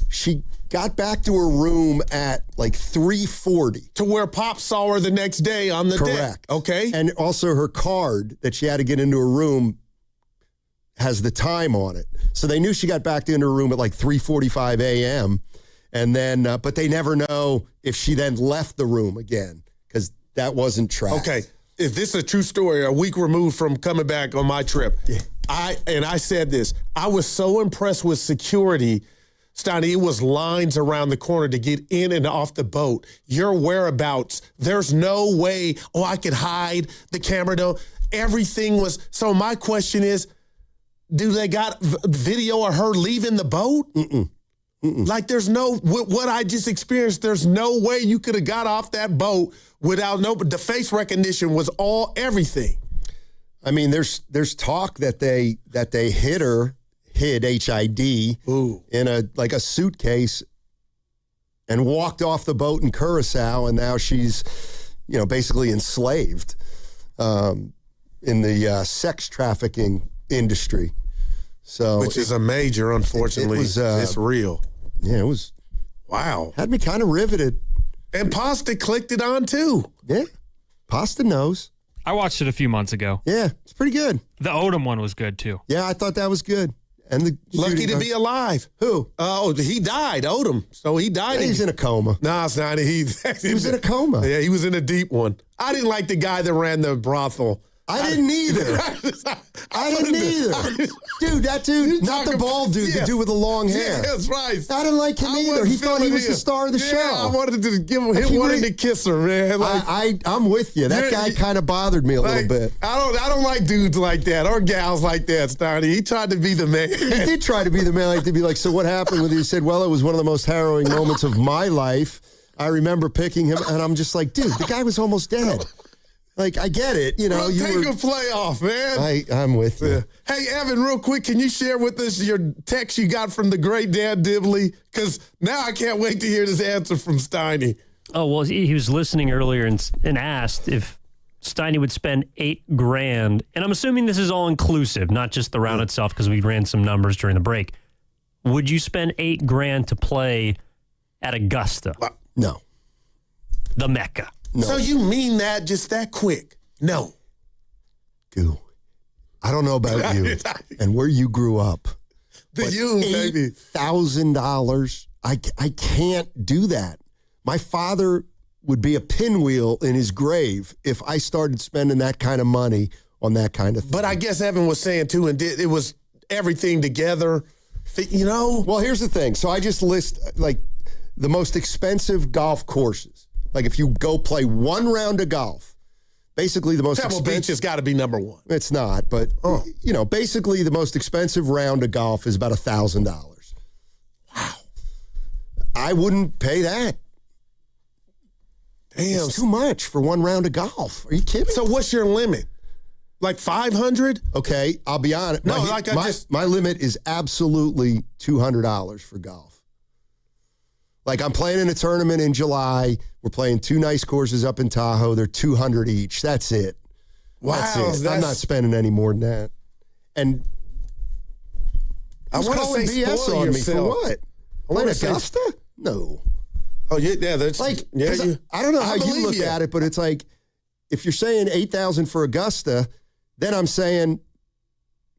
She got back to her room at 3:40. To where Pop saw her the next day on the deck. Correct. Okay. And also her card that she had to get into her room has the time on it. So they knew she got back into her room at 3:45 a.m. And then, but they never know if she then left the room again because that wasn't tracked. Okay. If this is a true story, a week removed from coming back on my trip, I said this, I was so impressed with security, Steiny, it was lines around the corner to get in and off the boat. Your whereabouts, there's no way, I could hide, the camera don't. Everything was, so my question is, do they got video of her leaving the boat? Mm-mm. Mm-mm. There's no, what I just experienced, there's no way you could have got off that boat without the face recognition was everything. I mean, there's talk that they hid HID in a suitcase and walked off the boat in Curacao, and now she's, basically enslaved in the sex trafficking industry. So which is a major, unfortunately. It's real. Yeah, it was. Wow. Had me kind of riveted. And Pasta clicked it on, too. Yeah. Pasta knows. I watched it a few months ago. Yeah, it's pretty good. The Odom one was good, too. Yeah, I thought that was good. And the Lucky to be alive. Who? Oh, he died, Odom. So he died. Yeah, he's in a coma. No, it's not. He was in a coma. Yeah, he was in a deep one. I didn't like the guy that ran the brothel. I didn't either. I didn't either. Dude, that dude, not the bald dude, the dude with the long hair. Yeah, that's right. I didn't like him either. He thought he was the star of the show. I wanted to give him, wanted to kiss her, man. Like, I'm with you. That guy kind of bothered me a little bit. I don't like dudes like that or gals like that, Starny. He tried to be the man. He did try to be the man, like to be like, so what happened with you? He said, well, it was one of the most harrowing moments of my life. I remember picking him, and I'm just like, dude, the guy was almost dead. Like, I get it. You know, take a playoff, man. I'm with you. Yeah. Hey, Evan, real quick, can you share with us your text you got from the great Dan Dibley? Because now I can't wait to hear this answer from Steiny. Oh, well, he was listening earlier and asked if Steiny would spend $8,000. And I'm assuming this is all inclusive, not just the round itself, because we ran some numbers during the break. Would you spend $8,000 to play at Augusta? No. The Mecca. No. So you mean that just that quick? No. Goo. I don't know about you and where you grew up. Baby. $8,000. I can't do that. My father would be a pinwheel in his grave if I started spending that kind of money on that kind of thing. But I guess Evan was saying, too, and it was everything together, you know? Well, here's the thing. So I just list, like, the most expensive golf courses. Like, if you go play one round of golf, basically the most expensive. Pebble Beach has got to be number one. It's not, but, you know, basically the most expensive round of golf is about $1,000. Wow. I wouldn't pay that. Damn. It's too much for one round of golf. Are you kidding? So what's your limit? Like 500? Okay, I'll be honest. No, my limit is absolutely $200 for golf. Like, I'm playing in a tournament in July. We're playing 2 nice courses up in Tahoe. They're $200 each. That's it. Wow. That's it. I'm not spending any more than that. And I want to say BS on me for what? Playing Augusta? No. Oh, yeah, that's like, yeah, I don't know how you look at it, but it's like, if you're saying $8,000 for Augusta, then I'm saying,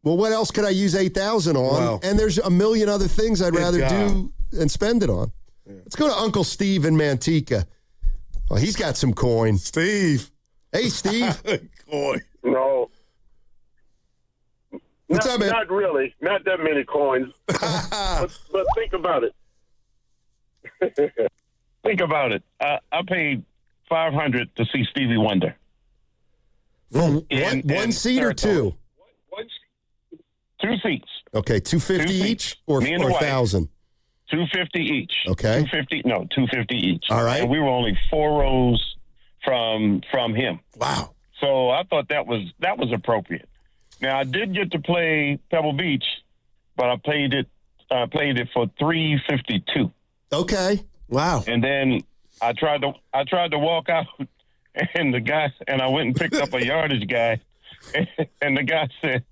well, what else could I use $8,000 on? Wow. And there's a million other things I'd rather do and spend it on. Yeah. Let's go to Uncle Steve in Manteca. Well, he's got some coin. Steve. Hey, Steve. Coin. No. What's up, man? Not really. Not that many coins. but think about it. Think about it. I paid $500 to see Stevie Wonder. One seat or two? 2 seats. Okay, $250 each or $1,000? $250 each. Okay. $250 each. All right. And we were only 4 rows from him. Wow. So I thought that was appropriate. Now I did get to play Pebble Beach, but I played it for $352. Okay. Wow. And then I tried to walk out, and I went and picked up a yardage guy, and the guy said,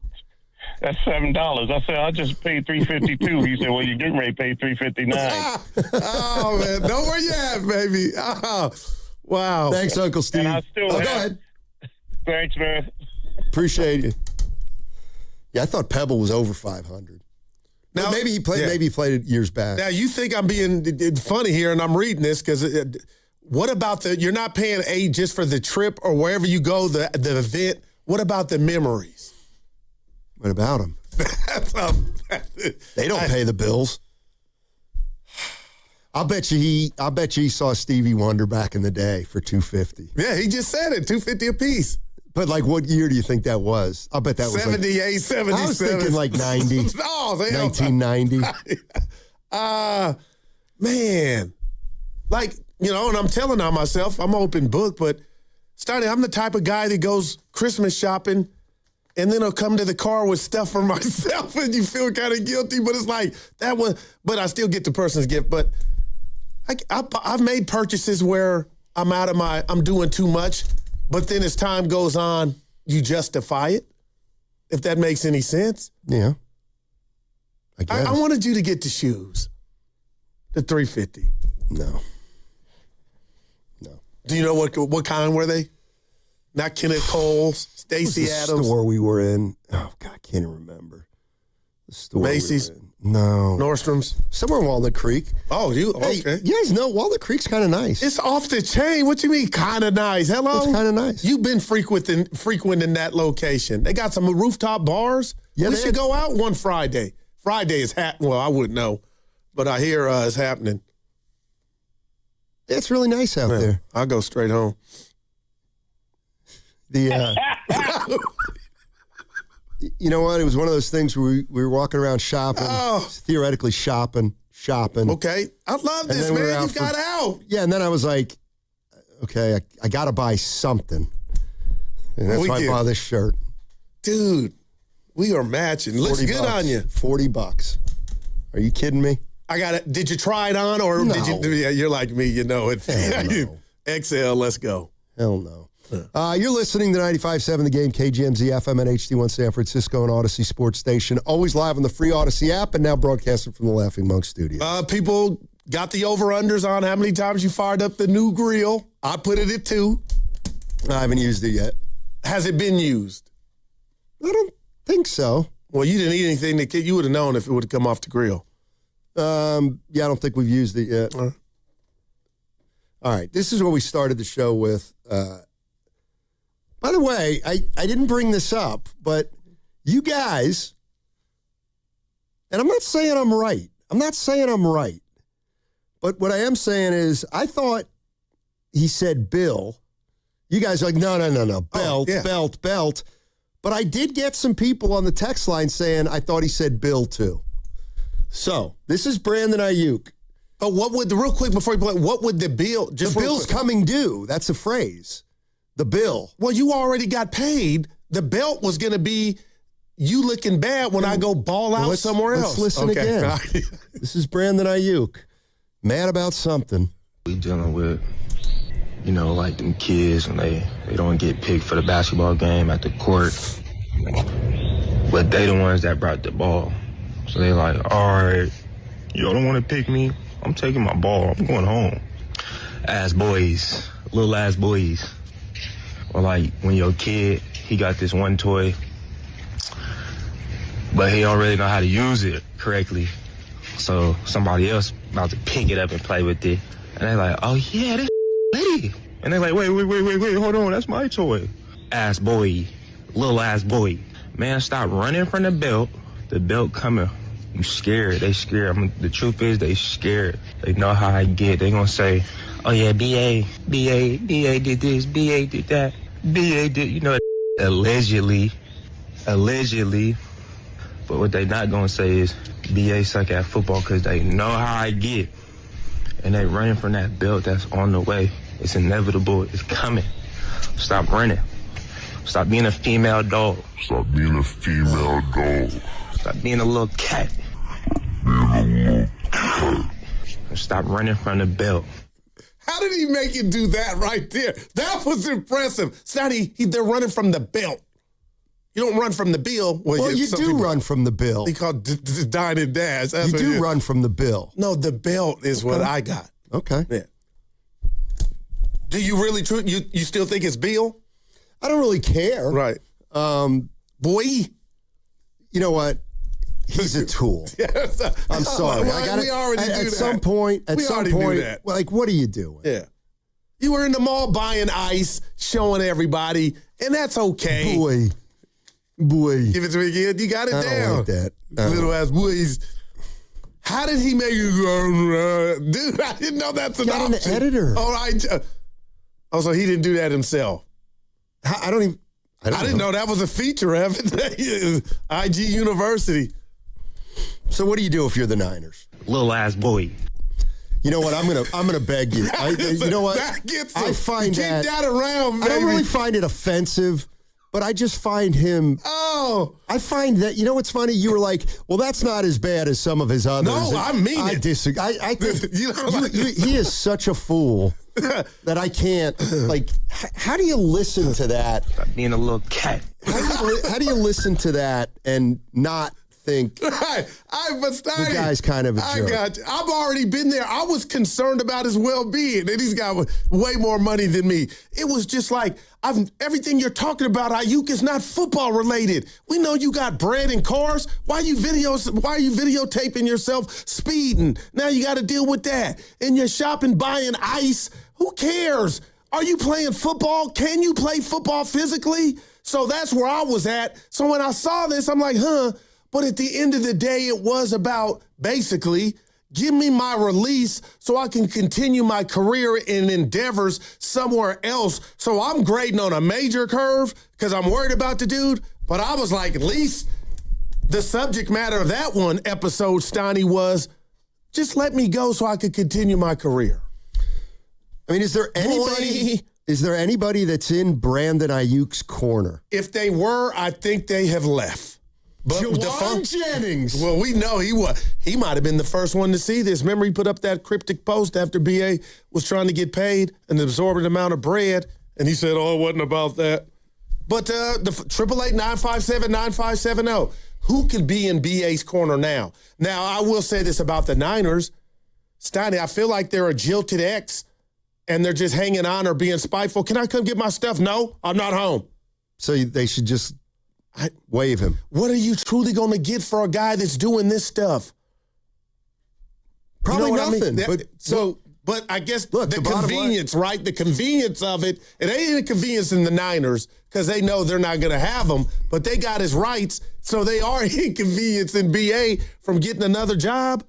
"That's $7." I said, "I just paid $352." He said, "Well, you're getting ready to pay $359." Oh man, know where you at, baby? Oh, wow. Thanks, Uncle Steve. And I still go ahead. Thanks, man. Appreciate you. Yeah, I thought Pebble was over 500. Now maybe he played. Yeah. Maybe he played it years back. Now you think I'm being funny here, and I'm reading this because what about you're not paying $8 just for the trip or wherever you go, the event? What about the memories? What about them? They don't pay the bills. I'll bet you he saw Stevie Wonder back in the day for $250. Yeah, he just said it, $250 a piece. But like, what year do you think that was? I'll bet that was 78, 77. I was thinking like 90. Oh, 1990. Man. Like, you know, and I'm telling on myself, I'm an open book, but I'm the type of guy that goes Christmas shopping and then I'll come to the car with stuff for myself and you feel kind of guilty, but it's like, but I still get the person's gift. But I've made purchases where I'm doing too much, but then as time goes on, you justify it, if that makes any sense. Yeah. I wanted you to get the shoes. The 350. No. Do you know what kind were they? Not Kenneth Cole's, Stacey What was the Adams. store we were in. Oh, God, I can't even remember. The store Macy's? we were in. No. Nordstrom's? Somewhere in Walnut Creek. Oh, okay. Hey, you guys know Walnut Creek's kind of nice. It's off the chain. What you mean kind of nice? Hello? It's kind of nice. You've been frequenting that location. They got some rooftop bars. Yeah, we should go out one Friday. Friday is happening. Well, I wouldn't know, but I hear it's happening. It's really nice out there. I'll go straight home. You know what? It was one of those things where we were walking around shopping, theoretically shopping. Okay. I love this, man. You got out. Yeah, and then I was like, okay, I got to buy something. And that's why I bought this shirt. Dude, we are matching. Looks good on you. $40. Are you kidding me? I got it. Did you try it on or did you? Yeah, you're like me, you know it. XL, let's go. Hell no. You're listening to 95.7 The Game, KGMZ FM and HD1 San Francisco and Odyssey Sports Station. Always live on the free Odyssey app and now broadcasting from the Laughing Monk studio. People got the over-unders on how many times you fired up the new grill. I put it at 2. I haven't used it yet. Has it been used? I don't think so. Well, you didn't eat anything that you would have known if it would have come off the grill. Yeah, I don't think we've used it yet. All right, this is what we started the show with. By the way, I didn't bring this up, but you guys, and I'm not saying I'm right. But what I am saying is I thought he said Bill. You guys are like, no. Belt. But I did get some people on the text line saying I thought he said Bill too. So this is Brandon Aiyuk. Oh, real quick before you play, what would the bill? The bill's coming due. That's a phrase. The bill. Well, you already got paid. The belt was going to be you looking bad when I go ball out somewhere else. Let's listen again. This is Brandon Aiyuk. Mad about something. We dealing with, like them kids when they don't get picked for the basketball game at the court. But they the ones that brought the ball. So they like, all right, y'all don't want to pick me? I'm taking my ball. I'm going home. Little ass boys. Or like when your kid, he got this one toy, but he don't really know how to use it correctly. So somebody else about to pick it up and play with it. And they're like, oh yeah, this lady. And they're like, wait, hold on, that's my toy. Little ass boy. Man, stop running from the belt. The belt coming. You scared. They scared. The truth is they scared. They know how I get. They gonna say, oh yeah, BA did this, BA did that, BA did, allegedly. But what they not gonna say is BA suck at football because they know how I get. And they running from that belt that's on the way. It's inevitable. It's coming. Stop running. Stop being a female dog. Stop being a little cat. Stop running from the belt. How did he make you do that right there? That was impressive. Sonny, they're running from the belt. You don't run from the bill. Well, you do run from the bill. They call it dine and dash. You do run from the bill. No, the belt is what I got. Okay. Yeah. Do you really you still think it's Bill? I don't really care. Right. Boy. You know what? He's a tool. Yes. I'm sorry. We already knew that. At some point, like, what are you doing? Yeah. You were in the mall buying ice, showing everybody, and that's okay. Boy. Give it to me again. You got it down. I don't like that. Little ass boys. How did he make you go, dude? I didn't know that's an option. Got an editor. Oh, so he didn't do that himself. I didn't know that was a feature of it. IG University. So what do you do if you're the Niners? Little ass boy. You know what? I'm gonna beg you. You know what? I find keep that around, baby. I don't really find it offensive, but I just find him. Oh, I find that what's funny. You were like, well, that's not as bad as some of his others. No, I mean I disagree. I think he is such a fool that I can't. Like, how do you listen to that? Stop being a little cat. How do you listen to that and not think the guy's kind of a jerk. I've already been there. I was concerned about his well-being, and he's got way more money than me. It was just like, everything you're talking about, Aiyuk, is not football related. We know you got bread and cars. Why are you videotaping yourself speeding? Now you got to deal with that. And you're shopping, buying ice. Who cares? Are you playing football? Can you play football physically? So that's where I was at. So when I saw this, I'm like, But at the end of the day, it was about basically give me my release so I can continue my career in endeavors somewhere else. So I'm grading on a major curve because I'm worried about the dude. But I was like, at least the subject matter of that one episode, Steiny, was just let me go so I could continue my career. I mean, is there anybody that's in Brandon Aiyuk's corner? If they were, I think they have left. But Juwan Jennings. Well, we know he might have been the first one to see this. Remember, he put up that cryptic post after BA was trying to get paid an absorbent amount of bread, and he said, "Oh, it wasn't about that." But the 888-957-9570, who could be in BA's corner now? Now, I will say this about the Niners, Steiny. I feel like they're a jilted ex, and they're just hanging on or being spiteful. Can I come get my stuff? No, I'm not home. So they should just waive him. What are you truly going to get for a guy that's doing this stuff? Probably nothing. But I guess the convenience, right? The convenience of it. It ain't a convenience in the Niners because they know they're not going to have him, but they got his rights, so they are inconveniencing BA from getting another job.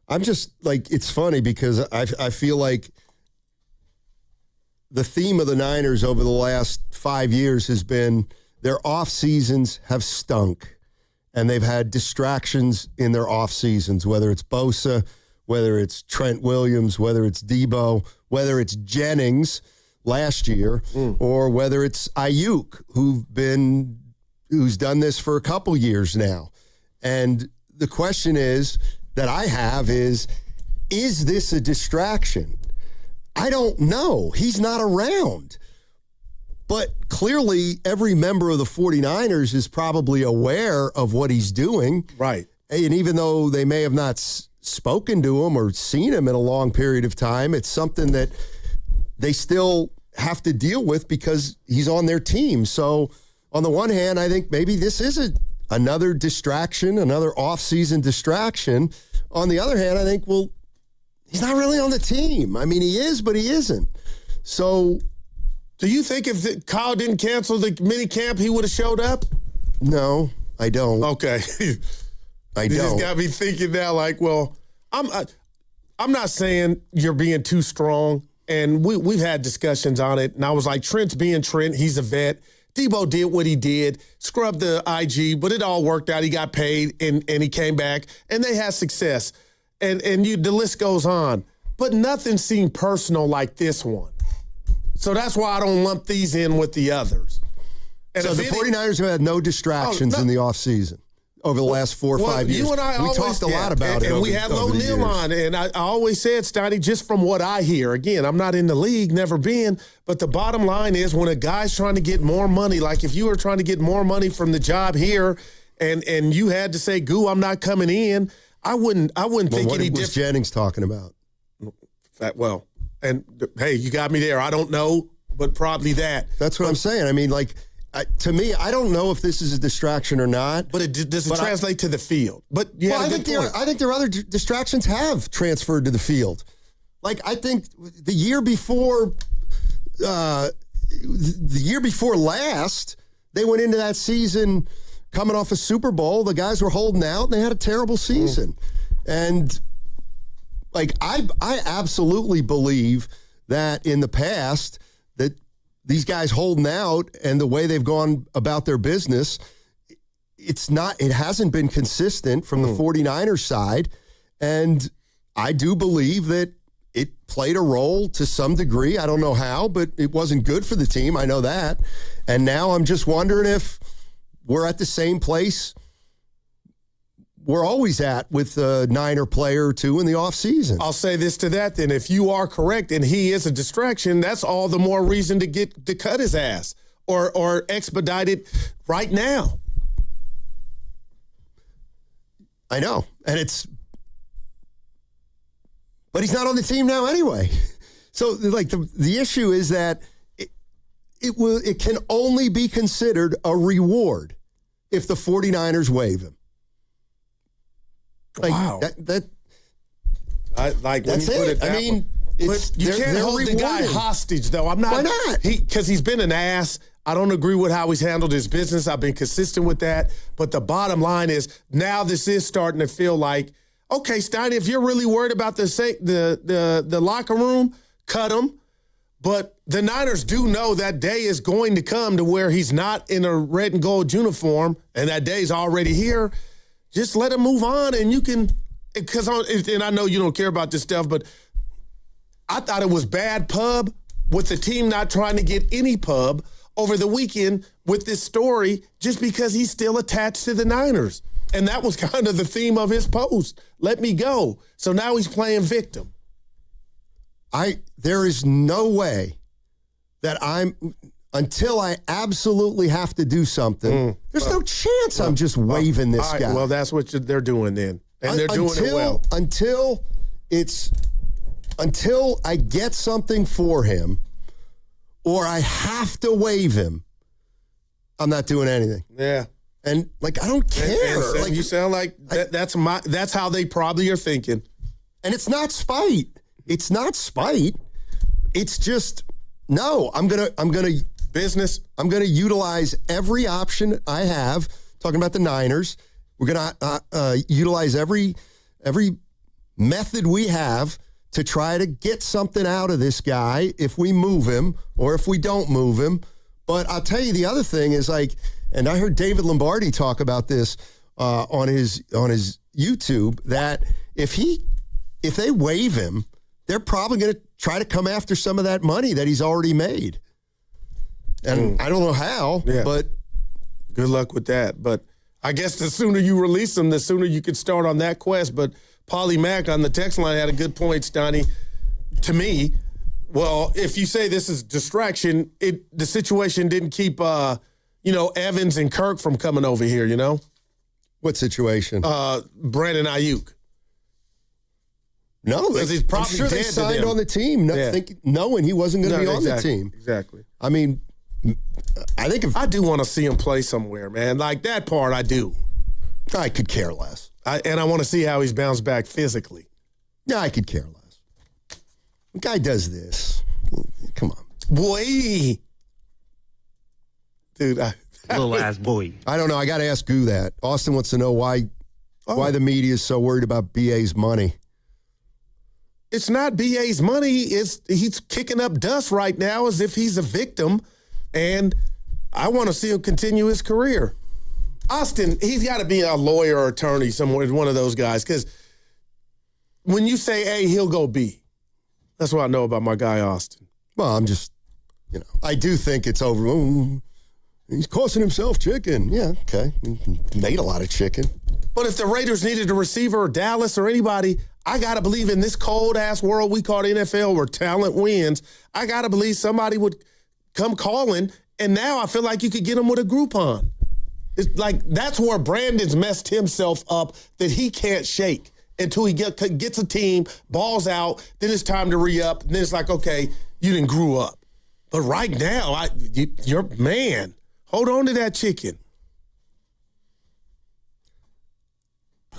I'm just like, it's funny because I feel like the theme of the Niners over the last 5 years has been their off seasons have stunk, and they've had distractions in their off seasons, whether it's Bosa, whether it's Trent Williams, whether it's Debo, whether it's Jennings last year, or whether it's Aiyuk, who's done this for a couple years now. And the question that I have is this a distraction? I don't know. He's not around. But clearly, every member of the 49ers is probably aware of what he's doing. Right. And even though they may have not spoken to him or seen him in a long period of time, it's something that they still have to deal with because he's on their team. So on the one hand, I think maybe this is another distraction, another off-season distraction. On the other hand, I think, well, he's not really on the team. I mean, he is, but he isn't. So do you think if Kyle didn't cancel the mini camp, he would have showed up? No, I don't. Okay. I don't. You just got me thinking now, like, well, I'm not saying you're being too strong, and we've had discussions on it, and I was like, Trent's being Trent. He's a vet. Debo did what he did, scrubbed the IG, but it all worked out. He got paid, and he came back, and they had success. And the list goes on. But nothing seemed personal like this one. So that's why I don't lump these in with the others. And so the 49ers have had no distractions in the offseason over the last 4 or 5 years. You and I we talked a lot about it. And we had Low Neal on. And I always said, Steiny, just from what I hear, again, I'm not in the league, never been, but the bottom line is when a guy's trying to get more money, like if you were trying to get more money from the job here and you had to say, "Goo, I'm not coming in," I wouldn't think any different. What was Jennings talking about? Well, and hey, you got me there. I don't know, but probably that. That's what I'm saying. I mean, like, to me, I don't know if this is a distraction or not. But does it translate to the field? But I think there are other distractions have transferred to the field. Like, I think the year before last, they went into that season coming off a Super Bowl. The guys were holding out, and they had a terrible season. And like, I absolutely believe that in the past that these guys holding out and the way they've gone about their business, it hasn't been consistent from the 49ers side. And I do believe that it played a role to some degree. I don't know how, but it wasn't good for the team. I know that. And now I'm just wondering if we're at the same place we're always at with a Niner player or two in the offseason. I'll say this to that then. If you are correct and he is a distraction, that's all the more reason to cut his ass or expedite it right now. I know. But he's not on the team now anyway. So, like, the issue is that it can only be considered a reward if the 49ers waive him. Like, wow. That's it. I mean, you can't hold the guy hostage, though. I'm not. Why not? Because he's been an ass. I don't agree with how he's handled his business. I've been consistent with that. But the bottom line is now this is starting to feel like, okay, Steiny, if you're really worried about the locker room, cut him. But the Niners do know that day is going to come to where he's not in a red and gold uniform, and that day's already here. Just let him move on, and you can – and I know you don't care about this stuff, but I thought it was bad pub with the team not trying to get any pub over the weekend with this story just because he's still attached to the Niners. And that was kind of the theme of his post. Let me go. So now he's playing victim. There is no way that until I absolutely have to do something, there's no chance I'm just waving this guy. Well, that's what they're doing then. And they're doing it well. Until I get something for him or I have to waive him, I'm not doing anything. Yeah. And, like, I don't care. And you sound like that's how they probably are thinking. And it's not spite. It's not spite. It's just, no, I'm gonna utilize every option I have. Talking about the Niners, we're gonna utilize every method we have to try to get something out of this guy if we move him or if we don't move him. But I'll tell you the other thing is, like, and I heard David Lombardi talk about this on his YouTube, that if they waive him, they're probably going to try to come after some of that money that he's already made. And I don't know how, but good luck with that. But I guess the sooner you release him, the sooner you could start on that quest. But Paulie Mack on the text line had a good point, Stoney. To me, well, if you say this is distraction, the situation didn't keep Evans and Kirk from coming over here, you know? What situation? Brandon Aiyuk. No, because he's probably I'm sure they signed on the team, knowing he wasn't going to be on the team. Exactly. I mean, I think if I do want to see him play somewhere, man. Like that part, I do. I could care less. And I want to see how he's bounced back physically. Yeah, I could care less. The guy does this. Come on, boy, dude. Little ass boy. I don't know. I got to ask Goo that. Austin wants to know why the media is so worried about BA's money. It's not BA's money. He's kicking up dust right now as if he's a victim, and I want to see him continue his career. Austin, he's got to be a lawyer or attorney somewhere, one of those guys, because when you say A, he'll go B. That's what I know about my guy, Austin. Well, I'm just, I do think it's over. Ooh, he's costing himself chicken. Yeah, okay. He made a lot of chicken. But if the Raiders needed a receiver or Dallas or anybody, I got to believe in this cold-ass world we call the NFL where talent wins, I got to believe somebody would come calling, and now I feel like you could get him with a Groupon. It's like that's where Brandon's messed himself up that he can't shake until he gets a team, balls out, then it's time to re-up, and then it's like, okay, you didn't grew up. But right now, you're man, hold on to that chicken.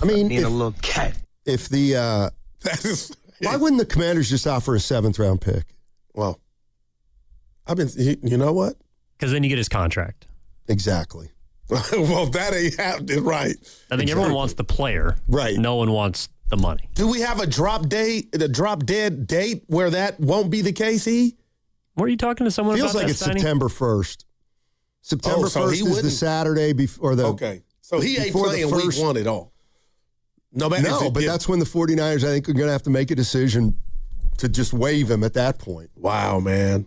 I mean, being a little cat. If the why wouldn't the Commanders just offer a 7th round pick? Well, you know what? Because then you get his contract. Exactly. Well, that ain't happening, right? I think everyone wants the player. Right. No one wants the money. Do we have a drop dead date where that won't be the case, Were you talking to someone Feels about like that, it's Steiny? September 1st. September 1st is the Saturday before the... Okay. So he ain't playing week 1 at all. No, but that's when the 49ers, I think, are going to have to make a decision to just waive him at that point. Wow, man.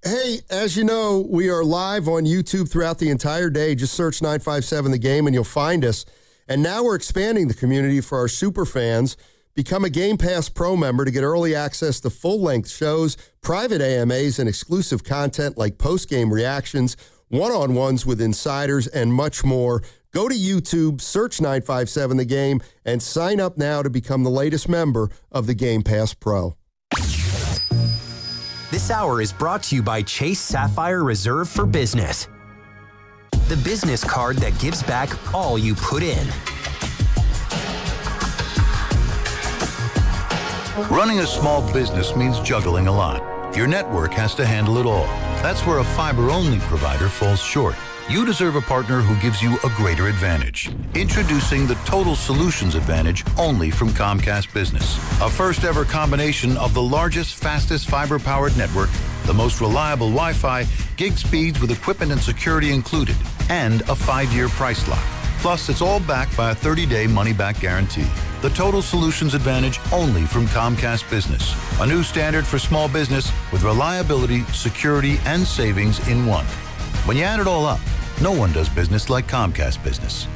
Hey, as you know, we are live on YouTube throughout the entire day. Just search 957 The Game and you'll find us. And now we're expanding the community for our super fans. Become a Game Pass Pro member to get early access to full-length shows, private AMAs, and exclusive content like post-game reactions, one-on-ones with insiders, and much more. Go to YouTube, search 957 The Game, and sign up now to become the latest member of the Game Pass Pro. This hour is brought to you by Chase Sapphire Reserve for Business, the business card that gives back all you put in. Running a small business means juggling a lot. Your network has to handle it all. That's where a fiber-only provider falls short. You deserve a partner who gives you a greater advantage. Introducing the Total Solutions Advantage only from Comcast Business. A first-ever combination of the largest, fastest fiber-powered network, the most reliable Wi-Fi, gig speeds with equipment and security included, and a 5-year price lock. Plus, it's all backed by a 30-day money-back guarantee. The Total Solutions Advantage only from Comcast Business. A new standard for small business with reliability, security, and savings in one. When you add it all up, no one does business like Comcast Business.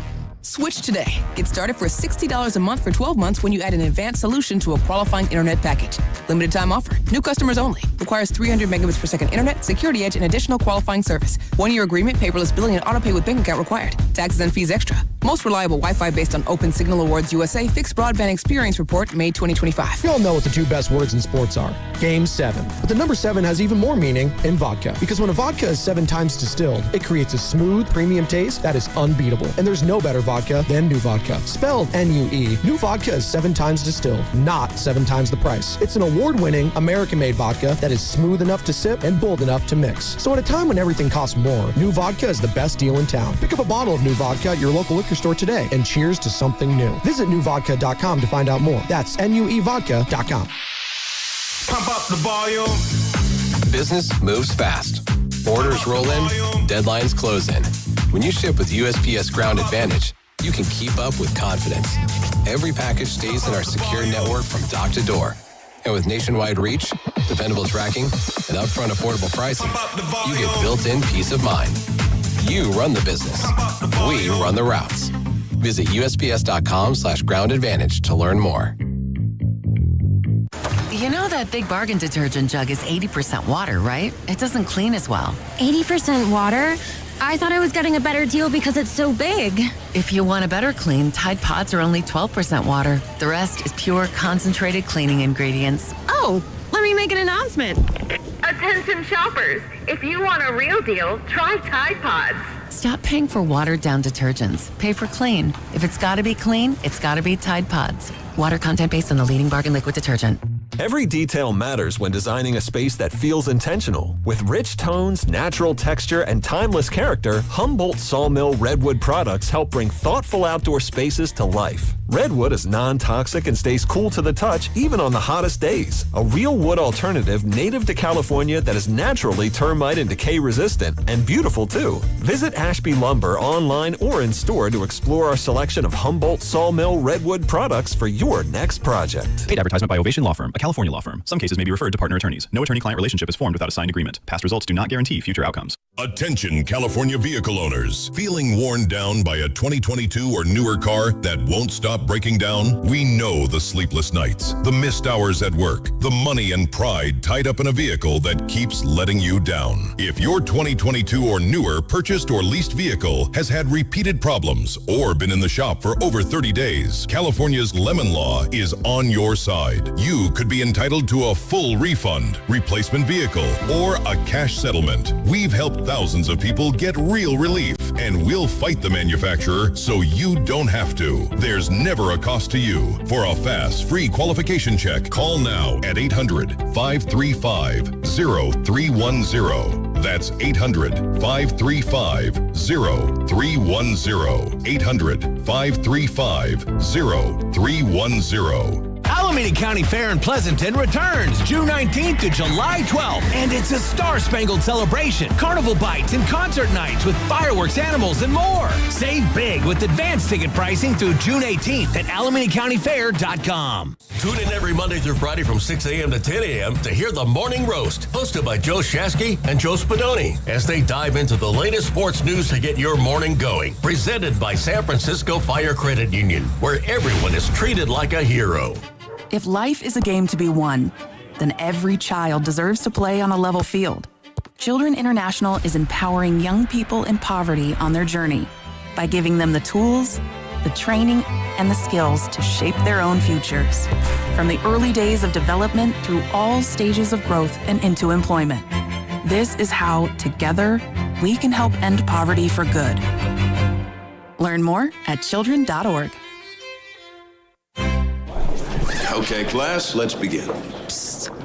Switch today. Get started for $60 a month for 12 months when you add an advanced solution to a qualifying internet package. Limited time offer. New customers only. Requires 300 megabits per second internet, security edge, and additional qualifying service. 1-year agreement, paperless billing, and autopay with bank account required. Taxes and fees extra. Most reliable Wi-Fi based on Open Signal Awards USA Fixed Broadband Experience Report, May 2025. We all know what the two best words in sports are. Game 7. But the number 7 has even more meaning in vodka. Because when a vodka is 7 times distilled, it creates a smooth, premium taste that is unbeatable. And there's no better vodka than New Vodka. Spelled N-U-E, New Vodka is 7 times distilled, not 7 times the price. It's an award-winning, American-made vodka that is smooth enough to sip and bold enough to mix. So at a time when everything costs more, New Vodka is the best deal in town. Pick up a bottle of New Vodka at your local liquor store today and cheers to something new. Visit newvodka.com to find out more. That's NUEvodka.com. Pump up the volume. Business moves fast. Orders roll in, deadlines close in. When you ship with USPS Ground Advantage, you can keep up with confidence. Every package stays in our secure network from dock to door. And with nationwide reach, dependable tracking, and upfront affordable pricing, you get built-in peace of mind. You run the business. We run the routes. Visit USPS.com/Ground Advantage to learn more. You know that Big Bargain detergent jug is 80% water, right? It doesn't clean as well. 80% water? I thought I was getting a better deal because it's so big. If you want a better clean, Tide Pods are only 12% water. The rest is pure, concentrated cleaning ingredients. Oh, let me make an announcement. Attention shoppers, if you want a real deal, try Tide Pods. Stop paying for watered-down detergents. Pay for clean. If it's gotta be clean, it's gotta be Tide Pods. Water content based on the leading bargain liquid detergent. Every detail matters when designing a space that feels intentional. With rich tones, natural texture, and timeless character, Humboldt Sawmill Redwood products help bring thoughtful outdoor spaces to life. Redwood is non-toxic and stays cool to the touch even on the hottest days. A real wood alternative native to California that is naturally termite and decay resistant and beautiful too. Visit Ashby Lumber online or in store to explore our selection of Humboldt Sawmill Redwood products for your next project. Paid advertisement by Ovation Law Firm, a California law firm. Some cases may be referred to partner attorneys. No attorney-client relationship is formed without a signed agreement. Past results do not guarantee future outcomes. Attention California vehicle owners. Feeling worn down by a 2022 or newer car that won't stop breaking down? We know the sleepless nights, the missed hours at work, the money and pride tied up in a vehicle that keeps letting you down. If your 2022 or newer purchased or leased vehicle has had repeated problems or been in the shop for over 30 days, California's Lemon Law is on your side. You could be entitled to a full refund, replacement vehicle, or a cash settlement. We've helped thousands of people get real relief, and we'll fight the manufacturer so you don't have to. There's never a cost to you. For a fast, free qualification check, call now at 800-535-0310. That's 800-535-0310. 800-535-0310. Alameda County Fair in Pleasanton returns June 19th to July 12th, and it's a star-spangled celebration. Carnival bites and concert nights with fireworks, animals, and more. Save big with advanced ticket pricing through June 18th at AlamidaCountyFair.com. Tune in every Monday through Friday from 6 a.m. to 10 a.m. to hear The Morning Roast, hosted by Joe Shasky and Joe Spadoni, as they dive into the latest sports news to get your morning going. Presented by San Francisco Fire Credit Union, where everyone is treated like a hero. If life is a game to be won, then every child deserves to play on a level field. Children International is empowering young people in poverty on their journey. by giving them the tools, the training, and the skills to shape their own futures. From the early days of development through all stages of growth and into employment. This is how, together, we can help end poverty for good. Learn more at children.org. Okay, class, let's begin.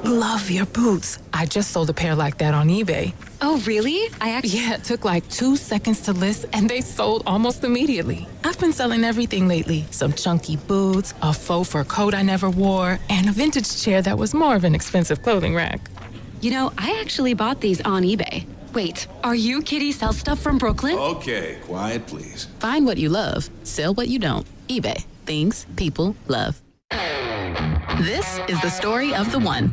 Love your boots. I just sold a pair like that on eBay. Oh, really? Yeah, it took like 2 seconds to list and they sold almost immediately. I've been selling everything lately. Some chunky boots, a faux fur coat I never wore, and a vintage chair that was more of an expensive clothing rack. You know, I actually bought these on eBay. Wait, are you Kitty Sell Stuff from Brooklyn? Okay, quiet, please. Find what you love, sell what you don't. eBay. Things people love. This is the story of the one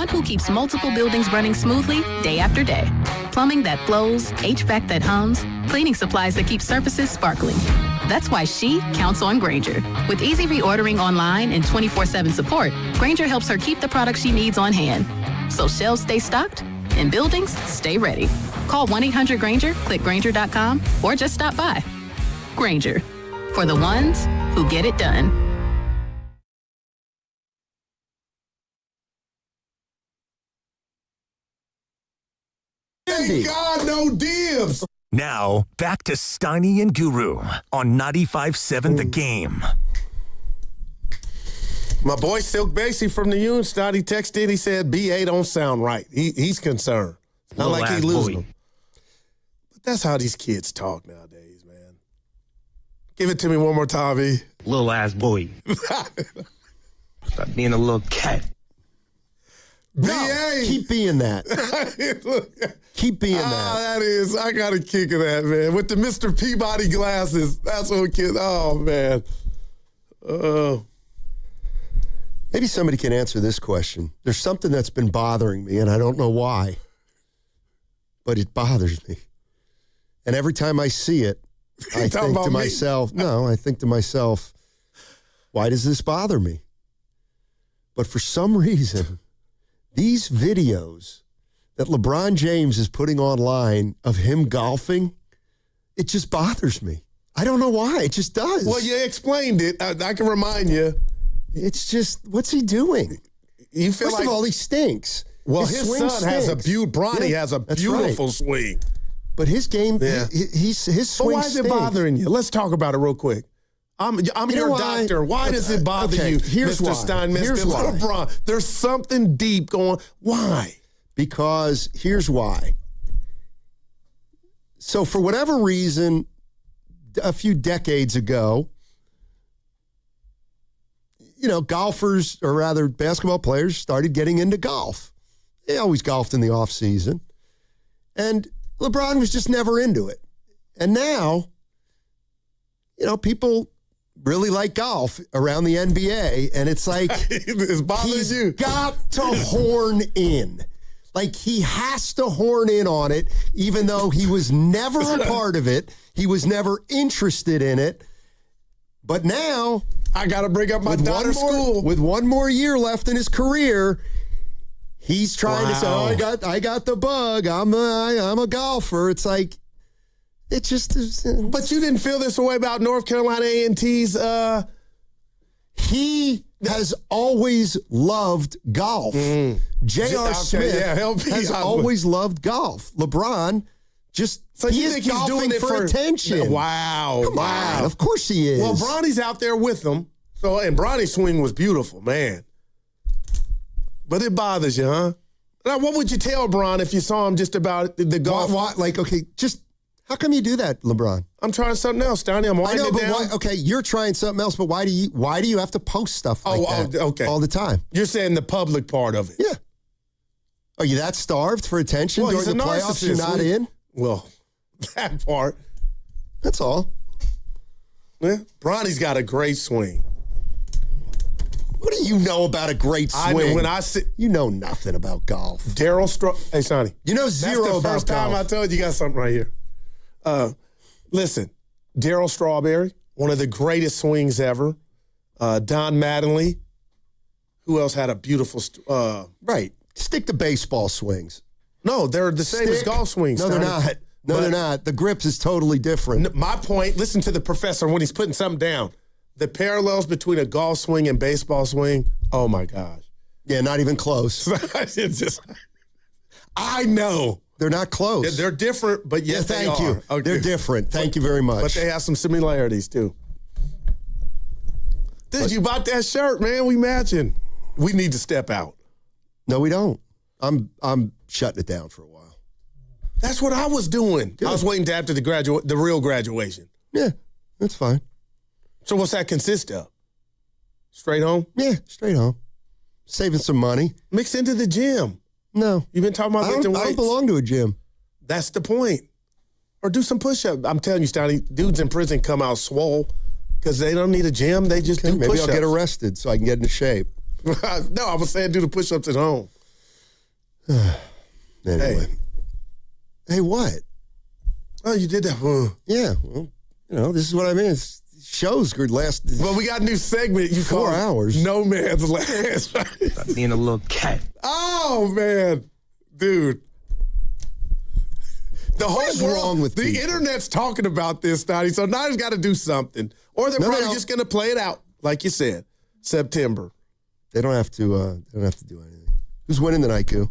who keeps multiple buildings running smoothly day after day. Plumbing that flows, HVAC that hums, cleaning supplies that keep surfaces sparkling. That's why she counts on Grainger. With easy reordering online and 24/7 support, Grainger helps her keep the products she needs on hand. So shelves stay stocked and buildings stay ready. Call 1-800-GRAINGER, click Grainger.com, or just stop by. Grainger, for the ones who get it done. Thank God, no dibs. Now, back to Steiny and Guru on 95.7 The Game. My boy Silk Basie from the Union State, he texted, he said, BA don't sound right. He's concerned. Not like he losing them. But that's how these kids talk nowadays, man. Give it to me one more time, B. Little ass boy. Stop being a little cat. No, keep being that. Keep being that. That is, I got a kick of that, man. With the Mr. Peabody glasses. That's what kids, oh, man. Maybe somebody can answer this question. There's something that's been bothering me, and I don't know why, but it bothers me. And every time I see it, I think to myself, why does this bother me? But for some reason, these videos that LeBron James is putting online of him golfing, it just bothers me. I don't know why. It just does. Well, you explained it. I can remind you. It's just, what's he doing? You feel First of all, he stinks. Well, his son has Bronny has a beautiful swing. But his game, his swing But why is it bothering you? Let's talk about it real quick. I'm your doctor. Why does it bother you, Mr. Stein, Mr. LeBron? There's something deep going. Why? Because here's why. So for whatever reason, a few decades ago, golfers, or rather basketball players, started getting into golf. They always golfed in the off season. And LeBron was just never into it. And now, people really like golf around the NBA, and it's like he's got to horn in. Like, he has to horn in on it, even though he was never a part of it. He was never interested in it. But now, I got to bring up my daughter's school. With one more year left in his career, he's trying to say, I got the bug. I'm a golfer. It's like, it just is. But you didn't feel this way about North Carolina A&T's. He has always loved golf. J.R. Smith has always loved golf. LeBron he is golfing for attention. Wow. Come on. Of course he is. Well, Bronny's out there with them. And Bronny's swing was beautiful, man. But it bothers you, huh? Now, what would you tell Bron if you saw him just about the golf? How come you do that, LeBron? I'm trying something else, Donnie. I'm winding it down. Why, you're trying something else, but why do you have to post stuff like that all the time? You're saying the public part of it. Yeah. Are you that starved for attention during the playoffs you're not in? Well, that part. That's all. Yeah. Bronny's got a great swing. What do you know about a great swing? You know nothing about golf. Daryl Hey, Sonny. You know zero about golf. That's the first time I told you got something right here. Listen, Darryl Strawberry, one of the greatest swings ever. Don Mattingly. Who else had a beautiful... right. Stick to baseball swings. No, they're the same as golf swings. No, they're not. No, they're not. The grips is totally different. My point, listen to the professor when he's putting something down. The parallels between a golf swing and baseball swing, oh my gosh. Yeah, not even close. It's just, I know. They're not close. They're different, but yes, yeah, thank they you. are. Okay. They're different. Thank you very much. But they have some similarities, too. Dude, you bought that shirt, man. We matching. We need to step out. No, we don't. I'm shutting it down for a while. That's what I was doing. Good. I was waiting to after the real graduation. Yeah, that's fine. So what's that consist of? Straight home? Yeah, straight home. Saving some money. Mix into the gym. No. You've been talking about lifting weights. I don't belong to a gym. That's the point. Or do some push-ups. I'm telling you, Stoney, dudes in prison come out swole because they don't need a gym. They just do push-ups. Maybe I'll get arrested so I can get into shape. No, I was saying do the push-ups at home. Anyway. Hey, what? Oh, you did that. Yeah, well, this is what I mean. Shows could last. Well, we got a new segment. You 4 hours. No Man's Land. Being a little cat. Oh, man. Dude. The whole What's world, wrong with the people? internet's talking about this, Donnie, so now he's got to do something. Or they're probably just going to play it out, like you said, September. They don't have to. They don't have to do anything. Who's winning tonight, Koo?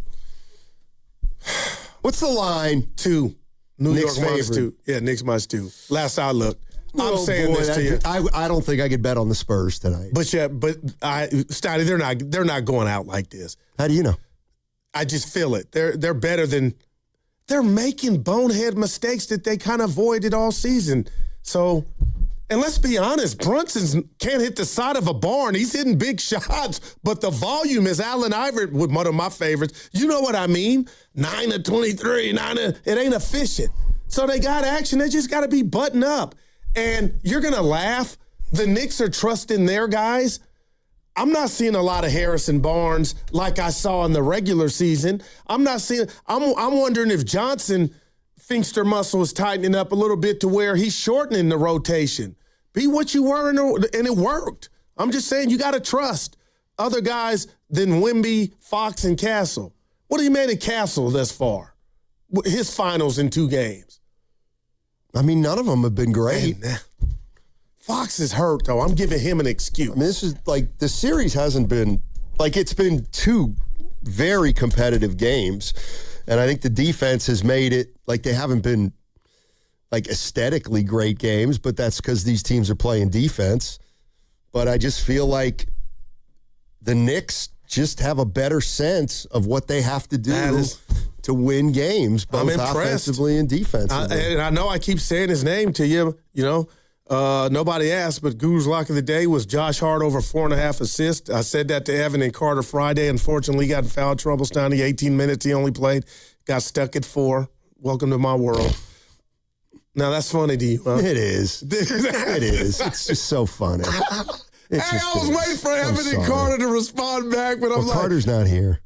What's the line? 2. New Knicks York minus favored. 2. Yeah, Knicks minus 2. Last I looked. I'm Oh, saying boy, this to you. I don't think I could bet on the Spurs tonight. But Stoney, they're not going out like this. How do you know? I just feel it. They're better than. They're making bonehead mistakes that they kind of avoided all season. So, and let's be honest, Brunson can't hit the side of a barn. He's hitting big shots, but the volume is Allen Iverson, with one of my favorites. You know what I mean? 9 of 23, it ain't efficient. So they got action. They just got to be buttoned up. And you're going to laugh. The Knicks are trusting their guys. I'm not seeing a lot of Harrison Barnes like I saw in the regular season. I'm wondering if Johnson thinks their muscle is tightening up a little bit to where he's shortening the rotation. Be what you were, and it worked. I'm just saying you got to trust other guys than Wemby, Fox, and Castle. What do you made of Castle thus far? His finals in 2 games. I mean, none of them have been great. Man, Fox is hurt, though. I'm giving him an excuse. I mean, this is like the series hasn't been like it's been 2 very competitive games, and I think the defense has made it like they haven't been like aesthetically great games, but that's because these teams are playing defense. But I just feel like the Knicks just have a better sense of what they have to do to win games, both offensively and defensively. And I know I keep saying his name to you, nobody asked, but Guru's Lock of the Day was Josh Hart over 4.5 assists. I said that to Evan and Carter Friday. Unfortunately, he got in foul trouble. Stoney, 18 minutes he only played. Got stuck at 4. Welcome to my world. Now, that's funny to you, huh? It is. It is. It's just so funny. I was waiting for Evan and Carter to respond back, but I'm like... Carter's not here.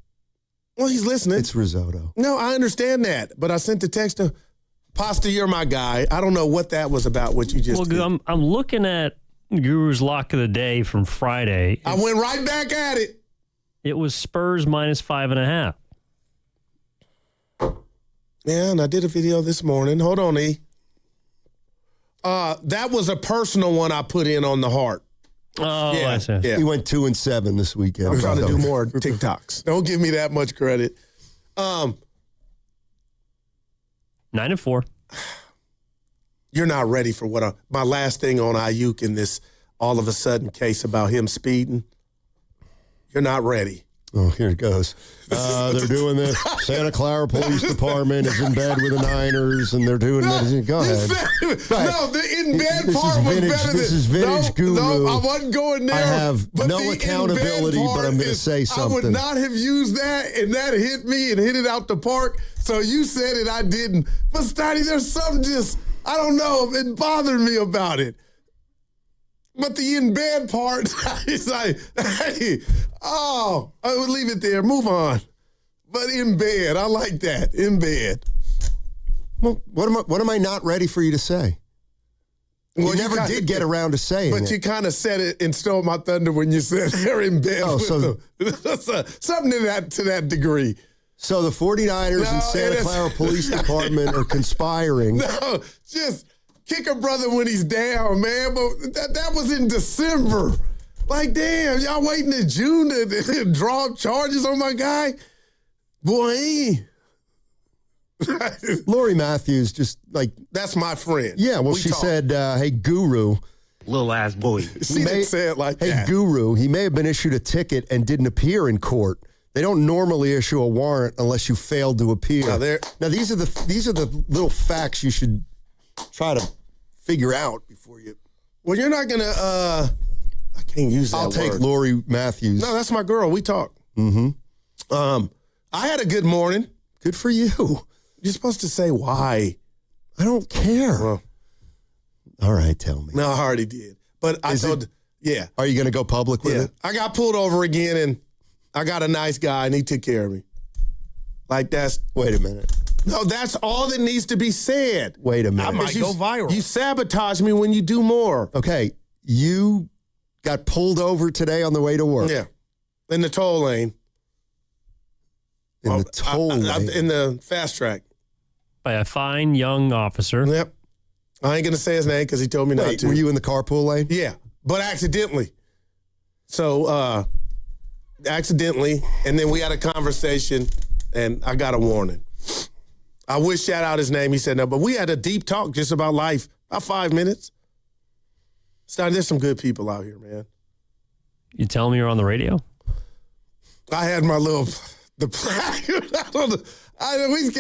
Well, he's listening. It's risotto. No, I understand that, but I sent the text to Pasta, you're my guy. I don't know what that was about, what you just did. I'm looking at Guru's Lock of the Day from Friday. I went right back at it. It was Spurs minus 5.5. Yeah, and I did a video this morning. Hold on, E. That was a personal one I put in on the Heart. Oh, yeah, I see. Yeah. He went 2-7 this weekend. I'm trying to do more TikToks. Don't give me that much credit. 9-4. You're not ready for my last thing on Aiyuk in this all of a sudden case about him speeding. You're not ready. Oh, here it goes. They're doing this. Santa Clara Police Department is in bed with the Niners, and they're doing this. Go ahead. No, the in bed part was better than... This is vintage Guru. No, I wasn't going there. I have no accountability, but I'm going to say something. I would not have used that, and that hit me and hit it out the park. So you said it, I didn't. But, Stoney, there's something just, I don't know, it bothered me about it. But the in bed part, it's like, hey, I would leave it there. Move on. But in bed, I like that. In bed. Well, what am I not ready for you to say? Well, you never did get around to saying it. But you kind of said it and stole my thunder when you said they're in bed with them. Something to that degree. So the 49ers and Santa Clara Police Department are conspiring. No, just kick a brother when he's down, man. But that was in December. Like, damn, y'all waiting in June to draw up charges on my guy? Boy. Lori Matthews just like... That's my friend. Yeah, well, she said, hey, Guru. Little ass boy. She didn't say it like that. Hey, Guru, he may have been issued a ticket and didn't appear in court. They don't normally issue a warrant unless you failed to appear. Now these are the little facts you should try to figure out before you... Well, you're not going to... I can't use that I'll word. take Lori Matthews. No, that's my girl. We talk. Mm-hmm. I had a good morning. Good for you. You're supposed to say why. I don't care. Well, all right, tell me. No, I already did. But I told, yeah. Are you going to go public with it? I got pulled over again, and I got a nice guy, and he took care of me. Like that's... Wait a minute. No, that's all that needs to be said. Wait a minute. I might go viral. You sabotage me when you do more. Okay, you got pulled over today on the way to work. Yeah, in the toll lane. In the toll lane? In the fast track. By a fine young officer. Yep. I ain't going to say his name because he told me not to. Were you in the carpool lane? Yeah, but accidentally. So, accidentally, and then we had a conversation, and I got a warning. I would shout out his name. He said no, but we had a deep talk just about life. About 5 minutes. There's some good people out here, man. You telling me you're on the radio? I had my the plaque. I don't know.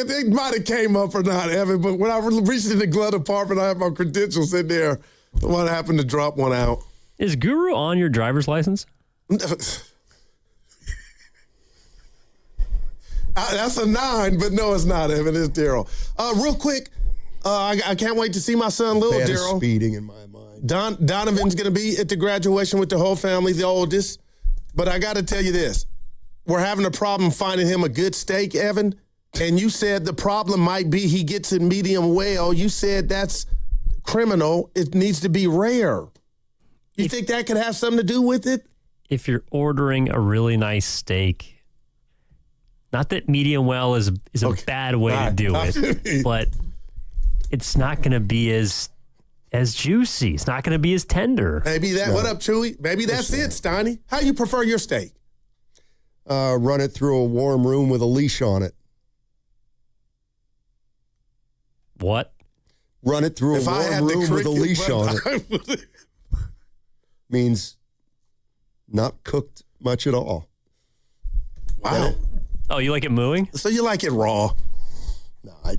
They might have came up or not, Evan, but when I reached in the glove department, I had my credentials in there. What happened to drop one out? Is Guru on your driver's license? That's a 9, but no, it's not, Evan. It's Daryl. Real quick, I can't wait to see my son, little Daryl. Speeding in my mind. Donovan's going to be at the graduation with the whole family, the oldest. But I got to tell you this. We're having a problem finding him a good steak, Evan. And you said the problem might be he gets it medium well. You said that's criminal. It needs to be rare. You think that could have something to do with it? If you're ordering a really nice steak, not that medium well is a bad way to do it, but it's not going to be as juicy. It's not going to be as tender. Maybe that. No. What up, Chewy? Maybe that's it, Steiny. How do you prefer your steak? Run it through a warm room with a leash on it. What? Run it through a warm room with a leash on it. Means not cooked much at all. Wow. Oh, you like it mooing? So you like it raw? No, I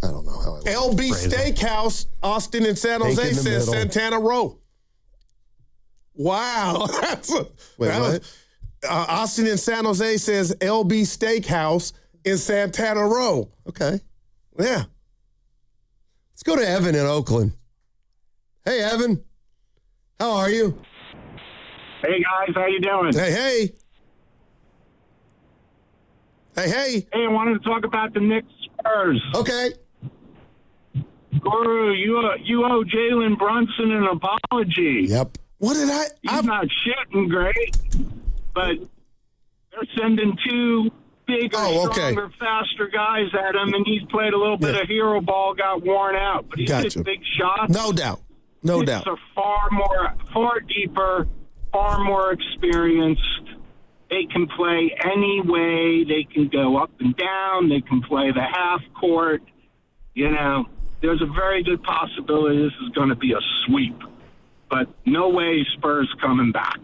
don't know how I like LB Steakhouse, Austin and San Jose says Santana Row. Wow. Austin and San Jose says LB Steakhouse in Santana Row. Okay. Yeah. Let's go to Evan in Oakland. Hey, Evan. How are you? Hey, guys. How you doing? Hey. Hey, I wanted to talk about the Knicks Spurs. Okay. Guru, you owe Jalen Brunson an apology. Yep. What did I? He's not shooting great, but they're sending two bigger, stronger, faster guys at him, and he's played a little bit of hero ball, got worn out, but he's hit big shots. No doubt. No doubt. Are far deeper, far more experienced. They can play any way. They can go up and down. They can play the half court. You know, there's a very good possibility this is going to be a sweep. But no way Spurs coming back.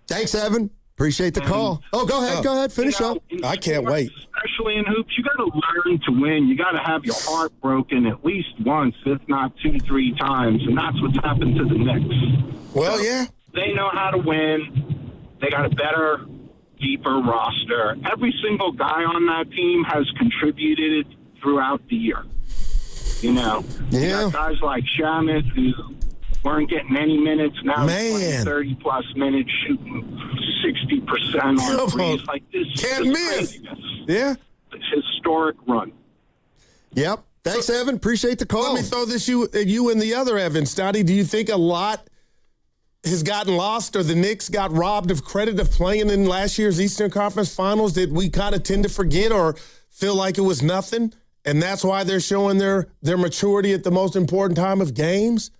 Thanks, Evan. Appreciate the call. Oh, go ahead. Go ahead. Finish up. I can't wait. Especially in hoops, you got to learn to win. You got to have your heart broken at least once, if not 2-3 times. And that's what's happened to the Knicks. Well, yeah. They know how to win. They got a better, deeper roster. Every single guy on that team has contributed throughout the year. You know, you got guys like Shamet who weren't getting any minutes. Now they're playing 30-plus minutes, shooting 60% on threes. Like this can't miss. Craziness. Yeah. It's historic run. Yep. Thanks, Evan. Appreciate the call. Let me throw this at you and the other Evan. Stotty, do you think a lot has gotten lost or the Knicks got robbed of credit of playing in last year's Eastern Conference Finals that we kind of tend to forget or feel like it was nothing? And that's why they're showing their maturity at the most important time of games?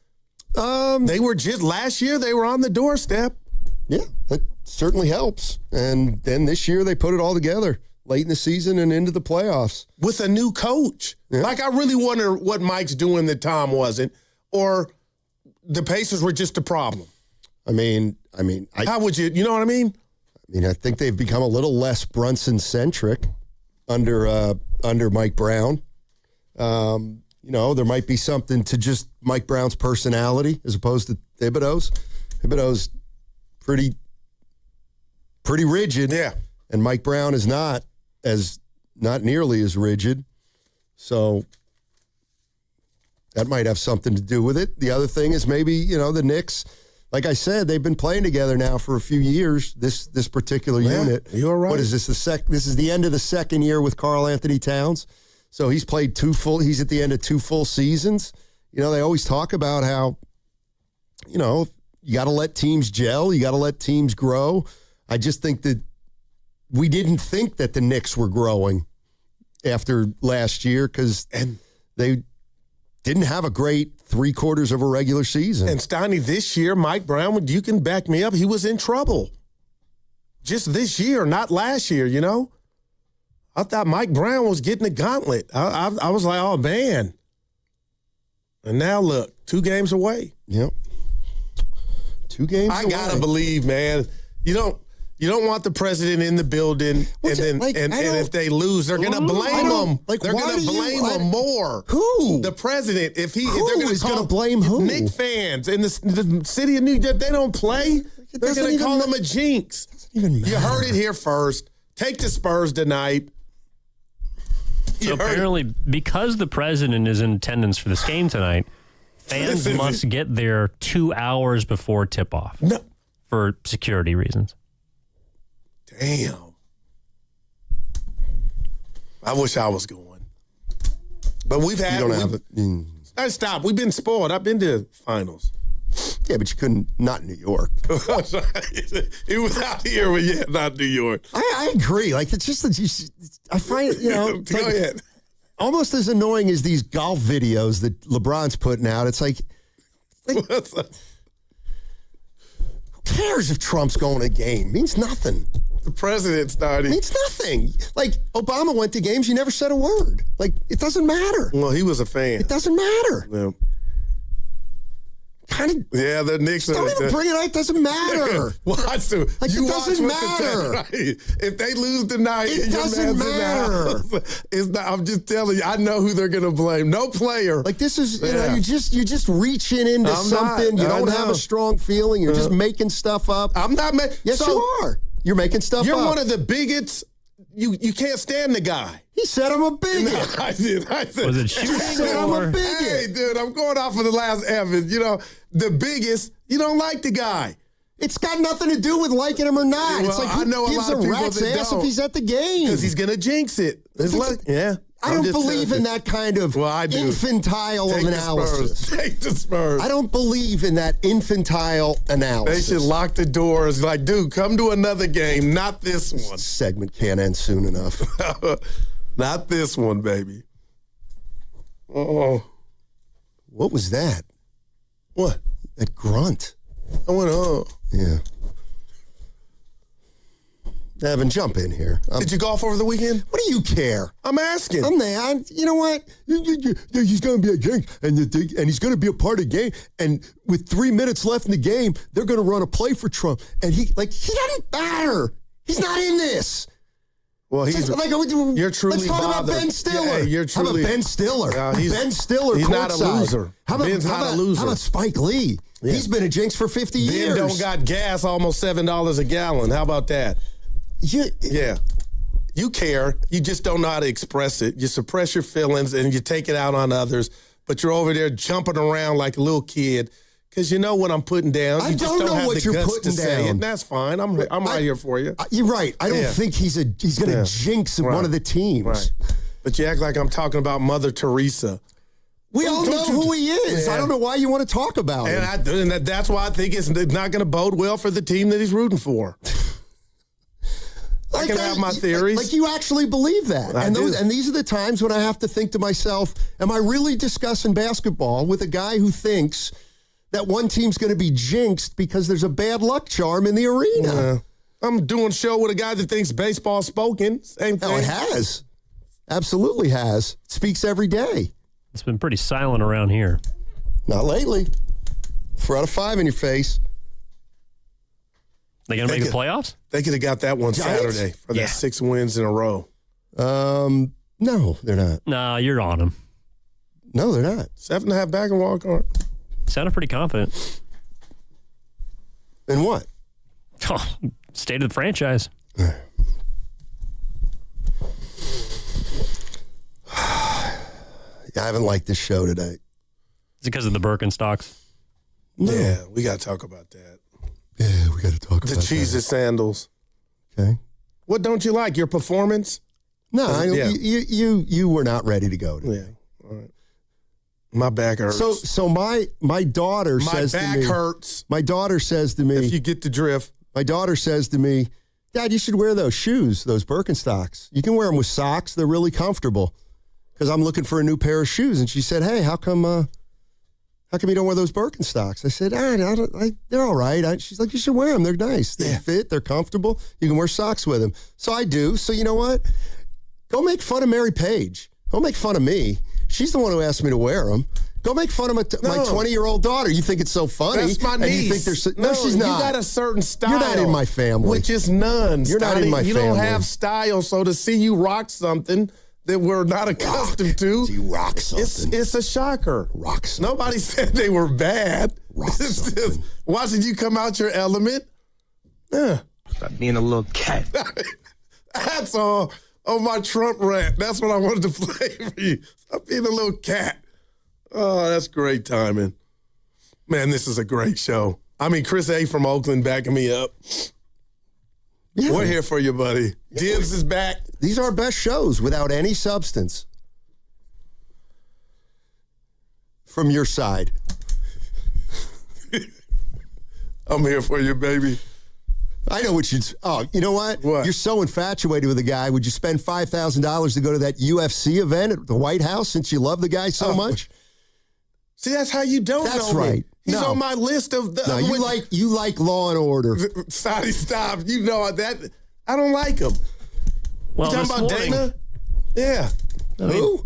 They were just last year, they were on the doorstep. Yeah, that certainly helps. And then this year they put it all together late in the season and into the playoffs. With a new coach. Yeah. Like, I really wonder what Mike's doing that Tom wasn't, or the Pacers were just a problem. How would you know what I mean? I think they've become a little less Brunson-centric under Mike Brown. There might be something to just Mike Brown's personality as opposed to Thibodeau's. Thibodeau's pretty rigid. Yeah. And Mike Brown is not nearly as rigid. So that might have something to do with it. The other thing is maybe, the Knicks, like I said, they've been playing together now for a few years, this particular unit. You're right. What is this, this is the end of the second year with Karl Anthony Towns. So he's played he's at the end of 2 full seasons. They always talk about how, you got to let teams gel. You got to let teams grow. I just think that we didn't think that the Knicks were growing after last year because they didn't have a great 3/4 of a regular season. And Steiny, this year, Mike Brown, you can back me up, he was in trouble. Just this year, not last year, I thought Mike Brown was getting the gauntlet. I was like, oh, man. And now, look, 2 games away. Yep. 2 games away. I got to believe, man. You don't want the president in the building, and if they lose, they're going to blame him. They're going to blame him more. Who? The president. If they're going to blame who? Knicks fans in the city of New York, they don't play. They're going to call him a jinx. Doesn't even matter. You heard it here first. Take the Spurs tonight. So apparently, because the president is in attendance for this game tonight, fans must get there 2 hours before tip-off for security reasons. Damn. I wish I was going. But we've had... You don't have it. Stop. We've been spoiled. I've been to finals. Yeah, but you couldn't, not in New York. It was out here, but yeah, not New York. I agree. Like, it's just that I find, Go ahead. Almost as annoying as these golf videos that LeBron's putting out. It's like who cares if Trump's going to a game? It means nothing. The president's not. It means nothing. Like, Obama went to games, you never said a word. Like, it doesn't matter. Well, he was a fan. It doesn't matter. Yeah. Yeah, the Knicks. Don't even bring it out. It doesn't matter. Watch them. Like, it doesn't matter. If they lose tonight, it doesn't matter. It's not, I'm just telling you. I know who they're going to blame. No player. Like, this is you're just reaching into something. You don't have a strong feeling. You're just making stuff up. I'm not. Yes, you are. You're making stuff up. You're one of the bigots. You can't stand the guy. He said I'm a bigot. No, I did. Was it shooting? He said I'm a bigot. Hey, dude, I'm going off of the last Evans. The biggest, you don't like the guy. It's got nothing to do with liking him or not. Well, it's like, I know who gives a lot of rat's people that ass don't. if he's at the game? Because he's going to jinx it. Yeah. I don't believe in that kind of infantile analysis. Take the Spurs. I don't believe in that infantile analysis. They should lock the doors. Like, dude, come to another game, not this one. This segment can't end soon enough. Not this one, baby. Oh. What was that? What? That grunt. I went, oh. Yeah. Evan, jump in here. Did you golf over the weekend? What do you care? I'm asking. I'm there. You know what? He's going to be a game, and he's going to be a part of the game. And with 3 minutes left in the game, they're going to run a play for Trump. And he doesn't matter. He's not in this. Well, you're truly Let's talk bothered. about Ben Stiller. Yeah, you're truly. How about Ben Stiller? Ben Stiller. He's not a courtside. loser. Ben's not a loser. How about Spike Lee? Yeah. He's been a jinx for 50 years. Ben don't got gas almost $7 a gallon. How about that? Yeah. You care. You just don't know how to express it. You suppress your feelings and you take it out on others, but you're over there jumping around like a little kid because you know what I'm putting down. I don't know what you're putting down. That's fine. I'm right here for you. You're right. I don't think he's going to jinx one of the teams. Right. But you act like I'm talking about Mother Teresa. We all know who he is. Yeah. I don't know why you want to talk about him. And that's why I think it's not going to bode well for the team that he's rooting for. I can have my theories. Like you actually believe that. And these are the times when I have to think to myself, am I really discussing basketball with a guy who thinks that one team's going to be jinxed because there's a bad luck charm in the arena? Yeah. I'm doing a show with a guy that thinks baseball's spoken. Same thing. No, it has. Absolutely has. It speaks every day. It's been pretty silent around here. Not lately. 4 out of 5 in your face. They going to make the playoffs? They could have got that one Saturday for that 6 wins in a row. No, they're not. No, you're on them. No, they're not. 7.5 back and wild card. Sounded pretty confident. In what? Oh, state of the franchise. I haven't liked this show today. Is it because of the Birkenstocks? No. Yeah, we got to talk about that. Yeah, we got to talk about the cheeses sandals. Okay. What don't you like? Your performance? No, you were not ready to go today. Yeah. All right. My back hurts. So my daughter says to me. My back hurts. My daughter says to me. If you get the drift. My daughter says to me, Dad, you should wear those shoes, those Birkenstocks. You can wear them with socks. They're really comfortable. Because I'm looking for a new pair of shoes. And she said, hey, how come you don't wear those Birkenstocks? I said, they're all right. She's like, you should wear them. They're nice. They fit. They're comfortable. You can wear socks with them. So I do. So you know what? Go make fun of Mary Page. Don't make fun of me. She's the one who asked me to wear them. Go make fun of my 20-year-old daughter. You think it's so funny. That's my niece. And you think no, she's not. You got a certain style. You're not in my family. Which is none. You're not in my family. You don't have style. So to see you rock something that we're not accustomed to. You rock something. It's a shocker. Rock something. Nobody said they were bad. Rock something. Watching you come out your element. Yeah. Stop being a little cat. That's all on my Trump rant. That's what I wanted to play for you. Stop being a little cat. Oh, that's great timing. Man, this is a great show. I mean, Chris A. from Oakland backing me up. Yeah. We're here for you, buddy. Dibs is back. These are our best shows without any substance. From your side. I'm here for you, baby. I know what you'd... Oh, you know what? What? You're so infatuated with the guy. Would you spend $5,000 to go to that UFC event at the White House since you love the guy so much? See, that's how you don't know. That's right. Me. He's on my list of... No, you like Law and Order. Stop. You know that. I don't like him. Well, you talking about Dana? Yeah. Who?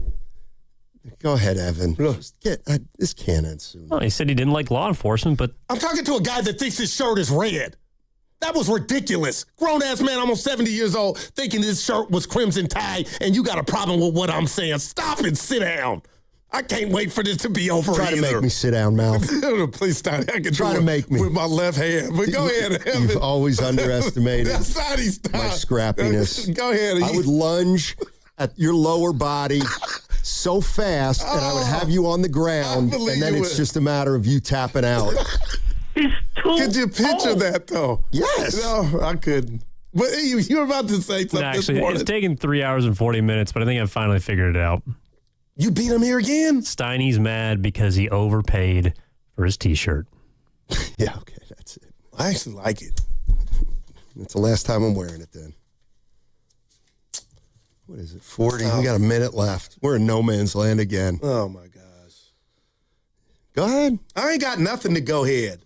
Go ahead, Evan. This can't end soon. Well, he said he didn't like law enforcement, but... I'm talking to a guy that thinks his shirt is red. That was ridiculous. Grown-ass man, almost 70 years old, thinking his shirt was crimson tide, and you got a problem with what I'm saying. Stop and sit down. I can't wait for this to be over. Try to make me sit down, mouth. Please stop. I can try to make me with my left hand. But go ahead, Evan. You've always underestimated my stop. scrappiness. Go ahead. I would lunge at your lower body so fast, and I would have you on the ground, and then it's just a matter of you tapping out. Could you picture that, though? Yes. No, I couldn't. But you were about to say something this actually, morning. it's taken 3 hours and 40 minutes, but I think I finally figured it out. You beat him here again? Steiny's mad because he overpaid for his T-shirt. Yeah, okay, that's it. I actually like it. That's the last time I'm wearing it then. What is it, 40? We got a minute left. We're in no man's land again. Oh, my gosh. Go ahead. I ain't got nothing to go ahead.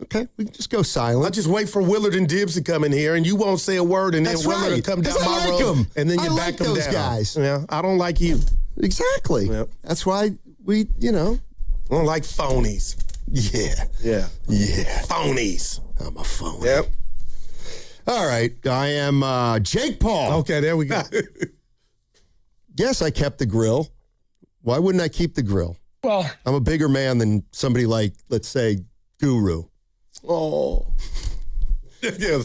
Okay, we can just go silent. I'll just wait for Willard and Dibbs to come in here, and you won't say a word, and then Willard will come down my road, and then you back them down. Guys. Yeah, I don't like you. Exactly. Yep. That's why we, I don't like phonies. Yeah. Yeah. Yeah. Phonies. I'm a phony. Yep. All right. I am Jake Paul. Okay, there we go. Yes, I kept the grill. Why wouldn't I keep the grill? Well, I'm a bigger man than somebody like, let's say, Guru. Oh. Yeah.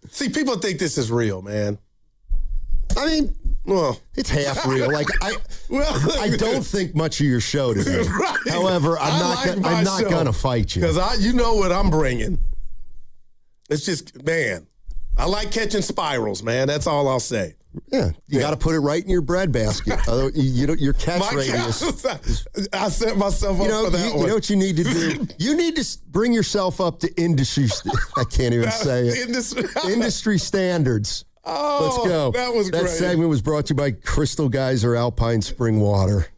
See, people think this is real, man. I mean, well, it's half real. Like I don't think much of your show today. Right. However, I'm not gonna fight you because you know what I'm bringing. It's just, man, I like catching spirals, man. That's all I'll say. Yeah, you got to put it right in your bread basket. Although your catch radius. I set myself up for that one. You know what you need to do? You need to bring yourself up to industry. I can't even say it. Industry standards. Oh, let's go. That was great. That segment was brought to you by Crystal Geyser Alpine Spring Water.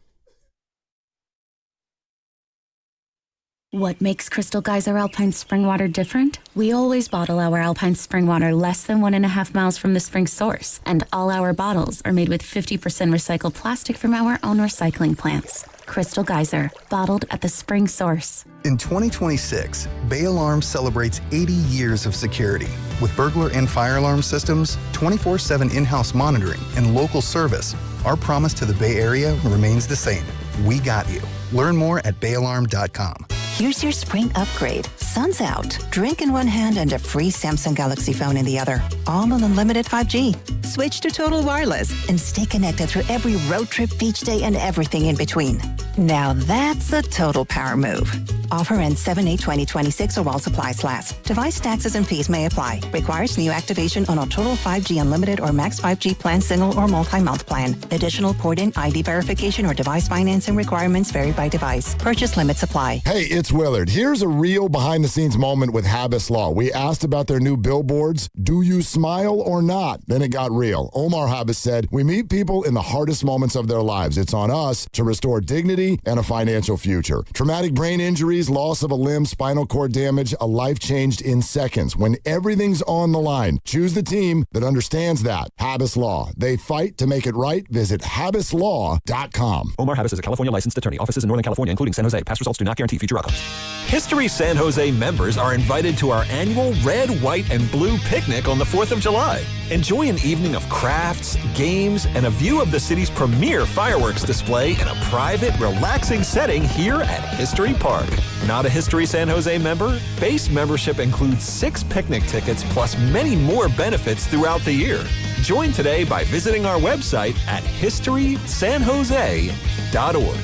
What makes Crystal Geyser Alpine Spring Water different? We always bottle our Alpine Spring Water less than 1.5 miles from the spring source, and all our bottles are made with 50% recycled plastic from our own recycling plants. Crystal Geyser, bottled at the spring source. In 2026, Bay Alarm celebrates 80 years of security. With burglar and fire alarm systems, 24/7 in-house monitoring, and local service, our promise to the Bay Area remains the same. We got you. Learn more at bayalarm.com. Here's your spring upgrade. Sun's out. Drink in one hand and a free Samsung Galaxy phone in the other. All on unlimited 5G. Switch to Total Wireless and stay connected through every road trip, beach day, and everything in between. Now that's a total power move. Offer ends 7/8/2026 or while supplies last. Device taxes and fees may apply. Requires new activation on a Total 5G Unlimited or Max 5G plan, single or multi-month plan. Additional port-in ID verification or device financing requirements vary by device. Purchase limits apply. Hey, it's Willard. Here's a real behind-the-scenes moment with Habas Law. We asked about their new billboards. Do you smile or not? Then it got real. Omar Habas said, we meet people in the hardest moments of their lives. It's on us to restore dignity and a financial future. Traumatic brain injuries, loss of a limb, spinal cord damage, a life changed in seconds. When everything's on the line, choose the team that understands that. Habas Law. They fight to make it right. Visit habaslaw.com. Omar Habas is a California licensed attorney. Offices in Northern California, including San Jose. Past results do not guarantee future outcomes. History San Jose members are invited to our annual Red, White, and Blue picnic on the 4th of July. Enjoy an evening of crafts, games, and a view of the city's premier fireworks display in a private, relaxing setting here at History Park. Not a History San Jose member? Base membership includes 6 picnic tickets plus many more benefits throughout the year. Join today by visiting our website at historysanjose.org.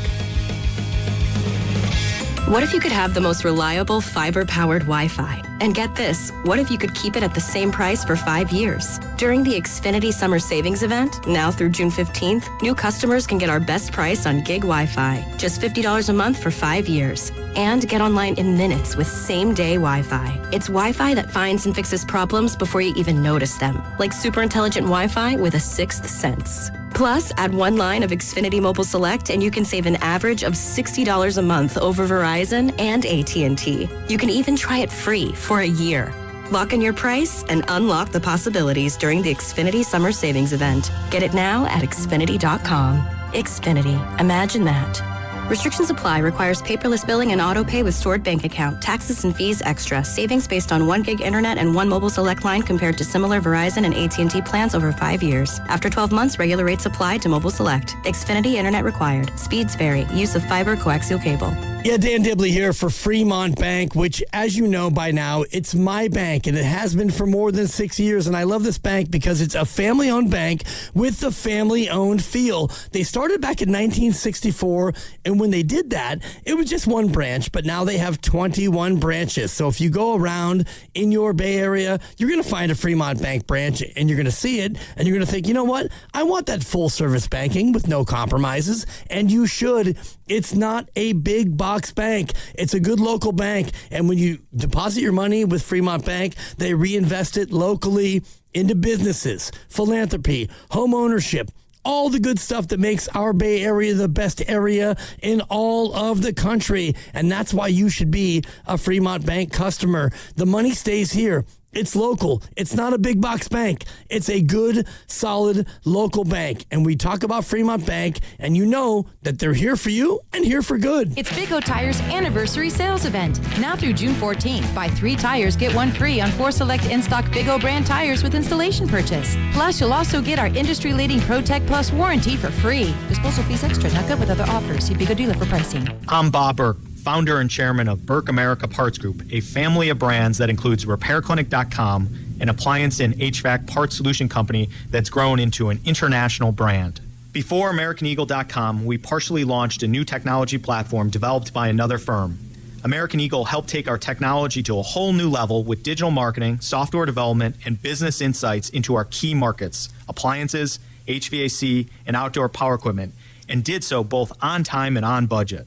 What if you could have the most reliable fiber-powered Wi-Fi? And get this, what if you could keep it at the same price for 5 years? During the Xfinity Summer Savings Event, now through June 15th, new customers can get our best price on gig Wi-Fi, just $50 a month for 5 years. And get online in minutes with same-day Wi-Fi. It's Wi-Fi that finds and fixes problems before you even notice them, like super intelligent Wi-Fi with a 6th sense. Plus, add 1 line of Xfinity Mobile Select and you can save an average of $60 a month over Verizon and AT&T. You can even try it free for a year. Lock in your price and unlock the possibilities during the Xfinity Summer Savings Event. Get it now at Xfinity.com. Xfinity. Imagine that. Restrictions apply. Requires paperless billing and auto pay with stored bank account. Taxes and fees extra. Savings based on 1 gig internet and 1 mobile select line compared to similar Verizon and AT&T plans over 5 years. After 12 months, regular rates apply to mobile select. Xfinity internet required. Speeds vary. Use of fiber coaxial cable. Yeah, Dan Dibley here for Fremont Bank, which, as you know by now, it's my bank, and it has been for more than 6 years. And I love this bank because it's a family-owned bank with the family-owned feel. They started back in 1964, and when they did that, it was just 1 branch, but now they have 21 branches. So if you go around in your Bay Area, you're going to find a Fremont Bank branch, and you're going to see it, and you're going to think, you know what? I want that full-service banking with no compromises, and you should. It's not a big box bank. It's a good local bank. And when you deposit your money with Fremont Bank, they reinvest it locally into businesses, philanthropy, home ownership, all the good stuff that makes our Bay Area the best area in all of the country. And that's why you should be a Fremont Bank customer. The money stays here. It's local. It's not a big box bank. It's a good, solid local bank. And we talk about Fremont Bank, and you know that they're here for you and here for good. It's Big O Tire's anniversary sales event. Now through June 14th, buy 3 tires, get 1 free on 4 select in-stock Big O brand tires with installation purchase. Plus, you'll also get our industry-leading ProTech Plus warranty for free. Disposal fees extra, not good with other offers. See Big O dealer for pricing. I'm Bob Burke, founder and chairman of Burke America Parts Group, a family of brands that includes RepairClinic.com, an appliance and HVAC parts solution company that's grown into an international brand. Before AmericanEagle.com, we partially launched a new technology platform developed by another firm. American Eagle helped take our technology to a whole new level with digital marketing, software development, and business insights into our key markets, appliances, HVAC, and outdoor power equipment, and did so both on time and on budget.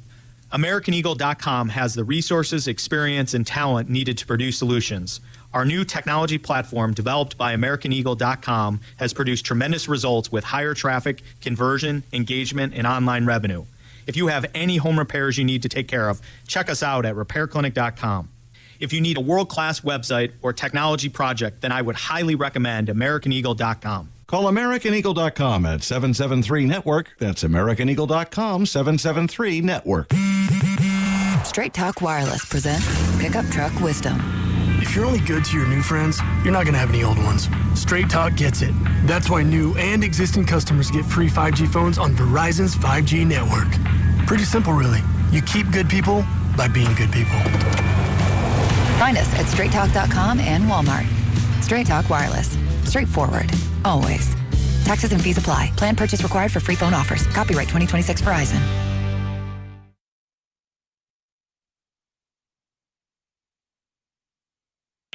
AmericanEagle.com has the resources, experience, and talent needed to produce solutions. Our new technology platform, developed by AmericanEagle.com, has produced tremendous results with higher traffic, conversion, engagement, and online revenue. If you have any home repairs you need to take care of, check us out at RepairClinic.com. If you need a world-class website or technology project, then I would highly recommend AmericanEagle.com. Call AmericanEagle.com at 773-NETWORK. That's AmericanEagle.com, 773-NETWORK. Straight Talk Wireless presents Pickup Truck Wisdom. If you're only good to your new friends, you're not going to have any old ones. Straight Talk gets it. That's why new and existing customers get free 5G phones on Verizon's 5G network. Pretty simple, really. You keep good people by being good people. Find us at straighttalk.com and Walmart. Straight Talk Wireless. Straightforward. Always. Taxes and fees apply. Plan purchase required for free phone offers. Copyright 2026 Verizon.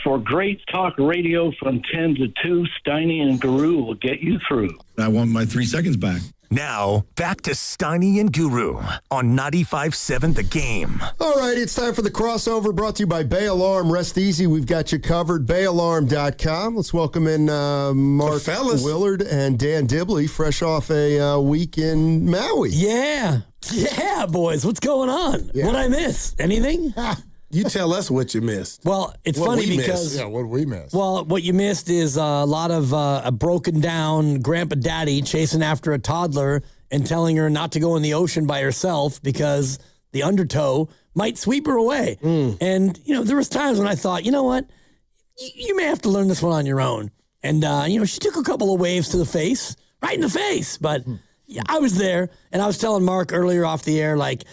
For great talk radio from 10 to 2, Steiny and Guru will get you through. I want my 3 seconds back. Now, back to Steiny and Guru on 95.7 The Game. All right, it's time for the crossover brought to you by Bay Alarm. Rest easy, we've got you covered. BayAlarm.com. Let's welcome in Mark Willard and Dan Dibley, fresh off a week in Maui. Yeah, boys. What's going on? Yeah. What'd I miss? Anything? You tell us what you missed. Well, it's funny because... Yeah, what did we miss? Well, what you missed is a lot of a broken down grandpa daddy chasing after a toddler and telling her not to go in the ocean by herself because the undertow might sweep her away. And, there was times when I thought, you know what? You may have to learn this one on your own. And, she took a couple of waves to the face, right in the face. But yeah, I was there, and I was telling Mark earlier off the air, like,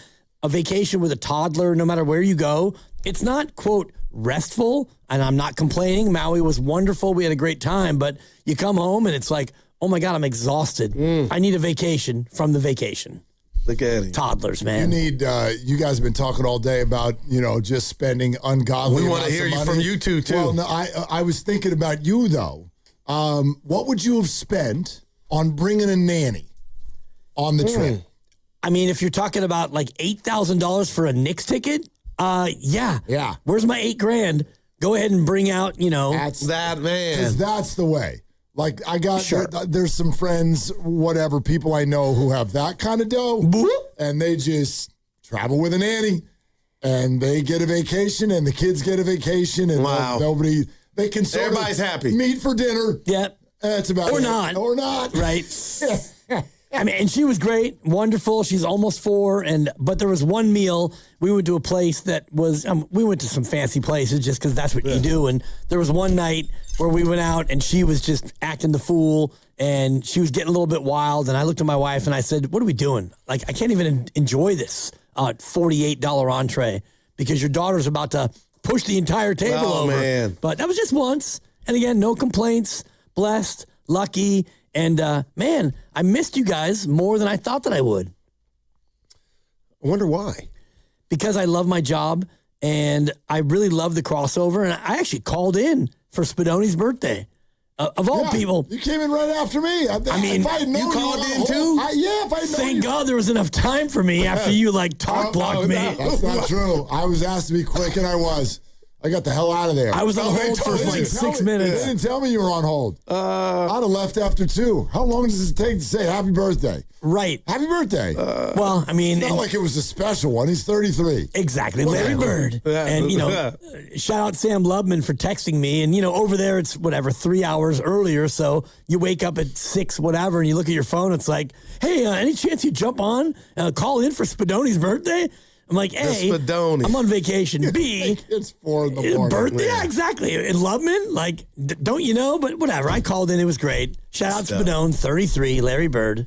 a vacation with a toddler, no matter where you go, it's not, quote, restful, and I'm not complaining. Maui was wonderful. We had a great time, but you come home and it's like, oh my God, I'm exhausted. I need a vacation from the vacation. Look at it. Toddlers, man. You guys have been talking all day about, just spending ungodly We want to hear you from you two, too. Well, no, I was thinking about you, though. What would you have spent on bringing a nanny on the trip? I mean, if you're talking about like $8,000 for a Knicks ticket, yeah. Where's my $8,000? Go ahead and bring out, That's that, man. Because that's the way. Like, I got, there's some friends, whatever, people I know who have that kind of dough, and they just travel with a nanny, and they get a vacation, and the kids get a vacation, and they can sort Everybody's happy. Meet for dinner. Yep. That's about or it. not. Or not. Right. I mean, and she was great, wonderful. She's almost 4, but there was one meal. We went to a place that was. We went to some fancy places just because that's what you do. And there was one night where we went out, and she was just acting the fool, and she was getting a little bit wild. And I looked at my wife and I said, "What are we doing? Like, I can't even enjoy this $48 entree because your daughter's about to push the entire table over." Man. But that was just once, and again, no complaints. Blessed, lucky. And, man, I missed you guys more than I thought that I would. I wonder why. Because I love my job, and I really love the crossover. And I actually called in for Spadoni's birthday. Of all people. You came in right after me. I mean, if I had known you called in too? If I had known Thank God there was enough time for me after you, talk blocked me. That's not true. I was asked to be quick, and I was. I got the hell out of there. I was on hold for 6 minutes. They didn't tell me you were on hold. I'd have left after 2. How long does it take to say happy birthday? Right. Happy birthday. Well, I mean. It's not like it was a special one. He's 33. Exactly. Larry Bird. And, shout out Sam Lubman for texting me. And, over there it's 3 hours earlier. So you wake up at 6, whatever, and you look at your phone. It's like, hey, any chance you jump on, call in for Spadoni's birthday? I'm like, A, I'm on vacation. B, it's 4 in the morning. Birthday? Yeah, exactly. And Lubman, don't you know? But whatever. I called in. It was great. Shout out to Spadone, 33, Larry Bird.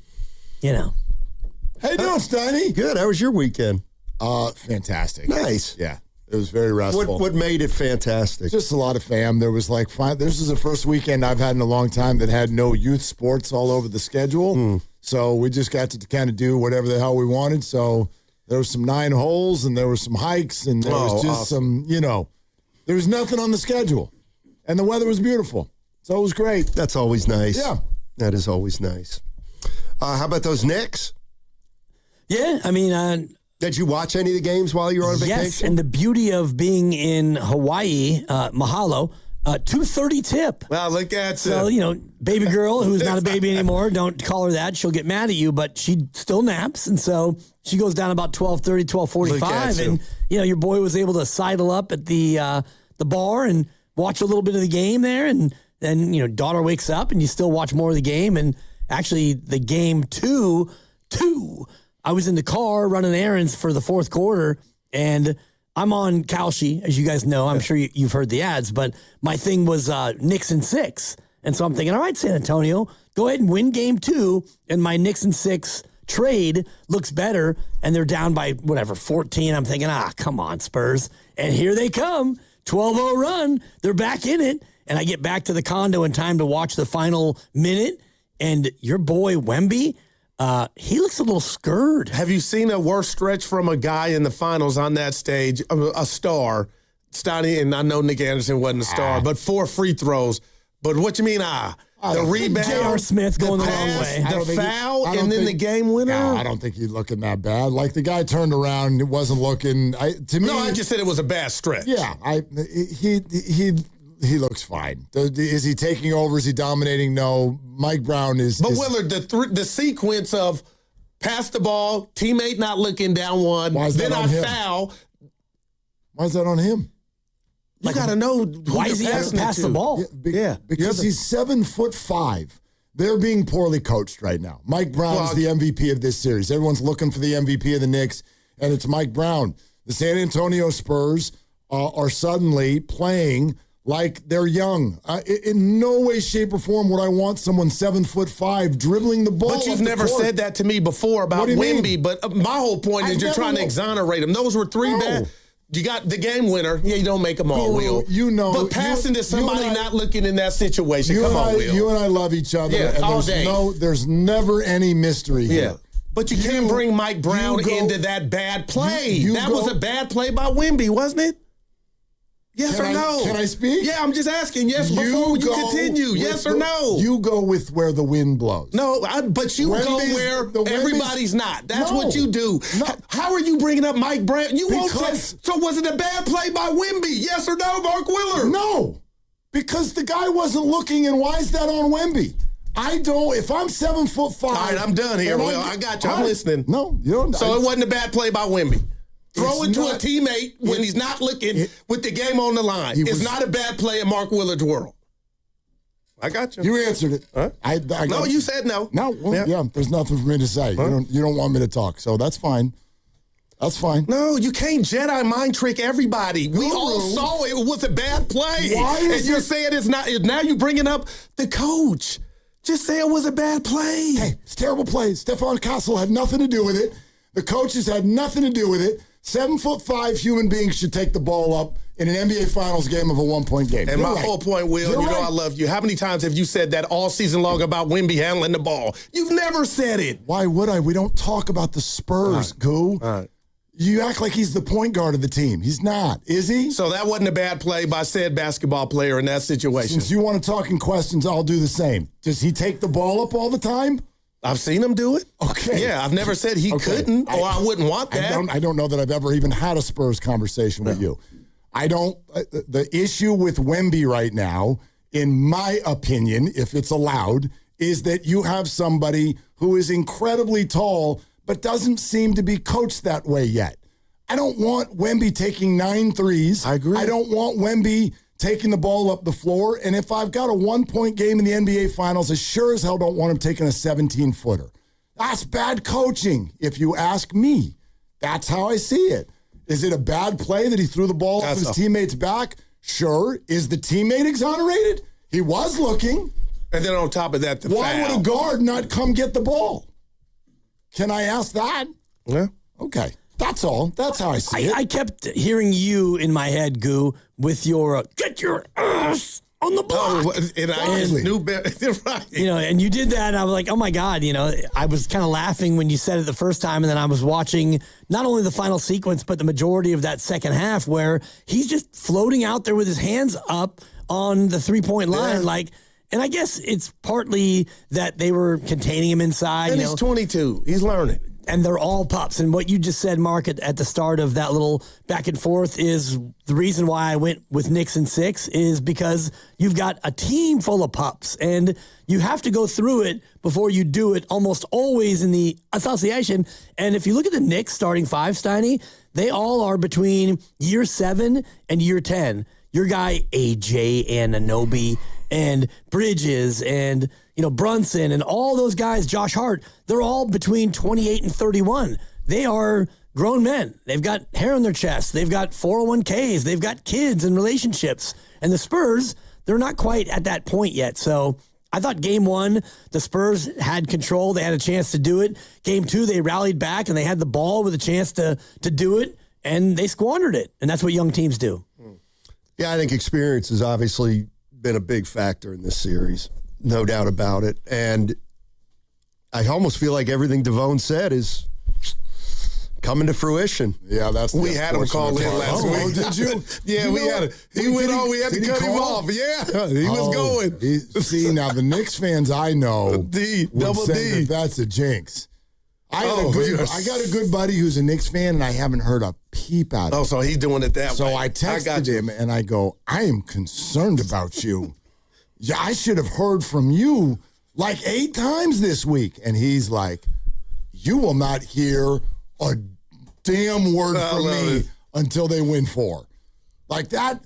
How you doing, Steiny? Good. How was your weekend? Fantastic. Nice. Yeah. It was very restful. What made it fantastic? Just a lot of fam. There was this is the first weekend I've had in a long time that had no youth sports all over the schedule. So we just got to kind of do whatever the hell we wanted. So There was some 9 holes, and there were some hikes, and there was just some, there was nothing on the schedule. And the weather was beautiful. So it was great. That's always nice. Yeah. That is always nice. How about those Knicks? Yeah, I mean... did you watch any of the games while you were on vacation? Yes, and the beauty of being in Hawaii, mahalo, 2:30 tip. Well, look at So, baby girl who's not a baby anymore, don't call her that. She'll get mad at you, but she still naps. And so she goes down about 12:30, 12:45. And, your boy was able to sidle up at the bar and watch a little bit of the game there. And then, daughter wakes up and you still watch more of the game. And actually, the game two, I was in the car running errands for the fourth quarter, and I'm on Kalshi, as you guys know. I'm sure you've heard the ads, but my thing was Knicks in 6. And so I'm thinking, all right, San Antonio, go ahead and win game 2, and my Knicks in 6 trade looks better, and they're down by, 14. I'm thinking, come on, Spurs. And here they come, 12-0 run. They're back in it, and I get back to the condo in time to watch the final minute, and your boy Wemby, he looks a little scared. Have you seen a worse stretch from a guy in the finals on that stage, a star? Stoney, and I know Nick Anderson wasn't a star, but 4 free throws. But what you mean, the rebound, J.R. Smith going the wrong way. The foul, and then the game winner? No, I don't think he's looking that bad. Like, the guy turned around and it wasn't looking, to me. No, I just said it was a bad stretch. Yeah, he looks fine. Is he taking over? Is he dominating? No. Mike Brown is. But Willard, the sequence of pass the ball, teammate not looking down one, then I foul. Why is that on him? You got to know why is he having to pass the ball? Yeah, because he's 7'5". They're being poorly coached right now. Mike Brown is the MVP of this series. Everyone's looking for the MVP of the Knicks, and it's Mike Brown. The San Antonio Spurs are suddenly playing like they're young. In no way, shape, or form would I want someone 7'5" dribbling the ball. But you've never said that to me before about Wemby. But my whole point is you're trying to exonerate him. Those were 3 bad. You got the game winner. Yeah, you don't make them all, Will. But passing to somebody not looking in that situation. Come on, Will. You and I love each other. Yeah, and all day. There's never any mystery here. But you can't bring Mike Brown into that bad play. That was a bad play by Wemby, wasn't it? Yes or no? Can I speak? Yeah, I'm just asking. Yes, before you continue. Yes or no? You go with where the wind blows. No, but you go where everybody's not. That's what you do. No. How are you bringing up Mike Brown? You won't say. So was it a bad play by Wemby? Yes or no, Mark Willard? No, because the guy wasn't looking, and why is that on Wemby? I don't. If I'm 7'5". All right, I'm done here. Well, I got you. I'm listening. No, you don't. So it wasn't a bad play by Wemby. Throw it to a teammate when he's not looking with the game on the line. It's not a bad play in Mark Willard's world. I got you. You answered it. Huh? No, you said no. No, well, there's nothing for me to say. Huh? You don't want me to talk, so that's fine. That's fine. No, you can't Jedi mind trick everybody. We all saw it was a bad play. And you're saying it's not. Now you're bringing up the coach. Just say it was a bad play. Hey, it's a terrible play. Stephon Castle had nothing to do with it. The coaches had nothing to do with it. 7'5" human beings should take the ball up in an NBA Finals game of a 1-point game. And my whole point, Will, I love you. How many times have you said that all season long about Wemby handling the ball? You've never said it. Why would I? We don't talk about the Spurs, Goo. All right. You act like he's the point guard of the team. He's not, is he? So that wasn't a bad play by said basketball player in that situation. Since you want to talk in questions, I'll do the same. Does he take the ball up all the time? I've seen him do it. Okay. Yeah, I've never said he couldn't, or I wouldn't want that. I don't know that I've ever even had a Spurs conversation with you. I don't. The issue with Wemby right now, in my opinion, if it's allowed, is that you have somebody who is incredibly tall but doesn't seem to be coached that way yet. I don't want Wemby taking 9 threes. I agree. I don't want Wemby taking the ball up the floor. And if I've got a 1-point game in the NBA Finals, I sure as hell don't want him taking a 17-footer. That's bad coaching, if you ask me. That's how I see it. Is it a bad play that he threw the ball off his teammate's back? Sure. Is the teammate exonerated? He was looking. And then on top of that, why would a guard not come get the ball? Can I ask that? Yeah. Okay. That's all. That's how I see it. I kept hearing you in my head, Goo, with your get your ass on the block. And I just knew better. Right. You know, and you did that, and I was like, oh, my God. You know, I was kind of laughing when you said it the first time, and then I was watching not only the final sequence, but the majority of that second half where he's just floating out there with his hands up on the three-point line, and I guess it's partly that they were containing him inside. And he's 22. He's learning. And they're all pups. And what you just said, Mark, at the start of that little back and forth is the reason why I went with Knicks in 6 is because you've got a team full of pups. And you have to go through it before you do it, almost always in the association. And if you look at the Knicks starting 5, Steiny, they all are between year 7 and year 10. Your guy, AJ Anunoby and Bridges and, Brunson and all those guys, Josh Hart, they're all between 28 and 31. They are grown men. They've got hair on their chests. They've got 401ks. They've got kids and relationships. And the Spurs, they're not quite at that point yet. So I thought game 1, the Spurs had control. They had a chance to do it. Game 2, they rallied back and they had the ball with a chance to do it, and they squandered it. And that's what young teams do. Yeah, I think experience has obviously been a big factor in this series. No doubt about it. And I almost feel like everything Devone said is coming to fruition. Yeah, we had him call in last week. Oh, did you? Yeah, we had it. He went on. We had to cut him off. Yeah, he was going. See, now the Knicks fans I know double say D. that's a jinx. I got a good buddy who's a Knicks fan, and I haven't heard a peep out of him. Oh, so he's doing it that way. So I texted him, and I go, I am concerned about you. Yeah, I should have heard from you like 8 times this week. And he's like, you will not hear a damn word from me until they win 4. Like that.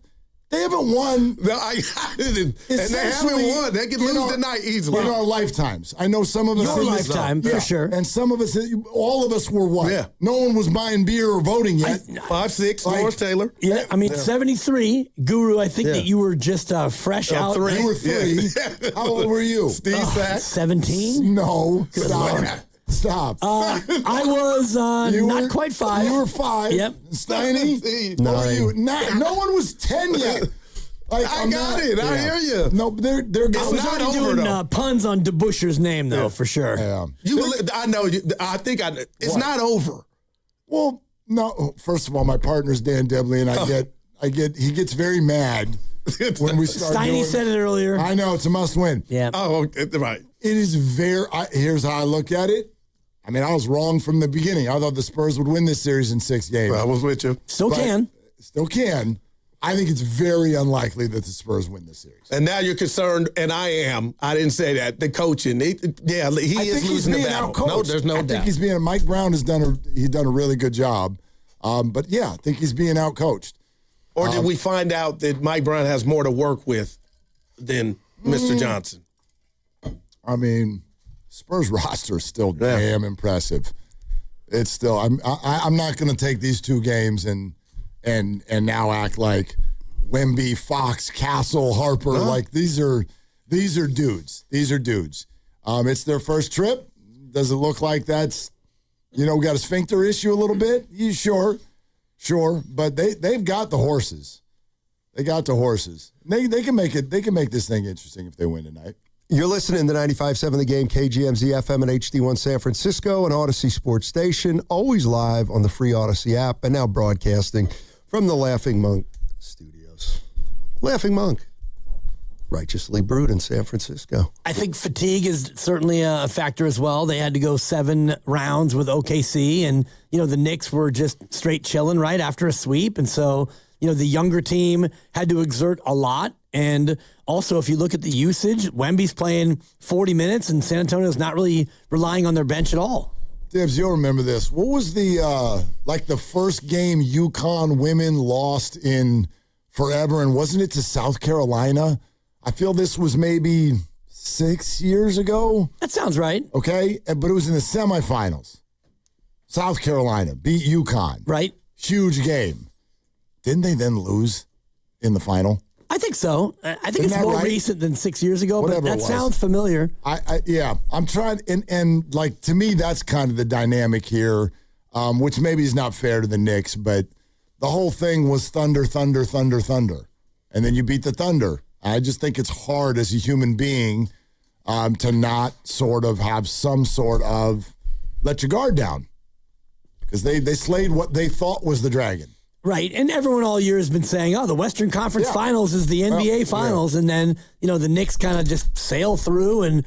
They haven't won. No, and they haven't won. They can lose tonight easily. In our lifetimes. I know some of us. Your lifetime, for sure. And some of us, all of us were what? Yeah. No one was buying beer or voting yet. 5'6", Lawrence Taylor. Yeah, I mean, 73. Guru, I think that you were just fresh out. 3. You were 3. How old were you? Steve Sack. 17? No. Stop. I was not quite 5. You were 5. Yep. Steiny? 9. No one was 10 yet. Like, I got it. I hear you. No, they're good. I was already doing puns on DeBuscher's name, though, for sure. Yeah. I know. It's not over. Well, no. First of all, my partner's Dan Debley, and he gets very mad when we start. Steiny said it earlier. I know it's a must win. Yeah. Oh, right. It is here's how I look at it. I mean, I was wrong from the beginning. I thought the Spurs would win this series in 6 games. I was with you. Still can. I think it's very unlikely that the Spurs win this series. And now you're concerned, and I am. I didn't say that. The coaching, he is losing the battle. No, there's no doubt. I think he's being. Mike Brown has done a really good job. But yeah, I think he's being outcoached. Or did we find out that Mike Brown has more to work with than Mr. Johnson? I mean, Spurs roster is still damn impressive. It's still. I'm not going to take these 2 games and now act like Wemby, Fox, Castle, Harper. No. Like these are dudes. These are dudes. It's their first trip. Does it look like that's we got a sphincter issue a little bit? Sure. But they've got the horses. They got the horses. They can make it. They can make this thing interesting if they win tonight. You're listening to 95.7 The Game, KGMZ FM and HD1 San Francisco, an Odyssey Sports Station, always live on the free Odyssey app, and now broadcasting from the Laughing Monk Studios. Laughing Monk, righteously brewed in San Francisco. I think fatigue is certainly a factor as well. They had to go 7 rounds with OKC, and, the Knicks were just straight chilling right after a sweep, and so, the younger team had to exert a lot. And also, if you look at the usage, Wemby's playing 40 minutes, and San Antonio's not really relying on their bench at all. Dibs, you'll remember this. What was the first game UConn women lost in forever, and wasn't it to South Carolina? I feel this was maybe 6 years ago. That sounds right. Okay, but it was in the semifinals. South Carolina beat UConn. Right. Huge game. Didn't they then lose in the final? I think so. I think it's more recent than 6 years ago, but that sounds familiar. I'm trying, and like, to me, that's kind of the dynamic here, which maybe is not fair to the Knicks, but the whole thing was thunder, thunder, thunder, thunder. And then you beat the Thunder I just think it's hard as a human being to not sort of have some sort of let your guard down. Because they slayed what they thought was the dragon. Right, and everyone all year has been saying, the Western Conference Finals is the NBA Finals, and then, the Knicks kind of just sail through, and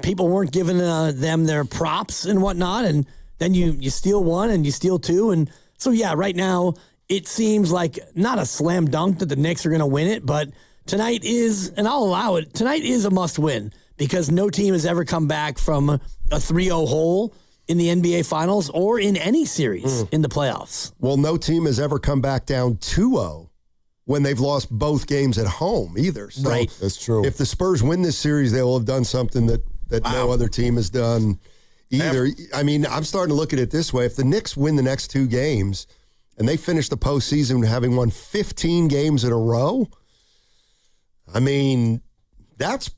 people weren't giving them their props and whatnot, and then you steal one, and you steal two, and so, right now, it seems like not a slam dunk that the Knicks are going to win it, but tonight is, and I'll allow it, tonight is a must-win, because no team has ever come back from a 3-0 hole in the NBA Finals or in any series in the playoffs. Well, no team has ever come back down 2-0 when they've lost both games at home either. So right. That's true. If the Spurs win this series, they will have done something that no other team has done either. I mean, I'm starting to look at it this way. If the Knicks win the next 2 games and they finish the postseason having won 15 games in a row, I mean, that's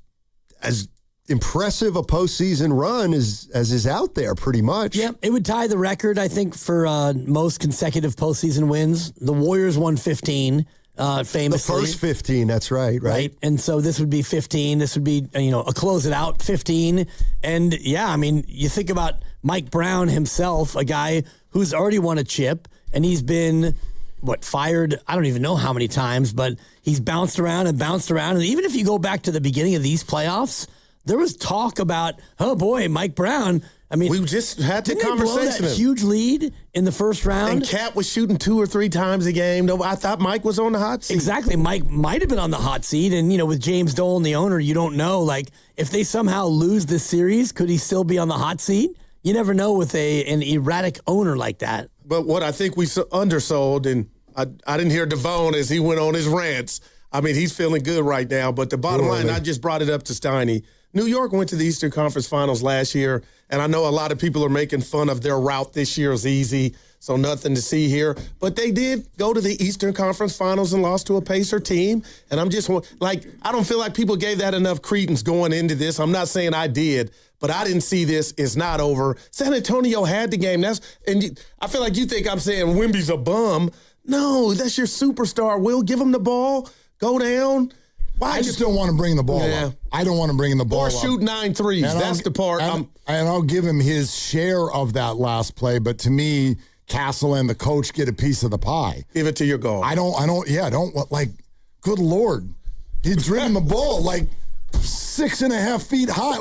as impressive a postseason run as is out there, pretty much. Yeah, it would tie the record, I think, for most consecutive postseason wins. The Warriors won 15, famously. The first 15, that's right. And so this would be 15. This would be, a close it out 15. And, you think about Mike Brown himself, a guy who's already won a chip, and he's been, fired, I don't even know how many times, but he's bounced around. And even if you go back to the beginning of these playoffs, there was talk about, oh boy, Mike Brown. I mean, we just had the conversation. That huge lead in the first round. And Cat was shooting 2 or 3 times a game. No, I thought Mike was on the hot seat. Exactly. Mike might have been on the hot seat. And, with James Dolan, the owner, you don't know. Like, if they somehow lose this series, could he still be on the hot seat? You never know with an erratic owner like that. But what I think we undersold, and I didn't hear Devone as he went on his rants. I mean, he's feeling good right now. But the bottom line, I just brought it up to Steiny. New York went to the Eastern Conference Finals last year, and I know a lot of people are making fun of their route this year is easy, so nothing to see here. But they did go to the Eastern Conference Finals and lost to a Pacer team. And I'm just I don't feel like people gave that enough credence going into this. I'm not saying I did, but I didn't see this. It's not over. San Antonio had the game. I feel like you think I'm saying Wemby's a bum. No, that's your superstar. Will, give him the ball. Go down. I just don't want to bring the ball up. I don't want to bring the ball up. Or shoot 9 threes. That's the part. And I'll give him his share of that last play, but to me, Castle and the coach get a piece of the pie. Give it to your goal. Good Lord. He's dribbling the ball 6.5 feet high.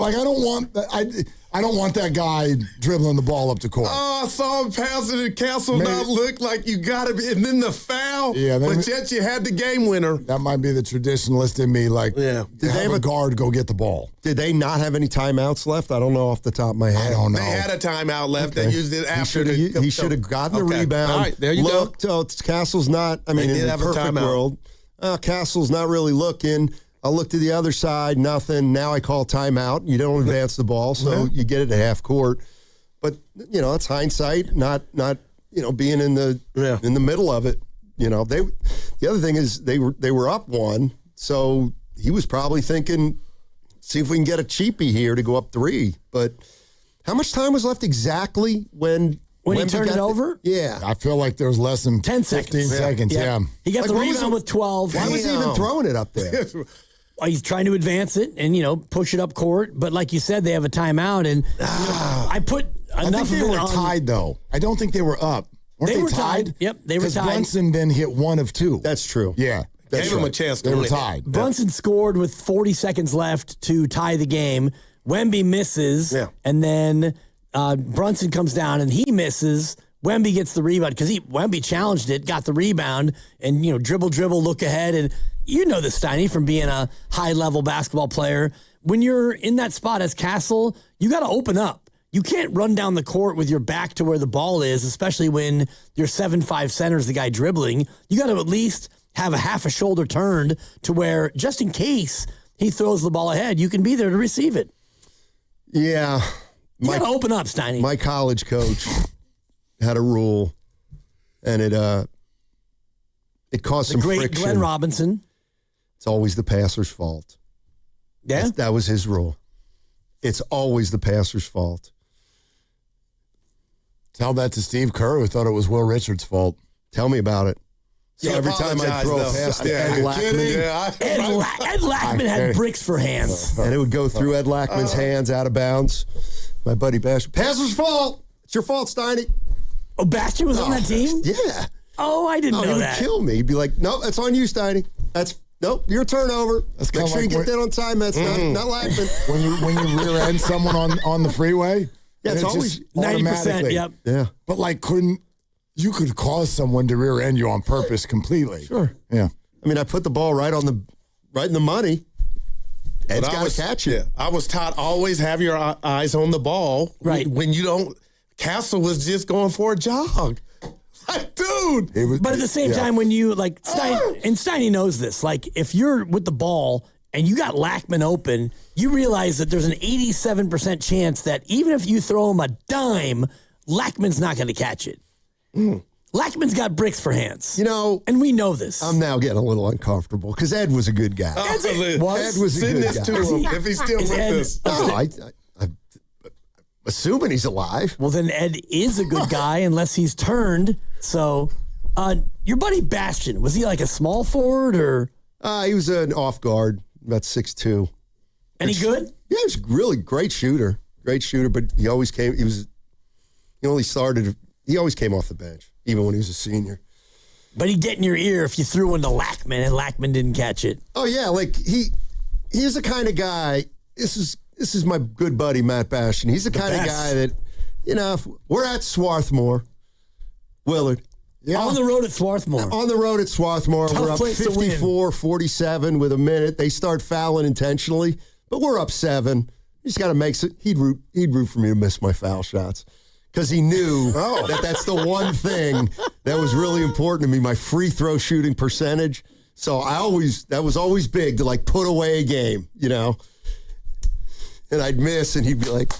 I don't want that guy dribbling the ball up the court. Oh, I saw him passing and Castle not look like you got to be. And then the foul. Yeah, but yet you had the game winner. That might be the traditionalist in me. Did they have a guard go get the ball? Did they not have any timeouts left? I don't know off the top of my head. I don't know. They had a timeout left. Okay. They used it after. He should have gotten the rebound. All right, there you go. Castle's not, in the perfect world, Castle's not really looking. I'll look to the other side, nothing. Now I call timeout. You don't advance the ball, so you get it at half court. But, it's hindsight, not being in the middle of it. The other thing is they were up 1, so he was probably thinking, see if we can get a cheapie here to go up 3. But how much time was left exactly when he turned it over? Yeah. I feel like there was less than 10 15 seconds. Yeah. He got the rebound with 12. Why was he even throwing it up there? He's trying to advance it and, push it up court. But like you said, they have a timeout. And I put enough of it on. I think they were tied, though. I don't think they were up. Weren't they tied? Yep, they were tied. Because Brunson then hit 1 of 2. That's true. Yeah. Gave him a chance to win. They were tied. Brunson scored with 40 seconds left to tie the game. Wemby misses. Yeah. And then Brunson comes down and he misses. Wemby gets the rebound because Wemby challenged it, got the rebound, and dribble, look ahead, and this, Steiny, from being a high-level basketball player. When you're in that spot as Castle, you got to open up. You can't run down the court with your back to where the ball is, especially when your 7'5" center's the guy dribbling. You got to at least have a half a shoulder turned to where, just in case he throws the ball ahead, you can be there to receive it. Yeah. You got to open up, Steiny. My college coach had a rule, and it caused some great friction. Glenn Robinson. It's always the passer's fault. Yeah? That was his rule. It's always the passer's fault. Tell that to Steve Kerr, who thought it was Will Richards' fault. Tell me about it. Yeah, every time I throw past Ed Lackman. Ed Lackman had bricks for hands. And it would go through Ed Lackman's hands out of bounds. My buddy Bastian. Passer's fault. It's your fault, Steiny. Oh, Bastian was on that team? Yeah. Oh, I didn't know that. He would kill me. He'd be like, no, that's on you, Steiny. Nope, your turnover. That's Make sure you get that on time. That's not Lackman. When you rear end someone on the freeway. Yeah, it's always 90%. Yep. Yeah. But you could cause someone to rear end you on purpose completely. Sure. Yeah. I mean, I put the ball right in the money. Ed's got to catch it. Yeah, I was taught always have your eyes on the ball. Right. When you don't, Castle was just going for a jog. Like, dude. But at the same time, when you, Steiny knows this, if you're with the ball and you got Lackman open, you realize that there's an 87% chance that even if you throw him a dime, Lackman's not going to catch it. Lackman's got bricks for hands. And we know this. I'm now getting a little uncomfortable because Ed was a good guy. Ed was a good guy. To him if he's still with us. No, I'm assuming he's alive. Well, then Ed is a good guy unless he's turned. So, your buddy Bastian, was he like a small forward or? He was an off guard, about 6'2". Any good? Yeah, he was a really great shooter. But he always came. He always came off the bench, even when he was a senior. But he'd get in your ear if you threw one to Lackman and Lackman didn't catch it. Oh yeah, he's the kind of guy. This is my good buddy Matt Bastian. He's the kind of guy that, if we're at Swarthmore, Willard. Yeah. On the road at Swarthmore. On the road at Swarthmore. Tough We're up place to win. 54-47 with a minute. They start fouling intentionally, but we're up 7. He's got to make some. He'd root for me to miss my foul shots. Because he knew that's the one thing that was really important to me, my free throw shooting percentage. So that was always big to put away a game, And I'd miss and he'd be like,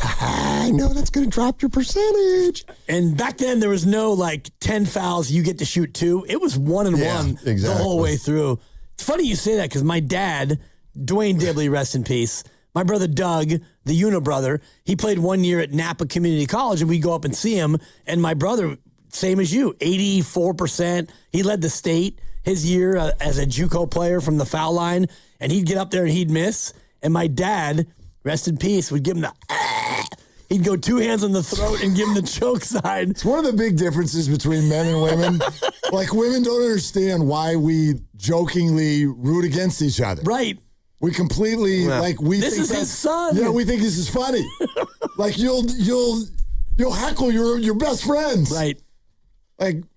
I know that's going to drop your percentage. And back then there was no 10 fouls, you get to shoot 2. It was 1 and 1 the whole way through. It's funny you say that because my dad, Dwayne Dibley, rest in peace, my brother Doug, the Unibrother, he played 1 year at Napa Community College, and we'd go up and see him. And my brother, same as you, 84%. He led the state his year as a JUCO player from the foul line, and he'd get up there and he'd miss. And my dad, rest in peace, would give him he'd go 2 hands on the throat and give him the choke sign. It's one of the big differences between men and women. Women don't understand why we jokingly root against each other. Right. We completely this is his son. Yeah, we think this is funny. You'll heckle your best friends. Right.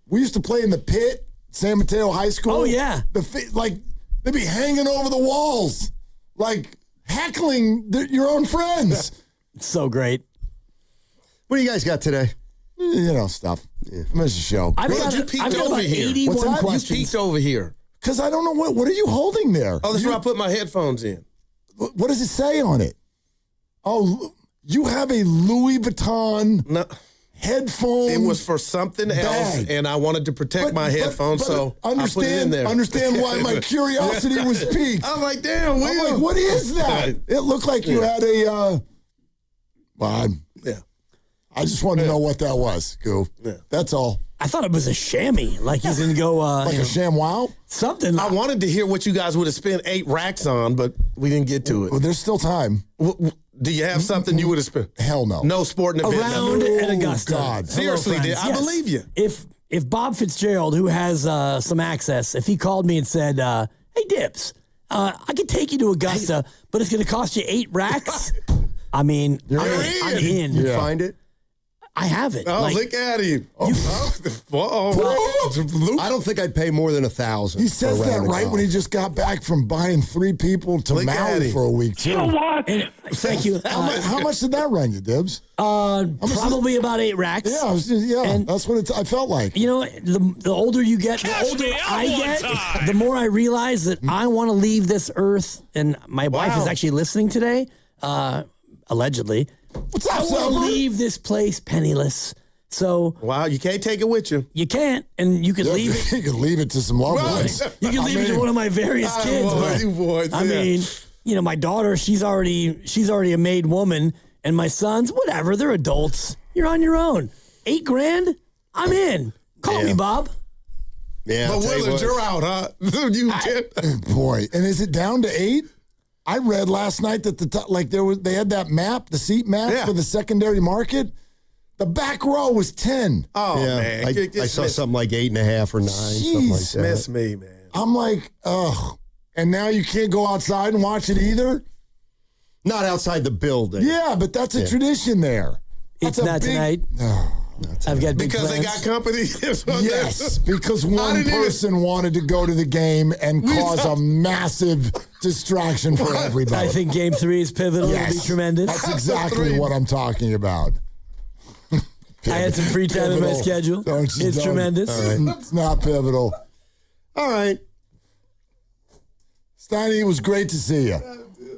We used to play in the pit, San Mateo High School. Oh yeah. They'd be hanging over the walls, heckling your own friends. It's so great. What do you guys got today? Stuff. Yeah. I missed the show. I've got over here. 81 What's that? questions. You peeked over here. Because I don't know what are you holding there? Oh, that's where I put my headphones in. What does it say on it? Oh, you have a Louis Vuitton headphone. It was for something else, and I wanted to protect my headphones, so I put it in there. Understand why my curiosity was piqued. I'm like, damn, Will. What is that? It looked like you had a. Yeah. I just wanted to know what that was, Goo. Yeah. That's all. I thought it was a chamois, he's going to go... a ShamWow? Something. I wanted to hear what you guys would have spent 8 racks on, but we didn't get to it. Well, there's still time. Do you have something you would have spent? Hell no. No sporting event. Around at Augusta. God. Seriously, I believe you. If Bob Fitzgerald, who has some access, if he called me and said, hey, Dips, I could take you to Augusta, but it's going to cost you 8 racks, I mean, I'm in. You find it? I have it. Oh, look at him. I don't think I'd pay more than 1,000. He says that right when he just got back from buying 3 people to Maui for a week, too. Thank you. How much did that run you, Dibs? Probably about 8 racks. Yeah, that's what I felt like. The older you get, the older I get, the more I realize that I want to leave this earth. And my wife is actually listening today, allegedly. What's up, I want to leave this place penniless. So you can't take it with you. You can't, and you could leave it. You could leave it to some loved ones. You can leave it to one of my various kids. I mean, my daughter, she's already a made woman, and my sons, whatever, they're adults. You're on your own. $8,000, I'm in. Call me, Bob. Yeah, but Willard, you're out, huh? Boy, and is it down to 8? I read last night that they had that map, the seat map for the secondary market. The back row was 10. Oh, man. I saw something like 8.5 or 9, something like that. Miss me, man. I'm like, ugh. And now you can't go outside and watch it either? Not outside the building. Yeah, but that's a tradition there. It's not tonight. I've got big because plans. they got company. Yes, because one person wanted to go to the game and cause a massive distraction for everybody. I think Game 3 is pivotal. It'll be tremendous. That's exactly what I'm talking about. I had some free time in my schedule. It's tremendous. Right. It's not pivotal. All right. Steiny, it was great to see you.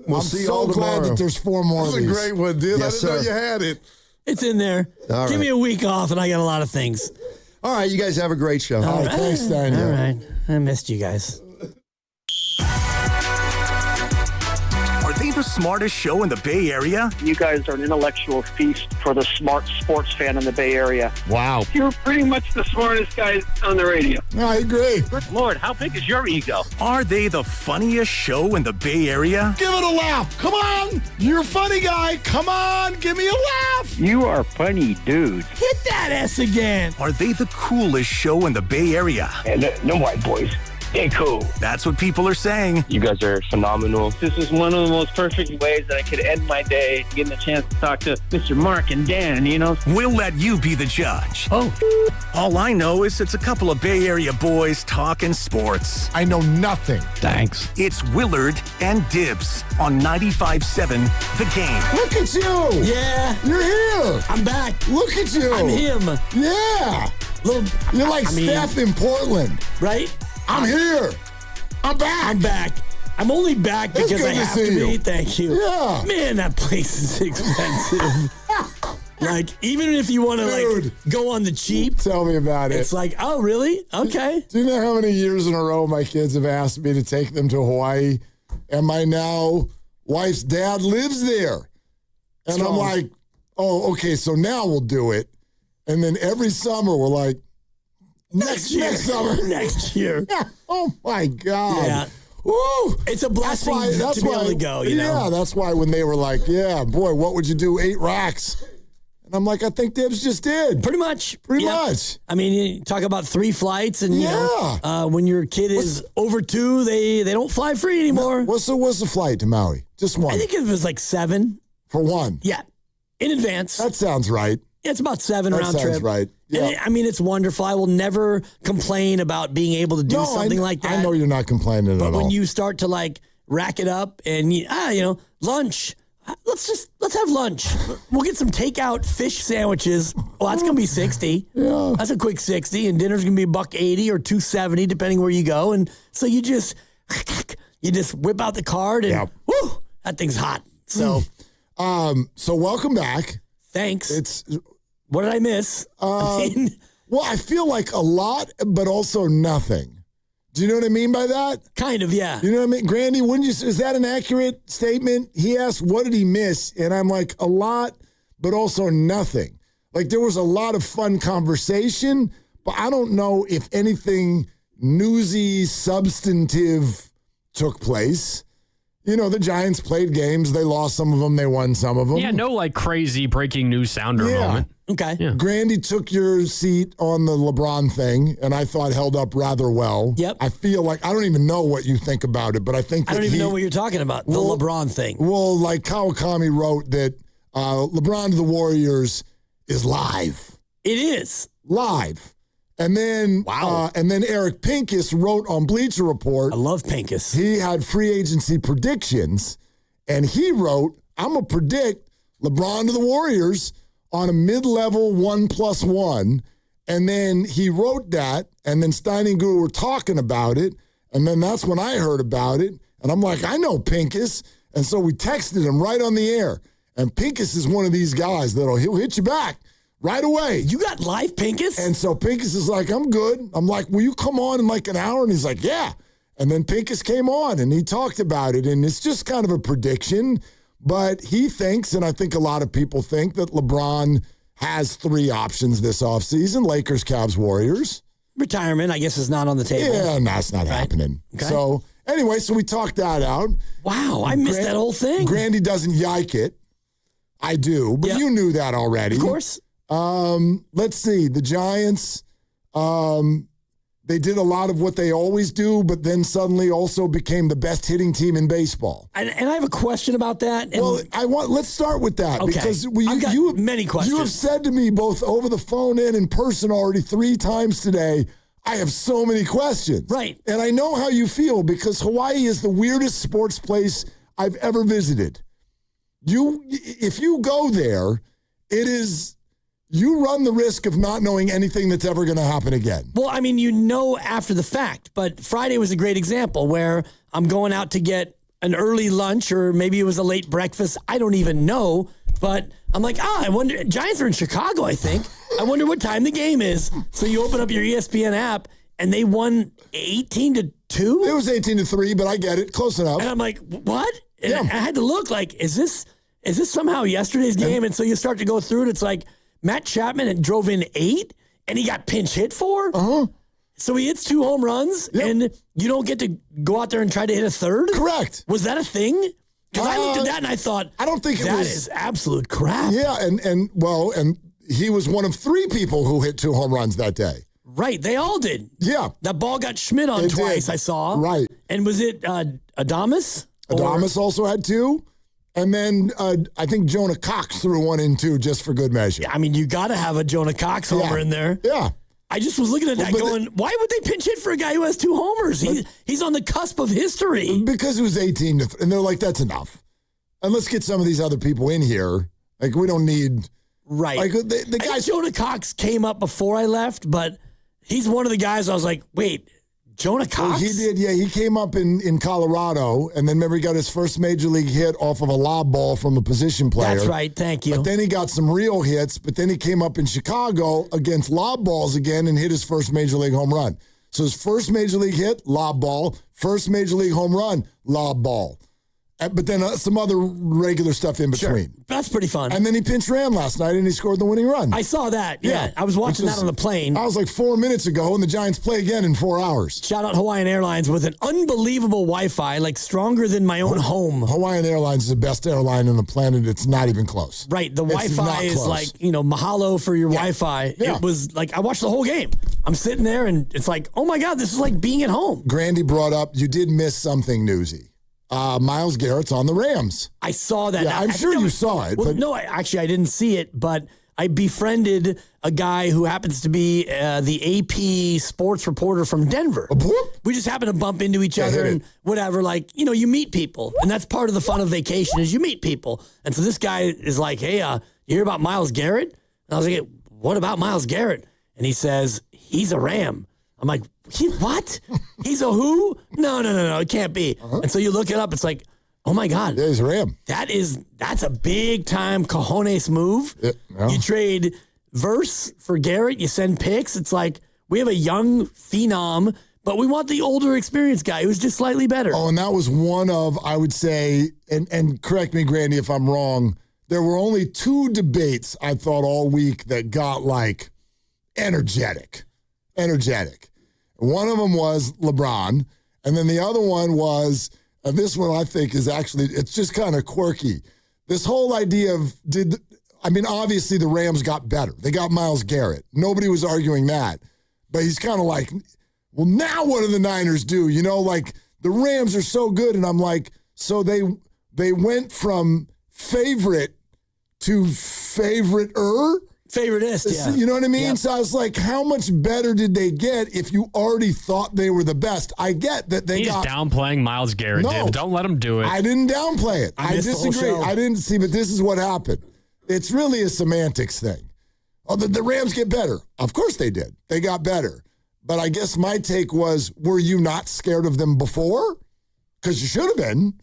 We'll I'm see you so all glad tomorrow. that there's 4 more That's of these. a great one, dude. Yes, I didn't know sir. you had it. It's in there. All Give right. me a week off, and I got a lot of things. All right, you guys have a great show. All right, thanks, Steiny. All right. I missed you guys. Are they the smartest show in the Bay Area? You guys are an intellectual feast for the smart sports fan in the Bay Area. Wow. You're pretty much the smartest guys on the radio. I agree. Good Lord, how big is your ego? Are they the funniest show in the Bay Area? Give it a laugh. Come on. You're a funny guy. Come on. Give me a laugh. You are funny, dude. Hit that S again. Are they the coolest show in the Bay Area? And no white boys. They're cool. That's what people are saying. You guys are phenomenal. This is one of the most perfect ways that I could end my day, getting a chance to talk to Mr. Mark and Dan, you know? We'll let you be the judge. Oh. All I know is it's a couple of Bay Area boys talking sports. I know nothing. Thanks. It's Willard and Dibs on 95.7 The Game. Look at you. Yeah. You're here. I'm back. Look at you. I'm him. Yeah. You're like Steph in Portland. Right? I'm here. I'm back. I'm back. I'm only back It's because good I to have see to be. you. Thank you. Yeah. Man, that place is expensive. Like, even if you want to, like, go on the cheap. Tell me about it. It's like, oh, really? Okay. Do you know how many years in a row my kids have asked me to take them to Hawaii? And my now wife's dad lives there. And I'm like, oh, okay, so now we'll do it. And then every summer we're like, next summer. Next year. Yeah. Oh, my God. Yeah. Woo. It's a blessing to be able to go, you know? Yeah, that's why when they were like, yeah, boy, what would you do? 8 racks. And I'm like, I think Dibs just did. Pretty much. Pretty Yep. much. I mean, you talk about 3 flights, and, you know, when your kid is over 2, they don't fly free anymore. What's the flight to Maui? Just one? I think it was like 7. For one? Yeah. In advance. That sounds right. It's about 7 That round sounds trip. right. Yeah. And I mean, it's wonderful. I will never complain about being able to do something like that. I know you're not complaining at all. But when you start to like rack it up and you know, lunch. Let's have lunch. We'll get some takeout fish sandwiches. Well, that's gonna be $60. Yeah. That's a quick $60, and dinner's gonna be $1.80 or $2.70 depending where you go. And so you just whip out the card and whoo, that thing's hot. So, so welcome back. Thanks. What did I miss? Well, I feel like a lot, but also nothing. Do you know what I mean by that? Kind of, yeah. You know what I mean? Grandy, is that an accurate statement? He asked, what did he miss? And I'm like, a lot, but also nothing. Like, there was a lot of fun conversation, but I don't know if anything newsy, substantive took place. You know, the Giants played games. They lost some of them. They won some of them. Yeah, no like crazy breaking news sounder moment. Okay. Yeah. Grandy took your seat on the LeBron thing, and I thought held up rather well. Yep. I feel like, I don't even know what you think about it, but I think I don't even know what you're talking about. The LeBron thing. Well, like Kawakami wrote that LeBron to the Warriors is live. It is. Live. And then, and then Eric Pincus wrote on Bleacher Report. I love Pincus. He had free agency predictions, and he wrote, I'm going to predict LeBron to the Warriors on a mid-level 1+1. And then he wrote that, and then Steiny and Guru were talking about it, and then that's when I heard about it. And I'm like, I know Pincus. And so we texted him right on the air. And Pincus is one of these guys he'll hit you back right away. You got live Pincus? And so Pincus is like, I'm good. I'm like, will you come on in like an hour? And he's like, yeah. And then Pincus came on and he talked about it. And it's just kind of a prediction. But he thinks, and I think a lot of people think, that LeBron has 3 options this offseason: Lakers, Cavs, Warriors. Retirement, I guess, is not on the table. Yeah, that's not happening. Okay. So anyway, we talked that out. Wow, I missed that whole thing. Grandy doesn't yike it. I do, but you knew that already. Of course. Let's see. The Giants, they did a lot of what they always do, but then suddenly also became the best hitting team in baseball. And I have a question about that. Let's start with that. Okay. Because I've got many questions. You have said to me both over the phone and in person already 3 times today, I have so many questions. Right. And I know how you feel because Hawaii is the weirdest sports place I've ever visited. If you go there, you run the risk of not knowing anything that's ever going to happen again. Well, I mean, after the fact, but Friday was a great example where I'm going out to get an early lunch or maybe it was a late breakfast. I don't even know, but I'm like, I wonder, Giants are in Chicago, I think. I wonder what time the game is. So you open up your ESPN app and they won 18-2? It was 18-3, but I get it. Close enough. And I'm like, what? And I had to look like, is this somehow yesterday's game? And so you start to go through it. It's like Matt Chapman had drove in 8 and he got pinch hit for. So he hits 2 home runs and you don't get to go out there and try to hit a third? Correct. Was that a thing? Because I looked at that and I thought, I don't think that is absolute crap. Yeah, and he was one of 3 people who hit 2 home runs that day. Right, they all did. Yeah. That ball got Schmidt on twice, I saw. Right. And was it Adames? Adames also had 2. And then I think Jonah Cox threw 1 in 2 just for good measure. Yeah, I mean, you got to have a Jonah Cox homer in there. Yeah. I just was looking at that going, why would they pinch hit for a guy who has 2 homers? He's on the cusp of history. Because it was 18, and they're like, that's enough. And let's get some of these other people in here. Like, we don't need... Right. Like, the guys... Jonah Cox came up before I left, but he's one of the guys I was like, wait, Jonah Cox? Well, he did, yeah. He came up in Colorado, and then remember he got his first major league hit off of a lob ball from a position player. That's right, thank you. But then he got some real hits, but then he came up in Chicago against lob balls again and hit his first major league home run. So his first major league hit, lob ball. First major league home run, lob ball. But then some other regular stuff in between. Sure. That's pretty fun. And then he pinch ran last night, and he scored the winning run. I saw that, yeah. I was watching that on the plane. I was like 4 minutes ago, and the Giants play again in 4 hours. Shout out Hawaiian Airlines with an unbelievable Wi-Fi, like stronger than my own home. Hawaiian Airlines is the best airline on the planet. It's not even close. Right. The Wi-Fi is like, mahalo for your Wi-Fi. Yeah. It was like, I watched the whole game. I'm sitting there, and it's like, oh my God, this is like being at home. Grandy brought up, you did miss something newsy. Myles Garrett's on the Rams. I saw that. Yeah, I'm sure you saw it. Well, no, I didn't see it, but I befriended a guy who happens to be the AP sports reporter from Denver. We just happened to bump into each other and whatever. Like, you meet people, and that's part of the fun of vacation is you meet people. And so this guy is like, hey, you hear about Myles Garrett? And I was like, what about Myles Garrett? And he says, he's a Ram. I'm like, what? He's a who? No, it can't be. And so you look it up. It's like, oh my God. Yeah, he's a Ram. That's a big time cojones move. Yeah. You trade Verse for Garrett. You send picks. It's like we have a young phenom, but we want the older experienced guy who's just slightly better. Oh, and that was one of, I would say, and correct me, Grandy, if I'm wrong, there were only 2 debates I thought all week that got like energetic. One of them was LeBron, and then the other one was, this one I think is actually, it's just kind of quirky. This whole idea of, obviously the Rams got better. They got Myles Garrett. Nobody was arguing that. But he's kind of like, well, now what do the Niners do? Like the Rams are so good. And I'm like, so they went from favorite to favorite-er? Favoriteist, yeah. You know what I mean? Yep. So I was like, how much better did they get if you already thought they were the best? I get that He's downplaying Myles Garrett, No, don't let him do it. I didn't downplay it. I disagree. I didn't see, but this is what happened. It's really a semantics thing. Oh, the Rams get better. Of course they did. They got better. But I guess my take was, were you not scared of them before? Because you should have been.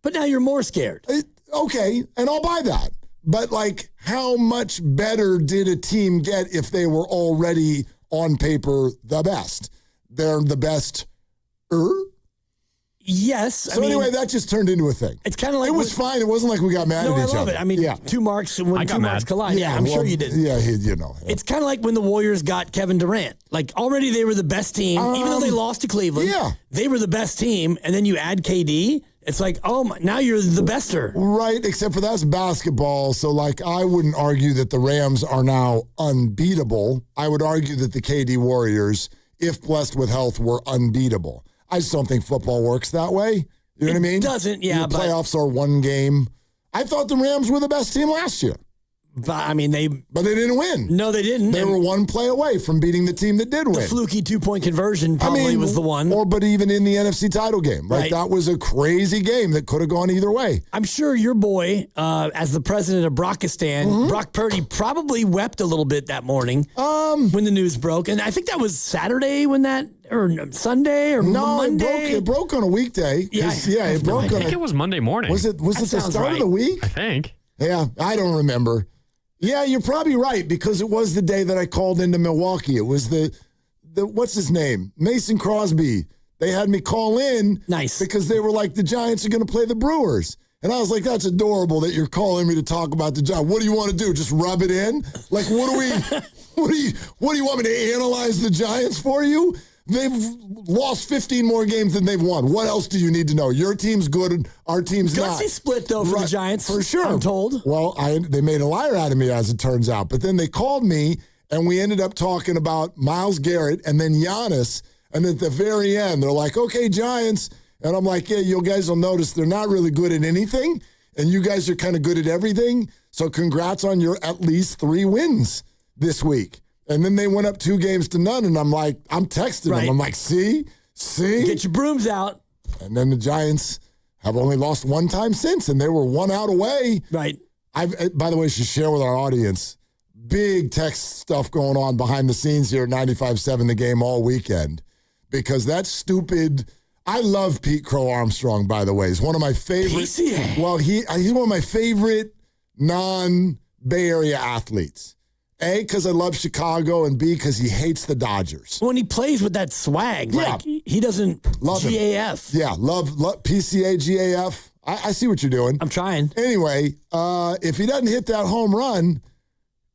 But now you're more scared. Okay, and I'll buy that. But, how much better did a team get if they were already, on paper, the best? They're the best. Yes. So anyway, that just turned into a thing. It's kind of like it was fine. It wasn't like we got mad at each other. I love it. I mean, two marks when two marks collide. Yeah, I'm sure you did. Yeah, you know. It's kind of like when the Warriors got Kevin Durant. Like already they were the best team, even though they lost to Cleveland. Yeah, they were the best team, and then you add KD. It's like, now you're the bester. Right, except for that's basketball. So, like, I wouldn't argue that the Rams are now unbeatable. I would argue that the KD Warriors, if blessed with health, were unbeatable. I just don't think football works that way. You know what I mean? It doesn't, yeah. The playoffs are one game. I thought the Rams were the best team last year. But I mean, But they didn't win. No, they didn't. They were one play away from beating the team that did win. The fluky 2-point conversion probably was the one. But even in the NFC title game. Like, that was a crazy game that could have gone either way. I'm sure your boy, as the president of Brockistan, Brock Purdy, probably wept a little bit that morning when the news broke. And I think that was Saturday or Sunday or Monday. It broke on a weekday. It broke on I think it was Monday morning. Was it the start of the week? I think. Yeah, I don't remember. Yeah, you're probably right, because it was the day that I called into Milwaukee. It was the what's his name? Mason Crosby. They had me call in. Nice. Because they were like, the Giants are going to play the Brewers. And I was like, that's adorable that you're calling me to talk about the Giants. What do you want to do? Just rub it in? Like, what do you want me to analyze the Giants for you? They've lost 15 more games than they've won. What else do you need to know? Your team's good and our team's not. Gutsy split, though, for the Giants. For sure. I'm told. Well, they made a liar out of me, as it turns out. But then they called me, and we ended up talking about Myles Garrett and then Giannis. And at the very end, they're like, okay, Giants. And I'm like, yeah, you guys will notice they're not really good at anything. And you guys are kind of good at everything. So congrats on your at least 3 wins this week. And then they went up 2-0, and I'm like, I'm texting them. I'm like, see? Get your brooms out. And then the Giants have only lost one time since, and they were 1 out away. Right. By the way, should share with our audience, big text stuff going on behind the scenes here at 95.7 The Game all weekend, because that stupid... I love Pete Crow Armstrong, by the way. He's one of my favorite... PCA. Well, he's one of my favorite non-Bay Area athletes. A, because I love Chicago, and B, because he hates the Dodgers. When he plays with that swag, like he doesn't love him. GAF. Yeah, love PCA, GAF. I see what you're doing. I'm trying. Anyway, if he doesn't hit that home run,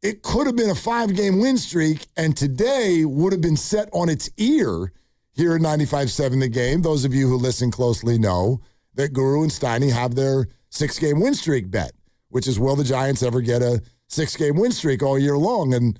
it could have been a 5-game win streak, and today would have been set on its ear here at 95.7 The Game. Those of you who listen closely know that Guru and Steiny have their 6-game win streak bet, which is, will the Giants ever get a 6-game win streak all year long? And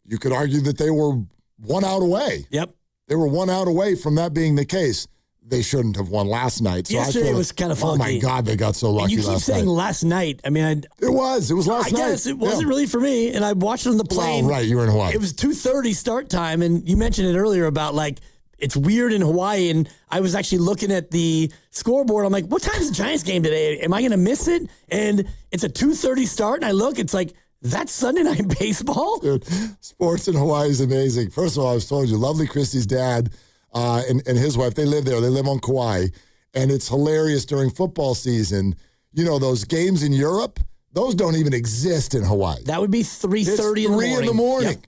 you could argue that they were 1 out away. Yep. They were 1 out away from that being the case. They shouldn't have won last night. So yesterday was kind of funky. Oh, my God, they got so lucky last night. You keep saying last night. I mean, it was last night. I guess it wasn't really for me, and I watched it on the plane. Oh, right, you were in Hawaii. It was 2:30 start time, and you mentioned it earlier about, like, it's weird in Hawaii, and I was actually looking at the scoreboard. I'm like, what time is the Giants game today? Am I going to miss it? And it's a 2:30 start, and I look, it's like, that's Sunday Night Baseball? Dude, sports in Hawaii is amazing. First of all, I was told you, lovely Christy's dad and his wife, they live there. They live on Kauai. And it's hilarious during football season. You know, those games in Europe, those don't even exist in Hawaii. That would be 3:30 in the morning. 3 in the morning. Yep.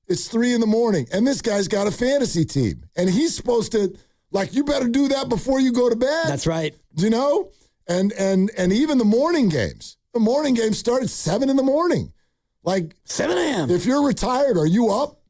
It's 3 in the morning. And this guy's got a fantasy team. And he's supposed to, like, you better do that before you go to bed. That's right. You know? And even the morning games. The morning games start at 7 in the morning. Like 7 a.m. If you're retired, are you up?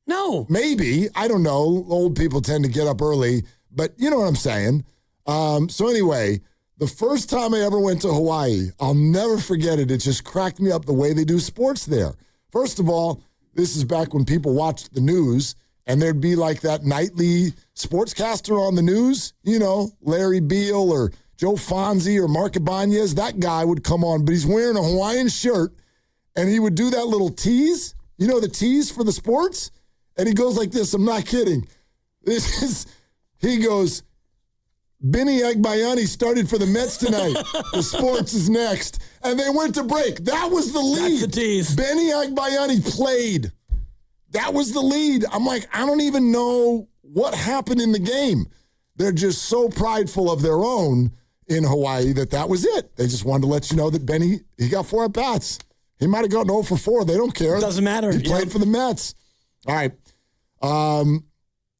No. Maybe. I don't know. Old people tend to get up early, but you know what I'm saying. So anyway, the first time I ever went to Hawaii, I'll never forget it. It just cracked me up the way they do sports there. First of all, this is back when people watched the news, and there'd be like that nightly sportscaster on the news, you know, Larry Beal or Joe Fonzie or Mark Ibanez. That guy would come on, but he's wearing a Hawaiian shirt. And he would do that little tease, you know, the tease for the sports. And he goes like this. I'm not kidding. He goes, Benny Agbayani started for the Mets tonight. The sports is next. And they went to break. That was the lead. That's the tease. Benny Agbayani played. That was the lead. I'm like, I don't even know what happened in the game. They're just so prideful of their own in Hawaii that was it. They just wanted to let you know that Benny, he got 4 at-bats. He might have gotten 0 for 4. They don't care. It doesn't matter. He played for the Mets. All right.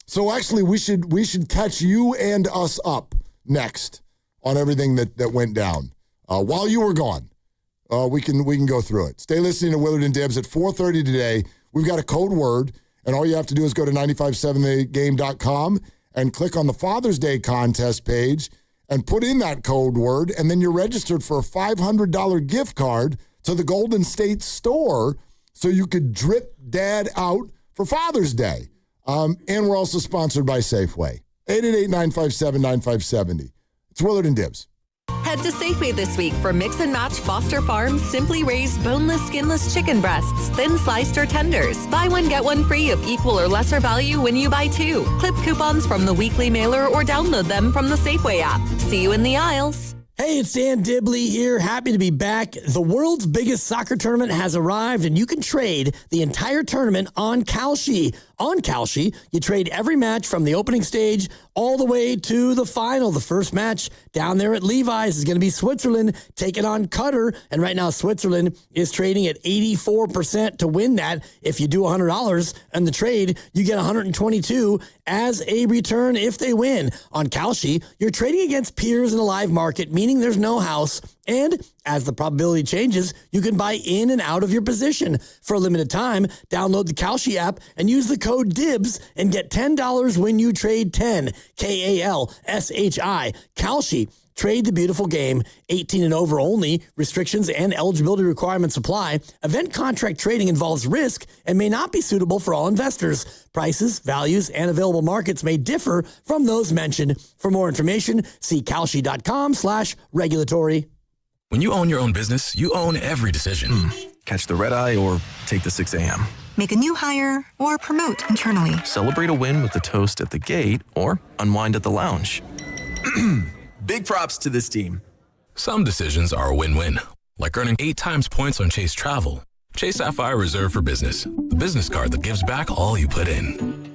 So actually, we should catch you and us up next on everything that went down. While you were gone, we can go through it. Stay listening to Willard and Dibs at 4:30 today. We've got a code word, and all you have to do is go to 957thegame.com and click on the Father's Day contest page and put in that code word, and then you're registered for a $500 gift card to the Golden State store so you could drip Dad out for Father's Day. And we're also sponsored by Safeway. 888-957-9570. It's Willard and Dibs. Head to Safeway this week for Mix and Match Foster Farms Simply Raised Boneless Skinless Chicken Breasts, Thin Sliced or Tenders. Buy one, get one free of equal or lesser value when you buy two. Clip coupons from the weekly mailer or download them from the Safeway app. See you in the aisles. Hey, it's Dan Dibley here. Happy to be back. The world's biggest soccer tournament has arrived, and you can trade the entire tournament on Kalshi. On Kalshi, you trade every match from the opening stage all the way to the final. The first match down there at Levi's is going to be Switzerland taking on Qatar. And right now, Switzerland is trading at 84% to win that. If you do $100 on the trade, you get $122 as a return if they win. On Kalshi, you're trading against peers in the live market, meaning there's no house. And as the probability changes, you can buy in and out of your position. For a limited time, download the Kalshi app and use the code DIBS and get $10 when you trade 10. Kalshi. Kalshi. Trade the beautiful game. 18 and over only. Restrictions and eligibility requirements apply. Event contract trading involves risk and may not be suitable for all investors. Prices, values, and available markets may differ from those mentioned. For more information, see kalshi.com/regulatory. When you own your own business, you own every decision. Catch the red eye or take the 6 a.m. Make a new hire or promote internally. Celebrate a win with a toast at the gate or unwind at the lounge. Big props to this team. Some decisions are a win-win, like earning 8 times points on Chase Travel. Chase Sapphire Reserve for Business, the business card that gives back all you put in.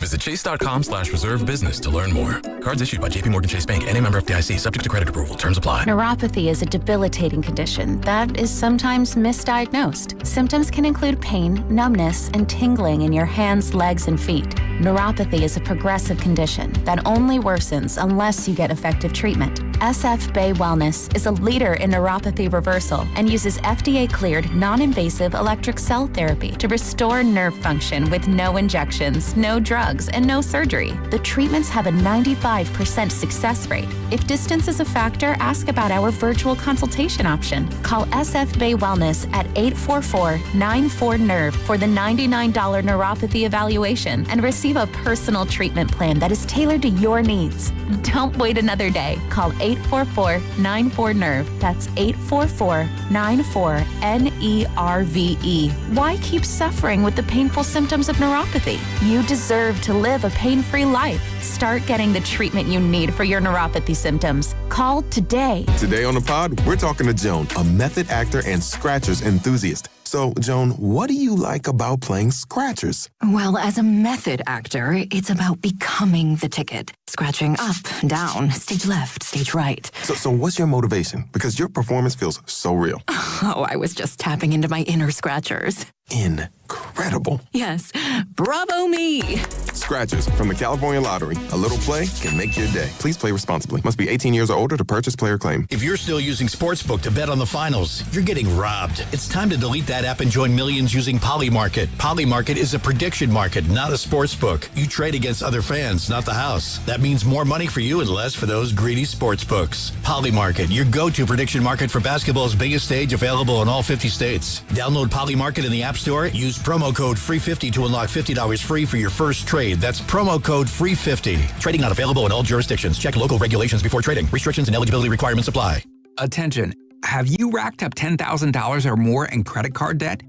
Visit chase.com/reserve business to learn more. Cards issued by JPMorgan Chase Bank, N.A. member FDIC, subject to credit approval. Terms apply. Neuropathy is a debilitating condition that is sometimes misdiagnosed. Symptoms can include pain, numbness, and tingling in your hands, legs, and feet. Neuropathy is a progressive condition that only worsens unless you get effective treatment. SF Bay Wellness is a leader in neuropathy reversal and uses FDA-cleared, non-invasive electric cell therapy to restore nerve function with no injections, no drugs, and no surgery. The treatments have a 95% success rate. If distance is a factor, ask about our virtual consultation option. Call SF Bay Wellness at 844-94-NERVE for the $99 neuropathy evaluation and receive a personal treatment plan that is tailored to your needs. Don't wait another day. Call 844-94-NERVE. That's 844-94-NERVE. Why keep suffering with the painful symptoms of neuropathy? You deserve to live a pain-free life. Start getting the treatment you need for your neuropathy symptoms. Call today. Today on the pod, we're talking to Joan, a method actor and scratchers enthusiast. So, Joan, what do you like about playing scratchers? Well, as a method actor, it's about becoming the ticket. Scratching up, down, stage left, stage right. So what's your motivation? Because your performance feels so real. Oh, I was just tapping into my inner scratchers. Incredible. Yes. Bravo me. Scratchers from the California Lottery. A little play can make your day. Please play responsibly. Must be 18 years or older to purchase player claim. If you're still using Sportsbook to bet on the finals, you're getting robbed. It's time to delete that app and join millions using Polymarket. Polymarket is a prediction market, not a sportsbook. You trade against other fans, not the house. That means more money for you and less for those greedy sportsbooks. Polymarket, your go-to prediction market for basketball's biggest stage, available in all 50 states. Download Polymarket in the App Store. Use promo code FREE50 to unlock $50 free for your first trade. That's promo code FREE50. Trading not available in all jurisdictions. Check local regulations before trading. Restrictions and eligibility requirements apply. Attention. Have you racked up $10,000 or more in credit card debt?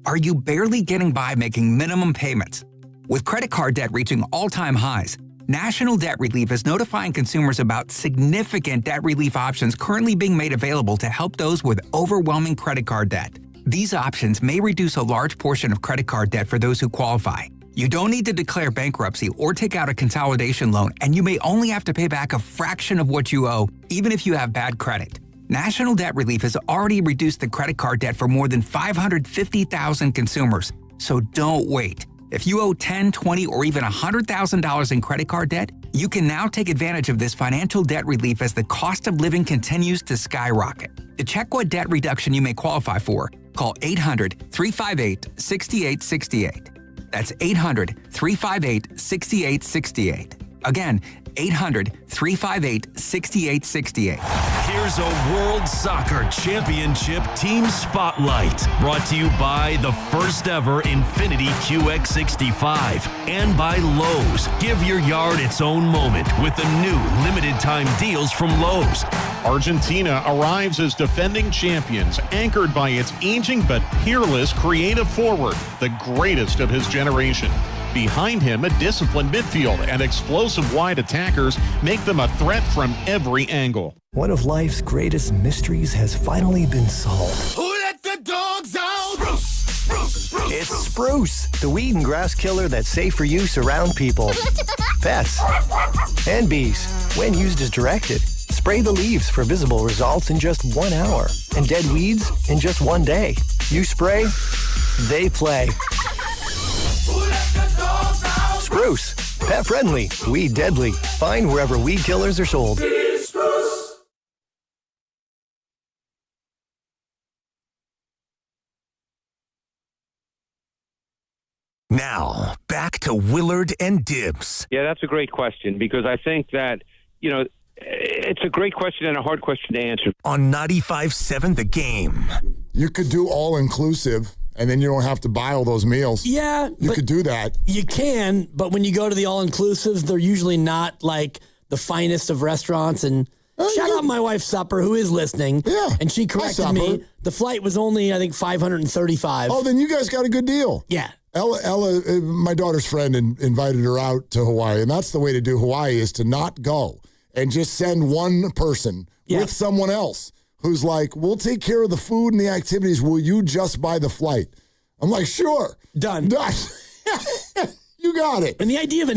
Are you barely getting by making minimum payments? With credit card debt reaching all-time highs, National Debt Relief is notifying consumers about significant debt relief options currently being made available to help those with overwhelming credit card debt. These options may reduce a large portion of credit card debt for those who qualify. You don't need to declare bankruptcy or take out a consolidation loan, and you may only have to pay back a fraction of what you owe, even if you have bad credit. National Debt Relief has already reduced the credit card debt for more than 550,000 consumers, so don't wait. If you owe $10,000, $20,000, or even $100,000 in credit card debt, You can now take advantage of this financial debt relief as the cost of living continues to skyrocket. To check what debt reduction you may qualify for, call 800-358-6868. That's 800-358-6868. Again, 800-358-6868. Here's a World Soccer Championship Team Spotlight, brought to you by the first ever Infinity QX65 and by Lowe's. Give your yard its own moment with the new limited time deals from Lowe's. Argentina arrives as defending champions, anchored by its aging but peerless creative forward, the greatest of his generation. Behind him, a disciplined midfield and explosive wide attackers make them a threat from every angle. One of life's greatest mysteries has finally been solved. Who let the dogs out? Spruce, spruce, spruce. It's Spruce, the weed and grass killer that's safe for use around people, pets, and bees. When used as directed, spray the leaves for visible results in just 1 hour and dead weeds in just 1 day. You spray, they play. Spruce, pet friendly, weed deadly. Find wherever weed killers are sold. Now, back to Willard and Dibs. Yeah, that's a great question because I think that, it's a great question and a hard question to answer. On 95.7 The Game. You could do all-inclusive, and then you don't have to buy all those meals. Yeah. You could do that. You can, but when you go to the all-inclusives, they're usually not like the finest of restaurants. And shout out my wife, Supper, who is listening. Yeah. And she corrected me. The flight was only, I think, $535. Oh, then you guys got a good deal. Yeah. Ella, my daughter's friend, invited her out to Hawaii, and that's the way to do Hawaii is to not go and just send one person with someone else who's like, we'll take care of the food and the activities. Will you just buy the flight? I'm like, sure. Done. You got it. And the idea of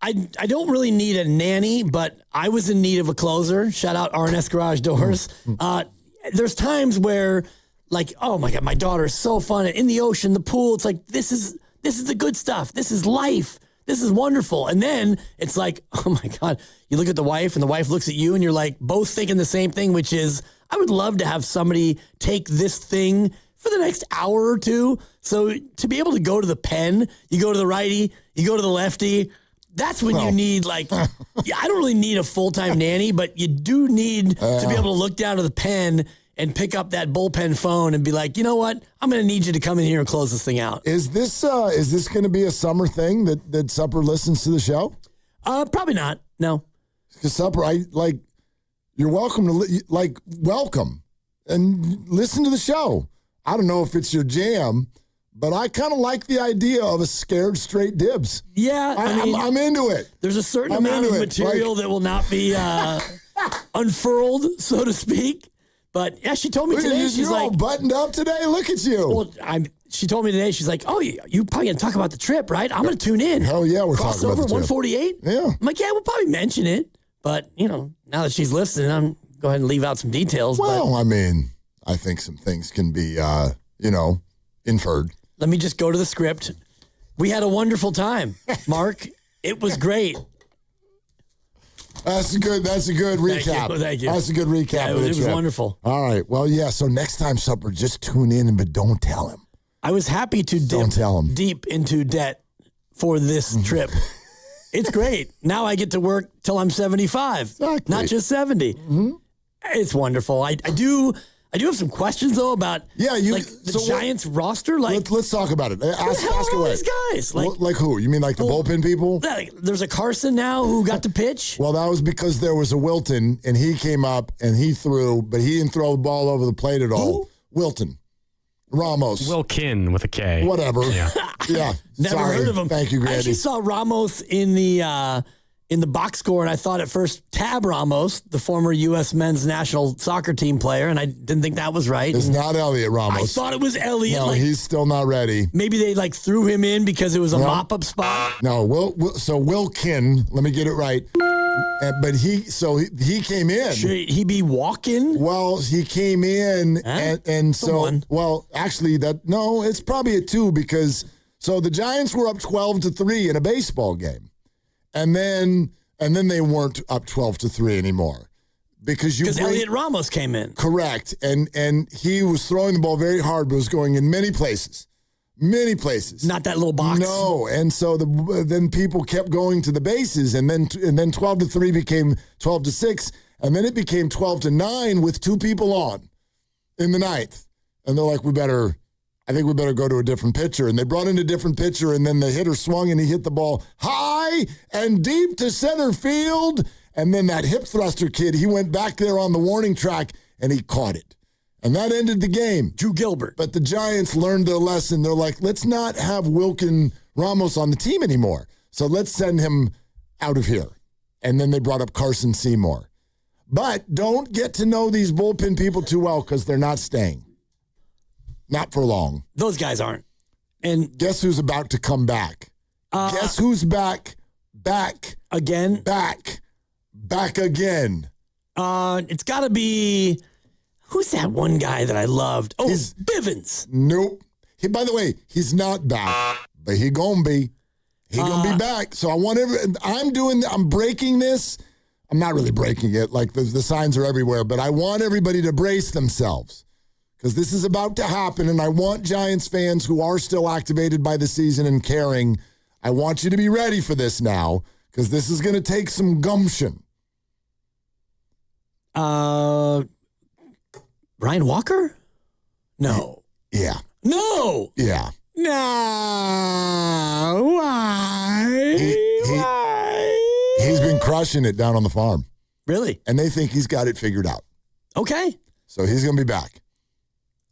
I don't really need a nanny, but I was in need of a closer. Shout out R&S Garage Doors. There's times where, like, oh my God, my daughter is so fun. In the ocean, the pool, it's like, this is the good stuff. This is life. This is wonderful. And then it's like, oh my God, you look at the wife and the wife looks at you and you're like both thinking the same thing, which is, I would love to have somebody take this thing for the next hour or two. So to be able to go to the pen, you go to the righty, you go to the lefty. That's when you need I don't really need a full-time nanny, but you do need to be able to look down to the pen and pick up that bullpen phone and be like, you know what? I'm going to need you to come in here and close this thing out. Is this going to be a summer thing that Supper listens to the show? Probably not. No. Because Supper, you're welcome to welcome and listen to the show. I don't know if it's your jam, but I kind of like the idea of a scared straight Dibs. Yeah, I'm into it. There's a certain amount of material that will not be unfurled, so to speak. But yeah, she told me today. You're all buttoned up today. Look at you. Well, she told me today. She's like, "Oh, you probably gonna talk about the trip, right? I'm gonna tune in." Hell yeah, we're talking about the trip. 148. Yeah. I'm like, yeah, we'll probably mention it, but now that she's listening, I'm go ahead and leave out some details. Well, I think some things can be, inferred. Let me just go to the script. We had a wonderful time, Mark. It was great. That's a good recap. Thank you. That's a good recap. Yeah, it was wonderful. All right. Well, yeah. So next time, Supper, just tune in, but don't tell him. I was happy to don't tell him. Deep into debt for this trip. It's great. Now I get to work till I'm 75, not just 70. Mm-hmm. It's wonderful. I do have some questions though about the Giants roster. Let's talk about it. Ask away. These guys, like who? You mean like the bullpen people? There's a Carson now who got to pitch. Well, that was because there was a Wilton and he came up and he threw, but he didn't throw the ball over the plate at all. Wilton. Ramos. Wilkin with a K. Whatever. Yeah. Never heard of him. Thank you, Grandy. I actually saw Ramos in the box score, and I thought at first Tab Ramos, the former U.S. men's national soccer team player, and I didn't think that was right. It's not Elliot Ramos. I thought it was Elliot. No, he's still not ready. Maybe they threw him in because it was a mop-up spot. No, so Wilkin, let me get it right. But he came in. Should he be walking? Well, he came in and so actually it's probably a 2 because the Giants were up 12-3 in a baseball game. And then And then they weren't up 12-3 anymore. Because Elliot Ramos came in. Correct. And he was throwing the ball very hard, but was going in many places. Many places. Not that little box. No. And so then people kept going to the bases, and then 12-3 became 12-6, and then it became 12-9 with 2 people on in the ninth. And they're like, I think we better go to a different pitcher. And they brought in a different pitcher, and then the hitter swung, and he hit the ball high and deep to center field. And then that hip thruster kid, he went back there on the warning track, and he caught it. And that ended the game. Drew Gilbert. But the Giants learned their lesson. They're like, let's not have Wilkin Ramos on the team anymore. So let's send him out of here. And then they brought up Carson Seymour. But don't get to know these bullpen people too well because they're not staying. Not for long. Those guys aren't. And guess who's about to come back? Guess who's back? Back. Again? Back again. It's got to be, who's that one guy that I loved? Oh, Bivens. Nope. By the way, he's not back, but he gonna be. He gonna be back. So I'm breaking this. I'm not really breaking it. Like the signs are everywhere, but I want everybody to brace themselves because this is about to happen, and I want Giants fans who are still activated by the season and caring, I want you to be ready for this now because this is going to take some gumption. Brian Walker? No. Yeah. No. Yeah. No. Why? Why? He's been crushing it down on the farm. Really? And they think he's got it figured out. Okay. So he's going to be back.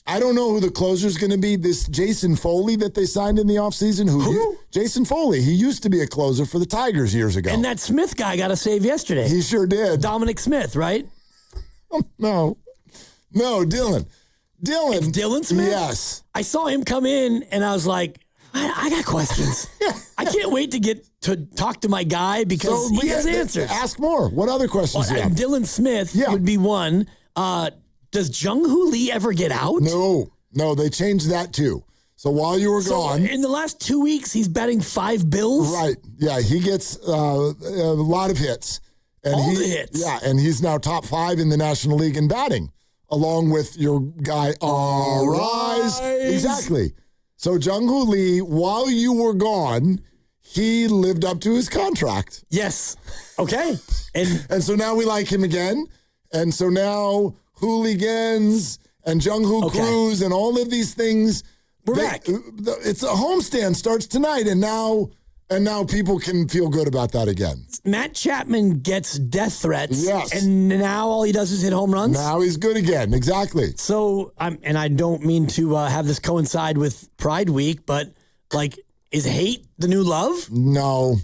I don't know who the closer is going to be. This Jason Foley that they signed in the offseason. Who? Jason Foley. He used to be a closer for the Tigers years ago. And that Smith guy got a save yesterday. He sure did. Dominic Smith, right? No, Dylan. It's Dylan Smith? Yes. I saw him come in, and I was like, I got questions. I can't wait to get to talk to my guy because he has answers. Ask more. What other questions do you have? Dylan Smith would be one. Does Jung-Hoo Lee ever get out? No, they changed that too. So while you were gone. In the last 2 weeks, he's batting 5 bills? Right. Yeah, he gets a lot of hits. And All the hits. Yeah, and he's now top 5 in the National League in batting, along with your guy, Arise. Exactly. So Jung-Hoo Lee, while you were gone, he lived up to his contract. Yes. Okay. And so now we like him again. And so now hooligans and Jung-Hoo Cruz and all of these things. We're back. It's a homestand starts tonight, and now people can feel good about that again. Matt Chapman gets death threats. Yes. And now all he does is hit home runs? Now he's good again. Exactly. So, and I don't mean to have this coincide with Pride Week, but is hate the new love? No.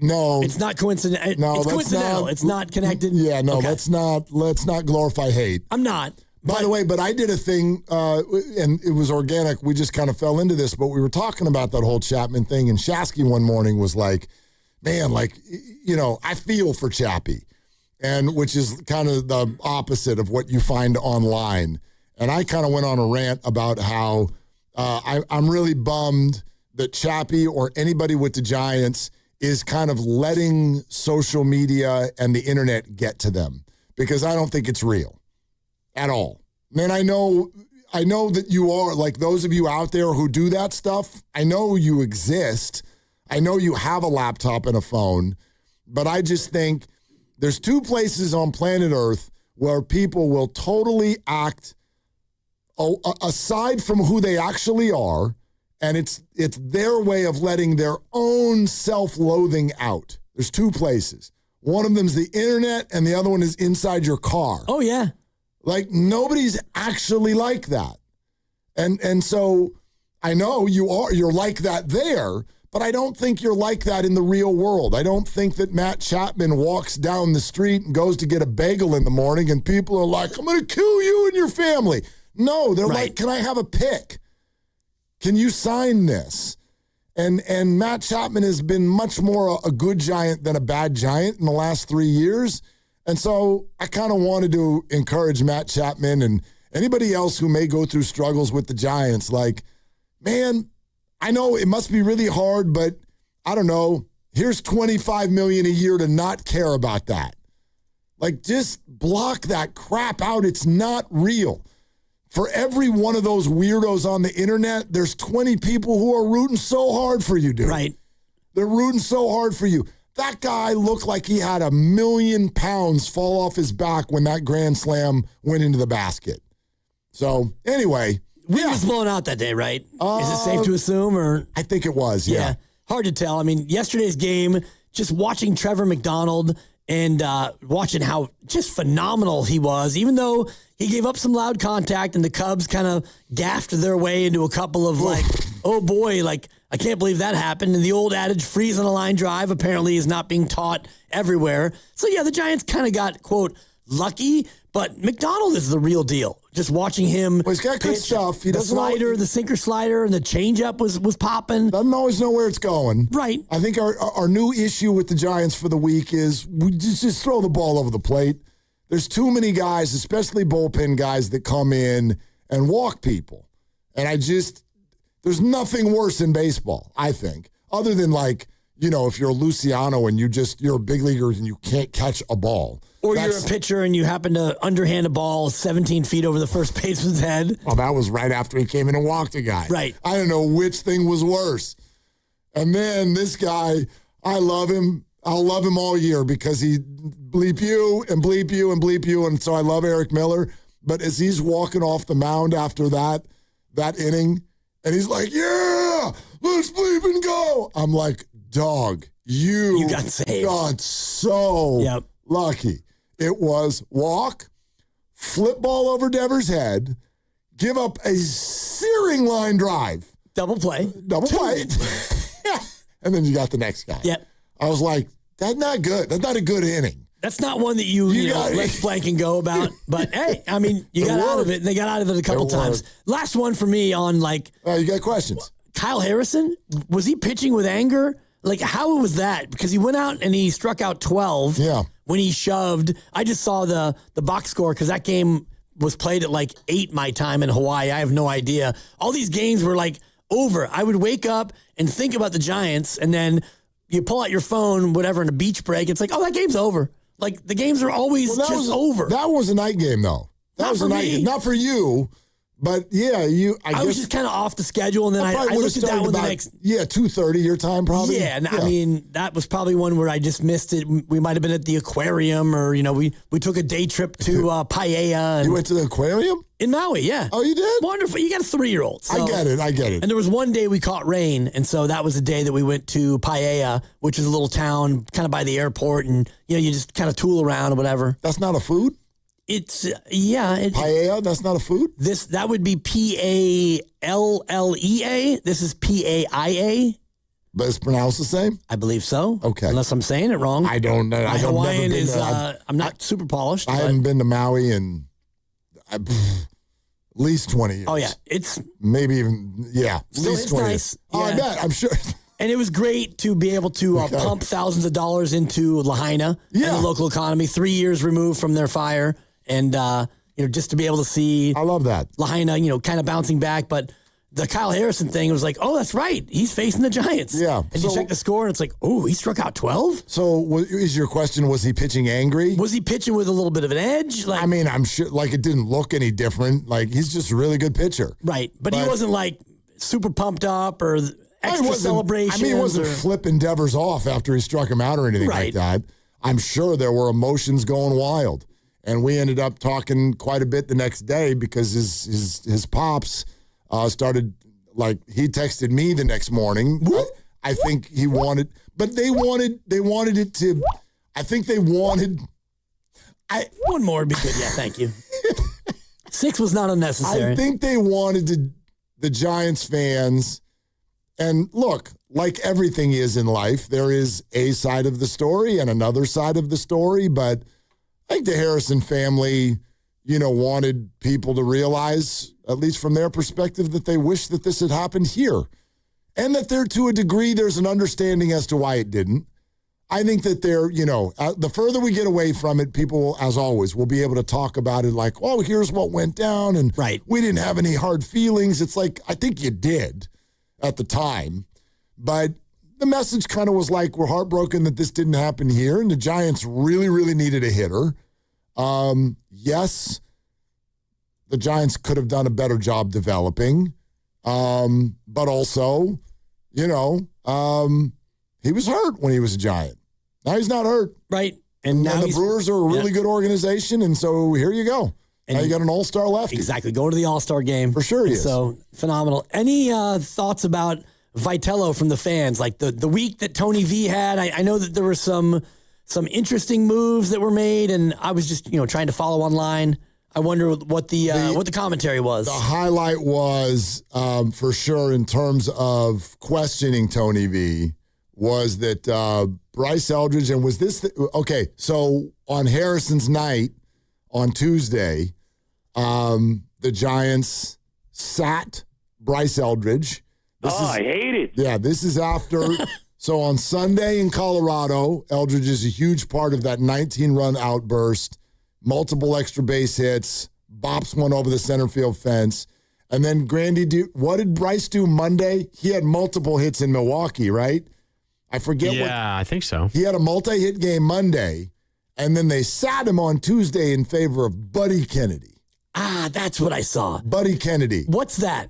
It's not coincidental. No, it's coincidental. It's not connected. Yeah, no, let's not glorify hate. I'm not. By the way, but I did a thing, and it was organic. We just kind of fell into this, but we were talking about that whole Chapman thing, and Shasky one morning was like, man, I feel for Chappie, and which is kind of the opposite of what you find online. And I kind of went on a rant about how I'm really bummed that Chappie or anybody with the Giants is kind of letting social media and the internet get to them, because I don't think it's real. At all. Man, I know that you are, like those of you out there who do that stuff, I know you exist. I know you have a laptop and a phone, but I just think there's 2 places on planet Earth where people will totally act aside from who they actually are, and it's their way of letting their own self-loathing out. There's 2 places. One of them's the internet, and the other one is inside your car. Oh, yeah. Like, nobody's actually like that. And so I know you're like that there, but I don't think you're like that in the real world. I don't think that Matt Chapman walks down the street and goes to get a bagel in the morning and people are like, I'm going to kill you and your family. No, they're like, can I have a pick? Can you sign this? And Matt Chapman has been much more a good Giant than a bad Giant in the last 3 years. And so I kind of wanted to encourage Matt Chapman and anybody else who may go through struggles with the Giants. Like, man, I know it must be really hard, but I don't know. Here's $25 million a year to not care about that. Like, just block that crap out. It's not real. For every one of those weirdos on the internet, there's 20 people who are rooting so hard for you, dude. Right. They're rooting so hard for you. That guy looked like he had 1 million pounds fall off his back when that grand slam went into the basket. So, anyway. Wind was blown out that day, right? Is it safe to assume? Or I think it was, yeah. Hard to tell. I mean, yesterday's game, just watching Trevor McDonald and watching how just phenomenal he was, even though he gave up some loud contact and the Cubs kind of gaffed their way into a couple of like, oh boy, like, I can't believe that happened. And the old adage, freeze on a line drive, apparently is not being taught everywhere. So, yeah, the Giants kind of got, quote, lucky, but McDonald is the real deal. Just watching him. Well, he's got good stuff. He the doesn't slider, the sinker slider, and the changeup was popping. Doesn't always know where it's going. Right. I think our new issue with the Giants for the week is we just throw the ball over the plate. There's too many guys, especially bullpen guys, that come in and walk people. And there's nothing worse in baseball, I think, other than like, if you're a Luciano and you're a big leaguer and you can't catch a ball. Or you're a pitcher and you happen to underhand a ball 17 feet over the first baseman's head. Well, that was right after he came in and walked a guy. Right. I don't know which thing was worse. And then this guy, I love him. I'll love him all year because he bleep you and bleep you and bleep you. And so I love Eric Miller. But as he's walking off the mound after that inning, and he's like, yeah, let's bleep and go. I'm like, dog, you got saved. Got so lucky. It was walk, flip ball over Devers' head, give up a searing line drive. Double play. And then you got the next guy. Yep. I was like, that's not good. That's not a good inning. That's not one that you let's blank and go about. But, hey, I mean, you got out of it, and they got out of it a couple times. Last one for me on, like... you got questions. Kyle Harrison, was he pitching with anger? Like, how was that? Because he went out and he struck out 12 when he shoved. I just saw the box score because that game was played at like 8 my time in Hawaii. I have no idea. All these games were like over. I would wake up and think about the Giants, and then you pull out your phone, whatever, in a beach break. It's like, oh, that game's over. Like, the games are always over. That was a night game, though. That was a night game. Not for you. But, yeah, I was just kind of off the schedule, and then I looked at that one the next... Yeah, 2:30 your time, probably. Yeah, and I mean, that was probably one where I just missed it. We might have been at the aquarium, or, we took a day trip to Paella. And you went to the aquarium? In Maui, yeah. Oh, you did? Wonderful. You got a 3-year-old. So. I get it. And there was one day we caught rain, and so that was the day that we went to Paella, which is a little town kind of by the airport, and, you just kind of tool around or whatever. That's not a food? It's Paella. That's not a food. That would be Pallea. This is Paia. But it's pronounced the same. I believe so. Okay, unless I'm saying it wrong. I don't know. My Hawaiian is. I'm not super polished. I haven't been to Maui in at least 20 years. Oh yeah, it's maybe even at least 20 nice. Years. Oh, I bet. I'm sure. And it was great to be able to pump thousands of dollars into Lahaina and the local economy. 3 years removed from their fire. And, just to be able to see... I love that. Lahaina, kind of bouncing back. But the Kyle Harrison thing was like, oh, that's right. He's facing the Giants. Yeah. And you check the score, and it's like, oh, he struck out 12? So is your question, was he pitching angry? Was he pitching with a little bit of an edge? I mean, I'm sure, it didn't look any different. He's just a really good pitcher. Right. But he wasn't, super pumped up or extra celebration. He wasn't flipping Devers off after he struck him out or anything like that. I'm sure there were emotions going wild. And we ended up talking quite a bit the next day because his pops started, he texted me the next morning. I think he wanted, but they wanted it to, I think they wanted. One more would be good. Yeah, thank you. 6 was not unnecessary. I think they wanted the Giants fans, and look, like everything is in life, there is a side of the story and another side of the story, but I think the Harrison family, wanted people to realize, at least from their perspective, that they wish that this had happened here. And that to a degree, there's an understanding as to why it didn't. I think that the further we get away from it, people, as always, will be able to talk about it like, oh, here's what went down, and we didn't have any hard feelings. It's like, I think you did at the time. But, the message kind of was like, we're heartbroken that this didn't happen here, and the Giants really, really needed a hitter. Yes, the Giants could have done a better job developing, but also, he was hurt when he was a Giant. Now he's not hurt. Right. And now the Brewers are a really good organization, and so here you go. And now you got an all-star lefty. Exactly. Going to the all-star game. For sure he is. So, phenomenal. Any thoughts about Vitello from the fans? Like the week that Tony V had, I know that there were some interesting moves that were made, and I was just, trying to follow online. I wonder what the commentary was. The highlight was, for sure, in terms of questioning Tony V, was that Bryce Eldridge, and was this okay? So on Harrison's night on Tuesday, the Giants sat Bryce Eldridge. I hate it. Yeah, this is after. So on Sunday in Colorado, Eldridge is a huge part of that 19-run outburst, multiple extra base hits, bops one over the center field fence. And then, Grandy, what did Bryce do Monday? He had multiple hits in Milwaukee, right? I forget Yeah, I think so. He had a multi-hit game Monday, and then they sat him on Tuesday in favor of Buddy Kennedy. That's what I saw. Buddy Kennedy. What's that?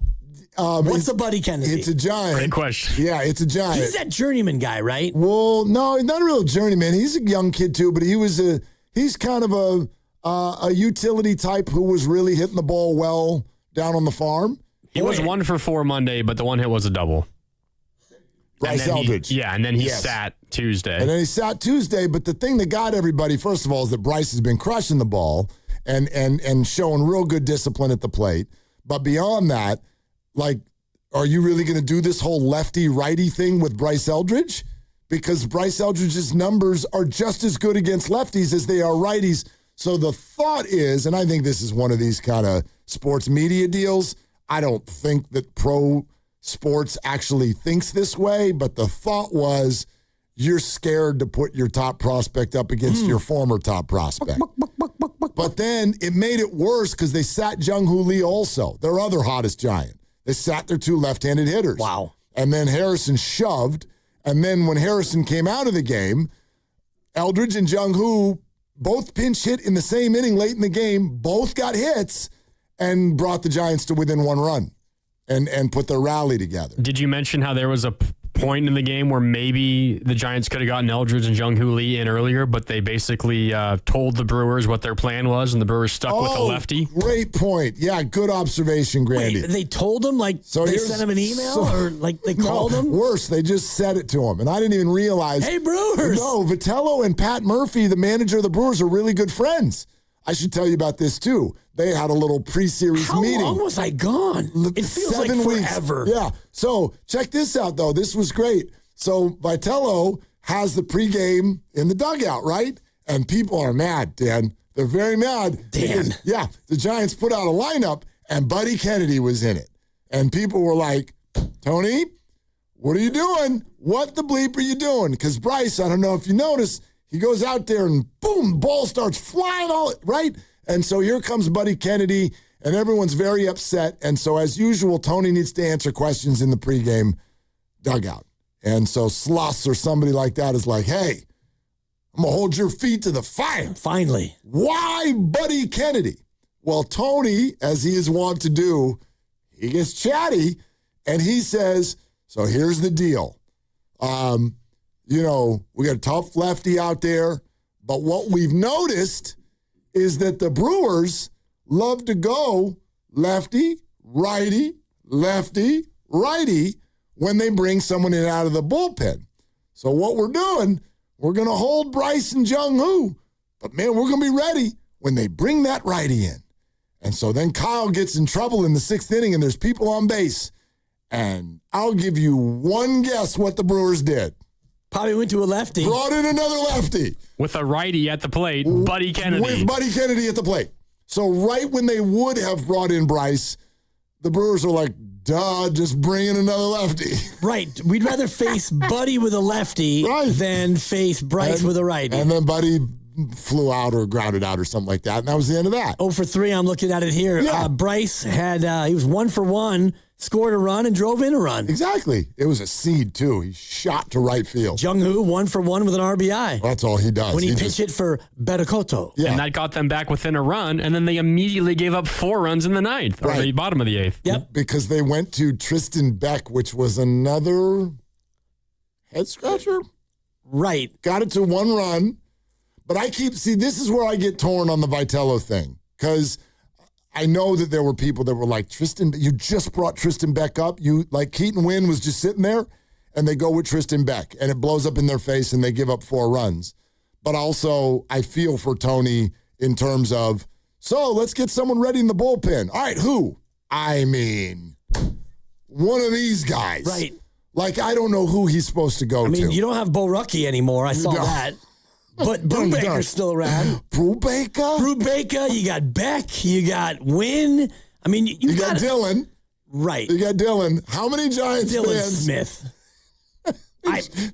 What's a Buddy Kennedy? It's a Giant. Great question. Yeah, it's a Giant. He's that journeyman guy, right? Well, no, he's not a real journeyman. He's a young kid too, but he's kind of a utility type who was really hitting the ball well down on the farm. He was 1 for 4 Monday, but the one hit was a double. Bryce Eldridge. And then he sat Tuesday. And then he sat Tuesday, but the thing that got everybody, first of all, is that Bryce has been crushing the ball and showing real good discipline at the plate. But beyond that, are you really going to do this whole lefty-righty thing with Bryce Eldridge? Because Bryce Eldridge's numbers are just as good against lefties as they are righties. So the thought is, and I think this is one of these kind of sports media deals, I don't think that pro sports actually thinks this way, but the thought was you're scared to put your top prospect up against your former top prospect. But then it made it worse because they sat Jung-Hoo Lee also, their other hottest Giant. They sat their 2 left-handed hitters. Wow. And then Harrison shoved. And then when Harrison came out of the game, Eldridge and Jung-Hoo both pinch hit in the same inning late in the game, both got hits, and brought the Giants to within 1 run and put their rally together. Did you mention how there was a point in the game where maybe the Giants could have gotten Eldridge and Jung-Hoo Lee in earlier, but they basically told the Brewers what their plan was, and the Brewers stuck with a lefty? Great point. Yeah, good observation, Grandy. Wait, they told him, they sent him an email, or they called him? Worse, they just said it to him, and I didn't even realize. Hey, Brewers! No, Vitello and Pat Murphy, the manager of the Brewers, are really good friends. I should tell you about this, too. They had a little pre-series meeting. How long was I gone? It feels 7 like forever. Weeks. Yeah. So check this out, though. This was great. So Vitello has the pregame in the dugout, right? And people are mad, Dan. They're very mad. Dan. The Giants put out a lineup, and Buddy Kennedy was in it. And people were like, Tony, what are you doing? What the bleep are you doing? Because Bryce, I don't know if you noticed, he goes out there and boom, ball starts flying all right. And so here comes Buddy Kennedy, and everyone's very upset. And so as usual, Tony needs to answer questions in the pregame dugout. And so Sloss or somebody like that is like, hey, I'm going to hold your feet to the fire. Finally. Why Buddy Kennedy? Well, Tony, as he is wont to do, he gets chatty, and he says, so here's the deal. We got a tough lefty out there, but what we've noticed is that the Brewers love to go lefty, righty, when they bring someone in out of the bullpen. So what we're doing, we're going to hold Bryce and Jung-Hoo, but man, we're going to be ready when they bring that righty in. And so then Kyle gets in trouble in the 6th inning, and there's people on base. And I'll give you one guess what the Brewers did. Probably went to a lefty. Brought in another lefty. With a righty at the plate, Buddy Kennedy. With Buddy Kennedy at the plate. So right when they would have brought in Bryce, the Brewers are like, duh, just bring in another lefty. Right. We'd rather face Buddy with a lefty than face Bryce with a righty. And then Buddy flew out or grounded out or something like that, and that was the end of that. 0 for 3, I'm looking at it here. Yeah. Bryce had, he was 1 for 1, scored a run and drove in a run. Exactly. It was a seed, too. He shot to right field. Jung-Hoo 1-for-1 with an RBI. That's all he does. When he pitched it for Betakoto. Yeah. And that got them back within a run, and then they immediately gave up 4 runs in the 9th, or the bottom of the 8th. Yep. Because they went to Tristan Beck, which was another head scratcher. Right. Got it to 1 run. But this is where I get torn on the Vitello thing. Because I know that there were people that were like, Tristan, you just brought Tristan Beck up. Keaton Wynn was just sitting there, and they go with Tristan Beck, and it blows up in their face, and they give up 4 runs. But also, I feel for Tony in terms of, so let's get someone ready in the bullpen. All right, who? I mean, one of these guys. Right. I don't know who he's supposed to go to. You don't have Bo Rucky anymore. I saw that. But Brubaker's still around. Brubaker? You got Beck. You got Wynn. I mean, you got Dylan. Right. You got Dylan. How many Giants Dylan fans? Smith.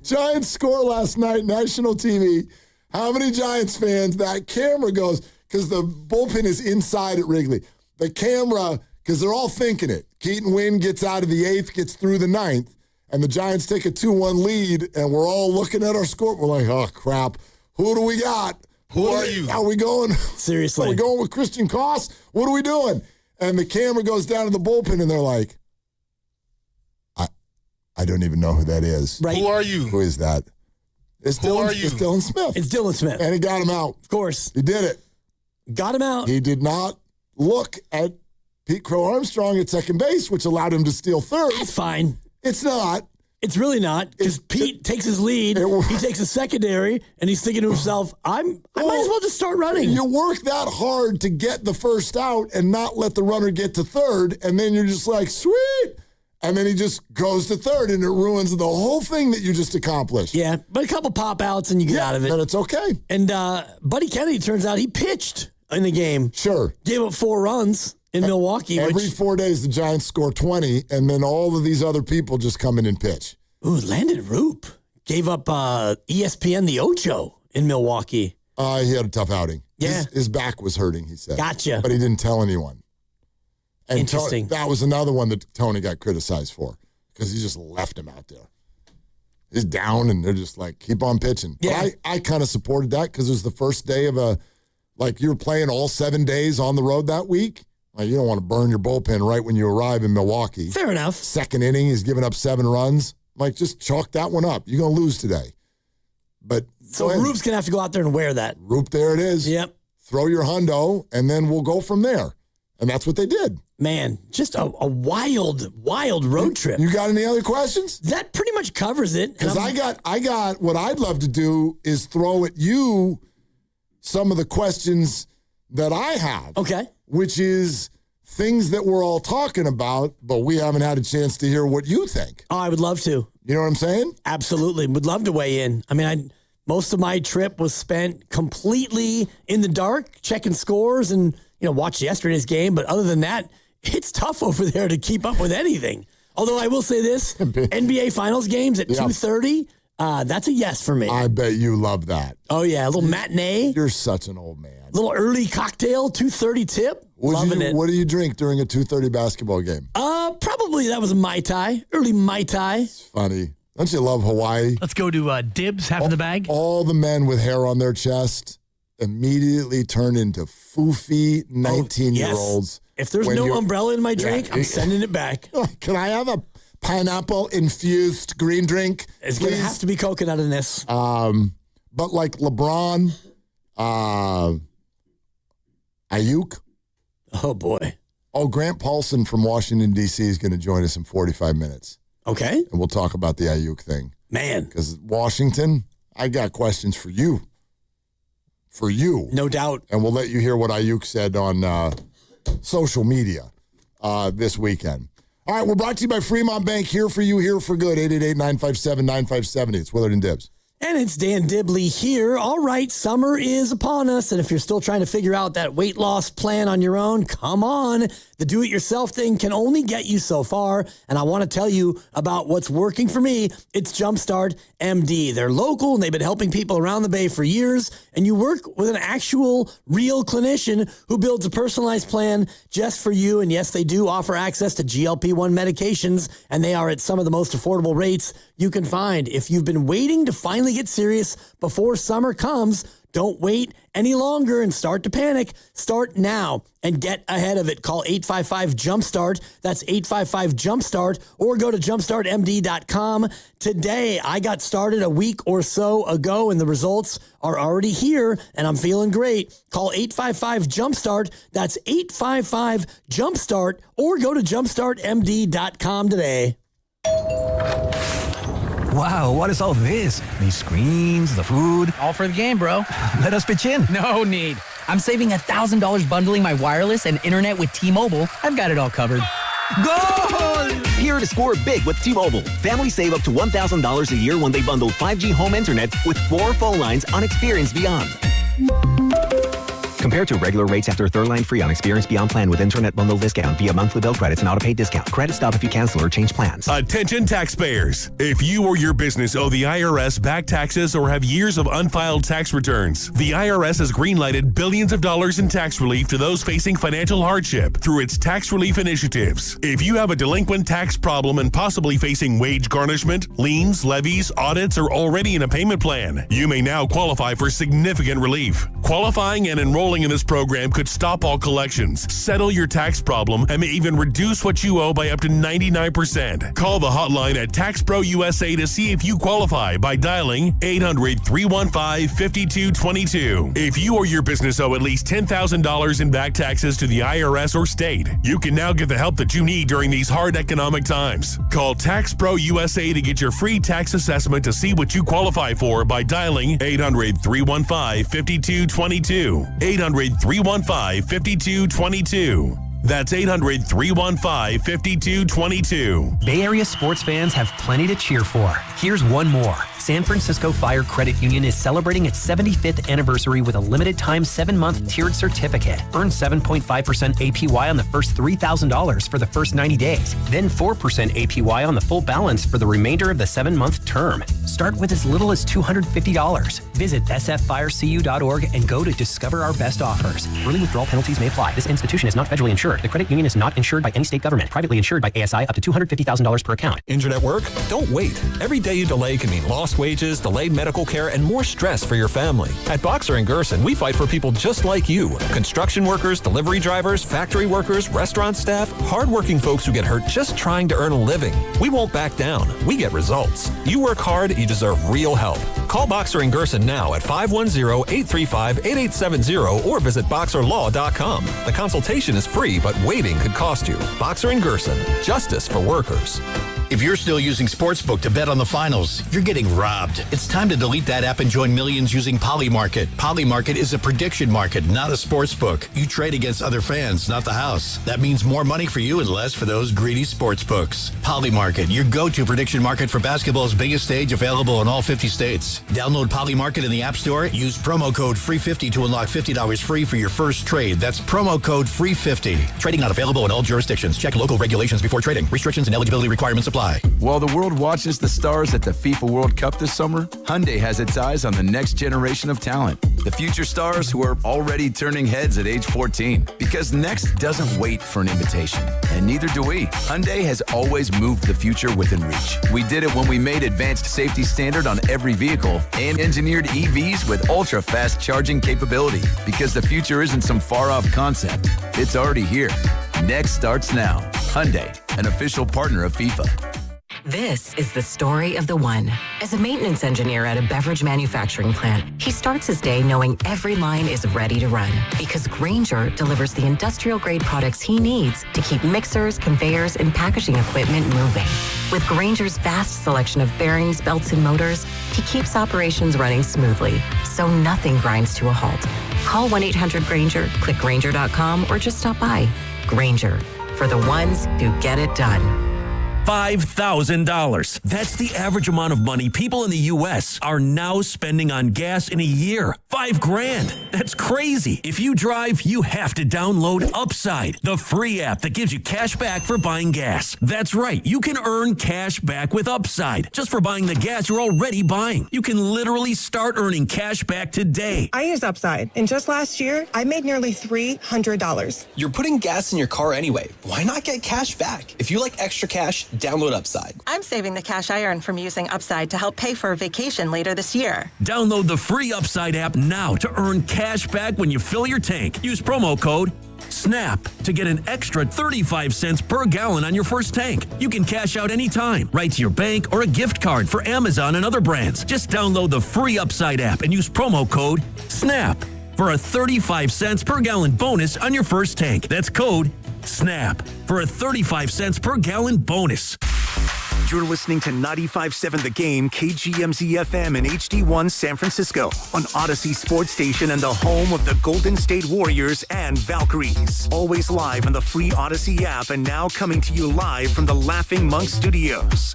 Giants score last night, national TV. How many Giants fans? That camera goes, because the bullpen is inside at Wrigley. The camera, because they're all thinking it. Keaton Wynn gets out of the 8th, gets through the 9th, and the Giants take a 2-1 lead, and we're all looking at our score. We're like, oh, crap. Who do we got? Who are you? Are we going? Seriously. Are we going with Christian Koss? What are we doing? And the camera goes down to the bullpen, and they're like, I don't even know who that is. Right. Who are you? Who is that? It's Dylan Smith. It's Dylan Smith. And he got him out. Of course. He did it. Got him out. He did not look at Pete Crow Armstrong at second base, which allowed him to steal third. That's fine. It's not. It's really not, because Pete takes his lead, he takes a secondary, and he's thinking to himself, I might as well just start running. You work that hard to get the first out and not let the runner get to third, and then you're just like, sweet. And then he just goes to third, and it ruins the whole thing that you just accomplished. Yeah, but a couple pop-outs, and you get out of it. Then it's okay. And Buddy Kennedy, turns out, he pitched in the game. Sure. Gave up 4 runs in Milwaukee. Every 4 days, the Giants score 20, and then all of these other people just come in and pitch. Ooh, Landon Roop gave up ESPN the Ocho in Milwaukee. He had a tough outing. Yeah. His back was hurting, he said. Gotcha. But he didn't tell anyone. And Interesting. That was another one that Tony got criticized for, because he just left him out there. He's down, and they're just like, keep on pitching. Yeah. But I kind of supported that, because it was the first day of you were playing all 7 days on the road that week. Like, you don't want to burn your bullpen right when you arrive in Milwaukee. Fair enough. Second inning, he's giving up 7 runs. Like, just chalk that one up. You're going to lose today. But so Roop's going to have to go out there and wear that. Roop, there it is. Yep. Throw your hundo, and then we'll go from there. And that's what they did. Man, just a wild road trip. You got any other questions? That pretty much covers it. Because I got what I'd love to do is throw at you some of the questions that I have. Okay. Which is things that we're all talking about, but we haven't had a chance to hear what you think. Oh, I would love to. You know what I'm saying? Absolutely. Would love to weigh in. I mean, most of my trip was spent completely in the dark, checking scores and, watched yesterday's game. But other than that, it's tough over there to keep up with anything. Although I will say this, NBA Finals games at 2:30, that's a yes for me. I bet you love that. Oh, yeah. A little matinee. You're such an old man. Little early cocktail, 2:30 tip. Loving it. What do you drink during a 2:30 basketball game? Probably that was a Mai Tai, early Mai Tai. It's funny. Don't you love Hawaii? Let's go to Dibs, half of the bag. All the men with hair on their chest immediately turn into foofy 19-year-olds. If there's no umbrella in my drink, I'm sending it back. Can I have a pineapple-infused green drink? It's going to have to be coconut in this. But like LeBron, Aiyuk. Oh, boy. Oh, Grant Paulson from Washington, D.C. is going to join us in 45 minutes. Okay. And we'll talk about the Aiyuk thing. Man. Because Washington, I got questions for you. For you. No doubt. And we'll let you hear what Aiyuk said on social media this weekend. All right, we're brought to you by Fremont Bank. Here for you, here for good. 888-957-9570. It's Willard and Dibs. And it's Dan Dibley here. All right, summer is upon us. And if you're still trying to figure out that weight loss plan on your own, come on. The do-it-yourself thing can only get you so far. And I want to tell you about what's working for me. It's Jumpstart MD. They're local and they've been helping people around the Bay for years. And you work with an actual, real clinician who builds a personalized plan just for you. And yes, they do offer access to GLP-1 medications, and they are at some of the most affordable rates you can find. If you've been waiting to finally get serious before summer comes, don't wait any longer and start to panic. Start now and get ahead of it. Call 855-JUMPSTART. That's 855-JUMPSTART, or go to jumpstartmd.com today. I got started a week or so ago, and the results are already here, and I'm feeling great. Call 855-JUMPSTART. That's 855-JUMPSTART, or go to jumpstartmd.com today. Wow, what is all this? These screens, the food. All for the game, bro. Let us pitch in. No need. I'm saving $1,000 bundling my wireless and internet with T-Mobile. I've got it all covered. Goal! Here to score big with T-Mobile. Families save up to $1,000 a year when they bundle 5G home internet with 4 phone lines on Experience Beyond. Compared to regular rates after third line free on Experience Beyond plan with internet bundle discount via monthly bill credits and auto-pay discount. Credit stop if you cancel or change plans. Attention taxpayers. If you or your business owe the IRS back taxes or have years of unfiled tax returns, the IRS has greenlighted billions of dollars in tax relief to those facing financial hardship through its tax relief initiatives. If you have a delinquent tax problem and possibly facing wage garnishment, liens, levies, audits, or already in a payment plan, you may now qualify for significant relief. Qualifying and enrolling in this program could stop all collections, settle your tax problem, and may even reduce what you owe by up to 99%. Call the hotline at TaxPro USA to see if you qualify by dialing 800-315-5222. If you or your business owe at least $10,000 in back taxes to the IRS or state, you can now get the help that you need during these hard economic times. Call TaxPro USA to get your free tax assessment to see what you qualify for by dialing 800-315-5222. 800-315-5222. That's 800-315-5222. Bay Area sports fans have plenty to cheer for. Here's one more. San Francisco Fire Credit Union is celebrating its 75th anniversary with a limited-time 7-month tiered certificate. Earn 7.5% APY on the first $3,000 for the first 90 days, then 4% APY on the full balance for the remainder of the 7-month term. Start with as little as $250. Visit sffirecu.org and go to Discover Our Best Offers. Early withdrawal penalties may apply. This institution is not federally insured. The credit union is not insured by any state government. Privately insured by ASI up to $250,000 per account. Injured at work? Don't wait. Every day you delay can mean lost wages, delayed medical care, and more stress for your family. At Boxer & Gerson, we fight for people just like you. Construction workers, delivery drivers, factory workers, restaurant staff, hardworking folks who get hurt just trying to earn a living. We won't back down. We get results. You work hard, you deserve real help. Call Boxer & Gerson now at 510-835-8870 or visit boxerlaw.com. The consultation is free, but waiting could cost you. Boxer & Gerson, justice for workers. If you're still using Sportsbook to bet on the finals, you're getting robbed. It's time to delete that app and join millions using Polymarket. Polymarket is a prediction market, not a sportsbook. You trade against other fans, not the house. That means more money for you and less for those greedy sportsbooks. Polymarket, your go-to prediction market for basketball's biggest stage, available in all 50 states. Download Polymarket in the App Store. Use promo code FREE50 to unlock $50 free for your first trade. That's promo code FREE50. Trading not available in all jurisdictions. Check local regulations before trading. Restrictions and eligibility requirements apply. While the world watches the stars at the FIFA World Cup this summer, Hyundai has its eyes on the next generation of talent. The future stars who are already turning heads at age 14. Because next doesn't wait for an invitation. And neither do we. Hyundai has always moved the future within reach. We did it when we made advanced safety standard on every vehicle and engineered EVs with ultra-fast charging capability. Because the future isn't some far-off concept. It's already here. Next starts now. Hyundai, an official partner of FIFA. This is the story of the one. As a maintenance engineer at a beverage manufacturing plant, he starts his day knowing every line is ready to run because Grainger delivers the industrial-grade products he needs to keep mixers, conveyors, and packaging equipment moving. With Grainger's vast selection of bearings, belts, and motors, he keeps operations running smoothly, so nothing grinds to a halt. Call 1-800-GRAINGER, click Grainger.com, or just stop by. Grainger, for the ones who get it done. $5,000. That's the average amount of money people in the U.S. are now spending on gas in a year. $5,000. That's crazy. If you drive, you have to download Upside, the free app that gives you cash back for buying gas. That's right. You can earn cash back with Upside just for buying the gas you're already buying. You can literally start earning cash back today. I use Upside, and just last year, I made nearly $300. You're putting gas in your car anyway. Why not get cash back? If you like extra cash, download Upside. I'm saving the cash I earn from using Upside to help pay for a vacation later this year. Download the free Upside app now to earn cash back when you fill your tank. Use promo code SNAP to get an extra 35 cents per gallon on your first tank. You can cash out anytime, right to your bank or a gift card for Amazon and other brands. Just download the free Upside app and use promo code SNAP for a 35 cents per gallon bonus on your first tank. That's code SNAP for a 35 cents per gallon bonus. You're listening to 95.7 The Game, KGMZ FM and HD1 San Francisco on Odyssey Sports Station and the home of the Golden State Warriors and Valkyries. Always live on the free Odyssey app and now coming to you live from the Laughing Monk Studios.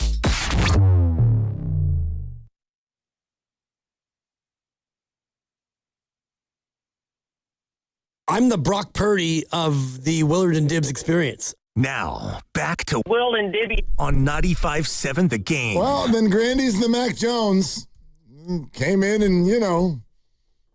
I'm the Brock Purdy of the Willard and Dibbs experience. Now, back to Will and Dibby on 95.7 The Game. Well, then Grandy's the Mac Jones came in and,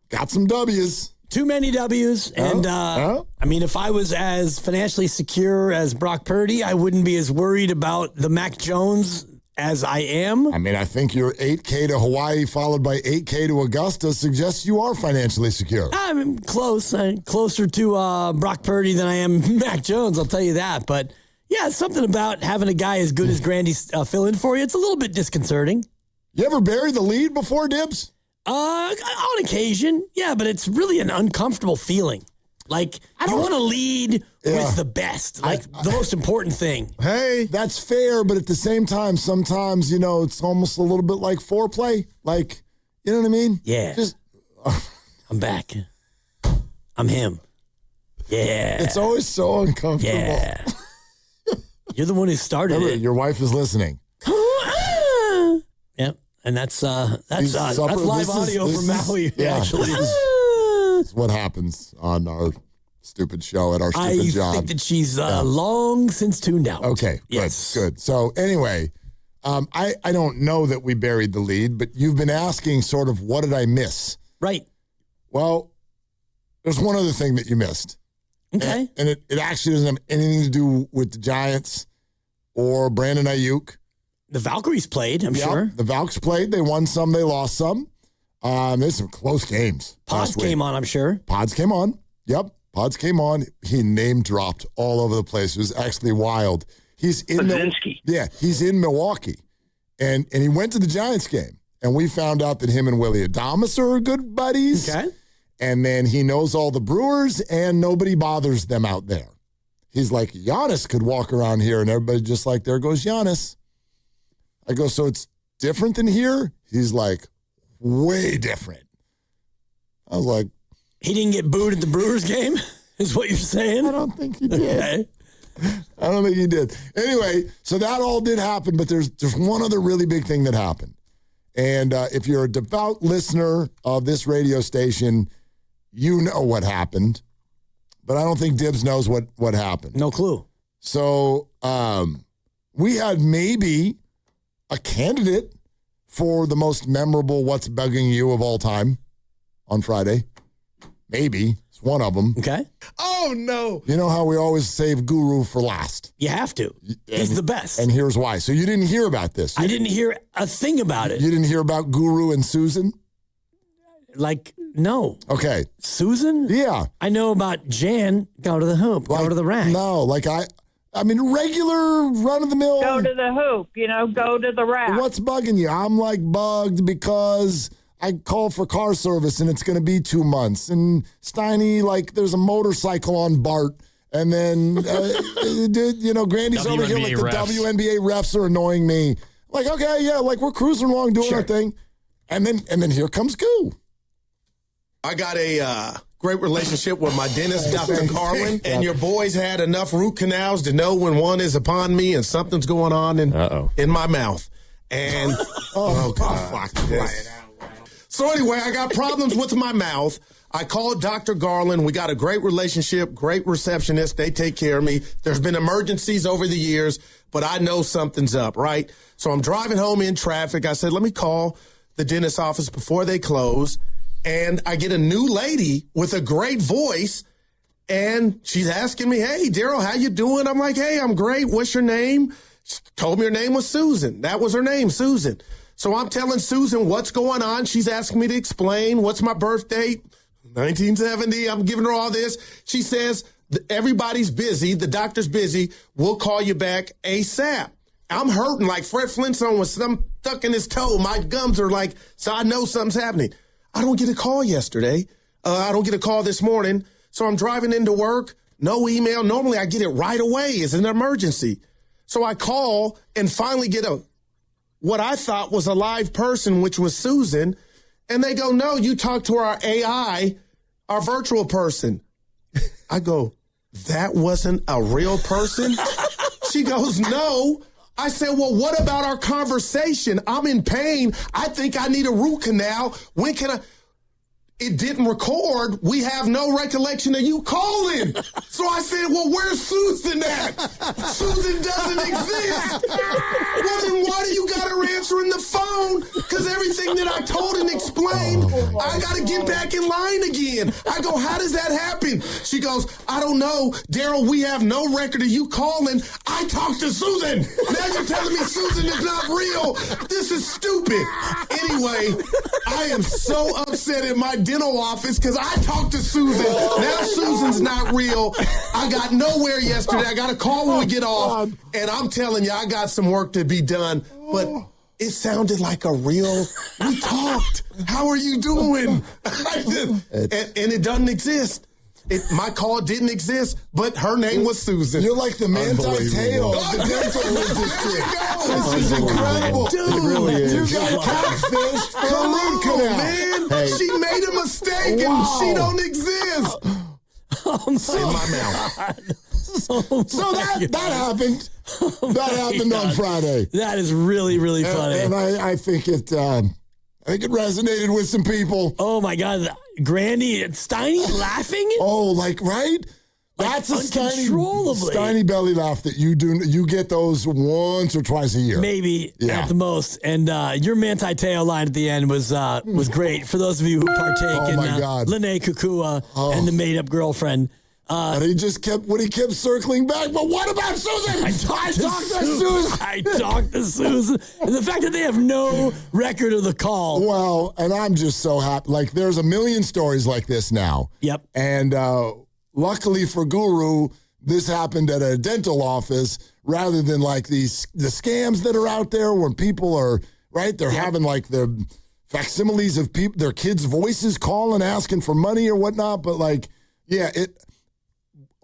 got some W's. Too many W's. And, I mean, if I was as financially secure as Brock Purdy, I wouldn't be as worried about the Mac Jones as I am. I mean, I think your 8K to Hawaii followed by 8K to Augusta suggests you are financially secure. I'm close. I'm closer to Brock Purdy than I am Mac Jones, I'll tell you that. But, yeah, something about having a guy as good as Grandy fill in for you, it's a little bit disconcerting. You ever bury the lead before, Dibbs? On occasion, yeah, but it's really an uncomfortable feeling. Like, you want to lead with the best, the most important thing. Hey, that's fair, but at the same time, sometimes, it's almost a little bit like foreplay. Like, you know what I mean? Yeah. I'm back. I'm him. Yeah. It's always so uncomfortable. Yeah. You're the one who started it. Your wife is listening. Yep. And that's live audio from Maui, actually. It's what happens on our stupid show at our stupid job. I think that she's long since tuned out. Okay, good. So anyway, I don't know that we buried the lead, but you've been asking sort of what did I miss? Right. Well, there's one other thing that you missed. Okay. And it actually doesn't have anything to do with the Giants or Brandon Aiyuk. The Valkyries played, I'm sure. The Valks played. They won some, they lost some. There's some close games. Pods came on, I'm sure. Pods came on. Yep. Pods came on. He name dropped all over the place. It was actually wild. He's in he's in Milwaukee. And he went to the Giants game. And we found out that him and Willie Adames are good buddies. Okay. And then he knows all the Brewers and nobody bothers them out there. He's like, Giannis could walk around here and everybody just like, there goes Giannis. I go, so it's different than here? He's like, way different. I was like, he didn't get booed at the Brewers game, is what you're saying? I don't think he did. Okay. I don't think he did. Anyway, so that all did happen, but there's one other really big thing that happened. And if you're a devout listener of this radio station, you know what happened. But I don't think Dibbs knows what happened. No clue. So we had maybe a candidate for the most memorable What's Bugging You of all time on Friday. Maybe. It's one of them. Okay. Oh, no. You know how we always save Guru for last? You have to. He's the best. And here's why. So you didn't hear about this. I didn't hear a thing about it. You didn't hear about Guru and Susan? No. Okay. Susan? Yeah. I know about Jan, go to the hoop, go to the rack. No, I mean, regular run-of-the-mill. Go to the hoop, go to the rack. What's bugging you? I'm bugged because I called for car service and it's going to be 2 months. And Steiny, there's a motorcycle on Bart. And then, Grandy's over here like the WNBA refs are annoying me. Okay, yeah, we're cruising along doing our thing. And then here comes Goo. I got a great relationship with my dentist, Dr. Carlin, and your boys had enough root canals to know when one is upon me and something's going on in my mouth. And, God. So anyway, I got problems with my mouth. I called Dr. Garland. We got a great relationship, great receptionist. They take care of me. There's been emergencies over the years, but I know something's up, right? So I'm driving home in traffic. I said, let me call the dentist's office before they close. And I get a new lady with a great voice, and she's asking me, hey, Daryl, how you doing? I'm like, hey, I'm great. What's your name? She told me her name was Susan. That was her name, Susan. So I'm telling Susan what's going on. She's asking me to explain what's my birth date, 1970. I'm giving her all this. She says, everybody's busy. The doctor's busy. We'll call you back ASAP. I'm hurting like Fred Flintstone with something stuck in his toe. My gums are like, so I know something's happening. I don't get a call yesterday. I don't get a call this morning. So I'm driving into work. No email. Normally I get it right away. It's an emergency. So I call and finally get what I thought was a live person, which was Susan. And they go, no, you talked to our AI, our virtual person. I go, that wasn't a real person? She goes, no. I said, well, what about our conversation? I'm in pain. I think I need a root canal. When can I? It didn't record. We have no recollection of you calling. So I said, well, where's Susan at? Susan doesn't exist. Well, then why do you got her answering the phone? Because everything that I told and explained, I got to get back in line again. I go, how does that happen? She goes, I don't know. Daryl, we have no record of you calling. I talked to Susan. Now you're telling me Susan is not real. This is stupid. Anyway, I am so upset at my dental office because I talked to Susan. Now Susan's not real. I got nowhere yesterday. I got a call when we get off. And I'm telling you, I got some work to be done. But it sounded like a real, we talked. How are you doing? And it doesn't exist. My call didn't exist, but her name was Susan. You're like the Manti Te'o of the dental industry. This is incredible. Dude, it really is. You got catfished for a root canal. Man, hey. She made a mistake and she don't exist. In my mouth. So that happened. That happened on Friday. That is really, really funny. And I think it resonated with some people. Oh my God. Granny and Steiny laughing? Oh, right? That's a uncontrollably. Steiny belly laugh that you get those once or twice a year. Maybe at the most. And your Manti Te'o line at the end was great. For those of you who partake in Lene Kukua and the made-up girlfriend. But he just kept circling back. But what about Susan? I talked to Susan. And the fact that they have no record of the call. Well, and I'm just so happy. Like, there's a million stories like this now. Yep. And luckily for Guru, this happened at a dental office rather than like the scams that are out there where people are, right? They're having like their facsimiles of their kids' voices calling, asking for money or whatnot. But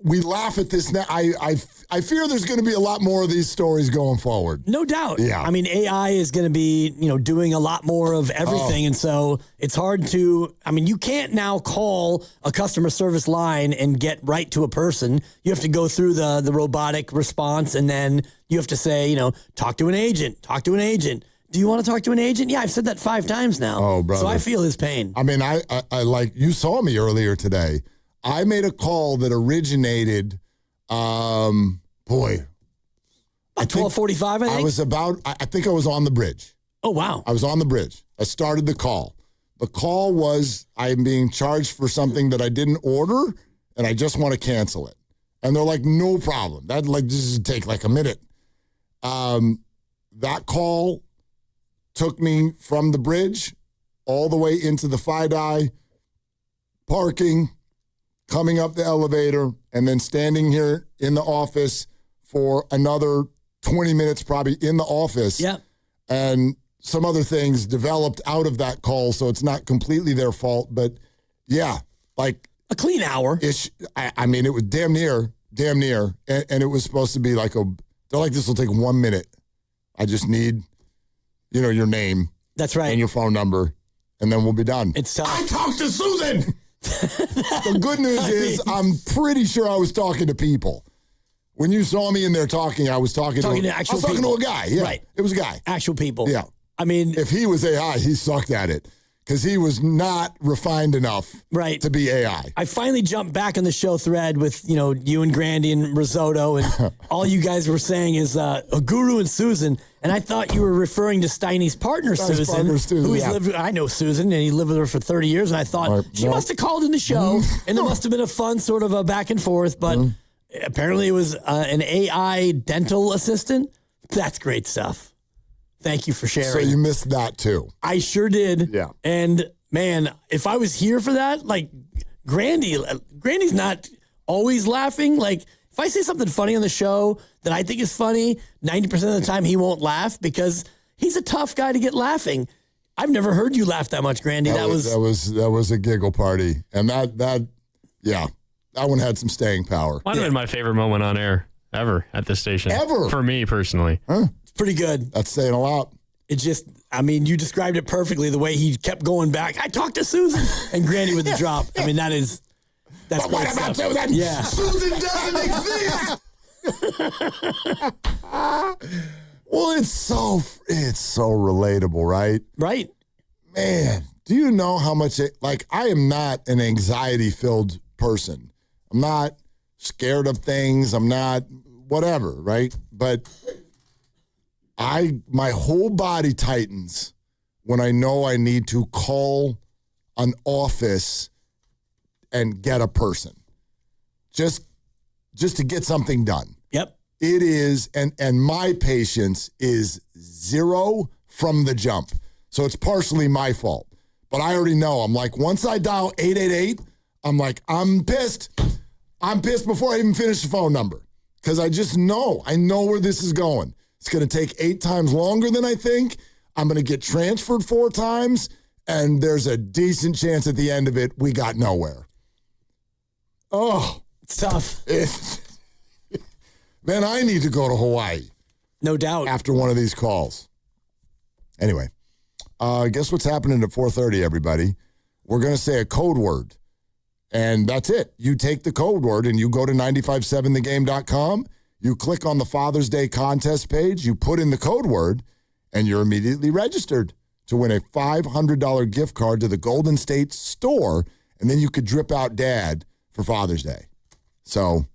we laugh at this now. I fear there's going to be a lot more of these stories going forward. No doubt. Yeah. I mean, AI is going to be, doing a lot more of everything. And so it's hard to, you can't now call a customer service line and get right to a person. You have to go through the robotic response, and then you have to say, talk to an agent, talk to an agent. Do you want to talk to an agent? Yeah, I've said that 5 times now. Oh, brother. So I feel his pain. I mean, I like, you saw me earlier today. I made a call that originated, At 12:45, I think I was on the bridge. Oh, wow. I was on the bridge. I started the call. The call was, I'm being charged for something that I didn't order, and I just want to cancel it. And they're like, no problem. That this would take like a minute. That call took me from the bridge all the way into the FIDI, parking, coming up the elevator, and then standing here in the office for another 20 minutes probably in the office. Yeah. And some other things developed out of that call, so it's not completely their fault. But, yeah, like... a clean hour. I mean, it was damn near. And it was supposed to be like they're like, this will take 1 minute. I just need, your name. That's right. And your phone number. and then we'll be done. It's tough. I talked to Susan. The good news is I'm pretty sure I was talking to people. When you saw me in there talking, I was talking to actual I was talking people. to a guy. Yeah, Right. It was a guy. Actual people. Yeah. I mean, If he was AI, he sucked at it because he was not refined enough to be AI. I finally jumped back on the show thread with, you and Grandy and Risotto, and all you guys were saying is a Guru and Susan, and I thought you were referring to Steiny's partner, Steiny's Susan, partner, Susan, who he's yeah. lived. I know Susan, and he lived with her for 30 years, and I thought she must have called in the show, and there must have been a fun sort of a back and forth, but apparently it was an AI dental assistant. That's great stuff. Thank you for sharing. So you missed that too. I sure did. Yeah. And man, if I was here for that, like Grandy's not always laughing. Like if I say something funny on the show that I think is funny, 90% of the time he won't laugh because he's a tough guy to get laughing. I've never heard you laugh that much, Grandy. That was a giggle party. And that one had some staying power. Might have been my favorite moment on air ever at this station. Ever? For me personally. Huh? It's pretty good. That's saying a lot. It just, you described it perfectly, the way he kept going back. I talked to Susan and Grandy with the drop. I mean, that's But great what about stuff. Susan? Yeah. Susan doesn't exist. Well, it's so relatable, right? Right. Man, do you know how much I am not an anxiety-filled person. I'm not scared of things. I'm not whatever, right? But my whole body tightens when I know I need to call an office and get a person. Just to get something done. Yep. It is, and my patience is zero from the jump. So it's partially my fault. But I already know. I'm like, once I dial 888, I'm like, I'm pissed. I'm pissed before I even finish the phone number. Because I just know. I know where this is going. It's going to take 8 times longer than I think. I'm going to get transferred 4 times. And there's a decent chance at the end of it, we got nowhere. Oh. It's tough. Then I need to go to Hawaii. No doubt. After one of these calls. Anyway, guess what's happening at 4:30, everybody? We're going to say a code word. And that's it. You take the code word and you go to 957thegame.com. You click on the Father's Day contest page. You put in the code word, and you're immediately registered to win a $500 gift card to the Golden State store. And then you could drip out Dad for Father's Day. So,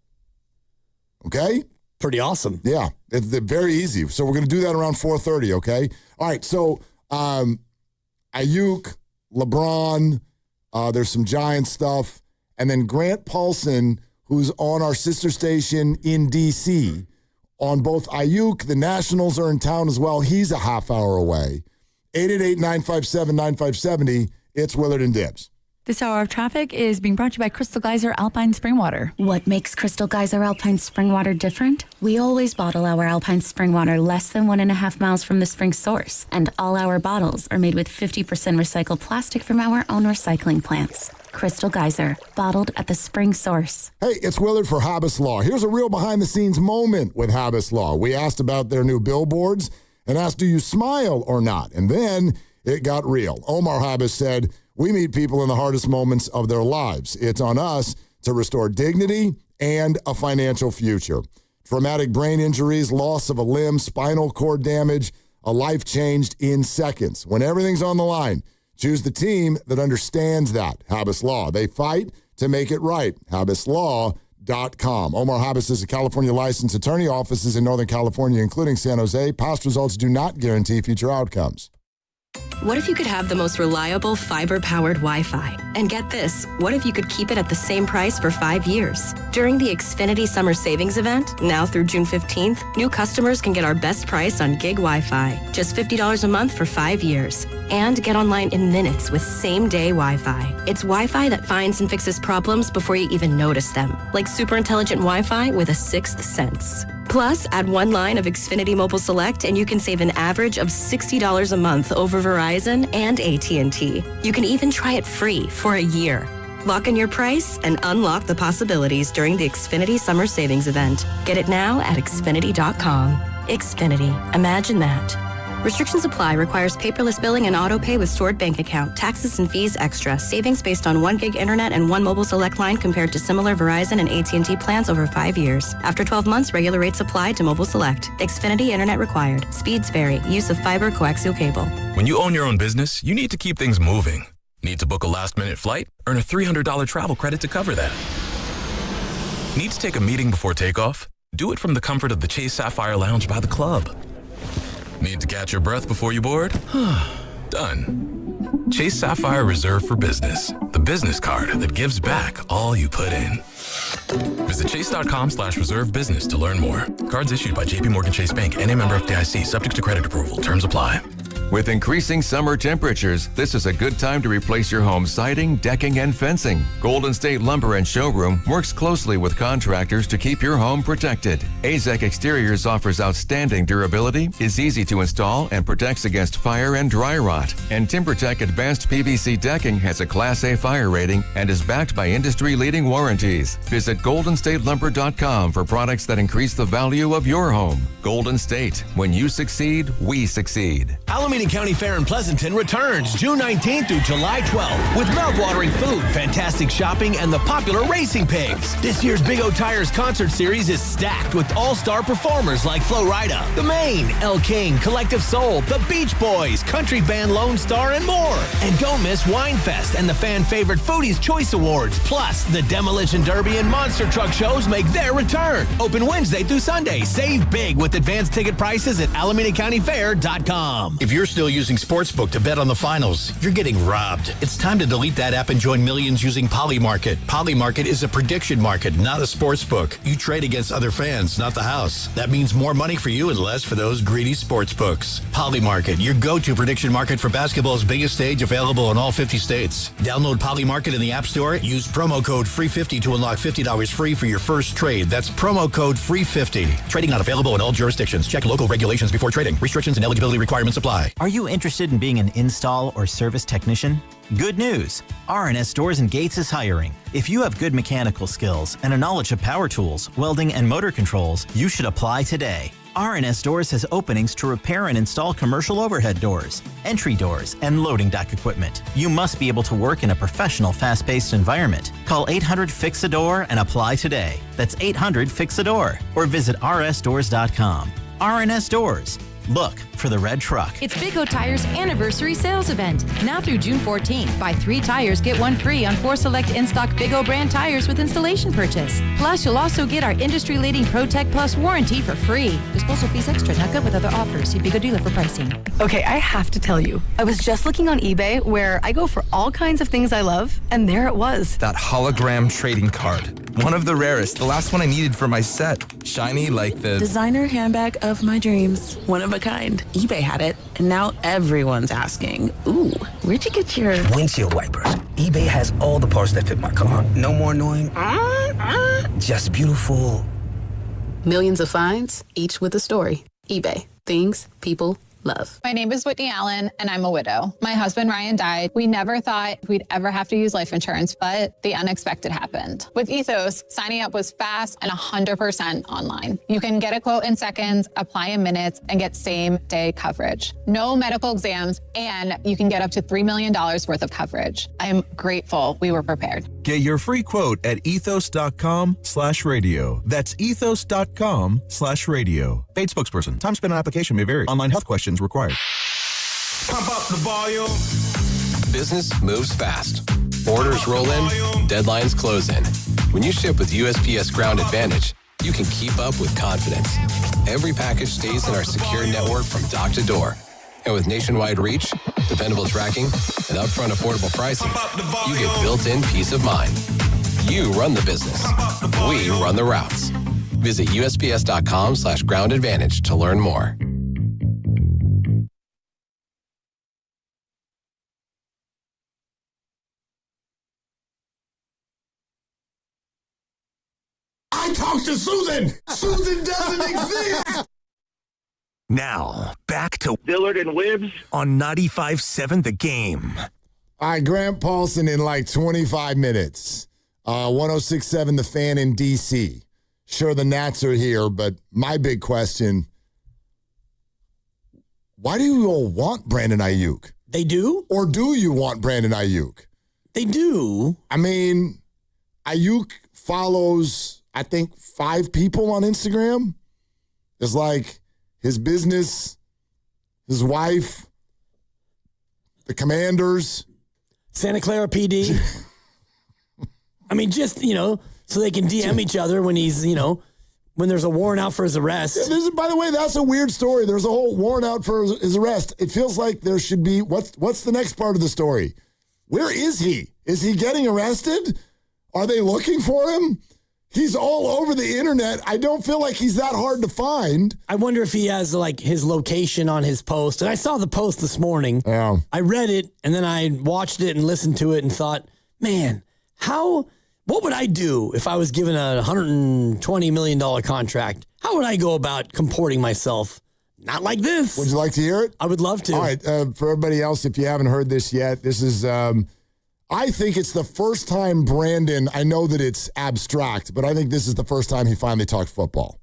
okay? Pretty awesome. Yeah, it's very easy. So we're going to do that around 4:30, okay? All right, so Aiyuk, LeBron, there's some Giant stuff. And then Grant Paulson, who's on our sister station in D.C., on both Aiyuk, the Nationals are in town as well. He's a half hour away. 888-957-9570. It's Willard and Dibs. This hour of traffic is being brought to you by Crystal Geyser Alpine Spring Water. What makes Crystal Geyser Alpine Spring Water different? We always bottle our Alpine Spring Water less than 1.5 miles from the spring source, and all our bottles are made with 50% recycled plastic from our own recycling plants. Crystal Geyser, bottled at the spring source. Hey, it's Willard for Habas Law. Here's a real behind-the-scenes moment with Habas Law. We asked about their new billboards and asked, do you smile or not? And then it got real. Omar Habas said, we meet people in the hardest moments of their lives. It's on us to restore dignity and a financial future. Traumatic brain injuries, loss of a limb, spinal cord damage, a life changed in seconds. When everything's on the line, choose the team that understands that. Habas Law. They fight to make it right. HabasLaw.com. Omar Habas is a California licensed attorney. Offices in Northern California, including San Jose. Past results do not guarantee future outcomes. What if you could have the most reliable fiber-powered Wi-Fi? And get this, what if you could keep it at the same price for 5 years? During the Xfinity Summer Savings Event, now through June 15th, new customers can get our best price on gig Wi-Fi, just $50 a month for 5 years. And get online in minutes with same-day Wi-Fi. It's Wi-Fi that finds and fixes problems before you even notice them, like super intelligent Wi-Fi with a sixth sense. Plus, add one line of Xfinity Mobile Select and you can save an average of $60 a month over Verizon and AT&T. You can even try it free for a year. Lock in your price and unlock the possibilities during the Xfinity Summer Savings Event. Get it now at Xfinity.com. Xfinity. Imagine that. Restrictions apply. Requires paperless billing and auto pay with stored bank account. Taxes and fees extra. Savings based on 1 gig internet and 1 mobile select line compared to similar Verizon and AT&T plans over 5 years. After 12 months, regular rates apply to mobile select. Xfinity internet required. Speeds vary. Use of fiber coaxial cable. When you own your own business, you need to keep things moving. Need to book a last-minute flight? Earn a $300 travel credit to cover that. Need to take a meeting before takeoff? Do it from the comfort of the Chase Sapphire Lounge by the club. Need to catch your breath before you board? Done. Chase Sapphire Reserve for Business, the business card that gives back all you put in. Visit chase.com/reserve business to learn more. Cards issued by JPMorgan Chase Bank and a member FDIC, subject to credit approval. Terms apply. With increasing summer temperatures, this is a good time to replace your home siding, decking, and fencing. Golden State Lumber and Showroom works closely with contractors to keep your home protected. AZEK Exteriors offers outstanding durability, is easy to install, and protects against fire and dry rot. And TimberTech Advanced PVC Decking has a Class A fire rating and is backed by industry-leading warranties. Visit GoldenStateLumber.com for products that increase the value of your home. Golden State. When you succeed, we succeed. Alameda County Fair in Pleasanton returns June 19th through July 12th with mouthwatering food, fantastic shopping, and the popular Racing Pigs. This year's Big O Tires concert series is stacked with all-star performers like Flo Rida, The Maine, El King, Collective Soul, The Beach Boys, country band Lone Star, and more. And don't miss Winefest and the fan favorite Foodie's Choice Awards. Plus, the Demolition Derby and Monster Truck shows make their return. Open Wednesday through Sunday. Save big with advanced ticket prices at AlamidaCountyFair.com. If you're still using Sportsbook to bet on the finals, you're getting robbed. It's time to delete that app and join millions using Polymarket. Polymarket is a prediction market, not a sportsbook. You trade against other fans, not the house. That means more money for you and less for those greedy sportsbooks. Polymarket, your go-to prediction market for basketball's biggest stage, available in all 50 states. Download Polymarket in the App Store. Use promo code FREE50 to unlock $50 free for your first trade. That's promo code FREE50. Trading not available in all jurisdictions. Check local regulations before trading. Restrictions and eligibility requirements apply. Are you interested in being an install or service technician? Good news! R&S Doors and Gates is hiring. If you have good mechanical skills and a knowledge of power tools, welding, and motor controls, you should apply today. R&S Doors has openings to repair and install commercial overhead doors, entry doors, and loading dock equipment. You must be able to work in a professional, fast-paced environment. Call 800-FIX-A-DOOR and apply today. That's 800-FIX-A-DOOR. Or visit rsdoors.com. R&S Doors. Look for the red truck. It's Big O Tires anniversary sales event. Now through June 14th. Buy 3 tires, get 1 free on 4 select in-stock Big O brand tires with installation purchase. Plus, you'll also get our industry-leading ProTech Plus warranty for free. Disposal fees extra, not good with other offers. See Big O dealer for pricing. Okay, I have to tell you. I was just looking on eBay where I go for all kinds of things I love, and there it was. That hologram trading card. One of the rarest. The last one I needed for my set. Shiny like the designer handbag of my dreams. One of a kind. eBay had it, and now everyone's asking, ooh, where'd you get your windshield wipers? eBay has all the parts that fit my car. No more annoying. Just beautiful. Millions of finds, each with a story. eBay. Things people love. My name is Whitney Allen, and I'm a widow. My husband, Ryan, died. We never thought we'd ever have to use life insurance, but the unexpected happened. With Ethos, signing up was fast and 100% online. You can get a quote in seconds, apply in minutes, and get same-day coverage. No medical exams, and you can get up to $3 million worth of coverage. I'm grateful we were prepared. Get your free quote at ethos.com/radio. That's ethos.com/radio. Paid spokesperson. Time spent on application may vary. Online health questions required. Pump up the volume. Business moves fast. Orders roll in, deadlines close in. When you ship with USPS Ground Advantage, you can keep up with confidence. Every package stays in our secure network from dock to door. And with nationwide reach, dependable tracking, and upfront affordable pricing, you get built-in peace of mind. You run the business. We run the routes. Visit USPS.com/Ground Advantage to learn more. I talked to Susan. Susan doesn't exist. Now, back to Dillard and Wibbs on 95.7 The Game. All right, Grant Paulson in like 25 minutes. 106.7 The Fan in D.C. Sure, the Nats are here, but my big question, why do you all want Brandon Aiyuk? They do? Or do you want Brandon Aiyuk? They do. I mean, Aiyuk follows, I think, 5 people on Instagram. It's like his business, his wife, the Commanders. Santa Clara PD. I mean, just, so they can DM each other when he's, when there's a warrant out for his arrest. Yeah, by the way, that's a weird story. There's a whole warrant out for his arrest. It feels like there should be, what's the next part of the story? Where is he? Is he getting arrested? Are they looking for him? He's all over the internet. I don't feel like he's that hard to find. I wonder if he has his location on his post. And I saw the post this morning. Yeah. I read it and then I watched it and listened to it and thought, man, what would I do if I was given a $120 million contract? How would I go about comporting myself? Not like this. Would you like to hear it? I would love to. All right. For everybody else, if you haven't heard this yet, this is, I think it's the first time Brandon, I know that it's abstract, but I think this is the first time he finally talked football.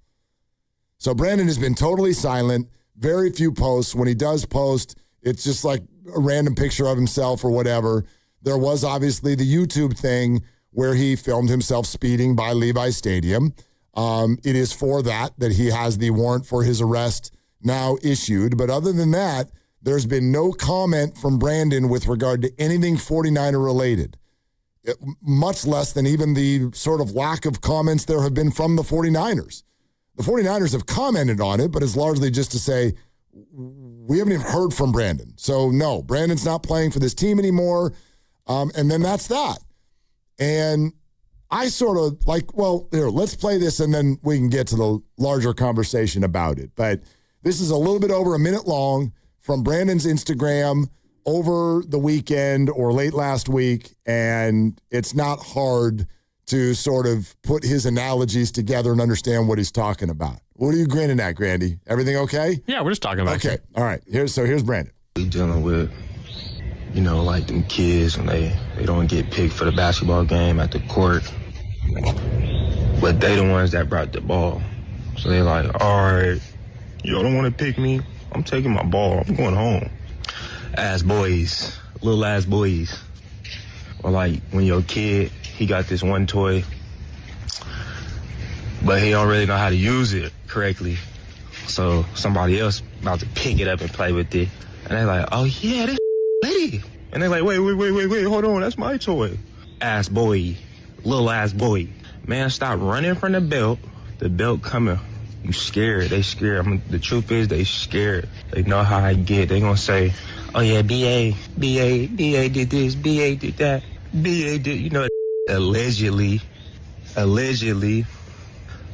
So Brandon has been totally silent, very few posts. When he does post, it's just like a random picture of himself or whatever. There was obviously the YouTube thing where he filmed himself speeding by Levi Stadium. It is for that he has the warrant for his arrest now issued. But other than that, there's been no comment from Brandon with regard to anything 49er related, much less than even the sort of lack of comments there have been from the 49ers. The 49ers have commented on it, but it's largely just to say, we haven't even heard from Brandon. So no, Brandon's not playing for this team anymore. And then that's that. And I sort of here, let's play this and then we can get to the larger conversation about it. But this is a little bit over a minute long from Brandon's Instagram over the weekend or late last week, and it's not hard to sort of put his analogies together and understand what he's talking about. What are you grinning at, Grandy? Everything okay? Yeah, we're just talking about Okay, all right. Here's Brandon. We dealing with, like them kids when they don't get picked for the basketball game at the court, but they the ones that brought the ball. So they like, all right, y'all don't want to pick me? I'm taking my ball. I'm going home. Little ass boys. Or like when your kid, he got this one toy, but he don't really know how to use it correctly. So somebody else about to pick it up and play with it. And they like, oh yeah, this lady. And they like, wait, hold on, that's my toy. Little ass boy. Man, stop running from the belt. The belt coming. You scared. They scared. The truth is they scared. They know how I get. They gonna say, oh yeah, BA did this, BA did that, BA did, allegedly.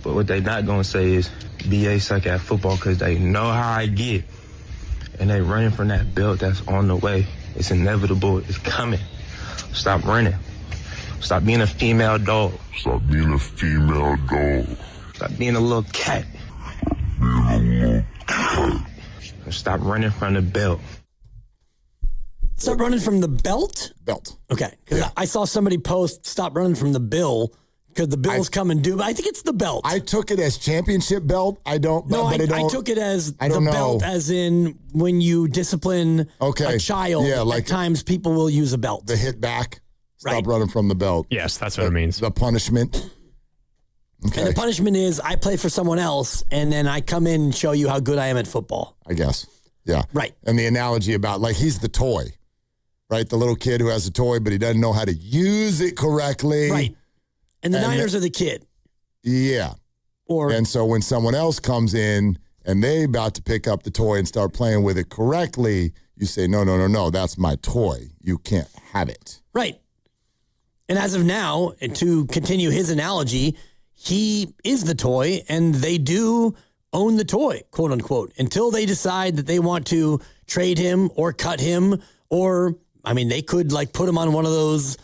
But what they not gonna say is BA suck at football because they know how I get. And they running from that belt that's on the way. It's inevitable. It's coming. Stop running. Stop being a female dog. Stop being a little cat. Stop running from the belt. Stop running from the belt? Belt. Okay. Because I saw somebody post, stop running from the bill, because the bill's coming due. But I think it's the belt. I took it as championship belt. I took it as belt, as in when you discipline a child. Yeah, at times people will use a belt. The hit back. Stop running from the belt. Yes, that's what it means. The punishment. Okay. And the punishment is I play for someone else, and then I come in and show you how good I am at football. I guess. Yeah. Right. And the analogy about, he's the toy, right? The little kid who has a toy, but he doesn't know how to use it correctly. Right. And the Niners are the kid. Yeah. And so when someone else comes in and they about to pick up the toy and start playing with it correctly, you say, no, that's my toy. You can't have it. Right. And as of now, to continue his analogy, he is the toy, and they do own the toy, quote unquote, until they decide that they want to trade him or cut him, or, they could put him on one of those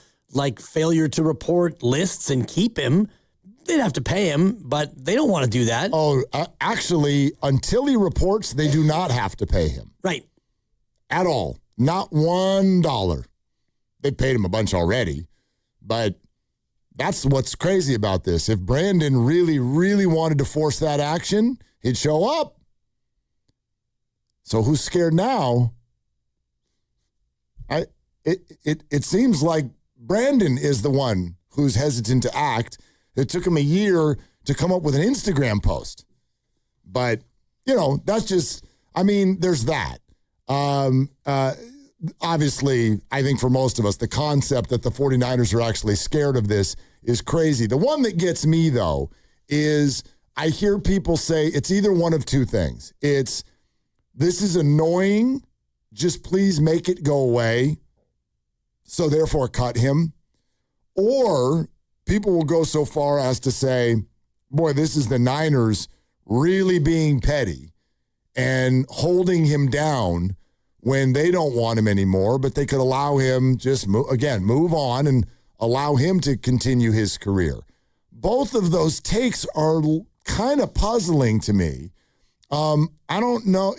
failure to report lists and keep him. They'd have to pay him, but they don't want to do that. Oh, actually, until he reports, they do not have to pay him. Right. At all. Not $1. They paid him a bunch already, but that's what's crazy about this. If Brandon really, really wanted to force that action, he'd show up. So who's scared now? It seems like Brandon is the one who's hesitant to act. It took him a year to come up with an Instagram post. But, that's just, there's that. Obviously, I think for most of us, the concept that the 49ers are actually scared of this is crazy. The one that gets me, though, is I hear people say it's either one of two things. It's, this is annoying, just please make it go away, so therefore cut him. Or people will go so far as to say, boy, this is the Niners really being petty and holding him down when they don't want him anymore, but they could allow him just move on and allow him to continue his career. Both of those takes are kind of puzzling to me. I don't know.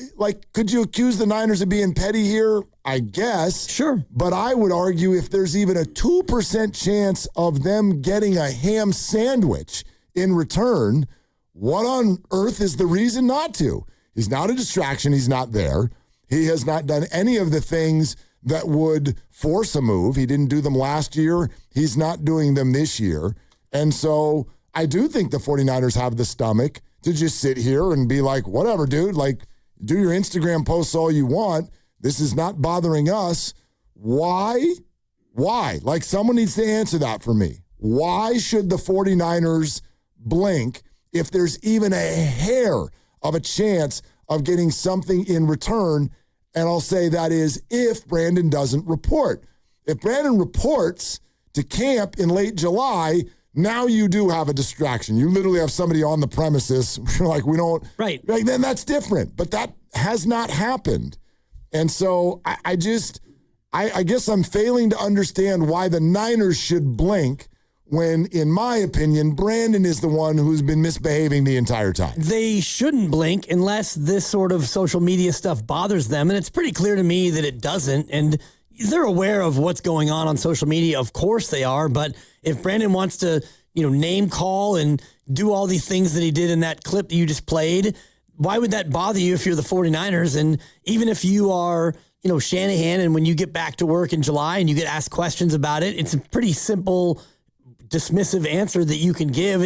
Could you accuse the Niners of being petty here? I guess. Sure. But I would argue if there's even a 2% chance of them getting a ham sandwich in return, what on earth is the reason not to? He's not a distraction. He's not there. He has not done any of the things that would force a move. He didn't do them last year. He's not doing them this year. And so I do think the 49ers have the stomach to just sit here and be like, whatever, dude, do your Instagram posts all you want. This is not bothering us. Why? Someone needs to answer that for me. Why should the 49ers blink if there's even a hair of a chance of getting something in return? And I'll say that is if Brandon doesn't report. If Brandon reports to camp in late July, now you do have a distraction. You literally have somebody on the premises. We don't. Right. Then that's different. But that has not happened. And so I guess I'm failing to understand why the Niners should blink when, in my opinion, Brandon is the one who's been misbehaving the entire time. They shouldn't blink unless this sort of social media stuff bothers them. And it's pretty clear to me that it doesn't. And they're aware of what's going on social media. Of course they are. But if Brandon wants to, name call and do all these things that he did in that clip that you just played, why would that bother you if you're the 49ers? And even if you are, Shanahan, and when you get back to work in July and you get asked questions about it, it's a pretty simple, dismissive answer that you can give.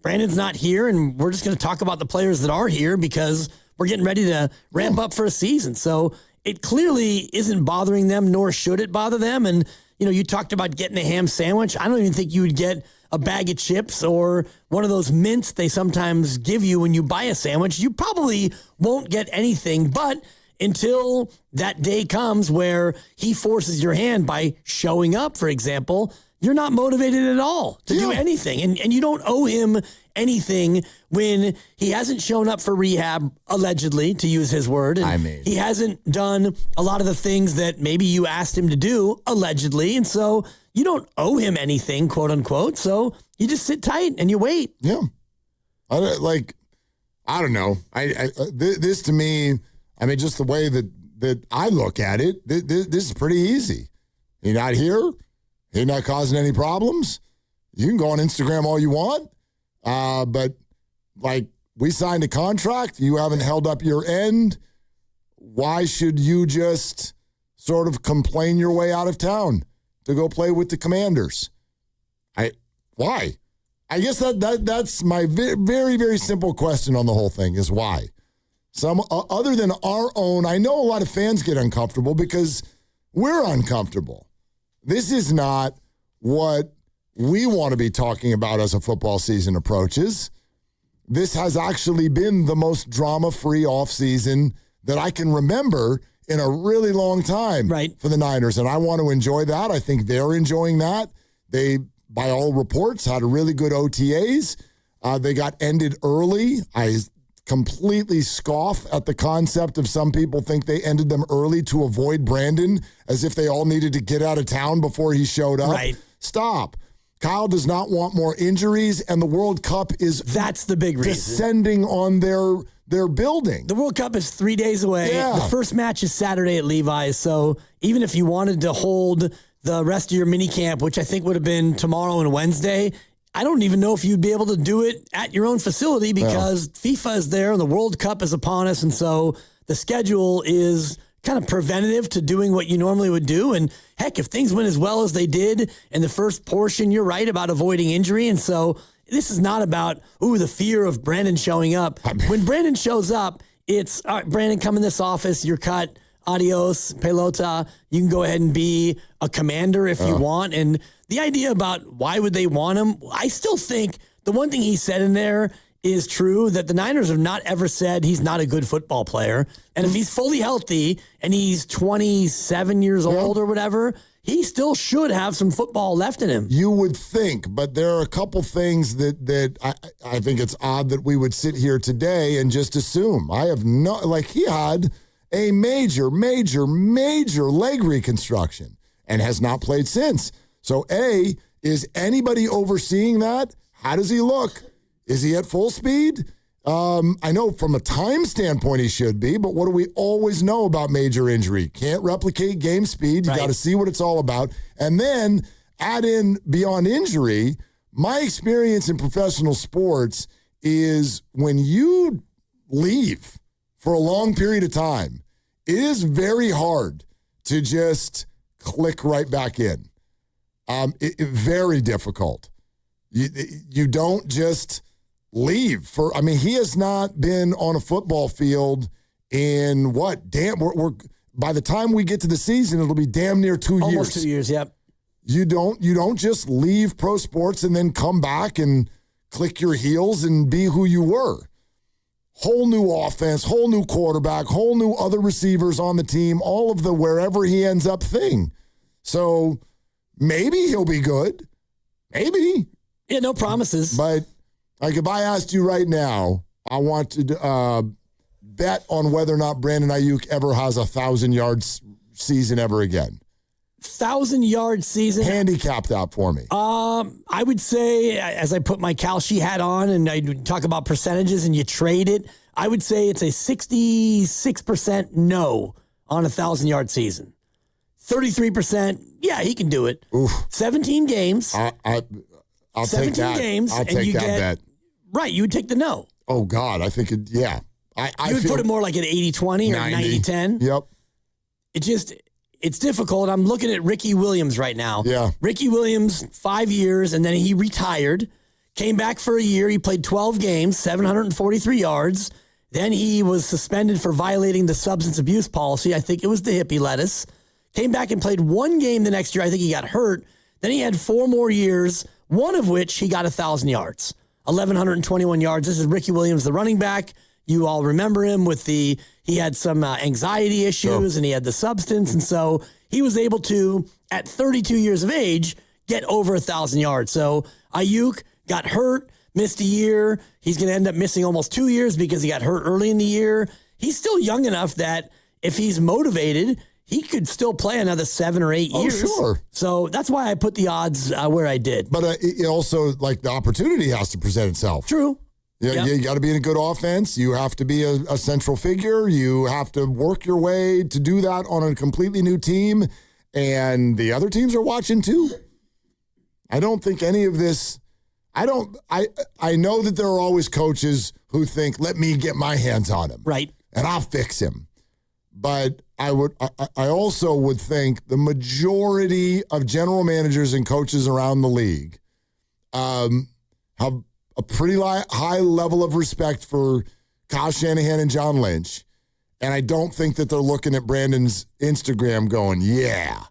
Brandon's not here, and we're just going to talk about the players that are here because we're getting ready to ramp up for a season. So it clearly isn't bothering them, nor should it bother them. And, you talked about getting a ham sandwich. I don't even think you would get a bag of chips or one of those mints they sometimes give you when you buy a sandwich. You probably won't get anything, but until that day comes where he forces your hand by showing up, for example, you're not motivated at all to do anything. And you don't owe him anything when he hasn't shown up for rehab, allegedly, to use his word. And he hasn't done a lot of the things that maybe you asked him to do, allegedly. And so you don't owe him anything, quote unquote. So you just sit tight and you wait. Yeah. I don't know. This to me, just the way that I look at it, this is pretty easy. You're not here. You're not causing any problems. You can go on Instagram all you want. But we signed a contract. You haven't held up your end. Why should you just sort of complain your way out of town to go play with the Commanders? Why? I guess that's my very, very simple question on the whole thing is why. Some other than our own, I know a lot of fans get uncomfortable because we're uncomfortable. This is not what we want to be talking about as a football season approaches. This has actually been the most drama-free offseason that I can remember in a really long time for the Niners, and I want to enjoy that. I think they're enjoying that. They, by all reports, had a really good OTAs. They got ended early. I completely scoff at the concept of some people think they ended them early to avoid Brandon, as if they all needed to get out of town before he showed up. Right. Stop. Kyle does not want more injuries, and the World Cup is that's the big reason descending on their building. The World Cup is 3 days away. Yeah. The first match is Saturday at Levi's. So even if you wanted to hold the rest of your mini camp, which I think would have been tomorrow and Wednesday, I don't even know if you'd be able to do it at your own facility because FIFA is there and the World Cup is upon us. And so the schedule is kind of preventative to doing what you normally would do. And heck, if things went as well as they did in the first portion, you're right about avoiding injury. And so this is not about, the fear of Brandon showing up. When Brandon shows up, it's, all right, Brandon, come in this office, you're cut, adios, pelota. You can go ahead and be a commander if you want. And the idea about why would they want him, I still think the one thing he said in there is true, that the Niners have not ever said he's not a good football player. And if he's fully healthy and he's 27 years old or whatever, he still should have some football left in him. You would think, but there are a couple things that I think it's odd that we would sit here today and just assume. I have no, he had a major leg reconstruction and has not played since. So is anybody overseeing that? How does he look? Is he at full speed? I know from a time standpoint he should be, but what do we always know about major injury? Can't replicate game speed. You got to see what it's all about. And then add in beyond injury, my experience in professional sports is when you leave for a long period of time, it is very hard to just click right back in. Very difficult. You don't just leave he has not been on a football field in we're by the time we get to the season, it'll be damn near 2 years. Almost 2 years, yep. You don't just leave pro sports and then come back and click your heels and be who you were. Whole new offense, whole new quarterback, whole new other receivers on the team, all of the wherever he ends up thing. So maybe he'll be good. Maybe. Yeah, no promises. But if I asked you right now, I want to bet on whether or not Brandon Aiyuk ever has a 1,000-yard season ever again. 1,000-yard season? Handicap that for me. I would say, as I put my Kalshi hat on and I talk about percentages and you trade it, I would say it's a 66% no on a 1,000-yard season. 33%, yeah, he can do it. Oof. 17 games. I'll take that. Games, I'll take that bet. Right, you would take the no. Oh, God, I think you would put it more like an 80-20 or 90-10. Yep. It's difficult. I'm looking at Ricky Williams right now. Yeah. Ricky Williams, 5 years, and then he retired, came back for a year. He played 12 games, 743 yards. Then he was suspended for violating the substance abuse policy. I think it was the hippie lettuce. Came back and played one game the next year. I think he got hurt. Then he had 4 more years, one of which he got 1,000 yards, 1,121 yards. This is Ricky Williams, the running back. You all remember him with he had some anxiety issues and he had the substance. And so he was able to, at 32 years of age, get over 1,000 yards. So Aiyuk got hurt, missed a year. He's going to end up missing almost 2 years because he got hurt early in the year. He's still young enough that if he's motivated, he could still play another 7 or 8 years. Oh, sure. So that's why I put the odds where I did. But it also, the opportunity has to present itself. True. Yeah, you got to be in a good offense. You have to be a central figure. You have to work your way to do that on a completely new team. And the other teams are watching too. I don't think any of this, I know that there are always coaches who think, let me get my hands on him. Right. And I'll fix him. But I also would think the majority of general managers and coaches around the league have a pretty high level of respect for Kyle Shanahan and John Lynch. And I don't think that they're looking at Brandon's Instagram going, yeah,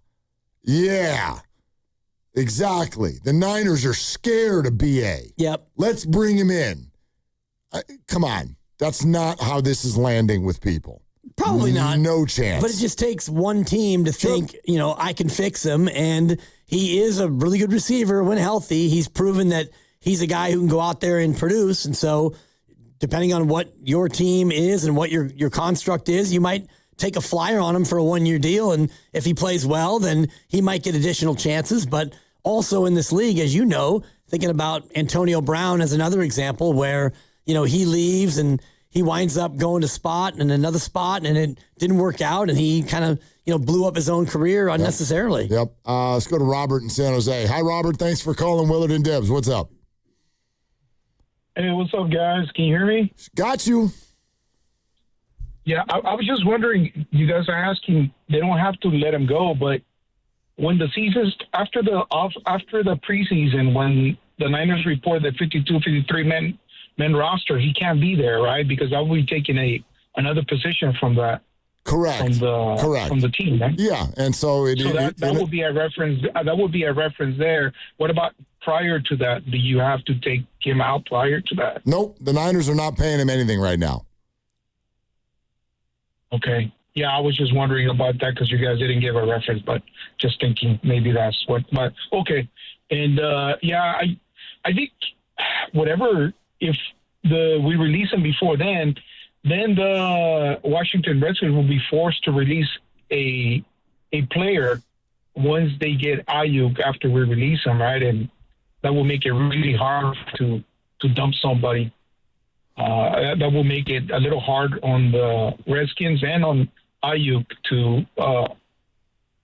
exactly. The Niners are scared of BA. Yep. Let's bring him in. Come on. That's not how this is landing with people. Probably not. No chance. But it just takes one team to think, I can fix him. And he is a really good receiver when healthy. He's proven that he's a guy who can go out there and produce. And so depending on what your team is and what your construct is, you might take a flyer on him for a 1-year deal. And if he plays well, then he might get additional chances. But also in this league, as you know, thinking about Antonio Brown as another example where, he leaves and he winds up going to spot and another spot and it didn't work out. And he kind of, blew up his own career unnecessarily. Yep. Let's go to Robert in San Jose. Hi, Robert. Thanks for calling Willard and Dibs. What's up? Hey, what's up, guys? Can you hear me? Got you. Yeah, I was just wondering, you guys are asking, they don't have to let him go, but when the season's after the preseason, when the Niners report that 52, 53 men roster, he can't be there, right? Because I will be taking another position from that. Correct. From the team, right? Yeah, and so that would be a reference. That would be a reference there. What about prior to that? Do you have to take him out prior to that? Nope, the Niners are not paying him anything right now. Okay. Yeah, I was just wondering about that because you guys didn't give a reference, but just thinking maybe that's what. But okay, and I think whatever if we release him before then the Washington Redskins will be forced to release a player once they get Aiyuk after we release him, right? And that will make it really hard to dump somebody. That will make it a little hard on the Redskins and on Aiyuk to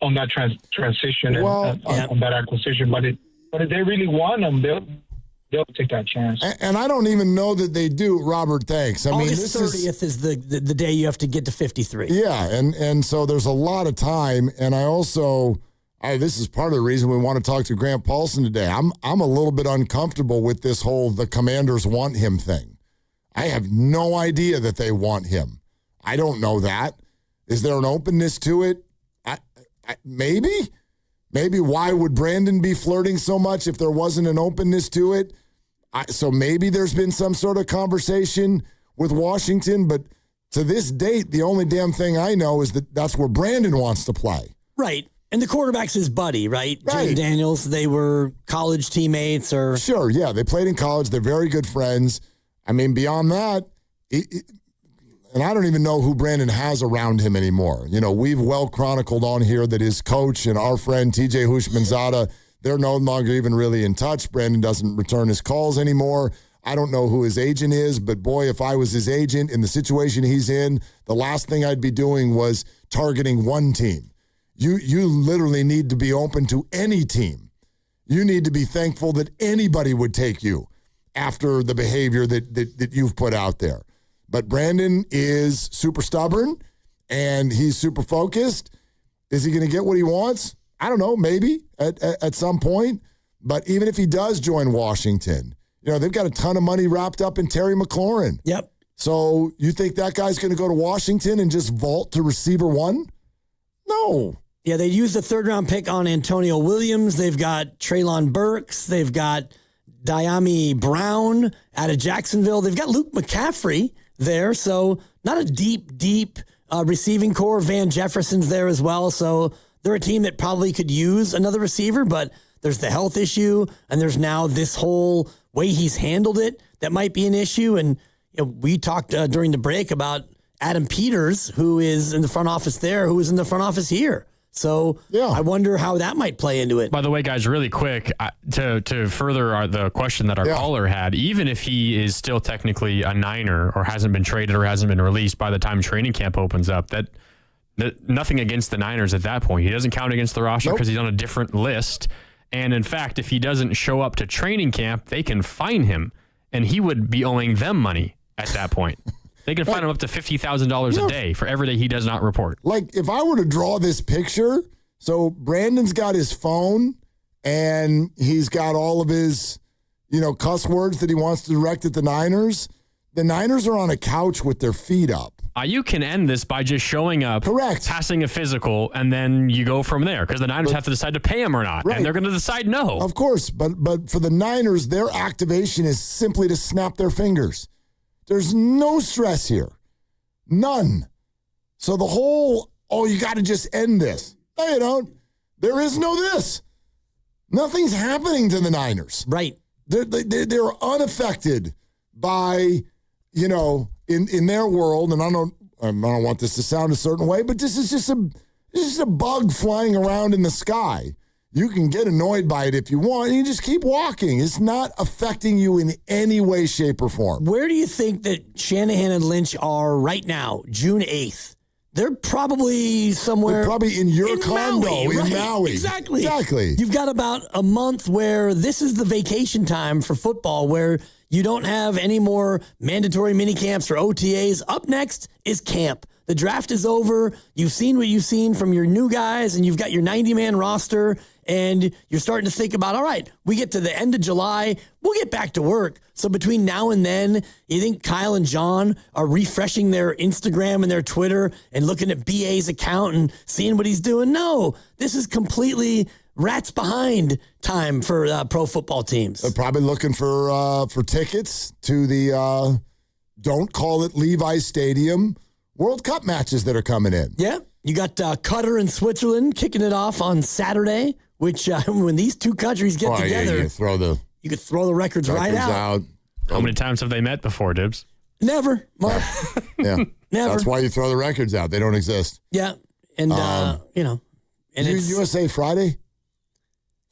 on that transition on that acquisition. But if they really want him, they'll take that chance. And I don't even know that they do, Robert. Thanks. August 30th is the day you have to get to 53. Yeah, and so there's a lot of time. And I also, this is part of the reason we want to talk to Grant Paulson today. I'm a little bit uncomfortable with this whole the Commanders want him thing. I have no idea that they want him. I don't know that. Is there an openness to it? Maybe. Maybe why would Brandon be flirting so much if there wasn't an openness to it? So maybe there's been some sort of conversation with Washington, but to this date, the only damn thing I know is that that's where Brandon wants to play. Right. And the quarterback's his buddy, right? Jay Daniels, they were college teammates or... Sure, yeah. They played in college. They're very good friends. I mean, beyond that, and I don't even know who Brandon has around him anymore. You know, we've well chronicled on here that his coach and our friend TJ Hushmanzada, they're no longer even really in touch. Brandon doesn't return his calls anymore. I don't know who his agent is, but boy, if I was his agent in the situation he's in, the last thing I'd be doing was targeting one team. You literally need to be open to any team. You need to be thankful that anybody would take you after the behavior that you've put out there. But Brandon is super stubborn, and he's super focused. Is he going to get what he wants? I don't know, maybe at some point. But even if he does join Washington, you know, they've got a ton of money wrapped up in Terry McLaurin. Yep. So you think that guy's going to go to Washington and just vault to receiver one? No. Yeah, they used a third-round pick on Antonio Williams. They've got Treylon Burks. They've got Diami Brown out of Jacksonville. They've got Luke McCaffrey there, so not a deep receiving core. Van Jefferson's there as well, so they're a team that probably could use another receiver, but there's the health issue, and there's now this whole way he's handled it that might be an issue. And you know, we talked during the break about Adam Peters, who is in the front office there, who is in the front office here. So I wonder how that might play into it. By the way, guys, really quick, to further the question that our caller had, even if he is still technically a Niner or hasn't been traded or hasn't been released by the time training camp opens up, that nothing against the Niners at that point. He doesn't count against the roster because he's on a different list. And in fact, if he doesn't show up to training camp, they can fine him, and he would be owing them money at that point. They can fine him up to $50,000 a day for every day he does not report. Like, if I were to draw this picture, so Brandon's got his phone, and he's got all of his, cuss words that he wants to direct at the Niners. The Niners are on a couch with their feet up. You can end this by just showing up, correct, passing a physical, and then you go from there because the Niners have to decide to pay him or not, and they're going to decide no. Of course, but for the Niners, their activation is simply to snap their fingers. There's no stress here. None. So the whole, you got to just end this. No, you don't. There is no this. Nothing's happening to the Niners. Right. They're unaffected by, in their world, and I don't want this to sound a certain way, but this is just a bug flying around in the sky. You can get annoyed by it if you want, and you just keep walking. It's not affecting you in any way, shape, or form. Where do you think that Shanahan and Lynch are right now, June 8th? They're probably somewhere. They're probably in your condo in Maui. Exactly. Exactly. You've got about a month where this is the vacation time for football, where you don't have any more mandatory mini camps or OTAs. Up next is camp. The draft is over. You've seen what you've seen from your new guys, and you've got your 90-man roster, and you're starting to think about, all right, we get to the end of July, we'll get back to work. So between now and then, you think Kyle and John are refreshing their Instagram and their Twitter and looking at BA's account and seeing what he's doing? No, this is completely rats behind time for pro football teams. They're probably looking for tickets to the Don't Call It Levi's Stadium World Cup matches that are coming in. Yeah. You got Qatar and Switzerland kicking it off on Saturday, which when these two countries get together, you could throw the records right out. How many times have they met before, Dibs? Never, Mark. Yeah. Never. That's why you throw the records out. They don't exist. Yeah. And, and it's USA Friday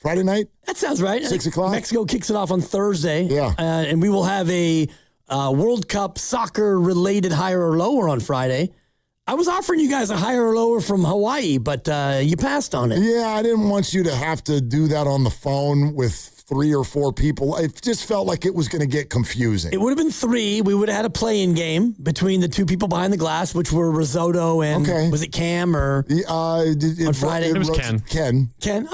night? That sounds right. 6 o'clock? Mexico kicks it off on Thursday. Yeah. And we will have a World Cup soccer-related higher or lower on Friday. I was offering you guys a higher or lower from Hawaii, but you passed on it. Yeah, I didn't want you to have to do that on the phone with 3 or 4 people. It just felt like it was going to get confusing. It would have been 3. We would have had a play-in game between the 2 people behind the glass, which were Risotto and, was it Cam or on Friday? It was Ken. Ken?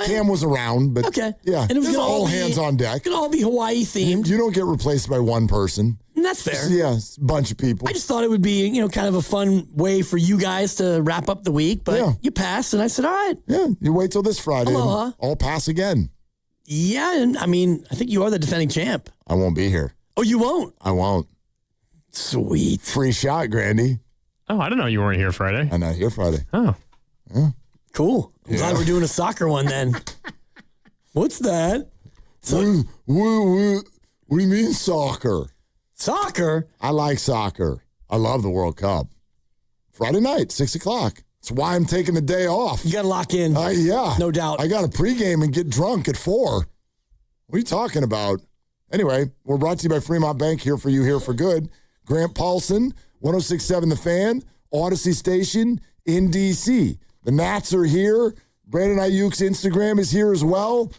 Cam was around, but okay. Yeah, And it was all hands on deck. It could all be Hawaii-themed. You don't get replaced by one person. And that's fair. Yeah, it's a bunch of people. I just thought it would be, kind of a fun way for you guys to wrap up the week, but you passed, and I said, all right. Yeah, you wait till this Friday. Aloha. I'll pass again. Yeah, and I think you are the defending champ. I won't be here. Oh, you won't? I won't. Sweet. Free shot, Grandy. Oh, I didn't know you weren't here Friday. I'm not here Friday. Oh. Yeah. Cool. I'm glad we're doing a soccer one then. What's that? What do you mean soccer? Soccer? I like soccer. I love the World Cup. Friday night, 6 o'clock. That's why I'm taking the day off. You got to lock in. Yeah. No doubt. I got to pregame and get drunk at 4. What are you talking about? Anyway, we're brought to you by Fremont Bank, here for you, here for good. Grant Paulson, 106.7 The Fan, Odyssey Station in D.C. The Nats are here. Brandon Aiyuk's Instagram is here as well.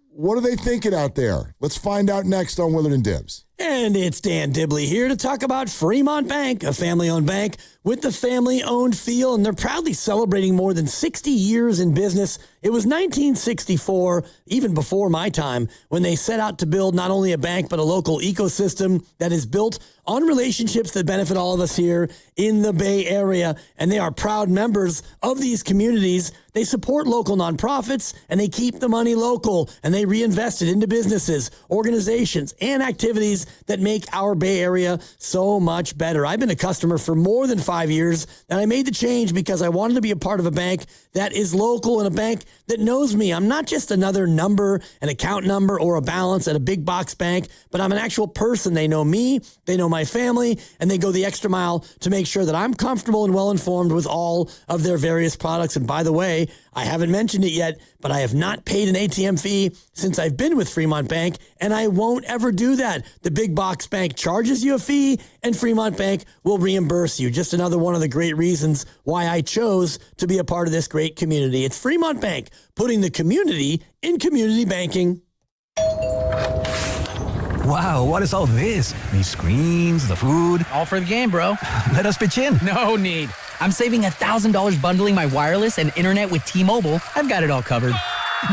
What are they thinking out there? Let's find out next on Willard and Dibs. And it's Dan Dibley here to talk about Fremont Bank, a family-owned bank with the family-owned feel, and they're proudly celebrating more than 60 years in business. It was 1964, even before my time, when they set out to build not only a bank, but a local ecosystem that is built on relationships that benefit all of us here in the Bay Area. And they are proud members of these communities. They support local nonprofits, and they keep the money local, and they reinvest it into businesses, organizations, and activities that make our Bay Area so much better. I've been a customer for more than 5 years, and I made the change because I wanted to be a part of a bank that is local and a bank that knows me. I'm not just another number, an account number, or a balance at a big box bank, but I'm an actual person. They know me, they know my family, and they go the extra mile to make sure that I'm comfortable and well-informed with all of their various products. And by the way, I haven't mentioned it yet, but I have not paid an ATM fee since I've been with Fremont Bank, and I won't ever do that. The big box bank charges you a fee, and Fremont Bank will reimburse you. Just another one of the great reasons why I chose to be a part of this great community. It's Fremont Bank, putting the community in community banking. Wow, what is all this? These screens, the food. All for the game, bro. Let us pitch in. No need. I'm saving $1,000 bundling my wireless and internet with T-Mobile. I've got it all covered.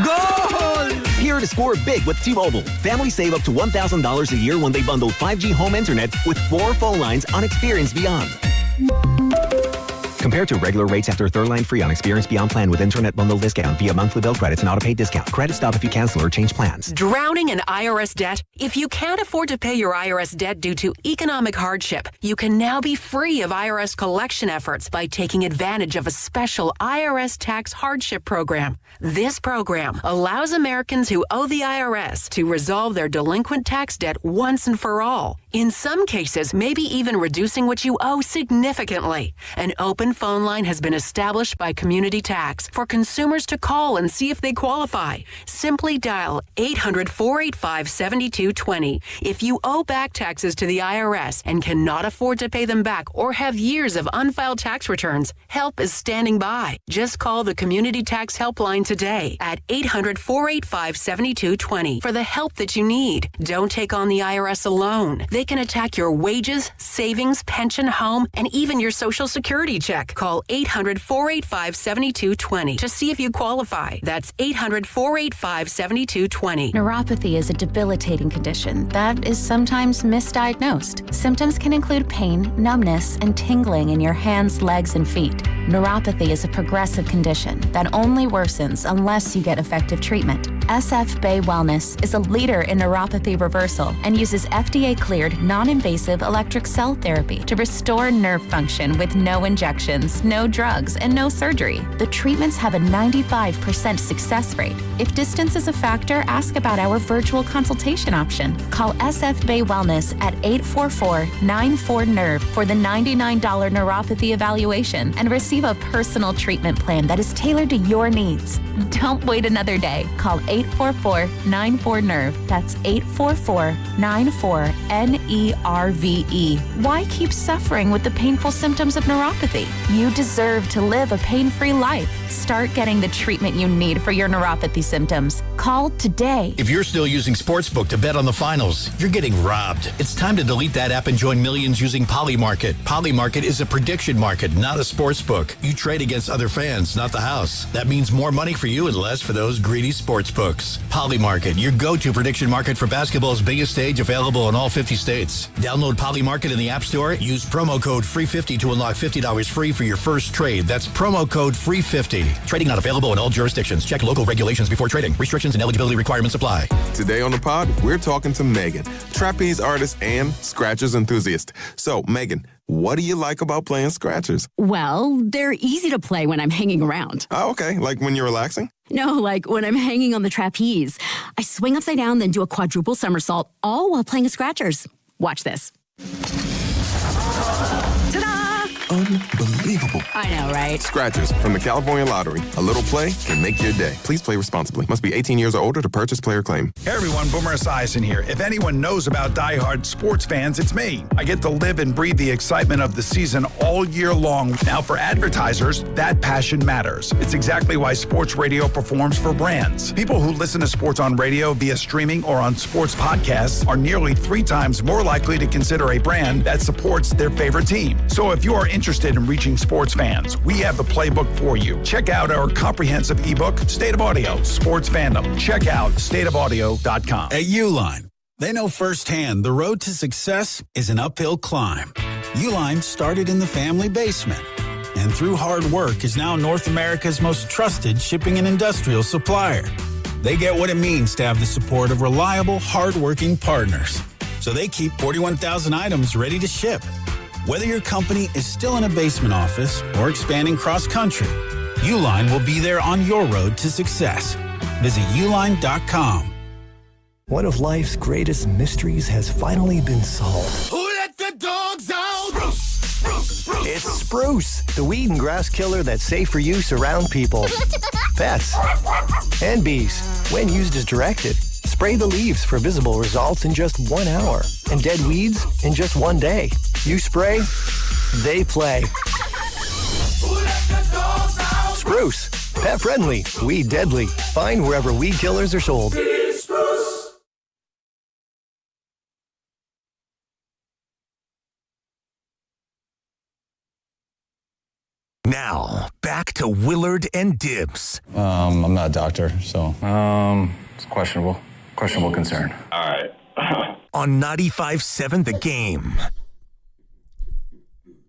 Goal! Here to score big with T-Mobile. Families save up to $1,000 a year when they bundle 5G home internet with 4 phone lines on Experience Beyond. Compared to regular rates after third line free on Experience Beyond plan with internet bundle discount via monthly bill credits and auto-pay discount. Credit stop if you cancel or change plans. Drowning in IRS debt? If you can't afford to pay your IRS debt due to economic hardship, you can now be free of IRS collection efforts by taking advantage of a special IRS tax hardship program. This program allows Americans who owe the IRS to resolve their delinquent tax debt once and for all. In some cases, maybe even reducing what you owe significantly. An open phone line has been established by Community Tax for consumers to call and see if they qualify. Simply dial 800-485-7220. If you owe back taxes to the IRS and cannot afford to pay them back or have years of unfiled tax returns, help is standing by. Just call the Community Tax Helpline today at 800-485-7220 for the help that you need. Don't take on the IRS alone. They can attack your wages, savings, pension, home, and even your Social Security check. Call 800-485-7220 to see if you qualify. That's 800-485-7220. Neuropathy is a debilitating condition that is sometimes misdiagnosed. Symptoms can include pain, numbness, and tingling in your hands, legs, and feet. Neuropathy is a progressive condition that only worsens unless you get effective treatment. SF Bay Wellness is a leader in neuropathy reversal and uses FDA-cleared, non-invasive electric cell therapy to restore nerve function with no injections, no drugs, and no surgery. The treatments have a 95% success rate. If distance is a factor, ask about our virtual consultation option. Call SF Bay Wellness at 844-94-NERVE for the $99 neuropathy evaluation and receive a personal treatment plan that is tailored to your needs. Don't wait another day. Call 844-94-NERVE. That's 844-94-NERVE. Why keep suffering with the painful symptoms of neuropathy? You deserve to live a pain-free life. Start getting the treatment you need for your neuropathy symptoms. Call today. If you're still using Sportsbook to bet on the finals, you're getting robbed. It's time to delete that app and join millions using Polymarket. Polymarket is a prediction market, not a sportsbook. You trade against other fans, not the house. That means more money for you and less for those greedy sportsbooks. Polymarket, your go-to prediction market for basketball's biggest stage, available in all 50 states. Download Polymarket in the App Store. Use promo code FREE50 to unlock $50 free for your first trade. That's promo code FREE50. Trading not available in all jurisdictions. Check local regulations before trading. Restrictions and eligibility requirements apply. Today on the pod, we're talking to Megan, trapeze artist and scratchers enthusiast. So, Megan, what do you like about playing scratchers? Well, they're easy to play when I'm hanging around. Oh, okay. Like when you're relaxing? No, like when I'm hanging on the trapeze. I swing upside down, then do a quadruple somersault, all while playing scratchers. Watch this. Ta-da! Unbelievable. I know, right? Scratchers from the California Lottery. A little play can make your day. Please play responsibly. Must be 18 years or older to purchase player claim. Hey everyone, Boomer Esiason here. If anyone knows about diehard sports fans, it's me. I get to live and breathe the excitement of the season all year long. Now for advertisers, that passion matters. It's exactly why sports radio performs for brands. People who listen to sports on radio via streaming or on sports podcasts are nearly 3 times more likely to consider a brand that supports their favorite team. So if you are interested in reaching sports fans, we have the playbook for you. Check out our comprehensive ebook, State of Audio, Sports Fandom. Check out stateofaudio.com. At Uline, they know firsthand the road to success is an uphill climb. Uline started in the family basement and through hard work is now North America's most trusted shipping and industrial supplier. They get what it means to have the support of reliable, hardworking partners. So they keep 41,000 items ready to ship. Whether your company is still in a basement office or expanding cross-country, Uline will be there on your road to success. Visit uline.com. One of life's greatest mysteries has finally been solved. Who let the dogs out? Spruce, spruce, spruce. It's Spruce, the weed and grass killer that's safe for use around people, pets, and bees. When used as directed, spray the leaves for visible results in just 1 hour and dead weeds in just 1 day. You spray, they play. Spruce, pet friendly, weed deadly. Find wherever weed killers are sold. Now, back to Willard and Dibs. I'm not a doctor, so it's questionable concern. All right. On 95.7 The Game.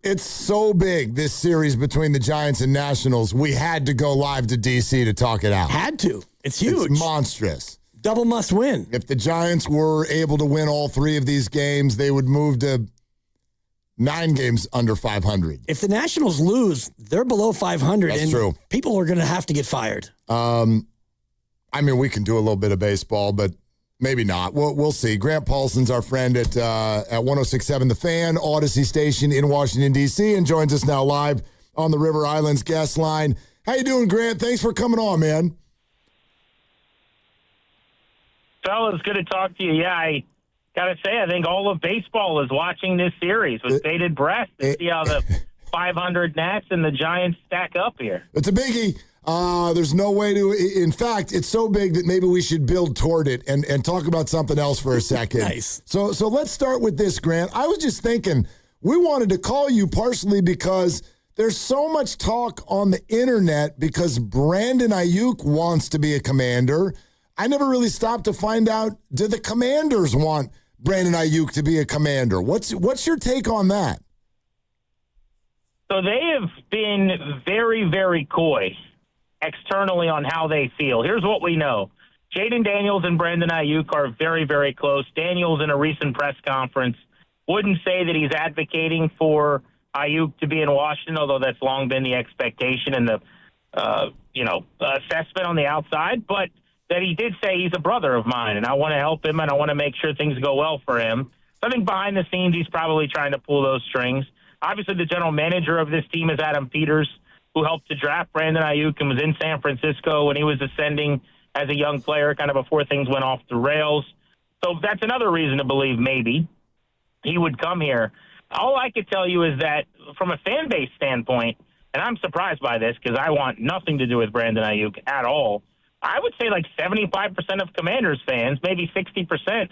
It's so big, this series between the Giants and Nationals. We had to go live to D.C. to talk it out. Had to. It's huge. It's monstrous. Double must win. If the Giants were able to win all 3 of these games, they would move to 9 games under 500. If the Nationals lose, they're below 500. That's and true. People are going to have to get fired. I mean, we can do a little bit of baseball, but maybe not. We'll see. Grant Paulson's our friend at 106.7 The Fan, Odyssey Station in Washington, D.C., and joins us now live on the River Islands guest line. How you doing, Grant? Thanks for coming on, man. Fellas, good to talk to you. Yeah, I got to say, I think all of baseball is watching this series with bated breath to see how the 500 Nats and the Giants stack up here. It's a biggie. There's no way to. In fact, it's so big that maybe we should build toward it and talk about something else for a second. Nice. So let's start with this, Grant. I was just thinking we wanted to call you partially because there's so much talk on the internet because Brandon Aiyuk wants to be a Commander. I never really stopped to find out, do the Commanders want Brandon Aiyuk to be a Commander? What's your take on that? So they have been very, very coy externally on how they feel. Here's what we know. Jaden Daniels and Brandon Aiyuk are very, very close. Daniels, in a recent press conference, wouldn't say that he's advocating for Aiyuk to be in Washington, although that's long been the expectation and the assessment on the outside, but that he did say he's a brother of mine, and I want to help him, and I want to make sure things go well for him. So I think behind the scenes, he's probably trying to pull those strings. Obviously, the general manager of this team is Adam Peters, who helped to draft Brandon Aiyuk and was in San Francisco when he was ascending as a young player, kind of before things went off the rails. So that's another reason to believe maybe he would come here. All I could tell you is that from a fan base standpoint, and I'm surprised by this because I want nothing to do with Brandon Aiyuk at all, I would say like 75% of Commanders fans, maybe 60%,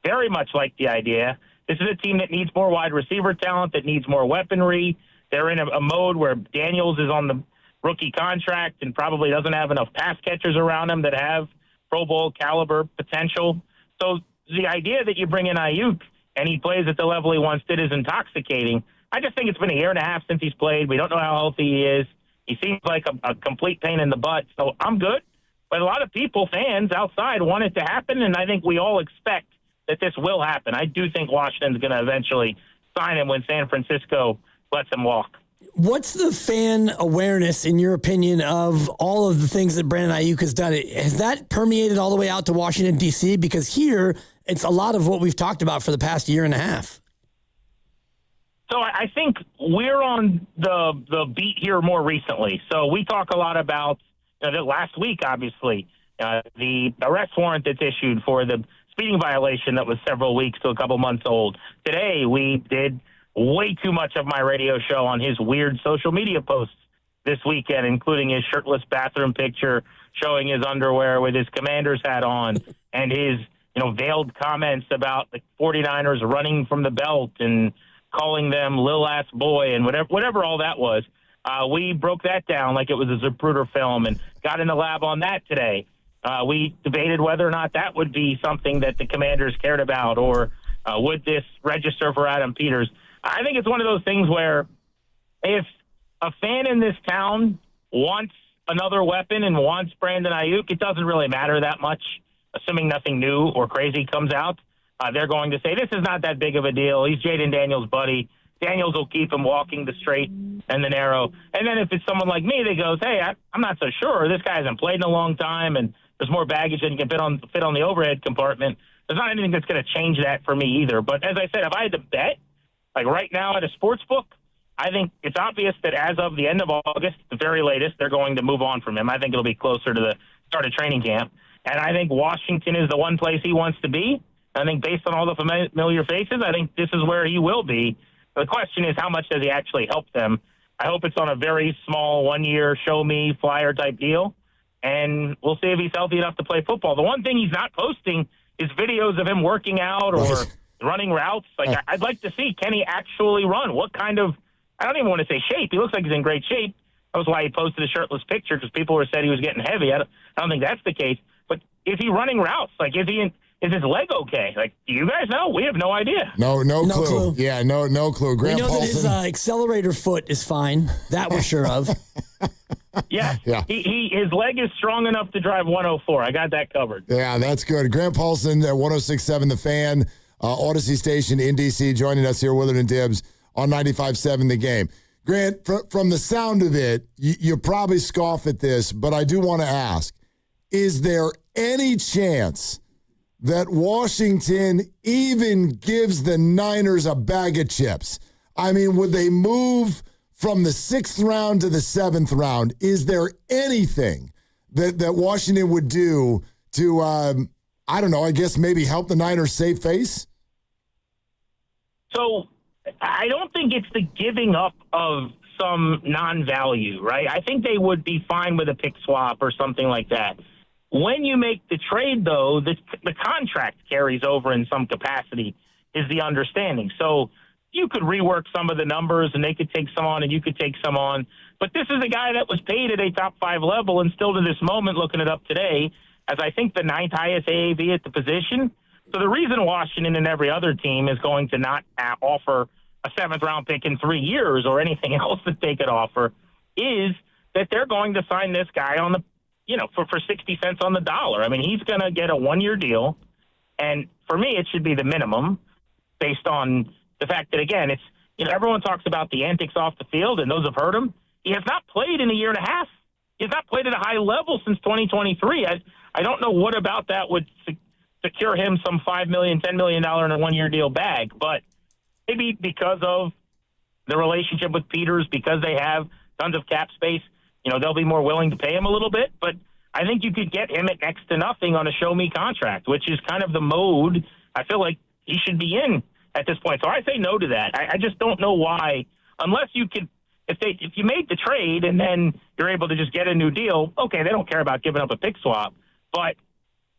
very much like the idea. This is a team that needs more wide receiver talent, that needs more weaponry. They're in a mode where Daniels is on the rookie contract and probably doesn't have enough pass catchers around him that have Pro Bowl caliber potential. So the idea that you bring in Aiyuk and he plays at the level he once did is intoxicating. I just think it's been a year and a half since he's played. We don't know how healthy he is. He seems like a complete pain in the butt. So I'm good. But a lot of people, fans outside, want it to happen, and I think we all expect that this will happen. I do think Washington's going to eventually sign him when San Francisco lets him walk. What's the fan awareness, in your opinion, of all of the things that Brandon Aiyuk has done? Has that permeated all the way out to Washington, D.C.? Because here, it's a lot of what we've talked about for the past year and a half. So I think we're on the beat here more recently. So we talk a lot about last week, obviously, the arrest warrant that's issued for the speeding violation that was several weeks to a couple months old. Today, we did way too much of my radio show on his weird social media posts this weekend, including his shirtless bathroom picture showing his underwear with his Commander's hat on and his, veiled comments about the 49ers running from the belt and calling them lil ass boy and whatever all that was. We broke that down like it was a Zapruder film and got in the lab on that today. We debated whether or not that would be something that the Commanders cared about or would this register for Adam Peters. I think it's one of those things where if a fan in this town wants another weapon and wants Brandon Aiyuk, it doesn't really matter that much, assuming nothing new or crazy comes out. They're going to say, this is not that big of a deal. He's Jaden Daniels' buddy. Daniels will keep him walking the straight and the narrow. And then if it's someone like me that goes, hey, I'm not so sure. This guy hasn't played in a long time, and there's more baggage than can fit on the overhead compartment. There's not anything that's going to change that for me either. But as I said, if I had to bet, like right now at a sports book, I think it's obvious that as of the end of August, the very latest, they're going to move on from him. I think it'll be closer to the start of training camp. And I think Washington is the one place he wants to be. I think based on all the familiar faces, I think this is where he will be. The question is, how much does he actually help them? I hope it's on a very small one-year show-me flyer type deal, and we'll see if he's healthy enough to play football. The one thing he's not posting is videos of him working out or running routes. Like, I'd like to see, can he actually run? What kind of, I don't even want to say shape. He looks like he's in great shape. That was why he posted a shirtless picture, because people were said he was getting heavy. I don't think that's the case. But is he running routes? Like, is his leg okay? Like, do you guys know? We have no idea. No clue. Yeah, no clue. Grant we know Paulson. that his accelerator foot is fine. That we're sure of. Yeah. His leg is strong enough to drive 104. I got that covered. Yeah, that's good. Grant Paulson at 106.7 The Fan, Odyssey Station in D.C., joining us here, Willard and Dibbs, on 95.7 The Game. Grant, from the sound of it, you probably scoff at this, but I do want to ask, is there any chance that Washington even gives the Niners a bag of chips? I mean, would they move from the 6th round to the 7th round? Is there anything that Washington would do to, I don't know, I guess maybe help the Niners save face? So I don't think it's the giving up of some non-value, right? I think they would be fine with a pick swap or something like that. When you make the trade, though, the contract carries over in some capacity, is the understanding. So you could rework some of the numbers, and they could take some on, and you could take some on. But this is a guy that was paid at a top 5 level, and still to this moment, looking it up today, as I think the 9th highest AAV at the position. So the reason Washington and every other team is going to not offer a 7th-round pick in 3 years or anything else that they could offer is that they're going to sign this guy on the, for 60 cents on the dollar. I mean, he's going to get a 1-year deal, and for me, it should be the minimum based on the fact that, again, it's, everyone talks about the antics off the field, and those have heard him. He has not played in a year and a half. He has not played at a high level since 2023. I don't know what about that would secure him some $5 million, $10 million in a 1-year deal bag, but maybe because of the relationship with Peters, because they have tons of cap space, they'll be more willing to pay him a little bit. But I think you could get him at next to nothing on a show-me contract, which is kind of the mode I feel like he should be in at this point. So I say no to that. I just don't know why, unless you could, if you made the trade and then you're able to just get a new deal, okay, they don't care about giving up a pick swap, but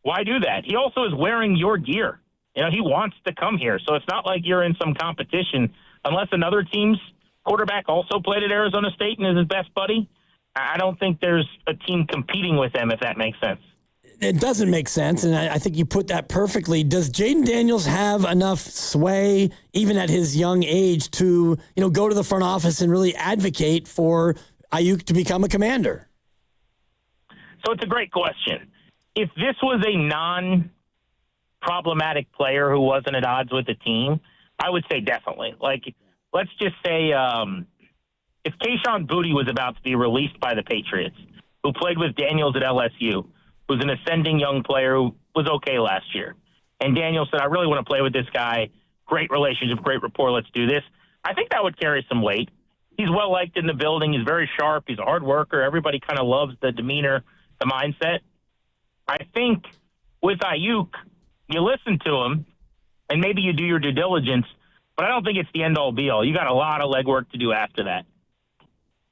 why do that? He also is wearing your gear. He wants to come here. So it's not like you're in some competition. Unless another team's quarterback also played at Arizona State and is his best buddy, I don't think there's a team competing with them, if that makes sense. It doesn't make sense, and I think you put that perfectly. Does Jaden Daniels have enough sway, even at his young age, to go to the front office and really advocate for Aiyuk to become a Commander? So it's a great question. If this was a non-problematic player who wasn't at odds with the team, I would say definitely. Like, let's just say if Kayshon Boutte was about to be released by the Patriots, who played with Daniels at LSU, who's an ascending young player who was okay last year, and Daniels said, I really want to play with this guy, great relationship, great rapport, let's do this, I think that would carry some weight. He's well-liked in the building. He's very sharp. He's a hard worker. Everybody kind of loves the demeanor, the mindset. I think with Aiyuk, you listen to him, and maybe you do your due diligence, but I don't think it's the end-all, be-all. You got a lot of legwork to do after that.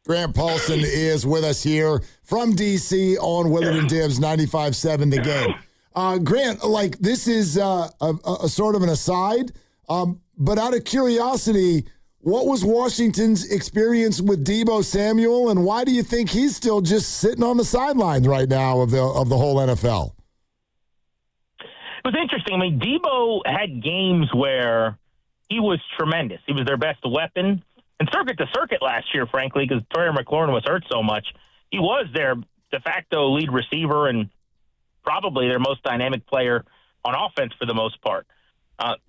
Grant Paulson is with us here from D.C. on Willard and Dibs 95.7 The Game. Grant, this is a sort of an aside, but out of curiosity, what was Washington's experience with Deebo Samuel, and why do you think he's still just sitting on the sidelines right now of the whole NFL? It was interesting. I mean, Deebo had games where he was tremendous. He was their best weapon. And circuit to circuit last year, frankly, because Terry McLaurin was hurt so much, he was their de facto lead receiver and probably their most dynamic player on offense for the most part.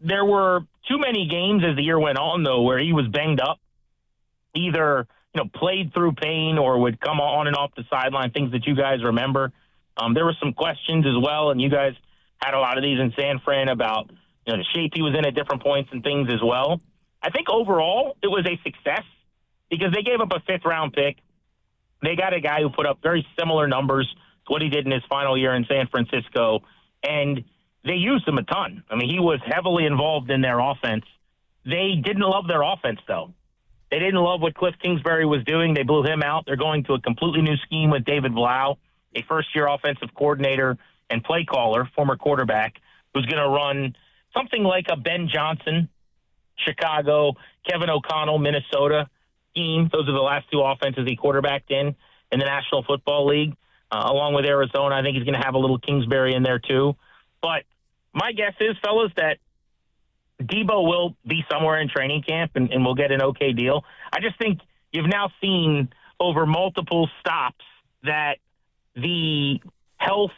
There were too many games as the year went on, though, where he was banged up, either played through pain or would come on and off the sideline, things that you guys remember. There were some questions as well, and you guys had a lot of these in San Fran about the shape he was in at different points and things as well. I think overall it was a success because they gave up a 5th-round pick. They got a guy who put up very similar numbers to what he did in his final year in San Francisco, and they used him a ton. I mean, he was heavily involved in their offense. They didn't love their offense, though. They didn't love what Cliff Kingsbury was doing. They blew him out. They're going to a completely new scheme with David Blau, a first-year offensive coordinator and play caller, former quarterback, who's going to run something like a Ben Johnson, Chicago, Kevin O'Connell, Minnesota scheme. Those are the last 2 offenses he quarterbacked in the National Football League, along with Arizona. I think he's going to have a little Kingsbury in there too. But my guess is, fellas, that Deebo will be somewhere in training camp and we'll get an okay deal. I just think you've now seen over multiple stops that the health,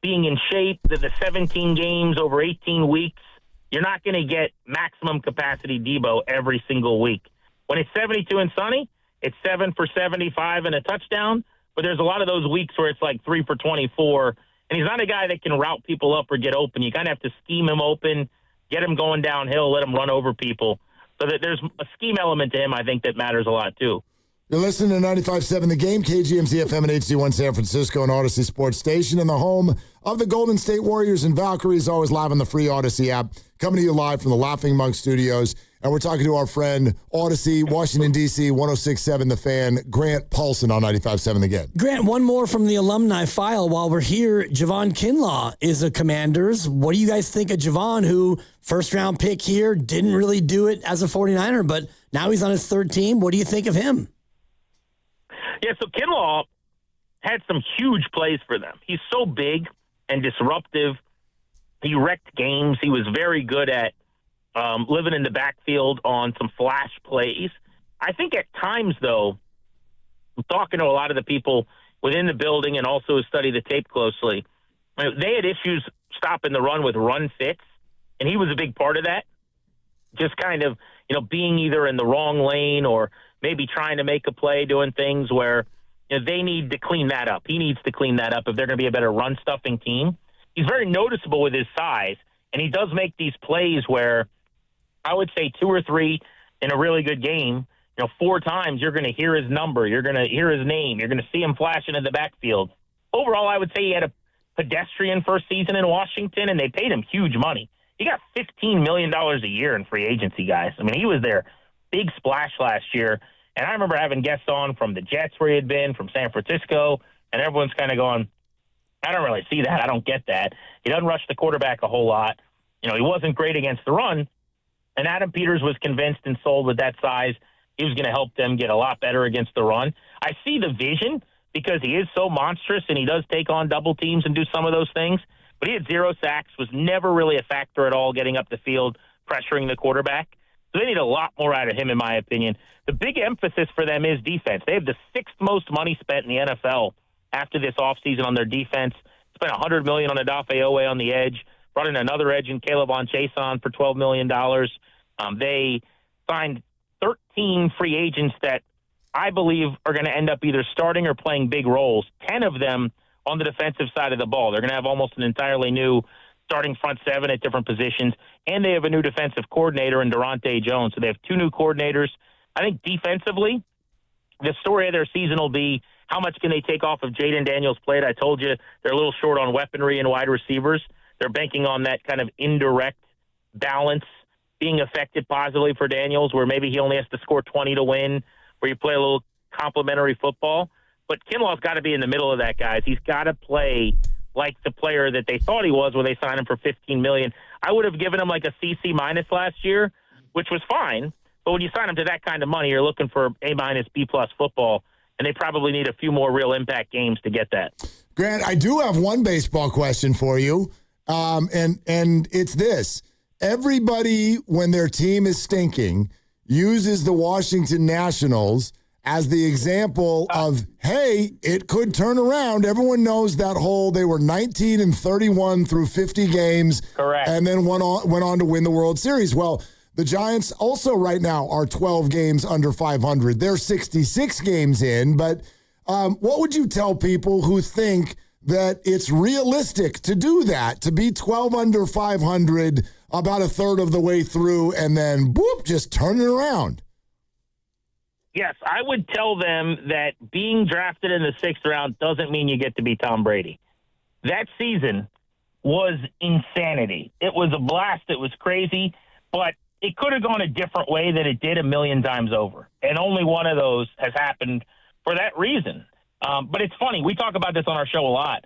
being in shape, the 17 games over 18 weeks, you're not going to get maximum capacity Deebo every single week. When it's 72 and sunny, it's 7 for 75 and a touchdown, but there's a lot of those weeks where it's like 3 for 24, and he's not a guy that can route people up or get open. You kind of have to scheme him open, get him going downhill, let him run over people. So that there's a scheme element to him, I think, that matters a lot too. You're listening to 95.7 The Game, KGMZ FM and HD1 San Francisco and Odyssey Sports Station, and the home of the Golden State Warriors and Valkyries, always live on the free Odyssey app. Coming to you live from the Laughing Monk Studios. And we're talking to our friend, Odyssey, Washington, D.C., 106.7 The Fan, Grant Paulson on 95.7 The Game. Grant, one more from the alumni file while we're here. Javon Kinlaw is a Commanders. What do you guys think of Javon, who first-round pick here, didn't really do it as a 49er, but now he's on his third team? What do you think of him? Yeah, so Kinlaw had some huge plays for them. He's so big and disruptive. He wrecked games. He was very good at living in the backfield on some flash plays. I think at times, though, I'm talking to a lot of the people within the building and also who study the tape closely, they had issues stopping the run with run fits, and he was a big part of that. Just kind of, being either in the wrong lane or maybe trying to make a play, doing things where they need to clean that up. He needs to clean that up if they're going to be a better run-stuffing team. He's very noticeable with his size, and he does make these plays where I would say 2 or 3 in a really good game, 4 times you're going to hear his number, you're going to hear his name, you're going to see him flashing in the backfield. Overall, I would say he had a pedestrian first season in Washington, and they paid him huge money. He got $15 million a year in free agency, guys. I mean, he was their big splash last year. And I remember having guests on from the Jets where he had been, from San Francisco, and everyone's kind of going, I don't really see that. I don't get that. He doesn't rush the quarterback a whole lot. He wasn't great against the run. And Adam Peters was convinced and sold with that size he was going to help them get a lot better against the run. I see the vision because he is so monstrous and he does take on double teams and do some of those things. But he had 0 sacks, was never really a factor at all getting up the field, pressuring the quarterback. So they need a lot more out of him, in my opinion. The big emphasis for them is defense. They have the 6th most money spent in the NFL after this offseason on their defense. Spent $100 million on Odafe Owe on the edge, brought in another edge in Caleb on Chason for $12 million. They signed 13 free agents that I believe are going to end up either starting or playing big roles, 10 of them on the defensive side of the ball. They're going to have almost an entirely new starting front 7 at different positions, and they have a new defensive coordinator in Durante Jones. So they have 2 new coordinators. I think defensively, the story of their season will be how much can they take off of Jaden Daniels' plate. I told you they're a little short on weaponry and wide receivers. They're banking on that kind of indirect balance being affected positively for Daniels, where maybe he only has to score 20 to win, where you play a little complementary football. But Kinlaw's got to be in the middle of that, guys. He's got to play like the player that they thought he was when they signed him for $15 million. I would have given him like a CC minus last year, which was fine. But when you sign him to that kind of money, you're looking for A minus, B plus football, and they probably need a few more real impact games to get that. Grant, I do have one baseball question for you, and it's this. Everybody, when their team is stinking, uses the Washington Nationals as the example of, hey, it could turn around. Everyone knows that whole, they were 19-31 through 50 games. Correct. And then went on to win the World Series. Well, the Giants also right now are 12 games under 500. They're 66 games in. But what would you tell people who think that it's realistic to do that, to be 12 under 500 about a third of the way through and then, boop, just turn it around? Yes, I would tell them that being drafted in the 6th round doesn't mean you get to be Tom Brady. That season was insanity. It was a blast. It was crazy, but it could have gone a different way than it did a million times over. And only one of those has happened for that reason. But it's funny. We talk about this on our show a lot.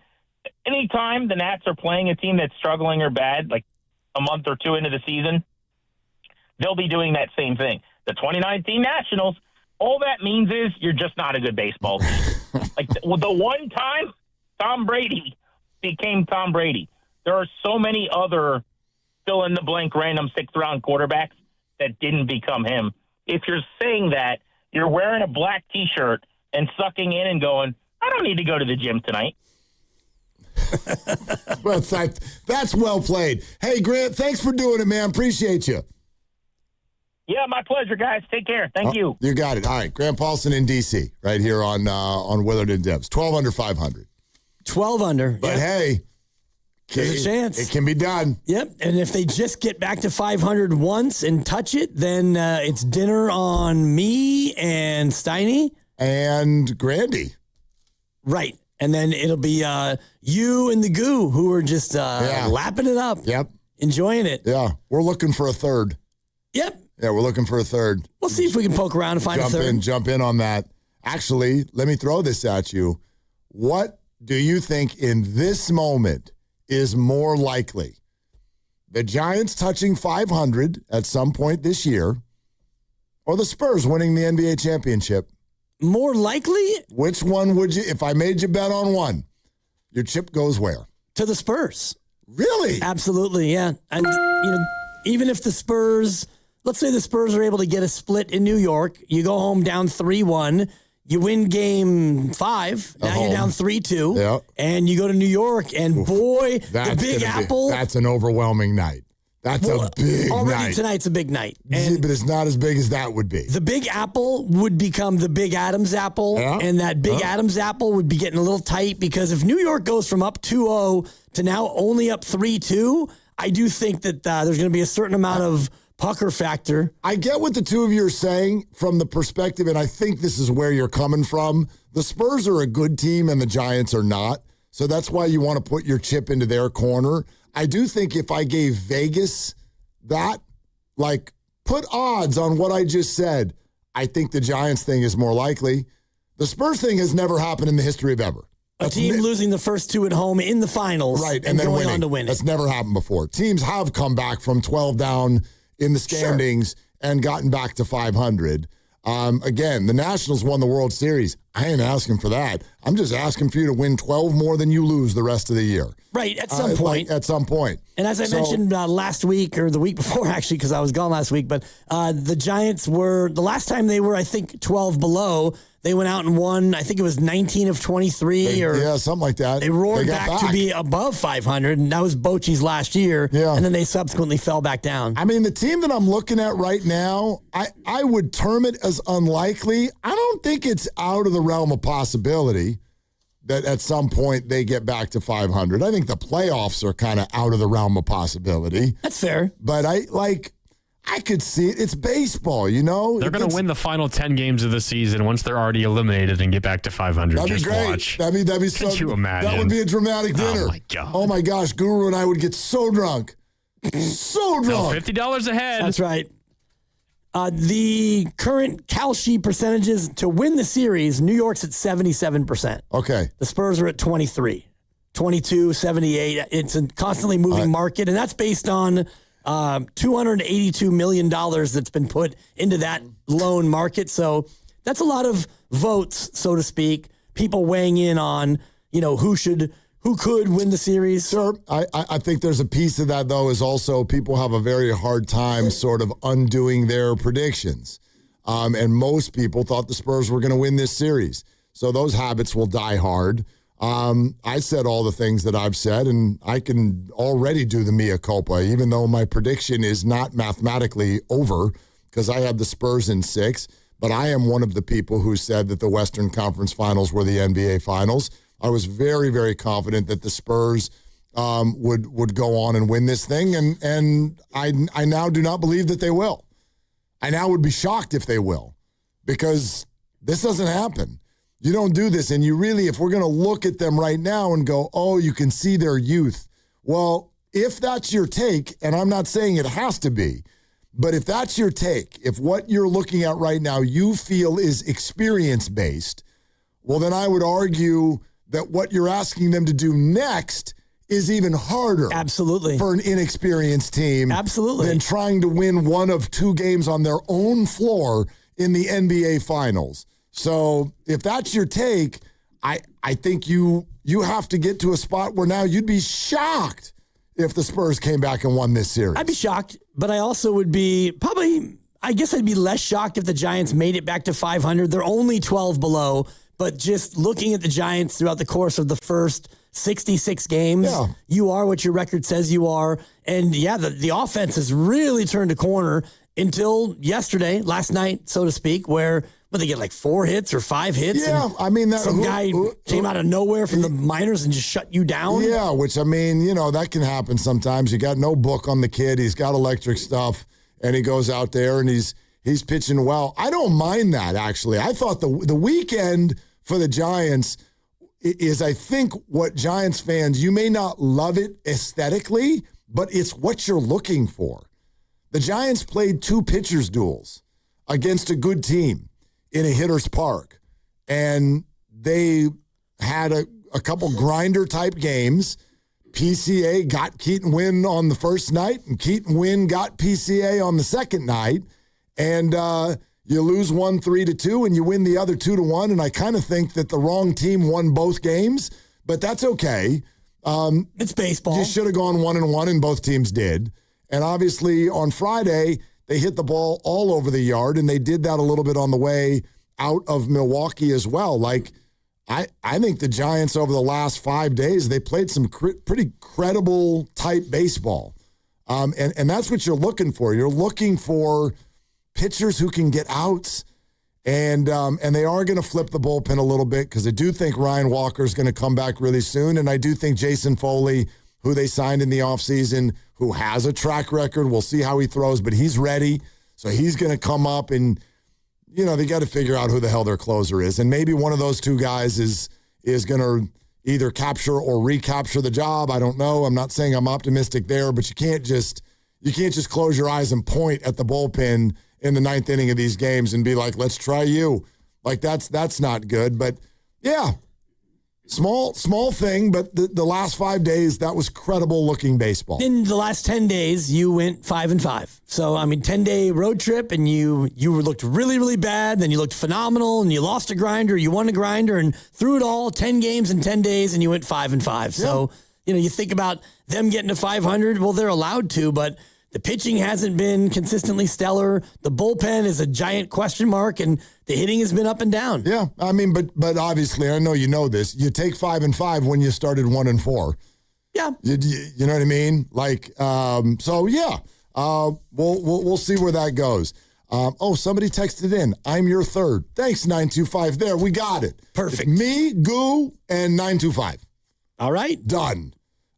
Anytime the Nats are playing a team that's struggling or bad, like a month or 2 into the season, they'll be doing that same thing. The 2019 Nationals, all that means is you're just not a good baseball team. Like the one time Tom Brady became Tom Brady, there are so many other fill-in-the-blank random 6th-round quarterbacks that didn't become him. If you're saying that, you're wearing a black T-shirt and sucking in and going, I don't need to go to the gym tonight. Well, that's well played. Hey, Grant, thanks for doing it, man. Appreciate you. Yeah, my pleasure, guys. Take care. Thank you. You got it. All right, Grant Paulson in D.C. right here on Willard and Debs. 12 under 500. 12 under. But hey, there's a chance. It can be done. Yep. And if they just get back to 500 once and touch it, then it's dinner on me and Steiny. and Grandy. Right. And then it'll be you and the Goo who are just lapping it up. Yep. Enjoying it. Yeah. We're looking for a third. Yep. Yeah, we're looking for a third. We'll see if we can poke around and find a third. Jump in on that. Actually, let me throw this at you. What do you think in this moment is more likely? The Giants touching 500 at some point this year, or the Spurs winning the NBA championship? More likely? Which one would you, if I made you bet on one, your chip goes where? To the Spurs. Really? Absolutely, yeah. And, even if the Spurs, let's say the Spurs are able to get a split in New York, you go home down 3-1, you win game 5, now you're down 3-2, and you go to New York, and boy, the Big Apple. That's an overwhelming night. That's a big already night. Tonight's a big night. And but it's not as big as that would be. The Big Apple would become the Big Adams Apple, and that Big Adams Apple would be getting a little tight because if New York goes from up 2-0 to now only up 3-2, I do think that there's going to be a certain amount of pucker factor. I get what the two of you are saying from the perspective, and I think this is where you're coming from. The Spurs are a good team and the Giants are not. So that's why you want to put your chip into their corner. I do think if I gave Vegas that, like, put odds on what I just said, I think the Giants thing is more likely. The Spurs thing has never happened in the history of ever. A team losing the first two at home in the finals, right, and then going winning. on to win it. That's never happened before. Teams have come back from 12 down in the standings and gotten back to 500. Again, the Nationals won the World Series. I ain't asking for that. I'm just asking for you to win 12 more than you lose the rest of the year. Right, at some point. At some point. And as I mentioned last week, or the week before, actually, because I was gone last week, but the Giants were, the last time they were, I think, 12 below, they went out and won, I think it was 19 of 23. Yeah, something like that. They roared back to be above 500, and that was Bochy's last year. Yeah. And then they subsequently fell back down. I mean, the team that I'm looking at right now, I would term it as unlikely. I don't think it's out of the realm of possibility that at some point they get back to 500. I think the playoffs are kind of out of the realm of possibility. That's fair. But I could see it. It's baseball, you know? They're going to win the final 10 games of the season once they're already eliminated and get back to 500. That'd be great. Watch. That'd be so. Could you imagine? That would be a dramatic dinner. Oh, my God. Oh, my gosh. Guru and I would get so drunk. So drunk. $50 a head. That's right. The current Kalshi percentages to win the series, New York's at 77%. Okay. The Spurs are at 23, 22, 78. It's a constantly moving market, and that's based on $282 million that's been put into that loan market. So that's a lot of votes, so to speak, people weighing in on, who could win the series. Sure. I think there's a piece of that, though, is also people have a very hard time sort of undoing their predictions. And most people thought the Spurs were going to win this series. So those habits will die hard. I said all the things that I've said, and I can already do the mea culpa, even though my prediction is not mathematically over because I had the Spurs in 6. But I am one of the people who said that the Western Conference Finals were the NBA Finals. I was very, very confident that the Spurs would go on and win this thing, and I now do not believe that they will. I now would be shocked if they will, because this doesn't happen. You don't do this, and you really, if we're going to look at them right now and go, oh, you can see their youth. Well, if that's your take, and I'm not saying it has to be, but if that's your take, if what you're looking at right now you feel is experience-based, well, then I would argue that what you're asking them to do next is even harder. Absolutely. For an inexperienced team. Absolutely. Than trying to win one of 2 games on their own floor in the NBA Finals. So if that's your take, I think you have to get to a spot where now you'd be shocked if the Spurs came back and won this series. I'd be shocked, but I also would be I guess I'd be less shocked if the Giants made it back to 500. They're only 12 below. But just looking at the Giants throughout the course of the first 66 games, you are what your record says you are. And, the offense has really turned a corner until yesterday, last night, so to speak, where they get like 4 hits or 5 hits. Yeah, I mean, some guy came out of nowhere from the minors and just shut you down. Yeah, which, I mean, that can happen sometimes. You got no book on the kid. He's got electric stuff, and he goes out there and he's He's pitching well. I don't mind that, actually. I thought the weekend for the Giants is, I think, what Giants fans, you may not love it aesthetically, but it's what you're looking for. The Giants played 2 pitchers duels against a good team in a hitter's park, and they had a couple grinder-type games. PCA got Keaton Wynn on the first night, and Keaton Wynn got PCA on the second night. And you lose one 3-2, and you win the other 2-1. And I kind of think that the wrong team won both games, but that's okay. It's baseball. You should have gone 1-1, and both teams did. And obviously on Friday, they hit the ball all over the yard, and they did that a little bit on the way out of Milwaukee as well. Like, I think the Giants over the last 5 days, they played some pretty credible type baseball. And that's what you're looking for. You're looking for pitchers who can get outs, and they are going to flip the bullpen a little bit because I do think Ryan Walker is going to come back really soon, and I do think Jason Foley, who they signed in the offseason, who has a track record, we'll see how he throws, but he's ready. So he's going to come up, and they got to figure out who the hell their closer is. And maybe one of those two guys is going to either capture or recapture the job. I don't know. I'm not saying I'm optimistic there, but you can't just close your eyes and point at the bullpen in the 9th inning of these games and be like, let's try you. Like, that's not good. But yeah, small thing, but the last 5 days, that was credible looking baseball. In the last 10 days, you went 5-5. So, 10-day road trip, and you looked really, really bad. Then you looked phenomenal, and you lost a grinder, you won a grinder, and through it all, 10 games in 10 days, and you went 5-5. So, you think about them getting to 500. Well, they're allowed to, but the pitching hasn't been consistently stellar. The bullpen is a giant question mark, and the hitting has been up and down. Yeah, but obviously, I know you know this. You take 5-5 when you started 1-4. Yeah, you know what I mean. Like, so yeah, we'll see where that goes. Somebody texted in. I'm your third. Thanks, 925. There, we got it. Perfect. It's me, Goo, and 925. All right, done.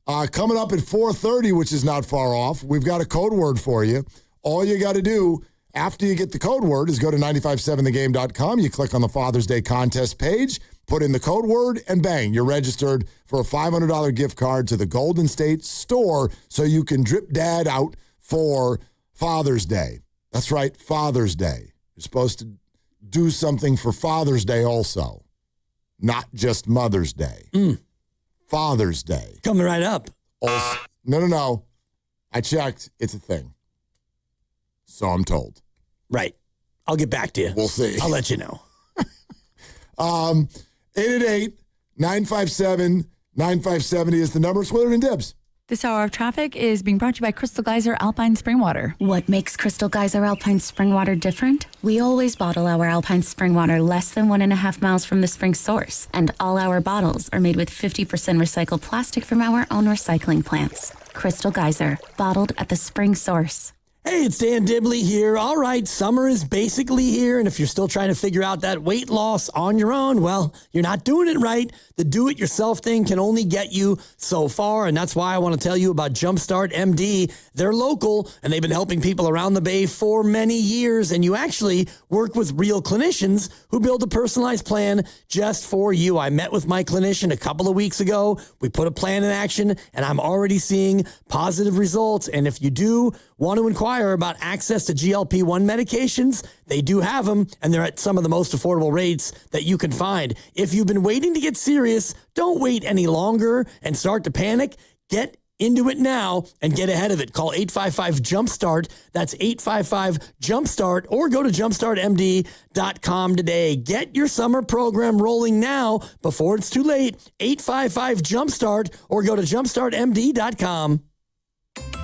Coming up at 4:30, which is not far off, we've got a code word for you. All you got to do after you get the code word is go to 957thegame.com. You click on the Father's Day contest page, put in the code word, and bang, you're registered for a $500 gift card to the Golden State Store so you can drip dad out for Father's Day. That's right, Father's Day. You're supposed to do something for Father's Day also, not just Mother's Day. Father's Day. Coming right up. Also, no. I checked. It's a thing. So I'm told. Right. I'll get back to you. We'll see. I'll let you know. 888-957-9570 is the number. It's Willard and Dibs. This hour of traffic is being brought to you by Crystal Geyser Alpine Spring Water. What makes Crystal Geyser Alpine Spring Water different? We always bottle our Alpine Spring Water less than 1.5 miles from the spring source, and all our bottles are made with 50% recycled plastic from our own recycling plants. Crystal Geyser, bottled at the spring source. Hey, it's Dan Dibley here. All right, summer is basically here, and if you're still trying to figure out that weight loss on your own, well, you're not doing it right. The do-it-yourself thing can only get you so far, and that's why I want to tell you about Jumpstart MD. They're local, and they've been helping people around the Bay for many years, and you actually work with real clinicians who build a personalized plan just for you. I met with my clinician a couple of weeks ago. We put a plan in action, and I'm already seeing positive results, and if you do want to inquire about access to GLP-1 medications, they do have them, and they're at some of the most affordable rates that you can find. If you've been waiting to get serious, don't wait any longer and start to panic. Get into it now and get ahead of it. Call 855-JUMPSTART. That's 855-JUMPSTART, or go to jumpstartmd.com today. Get your summer program rolling now before it's too late. 855-JUMPSTART, or go to jumpstartmd.com.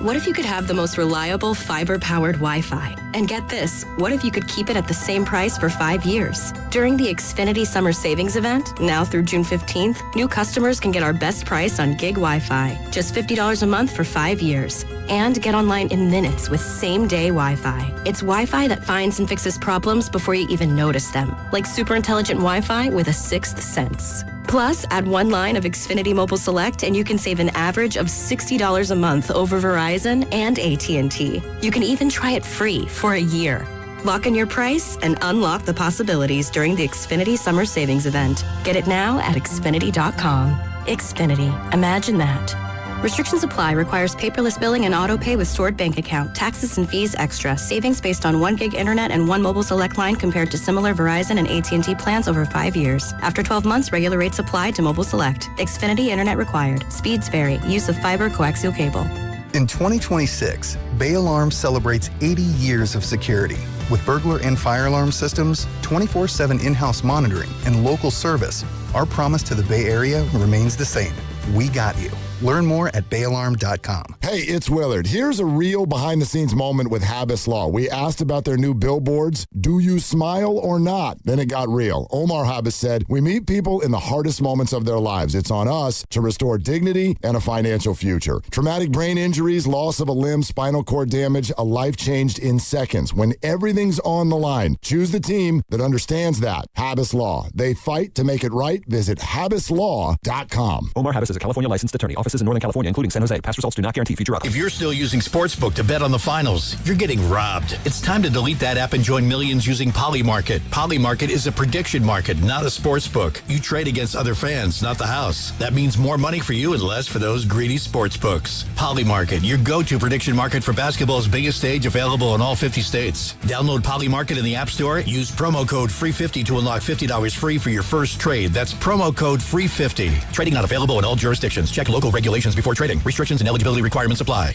What if you could have the most reliable fiber-powered Wi-Fi? And get this, what if you could keep it at the same price for 5 years? During the Xfinity Summer Savings Event, now through June 15th, new customers can get our best price on gig Wi-Fi, just $50 a month for 5 years. And get online in minutes with same-day Wi-Fi. It's Wi-Fi that finds and fixes problems before you even notice them, like super intelligent Wi-Fi with a sixth sense. Plus, add one line of Xfinity Mobile Select and you can save an average of $60 a month over Verizon and AT&T. You can even try it free for a year. Lock in your price and unlock the possibilities during the Xfinity Summer Savings Event. Get it now at Xfinity.com. Xfinity. Imagine that. Restrictions apply. Requires paperless billing and auto pay with stored bank account. Taxes and fees extra. Savings based on 1 gig internet and 1 mobile select line compared to similar Verizon and AT&T plans over 5 years. After 12 months, regular rates apply to mobile select. Xfinity internet required. Speeds vary. Use of fiber coaxial cable. In 2026, Bay Alarm celebrates 80 years of security. With burglar and fire alarm systems, 24/7 in-house monitoring, and local service, our promise to the Bay Area remains the same. We got you. Learn more at bayalarm.com. Hey, it's Willard. Here's a real behind-the-scenes moment with Habas Law. We asked about their new billboards. Do you smile or not? Then it got real. Omar Habas said, we meet people in the hardest moments of their lives. It's on us to restore dignity and a financial future. Traumatic brain injuries, loss of a limb, spinal cord damage, a life changed in seconds. When everything's on the line, choose the team that understands that. Habas Law. They fight to make it right. Visit habaslaw.com. Omar Habas is a California licensed attorney. Offices in Northern California, including San Jose. Past results do not guarantee future outcomes. If you're still using Sportsbook to bet on the finals, you're getting robbed. It's time to delete that app and join millions using Polymarket. Polymarket is a prediction market, not a sportsbook. You trade against other fans, not the house. That means more money for you and less for those greedy sportsbooks. Polymarket, your go-to prediction market for basketball's biggest stage, available in all 50 states. Download Polymarket in the App Store. Use promo code FREE50 to unlock $50 free for your first trade. That's promo code FREE50. Trading not available in all jurisdictions. Check local regulations before trading. Restrictions and eligibility requirements apply.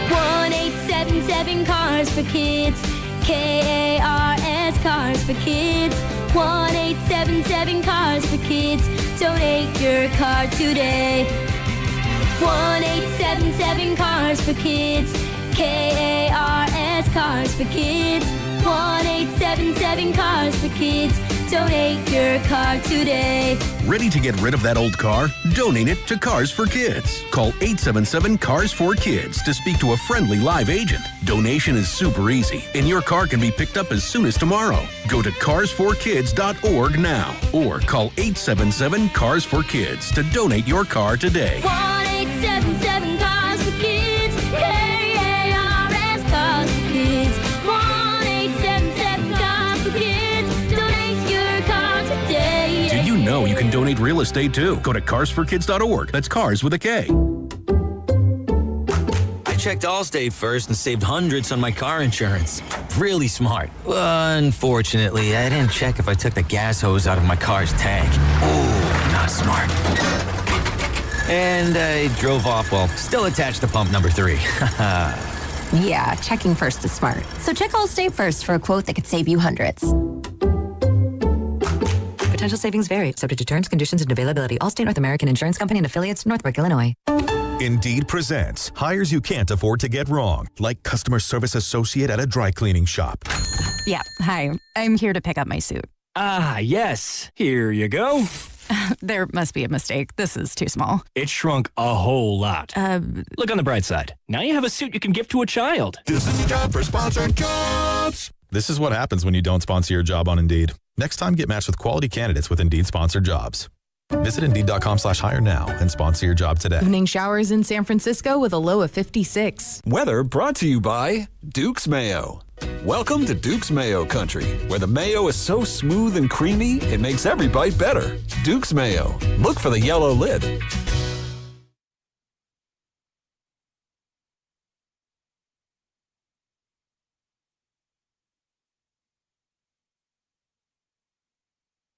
1-877 Cars for Kids. KARS Cars for Kids. 1-877 Cars for Kids. Donate your car today. 1-877 Cars for Kids. KARS Cars for Kids. 1-877 Cars for Kids. Donate your car today. Ready to get rid of that old car? Donate it to Cars for Kids. Call 877 Cars for Kids to speak to a friendly live agent. Donation is super easy, and your car can be picked up as soon as tomorrow. Go to carsforkids.org now or call 877 Cars for Kids to donate your car today. 1-877 Cars for Kids. KARS Cars for Kids. 1-877 Cars for Kids. Donate your car today. Did you know you can donate real estate too? Go to carsforkids.org. That's cars with a K. I checked Allstate first and saved hundreds on my car insurance. Really smart. Unfortunately, I didn't check if I took the gas hose out of my car's tank. Ooh, not smart. And I drove off while still attached to pump number 3. Yeah, checking first is smart. So check Allstate first for a quote that could save you hundreds. Potential savings vary, subject to terms, conditions, and availability. Allstate North American Insurance Company and affiliates, Northbrook, Illinois. Indeed presents hires you can't afford to get wrong, like customer service associate at a dry cleaning shop. Yeah, hi. I'm here to pick up my suit. Ah, yes. Here you go. There must be a mistake. This is too small. It shrunk a whole lot. Look on the bright side. Now you have a suit you can give to a child. This is a job for sponsored jobs. This is what happens when you don't sponsor your job on Indeed. Next time, get matched with quality candidates with Indeed sponsored jobs. Visit Indeed.com/hire now and sponsor your job today. Evening showers in San Francisco with a low of 56. Weather brought to you by Duke's Mayo. Welcome to Duke's Mayo Country, where the mayo is so smooth and creamy, it makes every bite better. Duke's Mayo. Look for the yellow lid.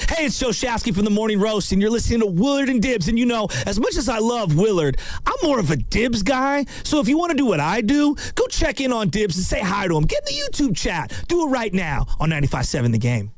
Hey, it's Joe Shasky from the Morning Roast, and you're listening to Willard and Dibs. And you know, as much as I love Willard, I'm more of a Dibs guy. So if you want to do what I do, go check in on Dibs and say hi to him. Get in the YouTube chat. Do it right now on 95.7 The Game.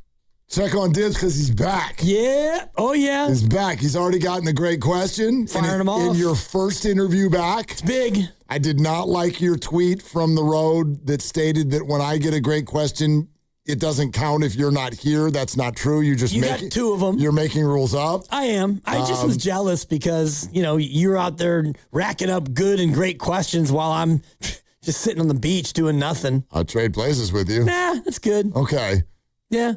Check on Dibs because he's back. Yeah. Oh, yeah. He's back. He's already gotten a great question. Firing him off. In your first interview back. It's big. I did not like your tweet from the road that stated that when I get a great question, it doesn't count if you're not here. That's not true. You got 2 of them. You're making rules up. I am. I just was jealous because, you know, you're out there racking up good and great questions while I'm just sitting on the beach doing nothing. I'll trade places with you. Nah, that's good. Okay. Yeah.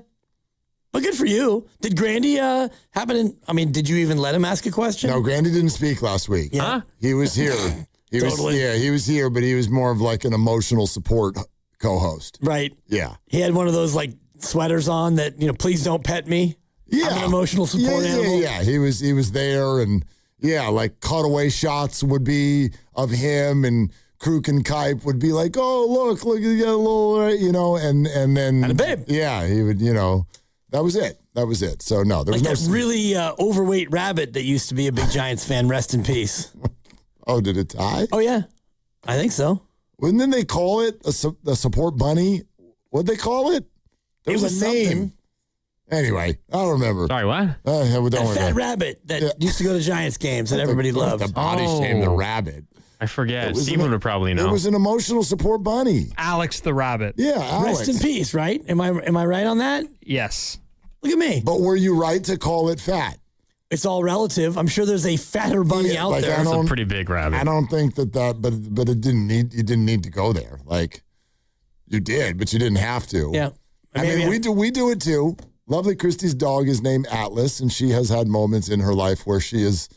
But good for you. Did Grandy did you even let him ask a question? No, Grandy didn't speak last week. Yeah. He was here. He was here, but he was more of like an emotional support co-host. Right. Yeah. He had one of those like sweaters on that, please don't pet me. Yeah. I'm an emotional support animal. Yeah. He was there, and like cutaway shots would be of him, and Kruk and Kipe would be like, oh, look, you got a little, and then. And a babe. Yeah, he would, that was it. That was it. So, no, there was that really overweight rabbit that used to be a big Giants fan. Rest in peace. Oh, did it die? Oh, yeah. I think so. Wouldn't they call it a support bunny? What'd they call it? There was a name. Anyway, I don't remember. Sorry, what? That fat rabbit that used to go to Giants games that everybody loved. The body shame the rabbit. I forget. Steven would probably know. It was an emotional support bunny. Alex the rabbit. Yeah, Alex. Rest in peace, right? Am I right on that? Yes. Look at me. But were you right to call it fat? It's all relative. I'm sure there's a fatter bunny out there. It's a pretty big rabbit. I don't think that, but it didn't need. You didn't need to go there. Like you did, but you didn't have to. Yeah. I mean, we do it too. Lovely Christie's dog is named Atlas, and she has had moments in her life where she has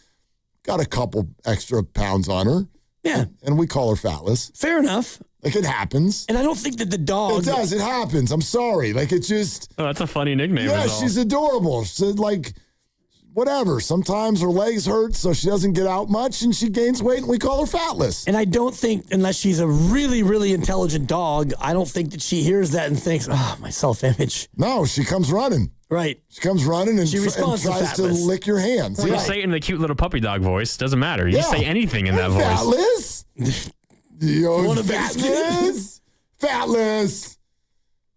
got a couple extra pounds on her. Yeah. And we call her Fatless. Fair enough. Like, it happens. And I don't think that the dog... It does. It happens. I'm sorry. Like, it just... Oh, that's a funny nickname. Yeah, she's adorable. So, like, whatever. Sometimes her legs hurt, so she doesn't get out much, and she gains weight, and we call her Fatless. And I don't think, unless she's a really, really intelligent dog, I don't think that she hears that and thinks, oh, my self-image. No, she comes running. Right. She comes running and, she and tries to lick your hands. Well, you say it in the cute little puppy dog voice. Doesn't matter. You say anything in that voice. Fatless. Yo, Fatless. Fatless.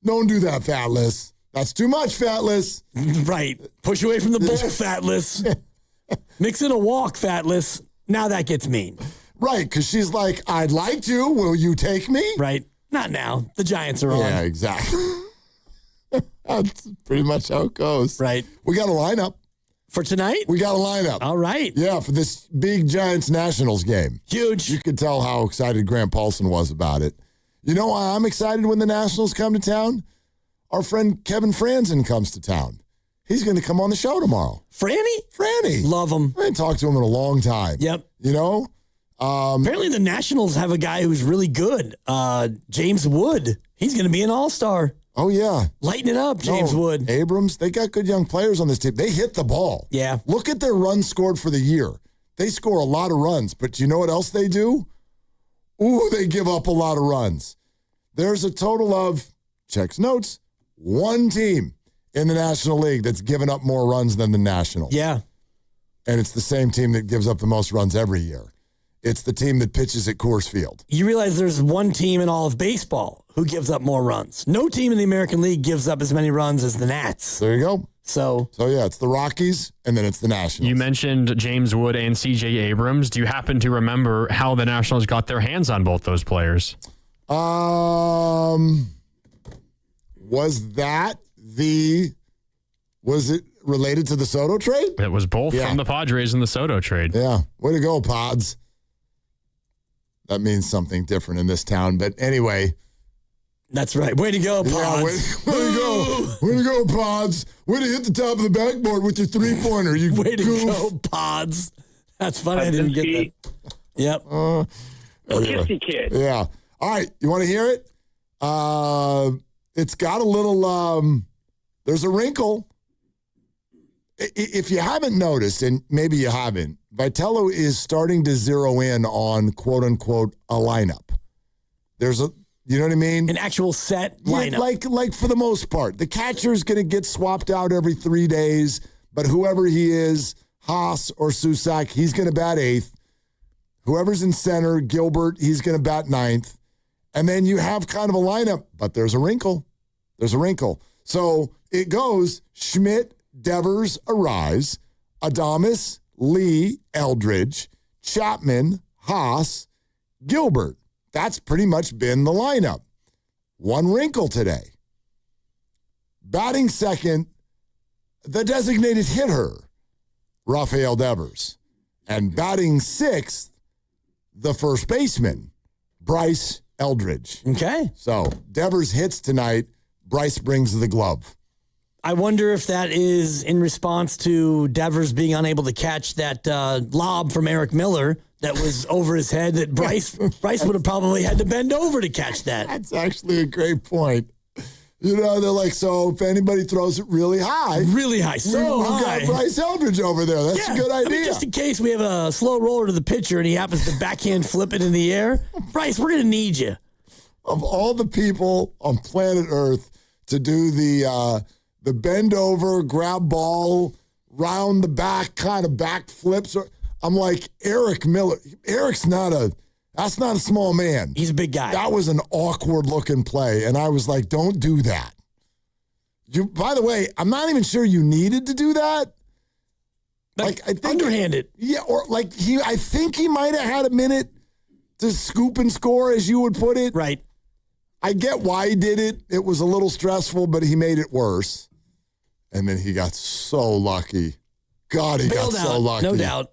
Don't do that, Fatless. That's too much, Fatless. Right. Push away from the bowl, Fatless. Mix in a walk, Fatless. Now that gets mean. Right, because she's like, I'd like to. Will you take me? Right. Not now. The Giants are on. Yeah, exactly. That's pretty much how it goes. Right. We got a lineup. For tonight? We got a lineup. All right. Yeah, for this big Giants-Nationals game. Huge. You could tell how excited Grant Paulson was about it. You know why I'm excited when the Nationals come to town? Our friend Kevin Franzen comes to town. He's going to come on the show tomorrow. Franny. Love him. I ain't talked to him in a long time. Yep. You know? Apparently the Nationals have a guy who's really good. James Wood. He's going to be an all-star. Oh, yeah. Lighten it up, James Wood. Abrams, they got good young players on this team. They hit the ball. Yeah. Look at their runs scored for the year. They score a lot of runs, but you know what else they do? Ooh, they give up a lot of runs. There's a total of, checks notes, one team in the National League that's given up more runs than the Nationals. Yeah. And it's the same team that gives up the most runs every year. It's the team that pitches at Coors Field. You realize there's one team in all of baseball who gives up more runs. No team in the American League gives up as many runs as the Nats. There you go. So yeah, it's the Rockies, and then it's the Nationals. You mentioned James Wood and C.J. Abrams. Do you happen to remember how the Nationals got their hands on both those players? Was it related to the Soto trade? It was both from the Padres and the Soto trade. Yeah. Way to go, Pods. That means something different in this town. But anyway. That's right. Way to go, Pods. Yeah, way to go. Way to go, Pods. Way to hit the top of the backboard with your three-pointer. You Way to goof. go, Pods. That's funny. I didn't get that. Yep. Kissy kid. Yeah. All right. You want to hear it? It's got a little, there's a wrinkle. If you haven't noticed, and maybe you haven't, Vitello is starting to zero in on quote unquote a lineup. There's you know what I mean? An actual set lineup. Yeah, like for the most part. The catcher's going to get swapped out every 3 days, but whoever he is, Haas or Susak, he's going to bat 8th. Whoever's in center, Gilbert, he's going to bat 9th. And then you have kind of a lineup, but there's a wrinkle. There's a wrinkle. So it goes Schmidt, Devers, Arise, Adames, Lee, Eldridge, Chapman, Haas, Gilbert. That's pretty much been the lineup. One wrinkle today. Batting second, the designated hitter, Rafael Devers. And batting 6th, the first baseman, Bryce Eldridge. Okay. So Devers hits tonight. Bryce brings the glove. I wonder if that is in response to Devers being unable to catch that lob from Eric Miller that was over his head that Bryce would have probably had to bend over to catch that. That's actually a great point. You know, they're like, so if anybody throws it really high, we've got Bryce Eldridge over there. That's a good idea. I mean, just in case we have a slow roller to the pitcher and he happens to backhand flip it in the air, Bryce, we're going to need you. Of all the people on planet Earth to do the bend over, grab ball, round the back kind of back flips, I'm like Eric Miller. That's not a small man. He's a big guy. That was an awkward looking play. And I was like, don't do that. By the way, I'm not even sure you needed to do that. Like I think underhanded. Yeah, or like I think he might have had a minute to scoop and score, as you would put it. Right. I get why he did it. It was a little stressful, but he made it worse. And then he got so lucky. God, he got so lucky. No doubt.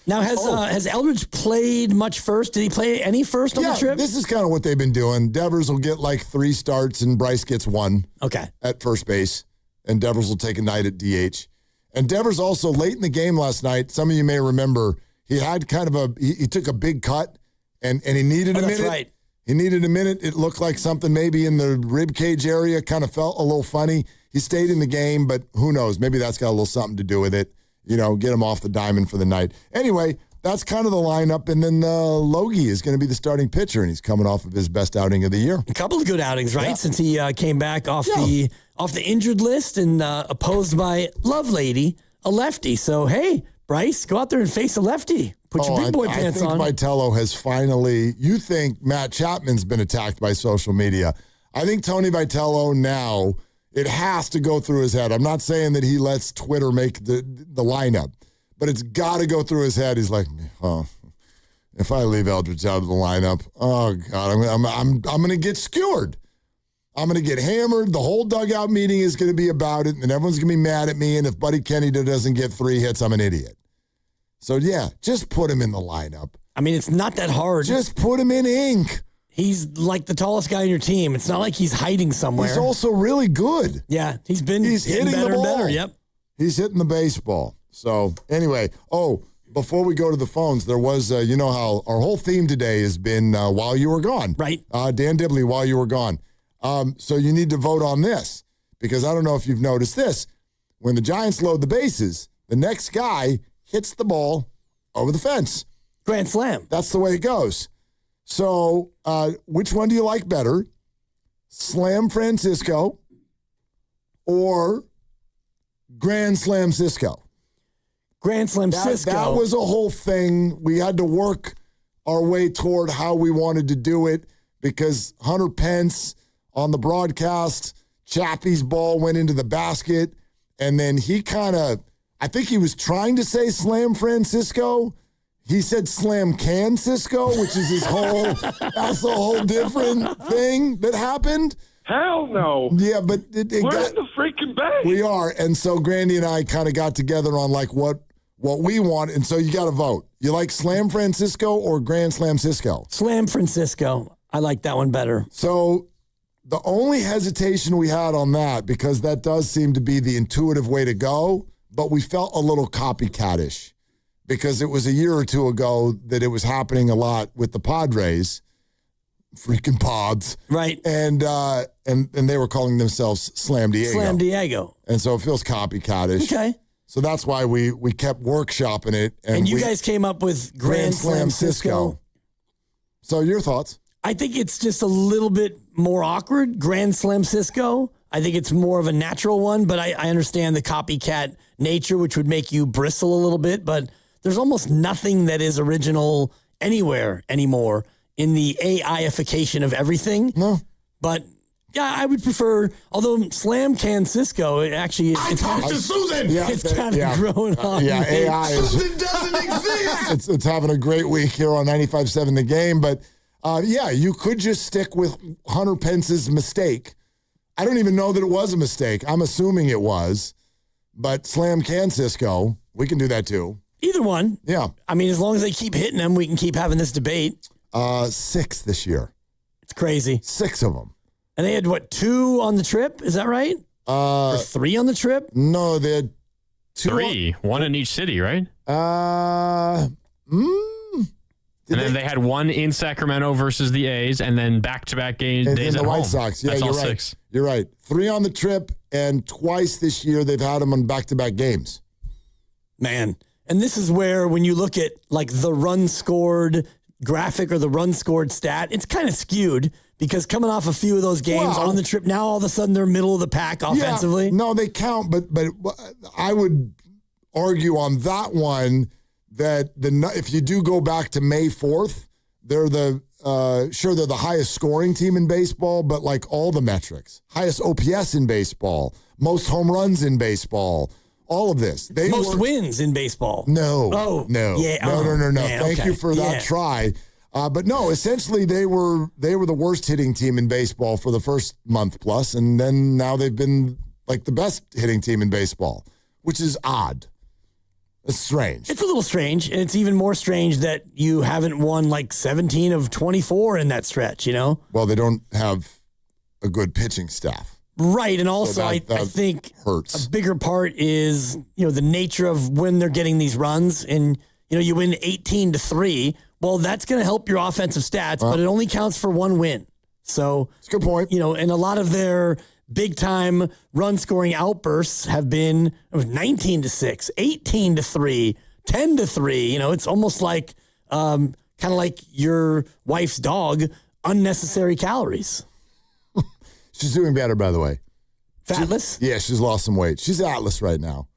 Now, has Eldridge played much first? Did he play any first on the trip? This is kind of what they've been doing. Devers will get like 3 starts and Bryce gets 1. Okay. At first base. And Devers will take a night at DH. And Devers also, late in the game last night, some of you may remember, he had kind of he took a big cut and he needed a minute. That's right. He needed a minute. It looked like something maybe in the rib cage area, kind of felt a little funny. He stayed in the game, but who knows? Maybe that's got a little something to do with it. You know, get him off the diamond for the night. Anyway, that's kind of the lineup. And then Logie is going to be the starting pitcher, and he's coming off of his best outing of the year. A couple of good outings, right? Yeah. Since he came back off the injured list and opposed by Lovelady, a lefty. So, hey, Bryce, go out there and face a lefty. Put your big boy pants on. I think Vitello has finally, you think Matt Chapman's been attacked by social media. I think Tony Vitello now, it has to go through his head. I'm not saying that he lets Twitter make the lineup, but it's got to go through his head. He's like, if I leave Eldridge out of the lineup, oh God, I'm going to get skewered. I'm going to get hammered. The whole dugout meeting is going to be about it, and everyone's going to be mad at me. And if Buddy Kennedy doesn't get 3 hits, I'm an idiot. So yeah, just put him in the lineup. I mean, it's not that hard. Just put him in ink. He's like the tallest guy on your team. It's not like he's hiding somewhere. He's also really good. Yeah, he's hitting better and better. Yep. He's hitting the baseball. So anyway, before we go to the phones, there was, you know how our whole theme today has been while you were gone. Right. Dan Dibley, while you were gone. So you need to vote on this because I don't know if you've noticed this. When the Giants load the bases, the next guy hits the ball over the fence. Grand slam. That's the way it goes. So which one do you like better? Slam Francisco or Grand Slam Cisco? Grand Slam Cisco. That was a whole thing. We had to work our way toward how we wanted to do it because Hunter Pence on the broadcast, Chappie's ball went into the basket, and then he kind of, I think he was trying to say Slam Francisco. He said Slam Can Cisco, which is his whole, that's a whole different thing that happened. Hell no. Yeah, but we're in the freaking bay. We are. And so Grandy and I kind of got together on like what we want. And so you got to vote. You like Slam Francisco or Grand Slam Cisco? Slam Francisco. I like that one better. So the only hesitation we had on that, because that does seem to be the intuitive way to go, but we felt a little copycatish because it was a year or two ago that it was happening a lot with the Padres. Freaking Pods. Right. And they were calling themselves Slam Diego. Slam Diego. And so it feels copycatish. Okay. So that's why we kept workshopping it. And you guys came up with Grand Slam Cisco. So your thoughts? I think it's just a little bit more awkward. Grand Slam Cisco. I think it's more of a natural one, but I understand the copycat nature, which would make you bristle a little bit. But there's almost nothing that is original anywhere anymore in the AI-ification of everything. No. But yeah, I would prefer, although Slam Can Cisco, it actually is. It's talked to Susan. Yeah, it's kind of growing on. Yeah, me. AI is. Susan doesn't exist. It's having a great week here on 95.7 The Game. But yeah, you could just stick with Hunter Pence's mistake. I don't even know that it was a mistake. I'm assuming it was. But Slam Can Cisco, we can do that too. Either one. Yeah. I mean, as long as they keep hitting them, we can keep having this debate. 6 this year. It's crazy. 6 of them. And they had, 2 on the trip? Is that right? Or 3 on the trip? No, they had 2. 3. 1 in each city, right? And then they had one in Sacramento versus the A's, and then back-to-back days And at the home. White Sox. Yeah, That's you're all right. 6. You're right. 3 on the trip, and twice this year they've had them on back-to-back games. Man. And this is where, when you look at like the run scored graphic or the run scored stat, it's kind of skewed because coming off a few of those games on the trip, now all of a sudden they're middle of the pack offensively. Yeah, no, they count, but I would argue on that one that if you do go back to May 4th, they're they're the highest scoring team in baseball, but like all the metrics, highest OPS in baseball, most home runs in baseball, all of this. Most wins in baseball. No. Oh, no. Yeah. No. Man, Thank you for that try. But no, essentially they were the worst hitting team in baseball for the first month plus, and then now they've been like the best hitting team in baseball, which is odd. It's strange. It's a little strange, and it's even more strange that you haven't won like 17 of 24 in that stretch, you know? Well, they don't have a good pitching staff. Right, and also So I think hurts. a bigger part is, the nature of when they're getting these runs, and, you win 18-3. Well, that's going to help your offensive stats, but it only counts for one win. So it's a good point. And a lot of their big-time run-scoring outbursts have been 19-6, 18-3, 10-3. It's almost like kind of like your wife's dog, unnecessary calories. She's doing better, by the way. Fatless? Yeah, she's lost some weight. She's atless right now.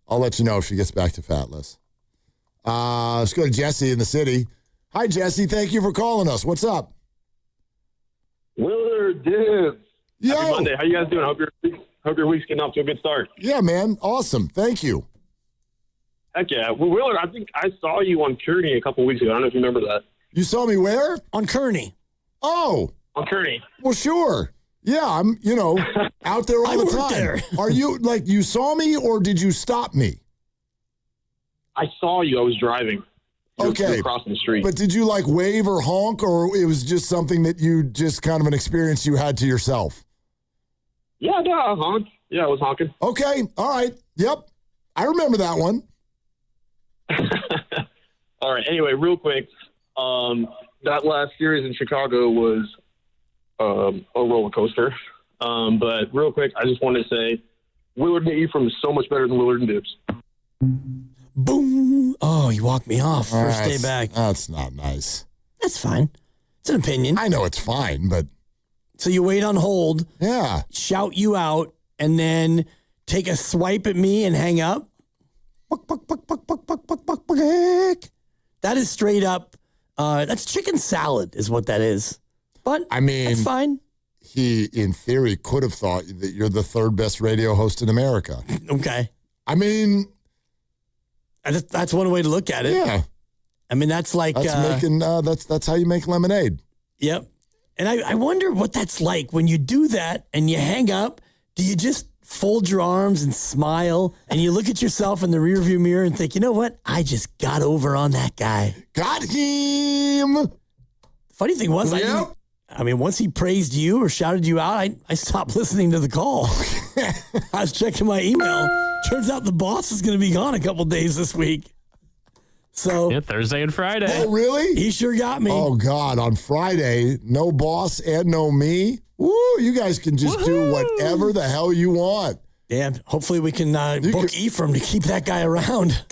I'll let you know if she gets back to fatless. Let's go to Jesse in the city. Hi, Jesse. Thank you for calling us. What's up? Willard, dude. Yo. Happy Monday. How you guys doing? Hope your week's getting off to a good start. Yeah, man. Awesome. Thank you. Heck yeah. Well, Willard, I think I saw you on Kearney a couple weeks ago. I don't know if you remember that. You saw me where? On Kearney. Oh. On Kearney. Well, sure. Yeah, I'm, out there all the time. There. Are you, you saw me or did you stop me? I saw you. I was driving. You were crossing the street. But did you, wave or honk, or it was just something that you just kind of an experience you had to yourself? Yeah, I honked. Yeah, I was honking. Okay. All right. Yep. I remember that one. All right. Anyway, real quick, that last series in Chicago was a roller coaster. But real quick, I just wanted to say Willard and Ephraim is so much better than Willard and Dibs. Boom. Oh, you walked me off. First day That's- back. That's not nice. That's fine. It's an opinion. I know it's fine, but So you wait on hold, yeah. shout you out, and then take a swipe at me and hang up. That is straight up, that's chicken salad is what that is. But I mean, that's fine. He, in theory, could have thought that you're the third best radio host in America. Okay. I mean, that's one way to look at it. yeah. I mean, that's like That's how you make lemonade. Yep. And I wonder what that's like when you do that and you hang up. Do you just fold your arms and smile and you look at yourself in the rearview mirror and think, you know what? I just got over on that guy. Got him. Funny thing was, Yep. I mean, once he praised you or shouted you out, I stopped listening to the call. I was checking my email. Turns out the boss is going to be gone a couple days this week. So Yeah, Thursday and Friday. Oh, really? he sure got me. Oh, God. On Friday, no boss and no me. Woo, you guys can just do whatever the hell you want. Yeah, hopefully we can book Ephraim to keep that guy around.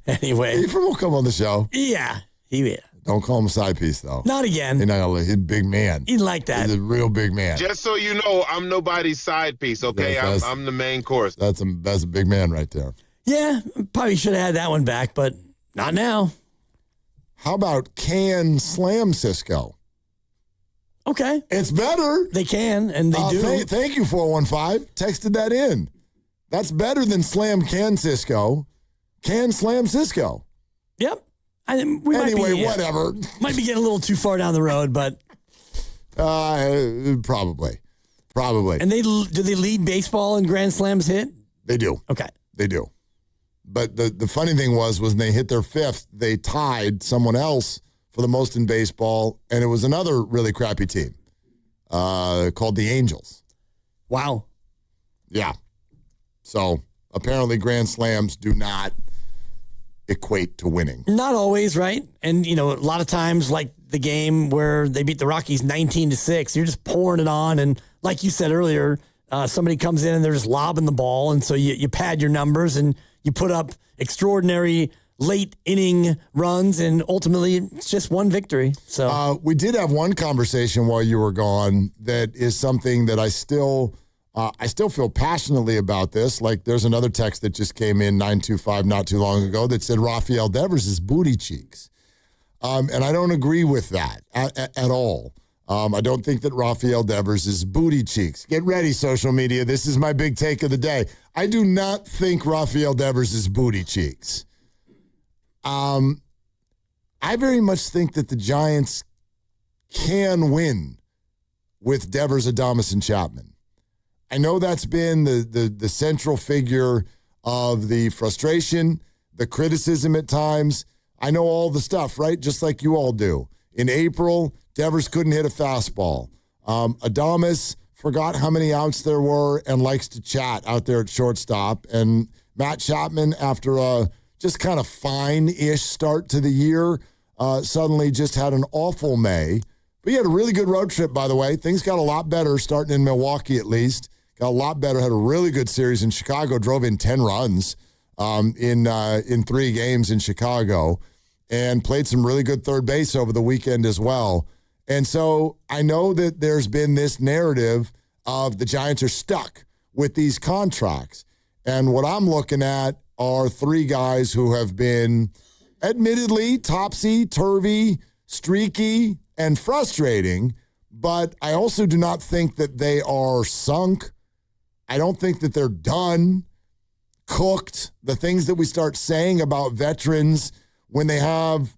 Anyway. Ephraim will come on the show. Yeah. Don't call him a side piece, though. Not again. He's a big man. He like that. He's a real big man. Just so you know, I'm nobody's side piece, okay? That's- I'm the main course. That's a big man right there. Yeah, probably should have had that one back, but not now. How about can slam Cisco? Okay. It's better. They can, and they do. Thank you, 415. Texted that in. That's better than slam can Cisco. Can slam Cisco. Yep. Whatever. Might be getting a little too far down the road, but probably. And do they lead baseball in Grand Slams hit? They do. Okay. They do. But the funny thing was when they hit their fifth, they tied someone else for the most in baseball, and it was another really crappy team called the Angels. Wow. Yeah. So apparently Grand Slams do not equate to winning. Not always, right? And, a lot of times, like the game where they beat the Rockies 19-6, you're just pouring it on. And like you said earlier, somebody comes in and they're just lobbing the ball. And so you pad your numbers and you put up extraordinary late inning runs. And ultimately, it's just one victory. So we did have one conversation while you were gone that is something that I still feel passionately about this. Like there's another text that just came in 925 not too long ago that said Rafael Devers is booty cheeks. And I don't agree with that at all. I don't think that Rafael Devers is booty cheeks. Get ready, social media. This is my big take of the day. I do not think Rafael Devers is booty cheeks. I very much think that the Giants can win with Devers, Adames, and Chapman. I know that's been the central figure of the frustration, the criticism at times. I know all the stuff, right? Just like you all do. In April, Devers couldn't hit a fastball. Adames forgot how many outs there were and likes to chat out there at shortstop. And Matt Chapman, after a just kind of fine-ish start to the year, suddenly just had an awful May. But he had a really good road trip, by the way. Things got a lot better, starting in Milwaukee at least. Got a lot better, had a really good series in Chicago, drove in 10 runs in 3 games in Chicago, and played some really good third base over the weekend as well. And so I know that there's been this narrative of the Giants are stuck with these contracts. And what I'm looking at are 3 guys who have been admittedly topsy-turvy, streaky, and frustrating, but I also do not think that they are sunk. I don't think that they're done, cooked. The things that we start saying about veterans when they have,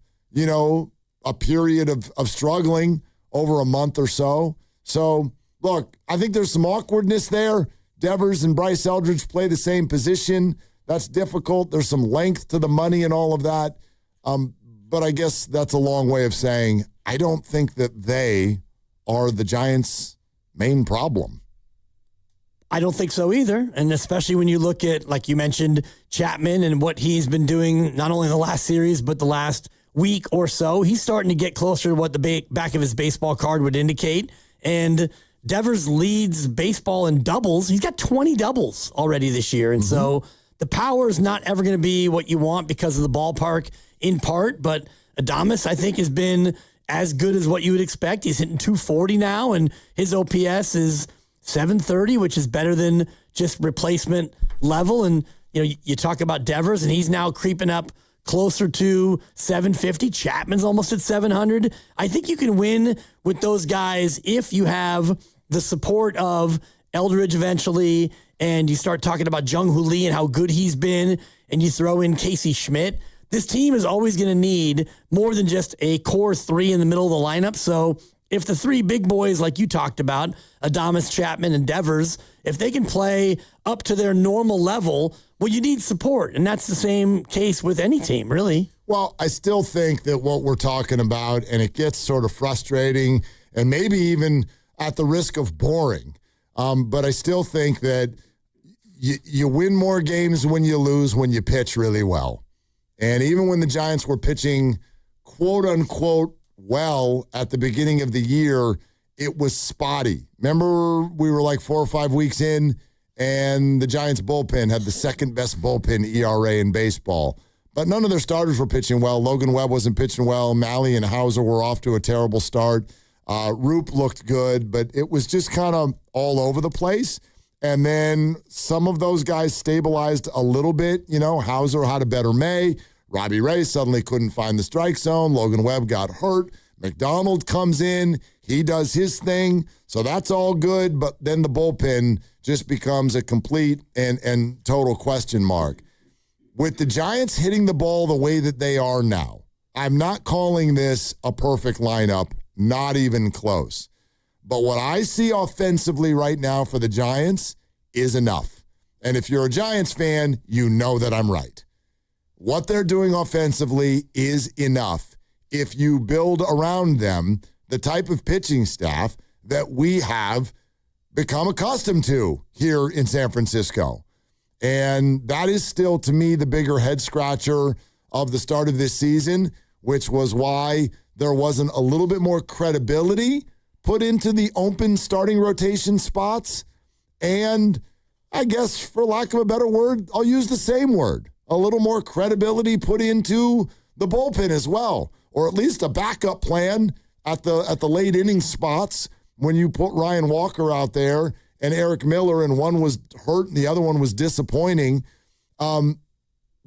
a period of struggling over a month or so. So, look, I think there's some awkwardness there. Devers and Bryce Eldridge play the same position. That's difficult. There's some length to the money and all of that. But I guess that's a long way of saying I don't think that they are the Giants' main problem. I don't think so either. And especially when you look at, like you mentioned, Chapman and what he's been doing, not only in the last series, but the last week or so, he's starting to get closer to what the back of his baseball card would indicate. And Devers leads baseball in doubles. He's got 20 doubles already this year. And so the power is not ever going to be what you want because of the ballpark in part. But Adames, I think, has been as good as what you would expect. He's hitting 240 now, and his OPS is 730, which is better than just replacement level. And, you talk about Devers, and he's now creeping up closer to 750. Chapman's almost at 700. I think you can win with those guys if you have the support of Eldridge eventually, and you start talking about Jung-Hoo Lee and how good he's been, and you throw in Casey Schmidt. This team is always going to need more than just a core 3 in the middle of the lineup. So if the 3 big boys, like you talked about, Adames, Chapman, and Devers, if they can play up to their normal level, well, you need support. And that's the same case with any team, really. Well, I still think that what we're talking about, and it gets sort of frustrating and maybe even at the risk of boring, but I still think that you win more games when you lose when you pitch really well. And even when the Giants were pitching, quote unquote, well at the beginning of the year, it was spotty. Remember, we were like 4 or 5 weeks in, and the Giants bullpen had the second best bullpen ERA in baseball. But none of their starters were pitching well. Logan Webb wasn't pitching well. Malley and Hauser were off to a terrible start. Roop looked good, but it was just kind of all over the place. And then some of those guys stabilized a little bit. Hauser had a better May. Robbie Ray suddenly couldn't find the strike zone. Logan Webb got hurt. McDonald comes in. He does his thing. So that's all good. But then the bullpen just becomes a complete and total question mark. With the Giants hitting the ball the way that they are now, I'm not calling this a perfect lineup, not even close. But what I see offensively right now for the Giants is enough. And if you're a Giants fan, you know that I'm right. What they're doing offensively is enough if you build around them the type of pitching staff that we have become accustomed to here in San Francisco. And that is still, to me, the bigger head scratcher of the start of this season, which was why there wasn't a little bit more credibility put into the open starting rotation spots. And I guess, for lack of a better word, I'll use the same word, a little more credibility put into the bullpen as well, or at least a backup plan at the late inning spots when you put Ryan Walker out there and Eric Miller, and one was hurt and the other one was disappointing. The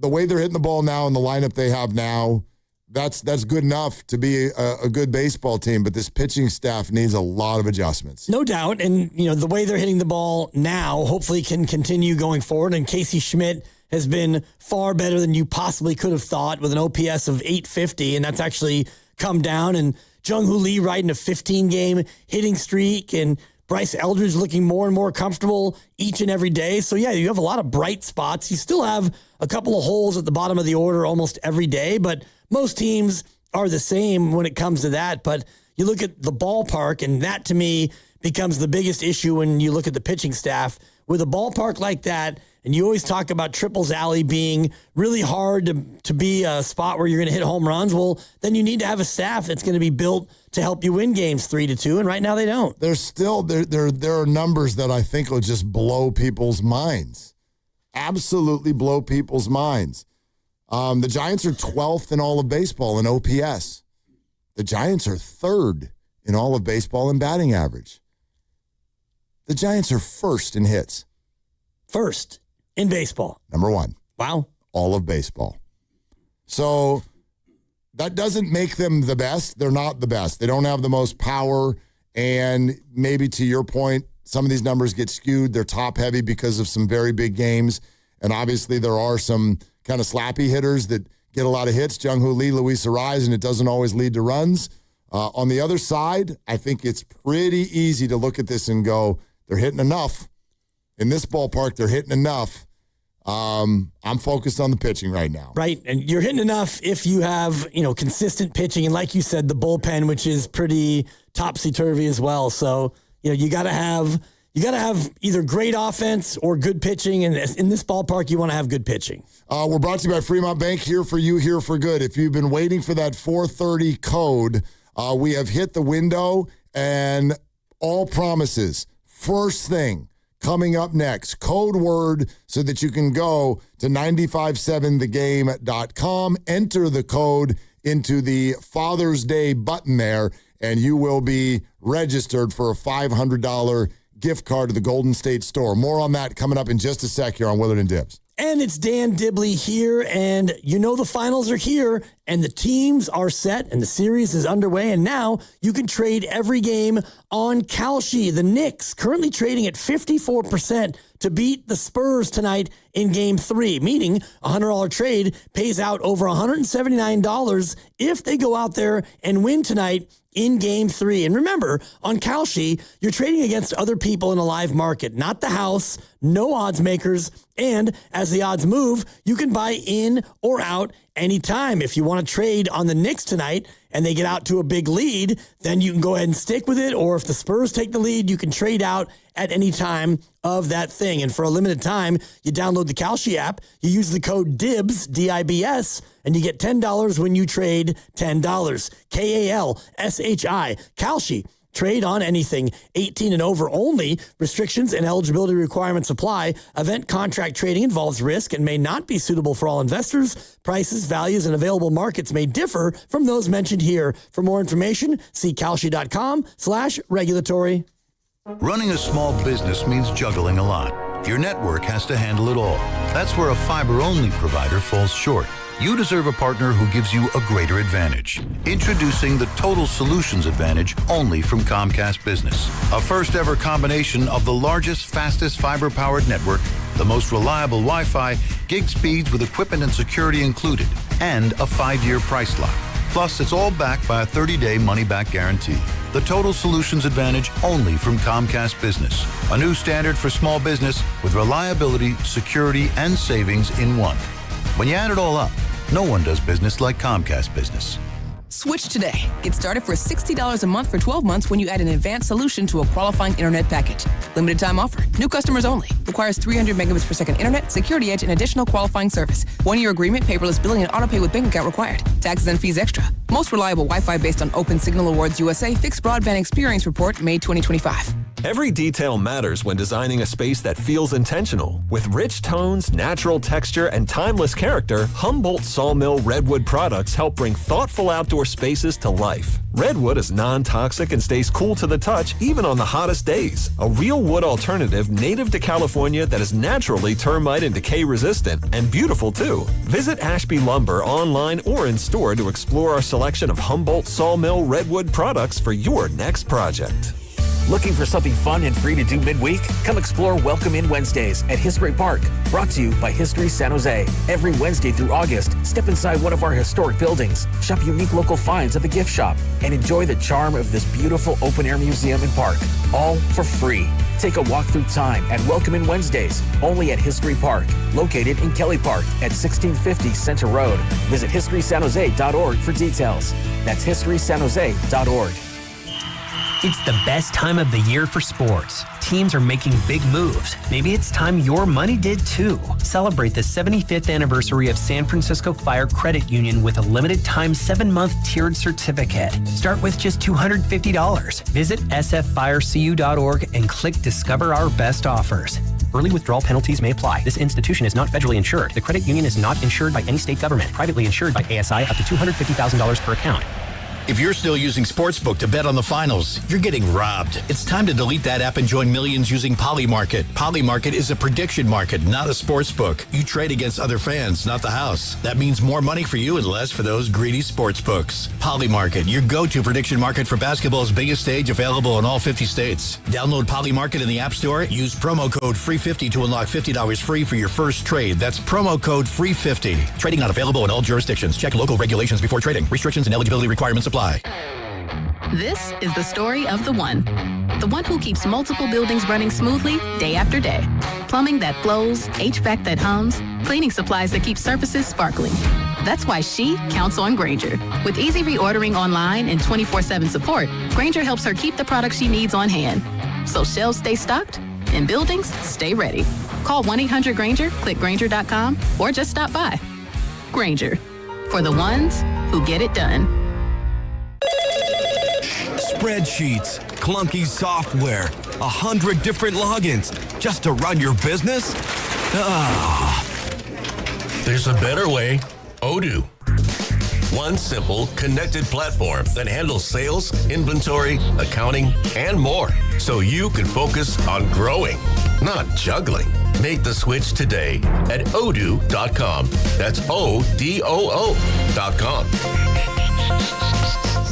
way they're hitting the ball now and the lineup they have now, that's good enough to be a good baseball team, but this pitching staff needs a lot of adjustments. No doubt, and the way they're hitting the ball now hopefully can continue going forward, and Casey Schmidt has been far better than you possibly could have thought with an OPS of 850, and that's actually come down, and Jung-Hoo Lee riding a 15-game hitting streak, and Bryce Eldridge looking more and more comfortable each and every day. So, yeah, you have a lot of bright spots. You still have a couple of holes at the bottom of the order almost every day, but most teams are the same when it comes to that. But you look at the ballpark, and that, to me, becomes the biggest issue when you look at the pitching staff. With a ballpark like that, and you always talk about Triples Alley being really hard to be a spot where you're going to hit home runs. Well, then you need to have a staff that's going to be built to help you win games 3-2, and right now they don't. There's still there are numbers that I think will just blow people's minds. Absolutely blow people's minds. The Giants are 12th in all of baseball in OPS. The Giants are 3rd in all of baseball in batting average. The Giants are 1st in hits. 1st in baseball. Number 1. Wow. All of baseball. So that doesn't make them the best. They're not the best. They don't have the most power. And maybe to your point, some of these numbers get skewed. They're top heavy because of some very big games. And obviously there are some kind of slappy hitters that get a lot of hits. Jung-Hoo Lee, Luis Ariz, and it doesn't always lead to runs. On the other side, I think it's pretty easy to look at this and go, they're hitting enough. In this ballpark, they're hitting enough. I'm focused on the pitching right now. Right, and you're hitting enough if you have, consistent pitching. And like you said, the bullpen, which is pretty topsy-turvy as well. So, you got to have either great offense or good pitching. And in this ballpark, you want to have good pitching. We're brought to you by Fremont Bank, here for you, here for good. If you've been waiting for that 430 code, we have hit the window, and all promises. First thing coming up next, code word so that you can go to 957thegame.com, enter the code into the Father's Day button there, and you will be registered for a $500 gift card to the Golden State Store. More on that coming up in just a sec here on Willard and Dibs. And it's Dan Dibley here, and the finals are here, and the teams are set, and the series is underway, and now you can trade every game on Kalshi. The Knicks currently trading at 54% to beat the Spurs tonight in Game 3, meaning a $100 trade pays out over $179 if they go out there and win tonight in Game 3. And remember, on Kalshi, you're trading against other people in a live market, not the house, no odds makers, and as the odds move, you can buy in or out anytime. If you want to trade on the Knicks tonight and they get out to a big lead, then you can go ahead and stick with it. Or if the Spurs take the lead, you can trade out at any time of that thing. And for a limited time, you download the Kalshi app, you use the code DIBS, D-I-B-S, and you get $10 when you trade $10. K-A-L-S-H-I, Kalshi. Trade on anything 18 and over only. Restrictions and eligibility requirements apply. Event contract trading involves risk and may not be suitable for all investors. Prices, values, and available markets may differ from those mentioned here. For more information, see Kalshi.com/regulatory. Running a small business means juggling a lot. Your network has to handle it all. That's where a fiber-only provider falls short. You deserve a partner who gives you a greater advantage. Introducing the Total Solutions Advantage only from Comcast Business. A first-ever combination of the largest, fastest fiber-powered network, the most reliable Wi-Fi, gig speeds with equipment and security included, and a 5-year price lock. Plus, it's all backed by a 30-day money-back guarantee. The Total Solutions Advantage only from Comcast Business. A new standard for small business with reliability, security, and savings in one. When you add it all up, no one does business like Comcast Business. Switch today. Get started for $60 a month for 12 months when you add an advanced solution to a qualifying internet package. Limited time offer. New customers only. Requires 300 megabits per second internet, security edge, and additional qualifying service. 1-year agreement, paperless billing, and autopay with bank account required. Taxes and fees extra. Most reliable Wi-Fi based on Open Signal Awards USA Fixed Broadband Experience Report, May 2025. Every detail matters when designing a space that feels intentional. With rich tones, natural texture, and timeless character, Humboldt Sawmill Redwood products help bring thoughtful outdoor spaces to life. Redwood is non-toxic and stays cool to the touch even on the hottest days. A real wood alternative native to California that is naturally termite and decay resistant and beautiful too. Visit Ashby Lumber online or in store to explore our selection of Humboldt Sawmill Redwood products for your next project. Looking for something fun and free to do midweek? Come explore Welcome In Wednesdays at History Park. Brought to you by History San Jose. Every Wednesday through August, step inside one of our historic buildings, shop unique local finds at the gift shop, and enjoy the charm of this beautiful open-air museum and park. All for free. Take a walk through time at Welcome In Wednesdays, only at History Park, located in Kelly Park at 1650 Center Road. Visit historysanjose.org for details. That's historysanjose.org. It's the best time of the year for sports. Teams are making big moves. Maybe it's time your money did too. Celebrate the 75th anniversary of San Francisco Fire Credit Union with a limited time 7-month tiered certificate. Start with just $250. Visit sffirecu.org and click Discover Our Best Offers. Early withdrawal penalties may apply. This institution is not federally insured. The credit union is not insured by any state government. Privately insured by ASI up to $250,000 per account. If you're still using Sportsbook to bet on the finals, you're getting robbed. It's time to delete that app and join millions using Polymarket. Polymarket is a prediction market, not a sportsbook. You trade against other fans, not the house. That means more money for you and less for those greedy sportsbooks. Polymarket, your go-to prediction market for basketball's biggest stage, available in all 50 states. Download Polymarket in the App Store. Use promo code FREE50 to unlock $50 free for your first trade. That's promo code FREE50. Trading not available in all jurisdictions. Check local regulations before trading. Restrictions and eligibility requirements apply. This is the story of the one who keeps multiple buildings running smoothly day after day. Plumbing that flows, HVAC that hums, cleaning supplies that keep surfaces sparkling. That's why she counts on Grainger. With easy reordering online and 24/7 support, Grainger helps her keep the products she needs on hand. So shelves stay stocked and buildings stay ready. Call 1-800-GRAINGER, click Grainger.com, or just stop by. Grainger, for the ones who get it done. Spreadsheets, clunky software, 100 different logins just to run your business? There's a better way. Odoo. One simple, connected platform that handles sales, inventory, accounting, and more. So you can focus on growing, not juggling. Make the switch today at odoo.com. That's ODOO.com.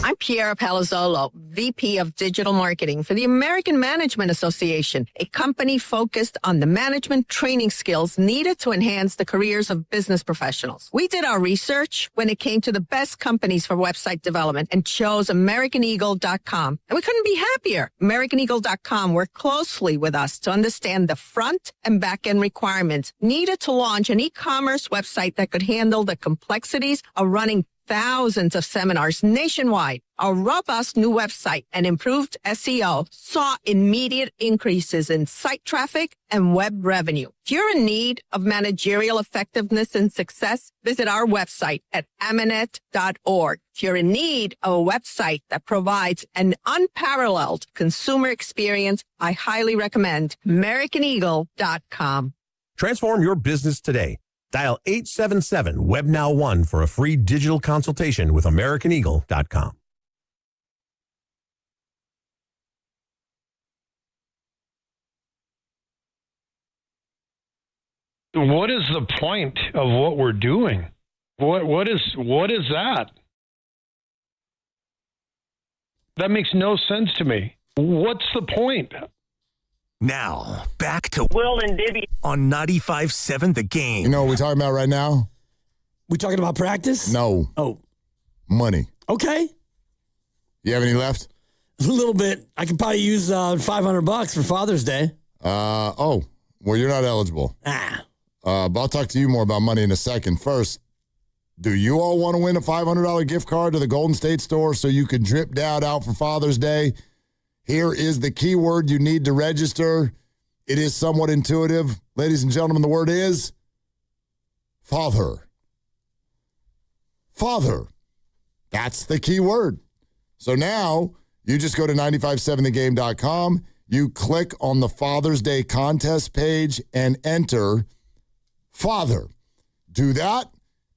I'm Piera Palazzolo, VP of Digital Marketing for the American Management Association, a company focused on the management training skills needed to enhance the careers of business professionals. We did our research when it came to the best companies for website development and chose AmericanEagle.com. And we couldn't be happier. AmericanEagle.com worked closely with us to understand the front and back end requirements needed to launch an e-commerce website that could handle the complexities of running thousands of seminars nationwide. Our robust new website and improved SEO saw immediate increases in site traffic and web revenue. If you're in need of managerial effectiveness and success, visit our website at amanet.org. If you're in need of a website that provides an unparalleled consumer experience, I highly recommend AmericanEagle.com. Transform your business today. Dial 877-WebNow1 for a free digital consultation with AmericanEagle.com. What is the point of what we're doing? What is that? That makes no sense to me. What's the point? Now, back to Will and Dibby on 95.7 The Game. You know what we're talking about right now? We talking about practice? No. Oh. Money. Okay. You have any left? A little bit. I could probably use $500 for Father's Day. Well, you're not eligible. But I'll talk to you more about money in a second. First, Do you all want to win a $500 gift card to the Golden State Store so you can drip Dad out for Father's Day? Here is the keyword you need to register. It is somewhat intuitive. Ladies and gentlemen, the word is father. Father. That's the key word. So now you just go to 957thegame.com. You click on the Father's Day contest page and enter father. Do that,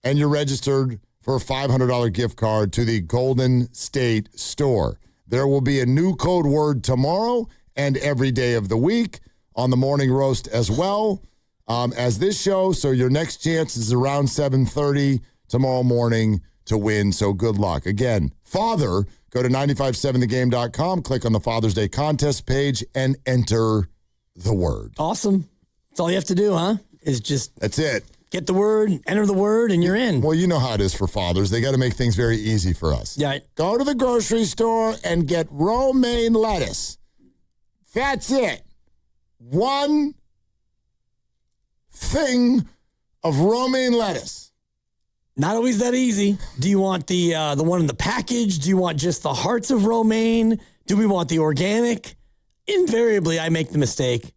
and you're registered for a $500 gift card to the Golden State Store. There will be a new code word tomorrow and every day of the week on the morning roast as well as this show. So your next chance is around 7:30 tomorrow morning to win. So good luck. Again, father, go to 957thegame.com, click on the Father's Day contest page, and enter the word. Awesome. That's all you have to do, huh? That's it. Get the word, enter the word, and you're in. Well, you know how it is for fathers. They got to make things very easy for us. Yeah. Go to the grocery store and get romaine lettuce. That's it. One thing of romaine lettuce. Not always that easy. Do you want the one in the package? Do you want just the hearts of romaine? Do we want the organic? Invariably, I make the mistake.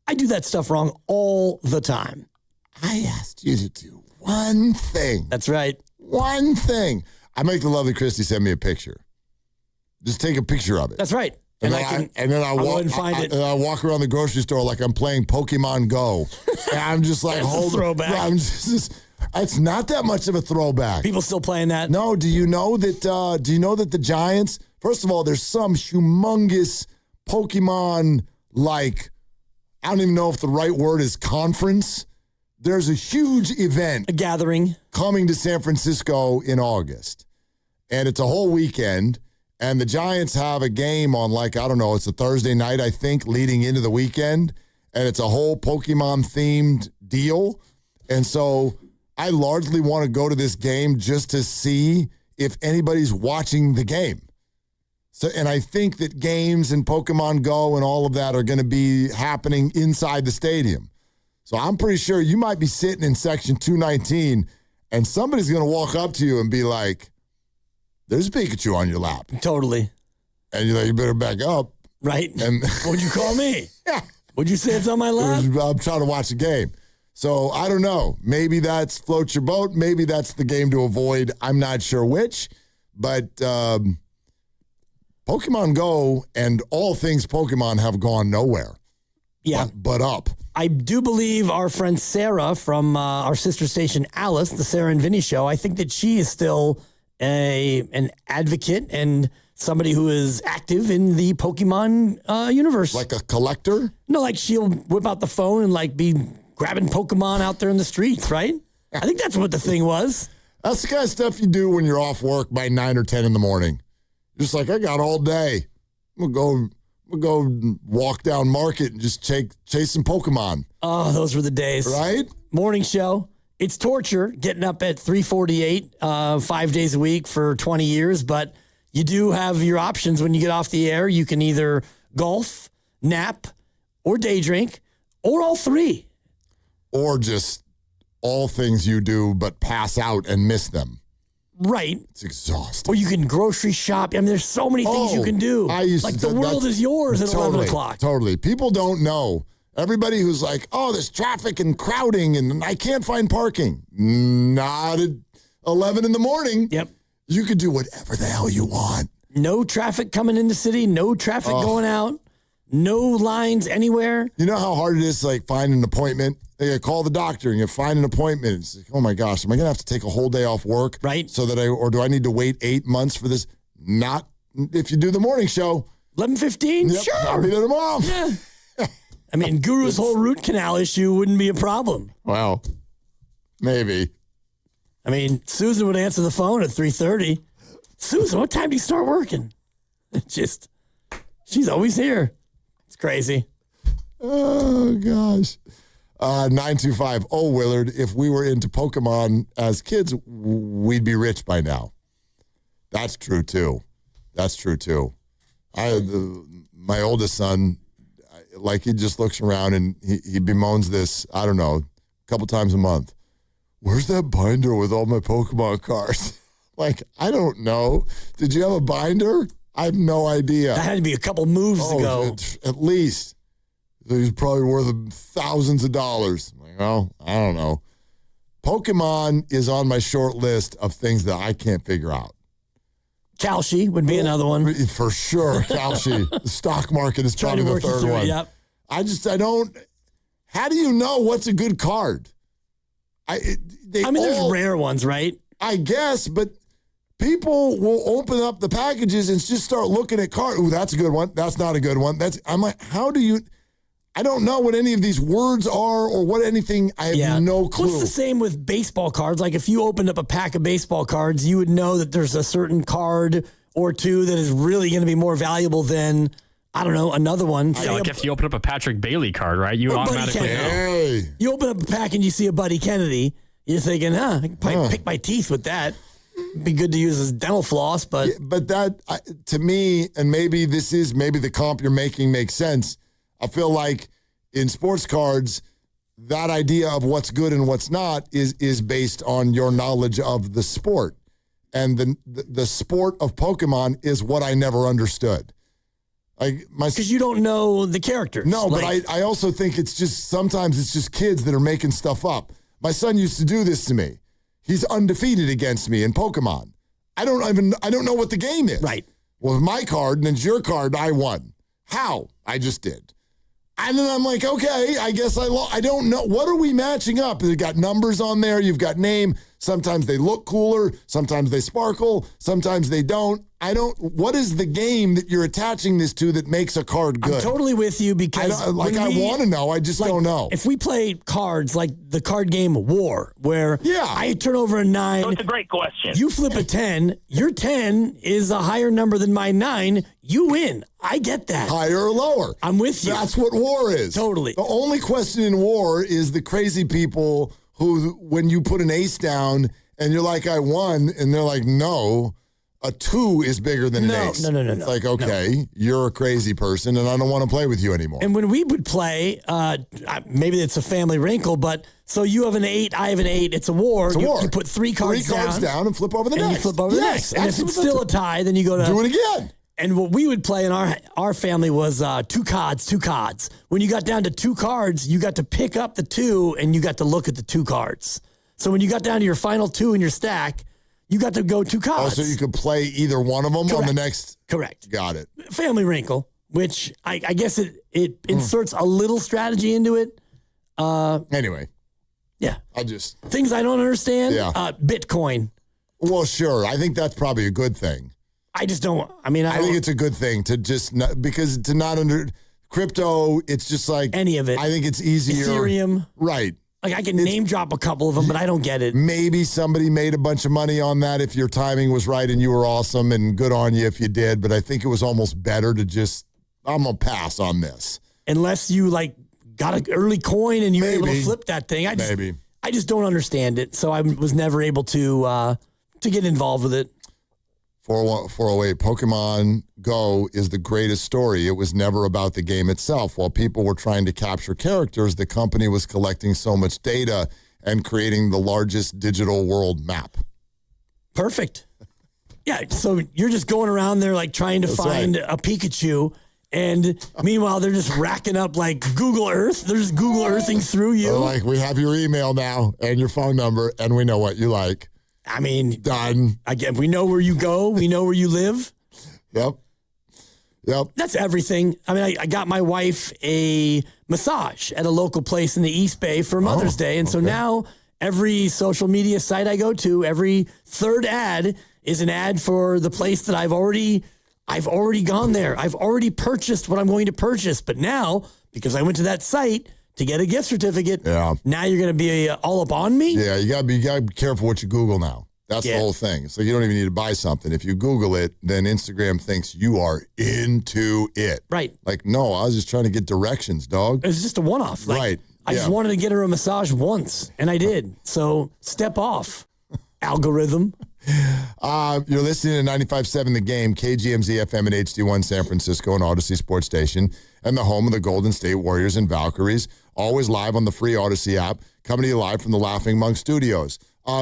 I do that stuff wrong all the time. I asked you to do one thing. That's right. One thing. I make the lovely Christy send me a picture. Just take a picture of it. That's right. And then I walk around the grocery store like I'm playing Pokemon Go. And I'm just like, hold on. Throwback. I'm just it's not that much of a throwback. People still playing that? No. Do you know that the Giants, first of all, there's some humongous Pokemon, like, I don't even know if the right word is conference. There's a huge event. A gathering. Coming to San Francisco in August. And it's a whole weekend. And the Giants have a game on, like, I don't know, it's a Thursday night, I think, leading into the weekend. And it's a whole Pokemon-themed deal. And so I largely want to go to this game just to see if anybody's watching the game. So, and I think that games and Pokemon Go and all of that are going to be happening inside the stadium. So I'm pretty sure you might be sitting in section 219 and somebody's going to walk up to you and be like, there's Pikachu on your lap. Totally. And you're like, you better back up. Right. And what'd you call me? Yeah. What'd you say it's on my lap? I'm trying to watch the game. So I don't know. Maybe that's float your boat. Maybe that's the game to avoid. I'm not sure which. But Pokemon Go and all things Pokemon have gone nowhere. Yeah. But up. I do believe our friend Sarah from our sister station Alice, the Sarah and Vinny Show, I think that she is still an advocate and somebody who is active in the Pokemon universe. Like a collector? No, like she'll whip out the phone and like be grabbing Pokemon out there in the streets, right? I think that's what the thing was. That's the kind of stuff you do when you're off work by 9 or 10 in the morning. Just like, I got all day. I'm going to go walk down Market and just chase some Pokemon. Oh, those were the days. Right? Morning show. It's torture getting up at 3:48 5 days a week for 20 years, but you do have your options when you get off the air. You can either golf, nap, or day drink, or all three. Or just all things you do but pass out and miss them. Right. It's exhausting. Or you can grocery shop. I mean, there's so many things you can do. The world is yours at 11 o'clock. Totally. People don't know. Everybody who's like, oh, there's traffic and crowding and I can't find parking. Not at 11 in the morning. Yep. You could do whatever the hell you want. No traffic coming in the city. No traffic going out. No lines anywhere. You know how hard it is to like find an appointment? You call the doctor and you find an appointment. It's like, oh my gosh, am I going to have to take a whole day off work? Right. So that or do I need to wait 8 months for this? Not if you do the morning show. 11:15? Yep, sure. I'll be there tomorrow. Yeah. I mean, Guru's whole root canal issue wouldn't be a problem. Well, maybe. I mean, Susan would answer the phone at 3:30. Susan, what time do you start working? She's always here. It's crazy. Oh, gosh. 925. Oh, Willard, if we were into Pokemon as kids, we'd be rich by now. That's true, too. My oldest son, like, he just looks around and he bemoans this, I don't know, a couple times a month. where's that binder with all my Pokemon cards? Like, I don't know. Did you have a binder? I have no idea. That had to be a couple moves ago. At least. He's probably worth thousands of dollars. I'm like, well, I don't know. Pokemon is on my short list of things that I can't figure out. Kalshi would be another one. For sure, Kalshi. The stock market is probably the third one. Yep. I don't. How do you know what's a good card? There's rare ones, right? I guess, but people will open up the packages and just start looking at cards. Ooh, that's a good one. That's not a good one. I'm like, how do you? I don't know what any of these words are or what anything. I have no clue. What's the same with baseball cards? Like if you opened up a pack of baseball cards, you would know that there's a certain card or two that is really going to be more valuable than, I don't know, another one. Yeah, like if you open up a Patrick Bailey card, right? You automatically know. Hey. You open up a pack and you see a Buddy Kennedy. You're thinking, I can probably pick my teeth with that. It'd be good to use as dental floss, but... Yeah, but that, to me, and maybe the comp you're making makes sense. I feel like in sports cards, that idea of what's good and what's not is based on your knowledge of the sport. And the sport of Pokemon is what I never understood. Because you don't know the characters. No, but I also think sometimes it's just kids that are making stuff up. My son used to do this to me. He's undefeated against me in Pokemon. I don't know what the game is. Right. Well, my card and it's your card, I won. How? I just did. And then I'm like, okay, I guess I don't know. What are we matching up? You've got numbers on there. You've got name. Sometimes they look cooler. Sometimes they sparkle. Sometimes they don't. What is the game that you're attaching this to that makes a card good? I'm totally with you because I want to know. I just don't know. If we play cards like the card game War, where I turn over a 9. So it's a great question. You flip a 10. Your 10 is a higher number than my 9. You win. I get that. Higher or lower. I'm with you. That's what War is. Totally. The only question in War is the crazy people who, when you put an ace down and you're like, I won, and they're like, no, a 2 is bigger than an ace. No. It's like, okay, you're a crazy person, and I don't want to play with you anymore. And when we would play, maybe it's a family wrinkle, but so you have an 8, I have an 8, it's a war. It's a war. You put 3 cards down and flip over the next. And you flip over the next. And if it's still a tie, then you go to... Do it again. And what we would play in our family was 2 cards. When you got down to 2 cards, you got to pick up the 2 and you got to look at the 2 cards. So when you got down to your final 2 in your stack, you got to go 2 cards. Oh, so you could play either one of them on the next? Correct. Got it. Family wrinkle, which I guess it inserts a little strategy into it. Anyway. Yeah. Things I don't understand. Yeah. Bitcoin. Well, sure. I think that's probably a good thing. I just don't. I think it's a good thing to just because to not under crypto. It's just like any of it. I think it's easier. Ethereum, right? Like I can name drop a couple of them, but I don't get it. Maybe somebody made a bunch of money on that if your timing was right and you were awesome, and good on you if you did. But I think it was almost better to just I'm gonna pass on this unless you got an early coin and you were able to flip that thing. I just don't understand it, so I was never able to get involved with it. 408 Pokemon Go is the greatest story. It was never about the game itself. While people were trying to capture characters, the company was collecting so much data and creating the largest digital world map. Perfect. Yeah, so you're just going around there trying to find a Pikachu, and meanwhile they're just racking up Google Earth. They're just Google Earthing through you. They're we have your email now and your phone number, and we know what you like. I mean, done. Again, we know where you go. We know where you live. Yep. That's everything. I mean, I got my wife a massage at a local place in the East Bay for Mother's Day. And so now every social media site I go to, every third ad is an ad for the place that I've already gone there. I've already purchased what I'm going to purchase. But now, because I went to that site to get a gift certificate, now you're going to be all up on me? Yeah, you got to be careful what you Google now. That's the whole thing. So you don't even need to buy something. If you Google it, then Instagram thinks you are into it. Right. No, I was just trying to get directions, dog. It was just a one-off. Right. I just wanted to get her a massage once, and I did. So step off, algorithm. You're listening to 95.7 The Game, KGMZ FM and HD1 San Francisco and Odyssey Sports Station, and the home of the Golden State Warriors and Valkyries. always live on the free Odyssey app, coming to you live from the Laughing Monk Studios.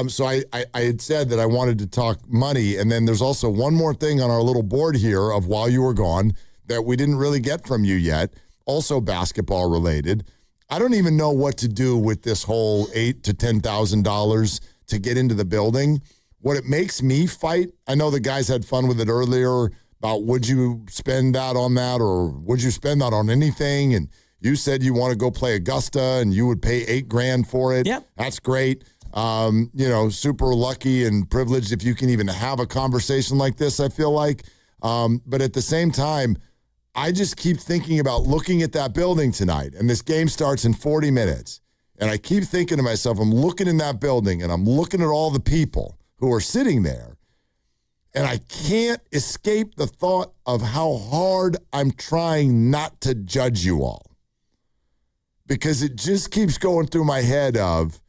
So I had said that I wanted to talk money, and then there's also one more thing on our little board here of while you were gone that we didn't really get from you yet, also basketball related. I don't even know what to do with this whole $8,000 to $10,000 to get into the building. What it makes me fight, I know the guys had fun with it earlier about would you spend that on that or would you spend that on anything? And you said you want to go play Augusta and you would pay $8,000 for it. Yep. That's great. Super lucky and privileged if you can even have a conversation like this, I feel like. But at the same time, I just keep thinking about looking at that building tonight, and this game starts in 40 minutes. And I keep thinking to myself, I'm looking in that building, and I'm looking at all the people who are sitting there, and I can't escape the thought of how hard I'm trying not to judge you all. Because it just keeps going through my head of,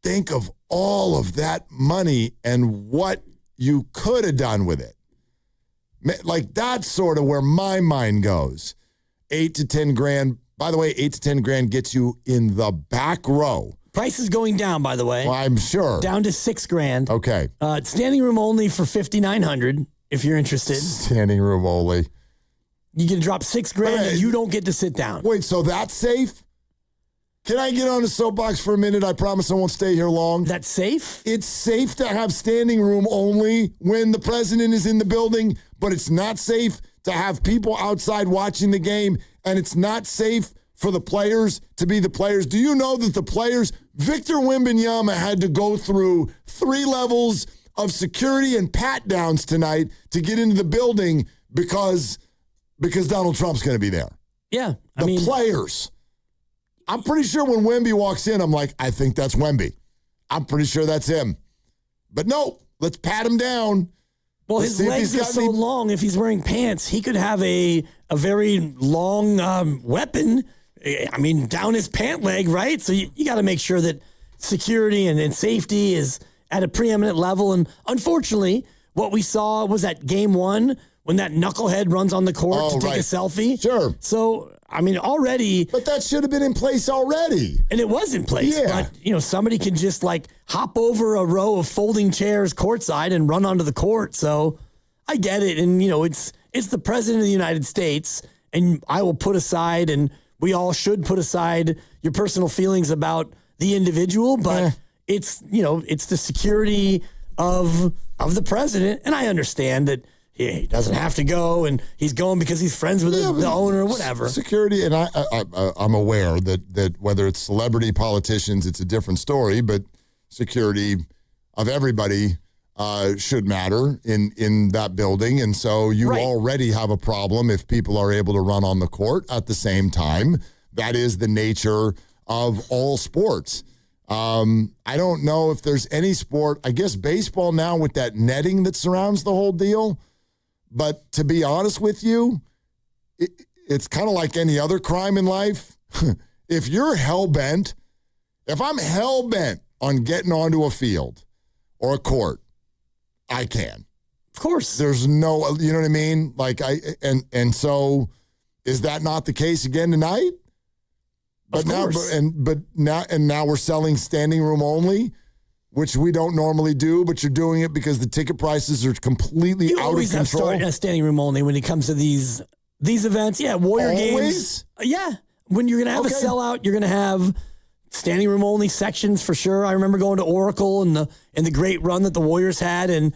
think of all of that money and what you could have done with it. Like, that's sort of where my mind goes. $8,000 to $10,000. By the way, $8,000 to $10,000 gets you in the back row. Price is going down, by the way. Well, I'm sure. Down to $6,000. Okay. Standing room only for $5,900 if you're interested. Standing room only. You can drop $6,000 and you don't get to sit down. Wait, so that's safe? Can I get on the soapbox for a minute? I promise I won't stay here long. That's safe? It's safe to have standing room only when the president is in the building, but it's not safe to have people outside watching the game, and it's not safe for the players to be the players. Do you know that the players, Victor Wembanyama had to go through 3 levels of security and pat-downs tonight to get into the building because Donald Trump's going to be there? Yeah. The players. I'm pretty sure when Wemby walks in, I'm like, I think that's Wemby. I'm pretty sure that's him. But no, let's pat him down. Well, his legs are so long, if he's wearing pants, he could have a very long weapon, down his pant leg, right? So you got to make sure that security and safety is at a preeminent level. And unfortunately, what we saw was at game 1 when that knucklehead runs on the court to take a selfie. Sure. So, already. But that should have been in place already. And it was in place. Yeah. But, somebody can just hop over a row of folding chairs courtside and run onto the court. So I get it. And, it's the president of the United States. And I will put aside, and we all should put aside your personal feelings about the individual. But it's the security of the president. And I understand that he doesn't have to go, and he's going because he's friends with the owner or whatever. Security, and I'm aware that whether it's celebrity politicians, it's a different story, but security of everybody should matter in that building. And so you already have a problem if people are able to run on the court at the same time. That is the nature of all sports. I don't know if there's any sport, I guess baseball now with that netting that surrounds the whole deal. But to be honest with you, it's kind of like any other crime in life. If I'm hell-bent on getting onto a field or a court, I can. Of course. There's no, you know what I mean? And so is that not the case again tonight? But now we're selling standing room only, which we don't normally do, but you're doing it because the ticket prices are completely out of control. You always have standing room only when it comes to these events. Yeah, Warrior games. Yeah, when you're going to have a sellout, you're going to have standing room only sections for sure. I remember going to Oracle and the great run that the Warriors had, and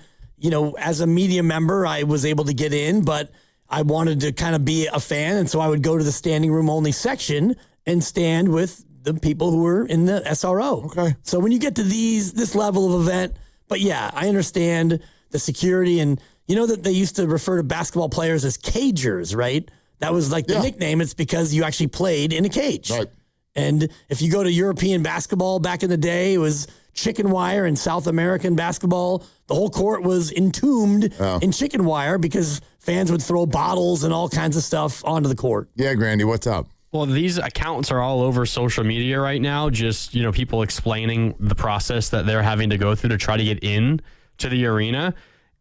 as a media member, I was able to get in, but I wanted to kind of be a fan, and so I would go to the standing room only section and stand with the people who were in the SRO. Okay. So when you get to this level of event, but yeah, I understand the security, and that they used to refer to basketball players as cagers, right? That was the nickname. It's because you actually played in a cage. Right. And if you go to European basketball back in the day, it was chicken wire, and South American basketball, the whole court was entombed in chicken wire because fans would throw bottles and all kinds of stuff onto the court. Yeah, Grandy, what's up? Well, these accounts are all over social media right now. Just, people explaining the process that they're having to go through to try to get in to the arena.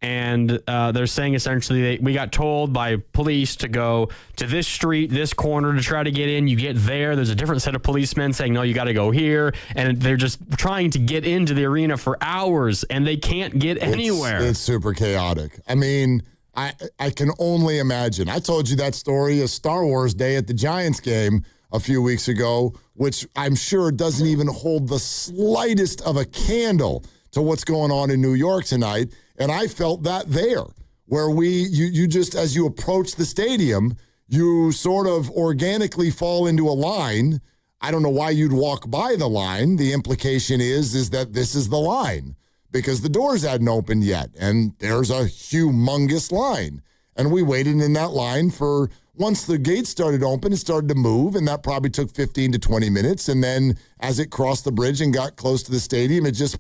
And they're saying essentially we got told by police to go to this street, this corner to try to get in. You get there. There's a different set of policemen saying, no, you got to go here. And they're just trying to get into the arena for hours, and they can't get anywhere. It's super chaotic. I mean, I can only imagine. I told you that story of Star Wars Day at the Giants game a few weeks ago, which I'm sure doesn't even hold the slightest of a candle to what's going on in New York tonight. And I felt that there, where you just, as you approach the stadium, you sort of organically fall into a line. I don't know why you'd walk by the line. The implication is that this is the line because the doors hadn't opened yet. And there's a humongous line. And we waited in that line for, once the gates started open, it started to move, and that probably took 15 to 20 minutes. And then as it crossed the bridge and got close to the stadium, it just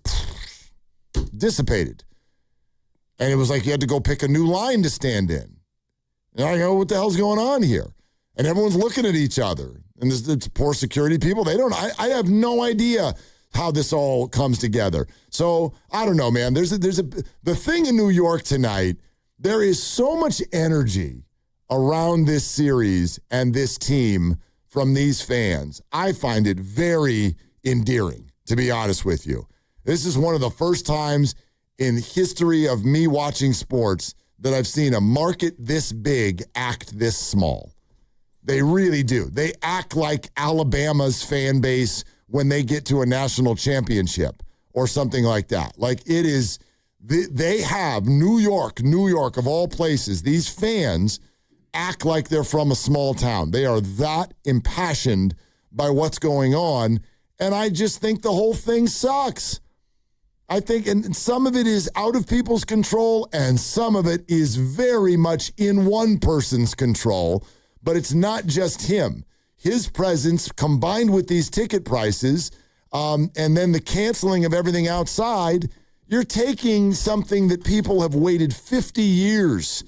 dissipated. And it was like you had to go pick a new line to stand in. And I go, what the hell's going on here? And everyone's looking at each other. And it's poor security people. I have no idea how this all comes together. So I don't know, man. The thing in New York tonight, there is so much energy around this series and this team from these fans. I find it very endearing, to be honest with you. This is one of the first times in history of me watching sports that I've seen a market this big act this small. They really do. They act like Alabama's fan base when they get to a national championship or something like that. Like it is, they have New York of all places. These fans act like they're from a small town. They are that impassioned by what's going on. And I just think the whole thing sucks. I think, and some of it is out of people's control, and some of it is very much in one person's control, but it's not just him. His presence combined with these ticket prices, and then the canceling of everything outside, you're taking something that people have waited 50 years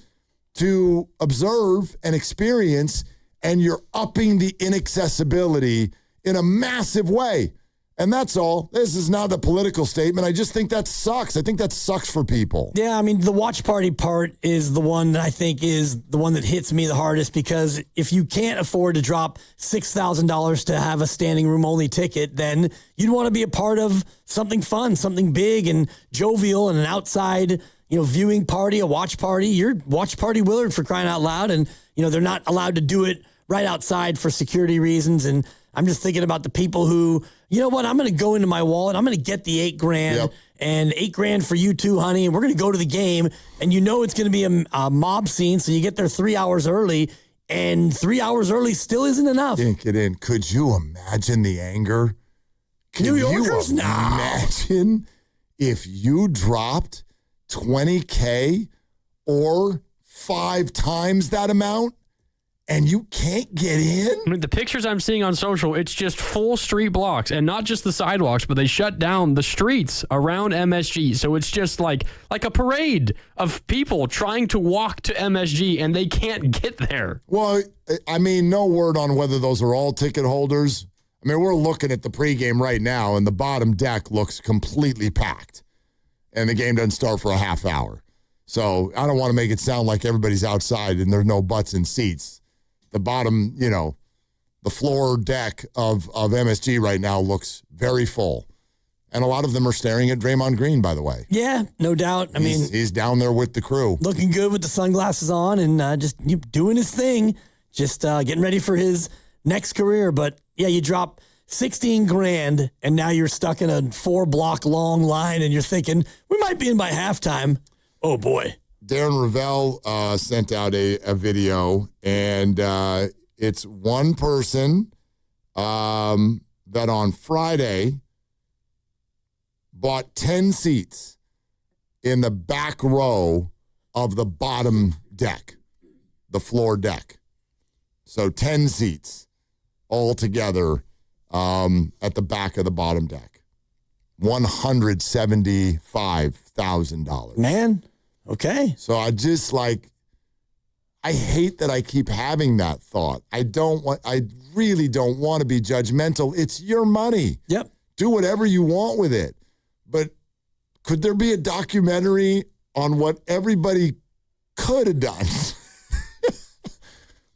to observe and experience, and you're upping the inaccessibility in a massive way. And that's all. This is not a political statement. I just think that sucks. I think that sucks for people. Yeah, I mean, the watch party part is the one that I think is the one that hits me the hardest, because if you can't afford to drop $6,000 to have a standing room only ticket, then you'd want to be a part of something fun, something big and jovial, and an outside, viewing party, a watch party. You're watch party Willard, for crying out loud. And, they're not allowed to do it right outside for security reasons. And I'm just thinking about the people who, you know what, I'm going to go into my wallet. I'm going to get the $8,000 and $8,000 for you too, honey. And we're going to go to the game, and it's going to be a mob scene. So you get there 3 hours early, and 3 hours early still isn't enough. Can't get in. Could you imagine the anger? New Yorkers? Can you imagine if you dropped $20,000 or 5 times that amount? And you can't get in? I mean, the pictures I'm seeing on social, it's just full street blocks, and not just the sidewalks, but they shut down the streets around MSG. So it's just like a parade of people trying to walk to MSG, and they can't get there. Well, I mean, no word on whether those are all ticket holders. I mean, we're looking at the pregame right now, and the bottom deck looks completely packed. And the game doesn't start for a half hour. So I don't want to make it sound like everybody's outside and there's no butts in seats. The bottom, the floor deck of MSG right now looks very full. And a lot of them are staring at Draymond Green, by the way. Yeah, no doubt. He's down there with the crew. Looking good with the sunglasses on and just doing his thing, just getting ready for his next career. But, yeah, you drop $16,000 and now you're stuck in a 4-block long line and you're thinking, we might be in by halftime. Oh, boy. Darren Ravel sent out a video, and it's one person that on Friday bought 10 seats in the back row of the bottom deck, the floor deck. So 10 seats all together at the back of the bottom deck. $175,000. Man. Okay. So I just I hate that I keep having that thought. I really don't want to be judgmental. It's your money. Yep. Do whatever you want with it. But could there be a documentary on what everybody could have done.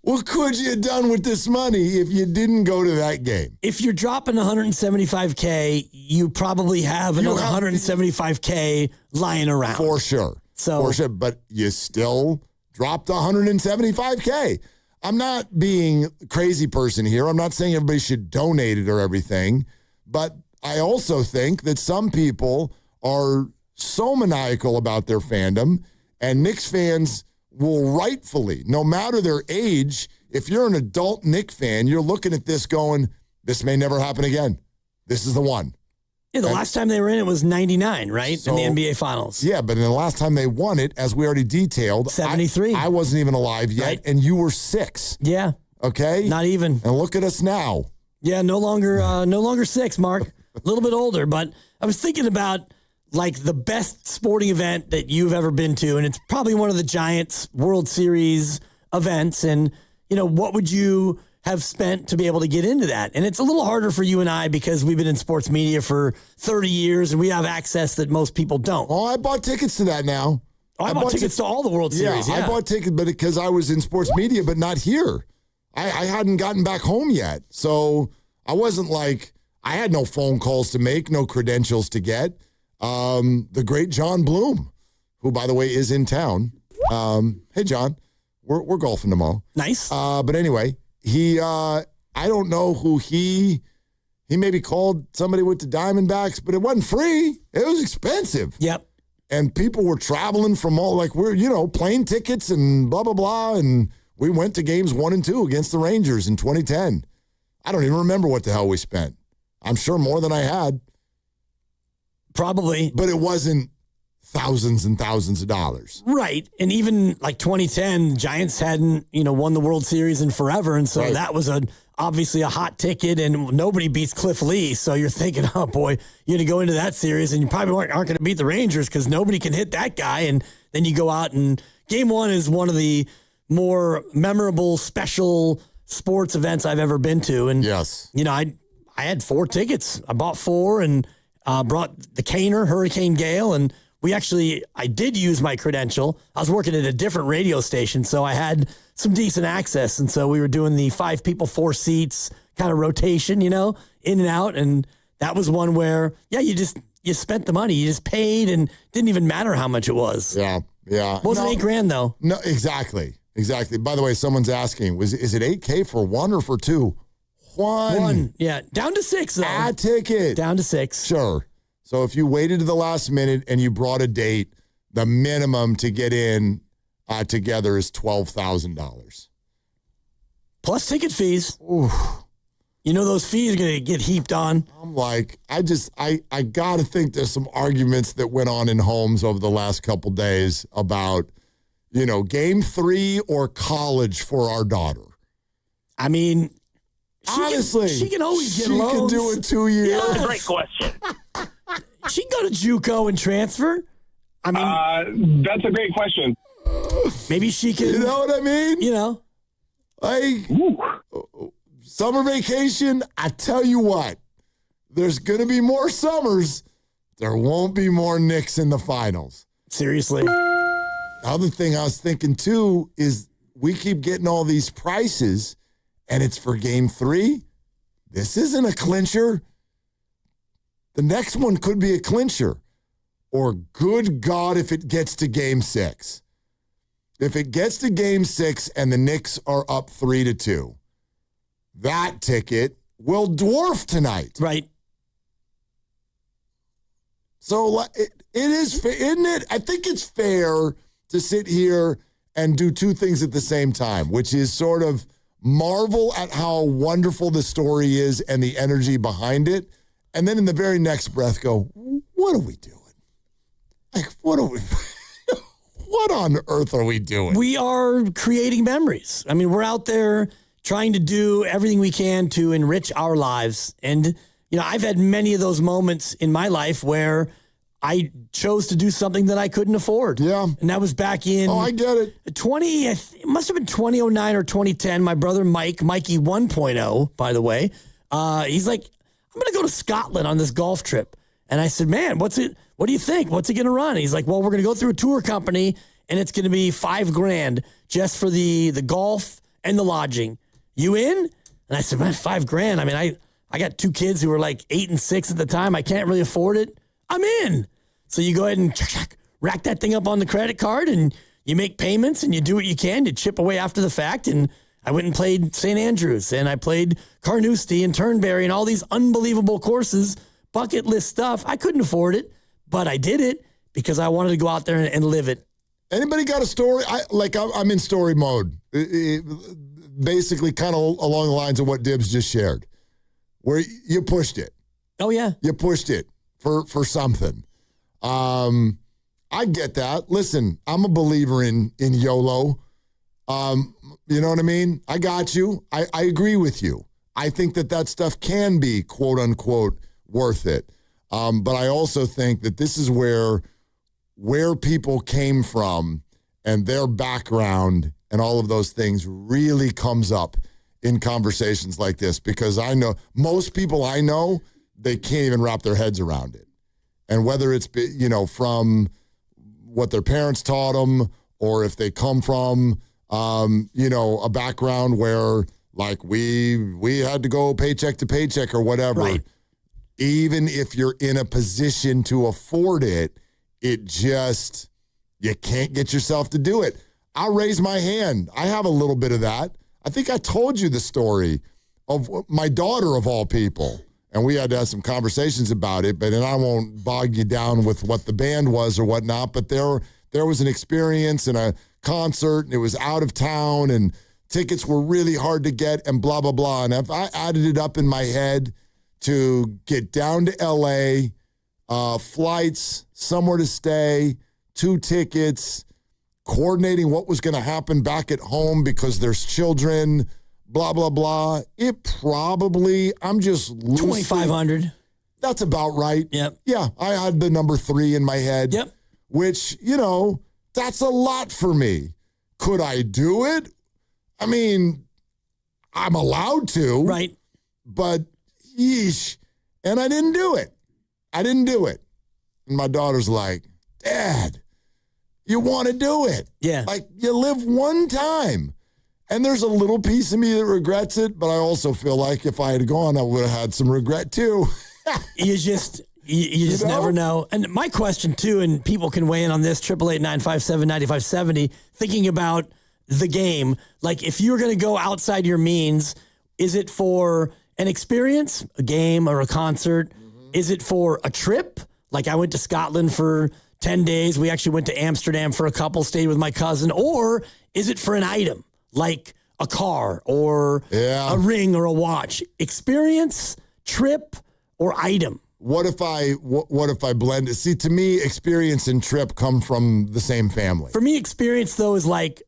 What could you have done with this money if you didn't go to that game? If you're dropping $175K, you probably have another $175K lying around. For sure. For sure. But you still dropped $175K. I'm not being a crazy person here. I'm not saying everybody should donate it or everything. But I also think that some people are so maniacal about their fandom, and Knicks fans will rightfully, no matter their age, if you're an adult Knicks fan, you're looking at this going, this may never happen again. This is the one. Yeah, the last time they were in it was 99, right? In the NBA Finals. Yeah, but in the last time they won it, as we already detailed, 73. I wasn't even alive yet, Right. and you were 6. Yeah. Okay? Not even. And look at us now. Yeah, no longer 6, Mark. A little bit older, but I was thinking about like the best sporting event that you've ever been to, and it's probably one of the Giants World Series events. And, what would you have spent to be able to get into that? And it's a little harder for you and I because we've been in sports media for 30 years and we have access that most people don't. Oh, I bought tickets to that now. Oh, I bought tickets to all the World Series. Yeah, I bought tickets, but because I was in sports media, but not here. I hadn't gotten back home yet. So I wasn't like, I had no phone calls to make, no credentials to get. The great John Bloom, who, by the way, is in town. Hey, John, we're golfing tomorrow. Nice. But anyway, I don't know who he maybe called somebody with the Diamondbacks, but it wasn't free. It was expensive. Yep. And people were traveling from plane tickets and blah, blah, blah. And we went to games 1 and 2 against the Rangers in 2010. I don't even remember what the hell we spent. I'm sure more than I had. Probably. But it wasn't thousands and thousands of dollars. Right. And even like 2010, Giants hadn't, won the World Series in forever. And so that was obviously a hot ticket, and nobody beats Cliff Lee. So you're thinking, oh boy, you're going to go into that series and you probably aren't going to beat the Rangers because nobody can hit that guy. And then you go out, and game 1 is one of the more memorable, special sports events I've ever been to. And, yes, I had 4 tickets. I bought 4 and brought the Caner, Hurricane Gale, and I did use my credential. I was working at a different radio station, so I had some decent access. And so we were doing the 5 people, 4 seats kind of rotation, in and out. And that was one where, you spent the money. You just paid and didn't even matter how much it was. Yeah. Wasn't $8,000 though. No, exactly. By the way, someone's asking, is it $8K for 1 or for 2? One. Yeah. Down to 6 though. A ticket. Down to 6. Sure. So if you waited to the last minute and you brought a date, the minimum to get in together is $12,000. Plus ticket fees. Oof. Those fees are going to get heaped on. I'm like, I got to think there's some arguments that went on in homes over the last couple days about, game 3 or college for our daughter. I mean, honestly, she can always get loans. She can do it 2 years. Yes. That's a great question. She can go to JUCO and transfer. I mean, that's a great question. Maybe she can. You know what I mean? Summer vacation, I tell you what, there's going to be more summers. There won't be more Knicks in the finals. Seriously. The other thing I was thinking, too, is we keep getting all these prices, and it's for game 3. This isn't a clincher. The next one could be a clincher. Or good God, if it gets to game 6. If it gets to game 6 and the Knicks are up 3-2, that ticket will dwarf tonight. Right. So it is, isn't it? I think it's fair to sit here and do 2 things at the same time, which is sort of marvel at how wonderful the story is and the energy behind it. And then in the very next breath go, what are we doing? Like, what on earth are we doing? We are creating memories. I mean, we're out there trying to do everything we can to enrich our lives. And, I've had many of those moments in my life where I chose to do something that I couldn't afford. Yeah. And that was back in... Oh, I get it. It must have been 2009 or 2010. My brother Mikey 1.0, by the way, he's like, I'm going to go to Scotland on this golf trip. And I said, man, what's it what do you think? What's it going to run? He's like, well, we're going to go through a tour company, and it's going to be $5,000 just for the golf and the lodging. You in? And I said, man, $5,000. I mean, I got 2 kids who were like 8 and 6 at the time. I can't really afford it. I'm in. So you go ahead and rack that thing up on the credit card, and you make payments, and you do what you can to chip away after the fact. And I went and played St. Andrews, and I played Carnoustie and Turnberry and all these unbelievable courses, bucket list stuff. I couldn't afford it, but I did it because I wanted to go out there and live it. Anybody got a story? I'm in story mode. Basically kind of along the lines of what Dibbs just shared, where you pushed it. Oh, yeah. You pushed it for something. I get that. Listen, I'm a believer in YOLO. You know what I mean? I got you. I agree with you. I think that stuff can be, quote unquote, worth it. But I also think that this is where people came from and their background and all of those things really comes up in conversations like this, because I know most people I know, they can't even wrap their heads around it. And whether it's, from what their parents taught them, or if they come from, a background where like we had to go paycheck to paycheck or whatever. Right. Even if you're in a position to afford it, you can't get yourself to do it. I'll raise my hand. I have a little bit of that. I think I told you the story of my daughter, of all people, and we had to have some conversations about it, and I won't bog you down with what the band was or whatnot, but there was an experience in a concert, and it was out of town, and tickets were really hard to get, and blah, blah, blah. And if I added it up in my head to get down to L.A., flights, somewhere to stay, 2 tickets, coordinating what was going to happen back at home because there's children, blah, blah, blah. It probably, I'm just loosely, $2,500. That's about right. Yep. Yeah, I had the number 3 in my head. Yep. Which, that's a lot for me. Could I do it? I mean, I'm allowed to. Right. But, yeesh. And I didn't do it. And my daughter's like, Dad, you want to do it. Yeah. Like, you live one time. And there's a little piece of me that regrets it, but I also feel like if I had gone, I would have had some regret too. You just never know. And my question too, and people can weigh in on this, 888-957-9570, thinking about the game. Like, if you're going to go outside your means, is it for an experience, a game or a concert? Mm-hmm. Is it for a trip? Like, I went to Scotland for 10 days. We actually went to Amsterdam for a couple, stayed with my cousin. Or is it for an item, like a car or a ring or a watch? Experience, trip, or item? What if I blend it? See, to me, experience and trip come from the same family. For me, experience, though, is like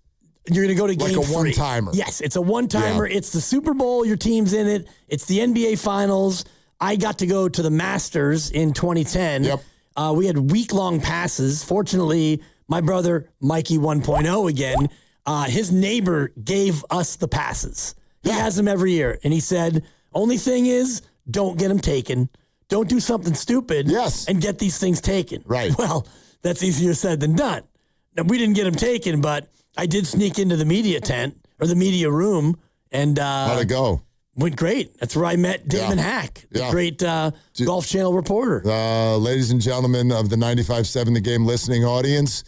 you're going to go to game like a one-timer. Yes, it's a one-timer. Yeah. It's the Super Bowl. Your team's in it. It's the NBA Finals. I got to go to the Masters in 2010. Yep. We had week-long passes. Fortunately, my brother, Mikey 1.0 again, his neighbor gave us the passes. He has them every year. And he said, only thing is, don't get them taken. Don't do something stupid and get these things taken. Right. Well, that's easier said than done. Now, we didn't get them taken, but I did sneak into the media tent or the media room. And how'd it go? Went great. That's where I met Damon Hack, the great Golf Channel reporter. Ladies and gentlemen of the 95.7 The Game listening audience,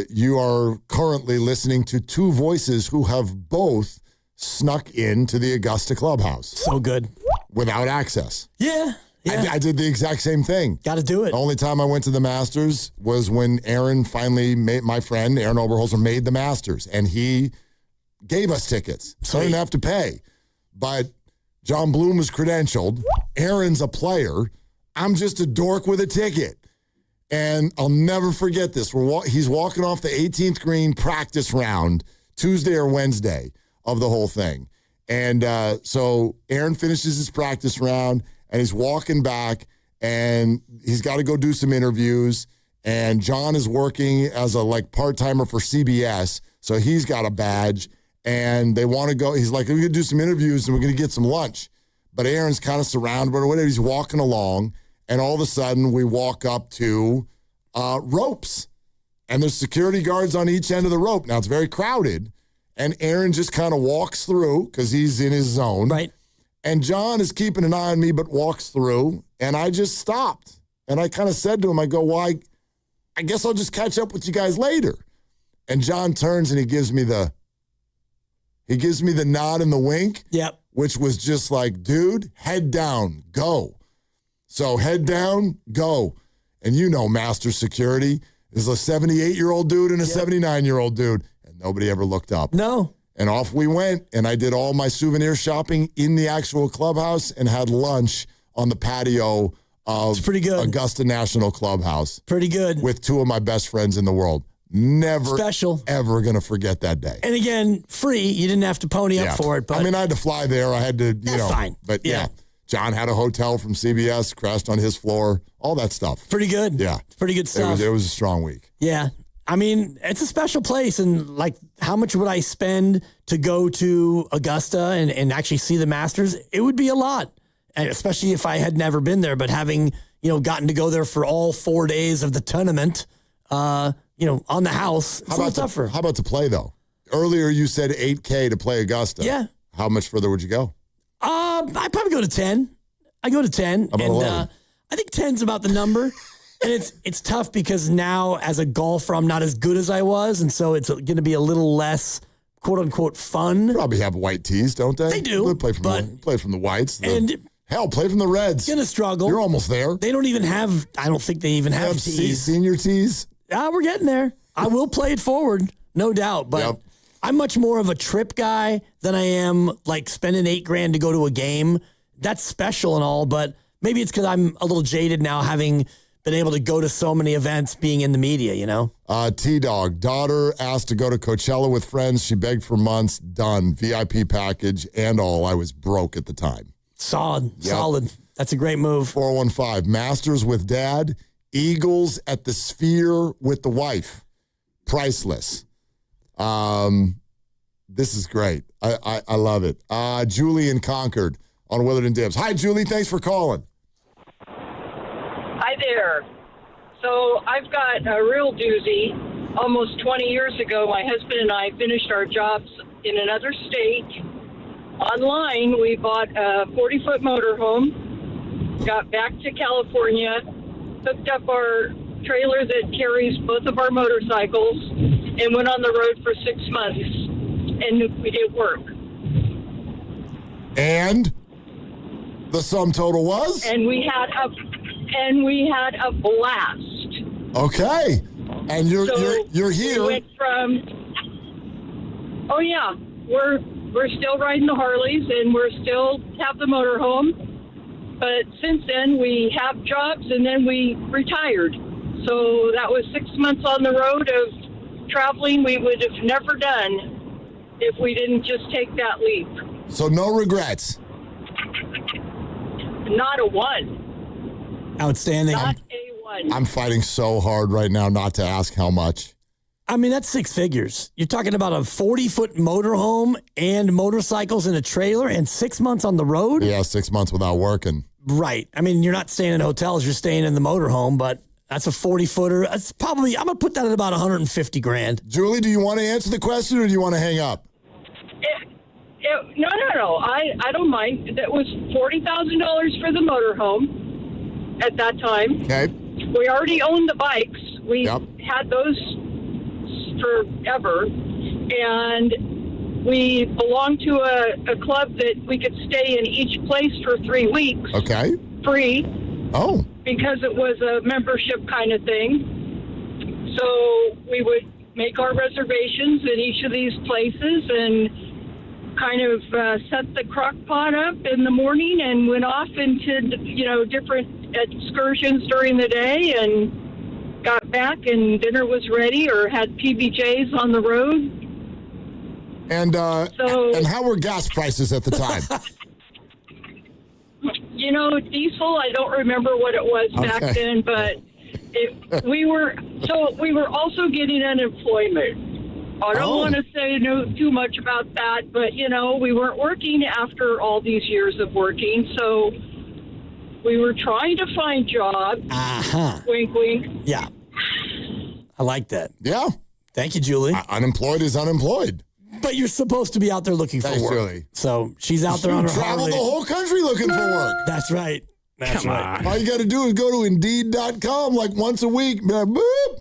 you are currently listening to 2 voices who have both snuck into the Augusta clubhouse. So good. Without access. Yeah. I did the exact same thing. Got to do it. The only time I went to the Masters was when Aaron finally made, my friend, Aaron Oberholzer, made the Masters, and he gave us tickets. So I didn't have to pay. But John Bloom was credentialed. Aaron's a player. I'm just a dork with a ticket. And I'll never forget this. He's walking off the 18th green practice round, Tuesday or Wednesday of the whole thing. And so Aaron finishes his practice round, and he's walking back, and he's got to go do some interviews. And John is working as a part-timer for CBS, so he's got a badge. And they want to go. He's like, we're going to do some interviews, and we're going to get some lunch. But Aaron's kind of surrounded, but whatever. He's walking along, And all of a sudden, we walk up to ropes. And there's security guards on each end of the rope. Now, it's very crowded. And Aaron just kind of walks through because he's in his zone. Right. And John is keeping an eye on me, but walks through. And I just stopped. And I kind of said to him, I go, well, I guess I'll just catch up with you guys later. And John turns and he gives me the nod and the wink. Yep. Which was just like, dude, head down, go. So head down, go. And you know, master security is a 78-year-old dude and a 79-year-old dude. And nobody ever looked up. No. And off we went. And I did all my souvenir shopping in the actual clubhouse and had lunch on the patio of pretty good. Augusta National Clubhouse. Pretty good. With two of my best friends in the world. Never, Special. ever going to forget that day. And again, free. You didn't have to pony up for it. But I mean, I had to fly there. I had to, fine. But yeah, John had a hotel from CBS, crashed on his floor, all that stuff. Pretty good. Yeah. It's pretty good stuff. It was a strong week. Yeah. I mean, it's a special place. And like, how much would I spend to go to Augusta and actually see the Masters? It would be a lot. And especially if I had never been there, but having, gotten to go there for all 4 days of the tournament, on the house, it's a little tougher. How about to play, though? Earlier, you said $8K to play Augusta. Yeah. How much further would you go? I'd probably go to 10. I go to 10. About 11? I think 10's about the number. And it's tough because now as a golfer, I'm not as good as I was. And so it's going to be a little less, quote unquote, fun. Probably have white tees, don't they? They do. Play from the whites. Hell, play from the reds. Going to struggle. You're almost there. They don't even have, I don't think they even have tees. Senior tees? We're getting there. I will play it forward, no doubt. But I'm much more of a trip guy than I am like spending $8,000 to go to a game. That's special and all, but maybe it's because I'm a little jaded now, having been able to go to so many events, being in the media, T-Dog, daughter asked to go to Coachella with friends. She begged for months. Done. VIP package and all. I was broke at the time. Solid. That's a great move. 415, Masters with dad. Eagles at the Sphere with the wife. Priceless. This is great. I love it. Julie in Concord on Willard and Dibs. Hi, Julie. Thanks for calling. Hi there. So I've got a real doozy. Almost 20 years ago, my husband and I finished our jobs in another state. Online, we bought a 40-foot motorhome, got back to California, hooked up our trailer that carries both of our motorcycles, and went on the road for 6 months, and we did work. And the sum total was? And we had a blast. Okay. And you're here. We went from, oh yeah, we're still riding the Harleys, and we're still have the motorhome. But since then, we have jobs, and then we retired. So that was 6 months on the road of traveling we would have never done if we didn't just take that leap. So no regrets? Not a one. Outstanding. Not a one. I'm fighting so hard right now not to ask how much. I mean, that's six figures. You're talking about a 40-foot motorhome and motorcycles in a trailer and 6 months on the road? Yeah, 6 months without working. Right. I mean, you're not staying in hotels. You're staying in the motorhome, but that's a 40-footer. That's probably, I'm going to put that at about $150,000. Julie, do you want to answer the question or do you want to hang up? No. I don't mind. That was $40,000 for the motorhome at that time. Okay. We already owned the bikes. We had those forever. And we belonged to a club that we could stay in each place for 3 weeks. Okay. Free. Oh. Because it was a membership kind of thing. So we would make our reservations at each of these places and kind of set the crock pot up in the morning and went off into, different excursions during the day and got back and dinner was ready or had PBJs on the road. And how were gas prices at the time? Diesel, I don't remember what it was back then, but we were also getting unemployment. I don't want to say too much about that, but, we weren't working after all these years of working. So We were trying to find jobs. Wink, wink. Yeah. I like that. Yeah. Thank you, Julie. Unemployed is unemployed. But you're supposed to be out there looking for Thanks, work. Julie. So she's out there on her Travel Harley. the whole country looking for work. That's right. That's right. All you got to do is go to Indeed.com like once a week. Be like, boop.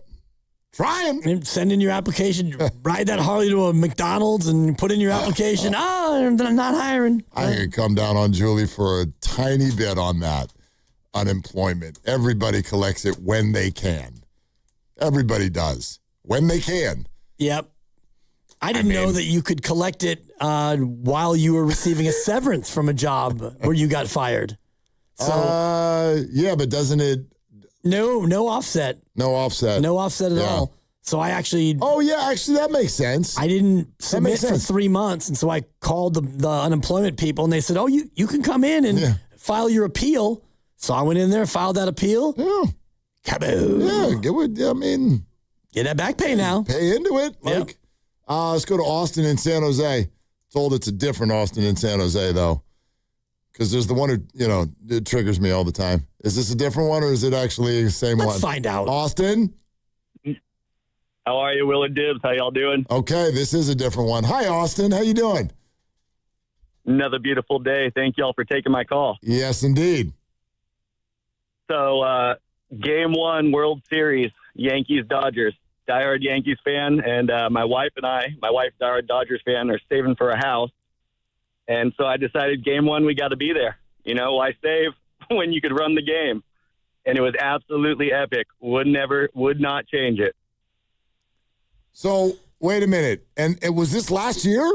Trying. And send in your application. Ride that Harley to a McDonald's and put in your application. They're not hiring. I could come down on Julie for a tiny bit on that. Unemployment. Everybody collects it when they can. Everybody does. When they can. Yep. I didn't know that you could collect it while you were receiving a severance from a job where you got fired. So, yeah, but doesn't it? No offset. No offset. No offset at all. So I actually. Oh, yeah, actually, that makes sense. I didn't submit makes for sense. 3 months. And so I called the unemployment people and they said, oh, you can come in and file your appeal. So I went in there, filed that appeal. Yeah. Kaboom. Yeah, get that back pay now. Pay into it. Like, let's go to Austin and San Jose. Told it's a different Austin and San Jose, though. Because there's the one who, it triggers me all the time. Is this a different one or is it actually the same one? Let's find out. Austin? How are you, Will and Dibs? How y'all doing? Okay, this is a different one. Hi, Austin. How you doing? Another beautiful day. Thank y'all for taking my call. Yes, indeed. So, Game 1, World Series, Yankees-Dodgers. Diehard Yankees fan, and my wife, diehard Dodgers fan, are saving for a house. And so I decided Game 1, we got to be there. Why save when you could run the game? And it was absolutely epic. Would not change it. So, wait a minute. And was this last year?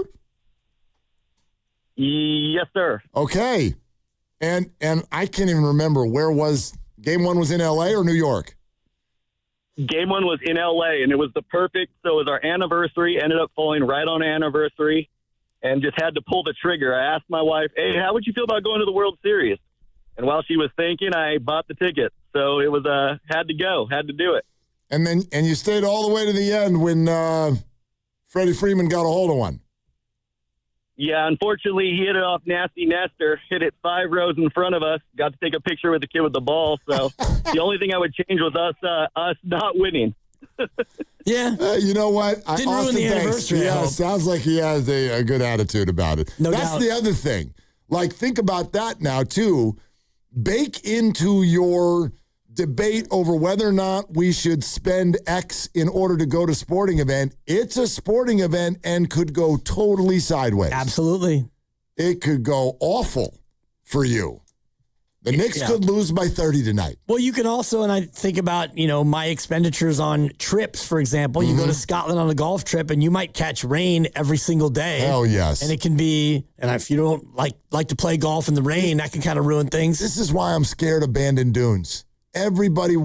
Yes, sir. Okay. And I can't even remember Game 1 was in L.A. or New York? Game 1 was in L.A., and it was the perfect. So it was our anniversary, ended up falling right on anniversary, and just had to pull the trigger. I asked my wife, hey, how would you feel about going to the World Series? And while she was thinking, I bought the ticket. So it was had to go, had to do it. And you stayed all the way to the end when Freddie Freeman got a hold of one. Yeah, unfortunately, he hit it off Nasty Nestor, hit it 5 rows in front of us, got to take a picture with the kid with the ball. So the only thing I would change was us not winning. Yeah. You know what? Didn't ruin the anniversary. Yeah, sounds like he has a good attitude about it. No That's doubt. the other thing. Like, think about that now, too. Bake into your debate over whether or not we should spend X in order to go to sporting event. It's a sporting event and could go totally sideways. Absolutely. It could go awful for you. The Knicks could lose by 30 tonight. Well, you can also, and I think about, my expenditures on trips, for example. You go to Scotland on a golf trip and you might catch rain every single day. Hell yes. And it can be, and if you don't like to play golf in the rain, that can kind of ruin things. This is why I'm scared of Bandon Dunes. Everybody,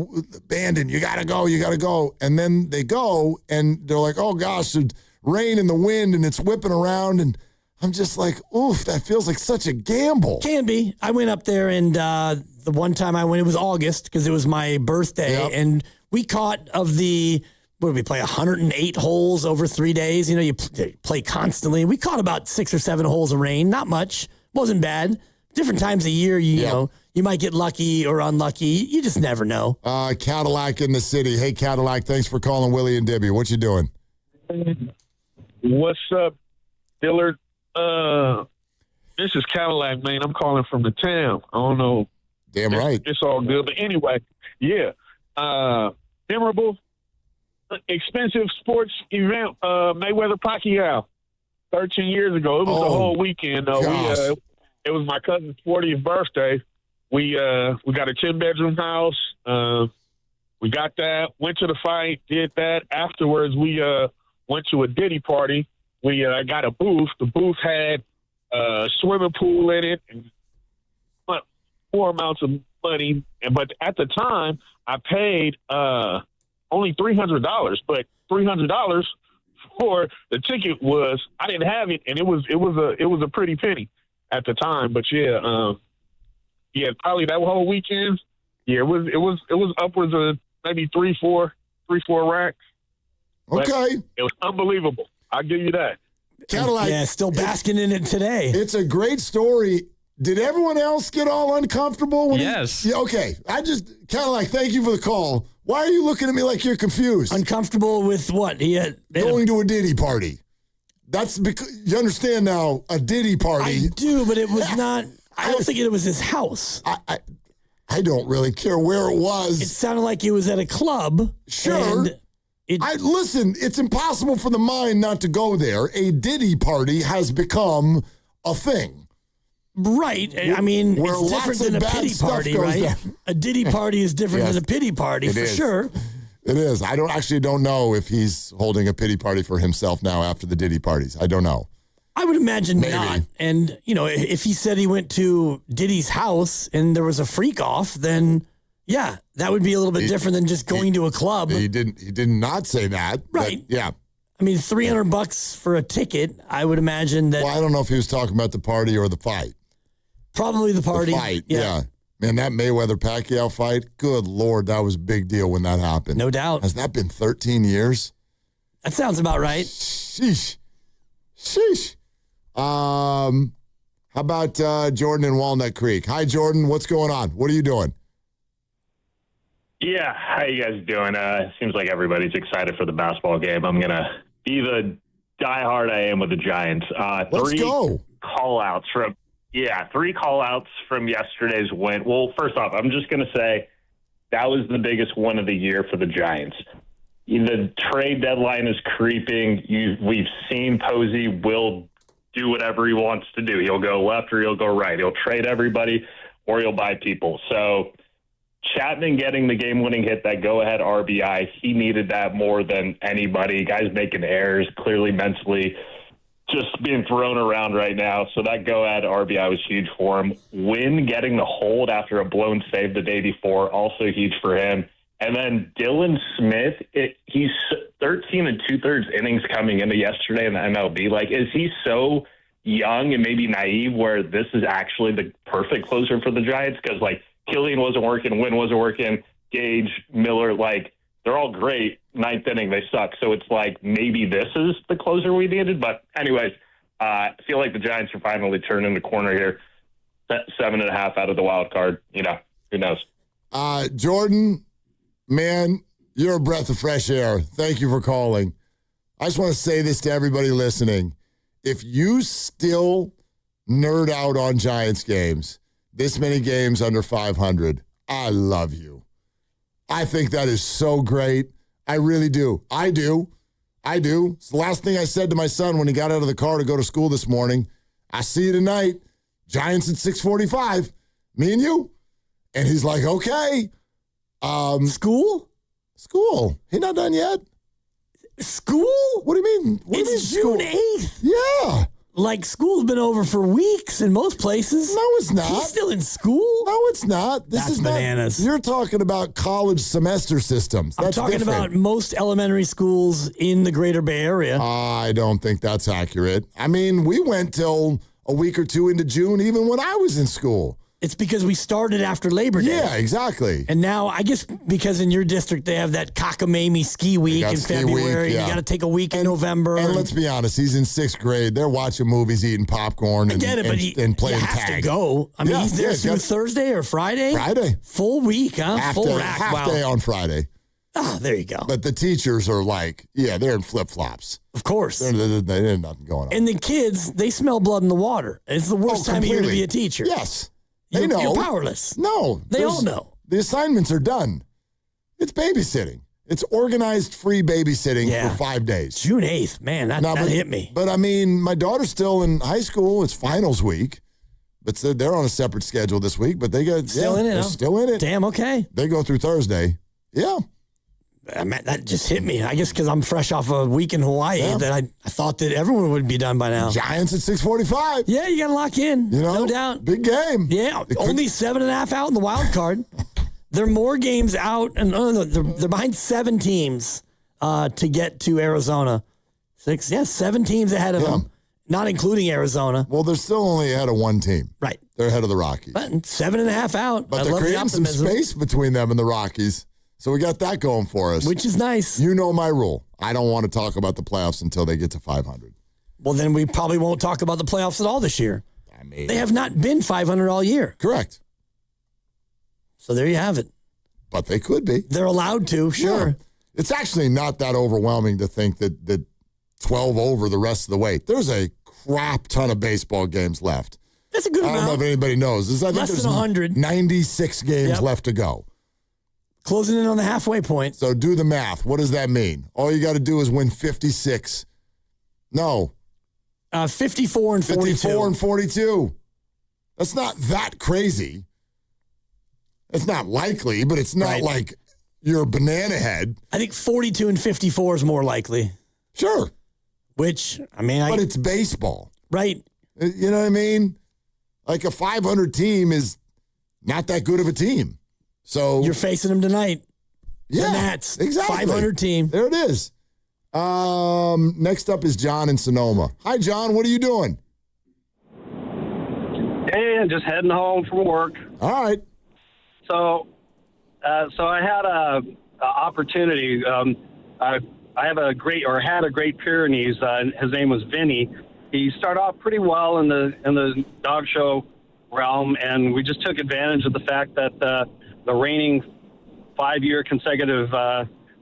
Bandon, you got to go. And then they go and they're like, oh gosh, there's rain and the wind and it's whipping around. And I'm just like, oof, that feels like such a gamble. Can be. I went up there and the one time I went, it was August because it was my birthday. And we caught what did we play, 108 holes over 3 days? You play constantly. We caught about 6 or 7 holes of rain. Not much. Wasn't bad. Different times of year, you know, you might get lucky or unlucky. You just never know. Cadillac in the city. Hey, Cadillac, thanks for calling Willie and Dibby. What you doing? What's up, Dillard? This is Cadillac, man. I'm calling from the town. I don't know. Damn right. It's all good. But anyway, memorable, expensive sports event, Mayweather-Pacquiao, 13 years ago. It was the whole weekend, though. It was my cousin's 40th birthday. We got a 10-bedroom house. We got that, went to the fight, did that. Afterwards, we went to a Diddy party. We got a booth. The booth had a swimming pool in it and more amounts of money. But at the time, I paid only $300. But $300 for the ticket was, I didn't have it, and it was a pretty penny at the time. But probably that whole weekend. Yeah, it was upwards of maybe three, four racks. Okay. But it was unbelievable. I'll give you that. Cadillac. Yeah, still basking in it today. It's a great story. Did everyone else get all uncomfortable? Yes. Yeah, okay. I just kind of like, thank you for the call. Why are you looking at me like you're confused? Uncomfortable with what? Going to a Diddy party. That's because, you understand now, a Diddy party. I do, but it was not, I don't think it was his house. I don't really care where it was. It sounded like it was at a club. Sure. Listen, it's impossible for the mind not to go there. A Diddy party has become a thing. Right. I mean, where it's different than a pity party, right? Down. A Diddy party is different than a pity party, for sure. It is. I don't know if he's holding a pity party for himself now after the Diddy parties. I don't know. I would imagine Maybe. not. And, if he said he went to Diddy's house and there was a freak off, then, yeah, that would be a little bit different than just going to a club. He did not say that. Right. But, yeah. I mean, $300 for a ticket, I would imagine that. Well, I don't know if he was talking about the party or the fight. Probably the party. The fight, yeah. Man, that Mayweather-Pacquiao fight, good Lord, that was a big deal when that happened. No doubt. Has that been 13 years? That sounds about right. Sheesh. How about Jordan in Walnut Creek? Hi, Jordan. What's going on? What are you doing? Yeah, how you guys doing? Seems like everybody's excited for the basketball game. I'm going to be the diehard I am with the Giants. Let's go. Three call-outs from yesterday's win. Well, first off, I'm just going to say that was the biggest one of the year for the Giants. The trade deadline is creeping. We've seen Posey will do whatever he wants to do. He'll go left or he'll go right. He'll trade everybody or he'll buy people. So Chapman getting the game-winning hit, that go-ahead RBI, he needed that more than anybody. Guys making errors, clearly mentally just being thrown around right now. So that go-ahead RBI was huge for him. Wynn getting the hold after a blown save the day before, also huge for him. And then Dylan Smith, he's 13 2/3 innings coming into yesterday in the MLB. Like, is he so young and maybe naive where this is actually the perfect closer for the Giants? Because, like, Killian wasn't working, Wynn wasn't working, Gage, Miller, like, they're all great. Ninth inning, they suck. So it's like maybe this is the closer we needed. But anyways, I feel like the Giants are finally turning the corner here. 7.5 out of the wild card. Who knows? Jordan, man, you're a breath of fresh air. Thank you for calling. I just want to say this to everybody listening. If you still nerd out on Giants games, this many games under 500, I love you. I think that is so great. I really do. I do. It's the last thing I said to my son when he got out of the car to go to school this morning. I see you tonight. Giants at 6:45. Me and you. And he's like, okay. School? He not done yet. School? What do you mean? It's June 8th. Yeah. Like, school's been over for weeks in most places. No, it's not. He's still in school? No, it's not. This That's is bananas. You're talking about college semester systems. I'm talking about most elementary schools in the greater Bay Area. I don't think that's accurate. I mean, we went till a week or two into June, even when I was in school. It's because we started after Labor Day. Yeah, exactly. And now, I guess because in your district they have that cockamamie ski week in February. You got to take a week in November. And let's be honest, he's in 6th grade. They're watching movies, eating popcorn, and, and playing you have tag. to go. I mean, he's there through Thursday or Friday? Friday. Full week, huh? Full rack. Half day on Friday. Ah, there you go. But the teachers are like, they're in flip-flops. Of course. They have nothing going on. And the kids, they smell blood in the water. It's the worst time of year to be a teacher. Yes. They know. You're powerless. No. They all know. The assignments are done. It's babysitting. It's organized free babysitting for 5 days. June 8th. Man, that hit me. But, I mean, my daughter's still in high school. It's finals week. But they're on a separate schedule this week. But they got still in it. They're still in it. Damn, okay. They go through Thursday. Yeah. That just hit me. I guess because I'm fresh off a week in Hawaii that I thought that everyone would be done by now. Giants at 6:45. Yeah, you got to lock in. No doubt. Big game. Yeah, only 7.5 out in the wild card. There are more games out, and they're behind 7 teams to get to Arizona. 7 teams ahead of them, not including Arizona. Well, they're still only ahead of 1 team. Right. They're ahead of the Rockies. But 7.5 out. But they're creating some space between them and the Rockies. So we got that going for us. Which is nice. You know my rule. I don't want to talk about the playoffs until they get to 500. Well, then we probably won't talk about the playoffs at all this year. I mean, they have not been 500 all year. Correct. So there you have it. But they could be. They're allowed to, sure. Yeah. It's actually not that overwhelming to think that 12 over the rest of the way. There's a crap ton of baseball games left. That's a good amount. I don't know if anybody knows. I think Less there's than 100. 96 games left to go. Closing in on the halfway point. So do the math. What does that mean? All you got to do is win 56. No. 54 and 42. 54 and 42. That's not that crazy. It's not likely, but it's not like you're a banana head. I think 42 and 54 is more likely. Sure. Which, I mean, but it's baseball. Right. You know what I mean? Like a 500 team is not that good of a team. So you're facing them tonight. Yeah, the Nats. Exactly. 500 team. There it is. Next up is John in Sonoma. Hi, John. What are you doing? Hey, I'm just heading home from work. All right. So I had a opportunity. I have a great Pyrenees. His name was Vinny. He started off pretty well in the dog show realm, and we just took advantage of the fact that the reigning 5-year consecutive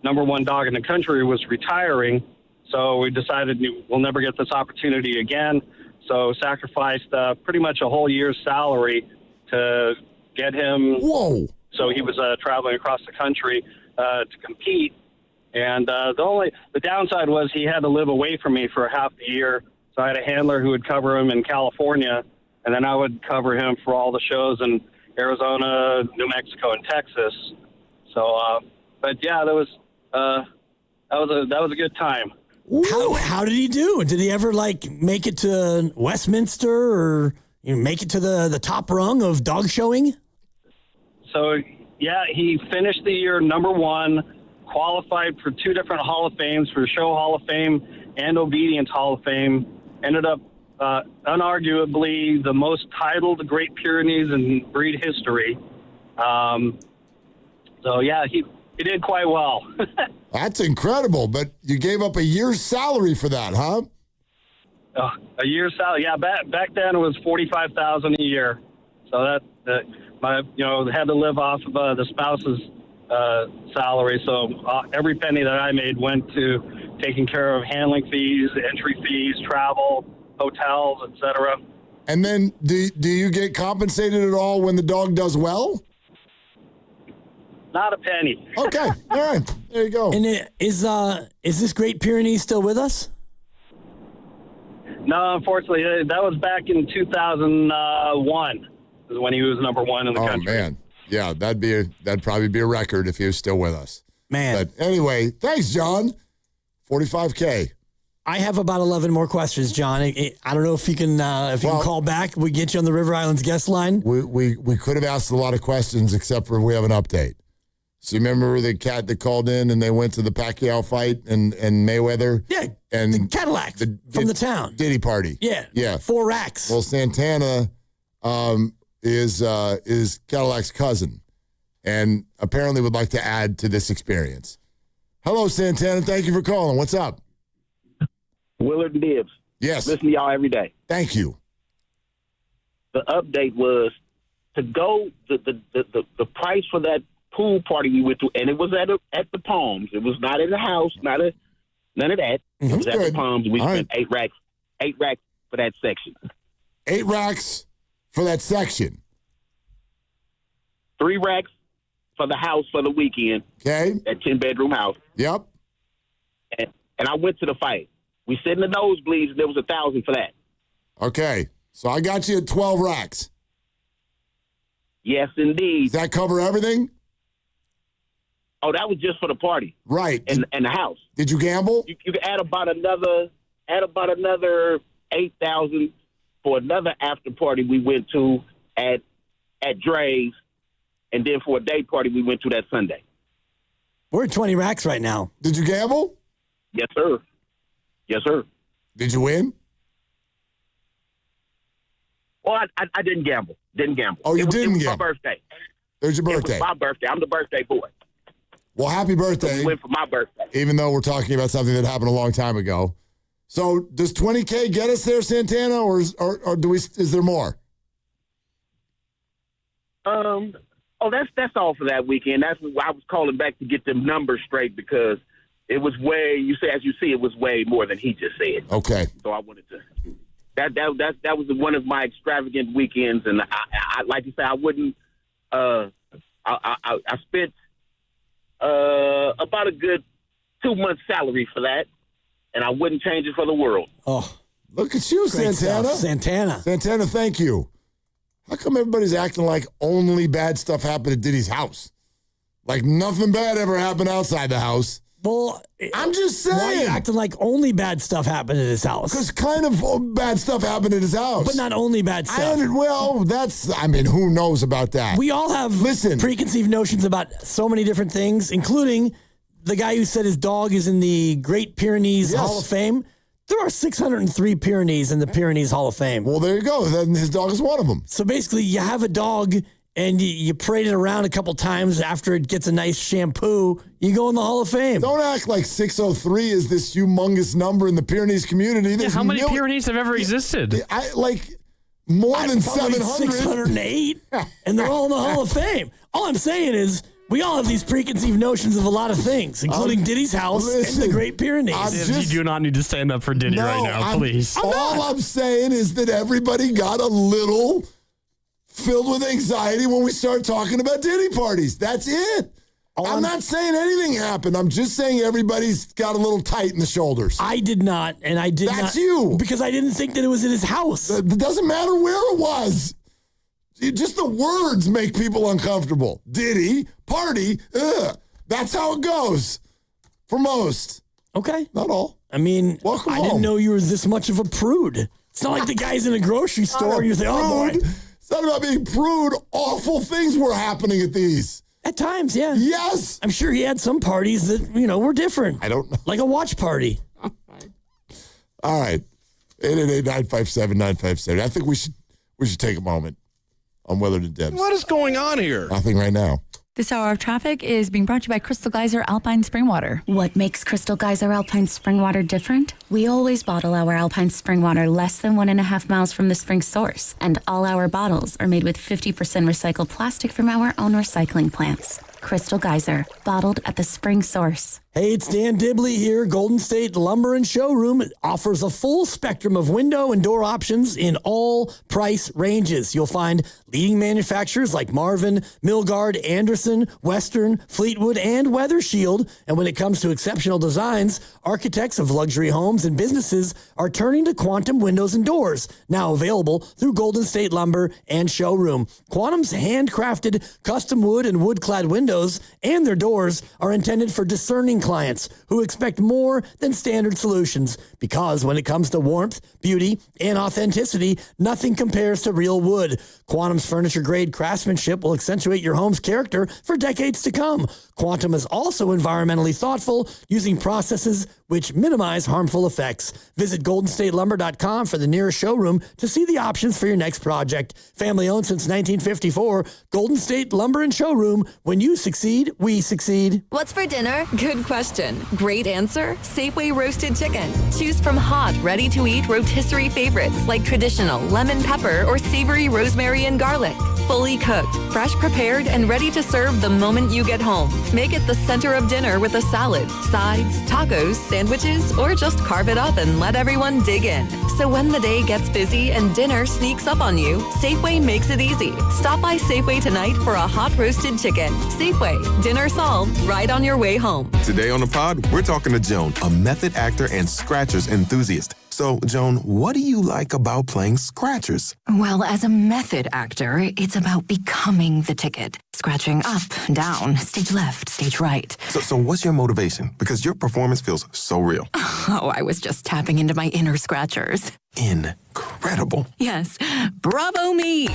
number one dog in the country was retiring. So we decided we'll never get this opportunity again. So sacrificed pretty much a whole year's salary to get him. Whoa! So he was traveling across the country to compete, and the downside was he had to live away from me for half the year. So I had a handler who would cover him in California, and then I would cover him for all the shows in Arizona, New Mexico, and Texas. So, but yeah, that was a good time. How did he do? Did he ever make it to Westminster or make it to the top rung of dog showing? So yeah, he finished the year number one, qualified for 2 different Hall of Fames, for Show Hall of Fame and Obedience Hall of Fame. Ended up unarguably the most titled Great Pyrenees in breed history. So yeah, he did quite well. That's incredible, but you gave up a year's salary for that, huh? A year's salary, yeah. Back then it was $45,000 a year, so that had to live off of the spouse's salary. So every penny that I made went to taking care of handling fees, entry fees, travel, hotels, etc. And then, do you get compensated at all when the dog does well? Not a penny. Okay, all right, there you go. And is this Great Pyrenees still with us? No, unfortunately, that was back in 2001. Is when he was number one in the country. Oh man, yeah, that'd probably be a record if he was still with us. Man. But anyway, thanks, John. $45K. I have about 11 more questions, John. I don't know if you can call back. We get you on the River Islands guest line. We could have asked a lot of questions, except for we have an update. So you remember the cat that called in and they went to the Pacquiao fight and Mayweather? Yeah, and the Cadillac from the town. Diddy party. Yeah. 4 racks. Well, Santana is Cadillac's cousin and apparently would like to add to this experience. Hello, Santana. Thank you for calling. What's up? Willard and Dibbs. Yes. Listen to y'all every day. Thank you. The update was to go the price for that pool party we went to, and it was at the Palms. It was not in the house, none of that. It was at the Palms. We spent 8 racks for that section. 8 racks for that section. 3 racks for the house for the weekend. Okay. That 10-bedroom house. Yep. And I went to the fight. We sit in the nosebleeds, and there was $1,000 for that. Okay. So I got you at 12 racks. Yes, indeed. Does that cover everything? Oh, that was just for the party. Right. And the house. Did you gamble? You could add about another $8,000 for another after party we went to at Dre's, and then for a day party we went to that Sunday. We're at 20 racks right now. Did you gamble? Yes, sir. Yes, sir. Did you win? Well, I didn't gamble. Oh, you didn't gamble? It was my birthday. There's your birthday. It was my birthday. I'm the birthday boy. Well, happy birthday. So we went for my birthday. Even though we're talking about something that happened a long time ago. So does 20K get us there, Santana, or do we? Is there more? That's all for that weekend. That's why I was calling back to get them numbers straight because it was it was way more than he just said. Okay. So I wanted to. That was one of my extravagant weekends, and I like you say, I wouldn't. I spent about a good 2 months' salary for that, and I wouldn't change it for the world. Oh, look at you, Great Santana. stuff. Santana, thank you. How come everybody's acting like only bad stuff happened at Diddy's house? Like nothing bad ever happened outside the house. Well, I'm just saying. Why are you acting like only bad stuff happened at his house? Because kind of bad stuff happened at his house. But not only bad stuff. Who knows about that? We all have preconceived notions about so many different things, including the guy who said his dog is in the Great Pyrenees Hall of Fame. There are 603 Pyrenees in the Pyrenees Hall of Fame. Well, there you go. Then his dog is one of them. So basically, you have a dog and you parade it around a couple times after it gets a nice shampoo, you go in the Hall of Fame. Don't act like 603 is this humongous number in the Pyrenees community. Yeah, how many Pyrenees have ever existed? More than 700. 608, and they're all in the Hall of Fame. All I'm saying is, we all have these preconceived notions of a lot of things, including Diddy's house and the Great Pyrenees. You do not need to stand up for Diddy right now, please. All I'm saying is that everybody got a little filled with anxiety when we start talking about Diddy parties. That's it. I'm not saying anything happened. I'm just saying everybody's got a little tight in the shoulders. I did not, and I did not. That's you. Because I didn't think that it was at his house. It doesn't matter where it was. Just the words make people uncomfortable. Diddy, party, ugh. That's how it goes for most. Okay. Not all. I mean, welcome I home. didn't know you were this much of a prude. It's not like the guy's in a grocery store and you say, oh, boy. It's not about being prude. Awful things were happening at these. At times, yeah. Yes. I'm sure he had some parties that, were different. I don't know. Like a watch party. All right. 888-957-957. I think we should take a moment on Weather to Debs. What is going on here? Nothing right now. This hour of traffic is being brought to you by Crystal Geyser Alpine Spring Water. What makes Crystal Geyser Alpine Spring Water different? We always bottle our Alpine Spring Water less than 1.5 miles from the spring source, and all our bottles are made with 50% recycled plastic from our own recycling plants. Crystal Geyser, bottled at the spring source. Hey, it's Dan Dibley here. Golden State Lumber and Showroom offers a full spectrum of window and door options in all price ranges. You'll find leading manufacturers like Marvin, Milgard, Anderson, Western, Fleetwood, and Weather Shield. And when it comes to exceptional designs, architects of luxury homes and businesses are turning to Quantum Windows and Doors, now available through Golden State Lumber and Showroom. Quantum's handcrafted custom wood and wood-clad windows and their doors are intended for discerning clients who expect more than standard solutions, because when it comes to warmth, beauty, and authenticity, nothing compares to real wood. Quantum's furniture-grade craftsmanship will accentuate your home's character for decades to come. Quantum is also environmentally thoughtful, using processes which minimize harmful effects. Visit goldenstatelumber.com for the nearest showroom to see the options for your next project. Family owned since 1954, Golden State Lumber and Showroom. When you succeed, we succeed. What's for dinner? Good question. Great answer? Safeway roasted chicken. Choose from hot, ready-to-eat rotisserie favorites like traditional lemon pepper or savory rosemary and garlic. Fully cooked, fresh prepared, and ready to serve the moment you get home. Make it the center of dinner with a salad, sides, tacos, sandwiches, or just carve it up and let everyone dig in. So when the day gets busy and dinner sneaks up on you, Safeway makes it easy. Stop by Safeway tonight for a hot roasted chicken. Safeway, dinner solved right on your way home. Today on the pod, we're talking to Joan, a method actor and scratchers enthusiast. So, Joan, what do you like about playing scratchers? Well, as a method actor, it's about becoming the ticket. Scratching up, down, stage left, stage right. So what's your motivation? Because your performance feels so real. Oh, I was just tapping into my inner scratchers. Incredible. Yes. Bravo me.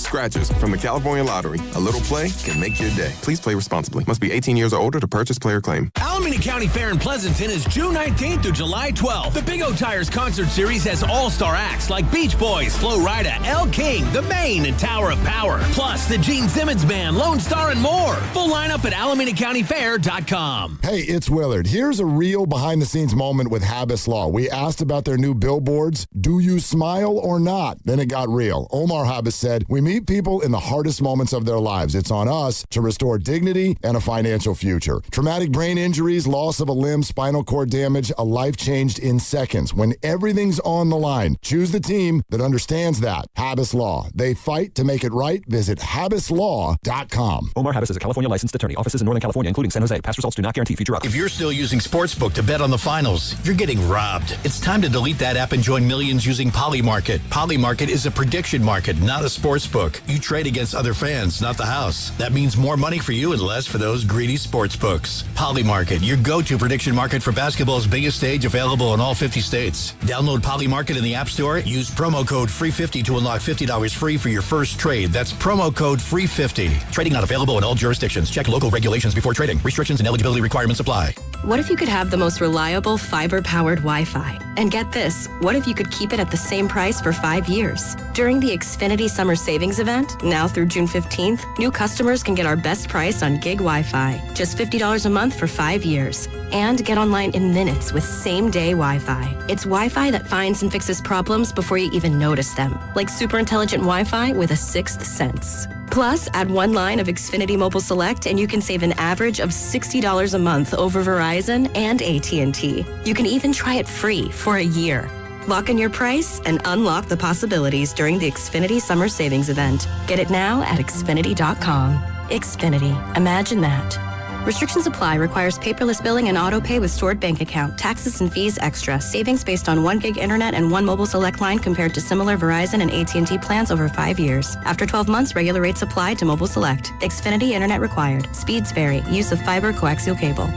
Scratchers from the California Lottery. A little play can make your day. Please play responsibly. Must be 18 years or older to purchase player claim. Alameda County Fair in Pleasanton is June 19th through July 12th. The Big O Tires Concert Series has all-star acts like Beach Boys, Flo Rida, El King, The Maine, and Tower of Power. Plus, the Gene Simmons Band, Lone Star, and more. Full lineup at AlamendaCountyFair.com. Hey, it's Willard. Here's a real behind-the-scenes moment with Habas Law. We asked about their new billboards. Do you smile or not? Then it got real. Omar Habas said, we meet people in the hardest moments of their lives. It's on us to restore dignity and a financial future. Traumatic brain injuries, loss of a limb, spinal cord damage, a life changed in seconds. When everything's on the line, choose the team that understands that. Habas Law. They fight to make it right. Visit HabasLaw.com. Omar Habas is a California licensed attorney. Offices in Northern California, including San Jose. Past results do not guarantee future outcomes. If you're still using Sportsbook to bet on the finals, you're getting robbed. It's time to delete that app and join millions using Polymarket. Polymarket is a prediction market, not a sportsbook. You trade against other fans, not the house. That means more money for you and less for those greedy sportsbooks. Polymarket, your go-to prediction market for basketball's biggest stage, available in all 50 states. Download Polymarket in the App Store. Use promo code FREE50 to unlock $50 free for your first trade. That's promo code FREE50. Trading not available in all jurisdictions. Check local regulations before trading. Restrictions and eligibility requirements apply. What if you could have the most reliable fiber-powered Wi-Fi? And get this, what if you could keep it at the same price for 5 years? During the Xfinity Summer Savings Event, now through June 15th, new customers can get our best price on gig Wi-Fi, just $50 a month for 5 years. And get online in minutes with same-day Wi-Fi. It's Wi-Fi that finds and fixes problems before you even notice them, like super intelligent Wi-Fi with a sixth sense. Plus, add one line of Xfinity Mobile Select and you can save an average of $60 a month over Verizon and AT&T. You can even try it free for a year. Lock in your price and unlock the possibilities during the Xfinity Summer Savings Event. Get it now at Xfinity.com. Xfinity. Imagine that. Restrictions apply. Requires paperless billing and auto pay with stored bank account. Taxes and fees extra. Savings based on 1 gig internet and 1 mobile select line compared to similar Verizon and AT&T plans over 5 years. After 12 months, regular rates apply to mobile select. Xfinity internet required. Speeds vary. Use of fiber coaxial cable.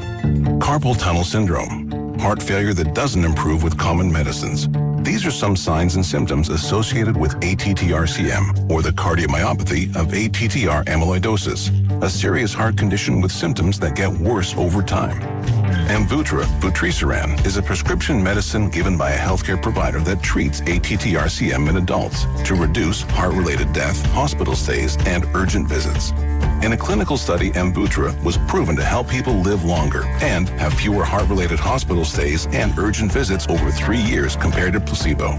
Carpal tunnel syndrome. Heart failure that doesn't improve with common medicines. These are some signs and symptoms associated with ATTR-CM, or the cardiomyopathy of ATTR amyloidosis, a serious heart condition with symptoms that get worse over time. Amvuttra, vutrisiran, is a prescription medicine given by a healthcare provider that treats ATTR-CM in adults to reduce heart-related death, hospital stays, and urgent visits. In a clinical study, Amvuttra was proven to help people live longer and have fewer heart-related hospital stays and urgent visits over 3 years compared to placebo.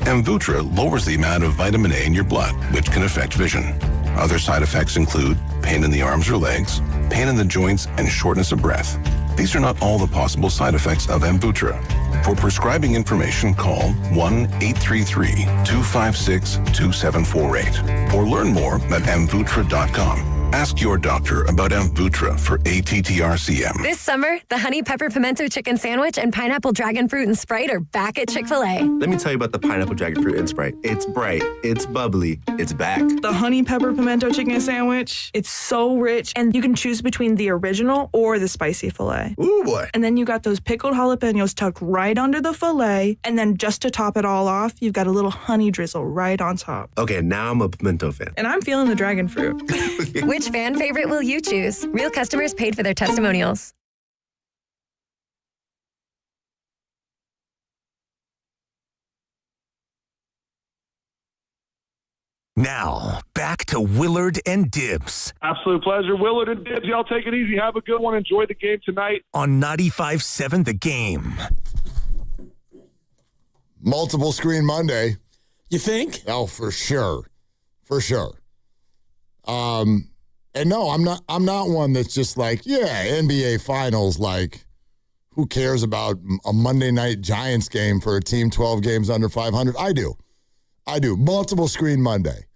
Amvuttra lowers the amount of vitamin A in your blood, which can affect vision. Other side effects include pain in the arms or legs, pain in the joints, and shortness of breath. These are not all the possible side effects of Amvuttra. For prescribing information, call 1-833-256-2748 or learn more at amvuttra.com. Ask your doctor about Amvuttra for ATTR-CM. This summer, the Honey Pepper Pimento Chicken Sandwich and Pineapple Dragon Fruit and Sprite are back at Chick-fil-A. Let me tell you about the Pineapple Dragon Fruit and Sprite. It's bright, it's bubbly, it's back. The Honey Pepper Pimento Chicken Sandwich, it's so rich, and you can choose between the original or the spicy filet. Ooh, boy. And then you got those pickled jalapenos tucked right under the filet, and then just to top it all off, you've got a little honey drizzle right on top. Okay, now I'm a pimento fan. And I'm feeling the dragon fruit. Which fan favorite will you choose? Real customers paid for their testimonials. Now, back to Willard and Dibs. Absolute pleasure. Willard and Dibs, y'all take it easy. Have a good one. Enjoy the game tonight. On 95.7 The Game. Multiple screen Monday. You think? Oh, for sure. For sure. And no, I'm not one that's just like, yeah, NBA Finals, like, who cares about a Monday night Giants game for a team 12 games under 500? I do. Multiple screen Monday.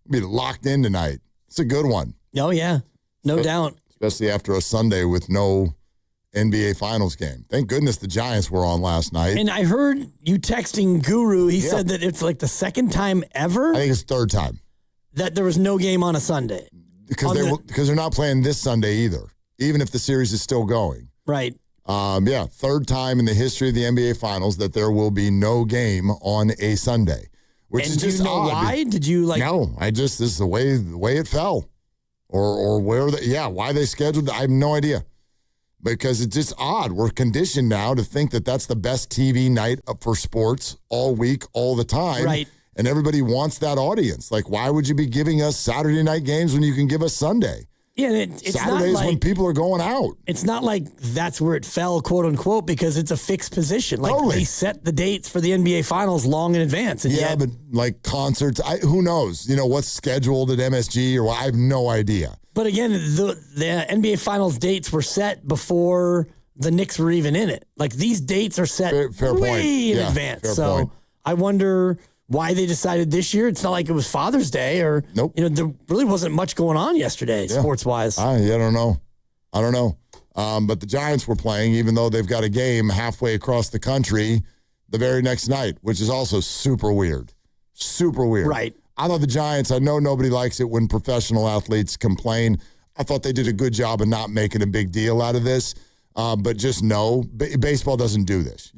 Be locked in tonight. It's a good one. Oh, yeah. No doubt. Especially after a Sunday with no NBA Finals game. Thank goodness the Giants were on last night. And I heard you texting Guru. He said that it's like the second time ever? I think it's third time. That there was no game on a Sunday. Because they're not playing this Sunday either, even if the series is still going. Right. Third time in the history of the NBA Finals that there will be no game on a Sunday. which and is just do you know odd. why? Did you No, this is the way it fell, or where why they scheduled. I have no idea, because it's just odd. We're conditioned now to think that that's the best TV night for sports all week, all the time, right? And everybody wants that audience. Like, why would you be giving us Saturday night games when you can give us Sunday? Yeah, it's Saturdays not like, when people are going out. It's not like that's where it fell, quote unquote, because it's a fixed position. Like they set the dates for the NBA Finals long in advance. And but like concerts, who knows? What's scheduled at MSG or I have no idea. But again, the NBA Finals dates were set before the Knicks were even in it. Like these dates are set fair way point. in advance. So point. I wonder why they decided this year. It's not like it was Father's Day or, nope. There really wasn't much going on yesterday, sports-wise. I don't know. But the Giants were playing, even though they've got a game halfway across the country the very next night, which is also super weird. Super weird. Right. I thought the Giants, I know nobody likes it when professional athletes complain. I thought they did a good job of not making a big deal out of this. But just know, baseball doesn't do this.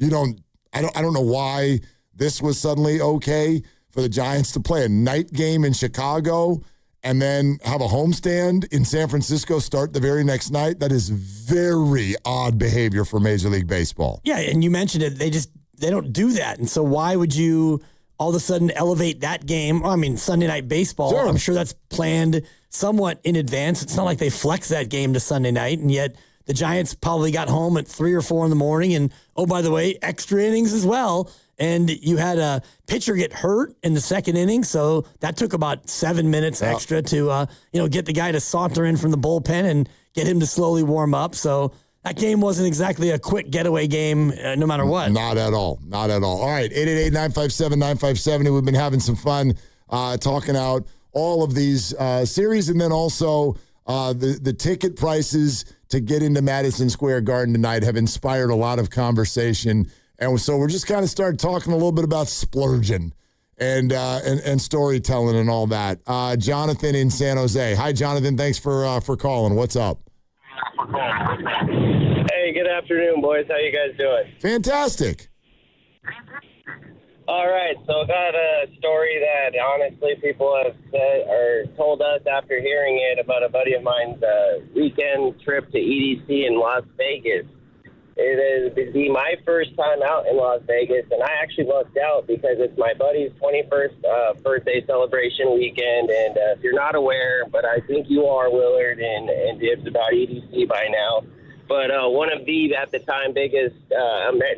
I don't know why this was suddenly okay for the Giants to play a night game in Chicago and then have a homestand in San Francisco start the very next night. That is very odd behavior for Major League Baseball. Yeah, and you mentioned it. They don't do that. And so why would you all of a sudden elevate that game? I mean, Sunday Night Baseball, sure. I'm sure that's planned somewhat in advance. It's not like they flex that game to Sunday night, and yet the Giants probably got home at 3 or 4 in the morning. And, oh, by the way, extra innings as well. And you had a pitcher get hurt in the second inning, so that took about 7 minutes extra to get the guy to saunter in from the bullpen and get him to slowly warm up. So that game wasn't exactly a quick getaway game, no matter what. Not at all. Not at all. All right, 888-957-9570. We've been having some fun talking out all of these series, and then also the ticket prices to get into Madison Square Garden tonight have inspired a lot of conversation. And so we're just kind of started talking a little bit about splurging and storytelling and all that. Jonathan in San Jose. Hi, Jonathan. Thanks for calling. What's up? Hey, good afternoon, boys. How you guys doing? Fantastic. All right, so I got a story that honestly people have said or told us after hearing it about a buddy of mine's weekend trip to EDC in Las Vegas. It is my first time out in Las Vegas, and I actually lucked out because it's my buddy's 21st birthday celebration weekend. And if you're not aware, but I think you are, Willard and Dibs, about EDC by now. But one of the, at the time, biggest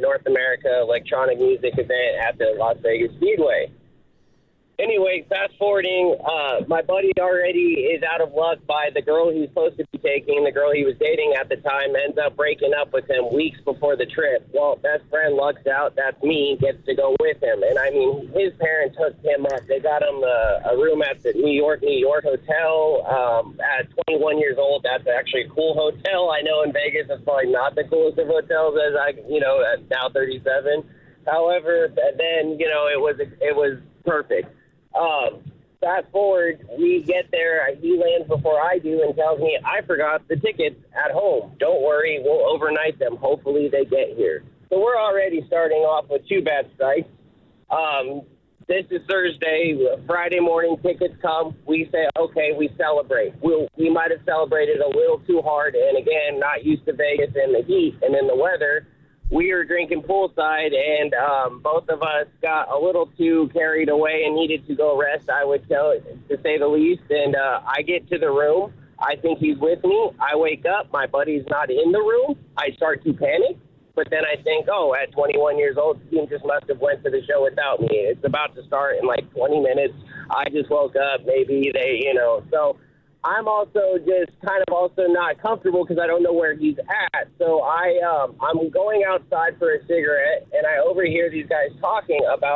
North America electronic music event at the Las Vegas Speedway. Anyway, fast forwarding, my buddy already is out of luck by the girl he was supposed to be taking. The girl he was dating at the time ends up breaking up with him weeks before the trip. Well, best friend lucks out. That's me, gets to go with him. And, I mean, his parents hooked him up. They got him a room at the New York hotel at 21 years old. That's actually a cool hotel. I know in Vegas it's probably not the coolest of hotels as at now 37. However, then, it was perfect. Fast forward, we get there, he lands before I do and tells me, I forgot the tickets at home. Don't worry, we'll overnight them. Hopefully they get here. So we're already starting off with 2 bad strikes. This is Thursday. Friday morning, tickets come. We say, okay, we celebrate. We might have celebrated a little too hard, and again, not used to Vegas and the heat and in the weather. We were drinking poolside, and both of us got a little too carried away and needed to go rest, I would tell it, to say the least. And I get to the room. I think he's with me. I wake up. My buddy's not in the room. I start to panic. But then I think, at 21 years old, the team just must have went to the show without me. It's about to start in like 20 minutes. I just woke up. Maybe they, so I'm also just kind of also not comfortable because I don't know where he's at. So I'm going outside for a cigarette, and I overhear these guys talking about